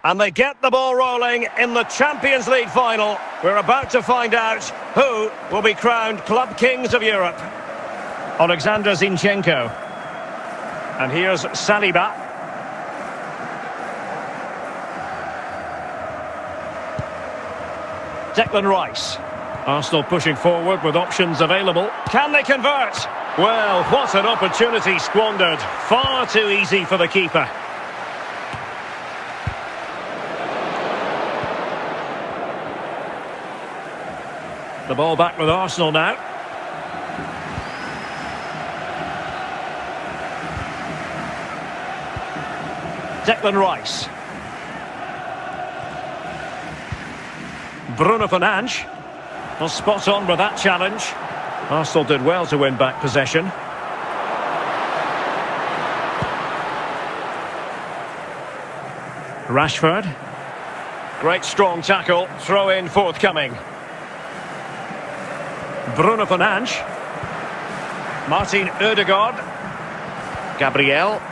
And they get the ball rolling in the Champions League final. We're about to find out who will be crowned Club Kings of Europe. Alexander Zinchenko. And here's Saliba. Declan Rice. Arsenal pushing forward with options available. Can they convert? Well, what an opportunity squandered. Far too easy for the keeper. The ball back with Arsenal now. Declan Rice. Bruno Fernandes. Well, spot on with that challenge. Arsenal did well to win back possession. Rashford. Great strong tackle. Throw in forthcoming. Bruno Fernandes. Martin Ødegaard. Gabriel.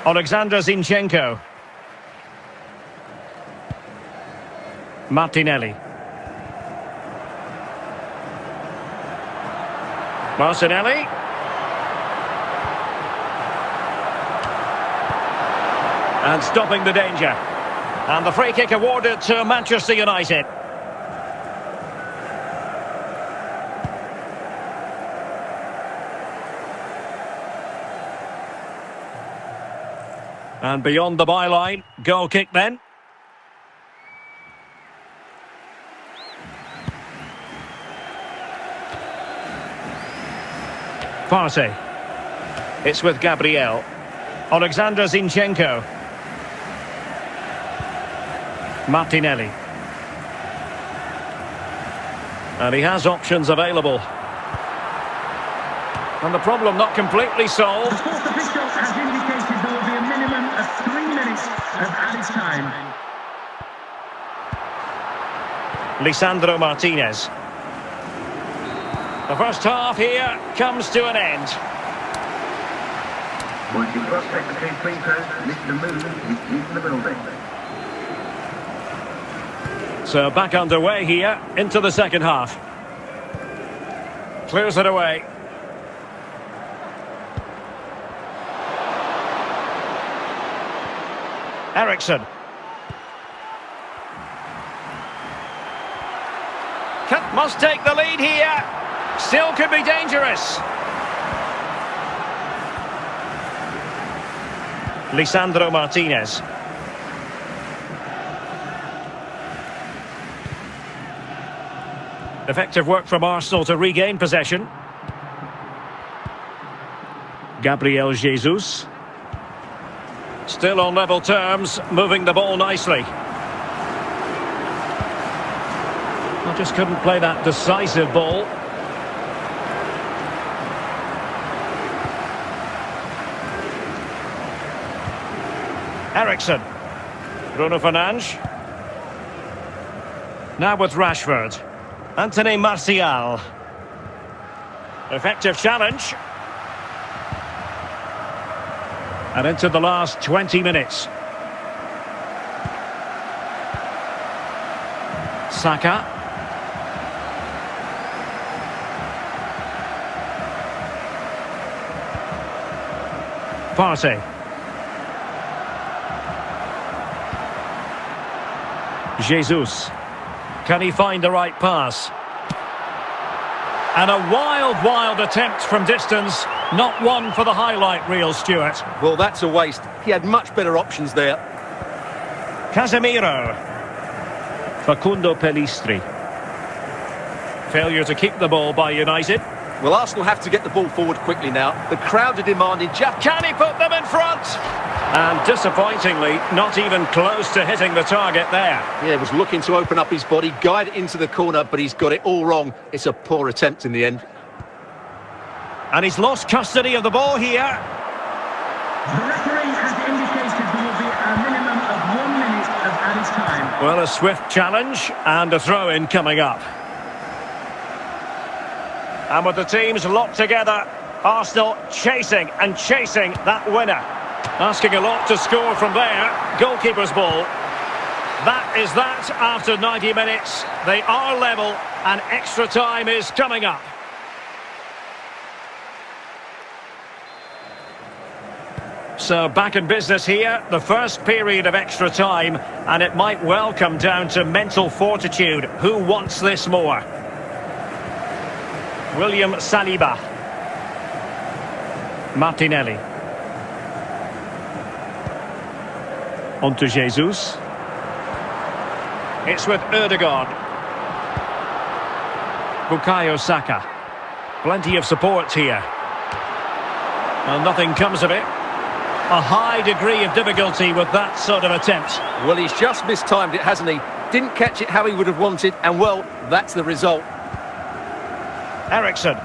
Alexander Zinchenko. Martinelli. Martinelli. And stopping the danger. And the free kick awarded to Manchester United. And beyond the byline, goal kick then. Partey. It's with Gabriel. Alexander Zinchenko. Martinelli. And he has options available. And the problem not completely solved. The fourth official has indicated there will be a minimum of 3 minutes of added time. Lisandro Martinez. The first half here comes to an end. Once you cross secretary free throw, Mr. Moon is in the building. So back underway here into the second half. Clears it away. Eriksson. Must take the lead here. Still could be dangerous. Lisandro Martinez. Effective work from Arsenal to regain possession. Gabriel Jesus. Still on level terms, moving the ball nicely. I just couldn't play that decisive ball. Eriksson. Bruno Fernandes. Now with Rashford. Anthony Martial. Effective challenge. And into the last 20 minutes. Saka. Partey. Jesus. Can he find the right pass? And a wild attempt from distance. Not one for the highlight reel, Stuart. Well, that's a waste. He had much better options there. Casemiro. Facundo Pellistri. Failure to keep the ball by United. Well, Arsenal have to get the ball forward quickly now. The crowd are demanding just... Can he put them in front? And disappointingly, not even close to hitting the target there. Yeah, was looking to open up his body, guide it into the corner, but he's got it all wrong. It's a poor attempt in the end. And he's lost custody of the ball here. The referee has indicated there will be a minimum of 1 minute of added time. Well, a swift challenge and a throw-in coming up. And with the teams locked together, Arsenal chasing and chasing that winner. Asking a lot to score from there. Goalkeeper's ball. That is that after 90 minutes. They are level and extra time is coming up. So back in business here, the first period of extra time, and it might well come down to mental fortitude. Who wants this more? William Saliba. Martinelli. On to Jesus. It's with Ødegaard. Bukayo Saka. Plenty of support here. Well, nothing comes of it. A high degree of difficulty with that sort of attempt. Well, he's just mistimed it, hasn't he? Didn't catch it how he would have wanted, and well, that's the result. Eriksen.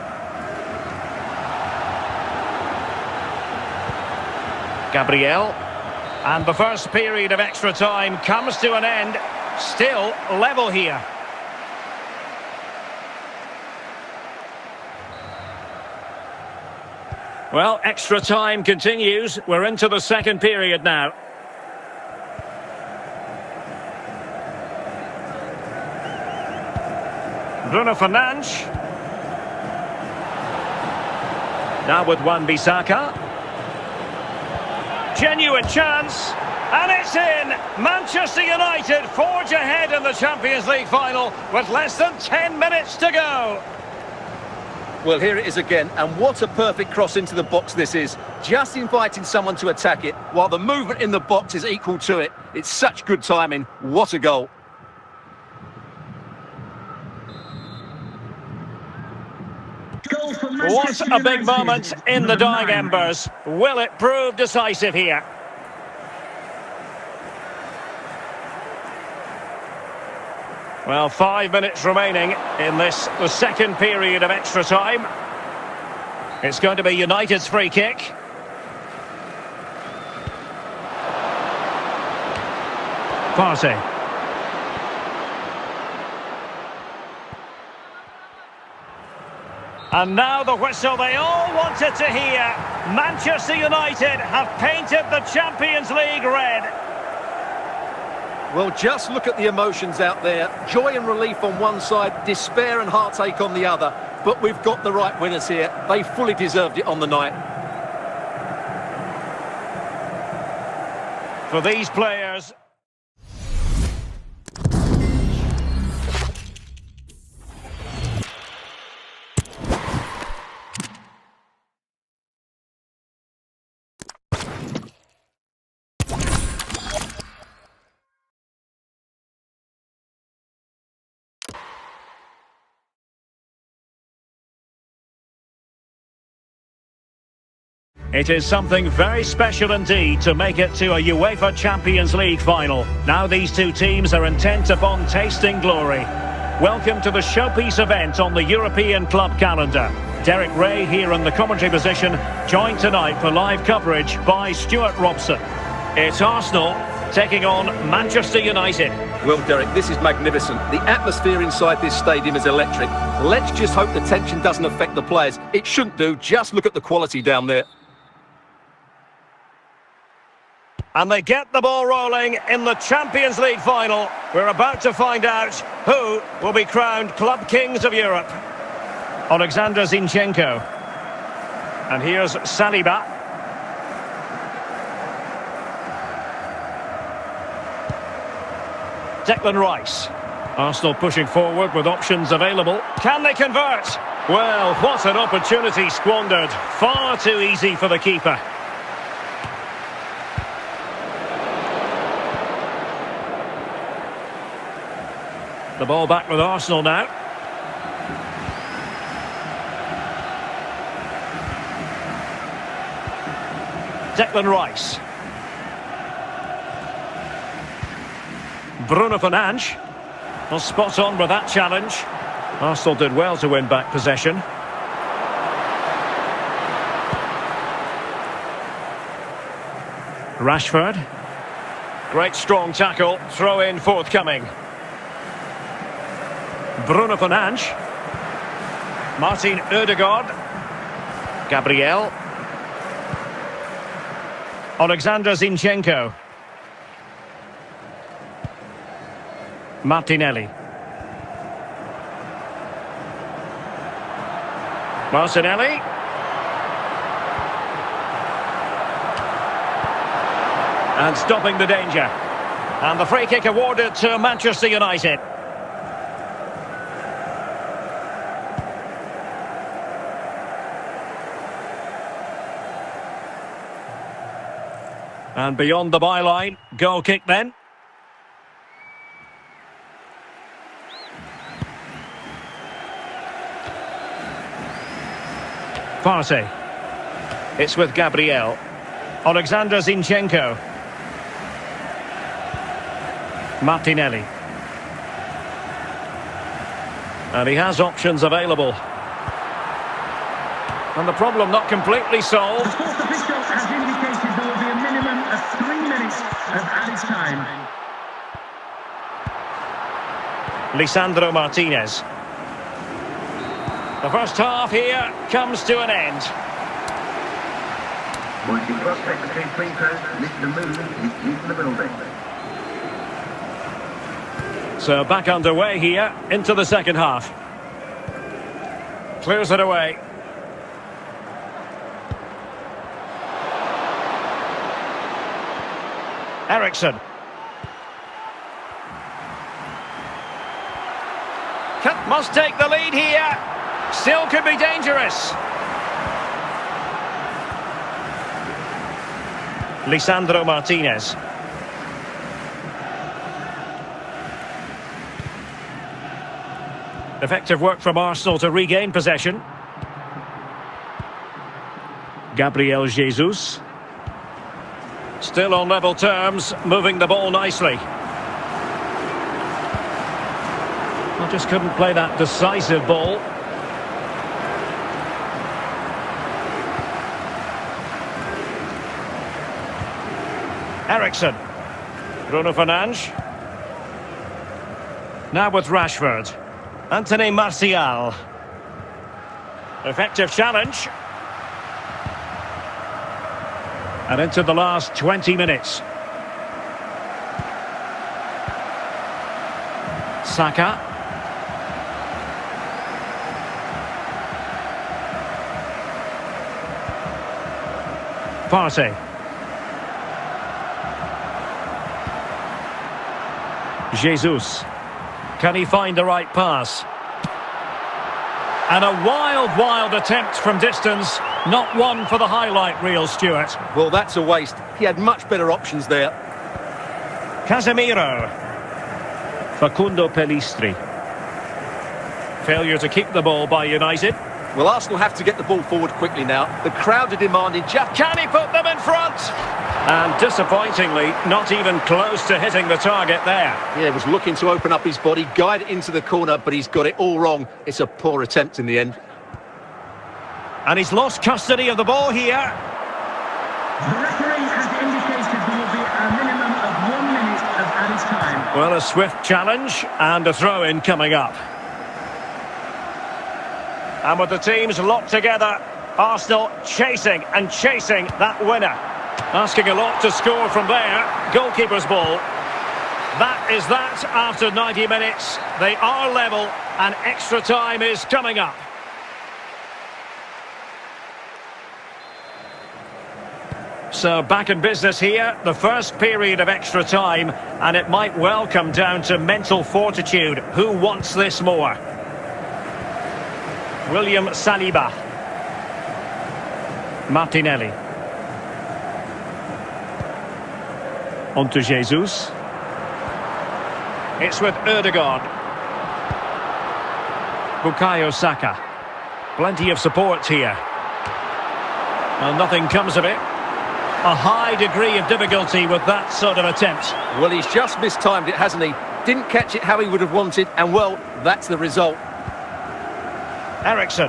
Gabriel. And the first period of extra time comes to an end. Still level here. Well, extra time continues. We're into the second period now. Bruno Fernandes. Now with Wan-Bissaka. Genuine chance. And it's in! Manchester United forge ahead in the Champions League final with less than 10 minutes to go. Well, here it is again, and what a perfect cross into the box this is. Just inviting someone to attack it, while the movement in the box is equal to it. It's such good timing. What a goal. What a big moment in the dying embers. Will it prove decisive here? Well, 5 minutes remaining in this, the second period of extra time. It's going to be United's free kick. Partey. And now the whistle they all wanted to hear. Manchester United have painted the Champions League red. Well, just look at the emotions out there. Joy and relief on one side, despair and heartache on the other. But we've got the right winners here. They fully deserved it on the night. For these players... It is something very special indeed to make it to a UEFA Champions League final. Now these two teams are intent upon tasting glory. Welcome to the showpiece event on the European club calendar. Derek Ray here in the commentary position, joined tonight for live coverage by Stuart Robson. It's Arsenal taking on Manchester United. Well, Derek, this is magnificent. The atmosphere inside this stadium is electric. Let's just hope the tension doesn't affect the players. It shouldn't do. Just look at the quality down there. And they get the ball rolling in the Champions League final. We're about to find out who will be crowned Club Kings of Europe. Alexander Zinchenko. And here's Saliba. Declan Rice. Arsenal pushing forward with options available. Can they convert? Well, what an opportunity squandered. Far too easy for the keeper. The ball back with Arsenal now. Declan Rice. Bruno Fernandes. Well, spot on with that challenge. Arsenal did well to win back possession. Rashford. Great strong tackle. Throw in forthcoming. Bruno Fernandes. Martin Odegaard. Gabriel. Alexander Zinchenko. Martinelli. Martinelli. And stopping the danger. And the free kick awarded to Manchester United. And beyond the byline, goal kick then. Partey. It's with Gabriel. Alexander Zinchenko. Martinelli. And he has options available. And the problem not completely solved. The fourth official has indicated there will be a minimum of 3 minutes of added time. Lisandro Martinez. The first half here comes to an end. Once you cross secretary free throws, listen to movement, he's leaving the building. So back underway here into the second half. Clears it away. Ericsson. Must take the lead here. Still could be dangerous. Lisandro Martinez. Effective work from Arsenal to regain possession. Gabriel Jesus. Still on level terms, moving the ball nicely. I just couldn't play that decisive ball. Ericsson. Bruno Fernandes. Now with Rashford. Anthony Martial. Effective challenge. And into the last 20 minutes. Saka. Partey. Jesus. Can he find the right pass? And a wild attempt from distance. Not one for the highlight reel, Stuart. Well, that's a waste. He had much better options there. Casemiro. Facundo Pellistri. Failure to keep the ball by United. Well, Arsenal have to get the ball forward quickly now. The crowd are demanding just... Can he put them in front? And disappointingly, not even close to hitting the target there. Yeah, was looking to open up his body, guide it into the corner, but he's got it all wrong. It's a poor attempt in the end. And he's lost custody of the ball here. The referee has indicated there will be a minimum of 1 minute of added time. Well, a swift challenge and a throw-in coming up. And with the teams locked together, Arsenal chasing that winner. Asking a lot to score from there. Goalkeeper's ball. That is that after 90 minutes. They are level and extra time is coming up. So back in business here, the first period of extra time, and it might well come down to mental fortitude. Who wants this more? William Saliba. Martinelli. On to Jesus. It's with Odegaard. Bukayo Saka. Plenty of support here. Well, nothing comes of it. A high degree of difficulty with that sort of attempt. Well, he's just mistimed it, hasn't he? Didn't catch it how he would have wanted, and well, that's the result. Eriksson.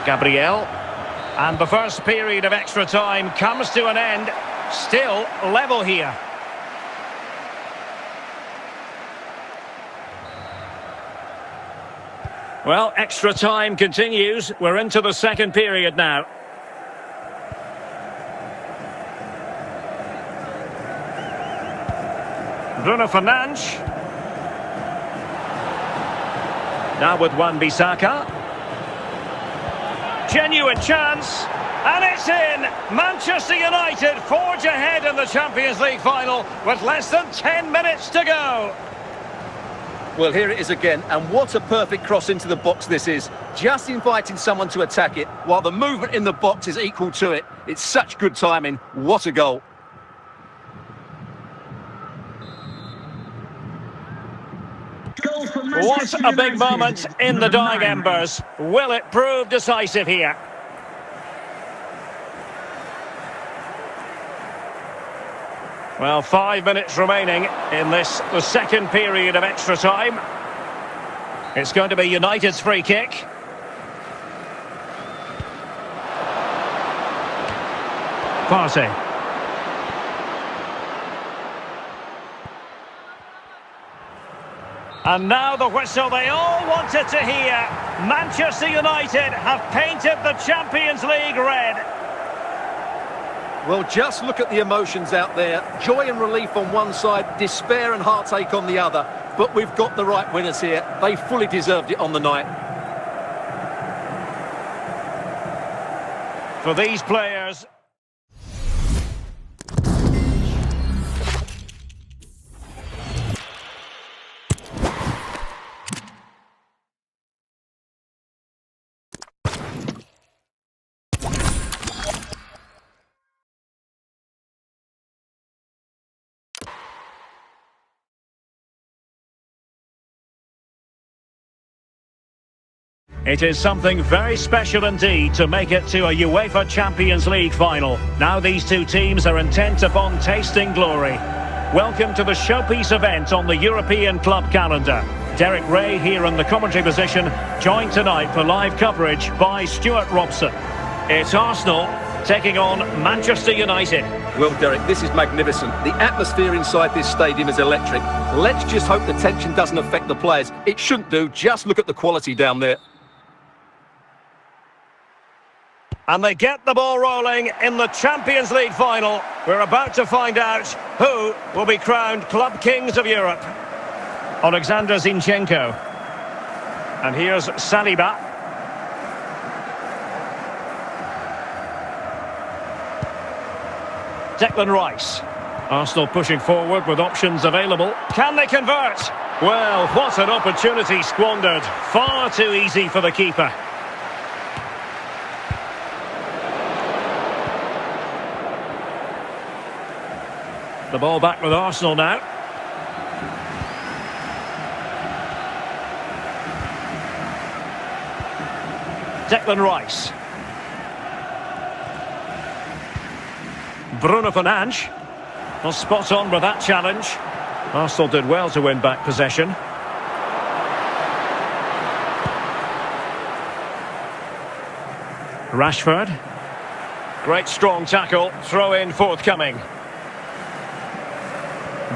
Gabriel. And the first period of extra time comes to an end. Still level here. Well, extra time continues. We're into the second period now. Bruno Fernandes. Now with Wan-Bissaka. Genuine chance. And it's in! Manchester United forge ahead in the Champions League final with less than 10 minutes to go. Well, here it is again, and what a perfect cross into the box this is. Just inviting someone to attack it, while the movement in the box is equal to it. It's such good timing. What a goal. What a big moment in the dying embers. Will it prove decisive here? Well, 5 minutes remaining in this, the second period of extra time. It's going to be United's free kick. Partey. And now the whistle they all wanted to hear. Manchester United have painted the Champions League red. Well, just look at the emotions out there. Joy and relief on one side, despair and heartache on the other. But we've got the right winners here. They fully deserved it on the night. For these players... It is something very special indeed to make it to a UEFA Champions League final. Now these two teams are intent upon tasting glory. Welcome to the showpiece event on the European club calendar. Derek Ray here in the commentary position, joined tonight for live coverage by Stuart Robson. It's Arsenal taking on Manchester United. Well, Derek, this is magnificent. The atmosphere inside this stadium is electric. Let's just hope the tension doesn't affect the players. It shouldn't do. Just look at the quality down there. And they get the ball rolling in the Champions League final. We're about to find out who will be crowned Club Kings of Europe. Alexander Zinchenko. And here's Saliba. Declan Rice. Arsenal pushing forward with options available. Can they convert? Well, what an opportunity squandered. Far too easy for the keeper. The ball back with Arsenal now. Declan Rice. Bruno Fernandes. Well, spot on with that challenge. Arsenal did well to win back possession. Rashford. Great strong tackle. Throw in forthcoming.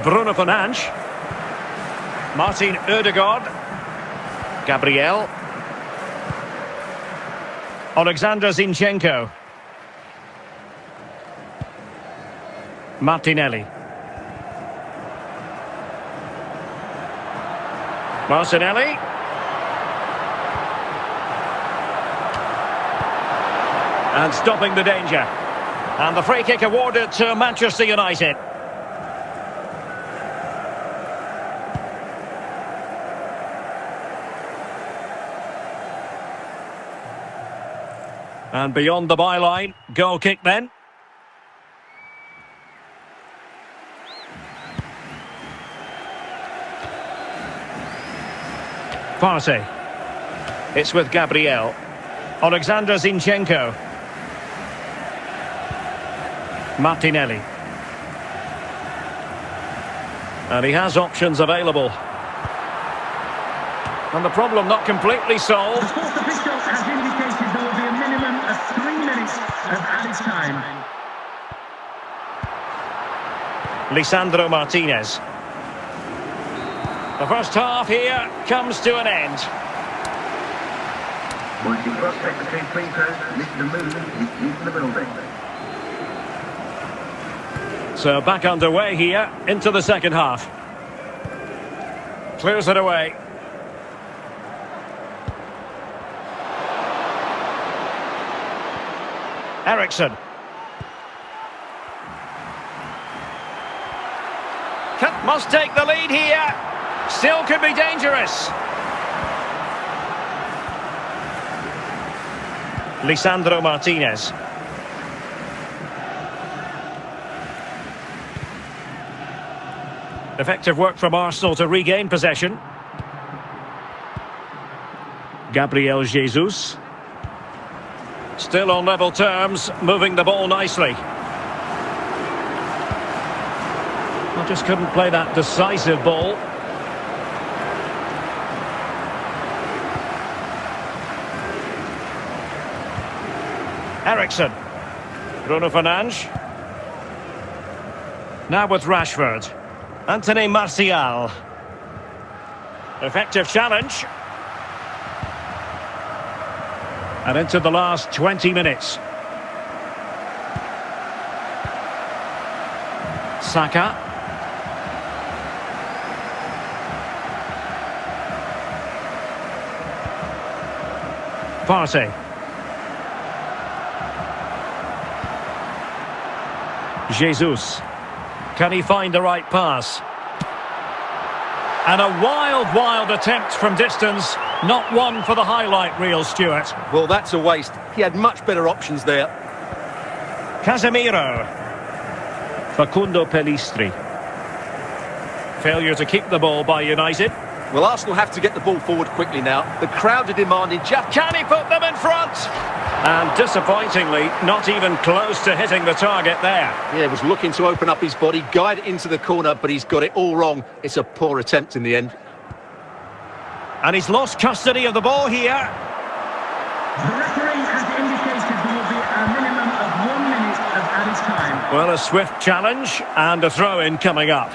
Bruno Fernandes. Martin Ødegaard. Gabriel. Alexander Zinchenko. Martinelli. Martinelli. And stopping the danger. And the free kick awarded to Manchester United. And beyond the byline, goal kick then. Partey. It's with Gabriel. Alexander Zinchenko. Martinelli. And he has options available. And the problem not completely solved. The fourth official has indicated there will be a minimum of 3 minutes of added time. Lisandro Martinez. The first half here comes to an end. Once you cross secretary Pinto, Mr. Moon is in the building. So back underway here into the second half. Clears it away. Ericsson. Must take the lead here. Still could be dangerous. Lisandro Martinez. Effective work from Arsenal to regain possession. Gabriel Jesus. Still on level terms, moving the ball nicely. I just couldn't play that decisive ball. Ericsson. Bruno Fernandes. Now with Rashford. Anthony Martial. Effective challenge. And into the last 20 minutes. Saka. Partey. Jesus. Can he find the right pass? And a wild attempt from distance. Not one for the highlight reel, Stuart. Well, that's a waste. He had much better options there. Casemiro. Facundo Pellistri. Failure to keep the ball by United. Well, Arsenal have to get the ball forward quickly now. The crowd are demanding just... Can he put them in front? And disappointingly, not even close to hitting the target there. Yeah, was looking to open up his body, guide it into the corner, but he's got it all wrong. It's a poor attempt in the end. And he's lost custody of the ball here. The referee has indicated there will be a minimum of 1 minute of added time. Well, a swift challenge and a throw-in coming up.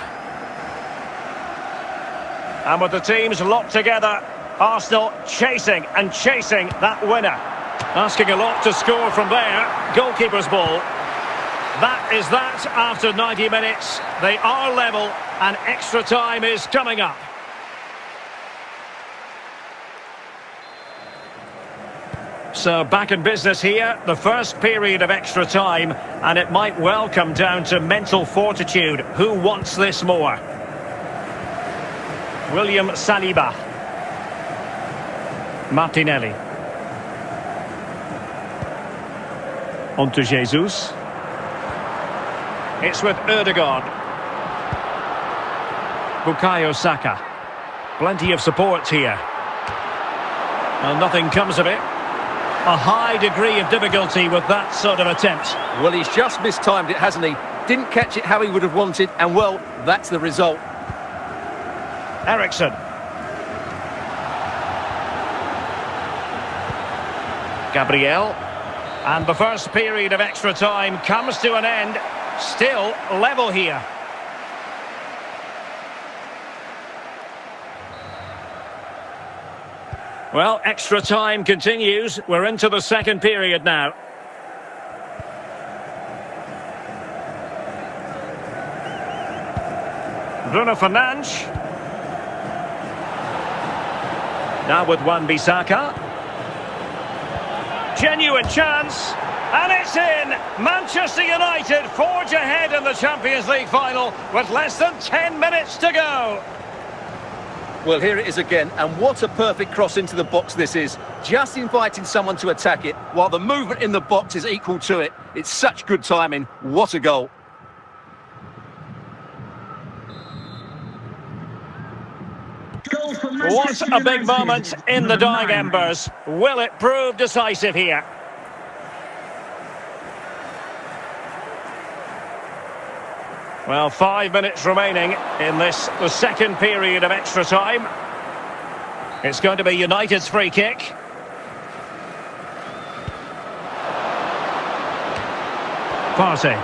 And with the teams locked together, Arsenal chasing that winner. Asking a lot to score from there. Goalkeeper's ball. That is that after 90 minutes. They are level and extra time is coming up. So back in business here, the first period of extra time, and it might well come down to mental fortitude. Who wants this more? William Saliba. Martinelli. On to Jesus. It's with Ødegaard. Bukayo Saka. Plenty of support here. Well, nothing comes of it. A high degree of difficulty with that sort of attempt. Well, he's just mistimed it, hasn't he? Didn't catch it how he would have wanted, and well, that's the result. Ericsson. Gabriel. And the first period of extra time comes to an end. Still level here. Well, extra time continues. We're into the second period now. Bruno Fernandes. Now with Wan-Bissaka. Genuine chance. And it's in! Manchester United forge ahead in the Champions League final with less than 10 minutes to go. Well, here it is again, and what a perfect cross into the box this is. Just inviting someone to attack it, while the movement in the box is equal to it. It's such good timing. What a goal. Goal for What Manchester a big United, moment in the number dying 9. embers. Will it prove decisive here? Well, 5 minutes remaining in this, the second period of extra time. It's going to be United's free kick. Partey.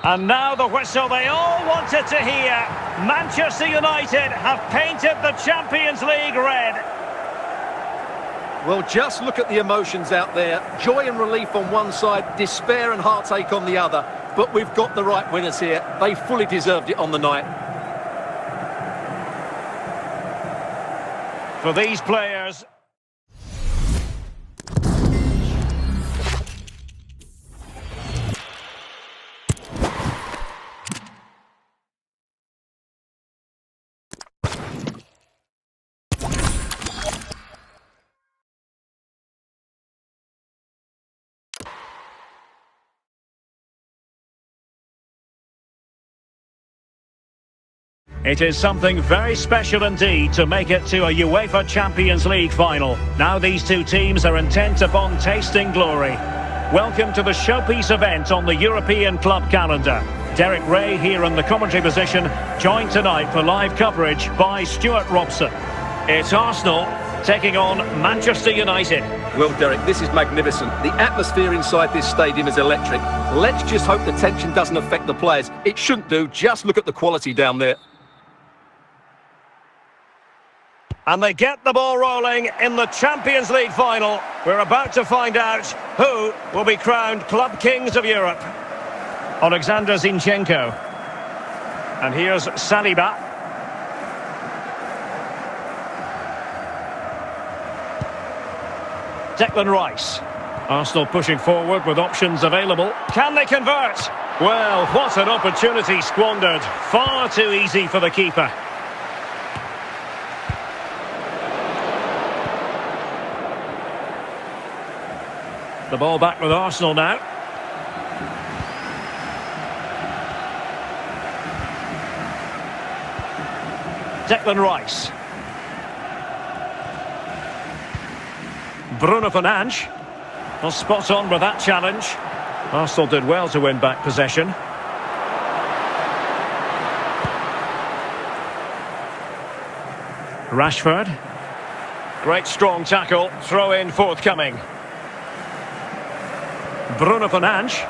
And now the whistle they all wanted to hear. Manchester United have painted the Champions League red. Well, just look at the emotions out there. Joy and relief on one side, despair and heartache on the other. But we've got the right winners here. They fully deserved it on the night. For these players... It is something very special indeed to make it to a UEFA Champions League final. Now these two teams are intent upon tasting glory. Welcome to the showpiece event on the European club calendar. Derek Ray here in the commentary position, joined tonight for live coverage by Stuart Robson. It's Arsenal taking on Manchester United. Well, Derek, this is magnificent. The atmosphere inside this stadium is electric. Let's just hope the tension doesn't affect the players. It shouldn't do. Just look at the quality down there. And they get the ball rolling in the Champions League final. We're about to find out who will be crowned Club Kings of Europe. Alexander Zinchenko. And here's Saliba. Declan Rice. Arsenal pushing forward with options available. Can they convert? Well, what an opportunity squandered. Far too easy for the keeper. The ball back with Arsenal now. Declan Rice. Bruno Fernandes. Well, spot on with that challenge. Arsenal did well to win back possession. Rashford. Great strong tackle. Throw in forthcoming. Bruno Fernandes.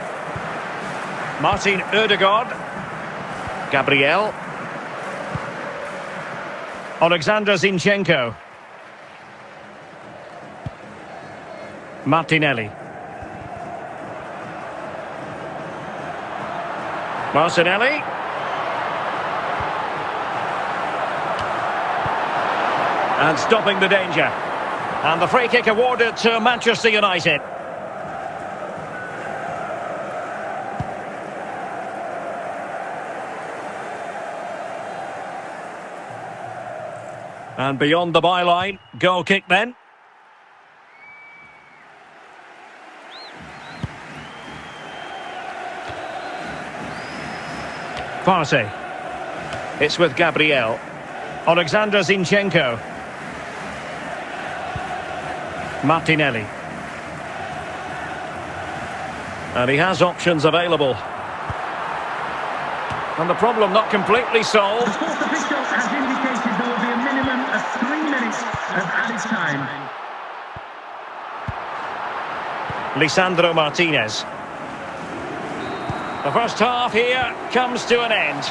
Martin Odegaard. Gabriel. Alexander Zinchenko. Martinelli. Martinelli. And stopping the danger. And the free kick awarded to Manchester United. And beyond the byline, goal kick then. Partey. It's with Gabriel. Alexander Zinchenko. Martinelli. And he has options available. And the problem not completely solved. The fourth official has indicated there will be a minimum of 3 minutes of added time. Lisandro Martinez. The first half here comes to an end.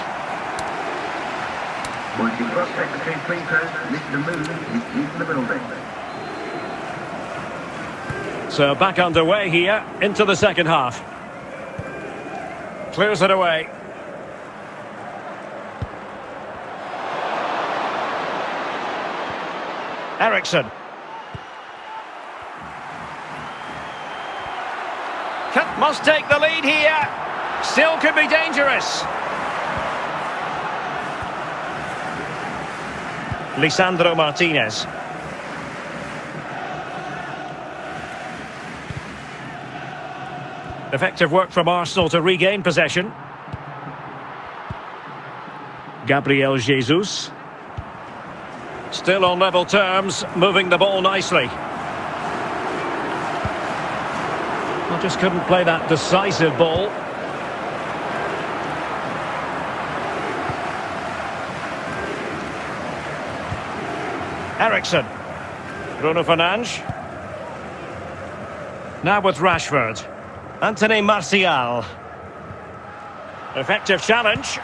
Once you cross secretary free throws, Mr. Moon is in the building. So back underway here into the second half. Clears it away. Ericsson. Must take the lead here. Still could be dangerous. Lisandro Martinez. Effective work from Arsenal to regain possession. Gabriel Jesus. Still on level terms, moving the ball nicely. Well, just couldn't play that decisive ball. Ericsson. Bruno Fernandes. Now with Rashford. Anthony Martial. Effective challenge.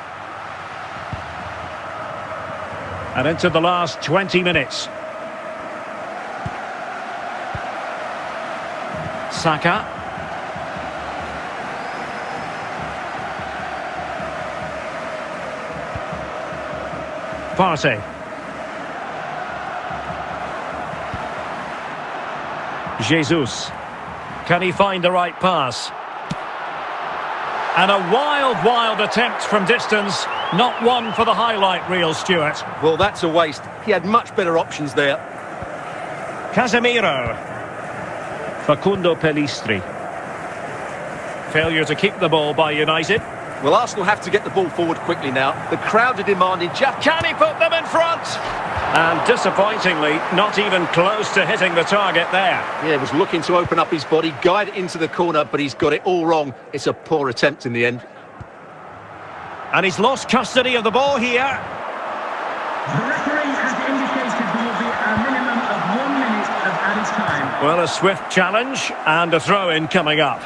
And into the last 20 minutes. Saka. Partey. Jesus. Can he find the right pass? And a wild attempt from distance. Not one for the highlight reel, Stuart. Well, that's a waste. He had much better options there. Casemiro. Facundo Pellistri. Failure to keep the ball by United. Well, Arsenal have to get the ball forward quickly now. The crowd are demanding just... Can he put them in front? And disappointingly, not even close to hitting the target there. Yeah, he was looking to open up his body, guide it into the corner, but he's got it all wrong. It's a poor attempt in the end. And he's lost custody of the ball here. The referee has indicated there will be a minimum of 1 minute of added time. Well, a swift challenge and a throw-in coming up.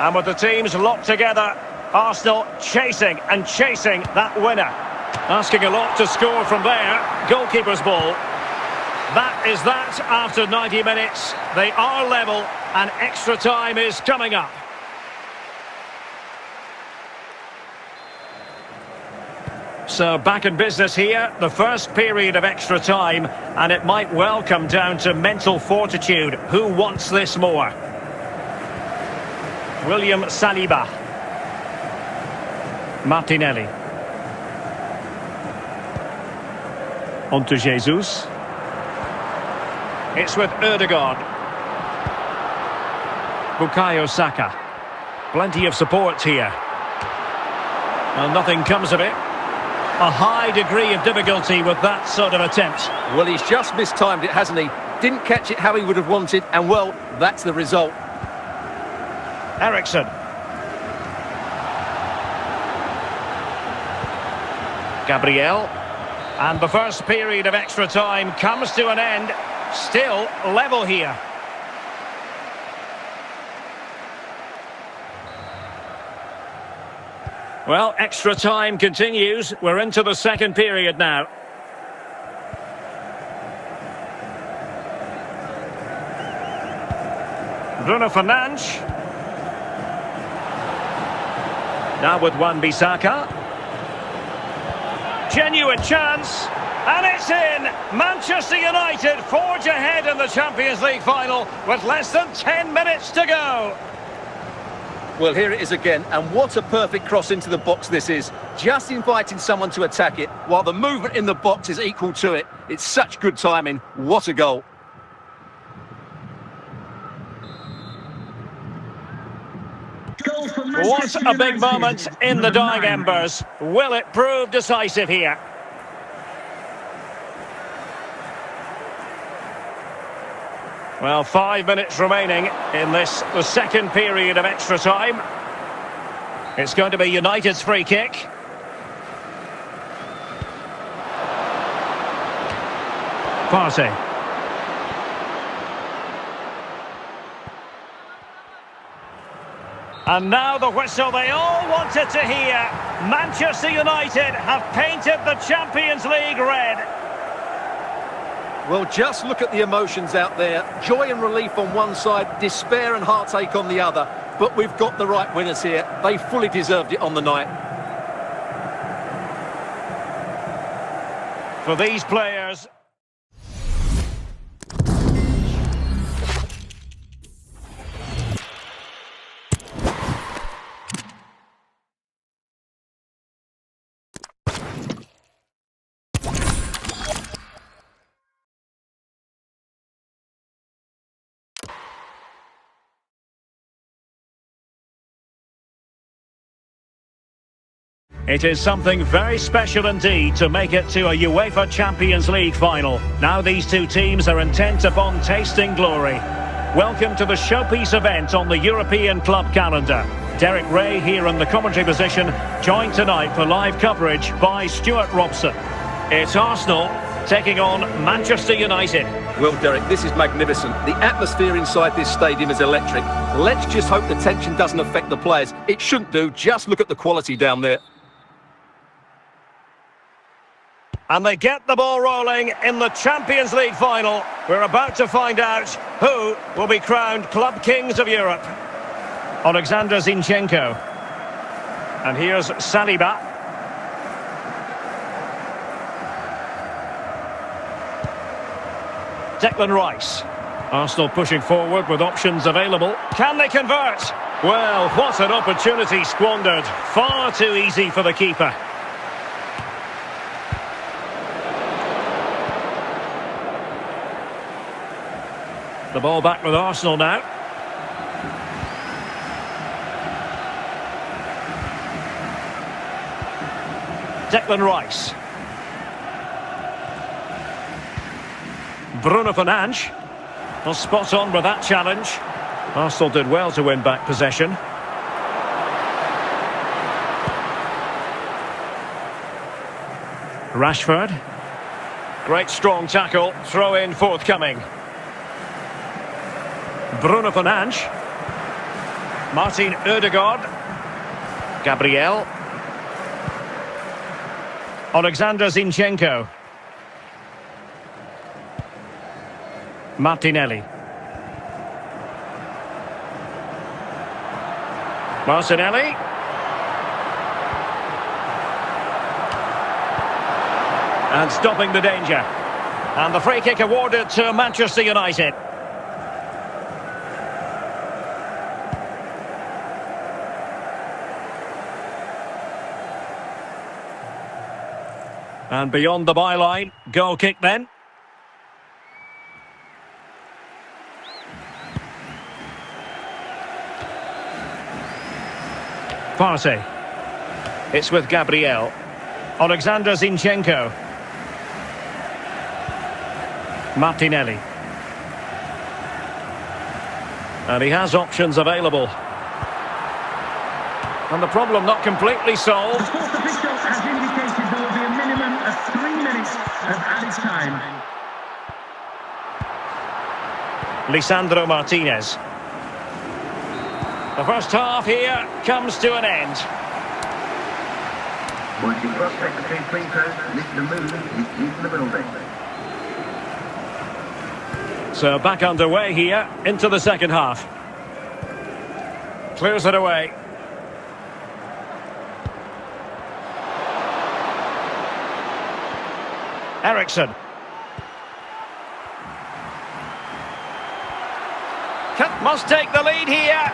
And with the teams locked together, Arsenal chasing that winner. Asking a lot to score from there. Goalkeeper's ball. That is that after 90 minutes. They are level and extra time is coming up. So back in business here, the first period of extra time, and it might well come down to mental fortitude. Who wants this more? William Saliba. Martinelli. On to Jesus. It's with Ødegaard. Bukayo Saka. Plenty of support here. Well, nothing comes of it. A high degree of difficulty with that sort of attempt. Well, he's just mistimed it, hasn't he? Didn't catch it how he would have wanted, and well, that's the result. Ericsson. Gabriel. And the first period of extra time comes to an end. Still level here. Well, extra time continues. We're into the second period now. Bruno Fernandes. Now with Wan-Bissaka. Genuine chance. And it's in! Manchester United forge ahead in the Champions League final with less than 10 minutes to go. Well, here it is again, and what a perfect cross into the box this is. Just inviting someone to attack it, while the movement in the box is equal to it. It's such good timing. What a goal. What a big moment in the dying embers. Will it prove decisive here? Well, 5 minutes remaining in this, the second period of extra time. It's going to be United's free kick. Partey. And now the whistle they all wanted to hear. Manchester United have painted the Champions League red. Well, just look at the emotions out there. Joy and relief on one side, despair and heartache on the other. But we've got the right winners here. They fully deserved it on the night. For these players... It is something very special indeed to make it to a UEFA Champions League final. Now these two teams are intent upon tasting glory. Welcome to the showpiece event on the European club calendar. Derek Ray here in the commentary position, joined tonight for live coverage by Stuart Robson. It's Arsenal taking on Manchester United. Well, Derek, this is magnificent. The atmosphere inside this stadium is electric. Let's just hope the tension doesn't affect the players. It shouldn't do. Just look at the quality down there. And they get the ball rolling in the Champions League final. We're about to find out who will be crowned Club Kings of Europe. Alexander Zinchenko. And here's Saliba. Declan Rice. Arsenal pushing forward with options available. Can they convert? Well, what an opportunity squandered. Far too easy for the keeper. The ball back with Arsenal now. Declan Rice. Bruno Fernandes. Well, spot on with that challenge. Arsenal did well to win back possession. Rashford. Great strong tackle. Throw in forthcoming. Bruno Fernandes. Martin Ødegaard. Gabriel. Alexander Zinchenko. Martinelli. Martinelli. And stopping the danger. And the free kick awarded to Manchester United. And beyond the byline, goal kick then. Partey. It's with Gabriel. Alexander Zinchenko. Martinelli. And he has options available. And the problem not completely solved. The fourth official has indicated there will be a minimum of 3 minutes of added time. Lisandro Martinez. The first half here comes to an end. Once you cross secretary free throw, Mr. Moon is in the building. So back underway here into the second half. Clears it away. Ericsson. Must take the lead here.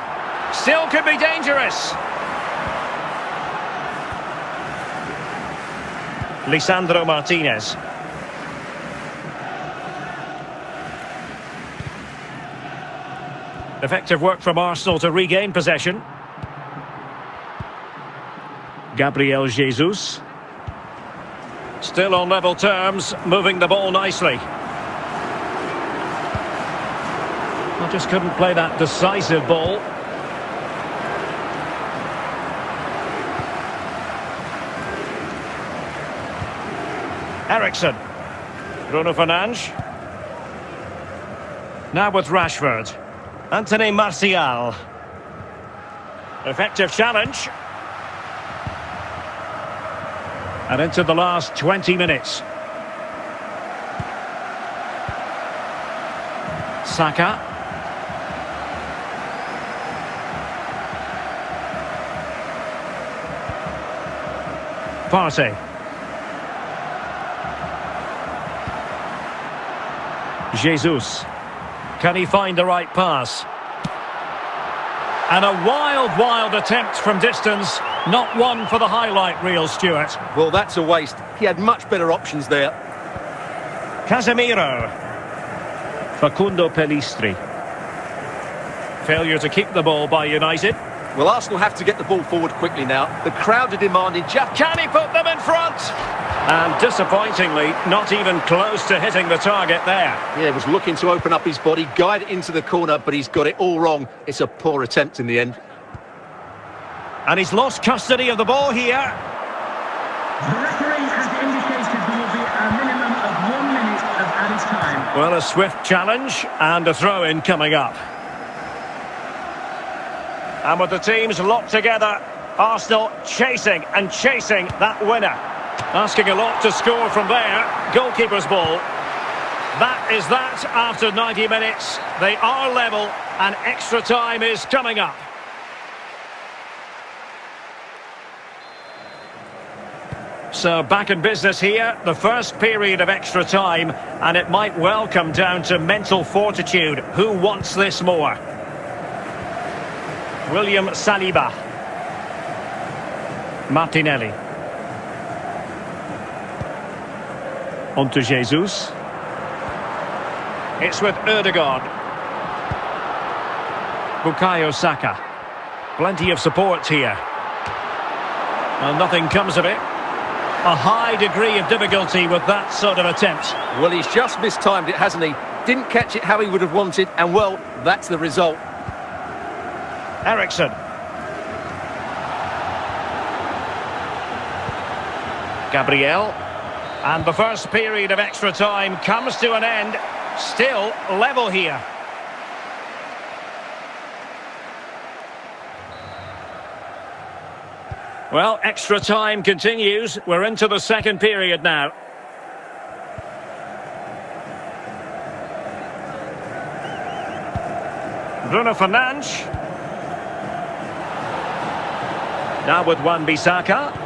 Still could be dangerous. Lisandro Martinez. Effective work from Arsenal to regain possession. Gabriel Jesus. Still on level terms, moving the ball nicely. I just couldn't play that decisive ball. Ericsson. Bruno Fernandes. Now with Rashford. Anthony Martial. Effective challenge. And into the last 20 minutes. Saka. Partey. Jesus. Can he find the right pass? And a wild attempt from distance. Not one for the highlight reel, Stuart. Well, that's a waste. He had much better options there. Casemiro. Facundo Pellistri. Failure to keep the ball by United. Well, Arsenal have to get the ball forward quickly now. The crowd are demanding just... Can he put them in front? And disappointingly, not even close to hitting the target there. Yeah, he was looking to open up his body, guide it into the corner, but he's got it all wrong. It's a poor attempt in the end. And he's lost custody of the ball here. The referee has indicated there will be a minimum of 1 minute of added time. Well, a swift challenge and a throw-in coming up. And with the teams locked together, Arsenal chasing and chasing that winner. Asking a lot to score from there. Goalkeeper's ball. That is that after 90 minutes. They are level and extra time is coming up. So back in business here, the first period of extra time, and it might well come down to mental fortitude. Who wants this more? William Saliba. Martinelli. On to Jesus. It's with Ødegaard. Bukayo Saka. Plenty of support here. Well, nothing comes of it. A high degree of difficulty with that sort of attempt. Well, he's just mistimed it, hasn't he? Didn't catch it how he would have wanted, and well, that's the result. Eriksen. Gabriel. And the first period of extra time comes to an end. Still level here. Well, extra time continues. We're into the second period now. Bruno Fernandes. Now with Wan-Bissaka.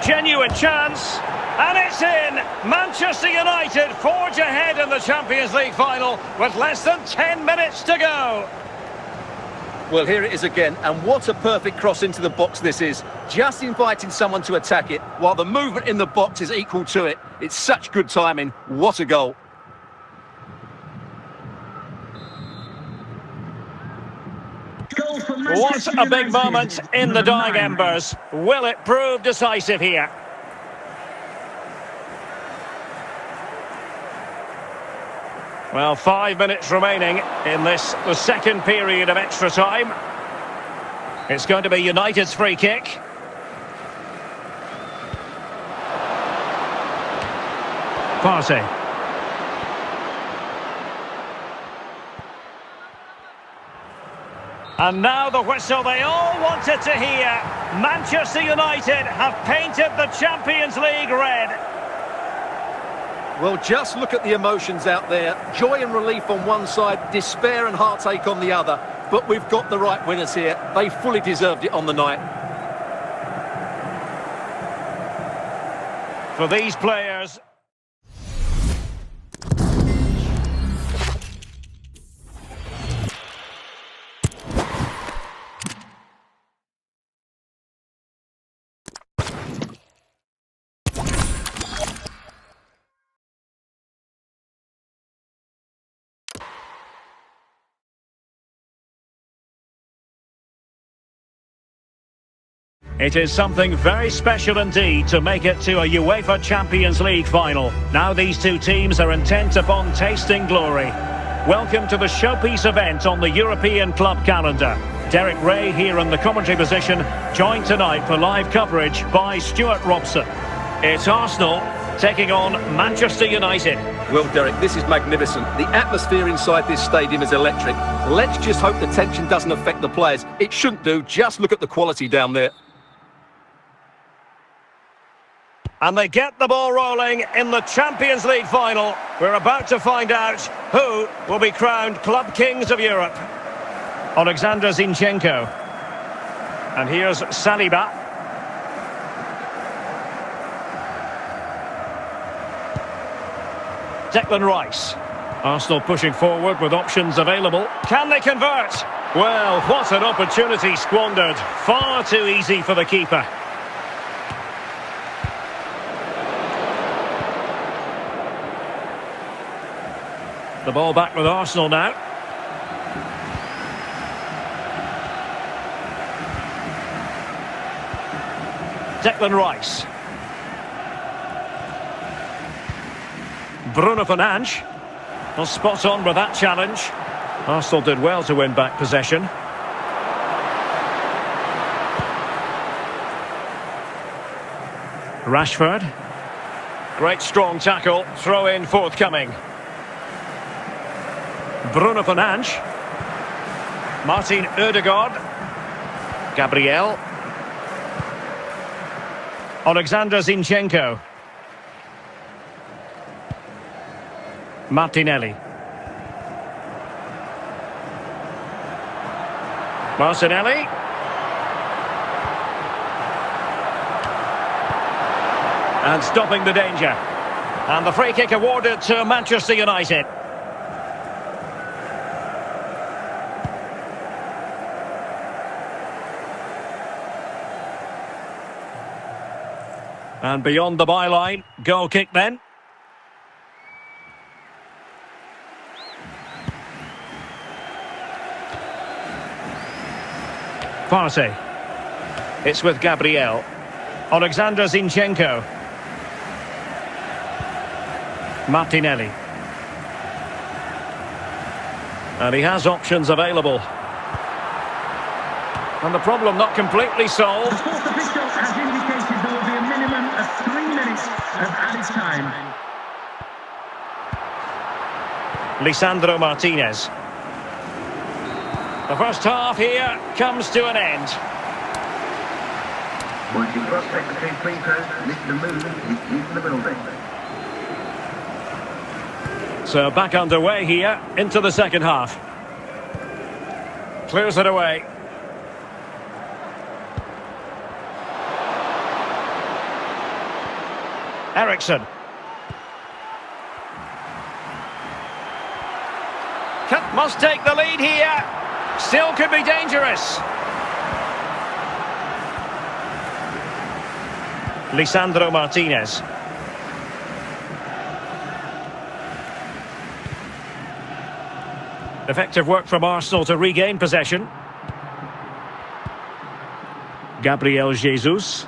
Genuine chance. And it's in! Manchester United forge ahead in the Champions League final with less than 10 minutes to go. Well, here it is again, and what a perfect cross into the box this is. Just inviting someone to attack it, while the movement in the box is equal to it. It's such good timing. What a goal. What a big moment in the dying embers. Will it prove decisive here? Well, 5 minutes remaining in this, the second period of extra time. It's going to be United's free kick. Partey. And now the whistle they all wanted to hear. Manchester United have painted the Champions League red. Well, just look at the emotions out there. Joy and relief on one side, despair and heartache on the other. But we've got the right winners here. They fully deserved it on the night. For these players... It is something very special indeed to make it to a UEFA Champions League final. Now these two teams are intent upon tasting glory. Welcome to the showpiece event on the European club calendar. Derek Ray here in the commentary position, joined tonight for live coverage by Stuart Robson. It's Arsenal taking on Manchester United. Well, Derek, this is magnificent. The atmosphere inside this stadium is electric. Let's just hope the tension doesn't affect the players. It shouldn't do. Just look at the quality down there. And they get the ball rolling in the Champions League final. We're about to find out who will be crowned Club Kings of Europe. Alexander Zinchenko. And here's Saliba. Declan Rice. Arsenal pushing forward with options available. Can they convert? Well, what an opportunity squandered. Far too easy for the keeper. The ball back with Arsenal now. Declan Rice. Bruno Fernandes. Well, spot on with that challenge. Arsenal did well to win back possession. Rashford. Great strong tackle. Throw in forthcoming. Bruno Fernandes. Martin Ødegaard. Gabriel. Alexander Zinchenko. Martinelli. Martinelli. And stopping the danger. And the free kick awarded to Manchester United. And beyond the byline, goal kick then. Partey. It's with Gabriel. Alexander Zinchenko. Martinelli. And he has options available. And the problem not completely solved. The fourth official has indicated there will be a minimum of 3 minutes of added time. Lisandro Martinez. The first half here comes to an end. Once you cross secretary free throw, Mr. Moon is in the building. So back underway here into the second half. Clears it away. Ericsson. Must take the lead here. Still could be dangerous. Lisandro Martinez. Effective work from Arsenal to regain possession. Gabriel Jesus.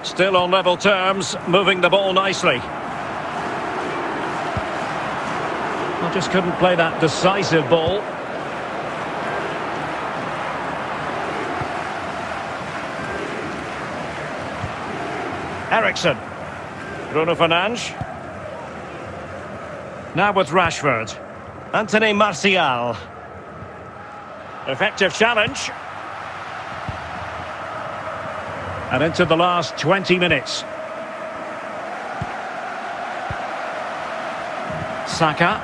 Still on level terms, moving the ball nicely. Well, just couldn't play that decisive ball. Ericsson. Bruno Fernandes. Now with Rashford. Anthony Martial. Effective challenge. And into the last 20 minutes. Saka.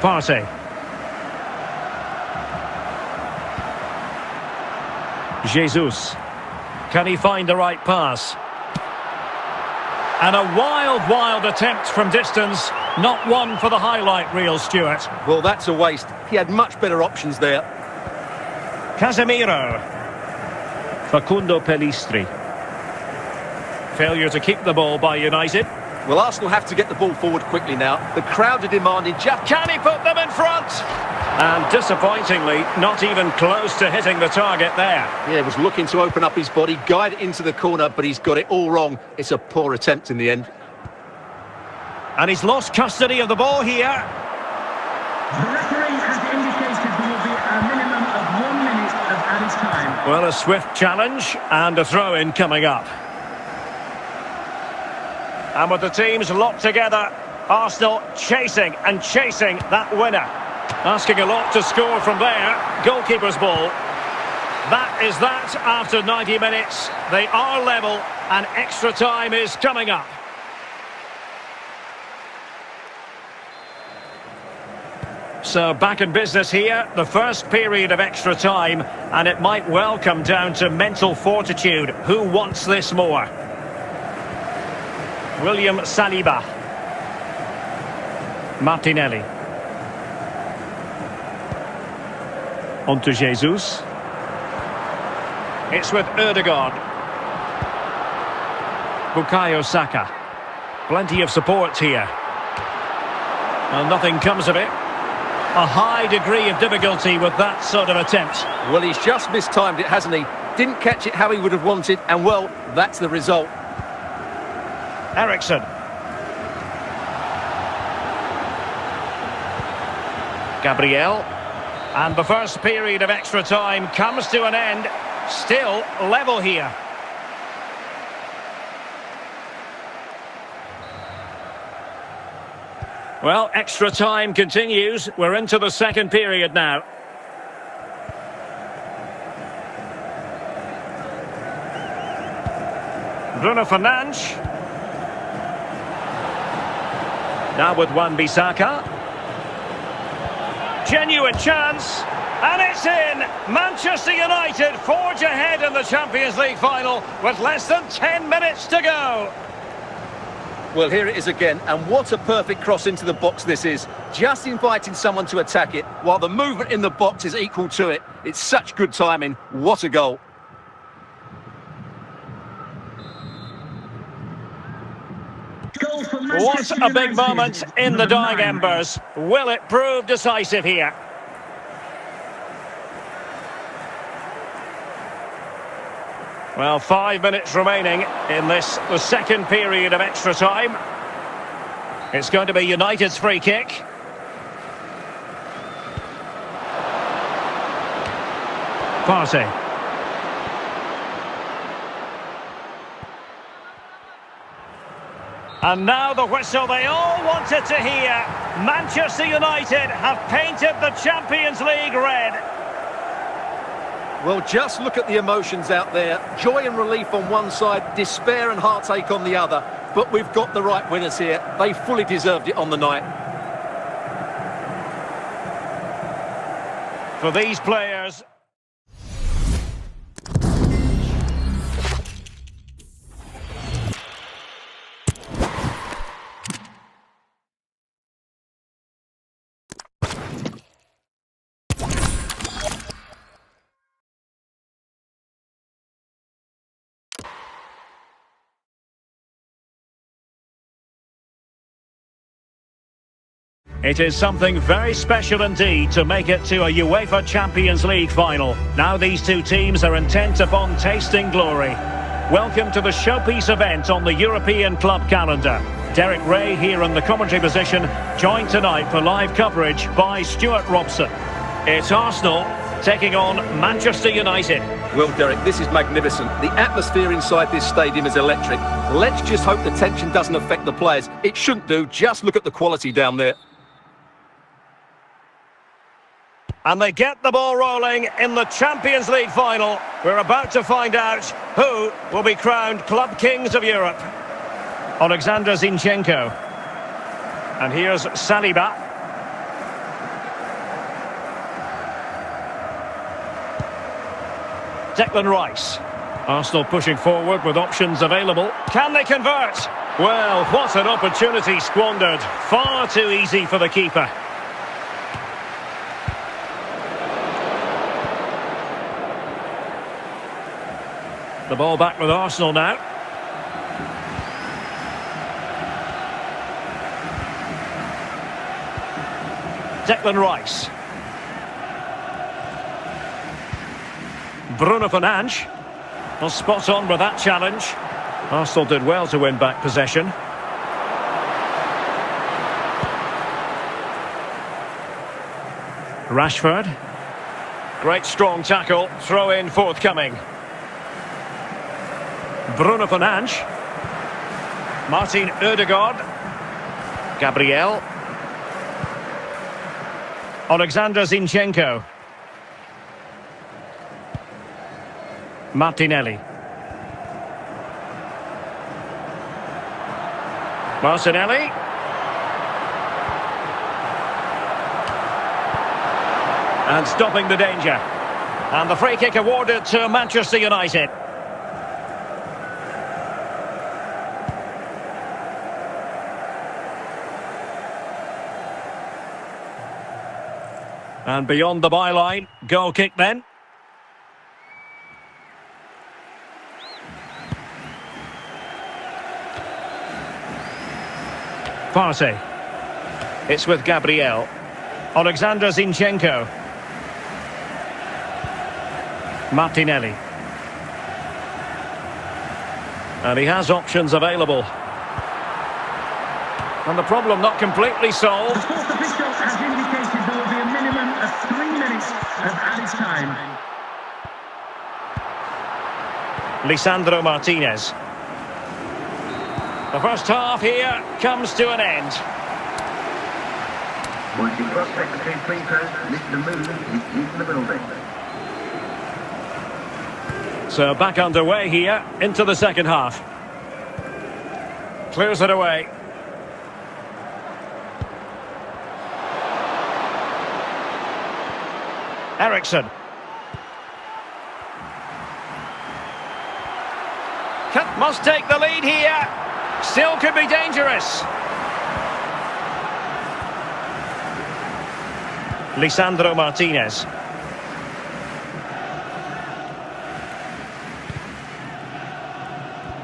Partey. Jesus. Can he find the right pass? And a wild attempt from distance. Not one for the highlight reel, Stuart. Well, that's a waste. He had much better options there. Casemiro. Facundo Pellistri. Failure to keep the ball by United. Well, Arsenal have to get the ball forward quickly now. The crowd are demanding just... Can he put them in front? And disappointingly, not even close to hitting the target there. Yeah, was looking to open up his body, guide it into the corner, but he's got it all wrong. It's a poor attempt in the end. And he's lost custody of the ball here. The referee has indicated there will be a minimum of 1 minute of added time. Well, a swift challenge and a throw-in coming up. And with the teams locked together, Arsenal chasing and chasing that winner. Asking a lot to score from there. Goalkeeper's ball. That is that after 90 minutes. They are level and extra time is coming up. So back in business here, the first period of extra time, and it might well come down to mental fortitude. Who wants this more? William Saliba. Martinelli. On to Jesus. It's with Ødegaard. Bukayo Saka. Plenty of support here. Well, nothing comes of it. A high degree of difficulty with that sort of attempt. Well, he's just mistimed it, hasn't he? Didn't catch it how he would have wanted, and well, that's the result. Eriksson. Gabriel. And the first period of extra time comes to an end. Still level here. Well, extra time continues. We're into the second period now. Bruno Fernandes. Now with Wan-Bissaka. Genuine chance. And it's in! Manchester United forge ahead in the Champions League final with less than 10 minutes to go. Well, here it is again, and what a perfect cross into the box this is. Just inviting someone to attack it, while the movement in the box is equal to it. It's such good timing. What a goal. What a big moment in the dying embers. Will it prove decisive here? Well, 5 minutes remaining in this, the second period of extra time. It's going to be United's free kick. Partey. And now the whistle they all wanted to hear. Manchester United have painted the Champions League red. Well, just look at the emotions out there. Joy and relief on one side, despair and heartache on the other. But we've got the right winners here. They fully deserved it on the night. For these players... It is something very special indeed to make it to a UEFA Champions League final. Now these two teams are intent upon tasting glory. Welcome to the showpiece event on the European club calendar. Derek Ray here in the commentary position, joined tonight for live coverage by Stuart Robson. It's Arsenal taking on Manchester United. Well, Derek, this is magnificent. The atmosphere inside this stadium is electric. Let's just hope the tension doesn't affect the players. It shouldn't do. Just look at the quality down there. And they get the ball rolling in the Champions League final. We're about to find out who will be crowned Club Kings of Europe. Alexander Zinchenko. And here's Saliba. Declan Rice. Arsenal pushing forward with options available. Can they convert? Well, what an opportunity squandered. Far too easy for the keeper. The ball back with Arsenal now. Declan Rice. Bruno Fernandes. Well, spot on with that challenge. Arsenal did well to win back possession. Rashford. Great strong tackle. Throw in forthcoming. Bruno Fernandes. Martin Ødegaard. Gabriel. Alexander Zinchenko. Martinelli. Martinelli. And stopping the danger. And the free kick awarded to Manchester United. And beyond the byline, goal kick then. Partey. It's with Gabriel. Alexander Zinchenko. Martinelli. And he has options available. And the problem not completely solved. The fourth official has indicated there will be a minimum of 3 minutes of added time. Lisandro Martinez. The first half here comes to an end. Once you cross secretary free throws, Mr. Moon is in the building. So back underway here into the second half. Clears it away. Eriksson. Must take the lead here. Still could be dangerous. Lisandro Martinez.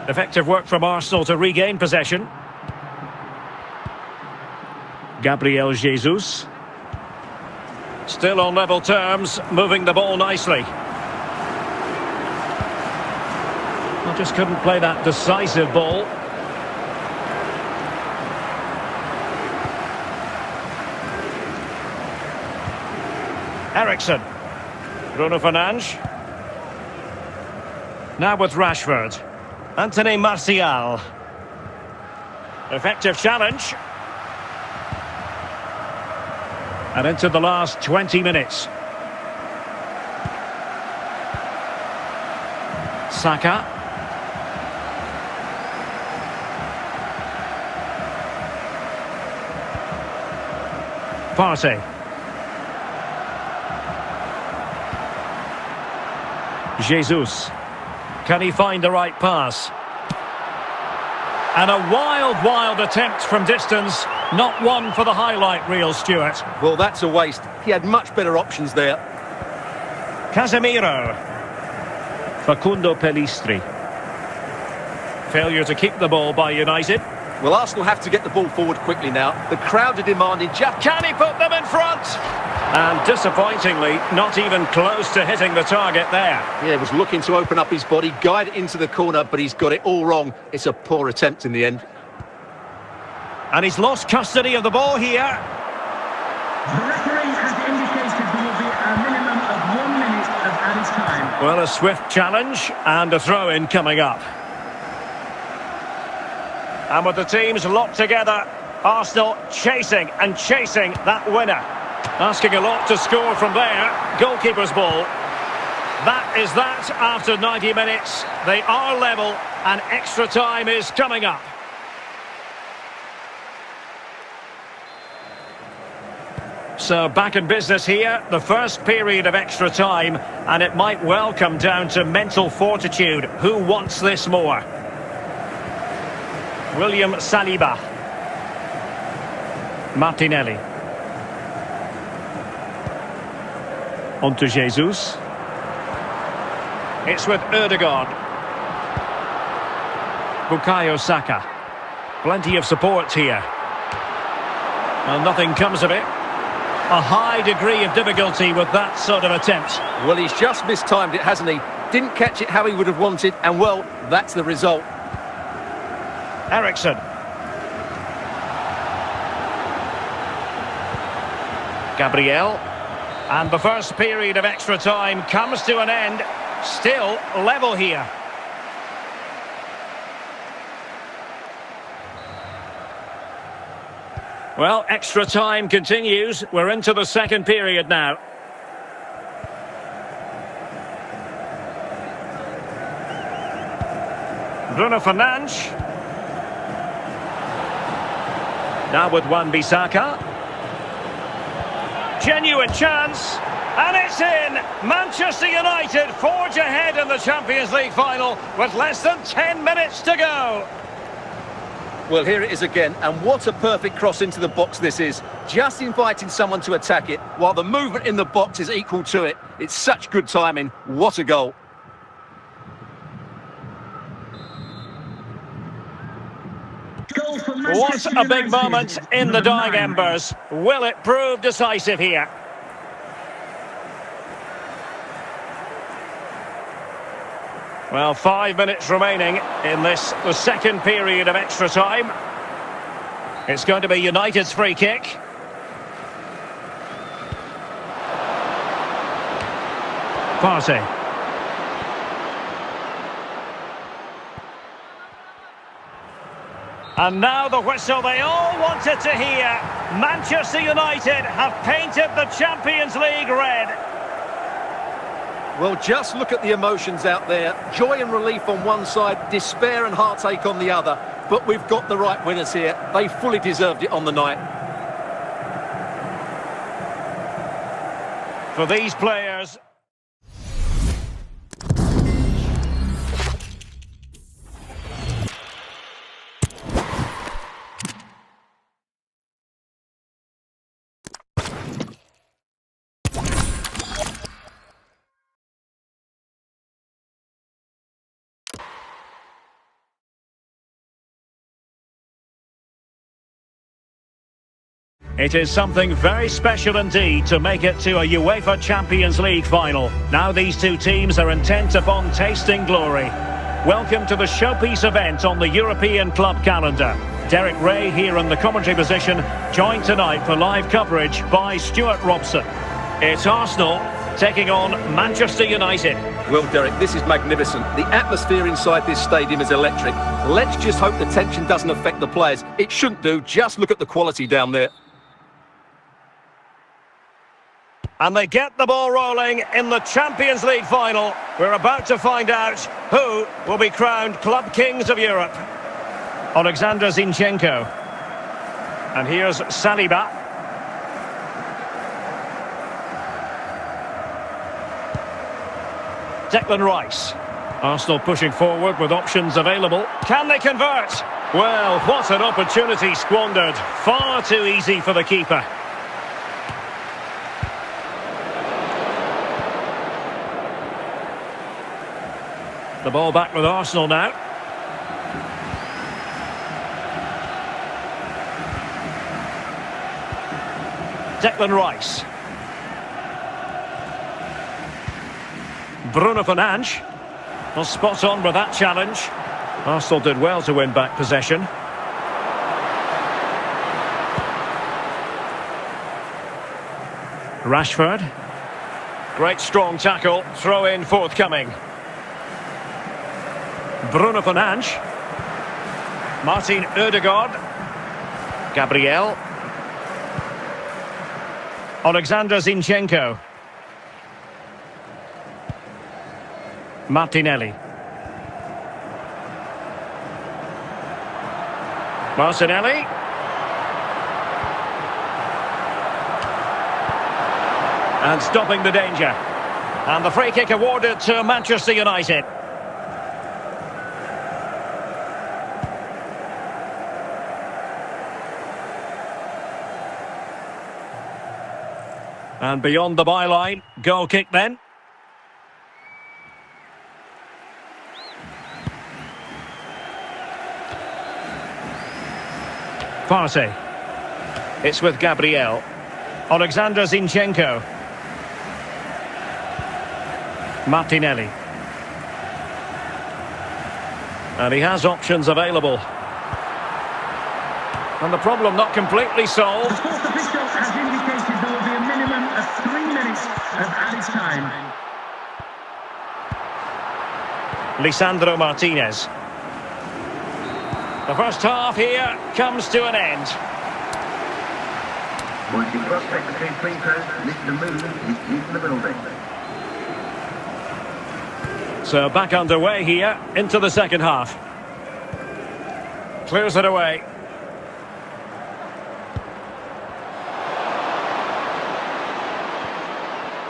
Effective work from Arsenal to regain possession. Gabriel Jesus. Still on level terms, moving the ball nicely. Well, just couldn't play that decisive ball. Eriksson. Bruno Fernandes. Now with Rashford. Anthony Martial. Effective challenge. And into the last 20 minutes. Saka. Partey. Jesus. Can he find the right pass? And a wild attempt from distance. Not one for the highlight reel, Stuart. Well, that's a waste. He had much better options there. Casemiro. Facundo Pellistri. Failure to keep the ball by United. Well, Arsenal have to get the ball forward quickly now. The crowd are demanding just... Can he put them in front? And disappointingly, not even close to hitting the target there. Yeah, he was looking to open up his body, guide it into the corner, but he's got it all wrong. It's a poor attempt in the end. And he's lost custody of the ball here. The referee has indicated there will be a minimum of 1 minute of added time. Well, a swift challenge and a throw-in coming up. And with the teams locked together, Arsenal chasing that winner. Asking a lot to score from there. Goalkeeper's ball. That is that after 90 minutes. They are level and extra time is coming up. So back in business here, the first period of extra time, and it might well come down to mental fortitude. Who wants this more? William Saliba. Martinelli. On to Jesus. It's with Ødegaard. Bukayo Saka. Plenty of support here. Well, nothing comes of it. A high degree of difficulty with that sort of attempt. Well, he's just mistimed it, hasn't he? Didn't catch it how he would have wanted, and well, that's the result. Eriksson. Gabriel. And the first period of extra time comes to an end. Still level here. Well, extra time continues. We're into the second period now. Bruno Fernandes. Now with Wan-Bissaka. Genuine chance. And it's in! Manchester United forge ahead in the Champions League final with less than 10 minutes to go. Well, here it is again, and what a perfect cross into the box this is. Just inviting someone to attack it, while the movement in the box is equal to it. It's such good timing. What a goal. Goal for What Manchester a big United, moment in the number dying 9. embers. Will it prove decisive here? Well, 5 minutes remaining in this, the second period of extra time. It's going to be United's free kick. Partey. And now the whistle they all wanted to hear. Manchester United have painted the Champions League red. Well, just look at the emotions out there. Joy and relief on one side, despair and heartache on the other. But we've got the right winners here. They fully deserved it on the night. For these players... It is something very special indeed to make it to a UEFA Champions League final. Now these two teams are intent upon tasting glory. Welcome to the showpiece event on the European club calendar. Derek Ray here in the commentary position, joined tonight for live coverage by Stuart Robson. It's Arsenal taking on Manchester United. Well, Derek, this is magnificent. The atmosphere inside this stadium is electric. Let's just hope the tension doesn't affect the players. It shouldn't do. Just look at the quality down there. And they get the ball rolling in the Champions League final. We're about to find out who will be crowned Club Kings of Europe. Alexander Zinchenko. And here's Saliba. Declan Rice. Arsenal pushing forward with options available. Can they convert? Well, what an opportunity squandered. Far too easy for the keeper. The ball back with Arsenal now. Declan Rice. Bruno Fernandes. Well, spot on with that challenge. Arsenal did well to win back possession. Rashford. Great strong tackle. Throw in forthcoming. Bruno Fernandes. Martin Ødegaard. Gabriel. Alexander Zinchenko. Martinelli. Martinelli. And stopping the danger. And the free kick awarded to Manchester United. And beyond the byline, goal kick then. Partey. It's with Gabriel. Alexander Zinchenko. Martinelli. And he has options available. And the problem not completely solved. The fourth official has indicated there will be a minimum of 3 minutes of added time. Lisandro Martinez. The first half here comes to an end. Once you cross between free throws, listen to movement is used in the building. So back underway here into the second half. Clears it away.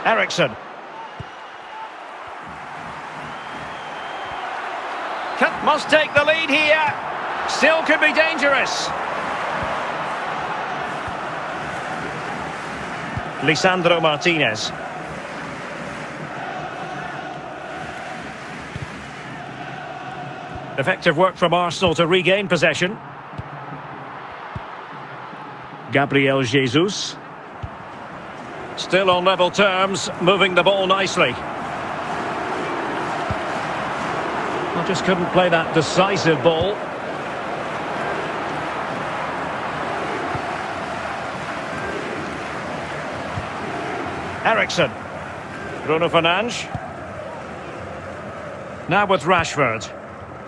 Eriksson. Must take the lead here. Still could be dangerous. Lisandro Martinez. Effective work from Arsenal to regain possession. Gabriel Jesus. Still on level terms, moving the ball nicely. Well, just couldn't play that decisive ball. Ericsson. Bruno Fernandes. Now with Rashford.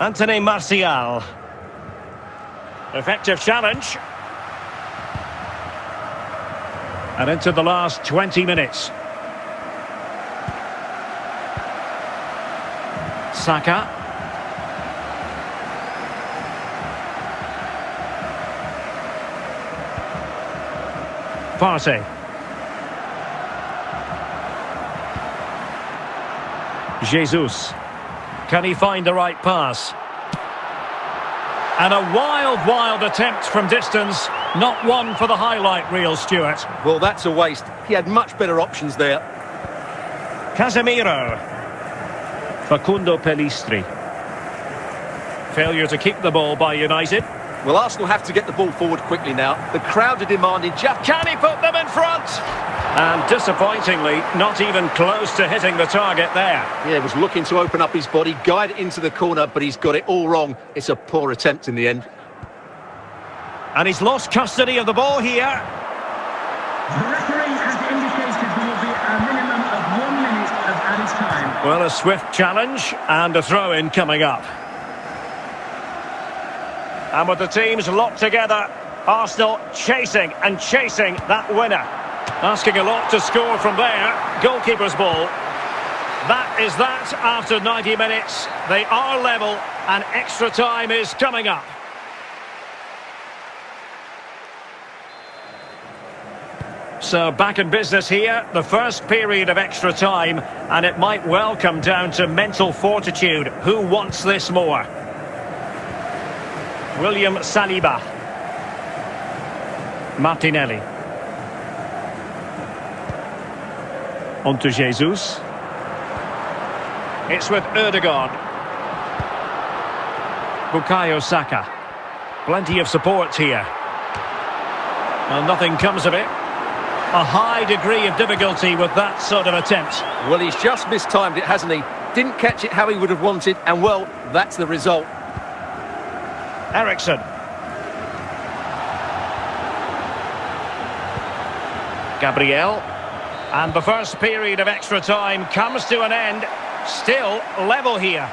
Anthony Martial. Effective challenge. And into the last 20 minutes. Saka. Partey. Jesus. Can he find the right pass? And a wild attempt from distance. Not one for the highlight reel, Stuart. Well, that's a waste. He had much better options there. Casemiro. Facundo Pellistri. Failure to keep the ball by United. Well, Arsenal have to get the ball forward quickly now. The crowd are demanding just... Can he put them in front? And disappointingly, not even close to hitting the target there. Yeah, was looking to open up his body, guide it into the corner, but he's got it all wrong. It's a poor attempt in the end. And he's lost custody of the ball here. The referee has indicated there will be a minimum of 1 minute of added time. Well, a swift challenge and a throw-in coming up. And with the teams locked together, Arsenal chasing that winner. Asking a lot to score from there. Goalkeeper's ball. That is that after 90 minutes. They are level and extra time is coming up. So back in business here, the first period of extra time, and it might well come down to mental fortitude. Who wants this more? William Saliba. Martinelli. On to Jesus. It's with Ødegaard. Bukayo Saka. Plenty of support here. Well, nothing comes of it. A high degree of difficulty with that sort of attempt. Well, he's just mistimed it, hasn't he? Didn't catch it how he would have wanted, and well, that's the result. Ericsson. Gabriel. And the first period of extra time comes to an end. Still level here.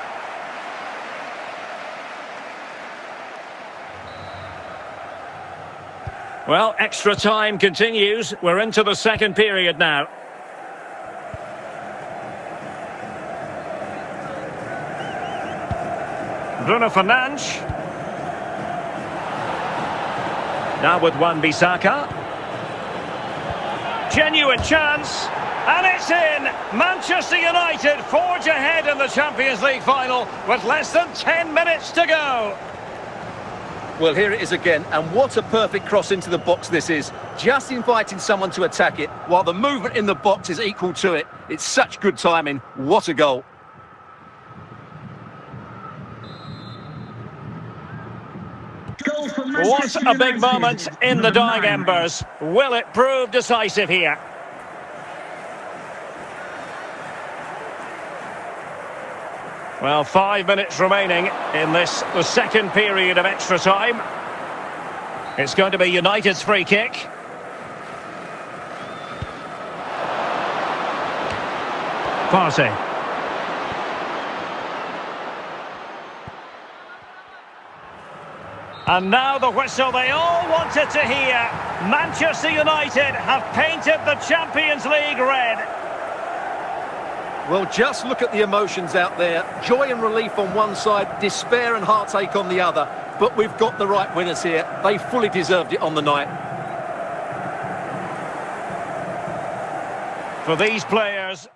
Well, extra time continues. We're into the second period now. Bruno Fernandes. Now with Wan-Bissaka. Genuine chance, and it's in! Manchester United forge ahead in the Champions League final with less than 10 minutes to go. Well, here it is again, and what a perfect cross into the box this is. Just inviting someone to attack it, while the movement in the box is equal to it. It's such good timing. What a goal. What a big moment in the dying embers. Will it prove decisive here? Well, 5 minutes remaining in this, the second period of extra time. It's going to be United's free kick. Partey. And now the whistle they all wanted to hear. Manchester United have painted the Champions League red. Well, just look at the emotions out there. Joy and relief on one side, despair and heartache on the other. But we've got the right winners here. They fully deserved it on the night. For these players...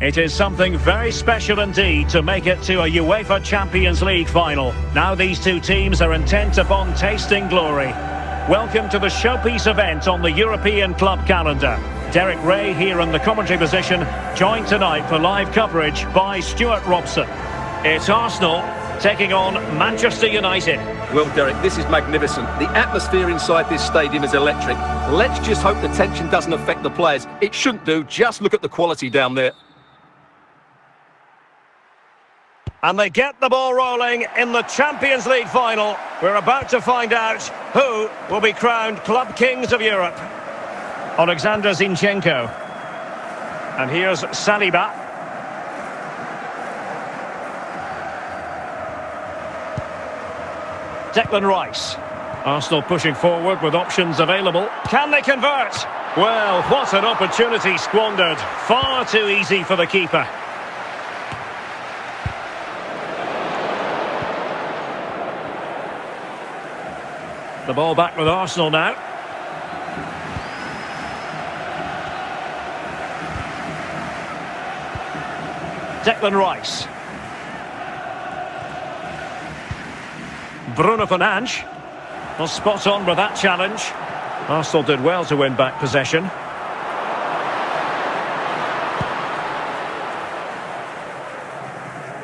It is something very special indeed to make it to a UEFA Champions League final. Now these two teams are intent upon tasting glory. Welcome to the showpiece event on the European club calendar. Derek Ray here in the commentary position, joined tonight for live coverage by Stuart Robson. It's Arsenal taking on Manchester United. Well, Derek, this is magnificent. The atmosphere inside this stadium is electric. Let's just hope the tension doesn't affect the players. It shouldn't do. Just look at the quality down there. And they get the ball rolling in the Champions League final. We're about to find out who will be crowned Club Kings of Europe. Alexander Zinchenko. And here's Saliba. Declan Rice. Arsenal pushing forward with options available. Can they convert? Well, what an opportunity squandered. Far too easy for the keeper. The ball back with Arsenal now. Declan Rice. Bruno Fernandes. Well, spot on with that challenge. Arsenal did well to win back possession.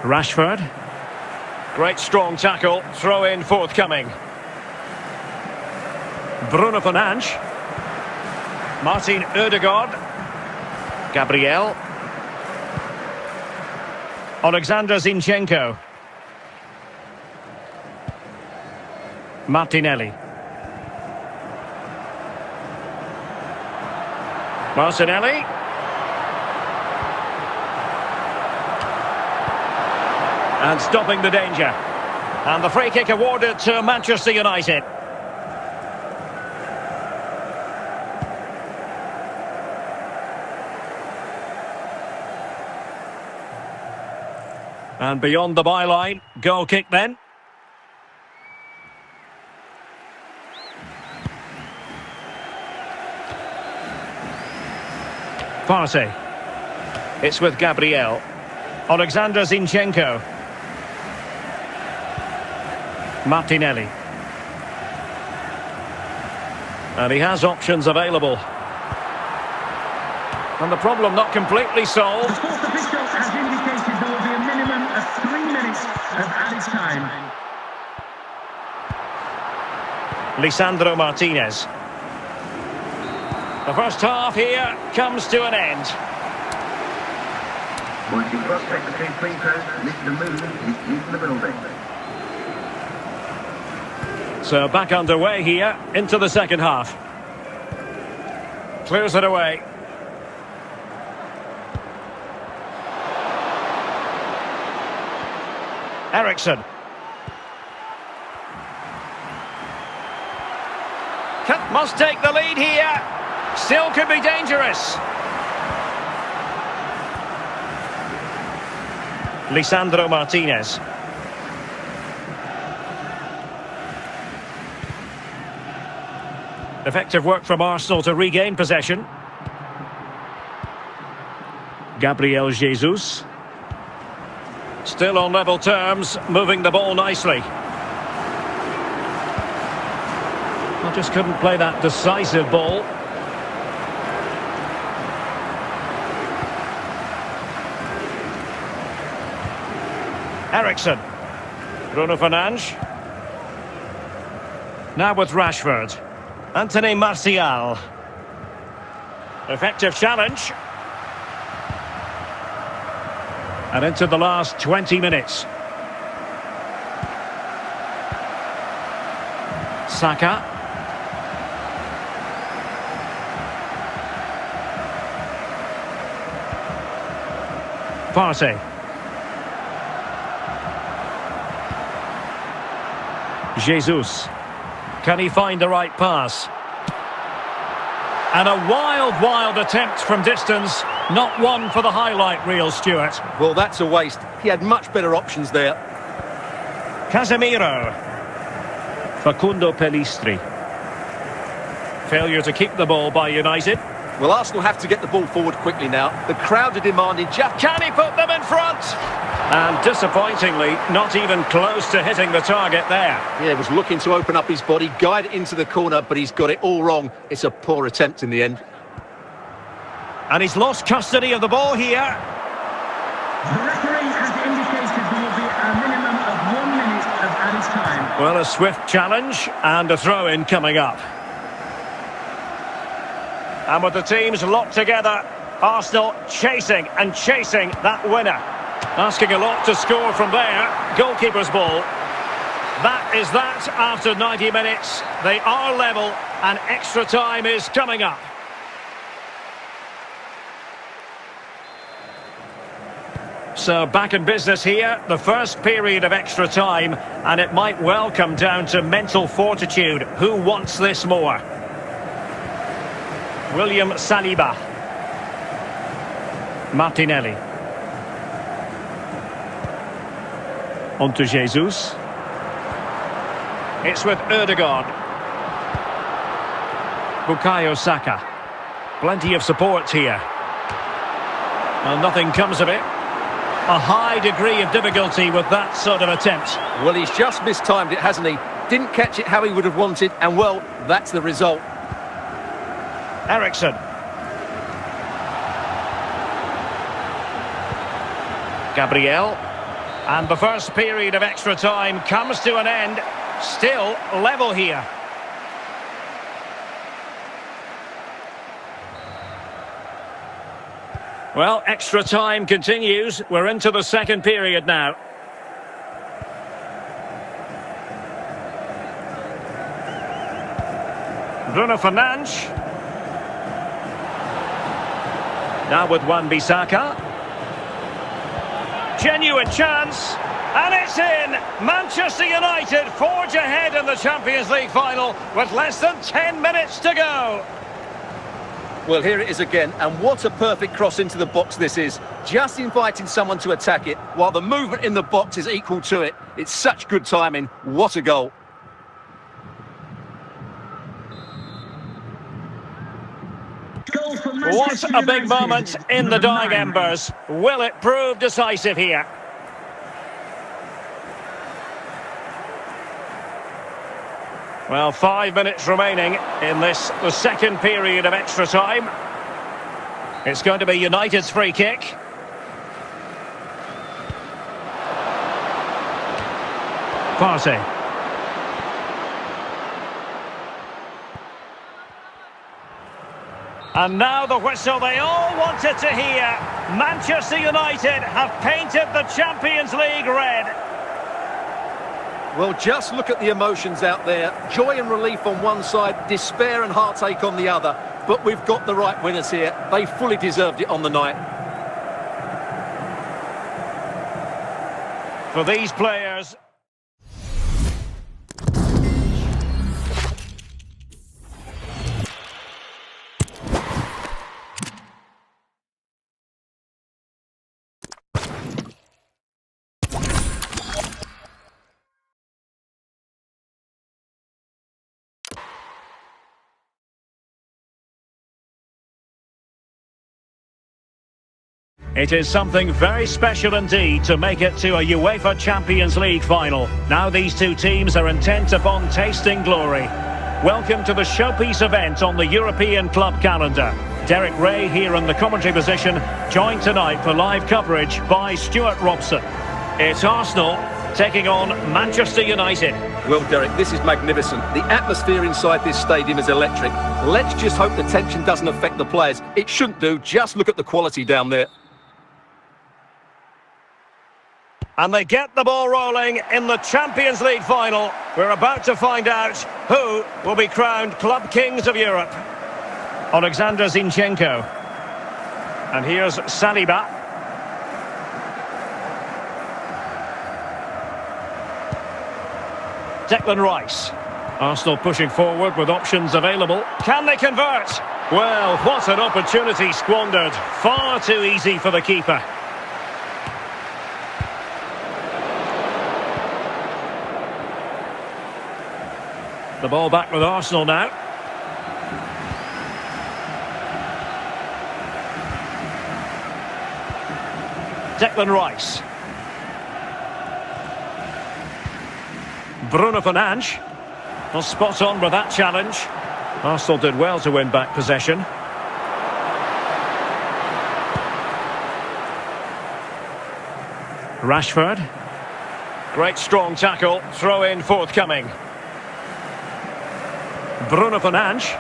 Rashford. Great strong tackle. Throw in forthcoming. Bruno Fernandes. Martin Ødegaard. Gabriel. Alexander Zinchenko. Martinelli. Martinelli. And stopping the danger. And the free kick awarded to Manchester United. And beyond the byline, goal kick then. Partey. It's with Gabriel. Alexander Zinchenko. Martinelli. And he has options available. And the problem not completely solved. The fourth official has indicated there will be a minimum of 3 minutes of added time. Lisandro Martinez. The first half here comes to an end. Once you cross between free throws, Mr. Moon is in the building. So back underway here into the second half. Clears it away. Eriksson. Must take the lead here. Still could be dangerous. Lisandro Martinez. Effective work from Arsenal to regain possession. Gabriel Jesus. Still on level terms, moving the ball nicely. Well, just couldn't play that decisive ball. Eriksson. Bruno Fernandes. Now with Rashford. Anthony Martial. Effective challenge. And into the last 20 minutes. Saka. Partey. Jesus. Can he find the right pass? And a wild attempt from distance. Not one for the highlight reel, Stuart. Well, that's a waste. He had much better options there. Casemiro. Facundo Pellistri. Failure to keep the ball by United. Well, Arsenal have to get the ball forward quickly now. The crowd are demanding just... Can he put them in front? And disappointingly, not even close to hitting the target there. Yeah, was looking to open up his body, guide it into the corner, but he's got it all wrong. It's a poor attempt in the end. And he's lost custody of the ball here. The referee has indicated there will be a minimum of 1 minute of added time. Well, a swift challenge and a throw-in coming up. And with the teams locked together, Arsenal chasing and chasing that winner. Asking a lot to score from there. Goalkeeper's ball. That is that after 90 minutes. They are level and extra time is coming up. So back in business here, the first period of extra time, and it might well come down to mental fortitude. Who wants this more? William Saliba. Martinelli. On to Jesus. It's with Ødegaard. Bukayo Saka. Plenty of support here. And nothing comes of it. A high degree of difficulty with that sort of attempt. Well, he's just mistimed it, hasn't he? Didn't catch it how he would have wanted, and well, that's the result. Ericsson. Gabriel. And the first period of extra time comes to an end. Still level here. Well, extra time continues. We're into the second period now. Bruno Fernandes. Now with Wan-Bissaka. Genuine chance. And it's in! Manchester United forge ahead in the Champions League final with less than 10 minutes to go. Well, here it is again, and what a perfect cross into the box this is. Just inviting someone to attack it, while the movement in the box is equal to it. It's such good timing. What a goal. What a big moment in the dying embers. Will it prove decisive here? Well, 5 minutes remaining in this, the second period of extra time. It's going to be United's free kick. Partey. And now the whistle they all wanted to hear. Manchester United have painted the Champions League red. Well, just look at the emotions out there. Joy and relief on one side, despair and heartache on the other. But we've got the right winners here. They fully deserved it on the night. For these players... It is something very special indeed to make it to a UEFA Champions League final. Now these two teams are intent upon tasting glory. Welcome to the showpiece event on the European club calendar. Derek Ray here in the commentary position, joined tonight for live coverage by Stuart Robson. It's Arsenal taking on Manchester United. Well, Derek, this is magnificent. The atmosphere inside this stadium is electric. Let's just hope the tension doesn't affect the players. It shouldn't do. Just look at the quality down there. And they get the ball rolling in the Champions League final. We're about to find out who will be crowned Club Kings of Europe. Alexander Zinchenko. And here's Saliba. Declan Rice. Arsenal pushing forward with options available. Can they convert? Well, what an opportunity squandered. Far too easy for the keeper. The ball back with Arsenal now. Declan Rice. Bruno Fernandes. Well, spot on with that challenge. Arsenal did well to win back possession. Rashford. Great strong tackle. Throw in forthcoming. Bruno Fernandes.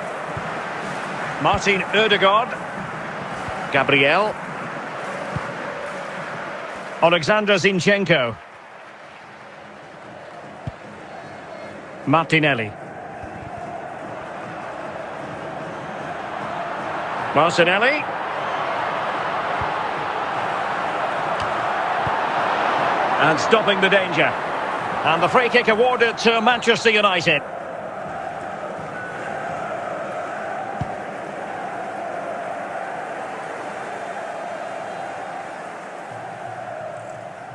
Martin Odegaard. Gabriel. Alexander Zinchenko. Martinelli. Martinelli. And stopping the danger. And the free kick awarded to Manchester United.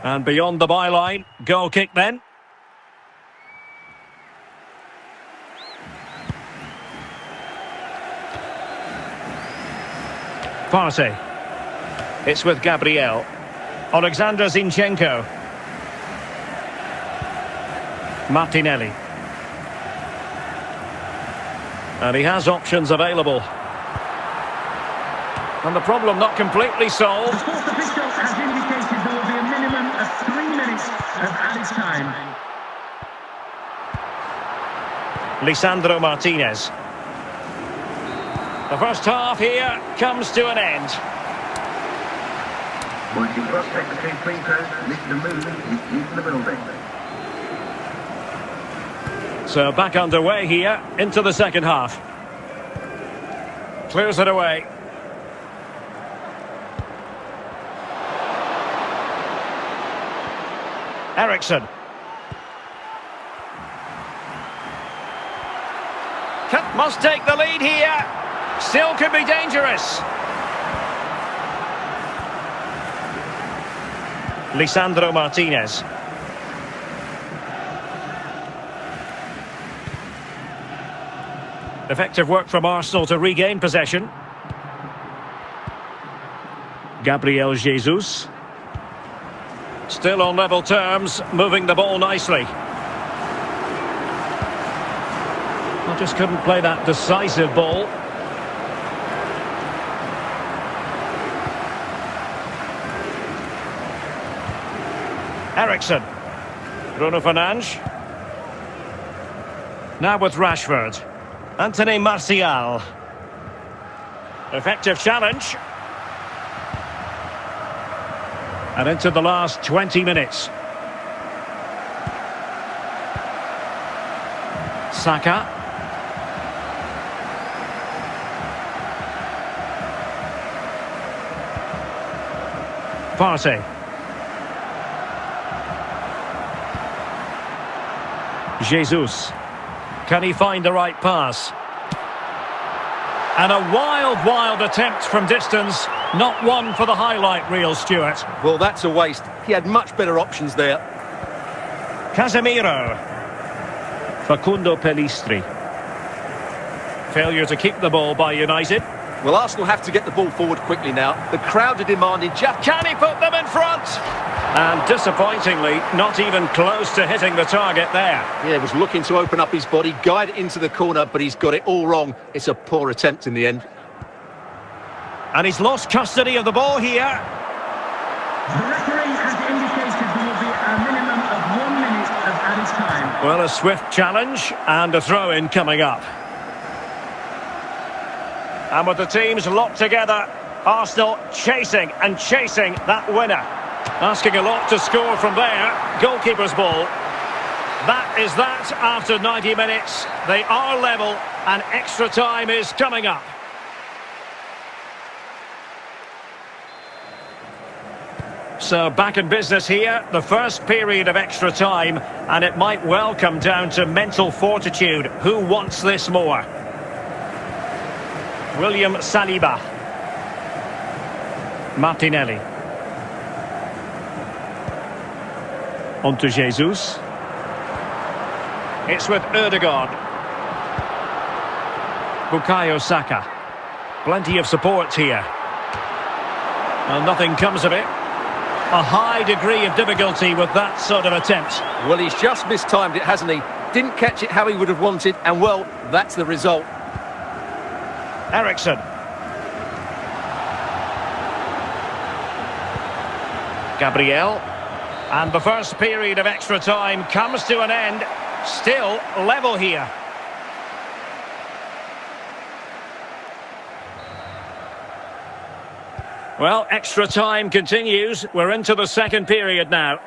And beyond the byline, goal kick then. Partey. It's with Gabriel. Alexander Zinchenko. Martinelli. And he has options available. And the problem not completely solved. The fourth official has indicated there will be a minimum of 3 minutes of added time. Lisandro Martinez. The first half here comes to an end. Once you cross secretary free throws, Mr. Moon is in the building. So back underway here into the second half. Clears it away. Ericsson. Must take the lead here. Still could be dangerous. Lisandro Martinez. Effective work from Arsenal to regain possession. Gabriel Jesus. Still on level terms, moving the ball nicely. I just couldn't play that decisive ball. Ericsson. Bruno Fernandes. Now with Rashford. Anthony Martial. Effective challenge. And into the last 20 minutes. Saka. Partey. Jesus. Can he find the right pass? And a wild attempt from distance. Not one for the highlight reel, Stuart. Well, that's a waste. He had much better options there. Casemiro. Facundo Pellistri. Failure to keep the ball by United. Well, Arsenal have to get the ball forward quickly now. The crowd are demanding just... Can he put them in front? And disappointingly, not even close to hitting the target there. Yeah, was looking to open up his body, guide it into the corner, but he's got it all wrong. It's a poor attempt in the end. And he's lost custody of the ball here. The referee has indicated there will be a minimum of 1 minute of added time. Well, a swift challenge and a throw-in coming up. And with the teams locked together, Arsenal chasing that winner. Asking a lot to score from there. Goalkeeper's ball. That is that after 90 minutes. They are level and extra time is coming up. So back in business here, the first period of extra time, and it might well come down to mental fortitude. Who wants this more? William Saliba. Martinelli. On to Jesus. It's with Odegaard. Bukayo Saka. Plenty of support here. Well, nothing comes of it. A high degree of difficulty with that sort of attempt. Well, he's just mistimed it, hasn't he? Didn't catch it how he would have wanted, and well, that's the result. Ericsson. Gabriel. And the first period of extra time comes to an end. Still level here. Well, extra time continues. We're into the second period now.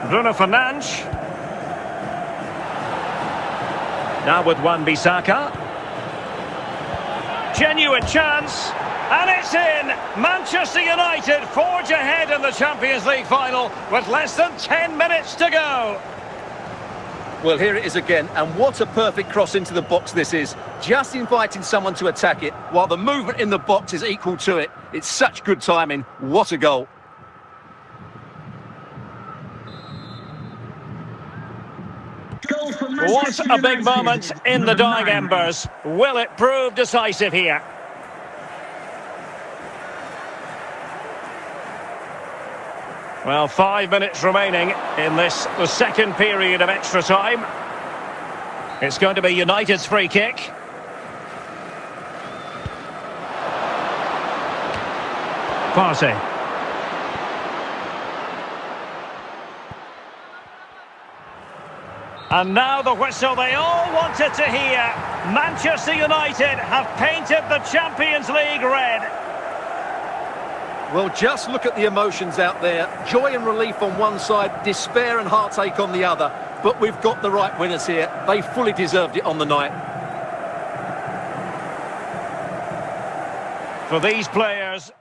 Bruno Fernandes. Now with Wan-Bissaka. Genuine chance. And it's in! Manchester United forge ahead in the Champions League final with less than 10 minutes to go. Well, here it is again, and what a perfect cross into the box this is. Just inviting someone to attack it, while the movement in the box is equal to it. It's such good timing. What a goal. What a big moment in the dying embers. Will it prove decisive here? Well, 5 minutes remaining in this, the second period of extra time. It's going to be United's free kick. Partey. And now the whistle they all wanted to hear. Manchester United have painted the Champions League red. Well, just look at the emotions out there. Joy and relief on one side, despair and heartache on the other. But we've got the right winners here. They fully deserved it on the night. For these players...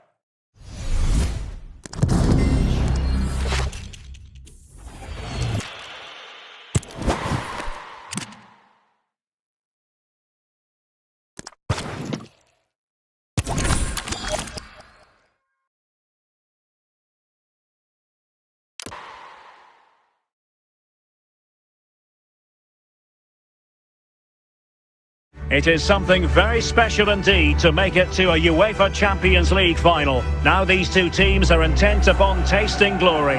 It is something very special indeed to make it to a UEFA Champions League final. Now these two teams are intent upon tasting glory.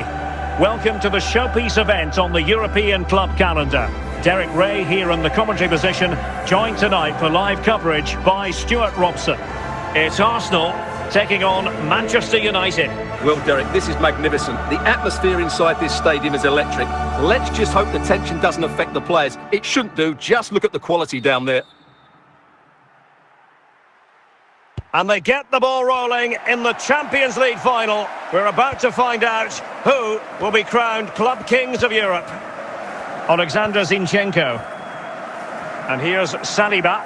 Welcome to the showpiece event on the European club calendar. Derek Ray here in the commentary position, joined tonight for live coverage by Stuart Robson. It's Arsenal taking on Manchester United. Well, Derek, this is magnificent. The atmosphere inside this stadium is electric. Let's just hope the tension doesn't affect the players. It shouldn't do. Just look at the quality down there. And they get the ball rolling in the Champions League final. We're about to find out who will be crowned Club Kings of Europe. Alexander Zinchenko. And here's Saliba.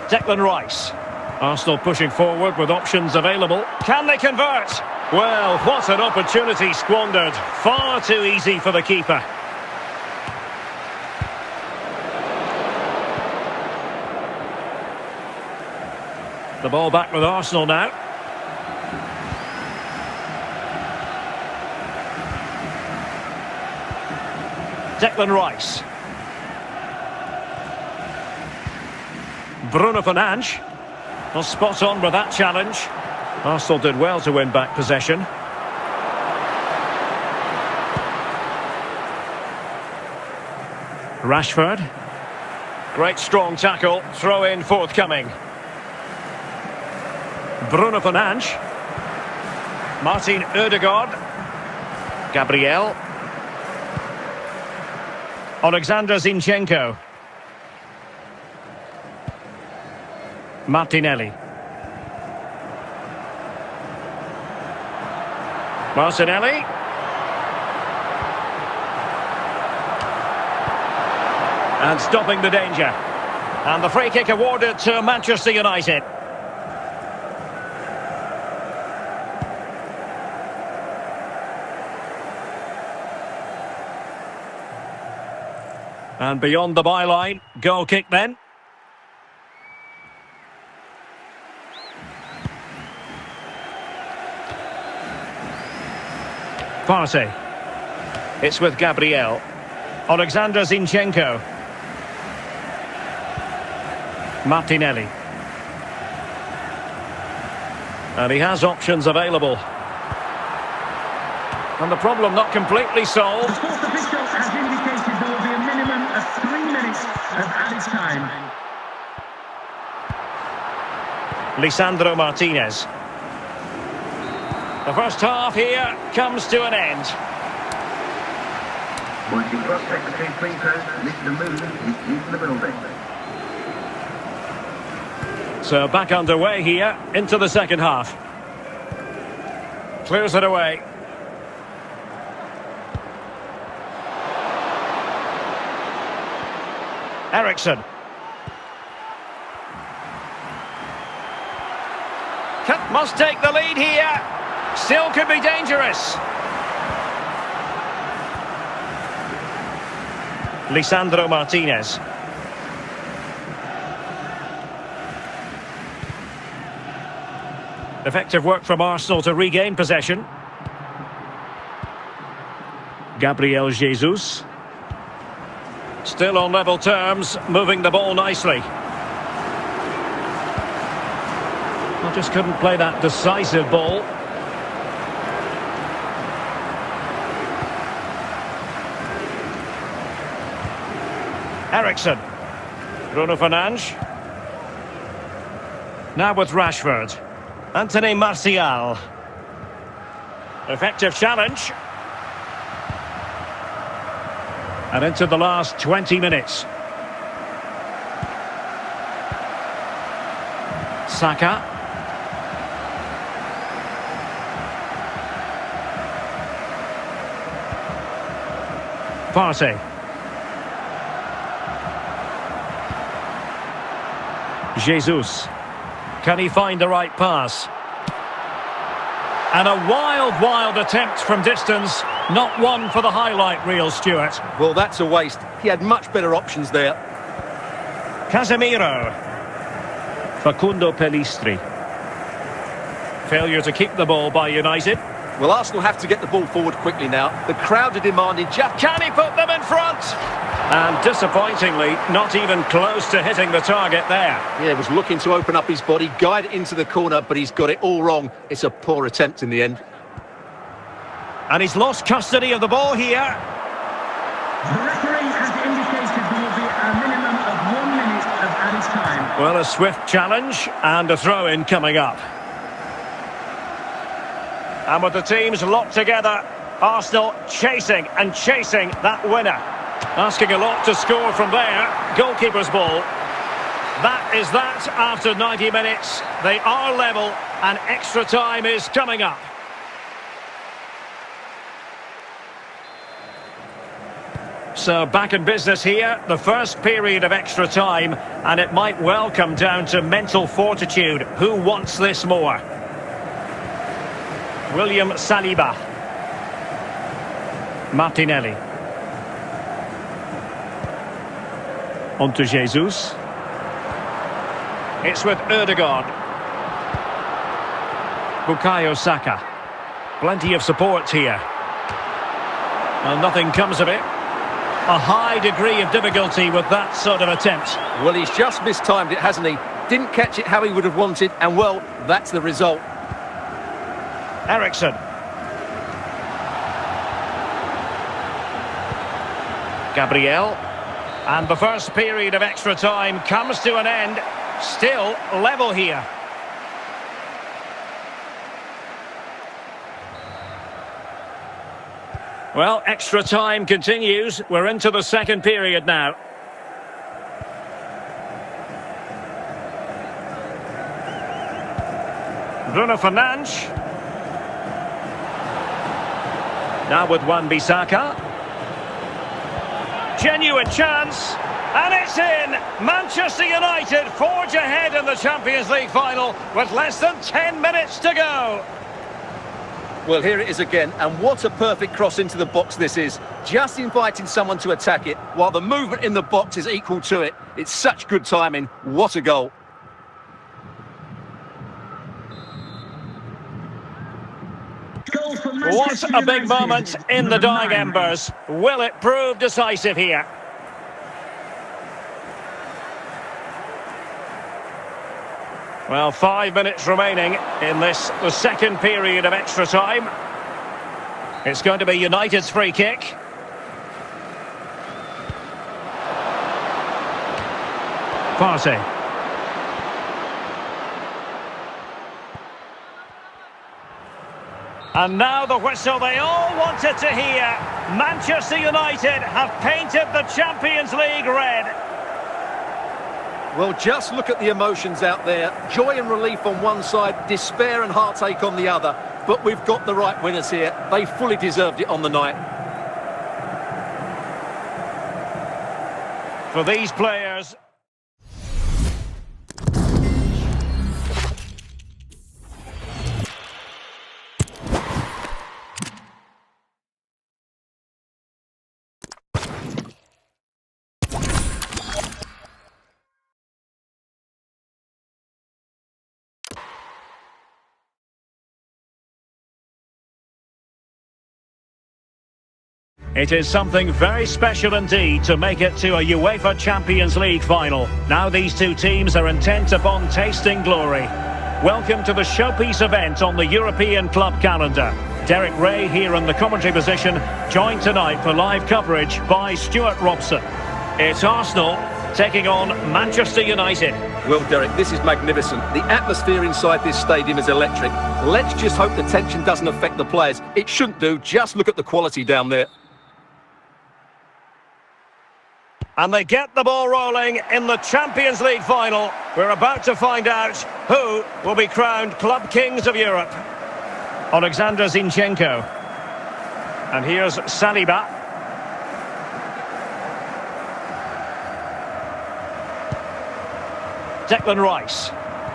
Declan Rice. Arsenal pushing forward with options available. Can they convert? Well, what an opportunity squandered. Far too easy for the keeper. The ball back with Arsenal now. Declan Rice. Bruno Fernandes. Well, spot on with that challenge. Arsenal did well to win back possession. Rashford. Great strong tackle. Throw in forthcoming. Bruno Fernandes. Martin Ødegaard. Gabriel. Alexander Zinchenko. Martinelli. Martinelli. And stopping the danger. And the free kick awarded to Manchester United. And beyond the byline, goal kick then. Partey. It's with Gabriel. Alexander Zinchenko. Martinelli. And he has options available. And the problem not completely solved. The fourth official has indicated there will be a minimum of 3 minutes of added time. Lisandro Martinez. The first half here comes to an end. Once you cross secretary free throws, Mr. Moon is in the building. So back underway here into the second half. Clears it away. Eriksson. Must take the lead here. Still could be dangerous. Lisandro Martinez. Effective work from Arsenal to regain possession. Gabriel Jesus. Still on level terms, moving the ball nicely. I just couldn't play that decisive ball. Eriksson. Bruno Fernandes. Now with Rashford. Anthony Martial. Effective challenge. And into the last 20 minutes. Saka. Partey. Jesus. Can he find the right pass? And a wild attempt from distance. Not one for the highlight reel, Stuart. Well, that's a waste. He had much better options there. Casemiro. Facundo Pellistri. Failure to keep the ball by United. Well, Arsenal have to get the ball forward quickly now. The crowd are demanding just... Can he put them in front? And disappointingly, not even close to hitting the target there. Yeah, was looking to open up his body, guide it into the corner, but he's got it all wrong. It's a poor attempt in the end. And he's lost custody of the ball here. The referee has indicated there will be a minimum of 1 minute of added time. Well, a swift challenge and a throw-in coming up. And with the teams locked together, Arsenal chasing that winner. Asking a lot to score from there. Goalkeeper's ball. That is that after 90 minutes. They are level and extra time is coming up. So back in business here, the first period of extra time, and it might well come down to mental fortitude. Who wants this more? William Saliba. Martinelli. On to Jesus. It's with Ødegaard. Bukayo Saka. Plenty of support here. Well, nothing comes of it. A high degree of difficulty with that sort of attempt. Well, he's just mistimed it, hasn't he? Didn't catch it how he would have wanted, and well, that's the result. Eriksson. Gabriel. And the first period of extra time comes to an end. Still level here. Well, extra time continues. We're into the second period now. Bruno Fernandes. Now with Wan-Bissaka. Genuine chance. And it's in! Manchester United forge ahead in the Champions League final with less than 10 minutes to go. Well, here it is again, and what a perfect cross into the box this is. Just inviting someone to attack it, while the movement in the box is equal to it. It's such good timing. What a goal. Goal goal for What Manchester a big United. moment in the Number dying 9. embers. Will it prove decisive here? Well, 5 minutes remaining in the second period of extra time. It's going to be United's free kick. Partey. And now the whistle they all wanted to hear. Manchester United have painted the Champions League red. Well, just look at the emotions out there. Joy and relief on one side, despair and heartache on the other. But we've got the right winners here. They fully deserved it on the night. For these players... It is something very special indeed to make it to a UEFA Champions League final. Now these two teams are intent upon tasting glory. Welcome to the showpiece event on the European club calendar. Derek Ray here in the commentary position, joined tonight for live coverage by Stuart Robson. It's Arsenal taking on Manchester United. Well, Derek, this is magnificent. The atmosphere inside this stadium is electric. Let's just hope the tension doesn't affect the players. It shouldn't do. Just look at the quality down there. And they get the ball rolling in the Champions League final. We're about to find out who will be crowned Club Kings of Europe. Alexander Zinchenko. And here's Saliba. Declan Rice.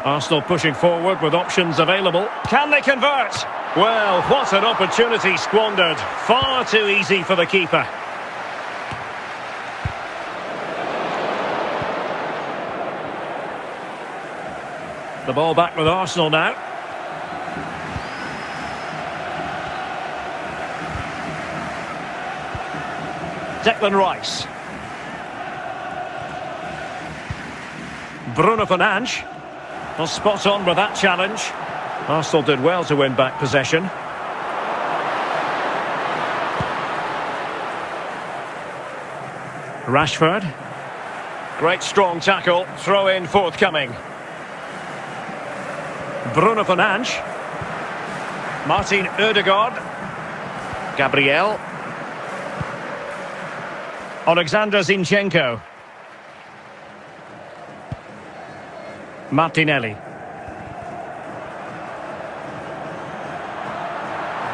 Arsenal pushing forward with options available. Can they convert? Well, what an opportunity squandered. Far too easy for the keeper. The ball back with Arsenal now. Declan Rice. Bruno Fernandes. Well, spot on with that challenge. Arsenal did well to win back possession. Rashford. Great strong tackle. Throw in forthcoming. Bruno Fernandes. Martin Odegaard. Gabriel. Alexander Zinchenko. Martinelli.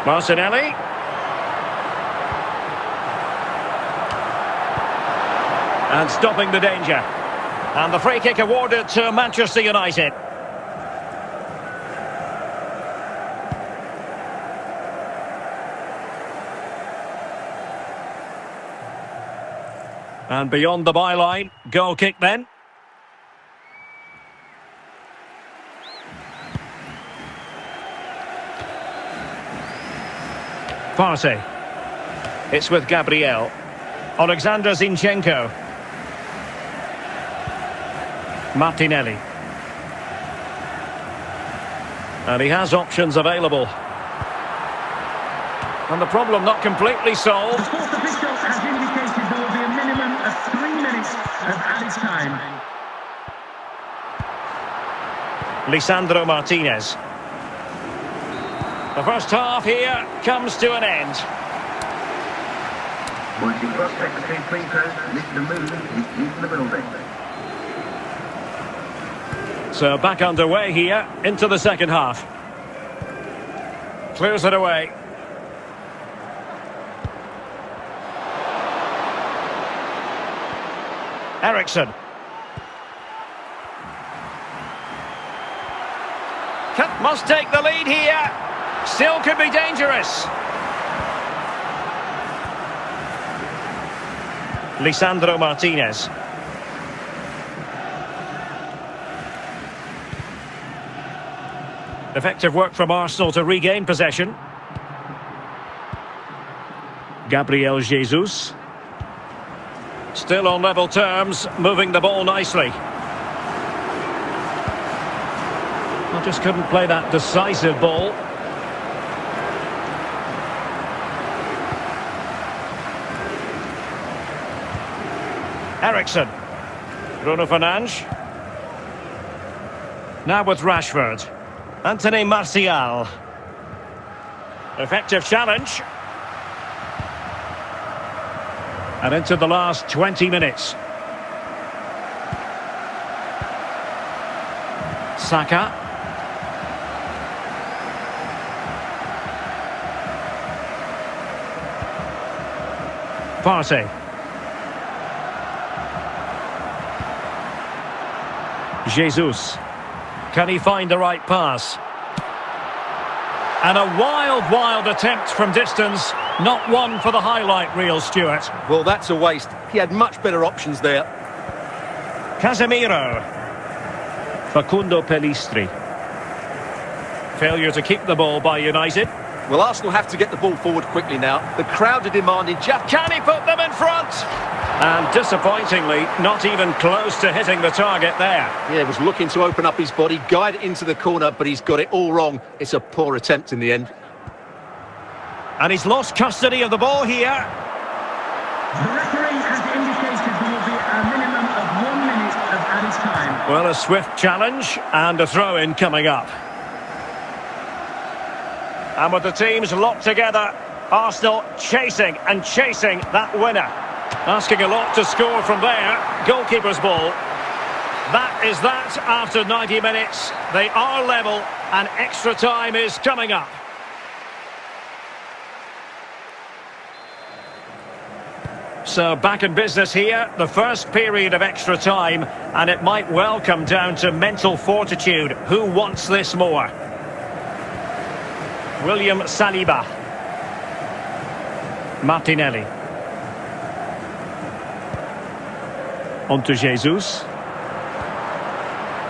Martinelli. And stopping the danger. And the free kick awarded to Manchester United. And beyond the byline, goal kick then. Partey. It's with Gabriel. Alexander Zinchenko. Martinelli. And he has options available. And the problem not completely solved. The fourth official has indicated there will be a minimum of 3 minutes of added time. Lisandro Martinez. The first half here comes to an end. Once you cross secretary free throws, Mr. Moon is in the building. So back underway here into the second half. Clears it away. Eriksson. Must take the lead here. Still could be dangerous. Lisandro Martinez. Effective work from Arsenal to regain possession. Gabriel Jesus. Still on level terms, moving the ball nicely. I just couldn't play that decisive ball. Ericsson. Bruno Fernandes. Now with Rashford. Anthony Martial. Effective challenge. And into the last 20 minutes. Saka. Partey. Jesus. Can he find the right pass? And a wild attempt from distance. Not one for the highlight reel, Stuart. Well, that's a waste. He had much better options there. Casemiro. Facundo Pellistri. Failure to keep the ball by United. Well, Arsenal have to get the ball forward quickly now. The crowd are demanding just... Can he put them in front? And disappointingly, not even close to hitting the target there. Yeah, was looking to open up his body, guide it into the corner, but he's got it all wrong. It's a poor attempt in the end. And he's lost custody of the ball here. The referee has indicated there will be a minimum of 1 minute of added time. Well, a swift challenge and a throw-in coming up. And with the teams locked together, Arsenal chasing that winner. Asking a lot to score from there. Goalkeeper's ball. That is that after 90 minutes. They are level and extra time is coming up. So back in business here, the first period of extra time, and it might well come down to mental fortitude. Who wants this more? William Saliba. Martinelli. On to Jesus.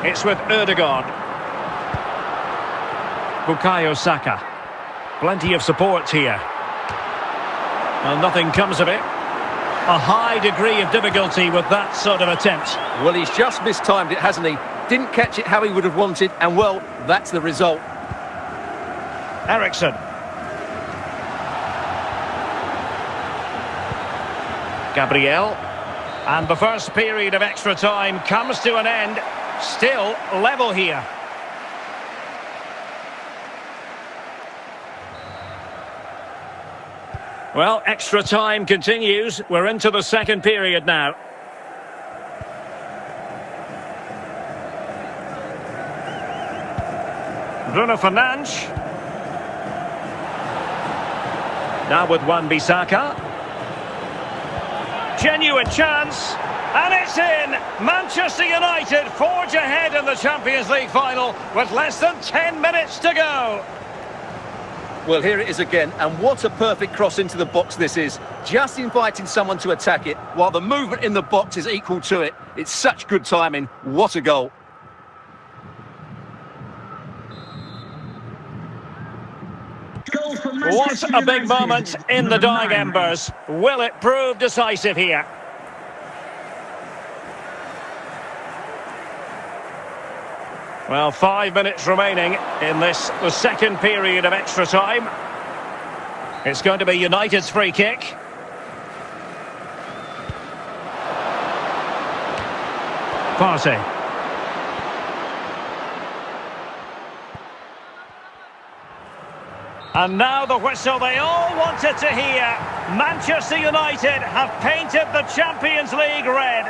It's with Ødegaard. Bukayo Saka. Plenty of support here. Well, nothing comes of it. A high degree of difficulty with that sort of attempt. Well, he's just mistimed it, hasn't he? Didn't catch it how he would have wanted, and well, that's the result. Ericsson. Gabriel. And the first period of extra time comes to an end. Still level here. Well, extra time continues. We're into the second period now. Bruno Fernandes. Now with Wan-Bissaka. Genuine chance, and it's in! Manchester United forge ahead in the Champions League final with less than 10 minutes to go. Well, here it is again, and what a perfect cross into the box this is. Just inviting someone to attack it, while the movement in the box is equal to it. It's such good timing. What a goal. What a big moment in the dying embers. Will it prove decisive here? Well, 5 minutes remaining in this, the second period of extra time. It's going to be United's free kick. Partey. And now the whistle they all wanted to hear. Manchester United have painted the Champions League red.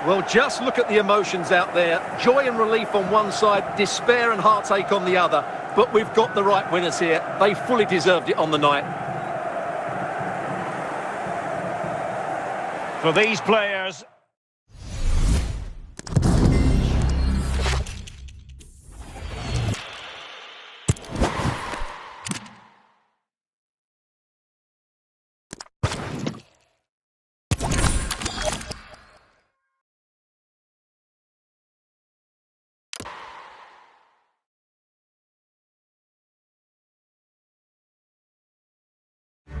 Well, just look at the emotions out there. Joy and relief on one side, despair and heartache on the other. But we've got the right winners here. They fully deserved it on the night. For these players...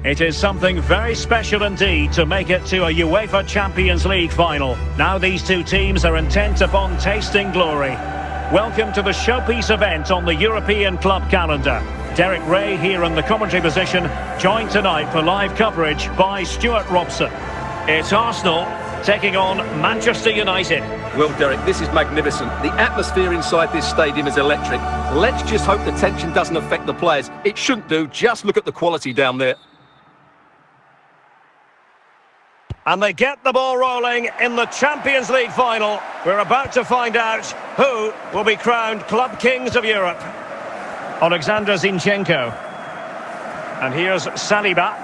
It is something very special indeed to make it to a UEFA Champions League final. Now these two teams are intent upon tasting glory. Welcome to the showpiece event on the European club calendar. Derek Ray here in the commentary position, joined tonight for live coverage by Stuart Robson. It's Arsenal taking on Manchester United. Well, Derek, this is magnificent. The atmosphere inside this stadium is electric. Let's just hope the tension doesn't affect the players. It shouldn't do. Just look at the quality down there. And they get the ball rolling in the Champions League final. We're about to find out who will be crowned Club Kings of Europe. Alexander Zinchenko. And here's Saliba.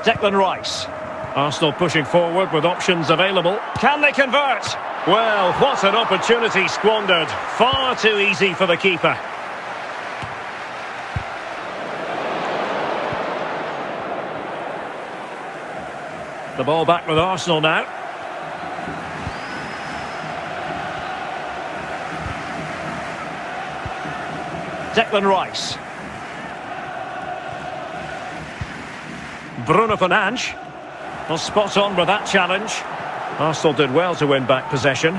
Declan Rice. Arsenal pushing forward with options available. Can they convert? Well, what an opportunity squandered. Far too easy for the keeper. The ball back with Arsenal now. Declan Rice. Bruno Fernandes. Well, spot on with that challenge. Arsenal did well to win back possession.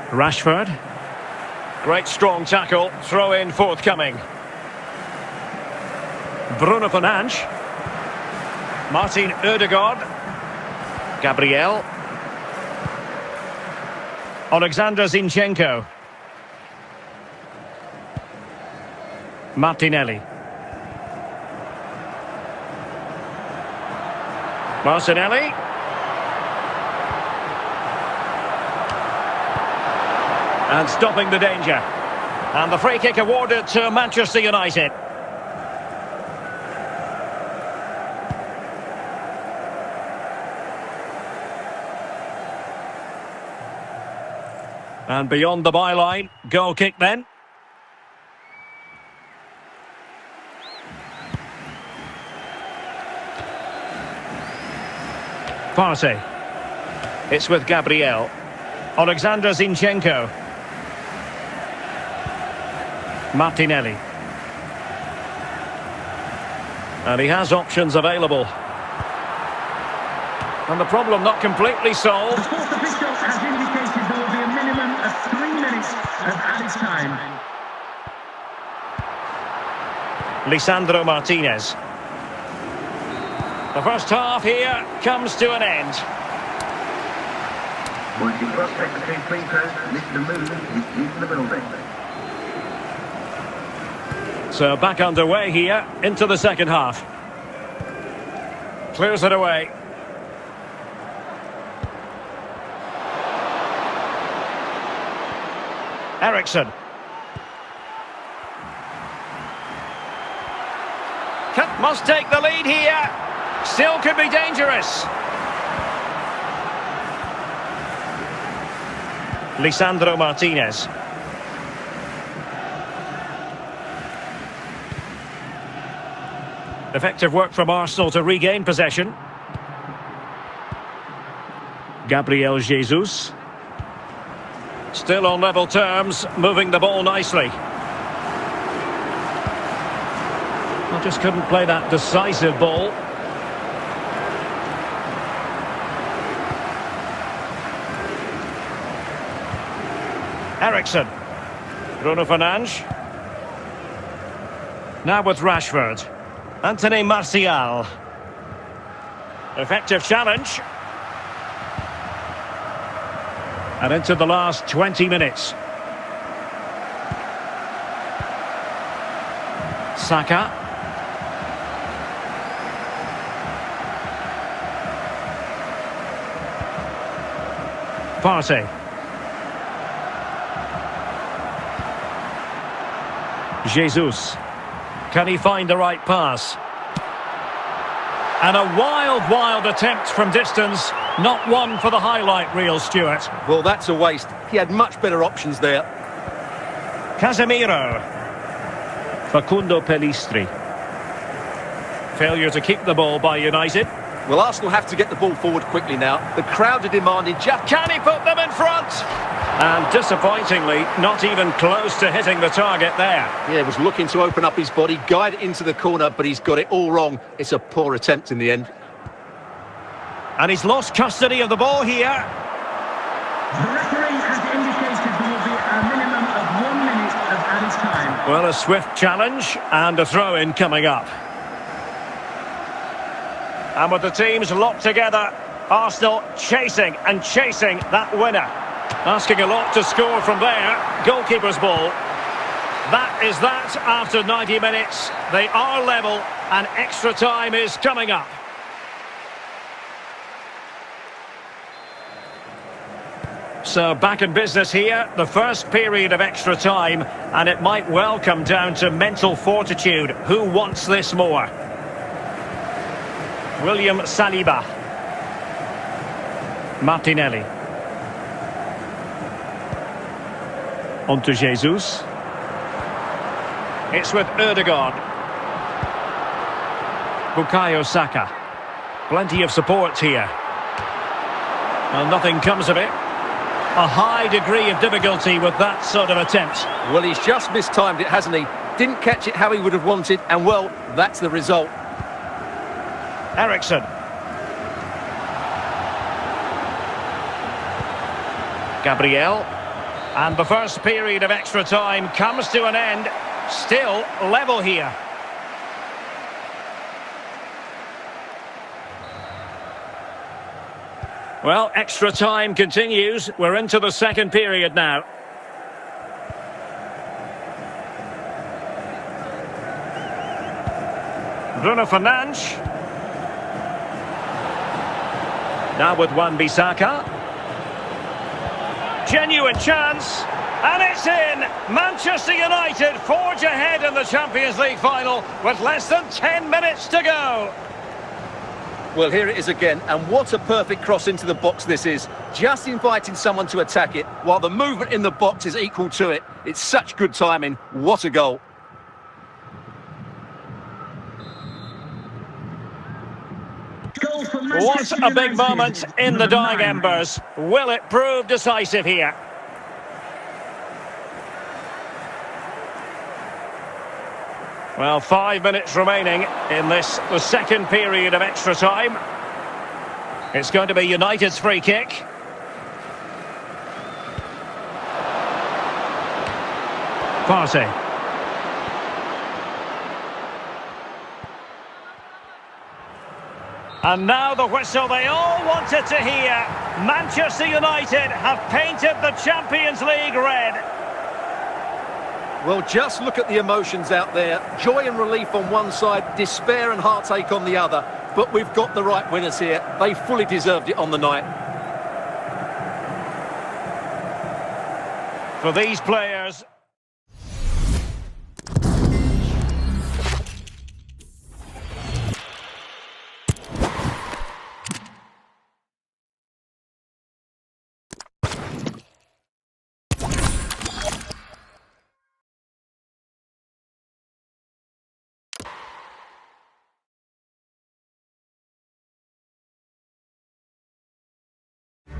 Rashford. Great strong tackle. Throw in forthcoming. Bruno Fernandes. Martin Ødegaard. Gabriel. Alexander Zinchenko. Martinelli. Martinelli. And stopping the danger. And the free kick awarded to Manchester United. And beyond the byline, goal kick then. Partey. It's with Gabriel. Alexander Zinchenko. Martinelli. And he has options available. And the problem not completely solved. The fourth official has indicated there will be a minimum of 3 minutes of added time. Lisandro Martinez. The first half here comes to an end. Once you cross secretary free throws, Mr. Moon is leaving the building. So back underway here into the second half. Clears it away. Ericsson. Must take the lead here. Still could be dangerous. Lisandro Martinez. Effective work from Arsenal to regain possession. Gabriel Jesus. Still on level terms, moving the ball nicely. I just couldn't play that decisive ball. Ericsson. Bruno Fernandes. Now with Rashford. Anthony Martial. Effective challenge. And into the last 20 minutes. Saka. Partey. Jesus. Can he find the right pass? And a wild attempt from distance. Not one for the highlight reel, Stuart. Well, that's a waste. He had much better options there. Casemiro. Facundo Pellistri. Failure to keep the ball by United. Well, Arsenal have to get the ball forward quickly now. The crowd are demanding just... Can he put them in front? And disappointingly, not even close to hitting the target there. Yeah, he was looking to open up his body, guide it into the corner, but he's got it all wrong. It's a poor attempt in the end. And he's lost custody of the ball here. The referee has indicated there will be a minimum of 1 minute of added time. Well, a swift challenge and a throw-in coming up. And with the teams locked together, Arsenal chasing and chasing that winner. Asking a lot to score from there. Goalkeeper's ball. That is that after 90 minutes. They are level and extra time is coming up. So back in business here, the first period of extra time, and it might well come down to mental fortitude. Who wants this more? William Saliba. Martinelli. On to Jesus. It's with Ødegaard. Bukayo Saka. Plenty of support here. Well, nothing comes of it. A high degree of difficulty with that sort of attempt. Well, he's just mistimed it, hasn't he? Didn't catch it how he would have wanted, and well, that's the result. Eriksen. Gabriel. And the first period of extra time comes to an end. Still level here. Well, extra time continues. We're into the second period now. Bruno Fernandes. Now with Wan-Bissaka. Genuine chance. And it's in! Manchester United forge ahead in the Champions League final with less than 10 minutes to go. Well, here it is again, and what a perfect cross into the box this is. Just inviting someone to attack it, while the movement in the box is equal to it. It's such good timing. What a goal. What a big moment in the dying embers. Will it prove decisive here? Well, 5 minutes remaining in this, the second period of extra time. It's going to be United's free kick. Partey. And now the whistle they all wanted to hear. Manchester United have painted the Champions League red. Well, just look at the emotions out there. Joy and relief on one side, despair and heartache on the other. But we've got the right winners here. They fully deserved it on the night. For these players...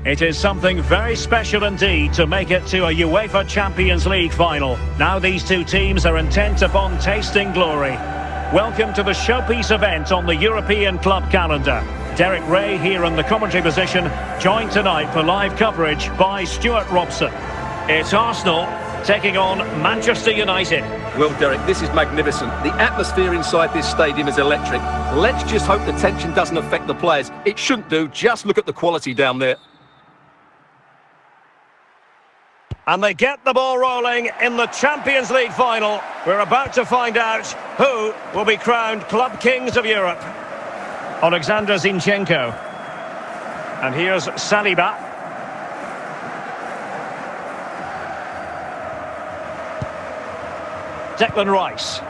It is something very special indeed to make it to a UEFA Champions League final. Now these two teams are intent upon tasting glory. Welcome to the showpiece event on the European club calendar. Derek Ray here in the commentary position, joined tonight for live coverage by Stuart Robson. It's Arsenal taking on Manchester United. Well, Derek, this is magnificent. The atmosphere inside this stadium is electric. Let's just hope the tension doesn't affect the players. It shouldn't do. Just look at the quality down there. And they get the ball rolling in the Champions League final. We're about to find out who will be crowned Club Kings of Europe. Alexander Zinchenko. And here's Saliba. Declan Rice.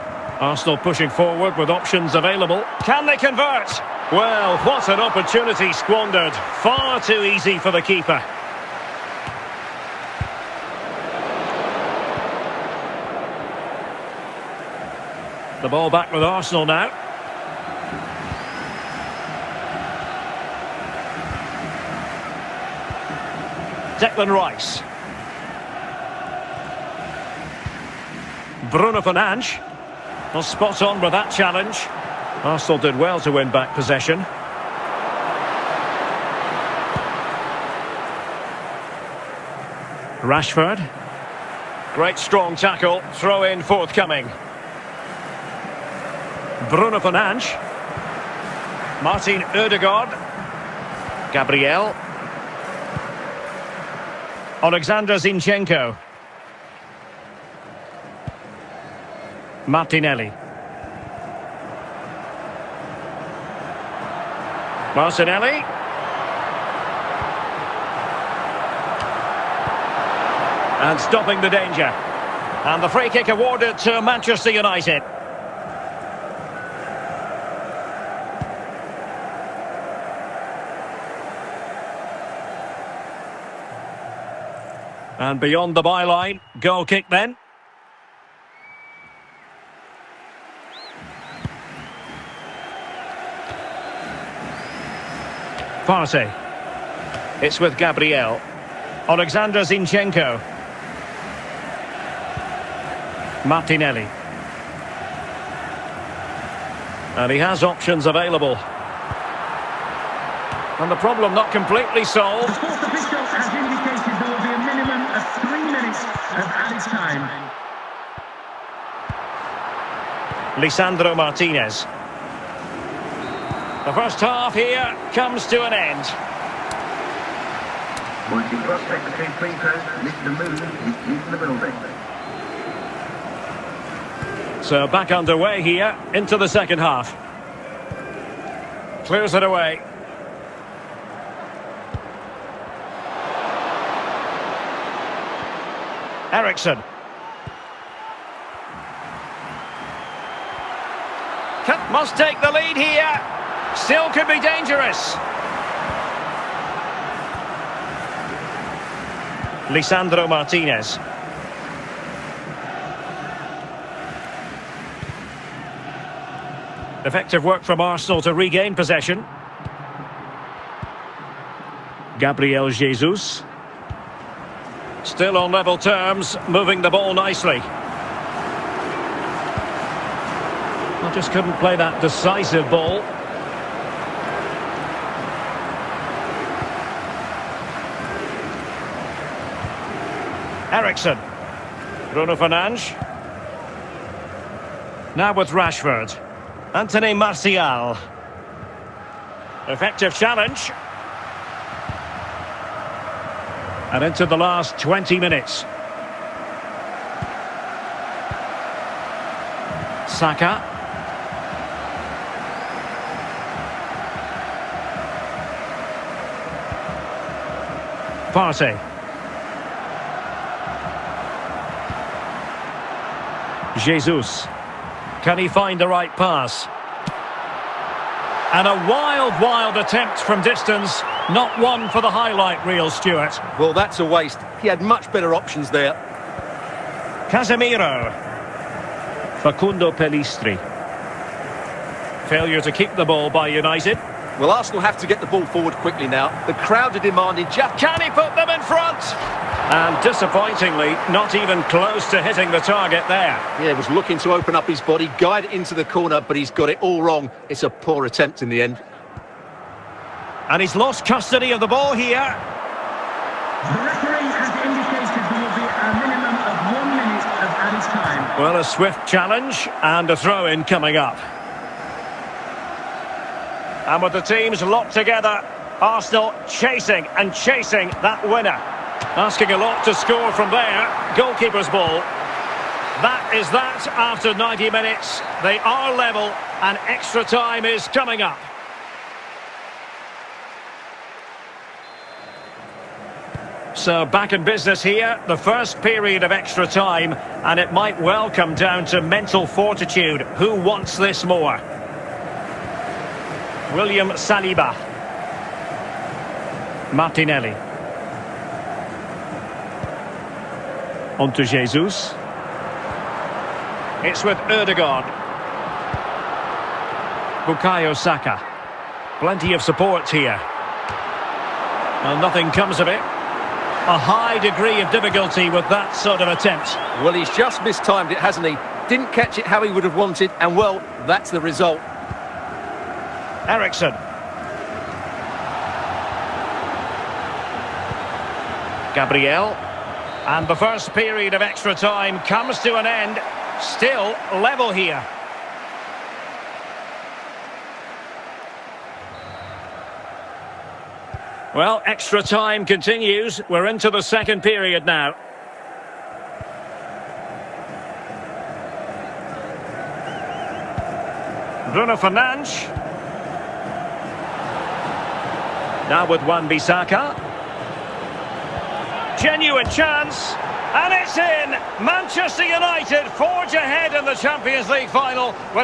Arsenal pushing forward with options available. Can they convert? Well, what an opportunity squandered. Far too easy for the keeper. The ball back with Arsenal now. Declan Rice. Bruno Fernandes. Well, spot on with that challenge. Arsenal did well to win back possession. Rashford. Great strong tackle. Throw in forthcoming. Bruno Fernandes. Martin Ødegaard. Gabriel. Alexander Zinchenko. Martinelli. Martinelli. And stopping the danger. And the free kick awarded to Manchester United. And beyond the byline, goal kick then. Partey. It's with Gabriel. Alexander Zinchenko. Martinelli. And he has options available. And the problem not completely solved. The fourth official has indicated there will be a minimum of 3 minutes of added time. Lisandro Martinez. The first half here comes to an end. Wanting prospect between free throws, Mr. Moon is in the building. So back underway here into the second half. Clears it away. Ericsson. Must take the lead here. Still could be dangerous. Lisandro Martinez. Effective work from Arsenal to regain possession. Gabriel Jesus. Still on level terms, moving the ball nicely. Well, just couldn't play that decisive ball. Ericsson. Bruno Fernandes. Now with Rashford. Anthony Martial. Effective challenge. And into the last 20 minutes. Saka. Partey. Jesus. Can he find the right pass? And a wild attempt from distance. Not one for the highlight reel, Stuart. Well, that's a waste. He had much better options there. Casemiro. Facundo Pellistri. Failure to keep the ball by United. Well, Arsenal have to get the ball forward quickly now. The crowd are demanding just... Can he put them in front? And disappointingly, not even close to hitting the target there. Yeah, he was looking to open up his body, guide it into the corner, but he's got it all wrong. It's a poor attempt in the end. And he's lost custody of the ball here. The referee has indicated there will be a minimum of 1 minute of added time. Well, a swift challenge and a throw-in coming up. And with the teams locked together, Arsenal chasing and chasing that winner. Asking a lot to score from there. Goalkeeper's ball. That is that after 90 minutes. They are level and extra time is coming up. So back in business here, the first period of extra time, and it might well come down to mental fortitude. Who wants this more? William Saliba. Martinelli. On to Jesus. It's with Ødegaard. Bukayo Saka. Plenty of support here. Well, nothing comes of it. A high degree of difficulty with that sort of attempt. Well, he's just mistimed it, hasn't he? Didn't catch it how he would have wanted, and well, that's the result. Ericsson. Gabriel. And the first period of extra time comes to an end. Still level here. Well, extra time continues. We're into the second period now. Bruno Fernandes. Now with Wan-Bissaka. Genuine chance. And it's in! Manchester United forge ahead in the Champions League final with